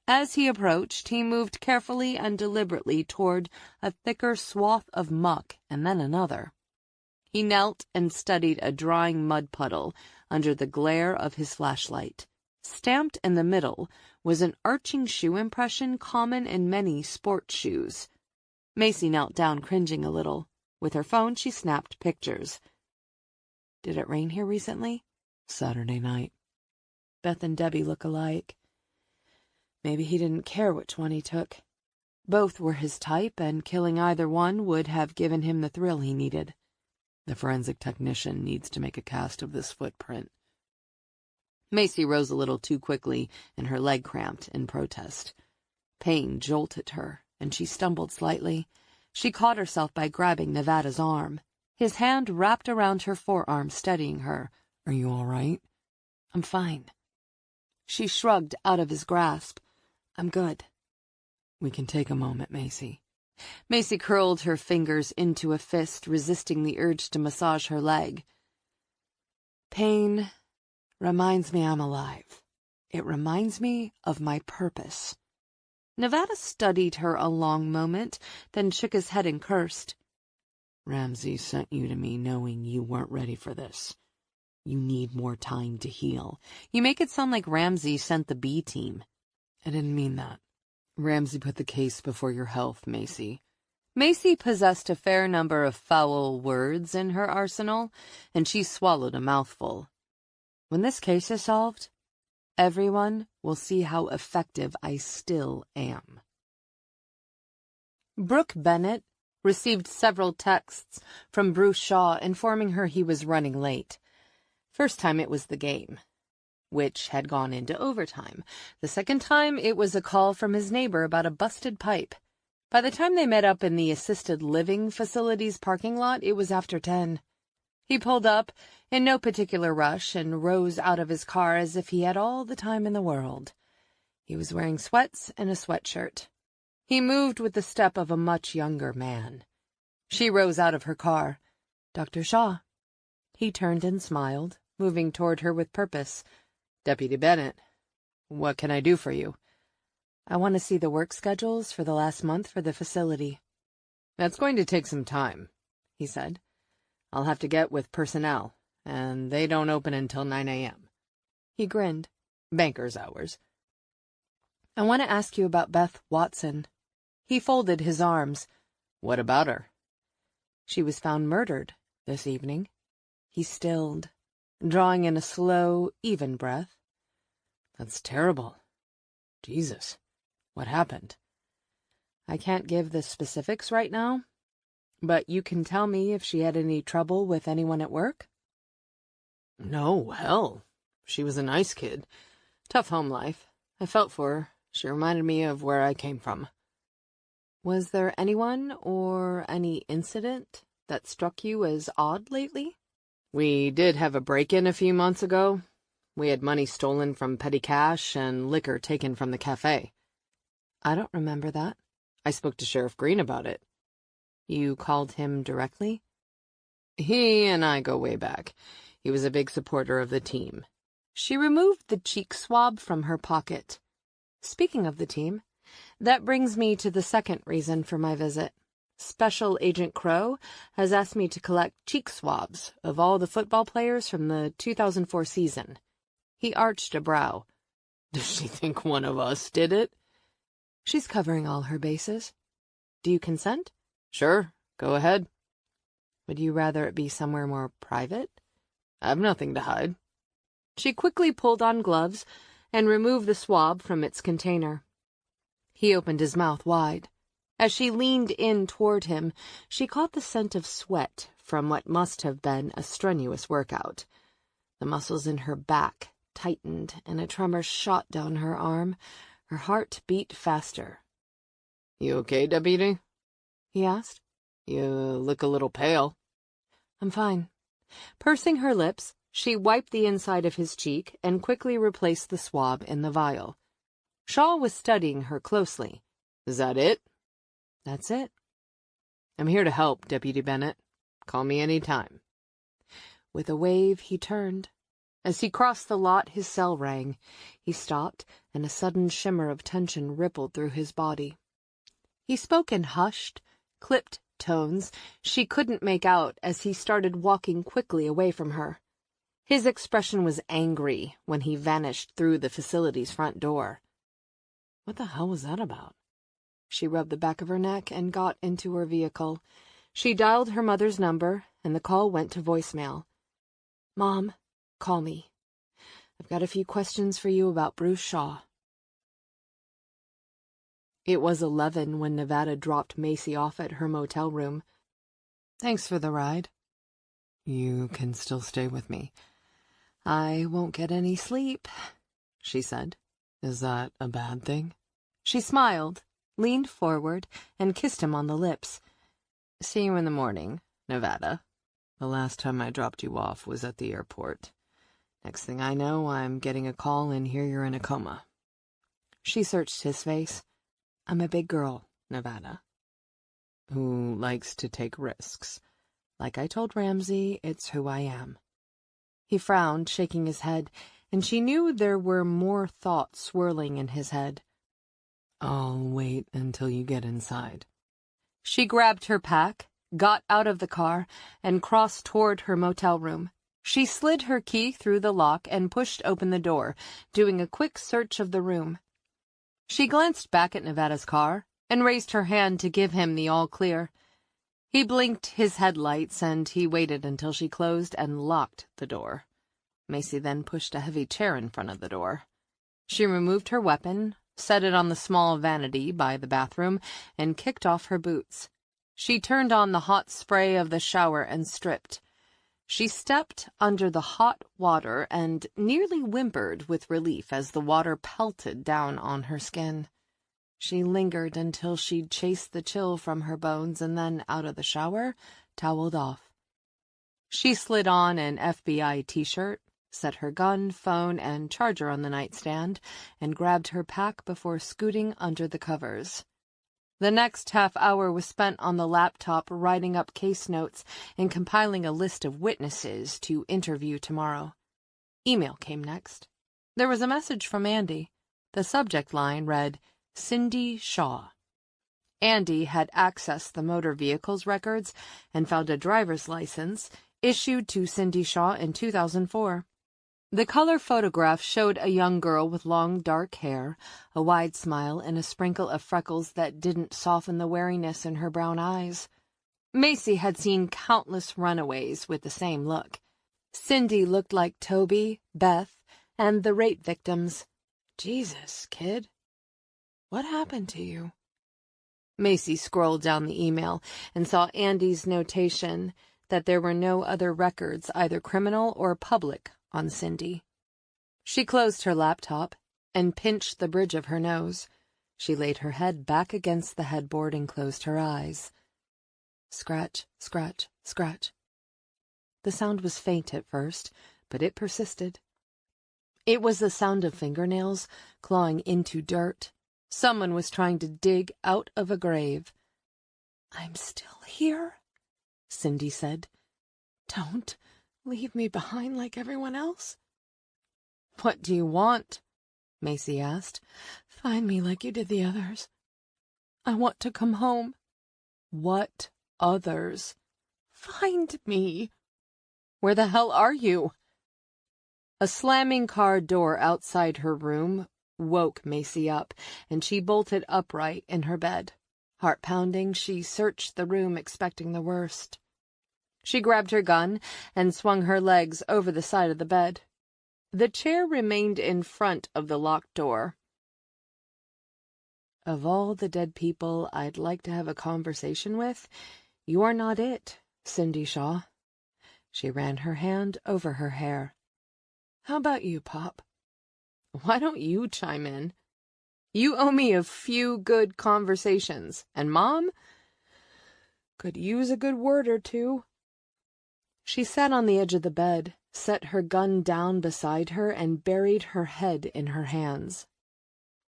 As he approached, he moved carefully and deliberately toward a thicker swath of muck and then another. He knelt and studied a drying mud puddle under the glare of his flashlight. Stamped in the middle was an arching shoe impression common in many sports shoes. Macy knelt down, cringing a little. With her phone, she snapped pictures. Did it rain here recently? Saturday night. Beth and Debbie look alike. Maybe he didn't care which one he took. Both were his type, and killing either one would have given him the thrill he needed. The forensic technician needs to make a cast of this footprint. Macy rose a little too quickly, and her leg cramped in protest. Pain jolted her, and she stumbled slightly. She caught herself by grabbing Nevada's arm. His hand wrapped around her forearm, steadying her. Are you all right? I'm fine. She shrugged out of his grasp. I'm good. We can take a moment, Macy. Macy curled her fingers into a fist, resisting the urge to massage her leg. Pain reminds me I'm alive. It reminds me of my purpose. Nevada studied her a long moment, then shook his head and cursed. Ramsey sent you to me knowing you weren't ready for this. You need more time to heal. You make it sound like Ramsey sent the B team. I didn't mean that. Ramsey put the case before your health, Macy. Macy possessed a fair number of foul words in her arsenal, and she swallowed a mouthful. When this case is solved, everyone will see how effective I still am. Brooke Bennett received several texts from Bruce Shaw informing her he was running late. First time it was the game, which had gone into overtime. The second time it was a call from his neighbor about a busted pipe. By the time they met up in the assisted living facility's parking lot, it was after 10. He pulled up in no particular rush and rose out of his car as if he had all the time in the world. He was wearing sweats and a sweatshirt. He moved with the step of a much younger man. She rose out of her car. Dr. Shaw. He turned and smiled, moving toward her with purpose. Deputy Bennett, what can I do for you? I want to see the work schedules for the last month for the facility. That's going to take some time, he said. I'll have to get with personnel, and they don't open until 9 a.m. He grinned. Banker's hours. I want to ask you about Beth Watson. He folded his arms. What about her? She was found murdered this evening. He stilled, drawing in a slow, even breath. That's terrible. Jesus, what happened? I can't give the specifics right now, but you can tell me if she had any trouble with anyone at work? No, hell. She was a nice kid. Tough home life. I felt for her. She reminded me of where I came from. Was there anyone or any incident that struck you as odd lately? We did have a break-in a few months ago. We had money stolen from petty cash and liquor taken from the cafe. I don't remember that. I spoke to Sheriff Green about it. You called him directly? He and I go way back. He was a big supporter of the team. She removed the cheek swab from her pocket. Speaking of the team, that brings me to the second reason for my visit. Special Agent Crow has asked me to collect cheek swabs of all the football players from the 2004 season. He arched a brow. Does she think one of us did it? She's covering all her bases. Do you consent? Sure, go ahead. Would you rather it be somewhere more private? I have nothing to hide. She quickly pulled on gloves and removed the swab from its container. He opened his mouth wide. As she leaned in toward him, she caught the scent of sweat from what must have been a strenuous workout. The muscles in her back tightened, and a tremor shot down her arm. Her heart beat faster. You okay, Deputy? He asked. You look a little pale. I'm fine. Pursing her lips, she wiped the inside of his cheek and quickly replaced the swab in the vial. Shaw was studying her closely. Is that it? That's it. I'm here to help, Deputy Bennett. Call me any time. With a wave, he turned. As he crossed the lot, his cell rang. He stopped, and a sudden shimmer of tension rippled through his body. He spoke in hushed, clipped tones she couldn't make out as he started walking quickly away from her. His expression was angry when he vanished through the facility's front door. What the hell was that about? She rubbed the back of her neck and got into her vehicle. She dialed her mother's number, and the call went to voicemail. Mom, call me. I've got a few questions for you about Bruce Shaw. It was 11 when Nevada dropped Macy off at her motel room. Thanks for the ride. You can still stay with me. I won't get any sleep, she said. Is that a bad thing? She smiled, leaned forward, and kissed him on the lips. See you in the morning, Nevada. The last time I dropped you off was at the airport. Next thing I know, I'm getting a call and here you're in a coma. She searched his face. I'm a big girl, Nevada, who likes to take risks. Like I told Ramsey, it's who I am. He frowned, shaking his head, and she knew there were more thoughts swirling in his head. I'll wait until you get inside. She grabbed her pack, got out of the car, and crossed toward her motel room. She slid her key through the lock and pushed open the door, doing a quick search of the room. She glanced back at Nevada's car and raised her hand to give him the all-clear. He blinked his headlights, and he waited until she closed and locked the door. Macy then pushed a heavy chair in front of the door. She removed her weapon, set it on the small vanity by the bathroom, and kicked off her boots. She turned on the hot spray of the shower and stripped. She stepped under the hot water and nearly whimpered with relief as the water pelted down on her skin. She lingered until she'd chased the chill from her bones and then, out of the shower, toweled off. She slid on an FBI t-shirt, set her gun, phone, and charger on the nightstand, and grabbed her pack before scooting under the covers. The next half-hour was spent on the laptop writing up case notes and compiling a list of witnesses to interview tomorrow. Email came next. There was a message from Andy. The subject line read, Cindy Shaw. Andy had accessed the motor vehicle's records and found a driver's license issued to Cindy Shaw in 2004. The color photograph showed a young girl with long, dark hair, a wide smile, and a sprinkle of freckles that didn't soften the wariness in her brown eyes. Macy had seen countless runaways with the same look. Cindy looked like Toby, Beth, and the rape victims. Jesus, kid. What happened to you? Macy scrolled down the email and saw Andy's notation that there were no other records, either criminal or public, on Cindy. She closed her laptop and pinched the bridge of her nose. She laid her head back against the headboard and closed her eyes. Scratch, scratch, scratch. The sound was faint at first, but it persisted. It was the sound of fingernails clawing into dirt. Someone was trying to dig out of a grave. I'm still here, Cindy said. Don't leave me behind like everyone else. What do you want? Macy asked. Find me like you did the others. I want to come home. What others? Find me. Where the hell are you? A slamming car door outside her room woke Macy up, and she bolted upright in her bed. Heart pounding, she searched the room expecting the worst. She grabbed her gun and swung her legs over the side of the bed. The chair remained in front of the locked door. Of all the dead people I'd like to have a conversation with, you're not it, Cindy Shaw. She ran her hand over her hair. How about you, Pop? Why don't you chime in? You owe me a few good conversations, and Mom could use a good word or two. She sat on the edge of the bed, set her gun down beside her, and buried her head in her hands.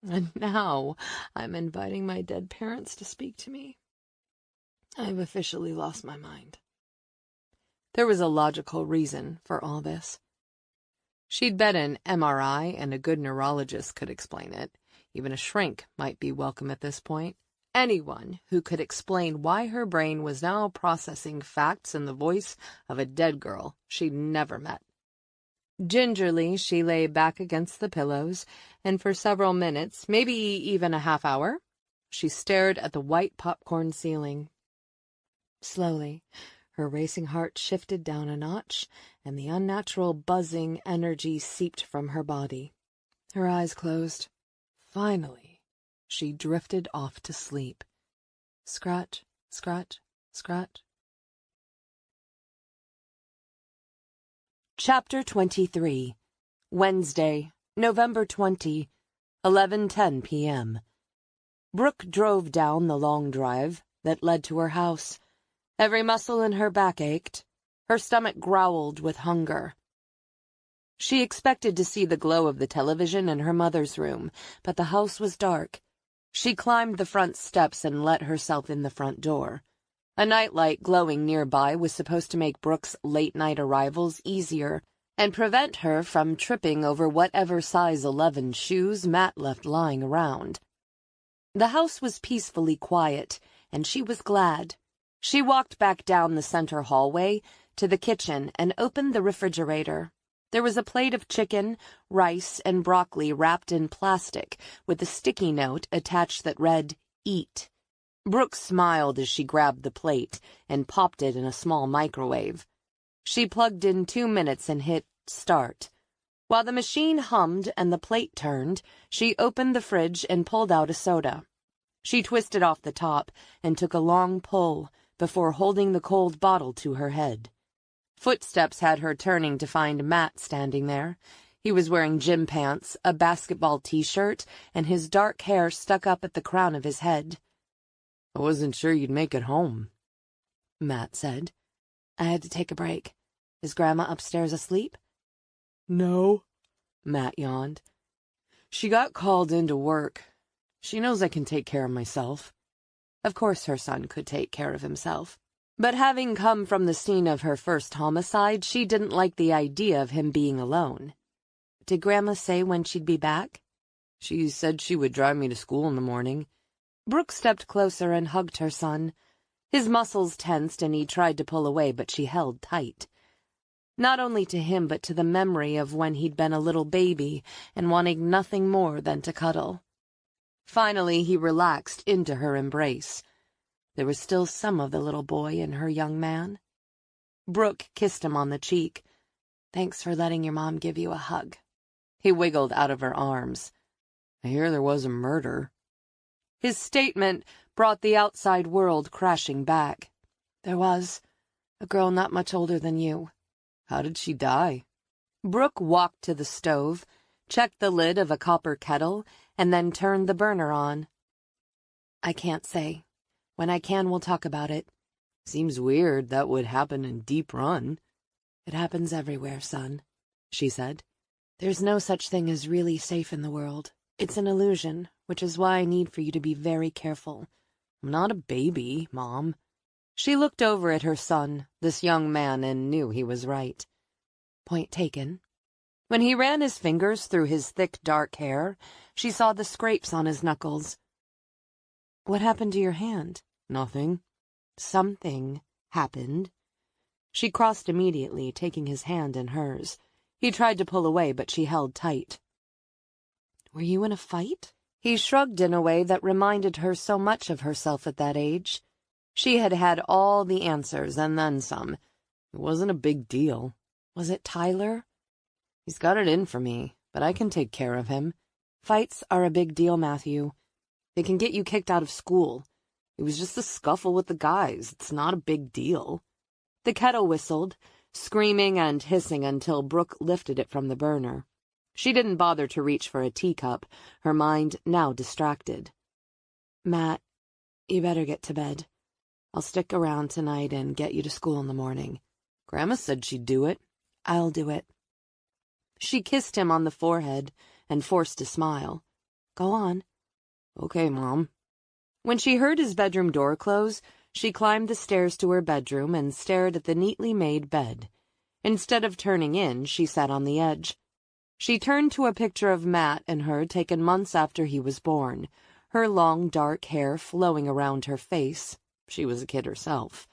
And now I'm inviting my dead parents to speak to me. I've officially lost my mind. There was a logical reason for all this. She'd bet an MRI and a good neurologist could explain it. Even a shrink might be welcome at this point. Anyone who could explain why her brain was now processing facts in the voice of a dead girl she'd never met. Gingerly, she lay back against the pillows, and for several minutes, maybe even a half hour, she stared at the white popcorn ceiling. Slowly, her racing heart shifted down a notch, and the unnatural buzzing energy seeped from her body. Her eyes closed. Finally, she drifted off to sleep. Scratch, scratch, scratch. Chapter 23. Wednesday, November 20, 11:10 p.m. Brooke drove down the long drive that led to her house. Every muscle in her back ached. Her stomach growled with hunger. She expected to see the glow of the television in her mother's room, but the house was dark. She climbed the front steps and let herself in the front door. A nightlight glowing nearby was supposed to make Brooke's late-night arrivals easier and prevent her from tripping over whatever size 11 shoes Matt left lying around. The house was peacefully quiet, and she was glad. She walked back down the center hallway to the kitchen and opened the refrigerator. There was a plate of chicken, rice, and broccoli wrapped in plastic with a sticky note attached that read, "Eat." Brooke smiled as she grabbed the plate and popped it in a small microwave. She plugged in 2 minutes and hit start. While the machine hummed and the plate turned, she opened the fridge and pulled out a soda. She twisted off the top and took a long pull before holding the cold bottle to her head. Footsteps had her turning to find Matt standing there. He was wearing gym pants, a basketball t-shirt, and his dark hair stuck up at the crown of his head. I wasn't sure you'd make it home, Matt said. I had to take a break. Is Grandma upstairs asleep? No, Matt yawned. She got called into work. She knows I can take care of myself. Of course her son could take care of himself. But having come from the scene of her first homicide, she didn't like the idea of him being alone. Did Grandma say when she'd be back? She said she would drive me to school in the morning. Brooke stepped closer and hugged her son. His muscles tensed and he tried to pull away, but she held tight. Not only to him, but to the memory of when he'd been a little baby and wanting nothing more than to cuddle. Finally, he relaxed into her embrace. There was still some of the little boy in her young man. Brooke kissed him on the cheek. Thanks for letting your mom give you a hug. He wiggled out of her arms. I hear there was a murder. His statement brought the outside world crashing back. There was. A girl not much older than you. How did she die? Brooke walked to the stove, checked the lid of a copper kettle, and then turned the burner on. I can't say. When I can, we'll talk about it. Seems weird that would happen in Deep Run. It happens everywhere, son, she said. There's no such thing as really safe in the world. It's an illusion, which is why I need for you to be very careful. I'm not a baby, Mom. She looked over at her son, this young man, and knew he was right. Point taken. When he ran his fingers through his thick, dark hair, she saw the scrapes on his knuckles. What happened to your hand? Nothing. Something happened. She crossed immediately, taking his hand in hers. He tried to pull away, but she held tight. "Were you in a fight?" He shrugged in a way that reminded her so much of herself at that age. She had had all the answers, and then some. It wasn't a big deal. Was it Tyler? He's got it in for me, but I can take care of him. Fights are a big deal, Matthew. They can get you kicked out of school. It was just a scuffle with the guys. It's not a big deal. The kettle whistled, screaming and hissing until Brooke lifted it from the burner. She didn't bother to reach for a teacup, her mind now distracted. "Matt, you better get to bed. I'll stick around tonight and get you to school in the morning. Grandma said she'd do it. I'll do it." She kissed him on the forehead and forced a smile. "Go on." "Okay, Mom." When she heard his bedroom door close, she climbed the stairs to her bedroom and stared at the neatly made bed. Instead of turning in, she sat on the edge. She turned to a picture of Matt and her taken months after he was born, her long dark hair flowing around her face. She was a kid herself.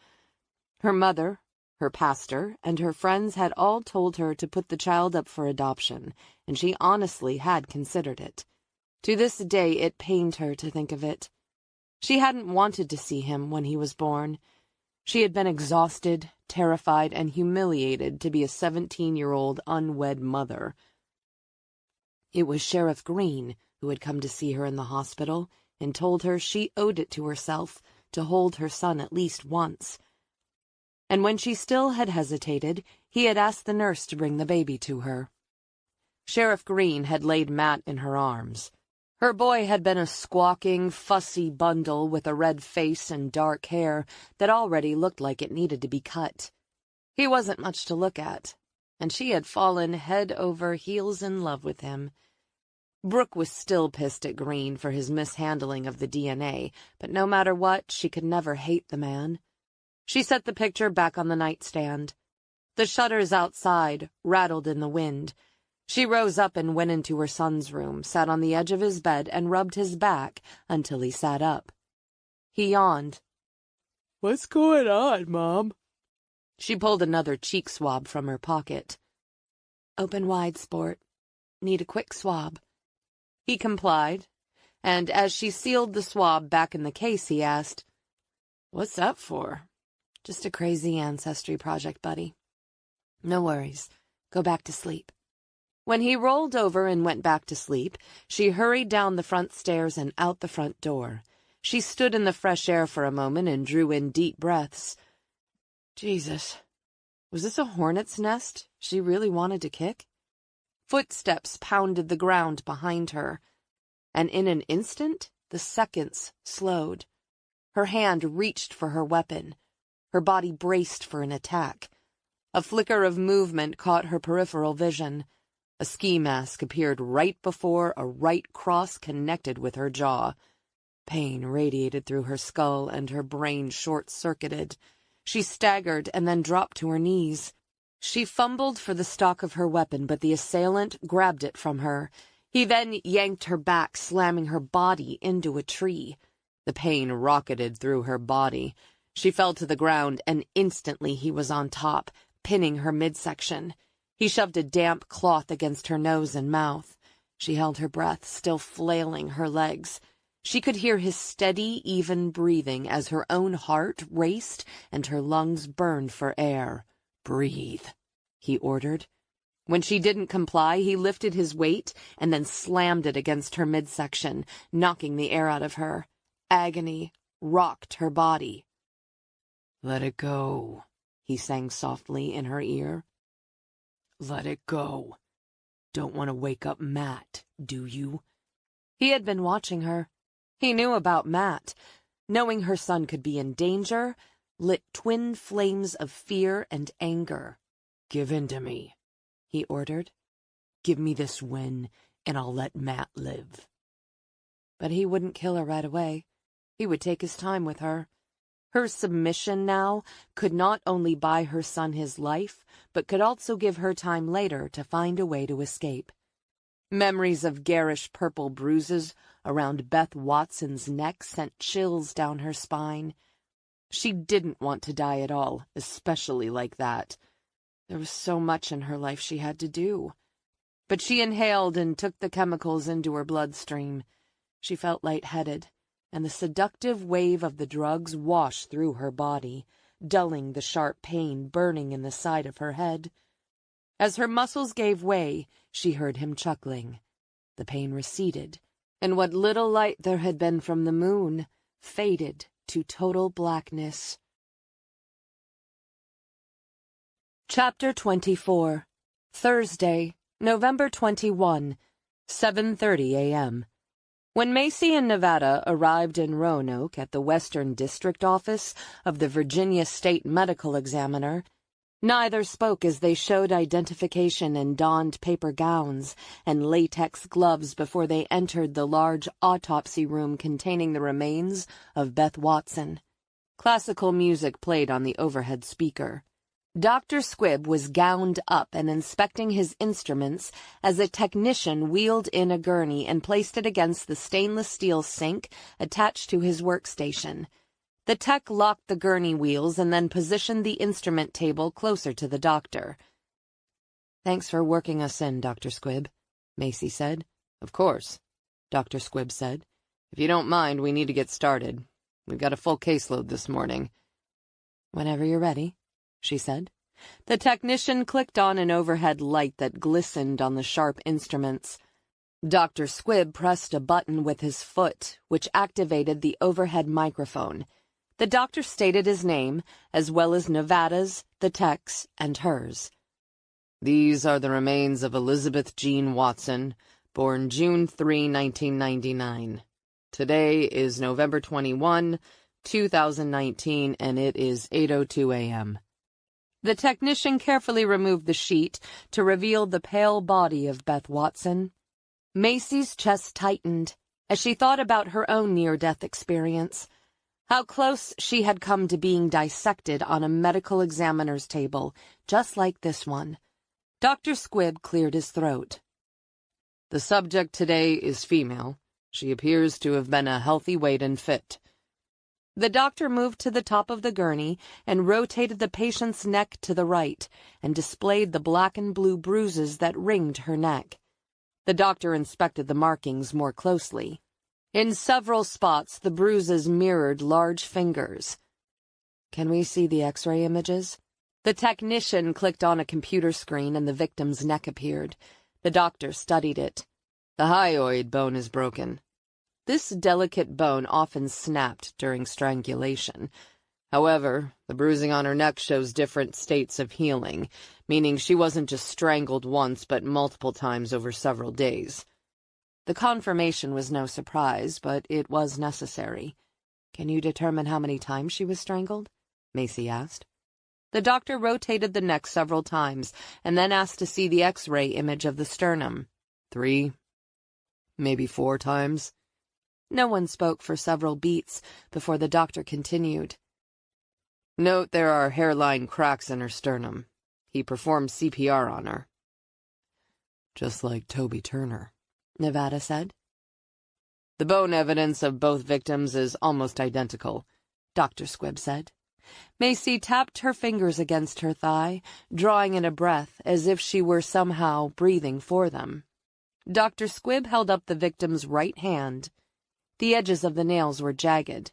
Her mother, her pastor, and her friends had all told her to put the child up for adoption, and she honestly had considered it. To this day it pained her to think of it. She hadn't wanted to see him when he was born. She had been exhausted, terrified, and humiliated to be a 17-year-old unwed mother. It was Sheriff Green who had come to see her in the hospital and told her she owed it to herself to hold her son at least once. And when she still had hesitated, he had asked the nurse to bring the baby to her. Sheriff Green had laid Matt in her arms. Her boy had been a squawking, fussy bundle with a red face and dark hair that already looked like it needed to be cut. He wasn't much to look at, and she had fallen head over heels in love with him. Brooke was still pissed at Green for his mishandling of the DNA, but no matter what, she could never hate the man. She set the picture back on the nightstand. The shutters outside rattled in the wind. She rose up and went into her son's room, sat on the edge of his bed, and rubbed his back until he sat up. He yawned. "What's going on, Mom?" She pulled another cheek swab from her pocket. "Open wide, sport. Need a quick swab." He complied, and as she sealed the swab back in the case, he asked, "What's that for?" "Just a crazy ancestry project, buddy." "No worries. Go back to sleep." When he rolled over and went back to sleep, she hurried down the front stairs and out the front door. She stood in the fresh air for a moment and drew in deep breaths. Jesus, was this a hornet's nest she really wanted to kick? Footsteps pounded the ground behind her, and in an instant the seconds slowed. Her hand reached for her weapon. Her body braced for an attack. A flicker of movement caught her peripheral vision. A ski mask appeared right before a right cross connected with her jaw. Pain radiated through her skull and her brain short-circuited. She staggered and then dropped to her knees. She fumbled for the stock of her weapon, but the assailant grabbed it from her. He then yanked her back, slamming her body into a tree. The pain rocketed through her body. She fell to the ground, and instantly he was on top, pinning her midsection. He shoved a damp cloth against her nose and mouth. She held her breath, still flailing her legs. She could hear his steady, even breathing as her own heart raced and her lungs burned for air. "Breathe," he ordered. When she didn't comply, he lifted his weight and then slammed it against her midsection, knocking the air out of her. Agony rocked her body. "Let it go," he sang softly in her ear. "Let it go. Don't want to wake up Matt, do you?" He had been watching her. He knew about Matt. Knowing her son could be in danger lit twin flames of fear and anger. "Give in to me," he ordered. "Give me this win, and I'll let Matt live." But he wouldn't kill her right away. He would take his time with her. Her submission now could not only buy her son his life, but could also give her time later to find a way to escape. Memories of garish purple bruises around Beth Watson's neck sent chills down her spine. She didn't want to die at all, especially like that. There was so much in her life she had to do. But she inhaled and took the chemicals into her bloodstream. She felt lightheaded, and the seductive wave of the drugs washed through her body, dulling the sharp pain burning in the side of her head. As her muscles gave way, she heard him chuckling. The pain receded, and what little light there had been from the moon faded to total blackness. Chapter 24. Thursday, November 21, 7:30 a.m. When Macy and Nevada arrived in Roanoke at the Western District Office of the Virginia State Medical Examiner, neither spoke as they showed identification and donned paper gowns and latex gloves before they entered the large autopsy room containing the remains of Beth Watson. Classical music played on the overhead speaker. Dr. Squibb was gowned up and inspecting his instruments as a technician wheeled in a gurney and placed it against the stainless steel sink attached to his workstation. The tech locked the gurney wheels and then positioned the instrument table closer to the doctor. "Thanks for working us in, Dr. Squibb," Macy said. "Of course," Dr. Squibb said. "If you don't mind, we need to get started. We've got a full caseload this morning." "Whenever you're ready," she said. The technician clicked on an overhead light that glistened on the sharp instruments. Dr. Squibb pressed a button with his foot, which activated the overhead microphone. The doctor stated his name, as well as Nevada's, the tech's, and hers. "These are the remains of Elizabeth Jean Watson, born June 3, 1999. Today is November 21, 2019, and it is 8:02 a.m. The technician carefully removed the sheet to reveal the pale body of Beth Watson. Macy's chest tightened as she thought about her own near-death experience, how close she had come to being dissected on a medical examiner's table, just like this one. Dr. Squibb cleared his throat. "The subject today is female. She appears to have been a healthy weight and fit." The doctor moved to the top of the gurney and rotated the patient's neck to the right and displayed the black and blue bruises that ringed her neck. The doctor inspected the markings more closely. In several spots, the bruises mirrored large fingers. "Can we see the X-ray images?" The technician clicked on a computer screen and the victim's neck appeared. The doctor studied it. "The hyoid bone is broken. This delicate bone often snapped during strangulation. However, the bruising on her neck shows different states of healing, meaning she wasn't just strangled once but multiple times over several days." The confirmation was no surprise, but it was necessary. "Can you determine how many times she was strangled?" Macy asked. The doctor rotated the neck several times and then asked to see the X-ray image of the sternum. 3, maybe 4 times. No one spoke for several beats before the doctor continued. "Note there are hairline cracks in her sternum. He performed CPR on her." "Just like Toby Turner," Nevada said. "The bone evidence of both victims is almost identical," Dr. Squibb said. Macy tapped her fingers against her thigh, drawing in a breath as if she were somehow breathing for them. Dr. Squibb held up the victim's right hand. The edges of the nails were jagged.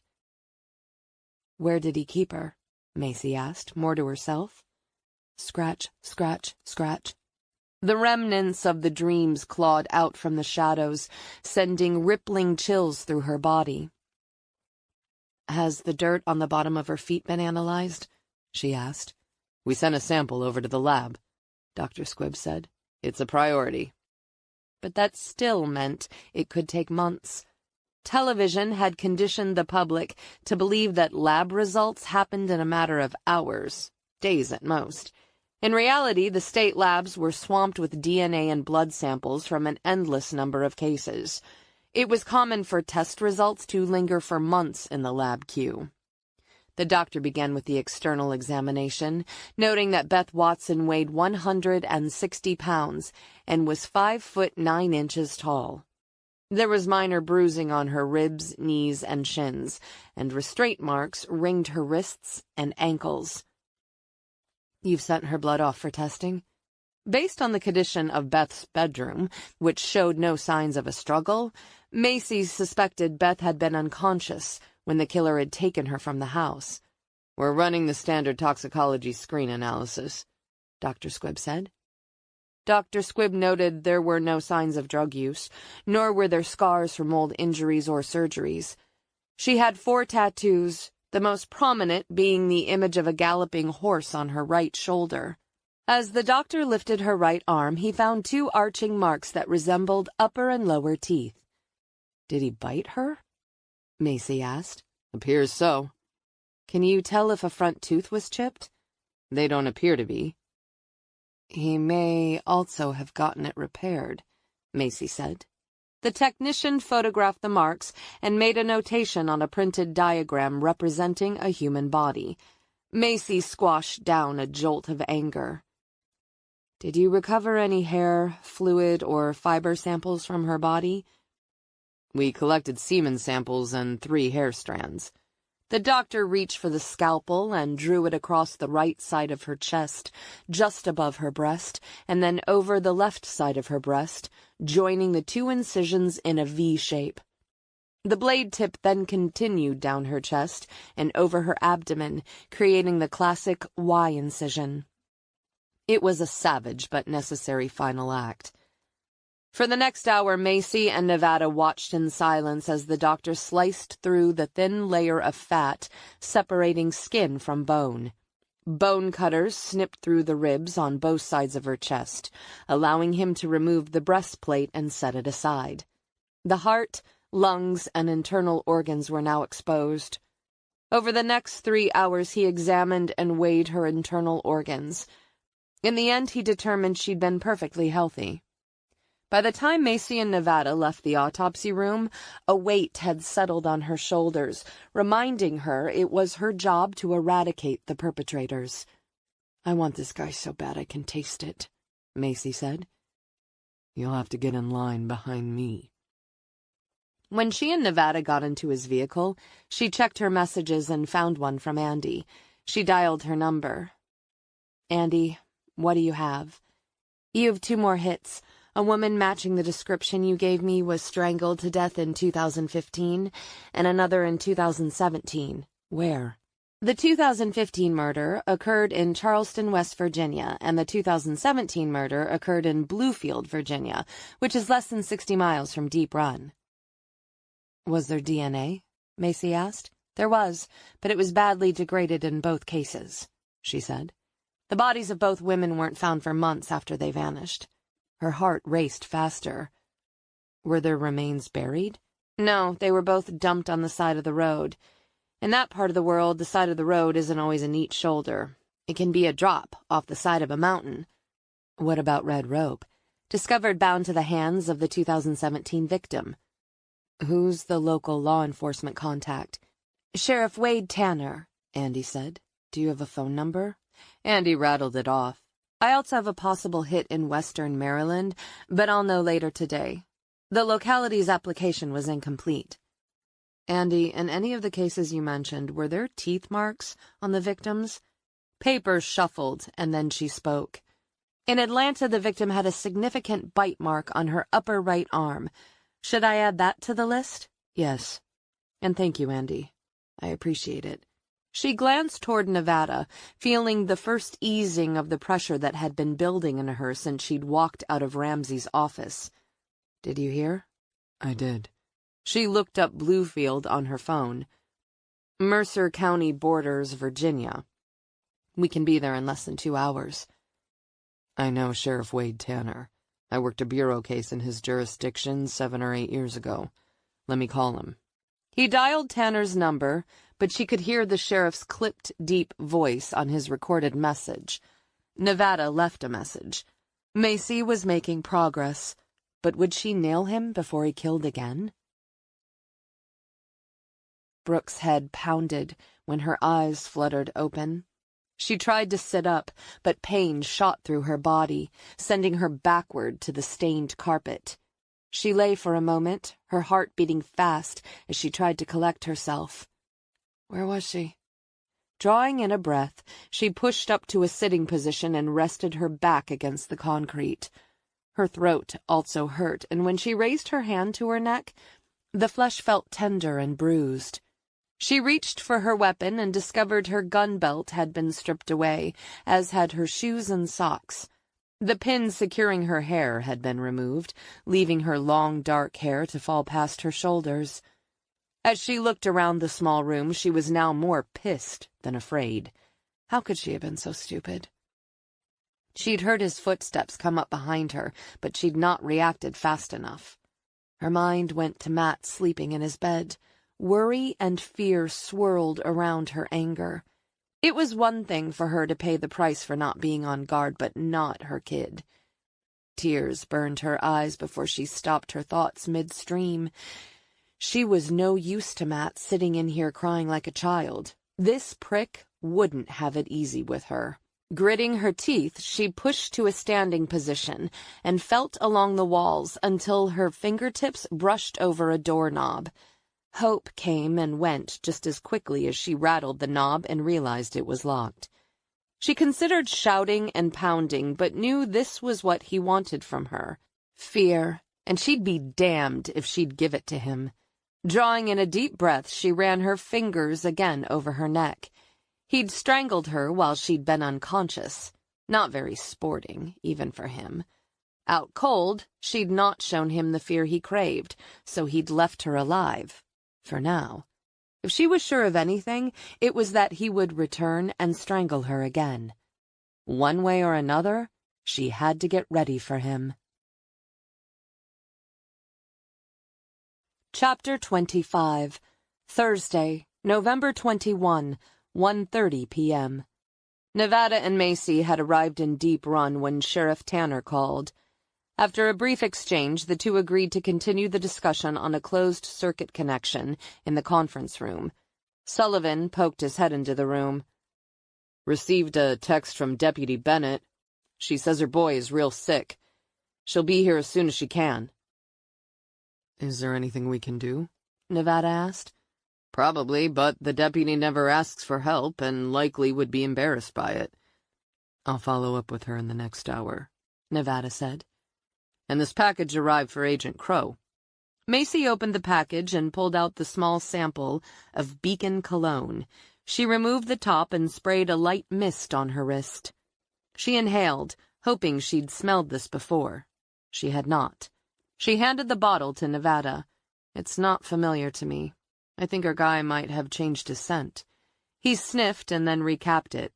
"Where did he keep her?" Macy asked, more to herself. Scratch, scratch, scratch. The remnants of the dreams clawed out from the shadows, sending rippling chills through her body. "Has the dirt on the bottom of her feet been analyzed?" she asked. "We sent a sample over to the lab," Dr. Squibb said. "It's a priority." But that still meant it could take months. Television had conditioned the public to believe that lab results happened in a matter of hours, days at most. In reality, the state labs were swamped with DNA and blood samples from an endless number of cases. It was common for test results to linger for months in the lab queue. The doctor began with the external examination, noting that Beth Watson weighed 160 pounds and was 5 foot 9 inches tall. There was minor bruising on her ribs, knees, and shins, and restraint marks ringed her wrists and ankles. You've sent her blood off for testing? Based on the condition of Beth's bedroom, which showed no signs of a struggle, Macy suspected Beth had been unconscious when the killer had taken her from the house. We're running the standard toxicology screen analysis, Dr. Squibb said. Dr. Squibb noted there were no signs of drug use, nor were there scars from old injuries or surgeries. She had 4 tattoos, the most prominent being the image of a galloping horse on her right shoulder. As the doctor lifted her right arm, he found 2 arching marks that resembled upper and lower teeth. Did he bite her? Macy asked. Appears so. Can you tell if a front tooth was chipped? They don't appear to be. He may also have gotten it repaired, Macy said. The technician photographed the marks and made a notation on a printed diagram representing a human body. Macy squashed down a jolt of anger. Did you recover any hair, fluid, or fiber samples from her body? We collected semen samples and 3 hair strands. The doctor reached for the scalpel and drew it across the right side of her chest, just above her breast, and then over the left side of her breast, joining the 2 incisions in a V shape. The blade tip then continued down her chest and over her abdomen, creating the classic Y incision. It was a savage but necessary final act. For the next hour, Macy and Nevada watched in silence as the doctor sliced through the thin layer of fat, separating skin from bone. Bone cutters snipped through the ribs on both sides of her chest, allowing him to remove the breastplate and set it aside. The heart, lungs, and internal organs were now exposed. Over the next 3 hours, he examined and weighed her internal organs. In the end, he determined she'd been perfectly healthy. By the time Macy and Nevada left the autopsy room, a weight had settled on her shoulders, reminding her it was her job to eradicate the perpetrators. I want this guy so bad I can taste it, Macy said. You'll have to get in line behind me. When she and Nevada got into his vehicle, she checked her messages and found one from Andy. She dialed her number. Andy, what do you have? You have 2 more hits. A woman matching the description you gave me was strangled to death in 2015, and another in 2017. Where? The 2015 murder occurred in Charleston, West Virginia, and the 2017 murder occurred in Bluefield, Virginia, which is less than 60 miles from Deep Run. Was there DNA? Macy asked. There was, but it was badly degraded in both cases, she said. The bodies of both women weren't found for months after they vanished. Her heart raced faster. Were their remains buried? No, they were both dumped on the side of the road. In that part of the world, the side of the road isn't always a neat shoulder. It can be a drop off the side of a mountain. What about Red Rope? Discovered bound to the hands of the 2017 victim. Who's the local law enforcement contact? Sheriff Wade Tanner, Andy said. Do you have a phone number? Andy rattled it off. I also have a possible hit in western Maryland, but I'll know later today. The locality's application was incomplete. Andy, in any of the cases you mentioned, were there teeth marks on the victims? Papers shuffled, and then she spoke. In Atlanta, the victim had a significant bite mark on her upper right arm. Should I add that to the list? Yes. And thank you, Andy. I appreciate it. She glanced toward Nevada, feeling the first easing of the pressure that had been building in her since she'd walked out of Ramsey's office. Did you hear? I did. She looked up Bluefield on her phone. Mercer County borders Virginia. We can be there in less than 2 hours. I know Sheriff Wade Tanner. I worked a bureau case in his jurisdiction 7 or 8 years ago. Let me call him. He dialed Tanner's number, but she could hear the sheriff's clipped, deep voice on his recorded message. Nevada left a message. Macy was making progress, but would she nail him before he killed again? Brooke's head pounded when her eyes fluttered open. She tried to sit up, but pain shot through her body, sending her backward to the stained carpet. She lay for a moment, her heart beating fast as she tried to collect herself. Where was she? Drawing in a breath, she pushed up to a sitting position and rested her back against the concrete. Her throat also hurt, and when she raised her hand to her neck, the flesh felt tender and bruised. She reached for her weapon and discovered her gun belt had been stripped away, as had her shoes and socks. The pin securing her hair had been removed, leaving her long dark hair to fall past her shoulders. As she looked around the small room, she was now more pissed than afraid. How could she have been so stupid? She'd heard his footsteps come up behind her, but she'd not reacted fast enough. Her mind went to Matt sleeping in his bed. Worry and fear swirled around her anger. It was one thing for her to pay the price for not being on guard, but not her kid. Tears burned her eyes before she stopped her thoughts midstream. She was no use to Matt sitting in here crying like a child. This prick wouldn't have it easy with her. Gritting her teeth, she pushed to a standing position and felt along the walls until her fingertips brushed over a doorknob. Hope came and went just as quickly as she rattled the knob and realized it was locked. She considered shouting and pounding, but knew this was what he wanted from her. Fear, and she'd be damned if she'd give it to him. Drawing in a deep breath, she ran her fingers again over her neck. He'd strangled her while she'd been unconscious. Not very sporting, even for him. Out cold, she'd not shown him the fear he craved, so he'd left her alive. For now. If she was sure of anything, it was that he would return and strangle her again. One way or another, she had to get ready for him. Chapter 25. Thursday, November 21, 1:30 p.m. Nevada and Macy had arrived in Deep Run when Sheriff Tanner called. After a brief exchange, the two agreed to continue the discussion on a closed-circuit connection in the conference room. Sullivan poked his head into the room. Received a text from Deputy Bennett. She says her boy is real sick. She'll be here as soon as she can. Is there anything we can do? Nevada asked. Probably, but the deputy never asks for help and likely would be embarrassed by it. I'll follow up with her in the next hour, Nevada said. And this package arrived for Agent Crow. Macy opened the package and pulled out the small sample of Beacon cologne. She removed the top and sprayed a light mist on her wrist. She inhaled, hoping she'd smelled this before. She had not. She handed the bottle to Nevada. It's not familiar to me. I think our guy might have changed his scent. He sniffed and then recapped it.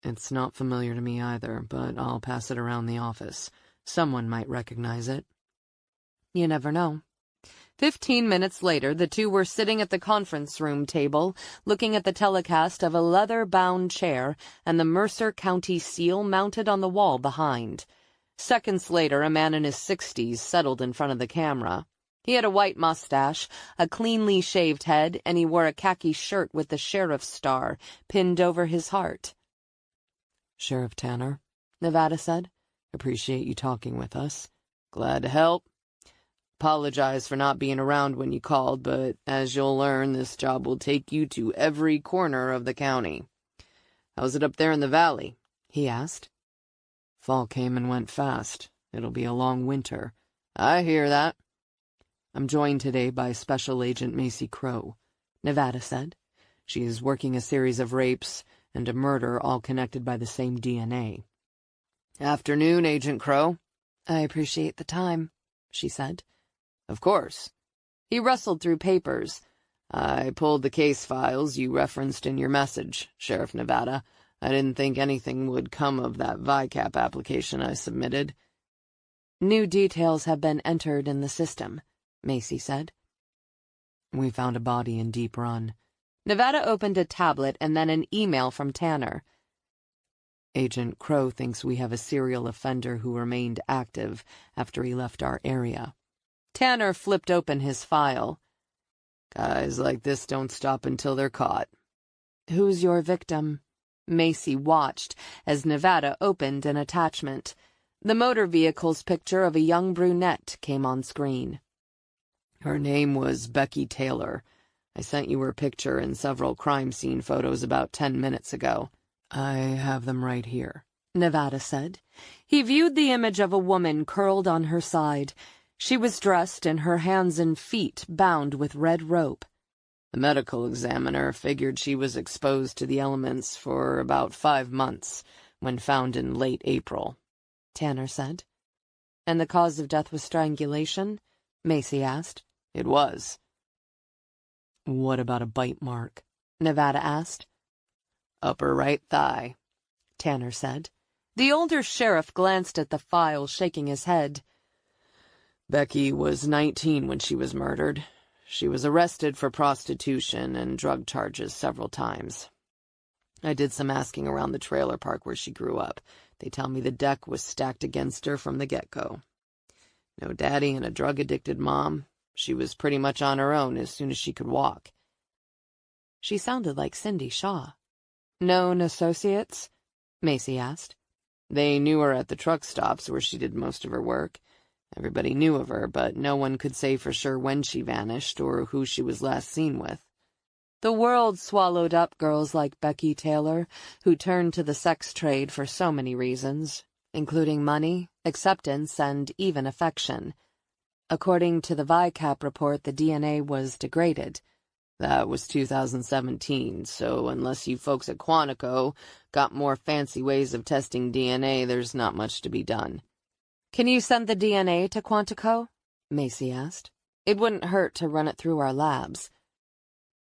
It's not familiar to me either, but I'll pass it around the office. Someone might recognize it. You never know. 15 minutes later, the two were sitting at the conference room table, looking at the telecast of a leather-bound chair and the Mercer County seal mounted on the wall behind. Seconds later, a man in his 60s settled in front of the camera. He had a white mustache, a cleanly shaved head, and he wore a khaki shirt with the sheriff's star pinned over his heart. Sheriff Tanner, Nevada said. Appreciate you talking with us. Glad to help. Apologize for not being around when you called, but as you'll learn, this job will take you to every corner of the county. How's it up there in the valley? He asked. Fall came and went fast. It'll be a long winter. I hear that. I'm joined today by Special Agent Macy Crow, Nevada said. She is working a series of rapes and a murder all connected by the same DNA. Afternoon, Agent Crow. I appreciate the time, she said. Of course. He rustled through papers. I pulled the case files you referenced in your message, Sheriff Nevada. I didn't think anything would come of that VICAP application I submitted. New details have been entered in the system, Macy said. We found a body in Deep Run. Nevada opened a tablet and then an email from Tanner. Agent Crow thinks we have a serial offender who remained active after he left our area. Tanner flipped open his file. Guys like this don't stop until they're caught. Who's your victim? Macy watched as Nevada opened an attachment. The motor vehicle's picture of a young brunette came on screen. Her name was Becky Taylor. I sent you her picture and several crime scene photos about 10 minutes ago. I have them right here, Nevada said. He viewed the image of a woman curled on her side. She was dressed in her hands and feet bound with red rope. The medical examiner figured she was exposed to the elements for about 5 months, when found in late April, Tanner said. And the cause of death was strangulation? Macy asked. It was. What about a bite mark? Nevada asked. Upper right thigh, Tanner said. The older sheriff glanced at the file, shaking his head. Becky was 19 when she was murdered. She was arrested for prostitution and drug charges several times. I did some asking around the trailer park where she grew up. They tell me the deck was stacked against her from the get-go. No daddy and a drug-addicted mom. She was pretty much on her own as soon as she could walk. She sounded like Cindy Shaw. Known associates? Macy asked. They knew her at the truck stops where she did most of her work. Everybody knew of her, but no one could say for sure when she vanished or who she was last seen with. The world swallowed up girls like Becky Taylor, who turned to the sex trade for so many reasons, including money, acceptance, and even affection. According to the VICAP report, the DNA was degraded. That was 2017, so unless you folks at Quantico got more fancy ways of testing DNA, there's not much to be done. Can you send the DNA to Quantico? Macy asked. It wouldn't hurt to run it through our labs.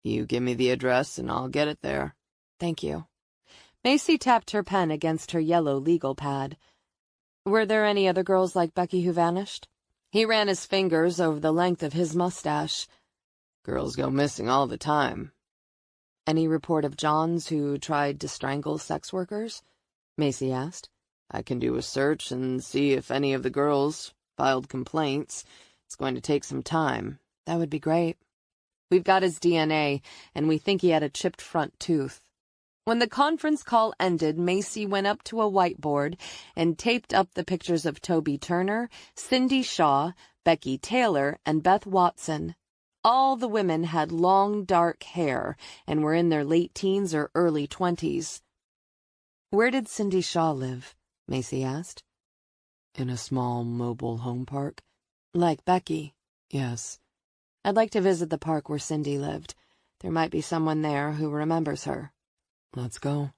You give me the address and I'll get it there. Thank you. Macy tapped her pen against her yellow legal pad. Were there any other girls like Becky who vanished? He ran his fingers over the length of his mustache. Girls go missing all the time. Any report of Johns who tried to strangle sex workers? Macy asked. I can do a search and see if any of the girls filed complaints. It's going to take some time. That would be great. We've got his DNA, and we think he had a chipped front tooth. When the conference call ended, Macy went up to a whiteboard and taped up the pictures of Toby Turner, Cindy Shaw, Becky Taylor, and Beth Watson. All the women had long, dark hair and were in their late teens or early 20s. Where did Cindy Shaw live? Macy asked. In a small mobile home park. Like Becky? Yes. I'd like to visit the park where Cindy lived. There might be someone there who remembers her. Let's go.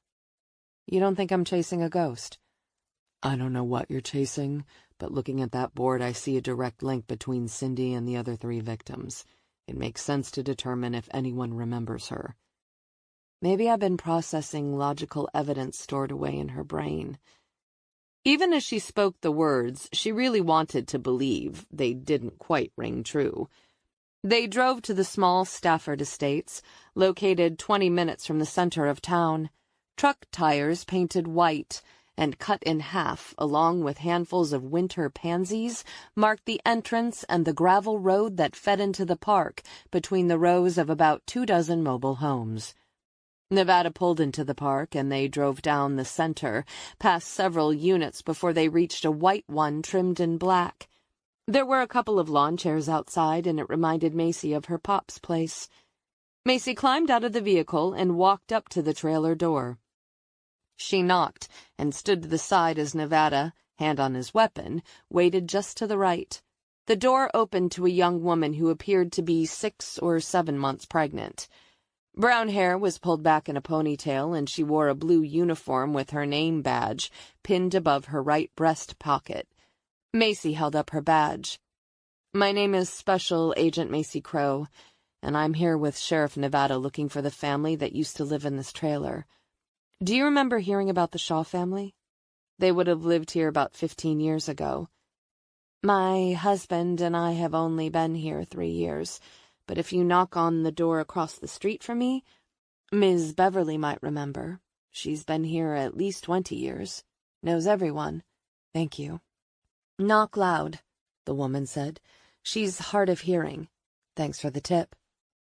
You don't think I'm chasing a ghost? I don't know what you're chasing, but looking at that board I see a direct link between Cindy and the other 3 victims. It makes sense to determine if anyone remembers her. Maybe I've been processing logical evidence stored away in her brain. Even as she spoke the words, she really wanted to believe they didn't quite ring true. They drove to the small Stafford Estates, located 20 minutes from the center of town. Truck tires painted white and cut in half, along with handfuls of winter pansies, marked the entrance and the gravel road that fed into the park between the rows of about 24 mobile homes. Nevada pulled into the park, and they drove down the center, past several units before they reached a white one trimmed in black. There were a couple of lawn chairs outside, and it reminded Macy of her pop's place. Macy climbed out of the vehicle and walked up to the trailer door. She knocked and stood to the side as Nevada, hand on his weapon, waited just to the right. The door opened to a young woman who appeared to be 6 or 7 months pregnant. Brown hair was pulled back in a ponytail, and she wore a blue uniform with her name badge pinned above her right breast pocket. Macy held up her badge. My name is Special Agent Macy Crow, and I'm here with Sheriff Nevada looking for the family that used to live in this trailer. Do you remember hearing about the Shaw family? They would have lived here about 15 years ago. My husband and I have only been here 3 years, but if you knock on the door across the street from me, Ms. Beverly might remember. She's been here at least 20 years. Knows everyone. Thank you. Knock loud, the woman said. She's hard of hearing. Thanks for the tip.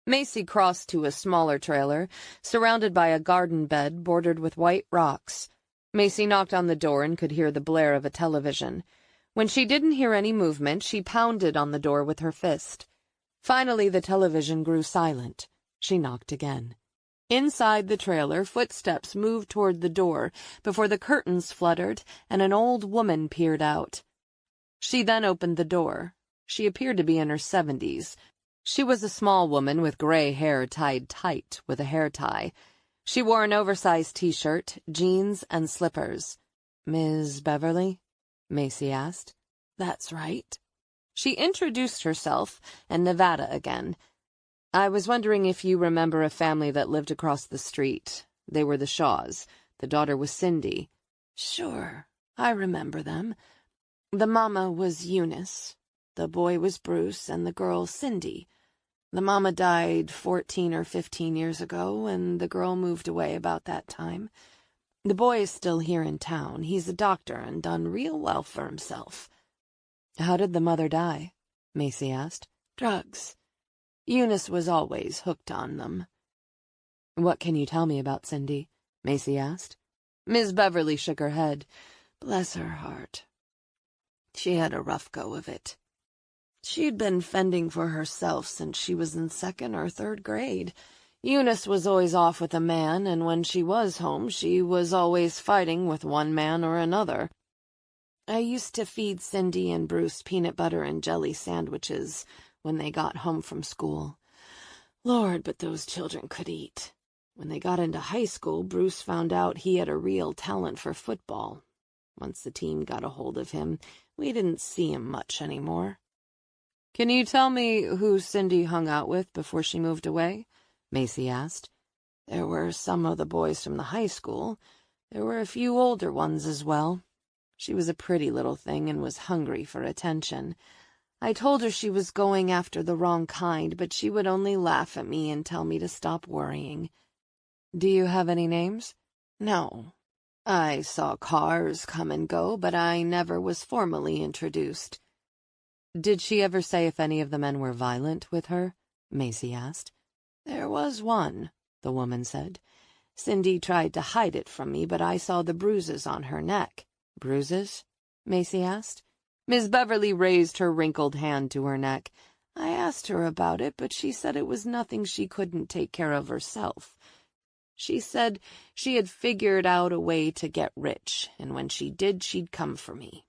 Macy crossed to a smaller trailer, surrounded by a garden bed bordered with white rocks. Macy knocked on the door and could hear the blare of a television. When she didn't hear any movement, she pounded on the door with her fist. Finally, the television grew silent. She knocked again. Inside the trailer, footsteps moved toward the door before the curtains fluttered and an old woman peered out. She then opened the door. She appeared to be in her 70s. She was a small woman with gray hair tied tight with a hair tie. She wore an oversized t-shirt, jeans, and slippers. "Ms. Beverly?" Macy asked. "That's right." She introduced herself and Nevada again. "I was wondering if you remember a family that lived across the street. They were the Shaws. The daughter was Cindy." "Sure, I remember them. The mama was Eunice. The boy was Bruce, and the girl Cindy. The mama died 14 or 15 years ago, and the girl moved away about that time. The boy is still here in town. He's a doctor and done real well for himself." "How did the mother die?" Macy asked. "Drugs. Eunice was always hooked on them." "What can you tell me about Cindy?" Macy asked. Ms. Beverly shook her head. "Bless her heart. She had a rough go of it. She'd been fending for herself since she was in 2nd or 3rd grade. Eunice was always off with a man, and when she was home, she was always fighting with one man or another. I used to feed Cindy and Bruce peanut butter and jelly sandwiches when they got home from school. Lord, but those children could eat. When they got into high school, Bruce found out he had a real talent for football. Once the team got a hold of him, we didn't see him much anymore." "Can you tell me who Cindy hung out with before she moved away?" Macy asked. "There were some of the boys from the high school. There were a few older ones as well. She was a pretty little thing and was hungry for attention. I told her she was going after the wrong kind, but she would only laugh at me and tell me to stop worrying." "Do you have any names?" "No. I saw cars come and go, but I never was formally introduced." "Did she ever say if any of the men were violent with her?" Macy asked. "There was one," the woman said. "Cindy tried to hide it from me, but I saw the bruises on her neck." "Bruises?" Macy asked. Ms. Beverly raised her wrinkled hand to her neck. "I asked her about it, but she said it was nothing she couldn't take care of herself. She said she had figured out a way to get rich, and when she did, she'd come for me.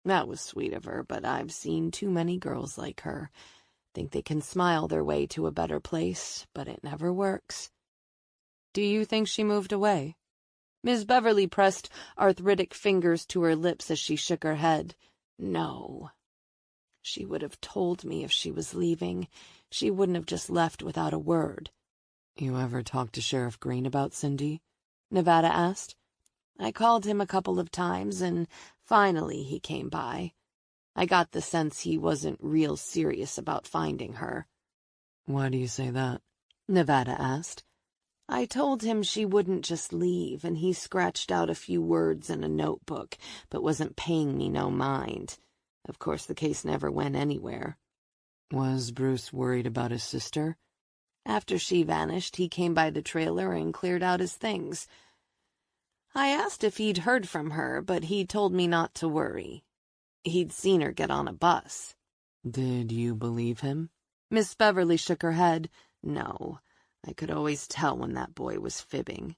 That was sweet of her, but I've seen too many girls like her. Think they can smile their way to a better place, but it never works." "Do you think she moved away?" Ms. Beverly pressed arthritic fingers to her lips as she shook her head. "No. She would have told me if she was leaving. She wouldn't have just left without a word." "You ever talked to Sheriff Green about Cindy?" Nevada asked. "I called him a couple of times, and finally he came by. I got the sense he wasn't real serious about finding her." "Why do you say that?" Nevada asked. "I told him she wouldn't just leave, and he scratched out a few words in a notebook, but wasn't paying me no mind. Of course, the case never went anywhere." "Was Bruce worried about his sister?" "After she vanished, he came by the trailer and cleared out his things. I asked if he'd heard from her, but he told me not to worry. He'd seen her get on a bus." "Did you believe him?" Miss Beverly shook her head. "No. I could always tell when that boy was fibbing."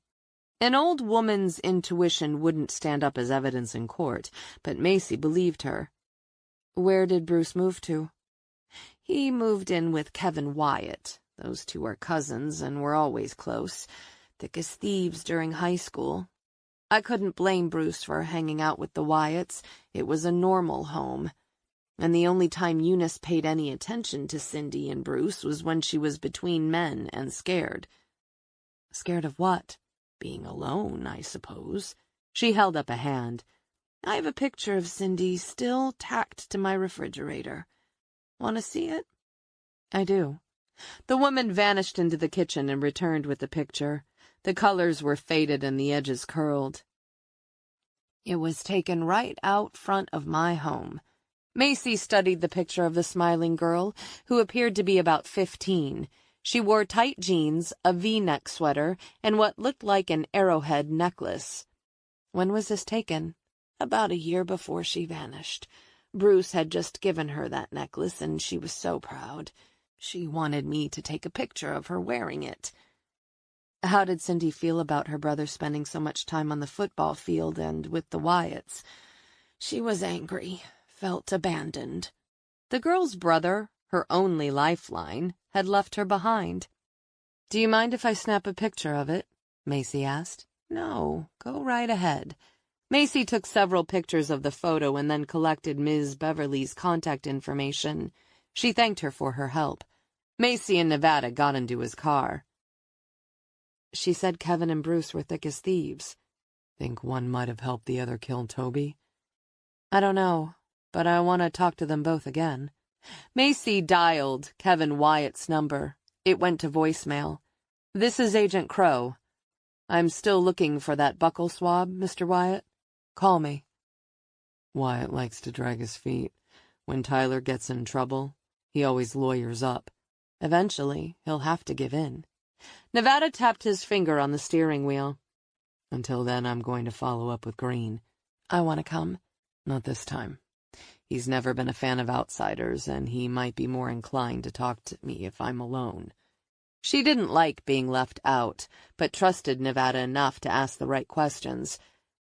An old woman's intuition wouldn't stand up as evidence in court, but Macy believed her. "Where did Bruce move to?" "He moved in with Kevin Wyatt. Those two are cousins and were always close. Thick as thieves during high school. I couldn't blame Bruce for hanging out with the Wyatts. It was a normal home. And the only time Eunice paid any attention to Cindy and Bruce was when she was between men and scared." "Scared of what?" "Being alone, I suppose." She held up a hand. "I have a picture of Cindy still tacked to my refrigerator. Want to see it?" "I do." The woman vanished into the kitchen and returned with the picture. The colors were faded and the edges curled. "It was taken right out front of my home." Macy studied the picture of the smiling girl, who appeared to be about 15. She wore tight jeans, a V-neck sweater, and what looked like an arrowhead necklace. When was this taken? About a year before she vanished. Bruce had just given her that necklace, and she was so proud. She wanted me to take a picture of her wearing it. How did Cindy feel about her brother spending so much time on the football field and with the Wyatts? She was angry, felt abandoned. The girl's brother, her only lifeline, had left her behind. "Do you mind if I snap a picture of it?" Macy asked. No, go right ahead. Macy took several pictures of the photo and then collected Ms. Beverly's contact information. She thanked her for her help. Macy and Nevada got into his car. She said Kevin and Bruce were thick as thieves. Think one might have helped the other kill Toby? I don't know, but I want to talk to them both again. Macy dialed Kevin Wyatt's number. It went to voicemail. "This is Agent Crow. I'm still looking for that buccal swab, Mr. Wyatt. Call me." Wyatt likes to drag his feet. When Tyler gets in trouble, he always lawyers up. Eventually, he'll have to give in. Nevada tapped his finger on the steering wheel. "Until then, I'm going to follow up with Green." "I want to come." "Not this time. He's never been a fan of outsiders, and he might be more inclined to talk to me if I'm alone." She didn't like being left out, but trusted Nevada enough to ask the right questions.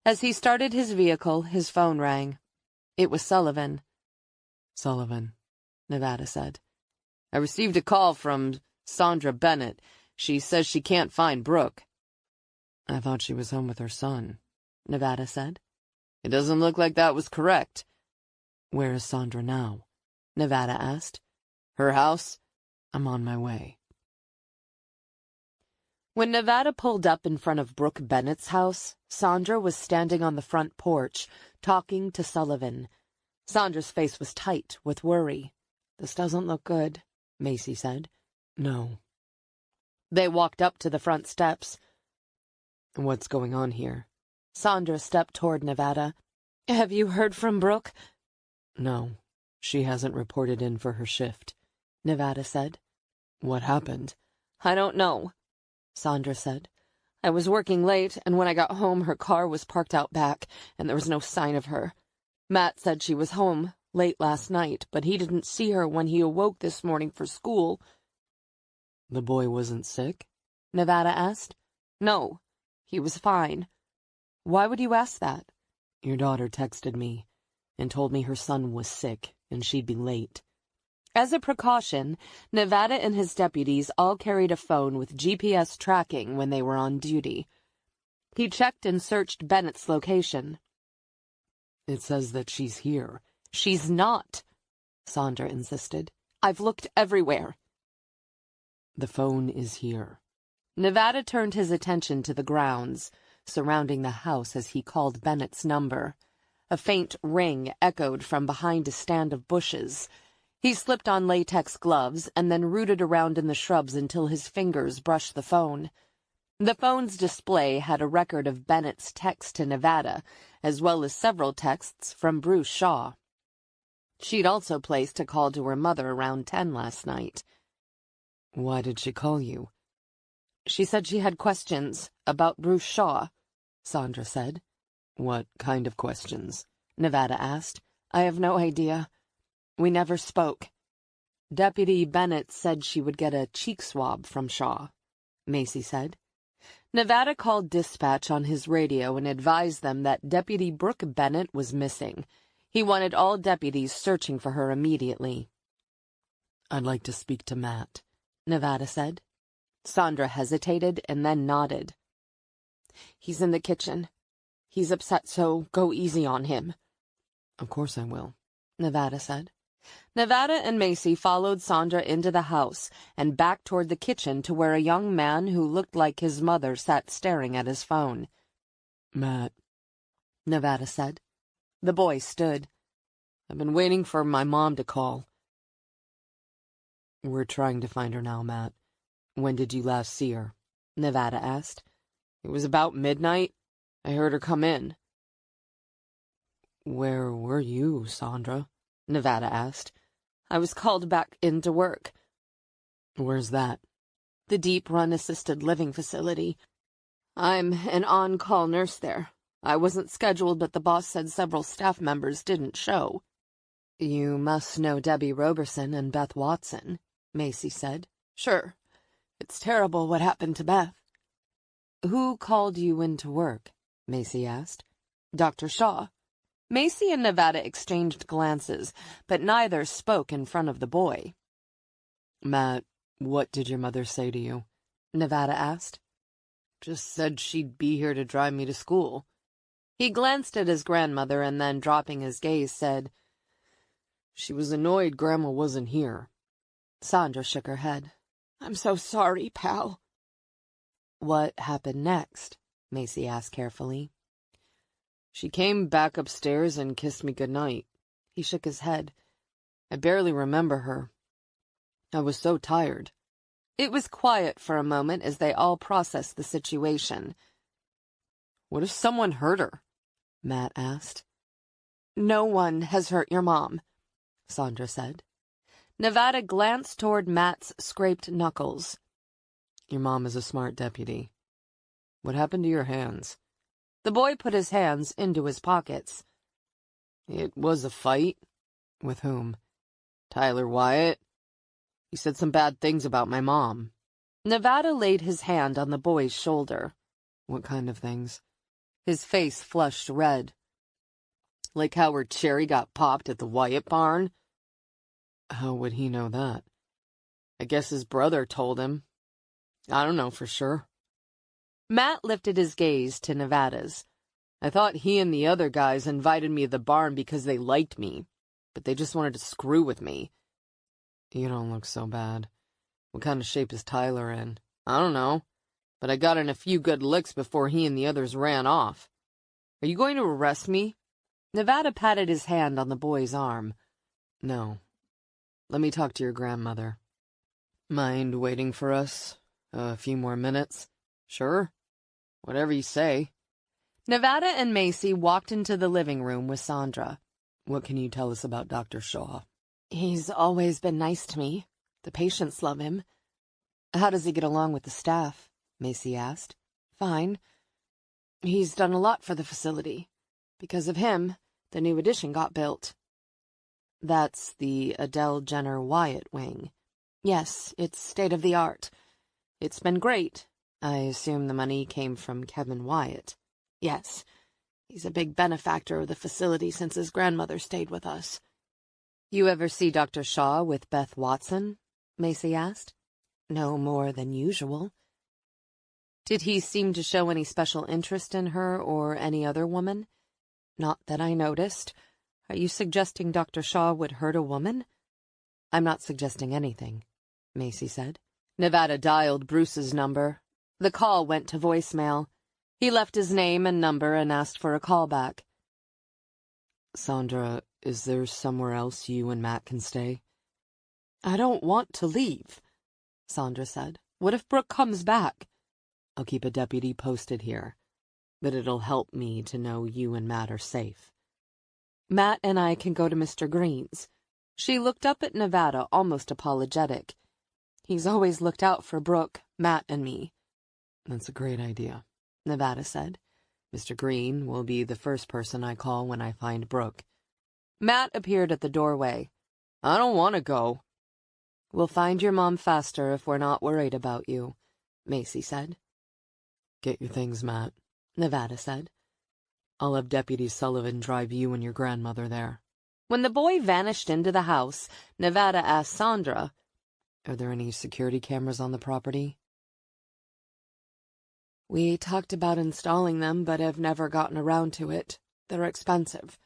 As he started his vehicle, his phone rang. It was Sullivan. "Sullivan," Nevada said. "I received a call from Sandra Bennett. She says she can't find Brooke." "I thought she was home with her son," Nevada said. "It doesn't look like that was correct." "Where is Sandra now?" Nevada asked. "Her house?" "I'm on my way." When Nevada pulled up in front of Brooke Bennett's house, Sandra was standing on the front porch, talking to Sullivan. Sandra's face was tight with worry. "This doesn't look good," Macy said. "No." They walked up to the front steps. "What's going on here?" Sandra stepped toward Nevada. "Have you heard from Brooke?" "No. She hasn't reported in for her shift," Nevada said. "What happened?" "I don't know," Sandra said. "I was working late, and when I got home her car was parked out back, and there was no sign of her. Matt said she was home late last night, but he didn't see her when he awoke this morning for school." "The boy wasn't sick?" Nevada asked. "No, he was fine." "Why would you ask that?" "Your daughter texted me and told me her son was sick and she'd be late." As a precaution, Nevada and his deputies all carried a phone with GPS tracking when they were on duty. He checked and searched Bennett's location. "It says that she's here." "She's not," Sandra insisted. "I've looked everywhere." "The phone is here." Nevada turned his attention to the grounds surrounding the house as he called Bennett's number. A faint ring echoed from behind a stand of bushes. He slipped on latex gloves and then rooted around in the shrubs until his fingers brushed the phone. The phone's display had a record of Bennett's text to Nevada, as well as several texts from Bruce Shaw. She'd also placed a call to her mother around 10 last night. "Why did she call you?" "She said she had questions about Bruce Shaw," Sandra said. "What kind of questions?" Nevada asked. "I have no idea. We never spoke." "Deputy Bennett said she would get a cheek swab from Shaw," Macy said. Nevada called dispatch on his radio and advised them that Deputy Brooke Bennett was missing. He wanted all deputies searching for her immediately. "I'd like to speak to Matt," Nevada said. Sandra hesitated and then nodded. "He's in the kitchen. He's upset, so go easy on him." "Of course I will," Nevada said. Nevada and Macy followed Sandra into the house and back toward the kitchen to where a young man who looked like his mother sat staring at his phone. "Matt," Nevada said. The boy stood. "I've been waiting for my mom to call." "We're trying to find her now, Matt. When did you last see her?" Nevada asked. "It was about midnight. I heard her come in." "Where were you, Sandra?" Nevada asked. "I was called back into work." "Where's that?" "The Deep Run Assisted Living Facility. I'm an on-call nurse there. I wasn't scheduled, but the boss said several staff members didn't show. You must know Debbie Roberson and Beth Watson, Macy said. Sure. It's terrible what happened to Beth. Who called you into work? Macy asked. Dr. Shaw. Macy and Nevada exchanged glances, but neither spoke in front of the boy. Matt, what did your mother say to you? Nevada asked. Just said she'd be here to drive me to school. He glanced at his grandmother and then, dropping his gaze, said, She was annoyed Grandma wasn't here. Sandra shook her head. I'm so sorry, pal. What happened next? Macy asked carefully. She came back upstairs and kissed me goodnight. He shook his head. I barely remember her. I was so tired. It was quiet for a moment as they all processed the situation. What if someone hurt her? Matt asked. No one has hurt your mom, Sandra said. Nevada glanced toward Matt's scraped knuckles. Your mom is a smart deputy. What happened to your hands? The boy put his hands into his pockets. It was a fight. With whom? Tyler Wyatt. He said some bad things about my mom. Nevada laid his hand on the boy's shoulder. What kind of things? His face flushed red. Like how her cherry got popped at the Wyatt barn? How would he know that? I guess his brother told him. I don't know for sure. Matt lifted his gaze to Nevada's. I thought he and the other guys invited me to the barn because they liked me, but they just wanted to screw with me. You don't look so bad. What kind of shape is Tyler in? I don't know, but I got in a few good licks before he and the others ran off. Are you going to arrest me? Nevada patted his hand on the boy's arm. No. Let me talk to your grandmother. Mind waiting for us? A few more minutes? Sure. Whatever you say. Nevada and Macy walked into the living room with Sandra. What can you tell us about Dr. Shaw? He's always been nice to me. The patients love him. How does he get along with the staff? Macy asked. Fine. He's done a lot for the facility. Because of him, the new addition got built. That's the Adele Jenner Wyatt wing. Yes, it's state-of-the-art. It's been great. I assume the money came from Kevin Wyatt. Yes. He's a big benefactor of the facility since his grandmother stayed with us. You ever see Dr. Shaw with Beth Watson? Macy asked. No more than usual. Did he seem to show any special interest in her or any other woman? Not that I noticed. Are you suggesting Dr. Shaw would hurt a woman? I'm not suggesting anything, Macy said. Nevada dialed Bruce's number. The call went to voicemail. He left his name and number and asked for a callback. Sandra, is there somewhere else you and Matt can stay? I don't want to leave, Sandra said. What if Brooke comes back? I'll keep a deputy posted here, but it'll help me to know you and Matt are safe. Matt and I can go to Mr. Green's. She looked up at Nevada, almost apologetic. He's always looked out for Brooke, Matt, and me. That's a great idea, Nevada said. Mr. Green will be the first person I call when I find Brooke. Matt appeared at the doorway. I don't want to go. We'll find your mom faster if we're not worried about you, Macy said. Get your things, Matt, Nevada said. I'll have Deputy Sullivan drive you and your grandmother there. When the boy vanished into the house, Nevada asked Sandra, Are there any security cameras on the property? We talked about installing them, but have never gotten around to it. They're expensive,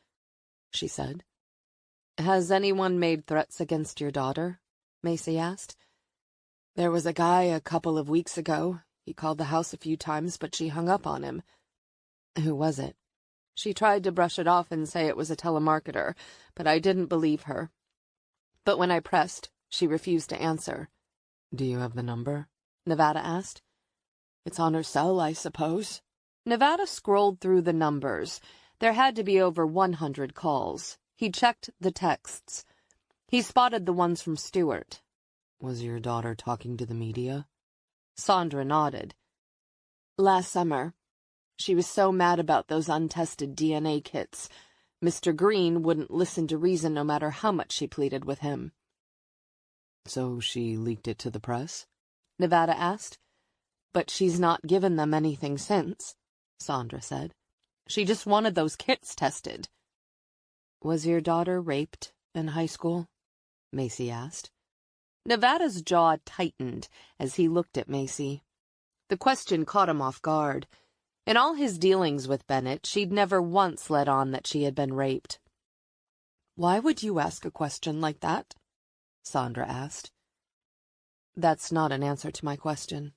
she said. Has anyone made threats against your daughter? Macy asked. There was a guy a couple of weeks ago. He called the house a few times, but she hung up on him. Who was it? She tried to brush it off and say it was a telemarketer, but I didn't believe her. But when I pressed, she refused to answer. Do you have the number? Nevada asked. It's on her cell, I suppose. Nevada scrolled through the numbers. There had to be over 100 calls. He checked the texts. He spotted the ones from Stewart. Was your daughter talking to the media? Sandra nodded. Last summer. She was so mad about those untested DNA kits. Mr. Green wouldn't listen to reason no matter how much she pleaded with him. So she leaked it to the press? Nevada asked. But she's not given them anything since, Sandra said. She just wanted those kits tested. Was your daughter raped in high school? Macy asked. Nevada's jaw tightened as he looked at Macy. The question caught him off guard. In all his dealings with Bennett, she'd never once let on that she had been raped. Why would you ask a question like that? Sandra asked. That's not an answer to my question.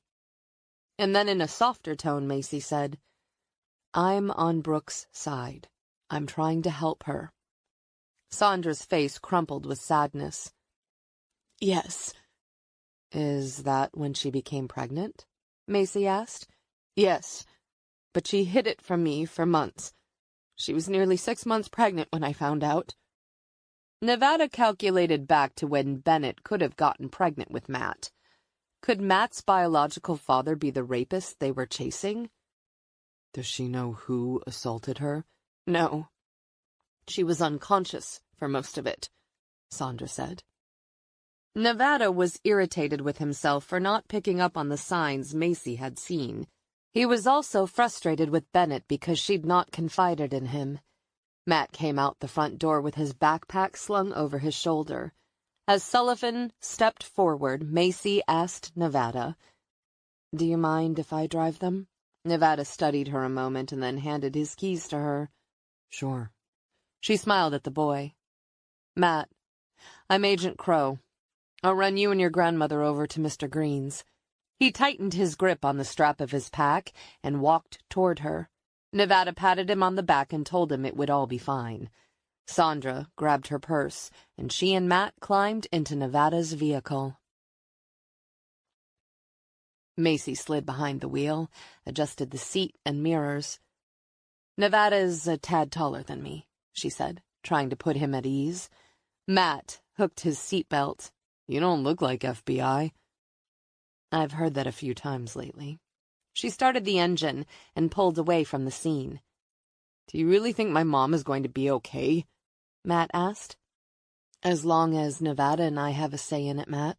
And then in a softer tone, Macy said, I'm on Brooke's side. I'm trying to help her. Sandra's face crumpled with sadness. Yes. Is that when she became pregnant? Macy asked. Yes. But she hid it from me for months. She was nearly 6 months pregnant when I found out. Nevada calculated back to when Bennett could have gotten pregnant with Matt. Could Matt's biological father be the rapist they were chasing? Does she know who assaulted her? No. She was unconscious for most of it, Sandra said. Nevada was irritated with himself for not picking up on the signs Macy had seen. He was also frustrated with Bennett because she'd not confided in him. Matt came out the front door with his backpack slung over his shoulder. As Sullivan stepped forward, Macy asked Nevada, Do you mind if I drive them? Nevada studied her a moment and then handed his keys to her. Sure. She smiled at the boy. Matt, I'm Agent Crow. I'll run you and your grandmother over to Mr. Green's. He tightened his grip on the strap of his pack and walked toward her. Nevada patted him on the back and told him it would all be fine. Sandra grabbed her purse, and she and Matt climbed into Nevada's vehicle. Macy slid behind the wheel, adjusted the seat and mirrors. Nevada is a tad taller than me, she said, trying to put him at ease. Matt hooked his seatbelt. You don't look like FBI. I've heard that a few times lately. She started the engine and pulled away from the scene. Do you really think my mom is going to be okay? Matt asked. As long as Nevada and I have a say in it, Matt.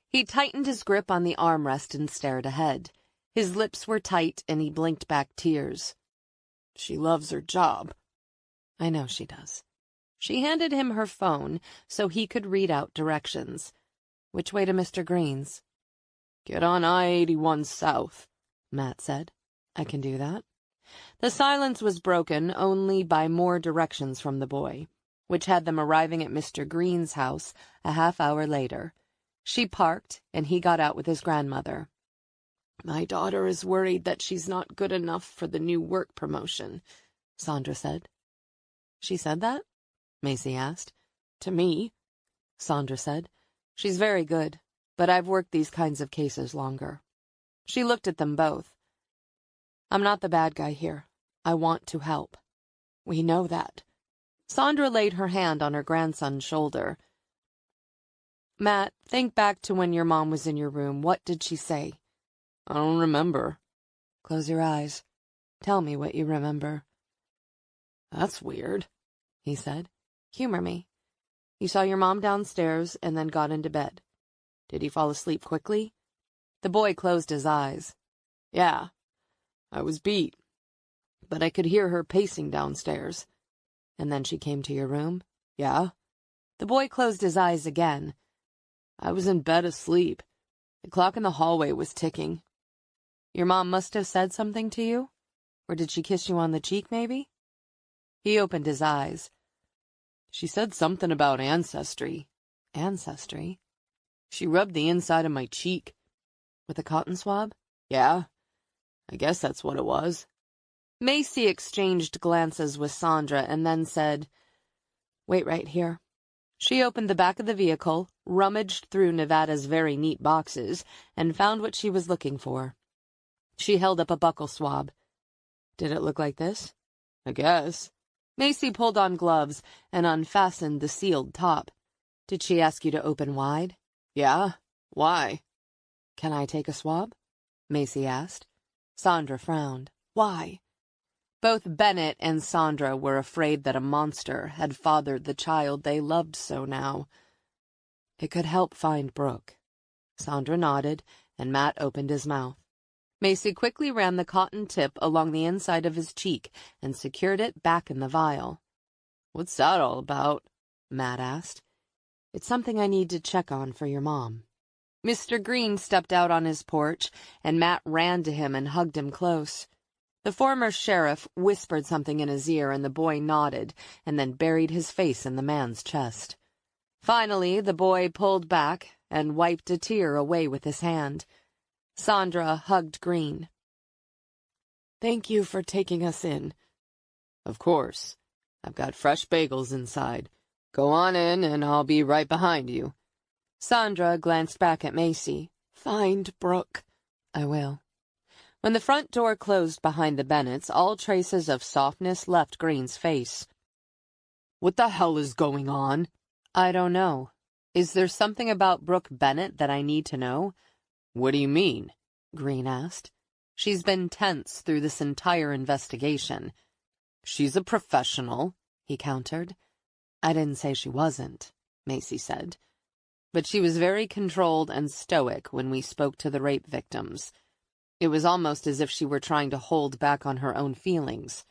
He tightened his grip on the armrest and stared ahead. His lips were tight and he blinked back tears. She loves her job. I know she does. She handed him her phone so he could read out directions. Which way to Mr. Green's? Get on I-81 south, Matt said. I can do that. The silence was broken only by more directions from the boy, which had them arriving at Mr. Green's house a half-hour later. She parked, and he got out with his grandmother. My daughter is worried that she's not good enough for the new work promotion, Sandra said. She said that? Macy asked. To me, Sandra said. She's very good, but I've worked these kinds of cases longer. She looked at them both. I'm not the bad guy here. I want to help. We know that. Sandra laid her hand on her grandson's shoulder. Matt, think back to when your mom was in your room. What did she say? I don't remember. Close your eyes. Tell me what you remember. That's weird, he said. Humor me. You saw your mom downstairs and then got into bed. Did he fall asleep quickly? The boy closed his eyes. Yeah, I was beat, but I could hear her pacing downstairs. And then she came to your room? Yeah. The boy closed his eyes again. I was in bed asleep. The clock in the hallway was ticking. Your mom must have said something to you? Or did she kiss you on the cheek, maybe? He opened his eyes. She said something about ancestry. Ancestry? She rubbed the inside of my cheek. With a cotton swab? Yeah, I guess that's what it was. Macy exchanged glances with Sandra and then said, Wait right here. She opened the back of the vehicle, rummaged through Nevada's very neat boxes, and found what she was looking for. She held up a buccal swab. Did it look like this? I guess. Macy pulled on gloves and unfastened the sealed top. Did she ask you to open wide? Yeah. Why? Can I take a swab? Macy asked. Sandra frowned. Why? Both Bennett and Sandra were afraid that a monster had fathered the child they loved so now. It could help find Brooke. Sandra nodded, and Matt opened his mouth. Macy quickly ran the cotton tip along the inside of his cheek and secured it back in the vial. "What's that all about?" Matt asked. "It's something I need to check on for your mom." Mr. Green stepped out on his porch, and Matt ran to him and hugged him close. The former sheriff whispered something in his ear, and the boy nodded, and then buried his face in the man's chest. Finally, the boy pulled back and wiped a tear away with his hand. Sandra hugged Green. "Thank you for taking us in." "Of course. I've got fresh bagels inside. Go on in, and I'll be right behind you." Sandra glanced back at Macy. "Find Brooke." "I will." When the front door closed behind the Bennetts, all traces of softness left Green's face. "What the hell is going on?" "I don't know. Is there something about Brooke Bennett that I need to know?" "What do you mean?" Green asked. "She's been tense through this entire investigation." "She's a professional," he countered. "I didn't say she wasn't," Macy said. "But she was very controlled and stoic when we spoke to the rape victims. It was almost as if she were trying to hold back on her own feelings,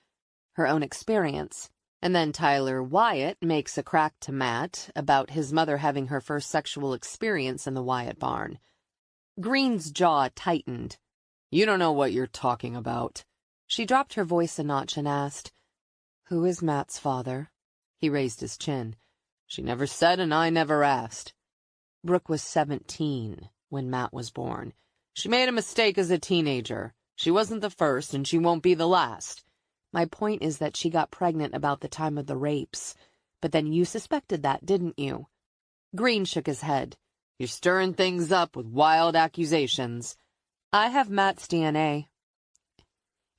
her own experience." And then Tyler Wyatt makes a crack to Matt about his mother having her first sexual experience in the Wyatt barn. Green's jaw tightened. "You don't know what you're talking about." She dropped her voice a notch and asked, "Who is Matt's father?" He raised his chin. "She never said, and I never asked." Brooke was 17 when Matt was born. She made a mistake as a teenager. She wasn't the first, and she won't be the last. My point is that she got pregnant about the time of the rapes. But then you suspected that, didn't you? Green shook his head. "You're stirring things up with wild accusations." "I have Matt's DNA.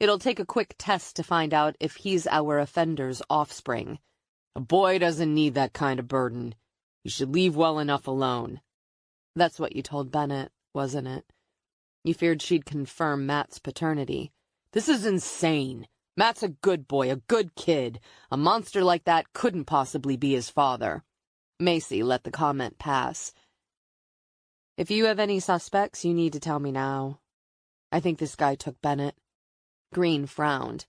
It'll take a quick test to find out if he's our offender's offspring." "A boy doesn't need that kind of burden. You should leave well enough alone." "That's what you told Bennett, wasn't it? You feared she'd confirm Matt's paternity." "This is insane. Matt's a good boy, a good kid. A monster like that couldn't possibly be his father." Macy let the comment pass. "If you have any suspects, you need to tell me now. I think this guy took Bennett." Green frowned.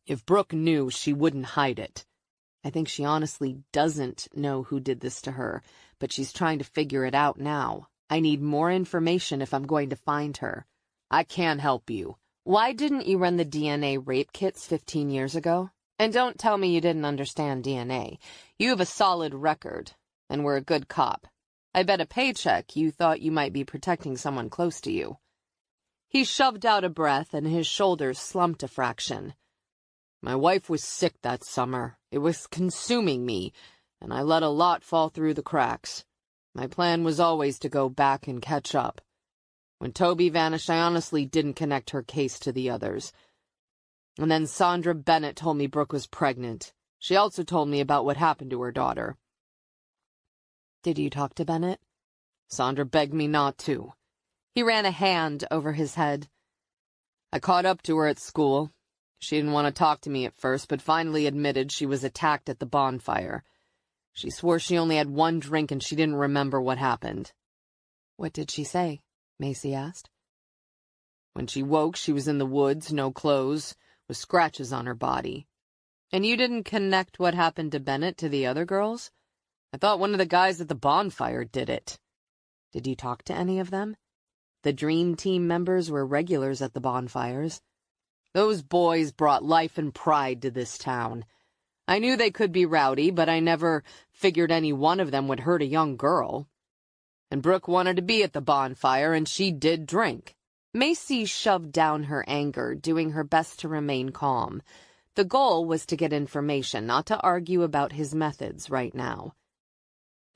"If Brooke knew, she wouldn't hide it." "I think she honestly doesn't know who did this to her, but she's trying to figure it out now. I need more information if I'm going to find her." "I can't help you." "Why didn't you run the DNA rape kits 15 years ago? And don't tell me you didn't understand DNA. You have a solid record, and were a good cop. I bet a paycheck you thought you might be protecting someone close to you." He shoved out a breath, and his shoulders slumped a fraction. "My wife was sick that summer. It was consuming me, and I let a lot fall through the cracks. My plan was always to go back and catch up. When Toby vanished, I honestly didn't connect her case to the others. And then Sandra Bennett told me Brooke was pregnant. She also told me about what happened to her daughter." "Did you talk to Bennett?" "Sandra begged me not to." He ran a hand over his head. "I caught up to her at school. She didn't want to talk to me at first, but finally admitted she was attacked at the bonfire. She swore she only had one drink and she didn't remember what happened." "What did she say?" Macy asked. "When she woke, she was in the woods, no clothes, with scratches on her body." "And you didn't connect what happened to Bennett to the other girls?" "I thought one of the guys at the bonfire did it." "Did you talk to any of them? The Dream Team members were regulars at the bonfires." "Those boys brought life and pride to this town. I knew they could be rowdy, but I never figured any one of them would hurt a young girl. And Brooke wanted to be at the bonfire, and she did drink." Macy shoved down her anger, doing her best to remain calm. The goal was to get information, not to argue about his methods right now.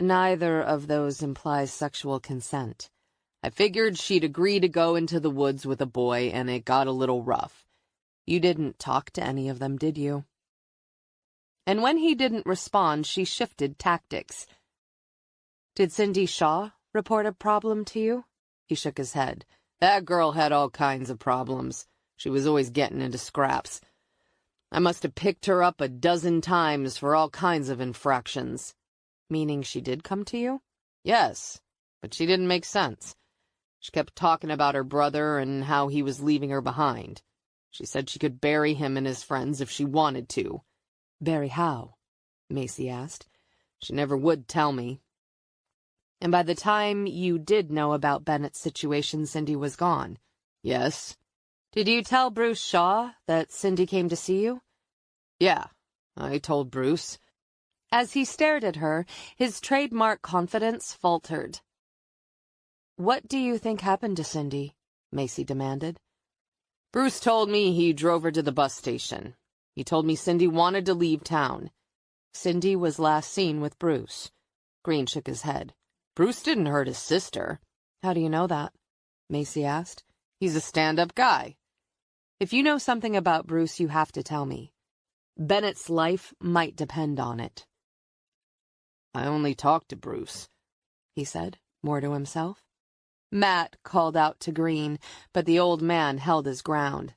"Neither of those implies sexual consent. I figured she'd agree to go into the woods with a boy, and it got a little rough. You didn't talk to any of them, did you?" And when he didn't respond, she shifted tactics. "Did Cindy Shaw report a problem to you?" He shook his head. "That girl had all kinds of problems. She was always getting into scraps. I must have picked her up a dozen times for all kinds of infractions. Meaning she did come to you? Yes, but she didn't make sense. She kept talking about her brother and how he was leaving her behind. She said she could bury him and his friends if she wanted to. Bury how? Macy asked. She never would tell me. And by the time you did know about Bennett's situation, Cindy was gone? Yes. Did you tell Bruce Shaw that Cindy came to see you? Yeah, I told Bruce. As he stared at her, his trademark confidence faltered. What do you think happened to Cindy? Macy demanded. Bruce told me he drove her to the bus station. He told me Cindy wanted to leave town. Cindy was last seen with Bruce. Green shook his head. Bruce didn't hurt his sister. How do you know that? Macy asked. He's a stand-up guy. If you know something about Bruce, you have to tell me. Bennett's life might depend on it. I only talked to Bruce, he said, more to himself. Matt called out to Green, but the old man held his ground.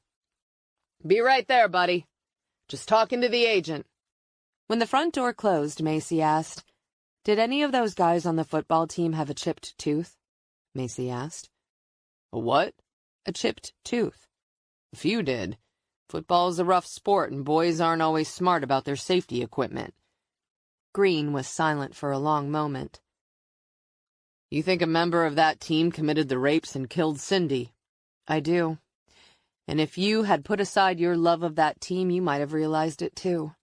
Be right there, buddy. Just talking to the agent. When the front door closed, Macy asked, Did any of those guys on the football team have a chipped tooth? Macy asked. A what? A chipped tooth. A few did. Football's a rough sport, and boys aren't always smart about their safety equipment. Green was silent for a long moment. You think a member of that team committed the rapes and killed Cindy? I do. And if you had put aside your love of that team, you might have realized it too.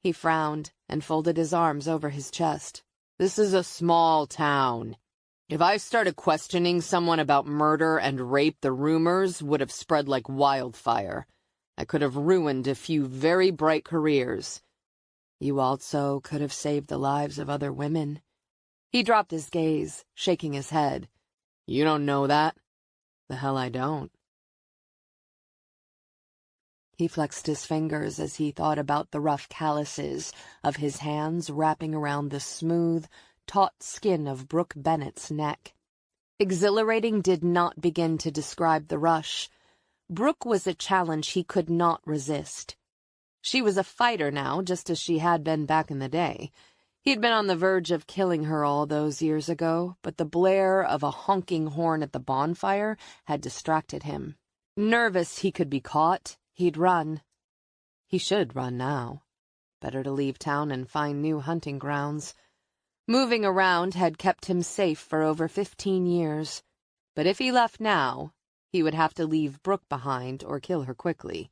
He frowned and folded his arms over his chest. This is a small town. If I started questioning someone about murder and rape, the rumors would have spread like wildfire. I could have ruined a few very bright careers. You also could have saved the lives of other women. He dropped his gaze, shaking his head. You don't know that? The hell I don't. He flexed his fingers as he thought about the rough calluses of his hands wrapping around the smooth, taut skin of Brooke Bennett's neck. Exhilarating did not begin to describe the rush. Brooke was a challenge he could not resist. She was a fighter now, just as she had been back in the day. He had been on the verge of killing her all those years ago, but the blare of a honking horn at the bonfire had distracted him. Nervous he could be caught, he'd run. He should run now. Better to leave town and find new hunting grounds. Moving around had kept him safe for over 15 years, but if he left now, he would have to leave Brooke behind or kill her quickly.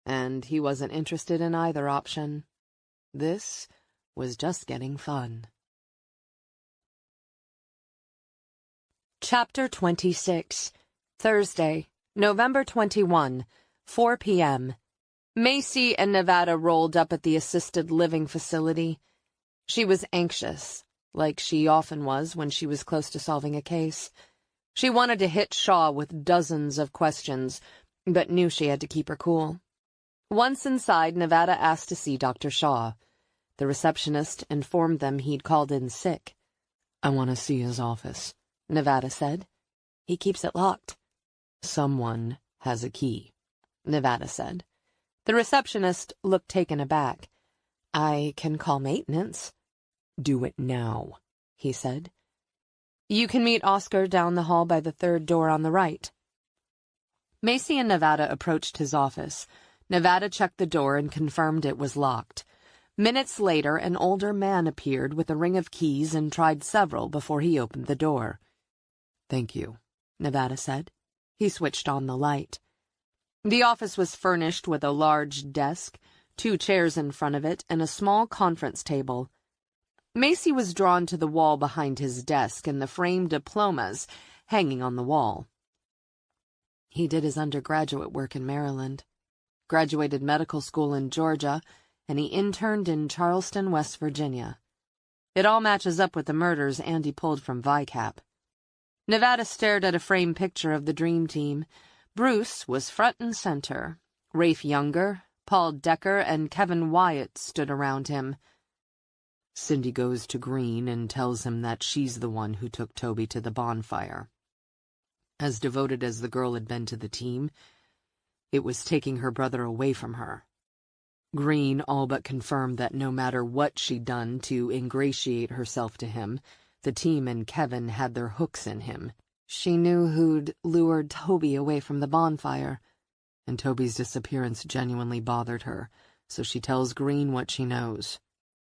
And he wasn't interested in either option. This was just getting fun. Chapter 26. Thursday, November 21, 4 p.m. Macy and Nevada rolled up at the assisted living facility. She was anxious, like she often was when she was close to solving a case. She wanted to hit Shaw with dozens of questions, but knew she had to keep her cool. Once inside, Nevada asked to see Dr. Shaw. The receptionist informed them he'd called in sick. I want to see his office, Nevada said. He keeps it locked. Someone has a key, Nevada said. The receptionist looked taken aback. I can call maintenance. Do it now, he said. You can meet Oscar down the hall by the third door on the right. Macy and Nevada approached his office. Nevada checked the door and confirmed it was locked. Minutes later, an older man appeared with a ring of keys and tried several before he opened the door. Thank you, Nevada said. He switched on the light. The office was furnished with a large desk, 2 chairs in front of it, and a small conference table. Macy was drawn to the wall behind his desk and the framed diplomas hanging on the wall. He did his undergraduate work in Maryland, graduated medical school in Georgia, and he interned in Charleston, West Virginia. It all matches up with the murders Andy pulled from VICAP. Nevada stared at a framed picture of the Dream Team. Bruce was front and center. Rafe Younger, Paul Decker, and Kevin Wyatt stood around him. Cindy goes to Green and tells him that she's the one who took Toby to the bonfire. As devoted as the girl had been to the team, it was taking her brother away from her. Green all but confirmed that no matter what she'd done to ingratiate herself to him, the team and Kevin had their hooks in him. She knew who'd lured Toby away from the bonfire, and Toby's disappearance genuinely bothered her, so she tells Green what she knows.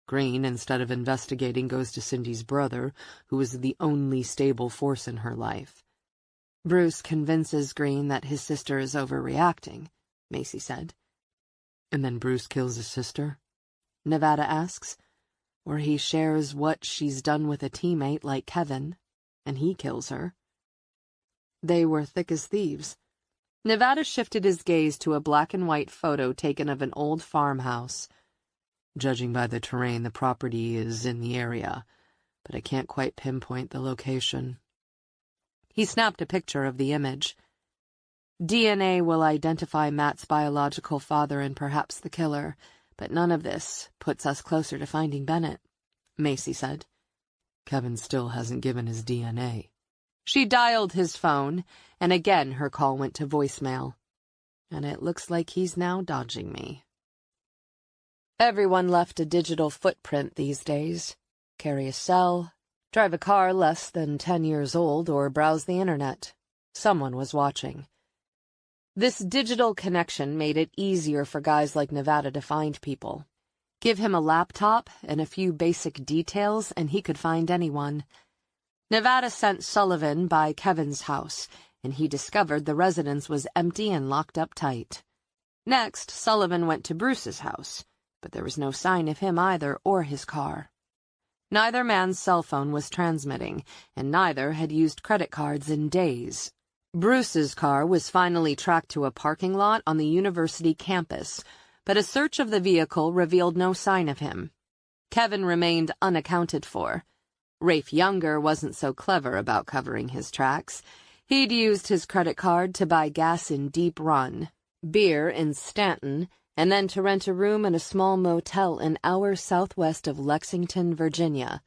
Green, instead of investigating, goes to Cindy's brother, who is the only stable force in her life. Bruce convinces Green that his sister is overreacting, Macy said. And then Bruce kills his sister? Nevada asks. Or he shares what she's done with a teammate like Kevin, and he kills her. They were thick as thieves. Nevada shifted his gaze to a black-and-white photo taken of an old farmhouse. Judging by the terrain, the property is in the area, but I can't quite pinpoint the location. He snapped a picture of the image. DNA will identify Matt's biological father and perhaps the killer, but none of this puts us closer to finding Bennett, Macy said. Kevin still hasn't given his DNA. She dialed his phone, and again her call went to voicemail. And it looks like he's now dodging me. Everyone left a digital footprint these days. Carry a cell, drive a car less than 10 years old, or browse the internet. Someone was watching. This digital connection made it easier for guys like Nevada to find people. Give him a laptop and a few basic details, and he could find anyone. Nevada sent Sullivan by Kevin's house, and he discovered the residence was empty and locked up tight. Next, Sullivan went to Bruce's house, but there was no sign of him either or his car. Neither man's cell phone was transmitting, and neither had used credit cards in days. Bruce's car was finally tracked to a parking lot on the university campus, but a search of the vehicle revealed no sign of him. Kevin remained unaccounted for. Rafe Younger wasn't so clever about covering his tracks. He'd used his credit card to buy gas in Deep Run, beer in Stanton, and then to rent a room in a small motel an hour southwest of Lexington, Virginia.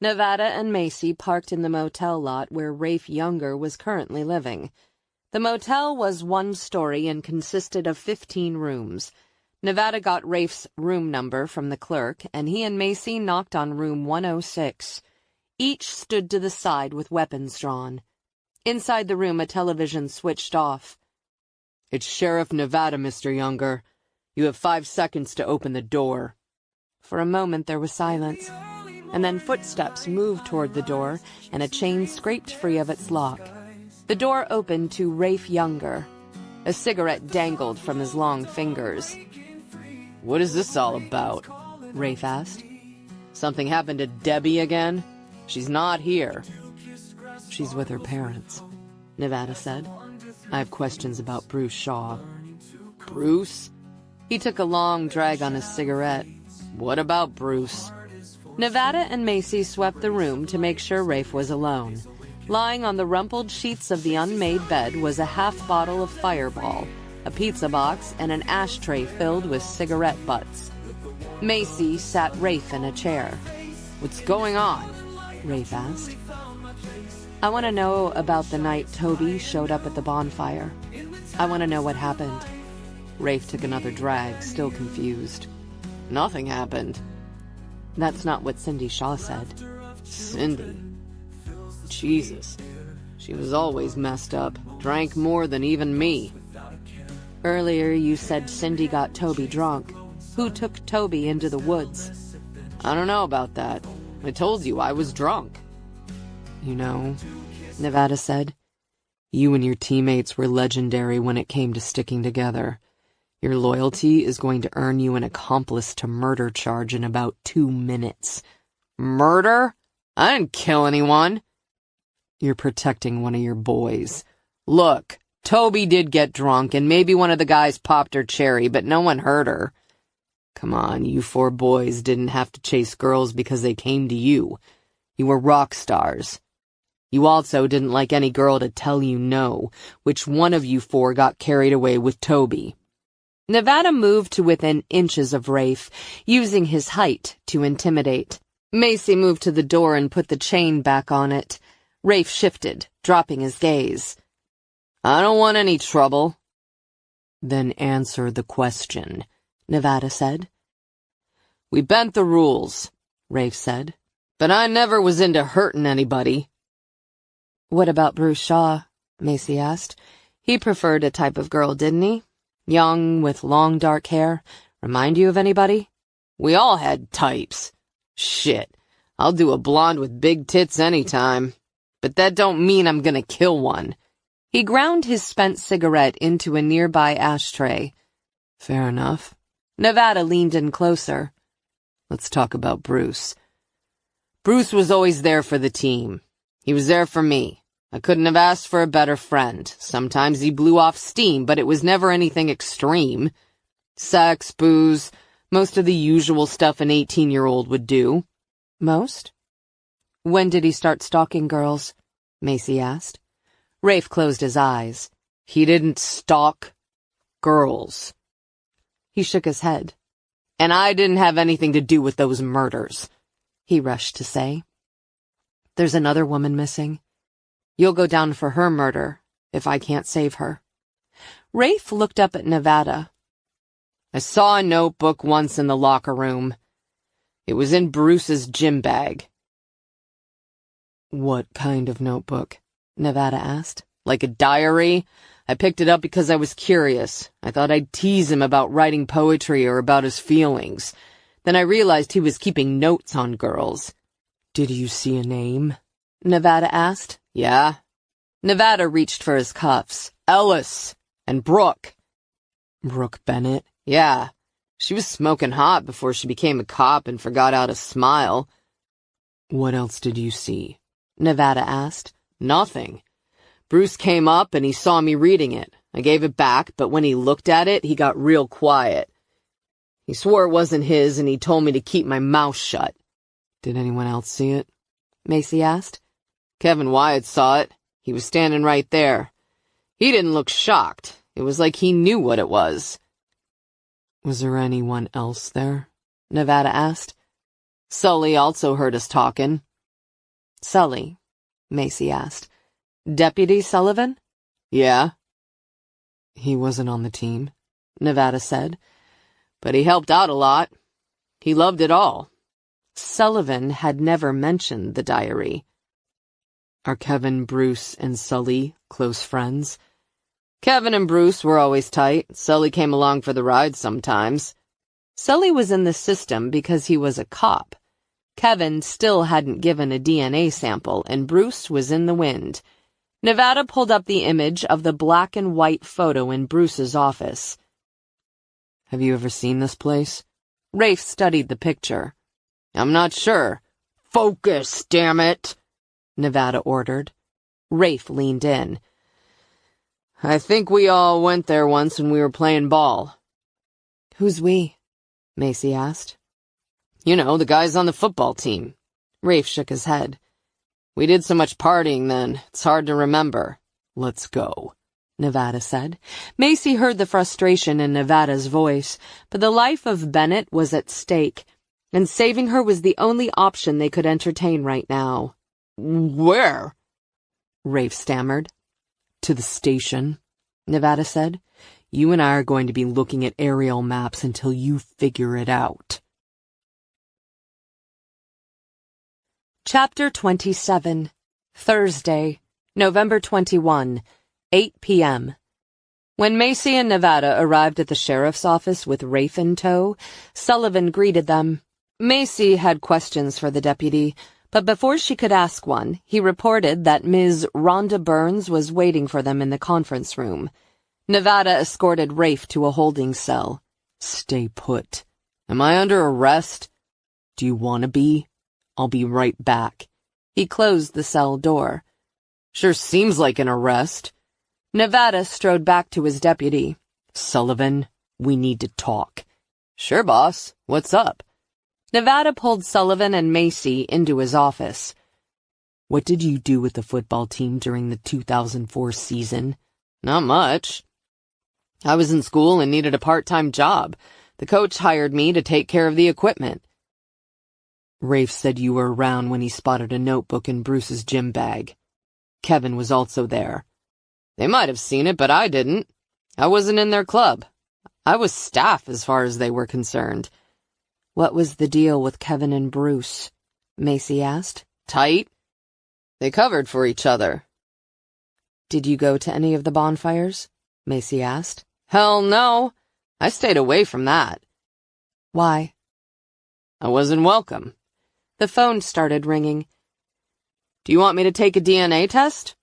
Nevada and Macy parked in the motel lot where Rafe Younger was currently living. The motel was one story and consisted of 15 rooms. Nevada got Rafe's room number from the clerk, and he and Macy knocked on room 106. Each stood to the side with weapons drawn. Inside the room, a television switched off. "It's Sheriff Nevada, Mr. Younger. You have 5 seconds to open the door." For a moment there was silence, and then footsteps moved toward the door, and a chain scraped free of its lock. The door opened to Rafe Younger. A cigarette dangled from his long fingers. "What is this all about?" Rafe asked. "Something happened to Debbie again? She's not here." "She's with her parents," Nevada said. "I have questions about Bruce Shaw." "Bruce?" He took a long drag on his cigarette. "What about Bruce?" Nevada and Macy swept the room to make sure Rafe was alone. Lying on the rumpled sheets of the unmade bed was a half bottle of Fireball, a pizza box, and an ashtray filled with cigarette butts. Macy sat Rafe in a chair. "What's going on?" Rafe asked. "I want to know about the night Toby showed up at the bonfire. I want to know what happened." Rafe took another drag, still confused. "Nothing happened." "That's not what Cindy Shaw said." "Cindy? Jesus. She was always messed up. Drank more than even me." "Earlier you said Cindy got Toby drunk. Who took Toby into the woods?" "I don't know about that. I told you I was drunk." "You know," Nevada said, "you and your teammates were legendary when it came to sticking together. Your loyalty is going to earn you an accomplice to murder charge in about 2 minutes." "Murder? I didn't kill anyone." "You're protecting one of your boys. Look, Toby did get drunk, and maybe one of the guys popped her cherry, but no one hurt her. Come on, you 4 boys didn't have to chase girls because they came to you. You were rock stars. You also didn't like any girl to tell you no. Which one of you 4 got carried away with Toby?" Nevada moved to within inches of Rafe, using his height to intimidate. Macy moved to the door and put the chain back on it. Rafe shifted, dropping his gaze. "I don't want any trouble." "Then answer the question. Nevada said. We bent the rules, Rafe said. But I never was into hurting anybody. What about Bruce Shaw? Macy asked. He preferred a type of girl, didn't he? Young, with long dark hair. Remind you of anybody? We all had types. Shit, I'll do a blonde with big tits anytime. But that don't mean I'm gonna kill one. He ground his spent cigarette into a nearby ashtray. Fair enough. Nevada leaned in closer. Let's talk about Bruce. Bruce was always there for the team. He was there for me. I couldn't have asked for a better friend. Sometimes he blew off steam, but it was never anything extreme. Sex, booze, most of the usual stuff an 18-year-old would do. Most? When did he start stalking girls? Macy asked. Rafe closed his eyes. He didn't stalk girls. He shook his head. And I didn't have anything to do with those murders, he rushed to say. There's another woman missing. You'll go down for her murder, if I can't save her. Rafe looked up at Nevada. I saw a notebook once in the locker room. It was in Bruce's gym bag. What kind of notebook? Nevada asked. Like a diary? I picked it up because I was curious. I thought I'd tease him about writing poetry or about his feelings. Then I realized he was keeping notes on girls. Did you see a name? Nevada asked. Yeah. Nevada reached for his cuffs. Ellis. And Brooke. Brooke Bennett? Yeah. She was smoking hot before she became a cop and forgot how to smile. What else did you see? Nevada asked. Nothing. Bruce came up and he saw me reading it. I gave it back, but when he looked at it, he got real quiet. He swore it wasn't his and he told me to keep my mouth shut. Did anyone else see it? Macy asked. Kevin Wyatt saw it. He was standing right there. He didn't look shocked. It was like he knew what it was. Was there anyone else there? Nevada asked. Sully also heard us talking. Sully? Macy asked. Deputy Sullivan? Yeah. He wasn't on the team, Nevada said. But he helped out a lot. He loved it all. Sullivan had never mentioned the diary. Are Kevin, Bruce, and Sully close friends? Kevin and Bruce were always tight. Sully came along for the ride sometimes. Sully was in the system because he was a cop. Kevin still hadn't given a DNA sample, and Bruce was in the wind. Nevada pulled up the image of the black and white photo in Bruce's office. Have you ever seen this place? Rafe studied the picture. I'm not sure. Focus, damn it, Nevada ordered. Rafe leaned in. I think we all went there once when we were playing ball. Who's we? Macy asked. You know, the guys on the football team. Rafe shook his head. We did so much partying then, it's hard to remember. Let's go, Nevada said. Macy heard the frustration in Nevada's voice, but the life of Bennett was at stake, and saving her was the only option they could entertain right now. Where? Rafe stammered. To the station, Nevada said. You and I are going to be looking at aerial maps until you figure it out. Chapter 27, Thursday, November 21, 8 p.m. When Macy and Nevada arrived at the sheriff's office with Rafe in tow, Sullivan greeted them. Macy had questions for the deputy, but before she could ask one, he reported that Ms. Rhonda Burns was waiting for them in the conference room. Nevada escorted Rafe to a holding cell. Stay put. Am I under arrest? Do you want to be? I'll be right back. He closed the cell door. Sure seems like an arrest. Nevada strode back to his deputy. Sullivan, we need to talk. Sure, boss. What's up? Nevada pulled Sullivan and Macy into his office. What did you do with the football team during the 2004 season? Not much. I was in school and needed a part-time job. The coach hired me to take care of the equipment. Rafe said you were around when he spotted a notebook in Bruce's gym bag. Kevin was also there. They might have seen it, but I didn't. I wasn't in their club. I was staff as far as they were concerned. What was the deal with Kevin and Bruce? Macy asked. Tight. They covered for each other. Did you go to any of the bonfires? Macy asked. Hell no. I stayed away from that. Why? I wasn't welcome. The phone started ringing. Do you want me to take a DNA test?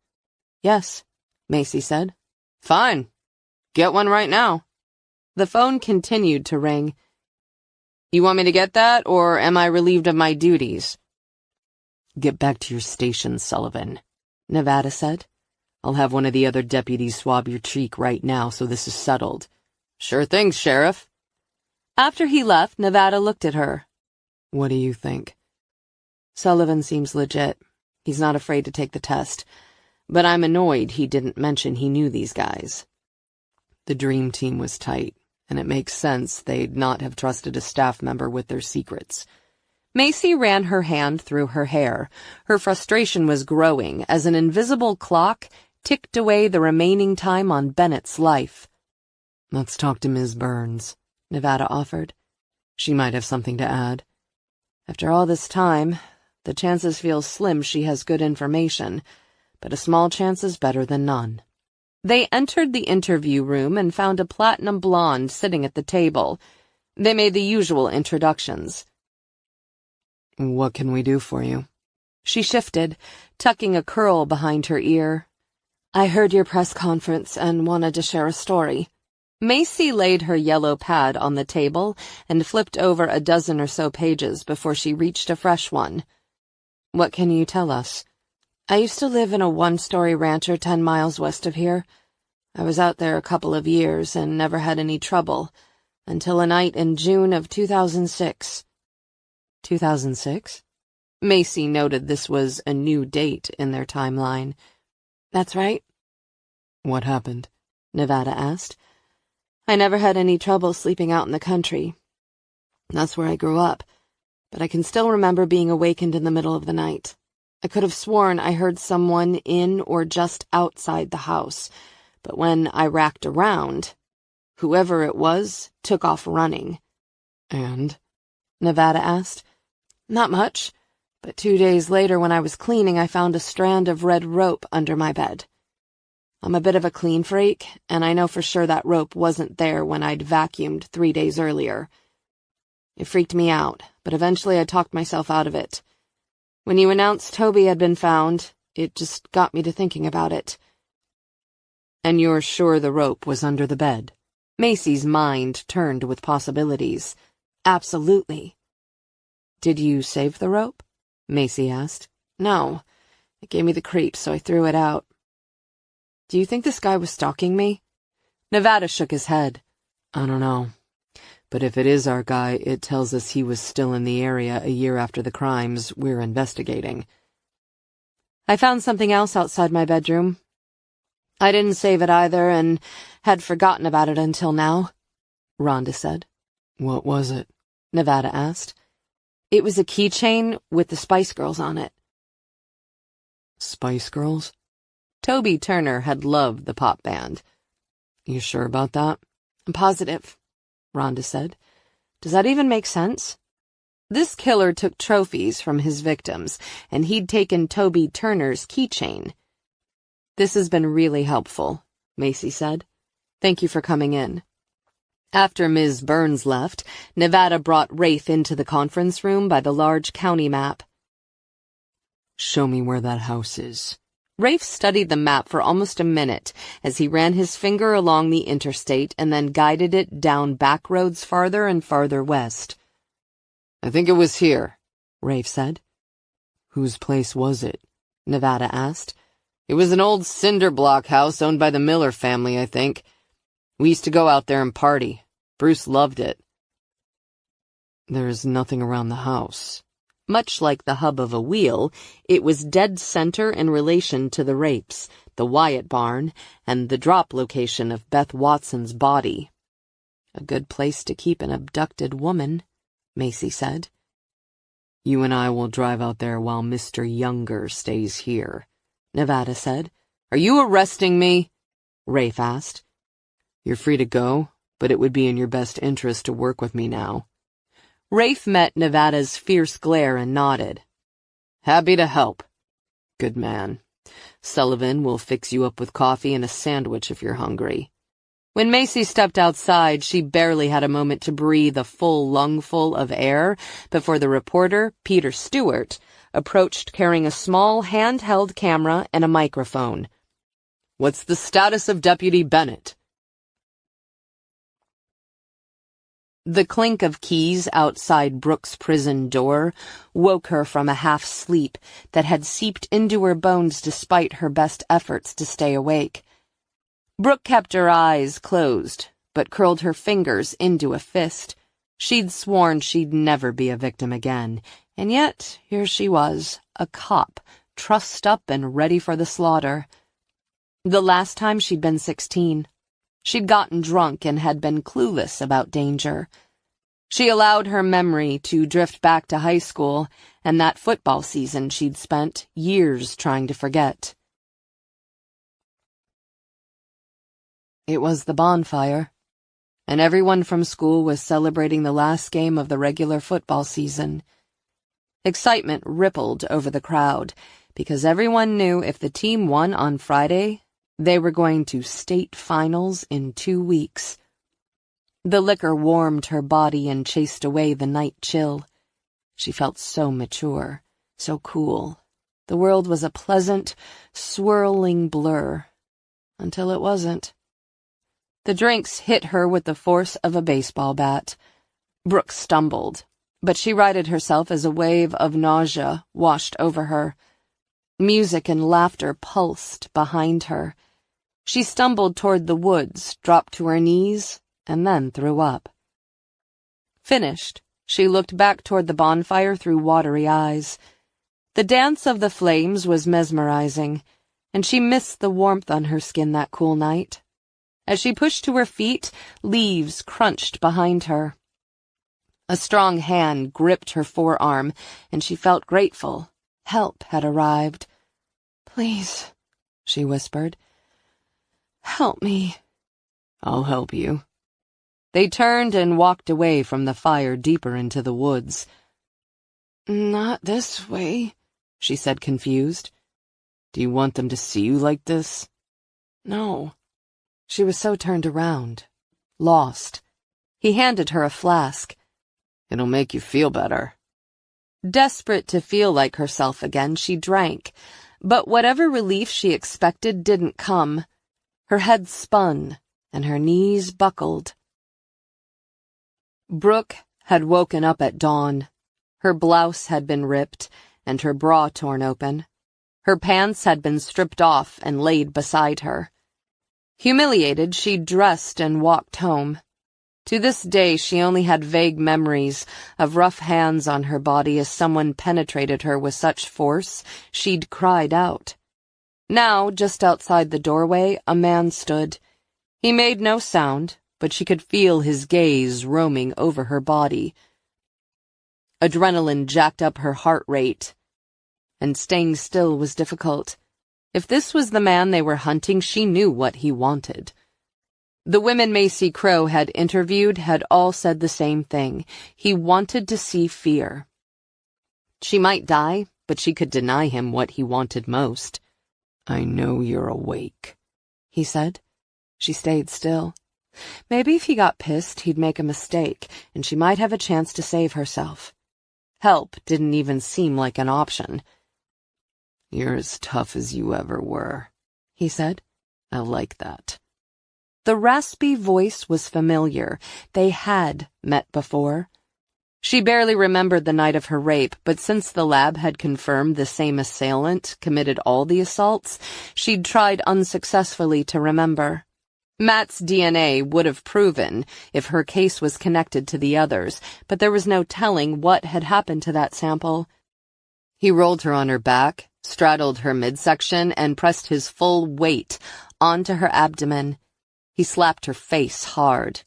Yes, Macy said. Fine. Get one right now. The phone continued to ring. You want me to get that, or am I relieved of my duties? Get back to your station, Sullivan, Nevada said. I'll have one of the other deputies swab your cheek right now so this is settled. Sure thing, Sheriff. After he left, Nevada looked at her. What do you think? Sullivan seems legit. He's not afraid to take the test. But I'm annoyed he didn't mention he knew these guys. The dream team was tight, and it makes sense they'd not have trusted a staff member with their secrets. Macy ran her hand through her hair. Her frustration was growing as an invisible clock ticked away the remaining time on Bennett's life. Let's talk to Ms. Burns, Nevada offered. She might have something to add. After all this time, the chances feel slim she has good information, but a small chance is better than none. They entered the interview room and found a platinum blonde sitting at the table. They made the usual introductions. What can we do for you? She shifted, tucking a curl behind her ear. I heard your press conference and wanted to share a story. Macy laid her yellow pad on the table and flipped over a dozen or so pages before she reached a fresh one. What can you tell us? I used to live in a one-story rancher 10 miles west of here. I was out there a couple of years and never had any trouble, until a night in June of 2006. 2006? Macy noted this was a new date in their timeline. That's right. What happened? Nevada asked. I never had any trouble sleeping out in the country. That's where I grew up, but I can still remember being awakened in the middle of the night. I could have sworn I heard someone in or just outside the house, but when I racked around, whoever it was took off running. And? Nevada asked. Not much, but 2 days later when I was cleaning I found a strand of red rope under my bed. I'm a bit of a clean freak, and I know for sure that rope wasn't there when I'd vacuumed 3 days earlier. It freaked me out, but eventually I talked myself out of it. When you announced Toby had been found, it just got me to thinking about it. And you're sure the rope was under the bed? Macy's mind turned with possibilities. Absolutely. Did you save the rope? Macy asked. No. It gave me the creeps, so I threw it out. Do you think this guy was stalking me? Nevada shook his head. I don't know. But if it is our guy, it tells us he was still in the area a year after the crimes we're investigating. I found something else outside my bedroom. I didn't save it either and had forgotten about it until now, Rhonda said. What was it? Nevada asked. It was a keychain with the Spice Girls on it. Spice Girls? Toby Turner had loved the pop band. You sure about that? I'm positive, Rhonda said. Does that even make sense? This killer took trophies from his victims, and he'd taken Toby Turner's keychain. This has been really helpful, Macy said. Thank you for coming in. After Ms. Burns left, Nevada brought Rafe into the conference room by the large county map. Show me where that house is. Rafe studied the map for almost a minute as he ran his finger along the interstate and then guided it down back roads farther and farther west. I think it was here, Rafe said. Whose place was it? Nevada asked. It was an old cinder block house owned by the Miller family, I think. We used to go out there and party. Bruce loved it. There's nothing around the house. Much like the hub of a wheel, it was dead center in relation to the rapes, the Wyatt barn, and the drop location of Beth Watson's body. A good place to keep an abducted woman, Macy said. You and I will drive out there while Mr. Younger stays here, Nevada said. Are you arresting me? Rafe asked. You're free to go, but it would be in your best interest to work with me now. Rafe met Nevada's fierce glare and nodded. Happy to help. Good man. Sullivan will fix you up with coffee and a sandwich if you're hungry. When Macy stepped outside, she barely had a moment to breathe a full lungful of air before the reporter, Peter Stewart, approached carrying a small handheld camera and a microphone. What's the status of Deputy Bennett? The clink of keys outside Brooke's prison door woke her from a half-sleep that had seeped into her bones despite her best efforts to stay awake. Brooke kept her eyes closed, but curled her fingers into a fist. She'd sworn she'd never be a victim again, and yet here she was, a cop, trussed up and ready for the slaughter. The last time she'd been 16. She'd gotten drunk and had been clueless about danger. She allowed her memory to drift back to high school and that football season she'd spent years trying to forget. It was the bonfire, and everyone from school was celebrating the last game of the regular football season. Excitement rippled over the crowd, because everyone knew if the team won on Friday, they were going to state finals in 2 weeks. The liquor warmed her body and chased away the night chill. She felt so mature, so cool. The world was a pleasant, swirling blur, until it wasn't. The drinks hit her with the force of a baseball bat. Brooke stumbled, but she righted herself as a wave of nausea washed over her. Music and laughter pulsed behind her. She stumbled toward the woods, dropped to her knees, and then threw up. Finished, she looked back toward the bonfire through watery eyes. The dance of the flames was mesmerizing, and she missed the warmth on her skin that cool night. As she pushed to her feet, leaves crunched behind her. A strong hand gripped her forearm, and she felt grateful. Help had arrived. "Please," she whispered. "Help me." "I'll help you." They turned and walked away from the fire deeper into the woods. "Not this way," she said, confused. "Do you want them to see you like this?" "No." She was so turned around, lost. He handed her a flask. "It'll make you feel better." Desperate to feel like herself again, she drank, but whatever relief she expected didn't come. Her head spun, and her knees buckled. Brooke had woken up at dawn. Her blouse had been ripped, and her bra torn open. Her pants had been stripped off and laid beside her. Humiliated, she dressed and walked home. To this day, she only had vague memories of rough hands on her body as someone penetrated her with such force she'd cried out. Now, just outside the doorway, a man stood. He made no sound, but she could feel his gaze roaming over her body. Adrenaline jacked up her heart rate, and staying still was difficult. If this was the man they were hunting, she knew what he wanted. The women Macy Crow had interviewed had all said the same thing. He wanted to see fear. She might die, but she could deny him what he wanted most. "I know you're awake," he said. She stayed still. Maybe if he got pissed, he'd make a mistake, and she might have a chance to save herself. Help didn't even seem like an option. "You're as tough as you ever were," he said. "I like that." The raspy voice was familiar. They had met before. She barely remembered the night of her rape, but since the lab had confirmed the same assailant committed all the assaults, she'd tried unsuccessfully to remember. Matt's DNA would have proven if her case was connected to the others, but there was no telling what had happened to that sample. He rolled her on her back, straddled her midsection, and pressed his full weight onto her abdomen. He slapped her face hard.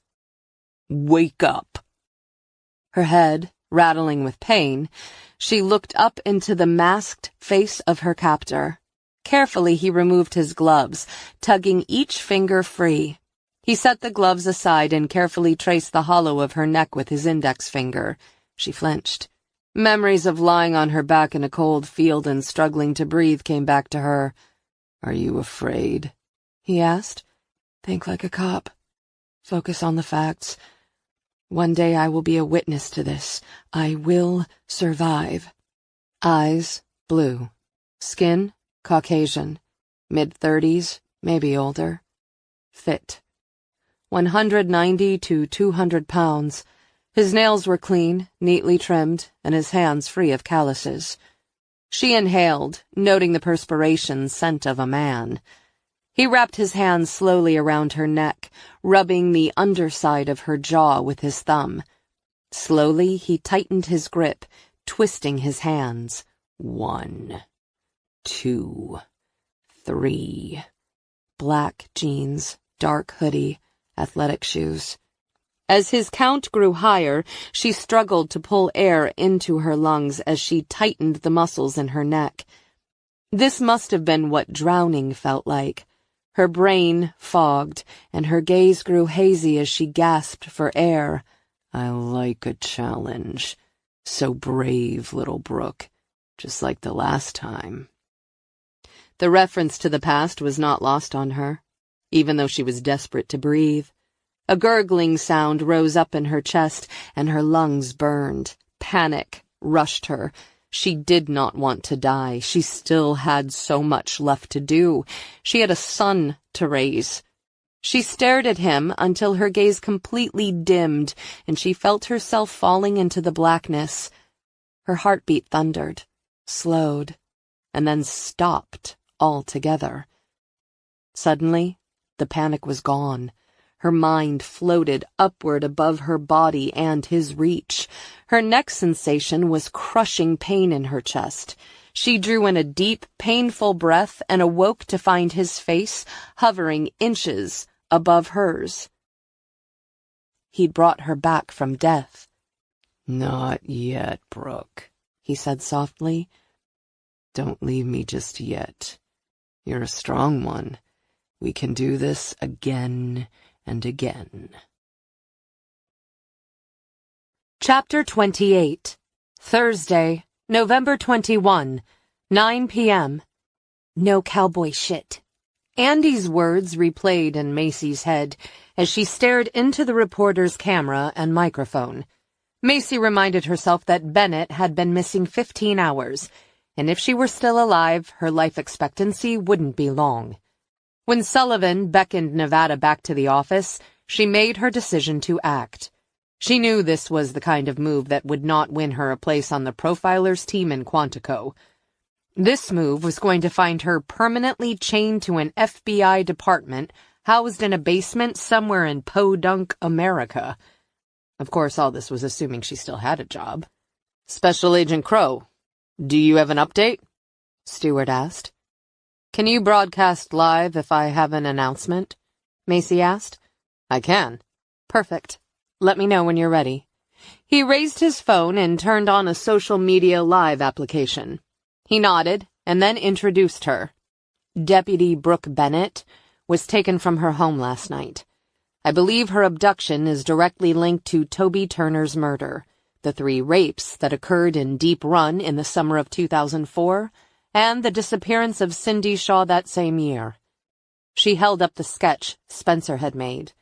"Wake up!" Her head rattling with pain, she looked up into the masked face of her captor. Carefully he removed his gloves, tugging each finger free. He set the gloves aside and carefully traced the hollow of her neck with his index finger. She flinched. Memories of lying on her back in a cold field and struggling to breathe came back to her. "Are you afraid?" he asked. "Think like a cop. Focus on the facts. One day I will be a witness to this. I will survive." Eyes, blue. Skin, Caucasian. Mid-30s, maybe older. Fit. 190 to 200 pounds. His nails were clean, neatly trimmed, and his hands free of calluses. She inhaled, noting the perspiration scent of a man. He wrapped his hands slowly around her neck, rubbing the underside of her jaw with his thumb. Slowly, he tightened his grip, twisting his hands. 1, 2, 3. Black jeans, dark hoodie, athletic shoes. As his count grew higher, she struggled to pull air into her lungs as she tightened the muscles in her neck. This must have been what drowning felt like. Her brain fogged, and her gaze grew hazy as she gasped for air. "I like a challenge. So brave, little Brooke. Just like the last time." The reference to the past was not lost on her, even though she was desperate to breathe. A gurgling sound rose up in her chest, and her lungs burned. Panic rushed her. She did not want to die. She still had so much left to do. She had a son to raise. She stared at him until her gaze completely dimmed, and she felt herself falling into the blackness. Her heartbeat thundered, slowed, and then stopped altogether. Suddenly, the panic was gone. Her mind floated upward above her body and his reach. Her next sensation was crushing pain in her chest. She drew in a deep, painful breath and awoke to find his face hovering inches above hers. He'd brought her back from death. "Not yet, Brooke," he said softly. "Don't leave me just yet. You're a strong one. We can do this again and again." Chapter 28. Thursday, November 21, 9 p.m. "No cowboy shit." Andy's words replayed in Macy's head as she stared into the reporter's camera and microphone. Macy reminded herself that Bennett had been missing 15 hours, and if she were still alive, her life expectancy wouldn't be long. When Sullivan beckoned Nevada back to the office, she made her decision to act. She knew this was the kind of move that would not win her a place on the Profilers team in Quantico. This move was going to find her permanently chained to an FBI department housed in a basement somewhere in Podunk, America. Of course, all this was assuming she still had a job. "Special Agent Crow, do you have an update?" Stewart asked. "Can you broadcast live if I have an announcement?" Macy asked. "I can." "Perfect. Let me know when you're ready." He raised his phone and turned on a social media live application. He nodded and then introduced her. Deputy Brooke Bennett was taken from her home last night. I believe her abduction is directly linked to Toby Turner's murder, the 3 rapes that occurred in Deep Run in the summer of 2004, and the disappearance of Cindy Shaw that same year. She held up the sketch Spencer had made.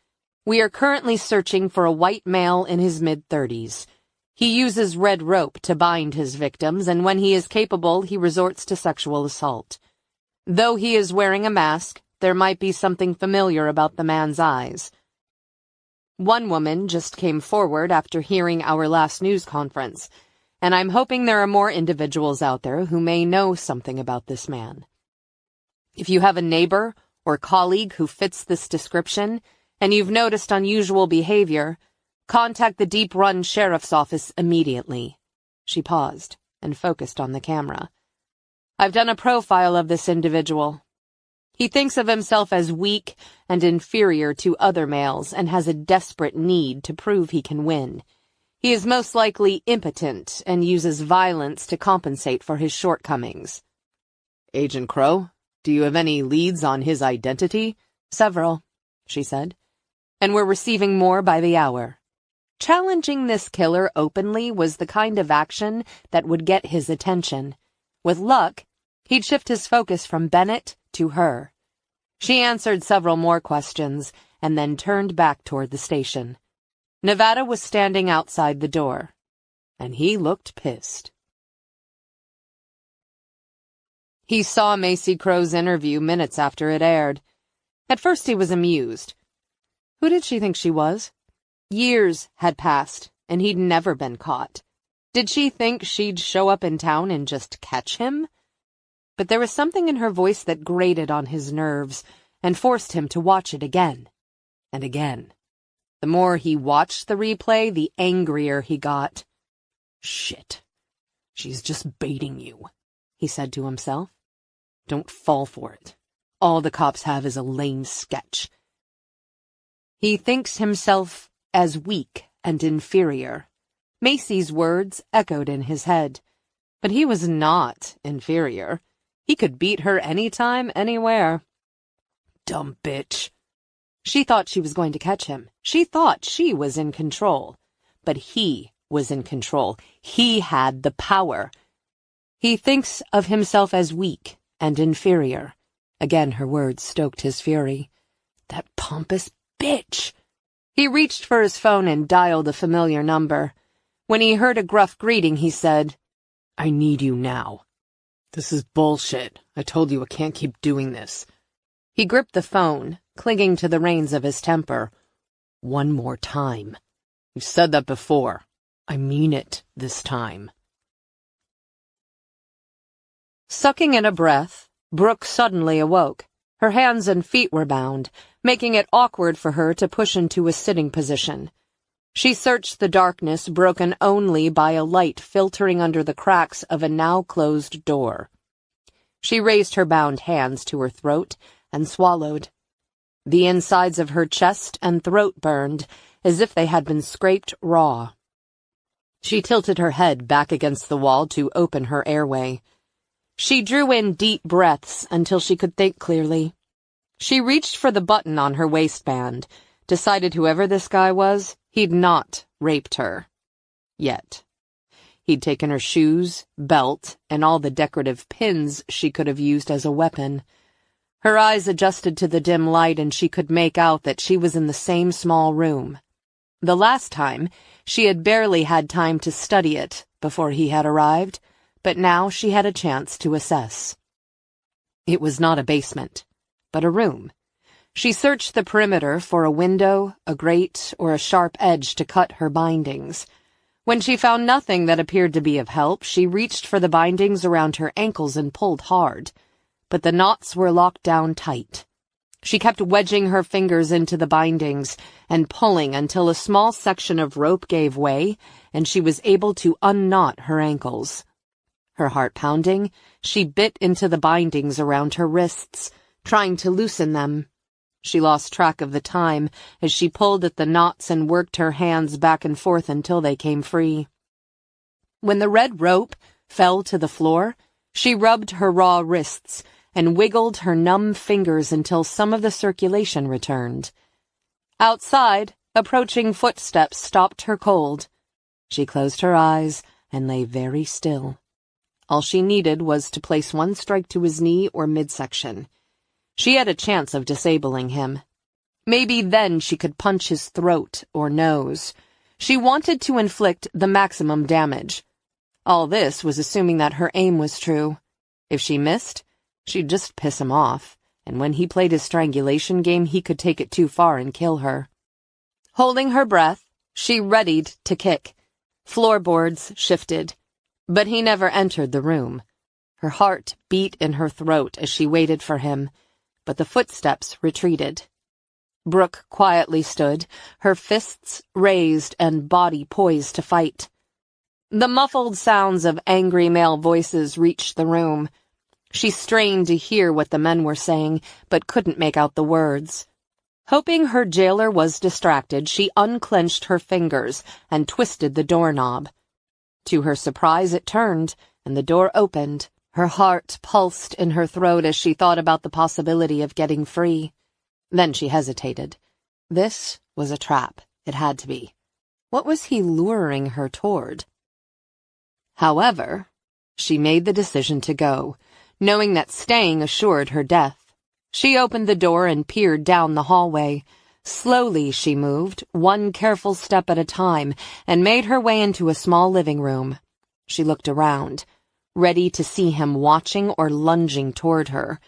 "We are currently searching for a white male in his mid-30s. He uses red rope to bind his victims, and when he is capable, he resorts to sexual assault. Though he is wearing a mask, there might be something familiar about the man's eyes." One woman just came forward after hearing our last news conference, and I'm hoping there are more individuals out there who may know something about this man. If you have a neighbor or colleague who fits this description, and you've noticed unusual behavior, contact the Deep Run Sheriff's Office immediately. She paused and focused on the camera. "I've done a profile of this individual. He thinks of himself as weak and inferior to other males and has a desperate need to prove he can win. He is most likely impotent and uses violence to compensate for his shortcomings." "Agent Crow, do you have any leads on his identity?" "Several," she said. and were receiving more by the hour. Challenging this killer openly was the kind of action that would get his attention. With luck, he'd shift his focus from Bennett to her. She answered several more questions and then turned back toward the station. Nevada was standing outside the door, and he looked pissed. He saw Macy Crow's interview minutes after it aired. At first he was amused. Who did she think she was? Years had passed, and he'd never been caught. Did she think she'd show up in town and just catch him? But there was something in her voice that grated on his nerves and forced him to watch it again and again. The more he watched the replay, the angrier he got. Shit. She's just baiting you, he said to himself. Don't fall for it. All the cops have is a lame sketch. He thinks himself as weak and inferior. Macy's words echoed in his head. But he was not inferior. He could beat her anytime, anywhere. Dumb bitch. She thought she was going to catch him. She thought she was in control. But he was in control. He had the power. He thinks of himself as weak and inferior. Again her words stoked his fury. That pompous bitch. He reached for his phone and dialed a familiar number. When he heard a gruff greeting, he said, I need you now. This is bullshit. I told you I can't keep doing this. He gripped the phone, clinging to the reins of his temper. One more time. You've said that before. I mean it this time. Sucking in a breath, Brooke suddenly awoke. Her hands and feet were bound, making it awkward for her to push into a sitting position. She searched the darkness, broken only by a light filtering under the cracks of a now-closed door. She raised her bound hands to her throat and swallowed. The insides of her chest and throat burned, as if they had been scraped raw. She tilted her head back against the wall to open her airway. She drew in deep breaths until she could think clearly. She reached for the button on her waistband, decided whoever this guy was, he'd not raped her. Yet. He'd taken her shoes, belt, and all the decorative pins she could have used as a weapon. Her eyes adjusted to the dim light, and she could make out that she was in the same small room. The last time, she had barely had time to study it before he had arrived, but now she had a chance to assess. It was not a basement, but a room. She searched the perimeter for a window, a grate, or a sharp edge to cut her bindings. When she found nothing that appeared to be of help, she reached for the bindings around her ankles and pulled hard. But the knots were locked down tight. She kept wedging her fingers into the bindings and pulling until a small section of rope gave way and she was able to unknot her ankles. Her heart pounding, she bit into the bindings around her wrists, trying to loosen them. She lost track of the time as she pulled at the knots and worked her hands back and forth until they came free. When the red rope fell to the floor, she rubbed her raw wrists and wiggled her numb fingers until some of the circulation returned. Outside, approaching footsteps stopped her cold. She closed her eyes and lay very still. All she needed was to place one strike to his knee or midsection. She had a chance of disabling him. Maybe then she could punch his throat or nose. She wanted to inflict the maximum damage. All this was assuming that her aim was true. If she missed, she'd just piss him off, and when he played his strangulation game, he could take it too far and kill her. Holding her breath, she readied to kick. Floorboards shifted, but he never entered the room. Her heart beat in her throat as she waited for him, but the footsteps retreated. Brooke quietly stood, her fists raised and body poised to fight. The muffled sounds of angry male voices reached the room. She strained to hear what the men were saying, but couldn't make out the words. Hoping her jailer was distracted, she unclenched her fingers and twisted the doorknob. To her surprise, it turned, and the door opened. Her heart pulsed in her throat as she thought about the possibility of getting free. Then she hesitated. This was a trap. It had to be. What was he luring her toward? However, she made the decision to go, knowing that staying assured her death. She opened the door and peered down the hallway. Slowly she moved, one careful step at a time, and made her way into a small living room. She looked around, ready to see him watching or lunging toward her.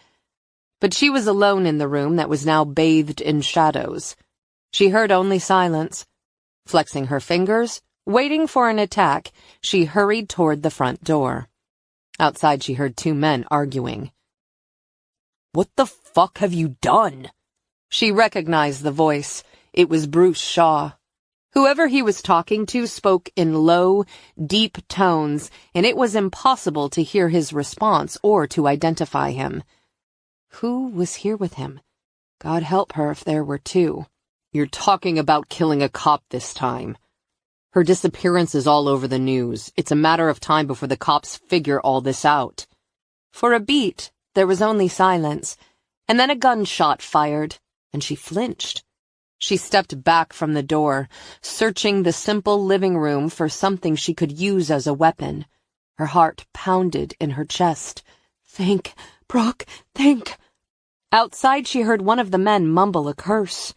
But she was alone in the room that was now bathed in shadows. She heard only silence. Flexing her fingers, waiting for an attack, she hurried toward the front door. Outside she heard two men arguing. "What the fuck have you done?" She recognized the voice. It was Bruce Shaw. Whoever he was talking to spoke in low, deep tones, and it was impossible to hear his response or to identify him. Who was here with him? God help her if there were two. "You're talking about killing a cop this time. Her disappearance is all over the news. It's a matter of time before the cops figure all this out." For a beat, there was only silence, and then a gunshot fired, and she flinched. She stepped back from the door, searching the simple living room for something she could use as a weapon. Her heart pounded in her chest. Think, Brooke, think. Outside she heard one of the men mumble a curse.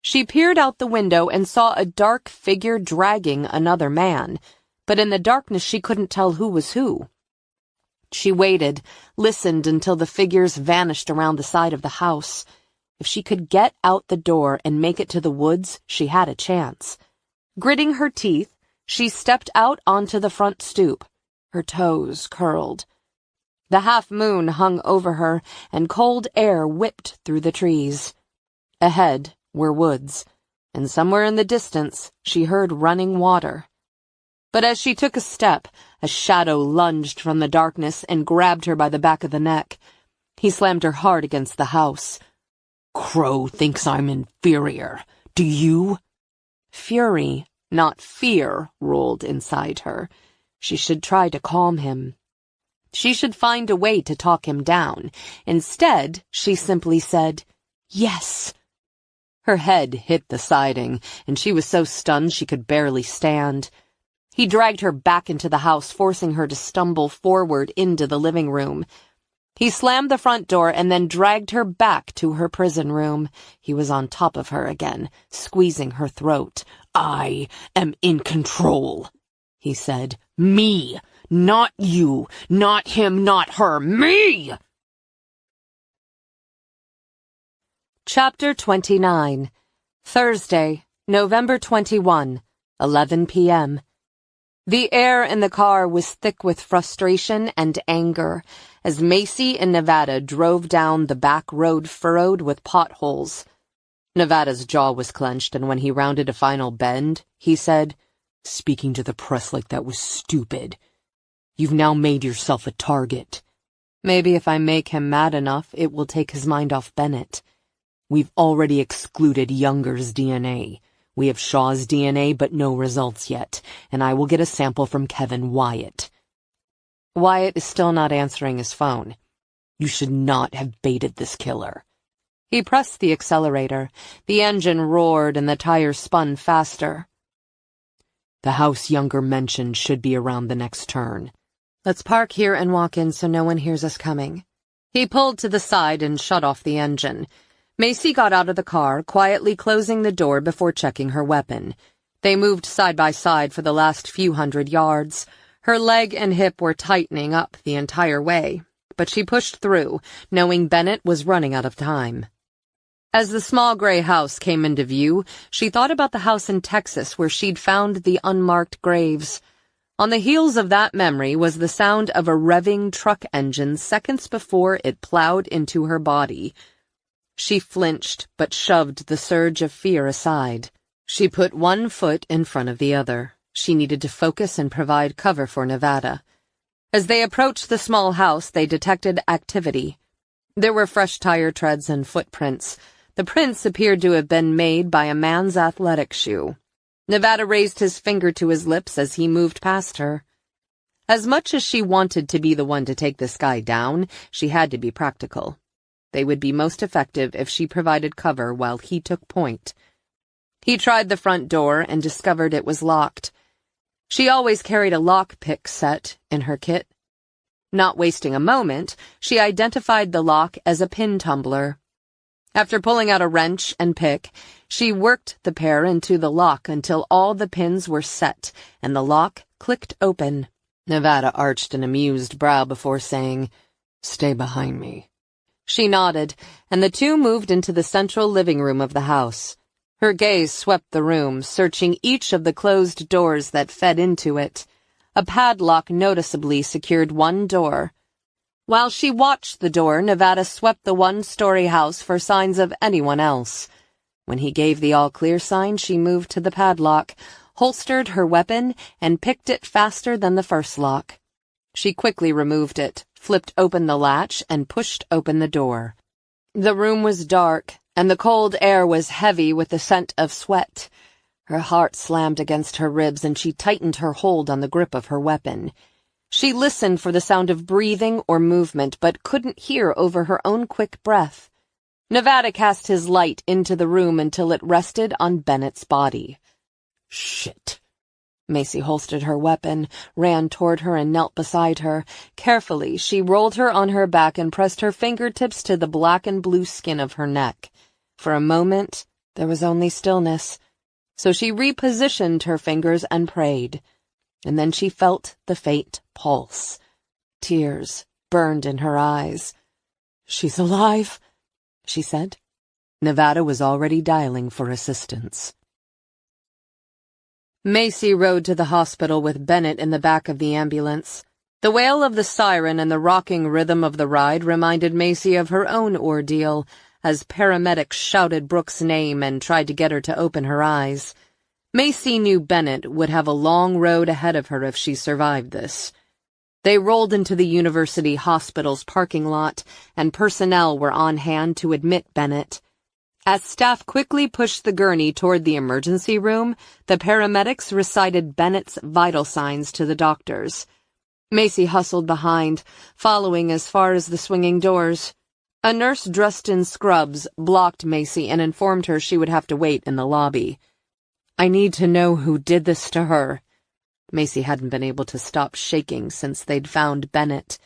She peered out the window and saw a dark figure dragging another man, but in the darkness she couldn't tell who was who. She waited, listened until the figures vanished around the side of the house. If she could get out the door and make it to the woods, she had a chance. Gritting her teeth, she stepped out onto the front stoop. Her toes curled. The half-moon hung over her, and cold air whipped through the trees. Ahead were woods, and somewhere in the distance she heard running water. But as she took a step, a shadow lunged from the darkness and grabbed her by the back of the neck. He slammed her hard against the house. "Crow thinks I'm inferior. Do you?" Fury, not fear, rolled inside her. She should try to calm him. She should find a way to talk him down. Instead, she simply said, "Yes." Her head hit the siding, and she was so stunned she could barely stand. He dragged her back into the house, forcing her to stumble forward into the living room. He slammed the front door and then dragged her back to her prison room. He was on top of her again, squeezing her throat. "I am in control," he said. "Me, not you, not him, not her, me!" Chapter 29. Thursday, November 21, 11 p.m. The air in the car was thick with frustration and anger as Macy and Nevada drove down the back road furrowed with potholes. Nevada's jaw was clenched, and when he rounded a final bend, he said, "Speaking to the press like that was stupid. You've now made yourself a target." "Maybe if I make him mad enough, it will take his mind off Bennett." "We've already excluded Younger's DNA. We have Shaw's DNA, but no results yet, and I will get a sample from Kevin Wyatt." Wyatt is still not answering his phone. "You should not have baited this killer." He pressed the accelerator. The engine roared and the tires spun faster. "The house Younger mentioned should be around the next turn." "Let's park here and walk in so no one hears us coming." He pulled to the side and shut off the engine. Macy got out of the car, quietly closing the door before checking her weapon. They moved side by side for the last few hundred yards. Her leg and hip were tightening up the entire way, but she pushed through, knowing Bennett was running out of time. As the small gray house came into view, she thought about the house in Texas where she'd found the unmarked graves. On the heels of that memory was the sound of a revving truck engine seconds before it plowed into her body. She flinched, but shoved the surge of fear aside. She put one foot in front of the other. She needed to focus and provide cover for Nevada. As they approached the small house, they detected activity. There were fresh tire treads and footprints. The prints appeared to have been made by a man's athletic shoe. Nevada raised his finger to his lips as he moved past her. As much as she wanted to be the one to take this guy down, she had to be practical. They would be most effective if she provided cover while he took point. He tried the front door and discovered it was locked. She always carried a lockpick set in her kit. Not wasting a moment, she identified the lock as a pin tumbler. After pulling out a wrench and pick, she worked the pair into the lock until all the pins were set and the lock clicked open. Nevada arched an amused brow before saying, "Stay behind me." She nodded, and the two moved into the central living room of the house. Her gaze swept the room, searching each of the closed doors that fed into it. A padlock noticeably secured one door. While she watched the door, Nevada swept the one-story house for signs of anyone else. When he gave the all-clear sign, she moved to the padlock, holstered her weapon, and picked it faster than the first lock. She quickly removed it, flipped open the latch, and pushed open the door. The room was dark, and the cold air was heavy with the scent of sweat. Her heart slammed against her ribs, and she tightened her hold on the grip of her weapon. She listened for the sound of breathing or movement, but couldn't hear over her own quick breath. Nevada cast his light into the room until it rested on Bennett's body. "Shit." Macy holstered her weapon, ran toward her, and knelt beside her. Carefully, she rolled her on her back and pressed her fingertips to the black and blue skin of her neck. For a moment, there was only stillness, so she repositioned her fingers and prayed. And then she felt the faint pulse. Tears burned in her eyes. "She's alive," she said. Nevada was already dialing for assistance. Macy rode to the hospital with Bennett in the back of the ambulance. The wail of the siren and the rocking rhythm of the ride reminded Macy of her own ordeal as paramedics shouted Brooke's name and tried to get her to open her eyes. Macy knew Bennett would have a long road ahead of her if she survived this. They rolled into the university hospital's parking lot, and personnel were on hand to admit Bennett. As staff quickly pushed the gurney toward the emergency room, the paramedics recited Bennett's vital signs to the doctors. Macy hustled behind, following as far as the swinging doors. A nurse dressed in scrubs blocked Macy and informed her she would have to wait in the lobby. "I need to know who did this to her." Macy hadn't been able to stop shaking since they'd found Bennett.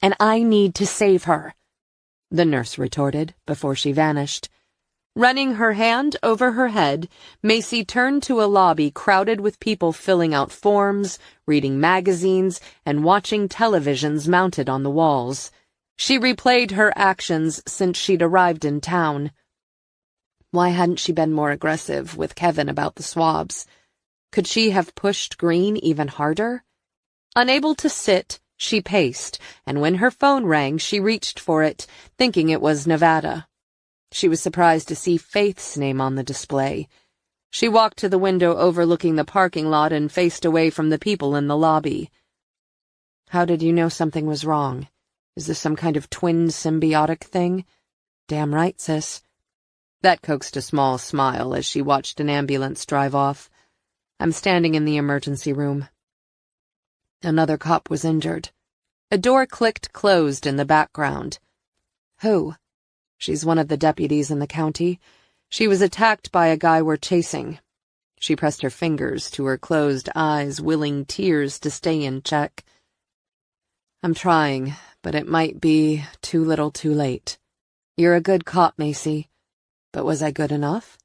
"And I need to save her," the nurse retorted before she vanished. Running her hand over her head, Macy turned to a lobby crowded with people filling out forms, reading magazines, and watching televisions mounted on the walls. She replayed her actions since she'd arrived in town. Why hadn't she been more aggressive with Kevin about the swabs? Could she have pushed Green even harder? Unable to sit, she paced, and when her phone rang, she reached for it, thinking it was Nevada. She was surprised to see Faith's name on the display. She walked to the window overlooking the parking lot and faced away from the people in the lobby. "How did you know something was wrong? Is this some kind of twin symbiotic thing?" "Damn right, sis." That coaxed a small smile as she watched an ambulance drive off. "I'm standing in the emergency room." Another cop was injured. A door clicked closed in the background. "Who?" "She's one of the deputies in the county. She was attacked by a guy we're chasing." She pressed her fingers to her closed eyes, willing tears to stay in check. "I'm trying, but it might be too little too late. You're a good cop, Macy. But was I good enough?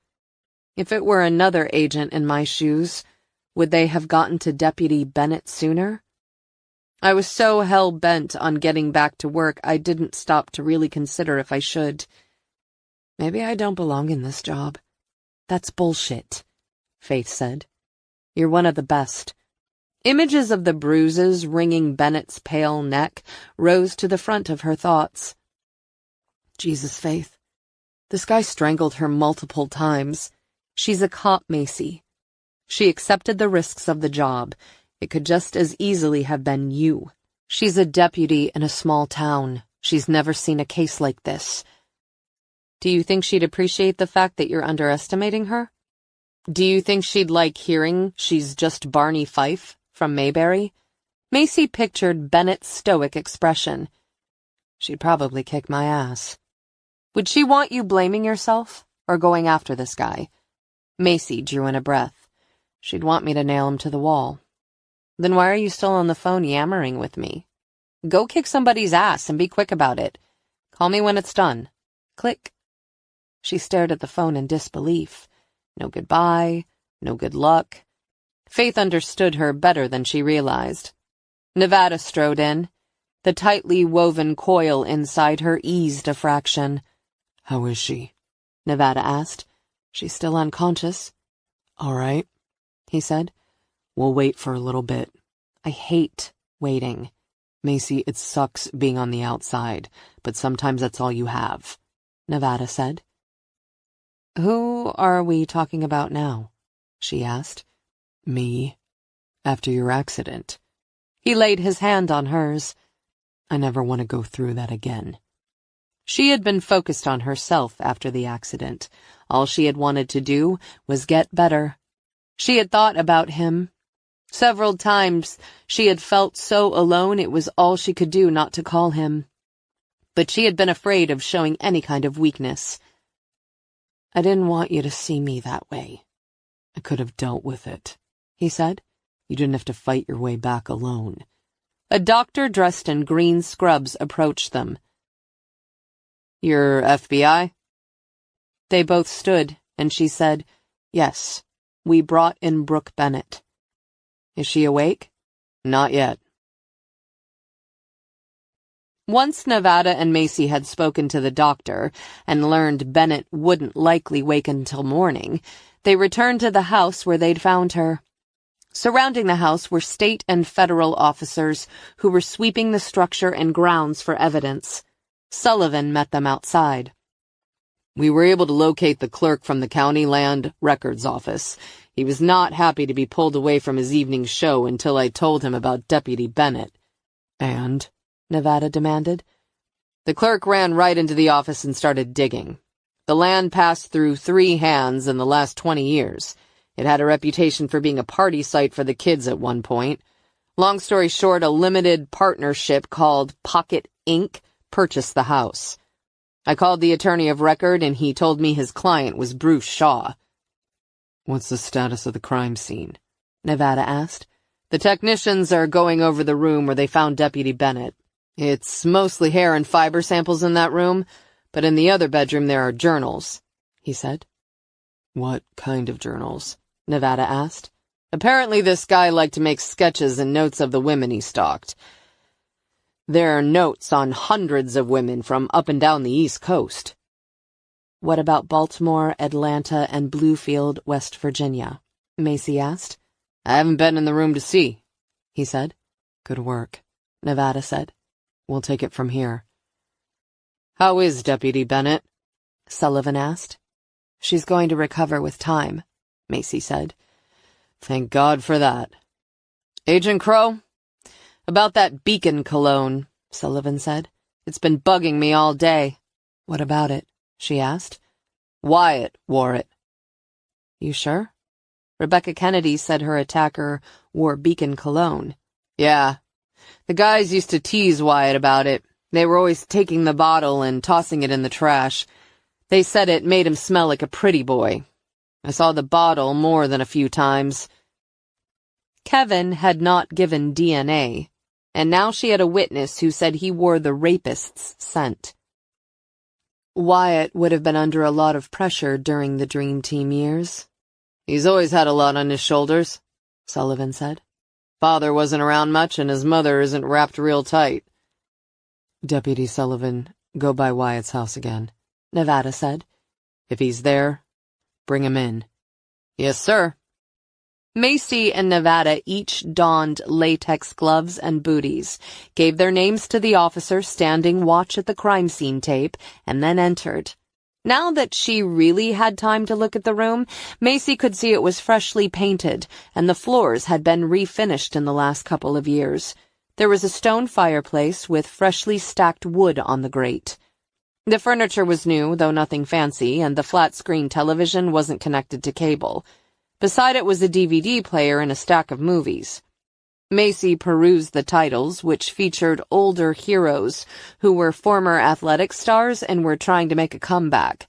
If it were another agent in my shoes, would they have gotten to Deputy Bennett sooner? I was so hell-bent on getting back to work, I didn't stop to really consider if I should. Maybe I don't belong in this job." "That's bullshit," Faith said. "You're one of the best." Images of the bruises wringing Bennett's pale neck rose to the front of her thoughts. Jesus, Faith. This guy strangled her multiple times. She's a cop, Macy. She accepted the risks of the job. It could just as easily have been you. She's a deputy in a small town. She's never seen a case like this. Do you think she'd appreciate the fact that you're underestimating her? Do you think she'd like hearing she's just Barney Fife from Mayberry? Macy pictured Bennett's stoic expression. She'd probably kick my ass. Would she want you blaming yourself or going after this guy? Macy drew in a breath. She'd want me to nail him to the wall. Then why are you still on the phone yammering with me? Go kick somebody's ass and be quick about it. Call me when it's done. Click. She stared at the phone in disbelief. No goodbye, no good luck. Faith understood her better than she realized. Nevada strode in. The tightly woven coil inside her eased a fraction. How is she? Nevada asked. She's still unconscious. All right, he said. We'll wait for a little bit. I hate waiting. Macy, it sucks being on the outside, but sometimes that's all you have, Nevada said. Who are we talking about now? She asked. Me. After your accident. He laid his hand on hers. I never want to go through that again. She had been focused on herself after the accident. All she had wanted to do was get better. She had thought about him. Several times she had felt so alone it was all she could do not to call him. But she had been afraid of showing any kind of weakness. I didn't want you to see me that way. I could have dealt with it, he said. You didn't have to fight your way back alone. A doctor dressed in green scrubs approached them. You're FBI? They both stood, and she said, Yes, we brought in Brooke Bennett. Is she awake? Not yet. Once Nevada and Macy had spoken to the doctor and learned Bennett wouldn't likely wake until morning, they returned to the house where they'd found her. Surrounding the house were state and federal officers who were sweeping the structure and grounds for evidence. Sullivan met them outside. We were able to locate the clerk from the county land records office. He was not happy to be pulled away from his evening show until I told him about Deputy Bennett. And? Nevada demanded. The clerk ran right into the office and started digging. The land passed through 3 hands in the last 20 years. It had a reputation for being a party site for the kids at one point. Long story short, a limited partnership called Pocket Inc. purchased the house. I called the attorney of record and he told me his client was Bruce Shaw. What's the status of the crime scene? Nevada asked. The technicians are going over the room where they found Deputy Bennett. It's mostly hair and fiber samples in that room, but in the other bedroom there are journals, he said. What kind of journals? Nevada asked. Apparently this guy liked to make sketches and notes of the women he stalked. There are notes on hundreds of women from up and down the East Coast. What about Baltimore, Atlanta, and Bluefield, West Virginia? Macy asked. I haven't been in the room to see, he said. Good work, Nevada said. We'll take it from here. How is Deputy Bennett? Sullivan asked. She's going to recover with time, Macy said. Thank God for that. Agent Crow? About that beacon cologne, Sullivan said. It's been bugging me all day. What about it? She asked. Wyatt wore it. You sure? Rebecca Kennedy said her attacker wore beacon cologne. Yeah. The guys used to tease Wyatt about it. They were always taking the bottle and tossing it in the trash. They said it made him smell like a pretty boy. I saw the bottle more than a few times. Kevin had not given DNA, and now she had a witness who said he wore the rapist's scent. Wyatt would have been under a lot of pressure during the Dream Team years. He's always had a lot on his shoulders, Sullivan said. Father wasn't around much and his mother isn't wrapped real tight. Deputy Sullivan, go by Wyatt's house again, Nevada said. If he's there, bring him in. Yes, sir. Macy and Nevada each donned latex gloves and booties, gave their names to the officer standing watch at the crime scene tape, and then entered. Now that she really had time to look at the room, Macy could see it was freshly painted, and the floors had been refinished in the last couple of years. There was a stone fireplace with freshly stacked wood on the grate. The furniture was new, though nothing fancy, and the flat-screen television wasn't connected to cable. Beside it was a DVD player and a stack of movies. Macy perused the titles, which featured older heroes who were former athletic stars and were trying to make a comeback.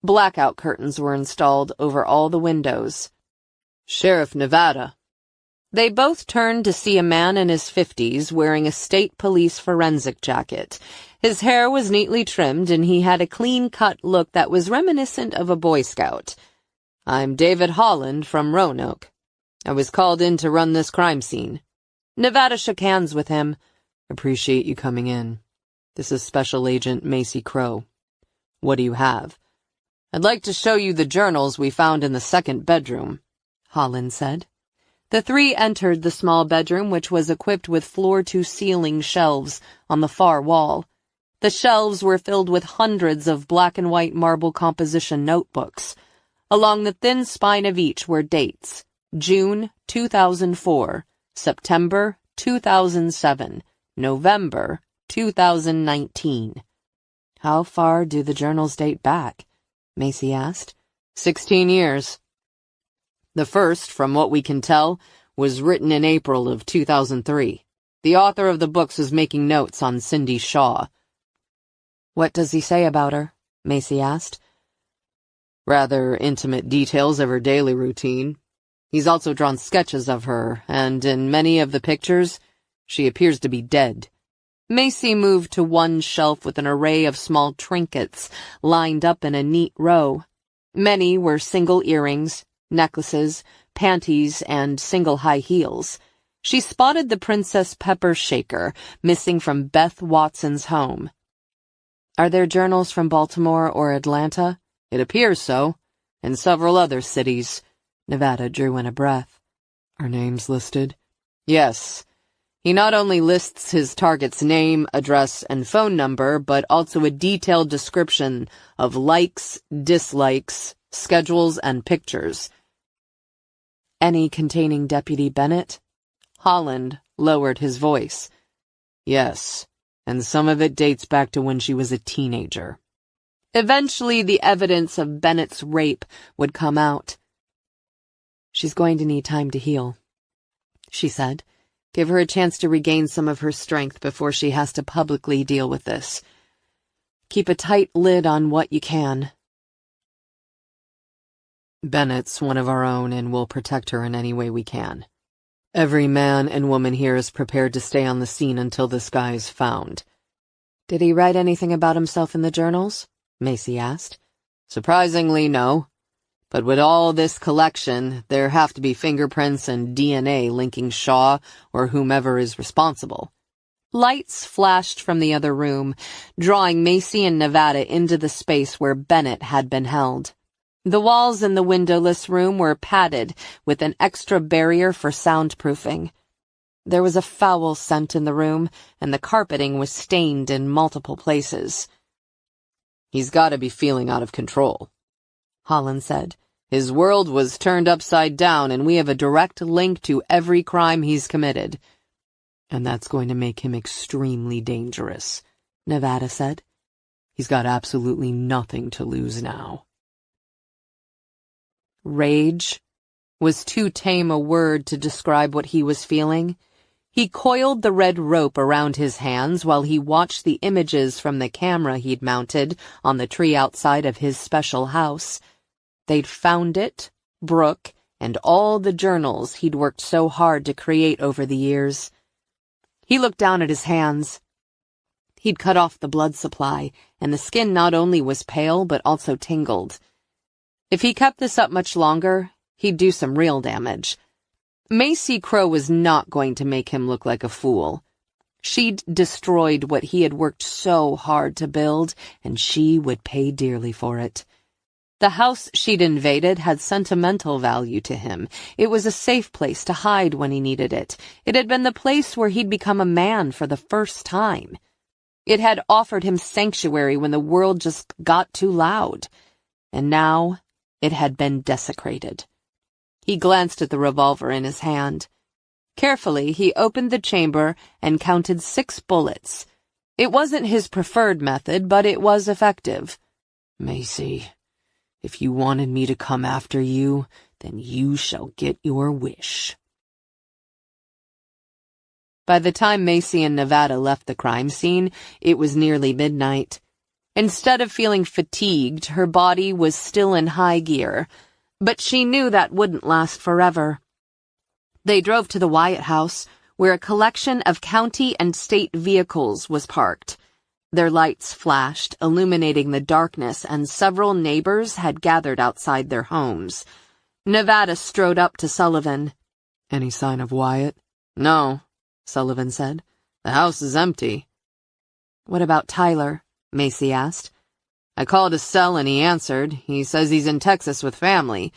Blackout curtains were installed over all the windows. "Sheriff Nevada." They both turned to see a man in his 50s wearing a state police forensic jacket. His hair was neatly trimmed, and he had a clean-cut look that was reminiscent of a Boy Scout. "I'm David Holland from Roanoke. I was called in to run this crime scene." Nevada shook hands with him. "Appreciate you coming in. This is Special Agent Macy Crow. What do you have?" "I'd like to show you the journals we found in the second bedroom," Holland said. The three entered the small bedroom, which was equipped with floor-to-ceiling shelves on the far wall. The shelves were filled with hundreds of black-and-white marble composition notebooks. Along the thin spine of each were dates: June 2004, September 2007, November 2019. "How far do the journals date back?" Macy asked. 16 years. The first, from what we can tell, was written in April of 2003. The author of the books was making notes on Cindy Shaw. "What does he say about her?" Macy asked. "Rather intimate details of her daily routine. He's also drawn sketches of her, and in many of the pictures, she appears to be dead." Macy moved to one shelf with an array of small trinkets lined up in a neat row. Many were single earrings, necklaces, panties, and single high heels. She spotted the Princess Pepper shaker missing from Beth Watson's home. "Are there journals from Baltimore or Atlanta?" "It appears so, and several other cities." Nevada drew in a breath. "Are names listed?" "Yes. He not only lists his target's name, address, and phone number, but also a detailed description of likes, dislikes, schedules, and pictures." "Any containing Deputy Bennett?" Holland lowered his voice. "Yes, and some of it dates back to when she was a teenager." Eventually, the evidence of Bennett's rape would come out. "She's going to need time to heal," she said. "Give her a chance to regain some of her strength before she has to publicly deal with this. Keep a tight lid on what you can." "Bennett's one of our own, and we'll protect her in any way we can. Every man and woman here is prepared to stay on the scene until this guy is found." "Did he write anything about himself in the journals?" Macy asked. "Surprisingly, no. But with all this collection, there have to be fingerprints and DNA linking Shaw or whomever is responsible." Lights flashed from the other room, drawing Macy and Nevada into the space where Bennett had been held. The walls in the windowless room were padded with an extra barrier for soundproofing. There was a foul scent in the room, and the carpeting was stained in multiple places. "He's got to be feeling out of control," Holland said. "His world was turned upside down, and we have a direct link to every crime he's committed." "And that's going to make him extremely dangerous," Nevada said. "He's got absolutely nothing to lose now." Rage was too tame a word to describe what he was feeling. He coiled the red rope around his hands while he watched the images from the camera he'd mounted on the tree outside of his special house. They'd found it, Brooke, and all the journals he'd worked so hard to create over the years. He looked down at his hands. He'd cut off the blood supply, and the skin not only was pale but also tingled. If he kept this up much longer, he'd do some real damage. Macy Crow was not going to make him look like a fool. She'd destroyed what he had worked so hard to build, and she would pay dearly for it. The house she'd invaded had sentimental value to him. It was a safe place to hide when he needed it. It had been the place where he'd become a man for the first time. It had offered him sanctuary when the world just got too loud. And now it had been desecrated. He glanced at the revolver in his hand. Carefully, he opened the chamber and counted 6 bullets. It wasn't his preferred method, but it was effective. "Macy, if you wanted me to come after you, then you shall get your wish." By the time Macy and Nevada left the crime scene, it was nearly midnight. Instead of feeling fatigued, her body was still in high gear, but she knew that wouldn't last forever. They drove to the Wyatt house, where a collection of county and state vehicles was parked. Their lights flashed, illuminating the darkness, and several neighbors had gathered outside their homes. Nevada strode up to Sullivan. "Any sign of Wyatt?" "No," Sullivan said. "The house is empty." "What about Tyler?" Macy asked. "I called his cell and he answered. He says he's in Texas with family.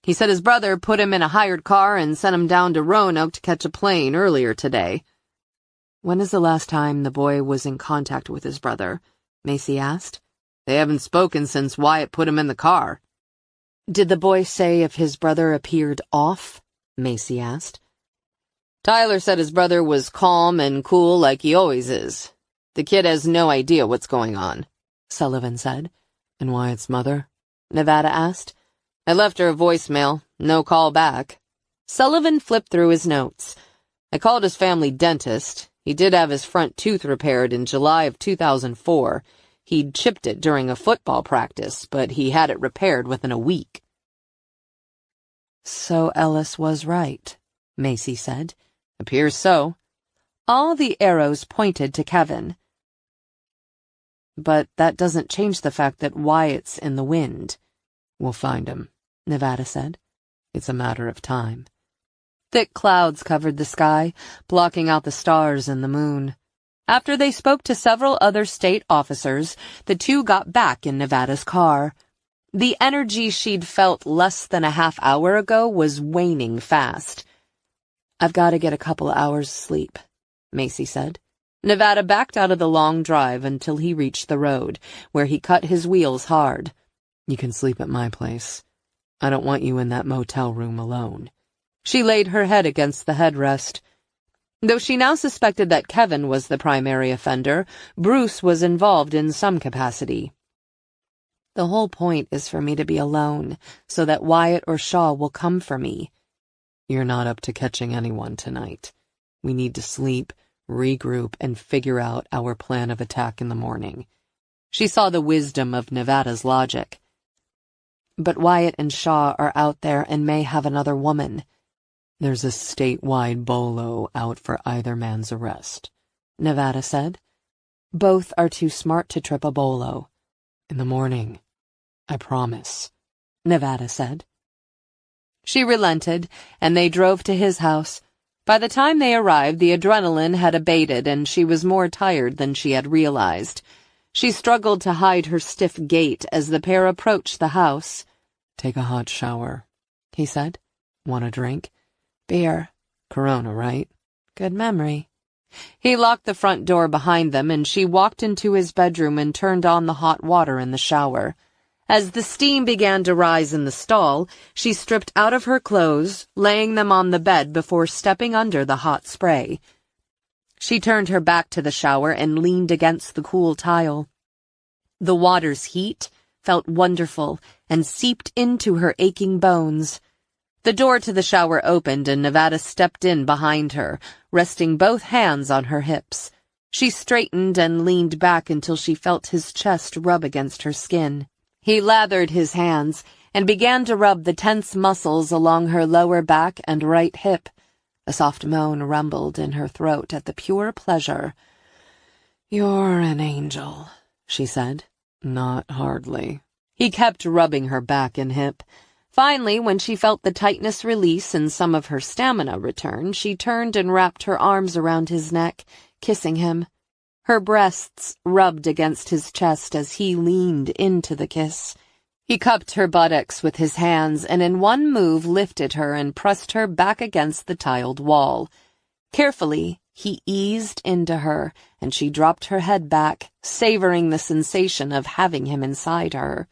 He said his brother put him in a hired car and sent him down to Roanoke to catch a plane earlier today." "When is the last time the boy was in contact with his brother?" Macy asked. "They haven't spoken since Wyatt put him in the car." "Did the boy say if his brother appeared off?" Macy asked. "Tyler said his brother was calm and cool like he always is. The kid has no idea what's going on," Sullivan said. "And Wyatt's mother?" Nevada asked. "I left her a voicemail. No call back." Sullivan flipped through his notes. "I called his family dentist. He did have his front tooth repaired in July of 2004. He'd chipped it during a football practice, but he had it repaired within a week." "So Ellis was right," Macy said. "Appears so." All the arrows pointed to Kevin. "But that doesn't change the fact that Wyatt's in the wind." "We'll find him," Nevada said. "It's a matter of time." Thick clouds covered the sky, blocking out the stars and the moon. After they spoke to several other state officers, the two got back in Nevada's car. The energy she'd felt less than a half hour ago was waning fast. "I've got to get a couple hours sleep," Macy said. Nevada backed out of the long drive until he reached the road, where he cut his wheels hard. "You can sleep at my place. I don't want you in that motel room alone." She laid her head against the headrest. Though she now suspected that Kevin was the primary offender, Bruce was involved in some capacity. "The whole point is for me to be alone, so that Wyatt or Shaw will come for me." "You're not up to catching anyone tonight. We need to sleep, regroup, and figure out our plan of attack in the morning." She saw the wisdom of Nevada's logic. "But Wyatt and Shaw are out there and may have another woman." "There's a statewide bolo out for either man's arrest," Nevada said. "Both are too smart to trip a bolo." "In the morning, I promise," Nevada said. She relented, and they drove to his house. By the time they arrived, the adrenaline had abated, and she was more tired than she had realized. She struggled to hide her stiff gait as the pair approached the house. "Take a hot shower," he said. "Want a drink?" "Beer." "Corona, right?" "Good memory." He locked the front door behind them, and she walked into his bedroom and turned on the hot water in the shower. As the steam began to rise in the stall, she stripped out of her clothes, laying them on the bed before stepping under the hot spray. She turned her back to the shower and leaned against the cool tile. The water's heat felt wonderful and seeped into her aching bones. The door to the shower opened and Nevada stepped in behind her, resting both hands on her hips. She straightened and leaned back until she felt his chest rub against her skin. He lathered his hands and began to rub the tense muscles along her lower back and right hip. A soft moan rumbled in her throat at the pure pleasure. "You're an angel," she said. "Not hardly." He kept rubbing her back and hip. Finally, when she felt the tightness release and some of her stamina return, she turned and wrapped her arms around his neck, kissing him. Her breasts rubbed against his chest as he leaned into the kiss. He cupped her buttocks with his hands and in one move lifted her and pressed her back against the tiled wall. Carefully, he eased into her, and she dropped her head back, savoring the sensation of having him inside her.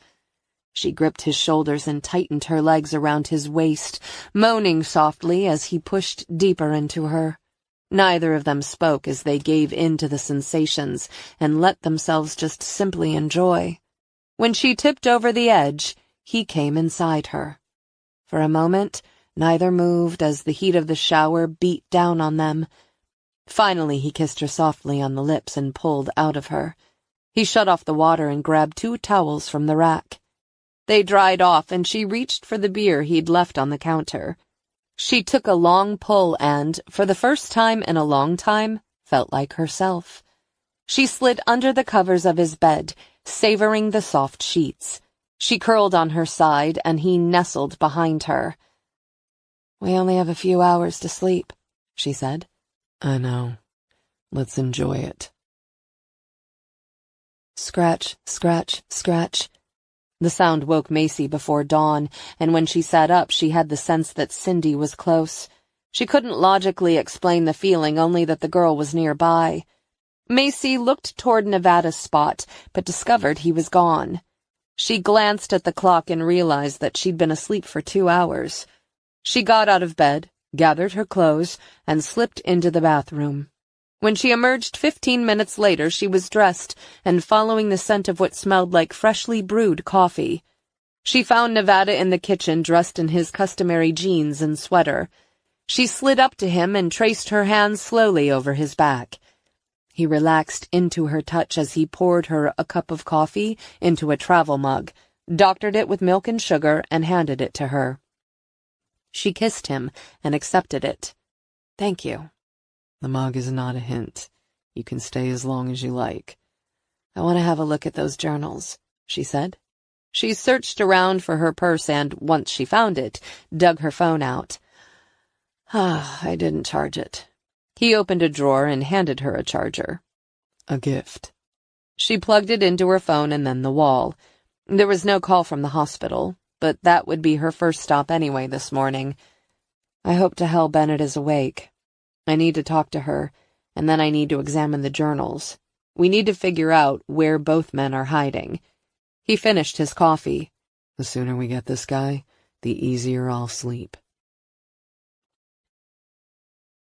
She gripped his shoulders and tightened her legs around his waist, moaning softly as he pushed deeper into her. Neither of them spoke as they gave in to the sensations and let themselves just simply enjoy. When she tipped over the edge, he came inside her. For a moment, neither moved as the heat of the shower beat down on them. Finally, he kissed her softly on the lips and pulled out of her. He shut off the water and grabbed 2 towels from the rack. They dried off, and she reached for the beer he'd left on the counter. She took a long pull and, for the first time in a long time, felt like herself. She slid under the covers of his bed, savoring the soft sheets. She curled on her side, and he nestled behind her. "We only have a few hours to sleep," she said. "I know. Let's enjoy it." Scratch, scratch, scratch. The sound woke Macy before dawn, and when she sat up, she had the sense that Cindy was close. She couldn't logically explain the feeling, only that the girl was nearby. Macy looked toward Nevada's spot, but discovered he was gone. She glanced at the clock and realized that she'd been asleep for 2 hours. She got out of bed, gathered her clothes, and slipped into the bathroom. When she emerged 15 minutes later, she was dressed and following the scent of what smelled like freshly brewed coffee. She found Nevada in the kitchen, dressed in his customary jeans and sweater. She slid up to him and traced her hands slowly over his back. He relaxed into her touch as he poured her a cup of coffee into a travel mug, doctored it with milk and sugar, and handed it to her. She kissed him and accepted it. "Thank you." "The mug is not a hint. You can stay as long as you like." "I want to have a look at those journals," she said. She searched around for her purse and, once she found it, dug her phone out. I didn't charge it." He opened a drawer and handed her a charger. "A gift." She plugged it into her phone and then the wall. There was no call from the hospital, but that would be her first stop anyway this morning. "I hope to hell Bennett is awake. I need to talk to her, and then I need to examine the journals. We need to figure out where both men are hiding." He finished his coffee. "The sooner we get this guy, the easier I'll sleep."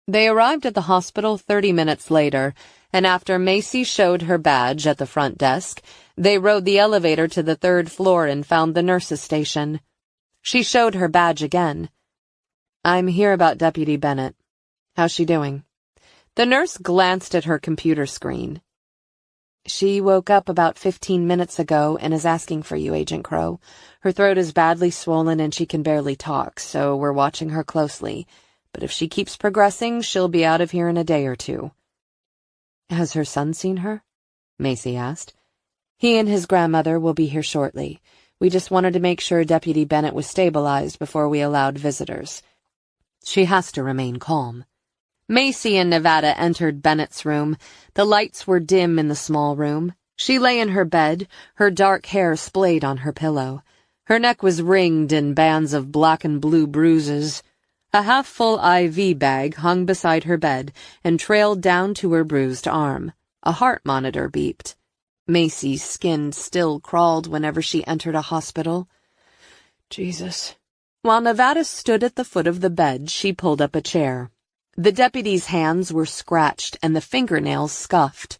They arrived at the hospital 30 minutes later, and after Macy showed her badge at the front desk, they rode the elevator to the 3rd floor and found the nurse's station. She showed her badge again. "I'm here about Deputy Bennett. How's she doing?" The nurse glanced at her computer screen. "She woke up about 15 minutes ago and is asking for you, Agent Crow. Her throat is badly swollen and she can barely talk, so we're watching her closely. But if she keeps progressing, she'll be out of here in a day or 2. "Has her son seen her?" Macy asked. "He and his grandmother will be here shortly. We just wanted to make sure Deputy Bennett was stabilized before we allowed visitors. She has to remain calm." Macy and Nevada entered Bennett's room. The lights were dim in the small room. She lay in her bed, her dark hair splayed on her pillow. Her neck was ringed in bands of black and blue bruises. A half-full IV bag hung beside her bed and trailed down to her bruised arm. A heart monitor beeped. Macy's skin still crawled whenever she entered a hospital. Jesus. While Nevada stood at the foot of the bed, she pulled up a chair. The deputy's hands were scratched and the fingernails scuffed.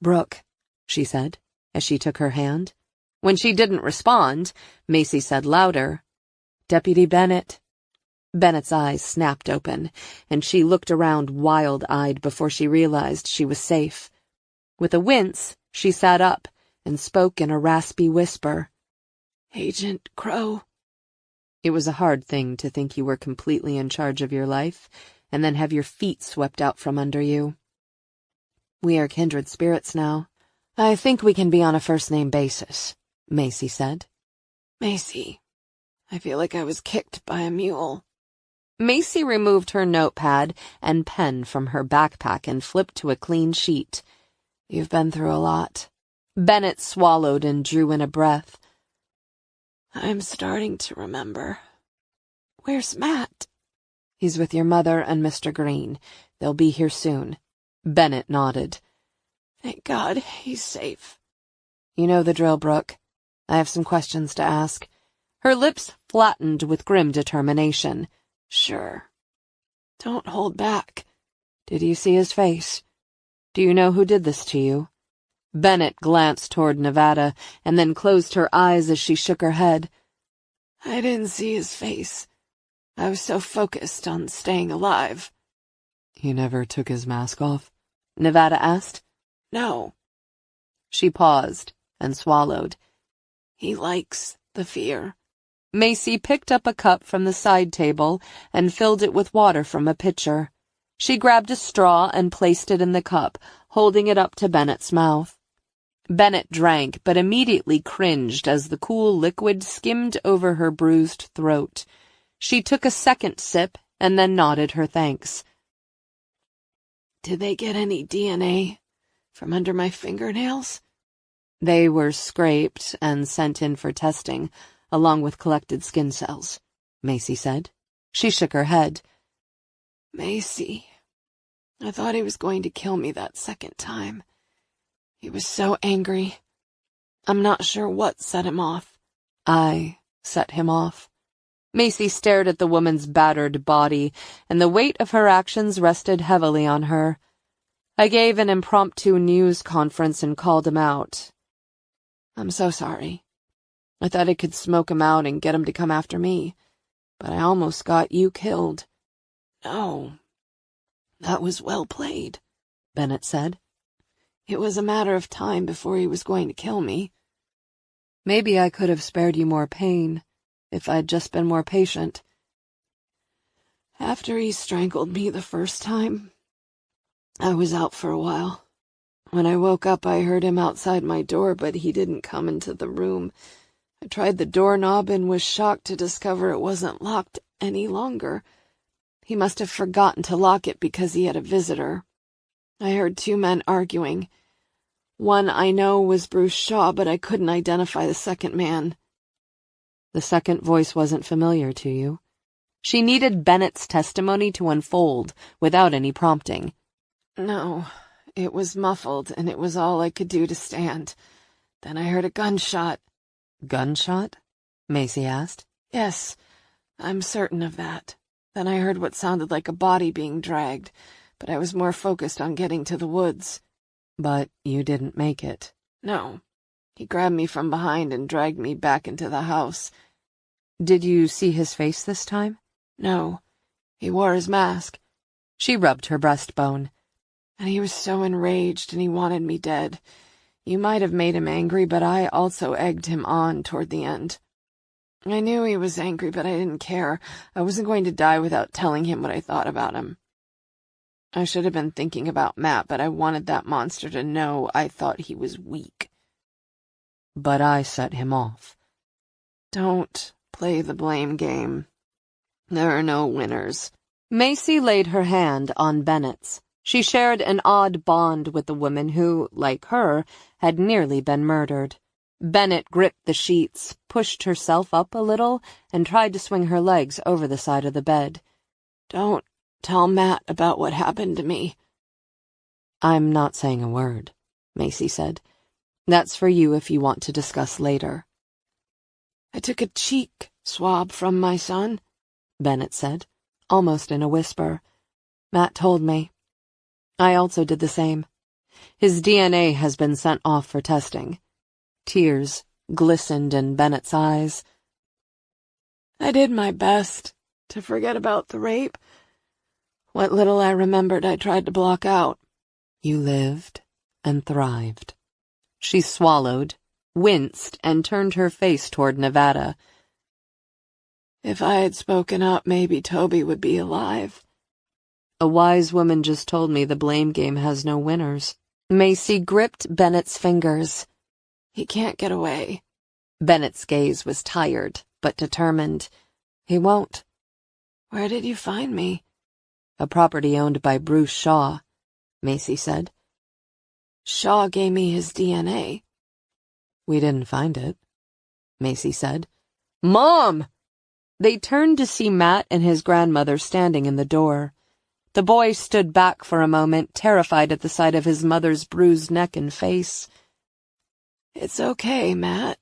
"Brooke," she said, as she took her hand. When she didn't respond, Macy said louder, "Deputy Bennett." Bennett's eyes snapped open, and she looked around wild-eyed before she realized she was safe. With a wince, she sat up and spoke in a raspy whisper. "Agent Crow." It was a hard thing to think you were completely in charge of your life, and then have your feet swept out from under you. "We are kindred spirits now. I think we can be on a first-name basis," Macy said. "Macy, I feel like I was kicked by a mule." Macy removed her notepad and pen from her backpack and flipped to a clean sheet. "You've been through a lot." Bennett swallowed and drew in a breath. "I'm starting to remember. Where's Matt?" "He's with your mother and Mr. Green. They'll be here soon." Bennett nodded. "Thank God he's safe." "You know the drill, Brooke. I have some questions to ask." Her lips flattened with grim determination. "Sure. Don't hold back." "Did you see his face? Do you know who did this to you?" Bennett glanced toward Nevada and then closed her eyes as she shook her head. "I didn't see his face. I was so focused on staying alive." "He never took his mask off?" Nevada asked. "No." She paused and swallowed. He likes the fear. Macy picked up a cup from the side table and filled it with water from a pitcher. She grabbed a straw and placed it in the cup, holding it up to Bennett's mouth. Bennett drank, but immediately cringed as the cool liquid skimmed over her bruised throat. She took a second sip and then nodded her thanks. Did they get any DNA from under my fingernails? They were scraped and sent in for testing, along with collected skin cells, Macy said. She shook her head. Macy, I thought he was going to kill me that second time. He was so angry. I'm not sure what set him off. I set him off. Macy stared at the woman's battered body, and the weight of her actions rested heavily on her. I gave an impromptu news conference and called him out. I'm so sorry. I thought I could smoke him out and get him to come after me, but I almost got you killed. No, that was well played, Bennett said. It was a matter of time before he was going to kill me. Maybe I could have spared you more pain, if I'd just been more patient. After he strangled me the first time, I was out for a while. When I woke up, I heard him outside my door, but he didn't come into the room. I tried the doorknob and was shocked to discover it wasn't locked any longer. He must have forgotten to lock it because he had a visitor. I heard two men arguing. One I know was Bruce Shaw, but I couldn't identify the second man. The second voice wasn't familiar to you. She needed Bennett's testimony to unfold without any prompting. No, it was muffled, and it was all I could do to stand. Then I heard a gunshot. Gunshot? Macy asked. Yes, I'm certain of that. Then I heard what sounded like a body being dragged, but I was more focused on getting to the woods. But you didn't make it. No. He grabbed me from behind and dragged me back into the house. Did you see his face this time? No. He wore his mask. She rubbed her breastbone. And he was so enraged, and he wanted me dead. You might have made him angry, but I also egged him on toward the end. I knew he was angry, but I didn't care. I wasn't going to die without telling him what I thought about him. I should have been thinking about Matt, but I wanted that monster to know I thought he was weak. But I set him off. Don't play the blame game. There are no winners. Macy laid her hand on Bennett's. She shared an odd bond with the woman who, like her, had nearly been murdered. Bennett gripped the sheets, pushed herself up a little, and tried to swing her legs over the side of the bed. Don't tell Matt about what happened to me. I'm not saying a word, Macy said. That's for you if you want to discuss later. I took a cheek swab from my son, Bennett said, almost in a whisper. Matt told me. I also did the same. His DNA has been sent off for testing. Tears glistened in Bennett's eyes. I did my best to forget about the rape. What little I remembered I tried to block out. You lived and thrived. She swallowed, winced, and turned her face toward Nevada. If I had spoken up, maybe Toby would be alive. A wise woman just told me the blame game has no winners. Macy gripped Bennett's fingers. He can't get away. Bennett's gaze was tired, but determined. He won't. Where did you find me? A property owned by Bruce Shaw, Macy said. Shaw gave me his DNA. We didn't find it, Macy said. Mom! They turned to see Matt and his grandmother standing in the door. The boy stood back for a moment, terrified at the sight of his mother's bruised neck and face. It's okay, Matt.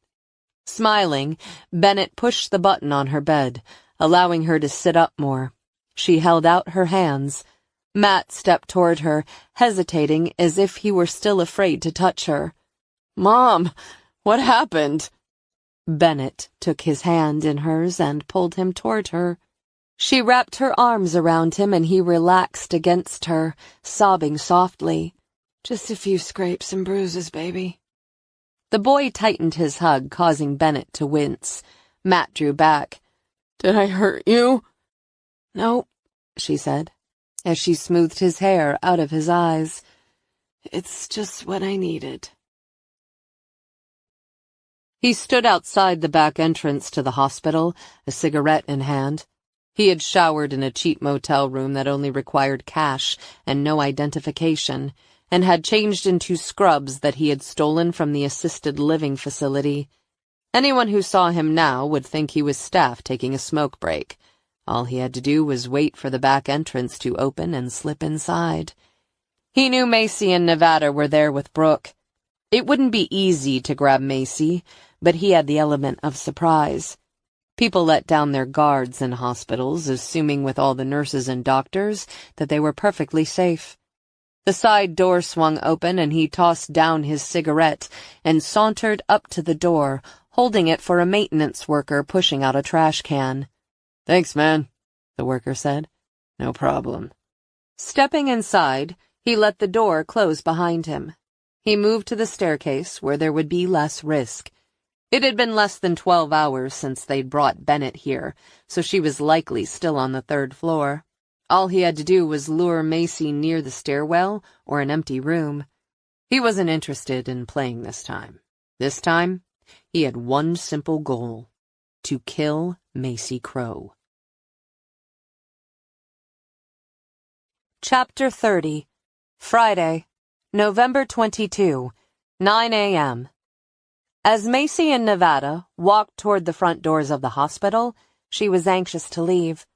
Smiling, Bennett pushed the button on her bed, allowing her to sit up more. She held out her hands. Matt stepped toward her, hesitating as if he were still afraid to touch her. Mom, what happened? Bennett took his hand in hers and pulled him toward her. She wrapped her arms around him and he relaxed against her, sobbing softly. Just a few scrapes and bruises, baby. The boy tightened his hug, causing Bennett to wince. Matt drew back. "Did I hurt you?" "No," she said, as she smoothed his hair out of his eyes. "It's just what I needed." He stood outside the back entrance to the hospital, a cigarette in hand. He had showered in a cheap motel room that only required cash and no identification, and had changed into scrubs that he had stolen from the assisted living facility. Anyone who saw him now would think he was staff taking a smoke break. All he had to do was wait for the back entrance to open and slip inside. He knew Macy and Nevada were there with Brooke. It wouldn't be easy to grab Macy, but he had the element of surprise. People let down their guards in hospitals, assuming with all the nurses and doctors that they were perfectly safe. The side door swung open and he tossed down his cigarette and sauntered up to the door, holding it for a maintenance worker pushing out a trash can. "Thanks, man," the worker said. "No problem." Stepping inside, he let the door close behind him. He moved to the staircase where there would be less risk. It had been less than 12 hours since they'd brought Bennett here, so she was likely still on the 3rd floor. All he had to do was lure Macy near the stairwell or an empty room. He wasn't interested in playing this time. This time, he had one simple goal: to kill Macy Crow. Chapter 30. Friday, November 22, 9 a.m. As Macy and Nevada walked toward the front doors of the hospital, she was anxious to leave.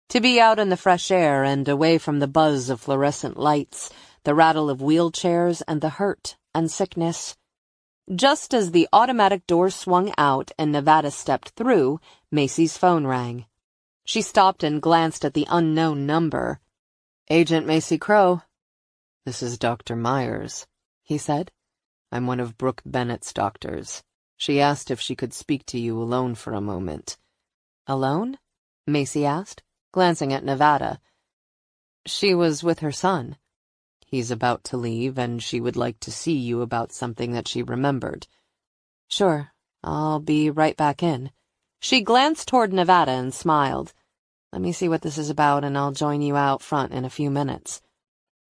To be out in the fresh air and away from the buzz of fluorescent lights, the rattle of wheelchairs, and the hurt and sickness. Just as the automatic door swung out and Nevada stepped through, Macy's phone rang. She stopped and glanced at the unknown number. "Agent Macy Crow." "This is Dr. Myers," he said. "I'm one of Brooke Bennett's doctors. She asked if she could speak to you alone for a moment." "Alone?" Macy asked, glancing at Nevada. "She was with her son. He's about to leave, and she would like to see you about something that she remembered." "Sure, I'll be right back in." She glanced toward Nevada and smiled. "Let me see what this is about, and I'll join you out front in a few minutes."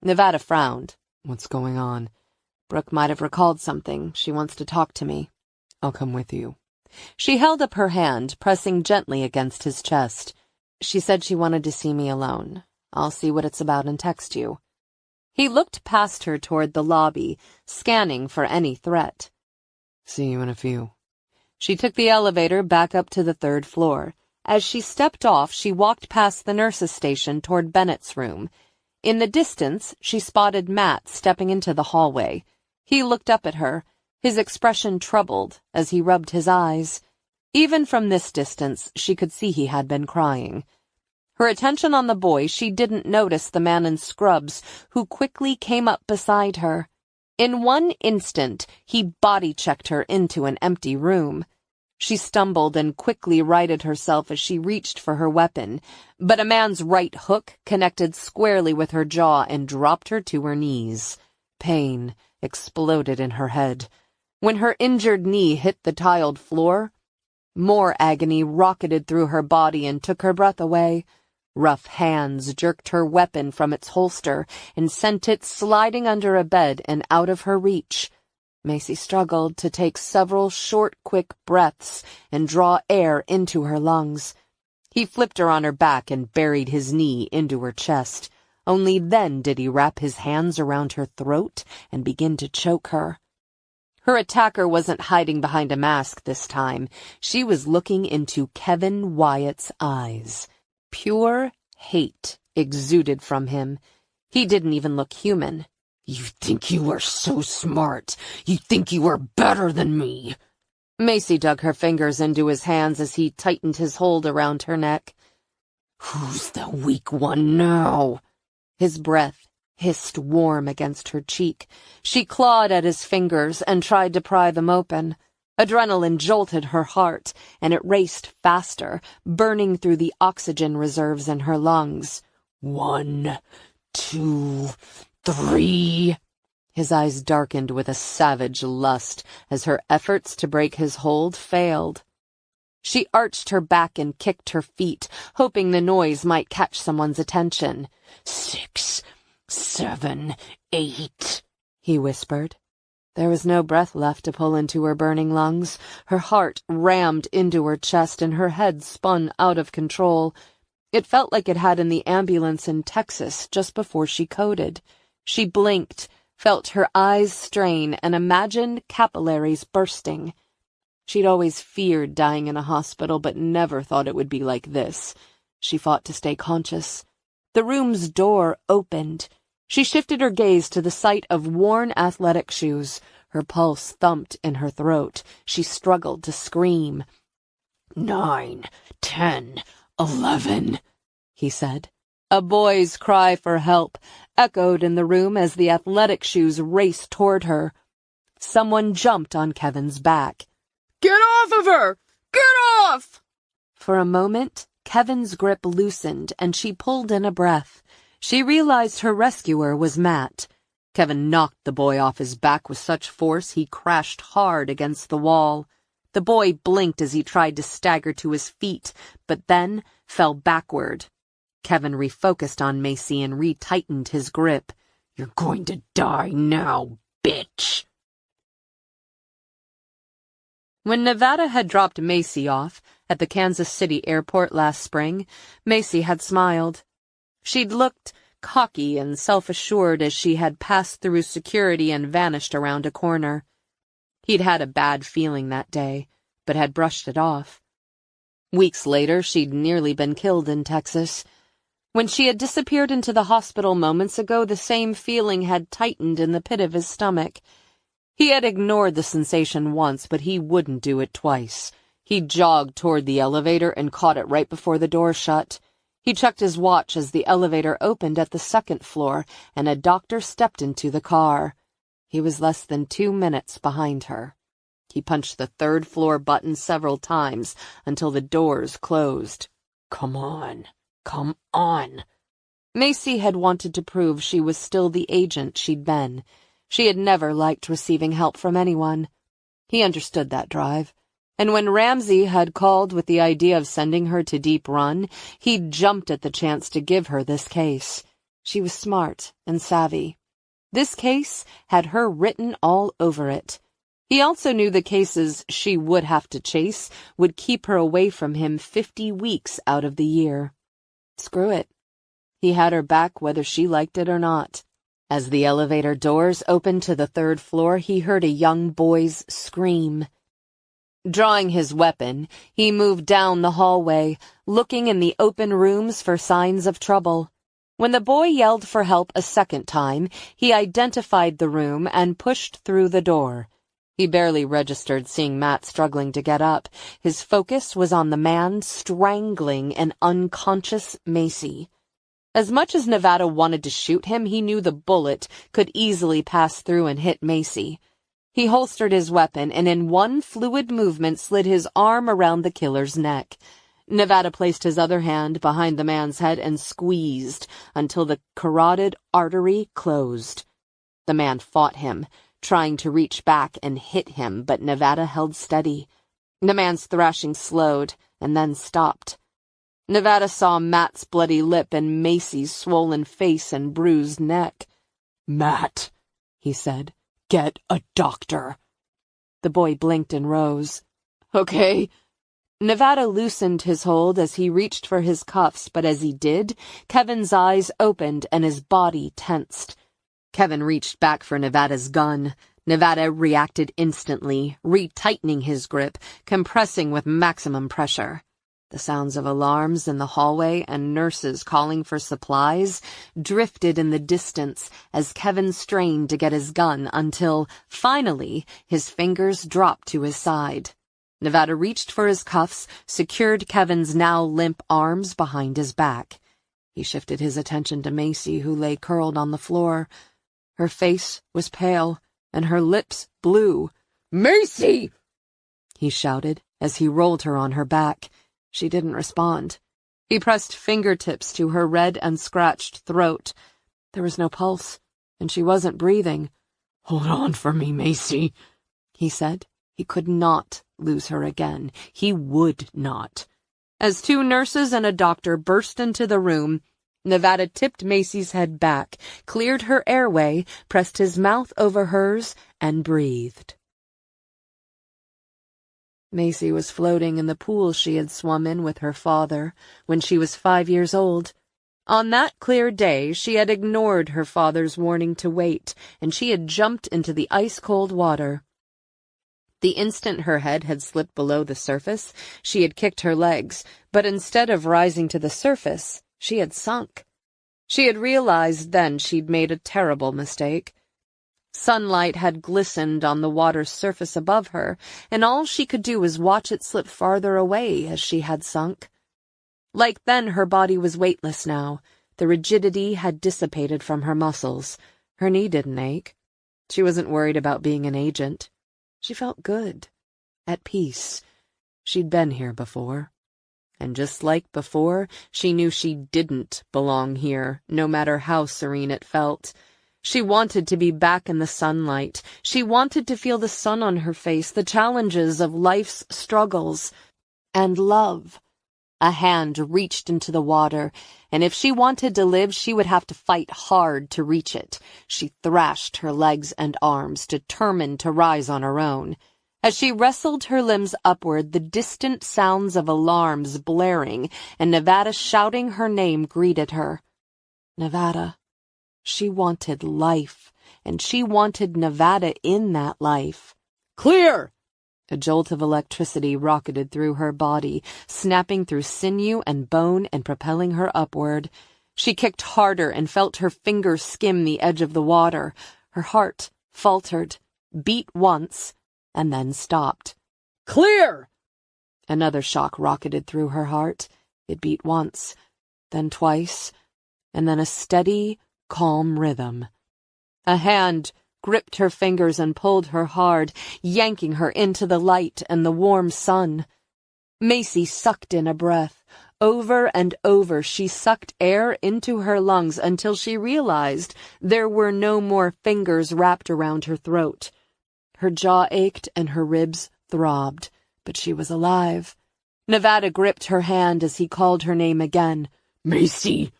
Nevada frowned. "What's going on?" "Brooke might have recalled something. She wants to talk to me." "I'll come with you." She held up her hand, pressing gently against his chest. "She said she wanted to see me alone. I'll see what it's about and text you." He looked past her toward the lobby, scanning for any threat. "See you in a few." She took the elevator back up to the 3rd floor. As she stepped off, she walked past the nurse's station toward Bennett's room. In the distance, she spotted Matt stepping into the hallway. He looked up at her, his expression troubled as he rubbed his eyes. Even from this distance, she could see he had been crying. Her attention on the boy, she didn't notice the man in scrubs, who quickly came up beside her. In one instant, he body-checked her into an empty room. She stumbled and quickly righted herself as she reached for her weapon, but a man's right hook connected squarely with her jaw and dropped her to her knees. Pain exploded in her head. When her injured knee hit the tiled floor, more agony rocketed through her body and took her breath away. Rough hands jerked her weapon from its holster and sent it sliding under a bed and out of her reach. Macy struggled to take several short, quick breaths and draw air into her lungs. He flipped her on her back and buried his knee into her chest. Only then did he wrap his hands around her throat and begin to choke her. Her attacker wasn't hiding behind a mask this time. She was looking into Kevin Wyatt's eyes. Pure hate exuded from him. He didn't even look human. "You think you are so smart. You think you are better than me." Macy dug her fingers into his hands as he tightened his hold around her neck. "Who's the weak one now?" His breath hissed warm against her cheek. She clawed at his fingers and tried to pry them open. Adrenaline jolted her heart, and it raced faster, burning through the oxygen reserves in her lungs. 1, 2, 3. His eyes darkened with a savage lust as her efforts to break his hold failed. She arched her back and kicked her feet, hoping the noise might catch someone's attention. 6, 7, 8, he whispered. There was no breath left to pull into her burning lungs. Her heart rammed into her chest and her head spun out of control. It felt like it had in the ambulance in Texas just before she coded. She blinked, felt her eyes strain, and imagined capillaries bursting. She'd always feared dying in a hospital, but never thought it would be like this. She fought to stay conscious. The room's door opened. She shifted her gaze to the sight of worn athletic shoes. Her pulse thumped in her throat. She struggled to scream. 9, 10, 11, he said. A boy's cry for help echoed in the room as the athletic shoes raced toward her. Someone jumped on Kevin's back. Get off of her! Get off! For a moment, Kevin's grip loosened and she pulled in a breath. She realized her rescuer was Matt. Kevin knocked the boy off his back with such force he crashed hard against the wall. The boy blinked as he tried to stagger to his feet, but then fell backward. Kevin refocused on Macy and retightened his grip. You're going to die now, bitch. When Nevada had dropped Macy off at the Kansas City airport last spring, Macy had smiled. She'd looked cocky and self-assured as she had passed through security and vanished around a corner. He'd had a bad feeling that day, but had brushed it off. Weeks later, she'd nearly been killed in Texas. When she had disappeared into the hospital moments ago, the same feeling had tightened in the pit of his stomach. He had ignored the sensation once, but he wouldn't do it twice. He jogged toward the elevator and caught it right before the door shut. He checked his watch as the elevator opened at the second floor, and a doctor stepped into the car. He was less than 2 minutes behind her. He punched the third-floor button several times until the doors closed. Come on. Come on. Macy had wanted to prove she was still the agent she'd been. She had never liked receiving help from anyone. He understood that drive. And when Ramsey had called with the idea of sending her to Deep Run, he'd jumped at the chance to give her this case. She was smart and savvy. This case had her written all over it. He also knew the cases she would have to chase would keep her away from him 50 weeks out of the year. Screw it. He had her back whether she liked it or not. As the elevator doors opened to the third floor, he heard a young boy's scream. Drawing his weapon, he moved down the hallway, looking in the open rooms for signs of trouble. When the boy yelled for help a second time, he identified the room and pushed through the door. He barely registered seeing Matt struggling to get up. His focus was on the man strangling an unconscious Macy. As much as Nevada wanted to shoot him, he knew the bullet could easily pass through and hit Macy. He holstered his weapon and in one fluid movement slid his arm around the killer's neck. Nevada placed his other hand behind the man's head and squeezed until the carotid artery closed. The man fought him, trying to reach back and hit him, but Nevada held steady. The man's thrashing slowed and then stopped. Nevada saw Matt's bloody lip and Macy's swollen face and bruised neck. "Matt," he said. "Get a doctor." The boy blinked and rose. "Okay." Nevada loosened his hold as he reached for his cuffs, but as he did, Kevin's eyes opened and his body tensed. Kevin reached back for Nevada's gun. Nevada reacted instantly, retightening his grip, compressing with maximum pressure. The sounds of alarms in the hallway and nurses calling for supplies drifted in the distance as Kevin strained to get his gun until, finally, his fingers dropped to his side. Nevada reached for his cuffs, secured Kevin's now limp arms behind his back. He shifted his attention to Macy, who lay curled on the floor. Her face was pale, and her lips blue. "Macy!" he shouted as he rolled her on her back. She didn't respond. He pressed fingertips to her red and scratched throat. There was no pulse, and she wasn't breathing. "Hold on for me, Macy," he said. He could not lose her again. He would not. As two nurses and a doctor burst into the room, Nevada tipped Macy's head back, cleared her airway, pressed his mouth over hers, and breathed. Macy was floating in the pool she had swum in with her father when she was 5 years old. On that clear day, she had ignored her father's warning to wait, and she had jumped into the ice-cold water. The instant her head had slipped below the surface, she had kicked her legs, but instead of rising to the surface, she had sunk. She had realized then she'd made a terrible mistake. Sunlight had glistened on the water's surface above her, and all she could do was watch it slip farther away as she had sunk. Like then, her body was weightless now. The rigidity had dissipated from her muscles. Her knee didn't ache. She wasn't worried about being an agent. She felt good, at peace. She'd been here before. And just like before, she knew she didn't belong here, no matter how serene it felt. She wanted to be back in the sunlight. She wanted to feel the sun on her face, the challenges of life's struggles, and love. A hand reached into the water, and if she wanted to live, she would have to fight hard to reach it. She thrashed her legs and arms, determined to rise on her own. As she wrestled her limbs upward, the distant sounds of alarms blaring and Nevada shouting her name greeted her. Nevada. She wanted life, and she wanted Nevada in that life. "Clear!" A jolt of electricity rocketed through her body, snapping through sinew and bone and propelling her upward. She kicked harder and felt her fingers skim the edge of the water. Her heart faltered, beat once, and then stopped. "Clear!" Another shock rocketed through her heart. It beat once, then twice, and then a steady, calm rhythm. A hand gripped her fingers and pulled her hard, yanking her into the light and the warm sun. Macy sucked in a breath. Over and over she sucked air into her lungs until she realized there were no more fingers wrapped around her throat. Her jaw ached and her ribs throbbed, but she was alive. Nevada gripped her hand as he called her name again. "Macy!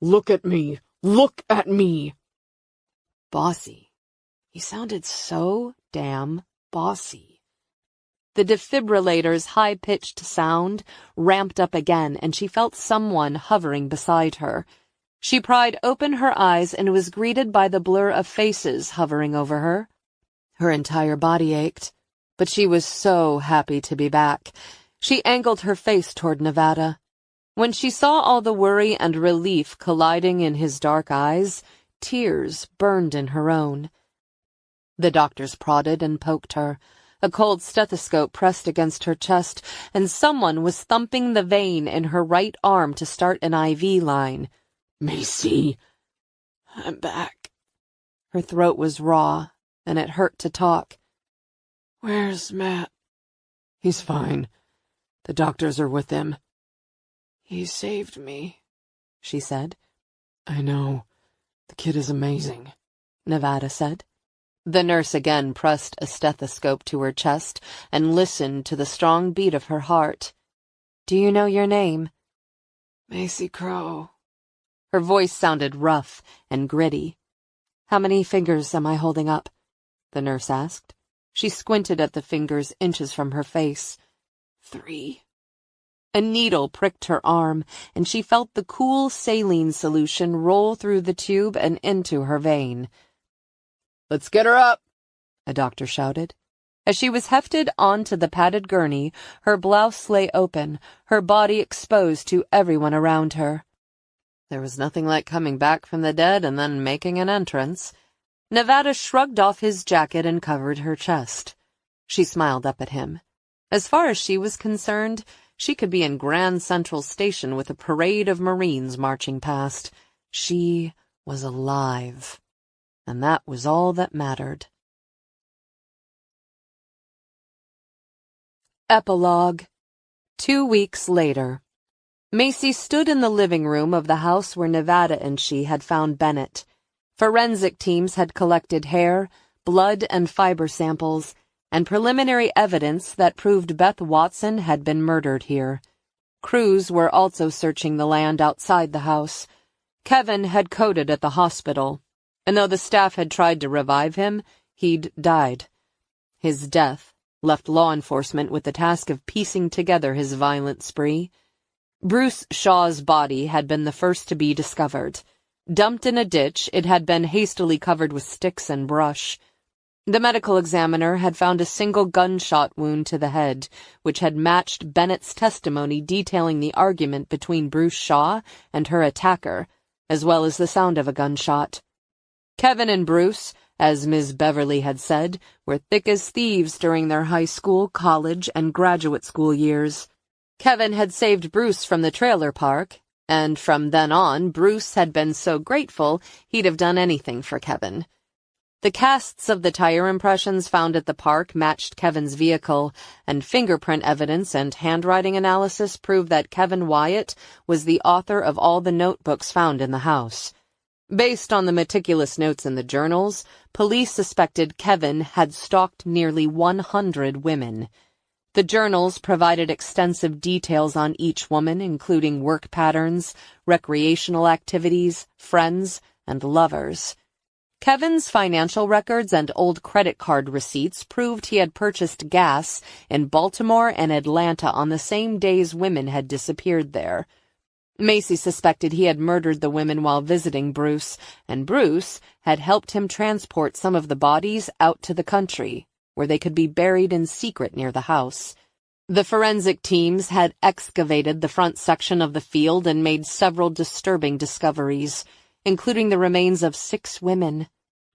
Look at me! Look at me!" Bossy. He sounded so damn bossy. The defibrillator's high-pitched sound ramped up again, and she felt someone hovering beside her. She pried open her eyes and was greeted by the blur of faces hovering over her. Her entire body ached, but she was so happy to be back. She angled her face toward Nevada. When she saw all the worry and relief colliding in his dark eyes, tears burned in her own. The doctors prodded and poked her. A cold stethoscope pressed against her chest, and someone was thumping the vein in her right arm to start an IV line. "Macy, I'm back." Her throat was raw, and it hurt to talk. "Where's Matt?" "He's fine. The doctors are with him." "He saved me," she said. "I know. The kid is amazing," Nevada said. The nurse again pressed a stethoscope to her chest and listened to the strong beat of her heart. "Do you know your name?" "Macy Crow." Her voice sounded rough and gritty. "How many fingers am I holding up?" the nurse asked. She squinted at the fingers inches from her face. 3. A needle pricked her arm, and she felt the cool saline solution roll through the tube and into her vein. "Let's get her up," a doctor shouted. As she was hefted onto the padded gurney, her blouse lay open, her body exposed to everyone around her. There was nothing like coming back from the dead and then making an entrance. Nevada shrugged off his jacket and covered her chest. She smiled up at him. As far as she was concerned, she could be in Grand Central Station with a parade of Marines marching past. She was alive. And that was all that mattered. Epilogue. 2 weeks later. Macy stood in the living room of the house where Nevada and she had found Bennett. Forensic teams had collected hair, blood and fiber samples, and preliminary evidence that proved Beth Watson had been murdered here. Crews were also searching the land outside the house. Kevin had coded at the hospital, and though the staff had tried to revive him, he'd died. His death left law enforcement with the task of piecing together his violent spree. Bruce Shaw's body had been the first to be discovered. Dumped in a ditch, it had been hastily covered with sticks and brush. The medical examiner had found a single gunshot wound to the head, which had matched Bennett's testimony detailing the argument between Bruce Shaw and her attacker, as well as the sound of a gunshot. Kevin and Bruce, as Ms. Beverly had said, were thick as thieves during their high school, college, and graduate school years. Kevin had saved Bruce from the trailer park, and from then on, Bruce had been so grateful he'd have done anything for Kevin. The casts of the tire impressions found at the park matched Kevin's vehicle, and fingerprint evidence and handwriting analysis proved that Kevin Wyatt was the author of all the notebooks found in the house. Based on the meticulous notes in the journals, police suspected Kevin had stalked nearly 100 women. The journals provided extensive details on each woman, including work patterns, recreational activities, friends, and lovers. Kevin's financial records and old credit card receipts proved he had purchased gas in Baltimore and Atlanta on the same days women had disappeared there. Macy suspected he had murdered the women while visiting Bruce, and Bruce had helped him transport some of the bodies out to the country, where they could be buried in secret near the house. The forensic teams had excavated the front section of the field and made several disturbing discoveries, including the remains of 6 women.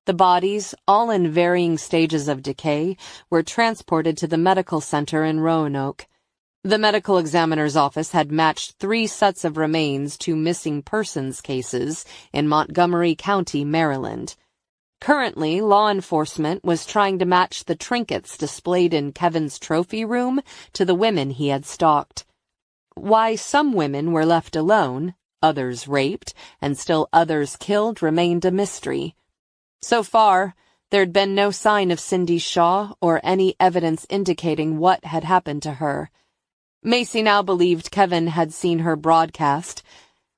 The bodies, all in varying stages of decay, were transported to the medical center in Roanoke. The medical examiner's office had matched 3 sets of remains to missing persons cases in Montgomery County, Maryland. Currently, law enforcement was trying to match the trinkets displayed in Kevin's trophy room to the women he had stalked. Why some women were left alone, others raped, and still others killed remained a mystery. So far, there'd been no sign of Cindy Shaw or any evidence indicating what had happened to her. Macy now believed Kevin had seen her broadcast,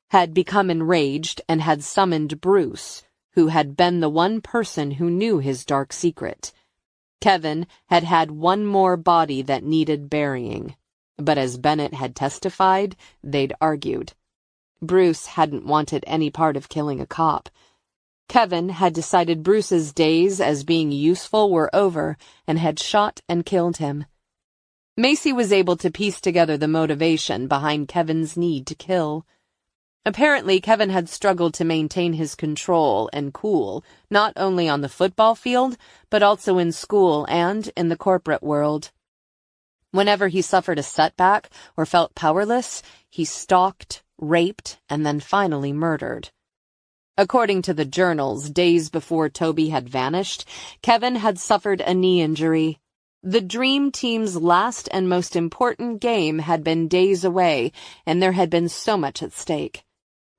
had become enraged, and had summoned Bruce, who had been the one person who knew his dark secret. Kevin had had one more body that needed burying, but as Bennett had testified, they'd argued. Bruce hadn't wanted any part of killing a cop. Kevin had decided Bruce's days as being useful were over and had shot and killed him. Macy was able to piece together the motivation behind Kevin's need to kill. Apparently, Kevin had struggled to maintain his control and cool, not only on the football field, but also in school and in the corporate world. Whenever he suffered a setback or felt powerless, he stalked, raped, and then finally murdered. According to the journals, days before Toby had vanished, Kevin had suffered a knee injury. The Dream Team's last and most important game had been days away, and there had been so much at stake.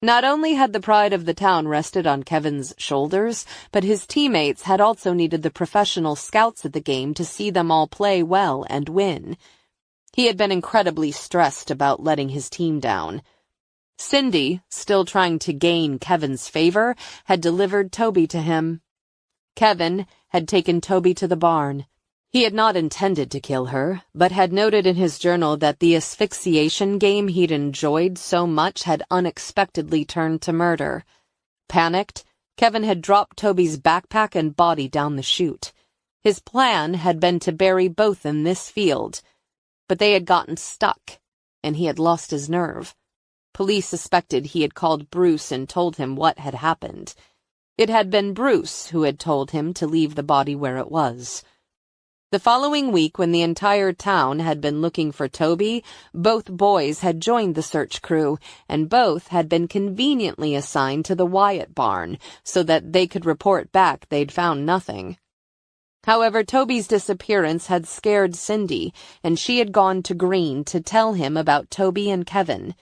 Not only had the pride of the town rested on Kevin's shoulders, but his teammates had also needed the professional scouts at the game to see them all play well and win. He had been incredibly stressed about letting his team down. Cindy, still trying to gain Kevin's favor, had delivered Toby to him. Kevin had taken Toby to the barn. He had not intended to kill her, but had noted in his journal that the asphyxiation game he'd enjoyed so much had unexpectedly turned to murder. Panicked, Kevin had dropped Toby's backpack and body down the chute. His plan had been to bury both in this field, but they had gotten stuck, and he had lost his nerve. Police suspected he had called Bruce and told him what had happened. It had been Bruce who had told him to leave the body where it was. The following week, when the entire town had been looking for Toby, both boys had joined the search crew, and both had been conveniently assigned to the Wyatt barn so that they could report back they'd found nothing. However, Toby's disappearance had scared Cindy, and she had gone to Green to tell him about Toby and Kevin.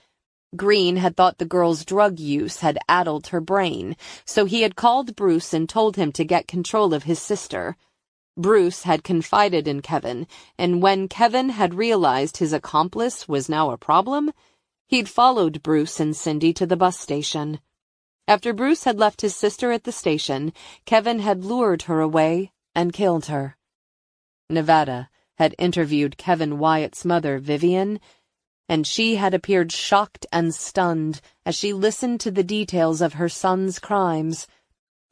Green had thought the girl's drug use had addled her brain, so he had called Bruce and told him to get control of his sister. Bruce had confided in Kevin, and when Kevin had realized his accomplice was now a problem, he'd followed Bruce and Cindy to the bus station. After Bruce had left his sister at the station, Kevin had lured her away and killed her. Nevada had interviewed Kevin Wyatt's mother, Vivian, and she had appeared shocked and stunned as she listened to the details of her son's crimes.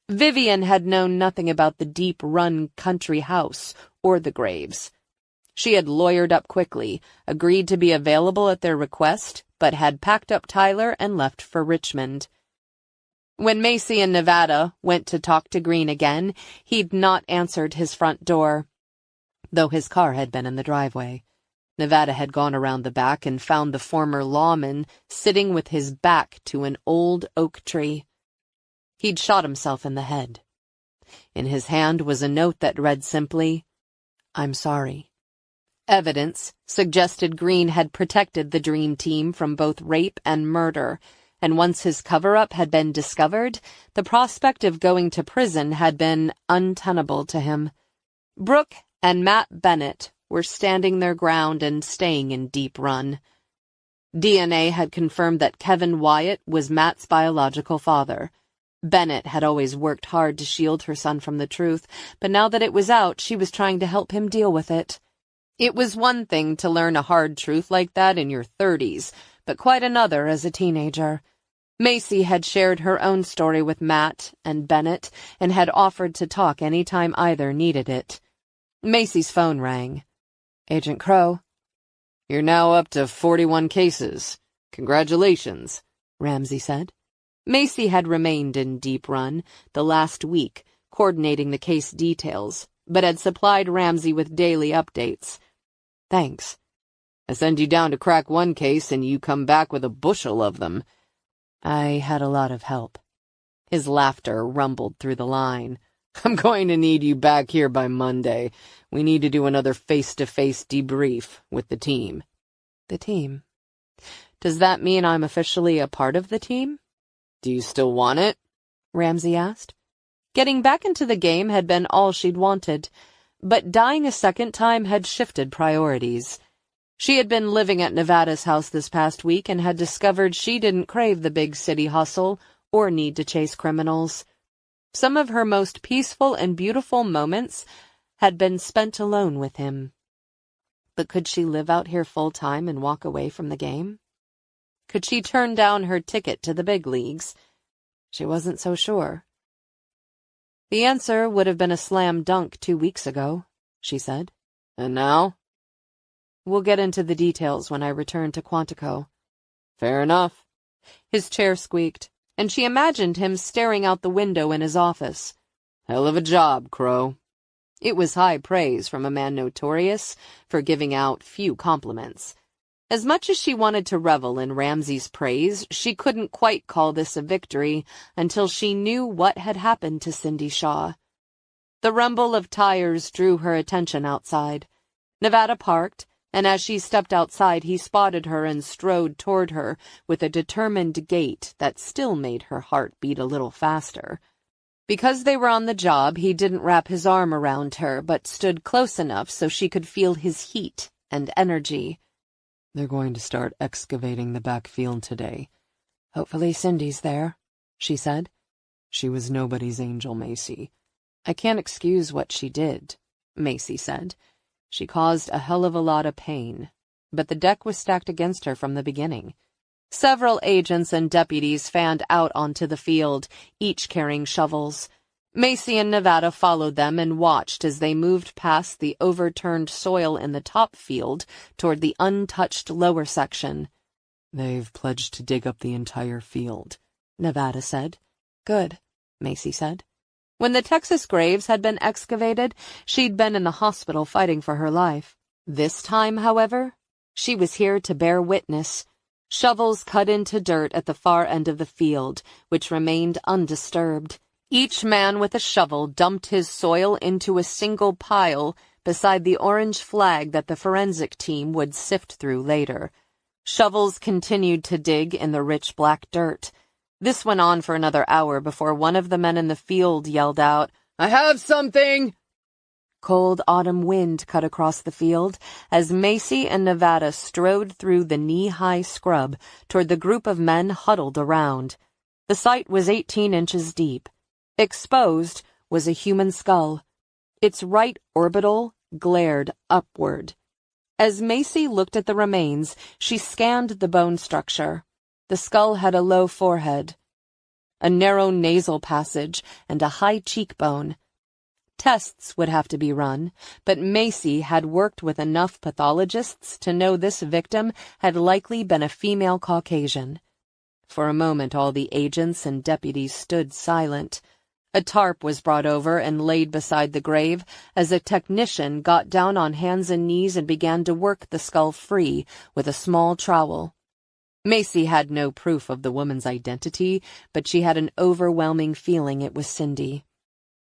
Vivian had known nothing about the Deep Run country house or the graves. She had lawyered up quickly, agreed to be available at their request, but had packed up Tyler and left for Richmond. When Macy and Nevada went to talk to Green again, he'd not answered his front door, though his car had been in the driveway. Nevada had gone around the back and found the former lawman sitting with his back to an old oak tree. He'd shot himself in the head. In his hand was a note that read simply, "I'm sorry." Evidence suggested Green had protected the Dream Team from both rape and murder, and once his cover-up had been discovered, the prospect of going to prison had been untenable to him. Brooke and Matt Bennett were standing their ground and staying in Deep Run. DNA had confirmed that Kevin Wyatt was Matt's biological father. Bennett had always worked hard to shield her son from the truth, but now that it was out, she was trying to help him deal with it. It was one thing to learn a hard truth like that in your 30s, but quite another as a teenager. Macy had shared her own story with Matt and Bennett and had offered to talk any time either needed it. Macy's phone rang. "Agent Crow." "You're now up to 41 cases. Congratulations," Ramsey said. Macy had remained in Deep Run the last week, coordinating the case details, but had supplied Ramsey with daily updates. "Thanks." "I send you down to crack one case and you come back with a bushel of them." "I had a lot of help." His laughter rumbled through the line. "I'm going to need you back here by Monday. We need to do another face-to-face debrief with the team." "The team? Does that mean I'm officially a part of the team?" "Do you still want it?" Ramsey asked. Getting back into the game had been all she'd wanted, but dying a second time had shifted priorities. She had been living at Nevada's house this past week and had discovered she didn't crave the big city hustle or need to chase criminals. Some of her most peaceful and beautiful moments had been spent alone with him. But could she live out here full-time and walk away from the game? Could she turn down her ticket to the big leagues? She wasn't so sure. The answer would have been a slam dunk 2 weeks ago, she said. "And now?" "We'll get into the details when I return to Quantico." "Fair enough." His chair squeaked, and she imagined him staring out the window in his office. "Hell of a job, Crow." It was high praise from a man notorious for giving out few compliments. As much as she wanted to revel in Ramsey's praise, she couldn't quite call this a victory until she knew what had happened to Cindy Shaw. The rumble of tires drew her attention outside. Nevada parked, and as she stepped outside he spotted her and strode toward her with a determined gait that still made her heart beat a little faster. Because they were on the job, he didn't wrap his arm around her, but stood close enough so she could feel his heat and energy. "They're going to start excavating the backfield today." "Hopefully Cindy's there," she said. "She was nobody's angel, Macy." "I can't excuse what she did," Macy said. "She caused a hell of a lot of pain, but the deck was stacked against her from the beginning." Several agents and deputies fanned out onto the field, each carrying shovels. Macy and Nevada followed them and watched as they moved past the overturned soil in the top field toward the untouched lower section. "They've pledged to dig up the entire field," Nevada said. "Good," Macy said. When the Texas graves had been excavated, she'd been in the hospital fighting for her life. This time, however, she was here to bear witness. Shovels cut into dirt at the far end of the field, which remained undisturbed. Each man with a shovel dumped his soil into a single pile beside the orange flag that the forensic team would sift through later. Shovels continued to dig in the rich black dirt. This went on for another hour before one of the men in the field yelled out, "I have something!" Cold autumn wind cut across the field as Macy and Nevada strode through the knee-high scrub toward the group of men huddled around. The site was 18 inches deep. Exposed was a human skull. Its right orbital glared upward. As Macy looked at the remains, she scanned the bone structure. The skull had a low forehead, a narrow nasal passage, and a high cheekbone. Tests would have to be run, but Macy had worked with enough pathologists to know this victim had likely been a female Caucasian. For a moment all the agents and deputies stood silent. A tarp was brought over and laid beside the grave as a technician got down on hands and knees and began to work the skull free with a small trowel. Macy had no proof of the woman's identity, but she had an overwhelming feeling it was Cindy.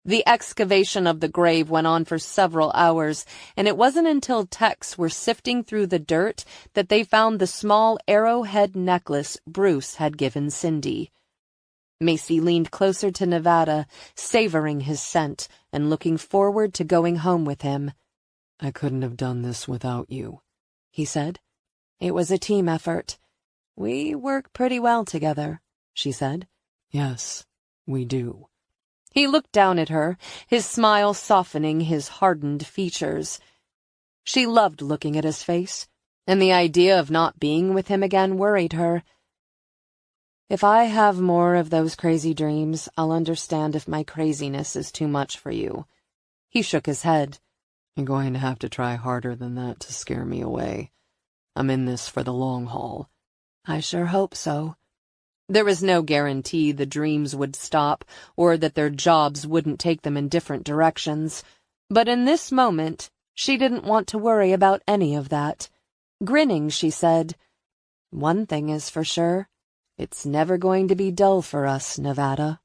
The excavation of the grave went on for several hours, and it wasn't until techs were sifting through the dirt that they found the small arrowhead necklace Bruce had given Cindy. Macy leaned closer to Nevada, savoring his scent and looking forward to going home with him. "I couldn't have done this without you," he said. "It was a team effort. We work pretty well together," she said. "Yes, we do." He looked down at her, his smile softening his hardened features. She loved looking at his face, and the idea of not being with him again worried her. "If I have more of those crazy dreams, I'll understand if my craziness is too much for you." He shook his head. "You're going to have to try harder than that to scare me away. I'm in this for the long haul." "I sure hope so." There was no guarantee the dreams would stop or that their jobs wouldn't take them in different directions. But in this moment, she didn't want to worry about any of that. Grinning, she said, "One thing is for sure. It's never going to be dull for us, Nevada."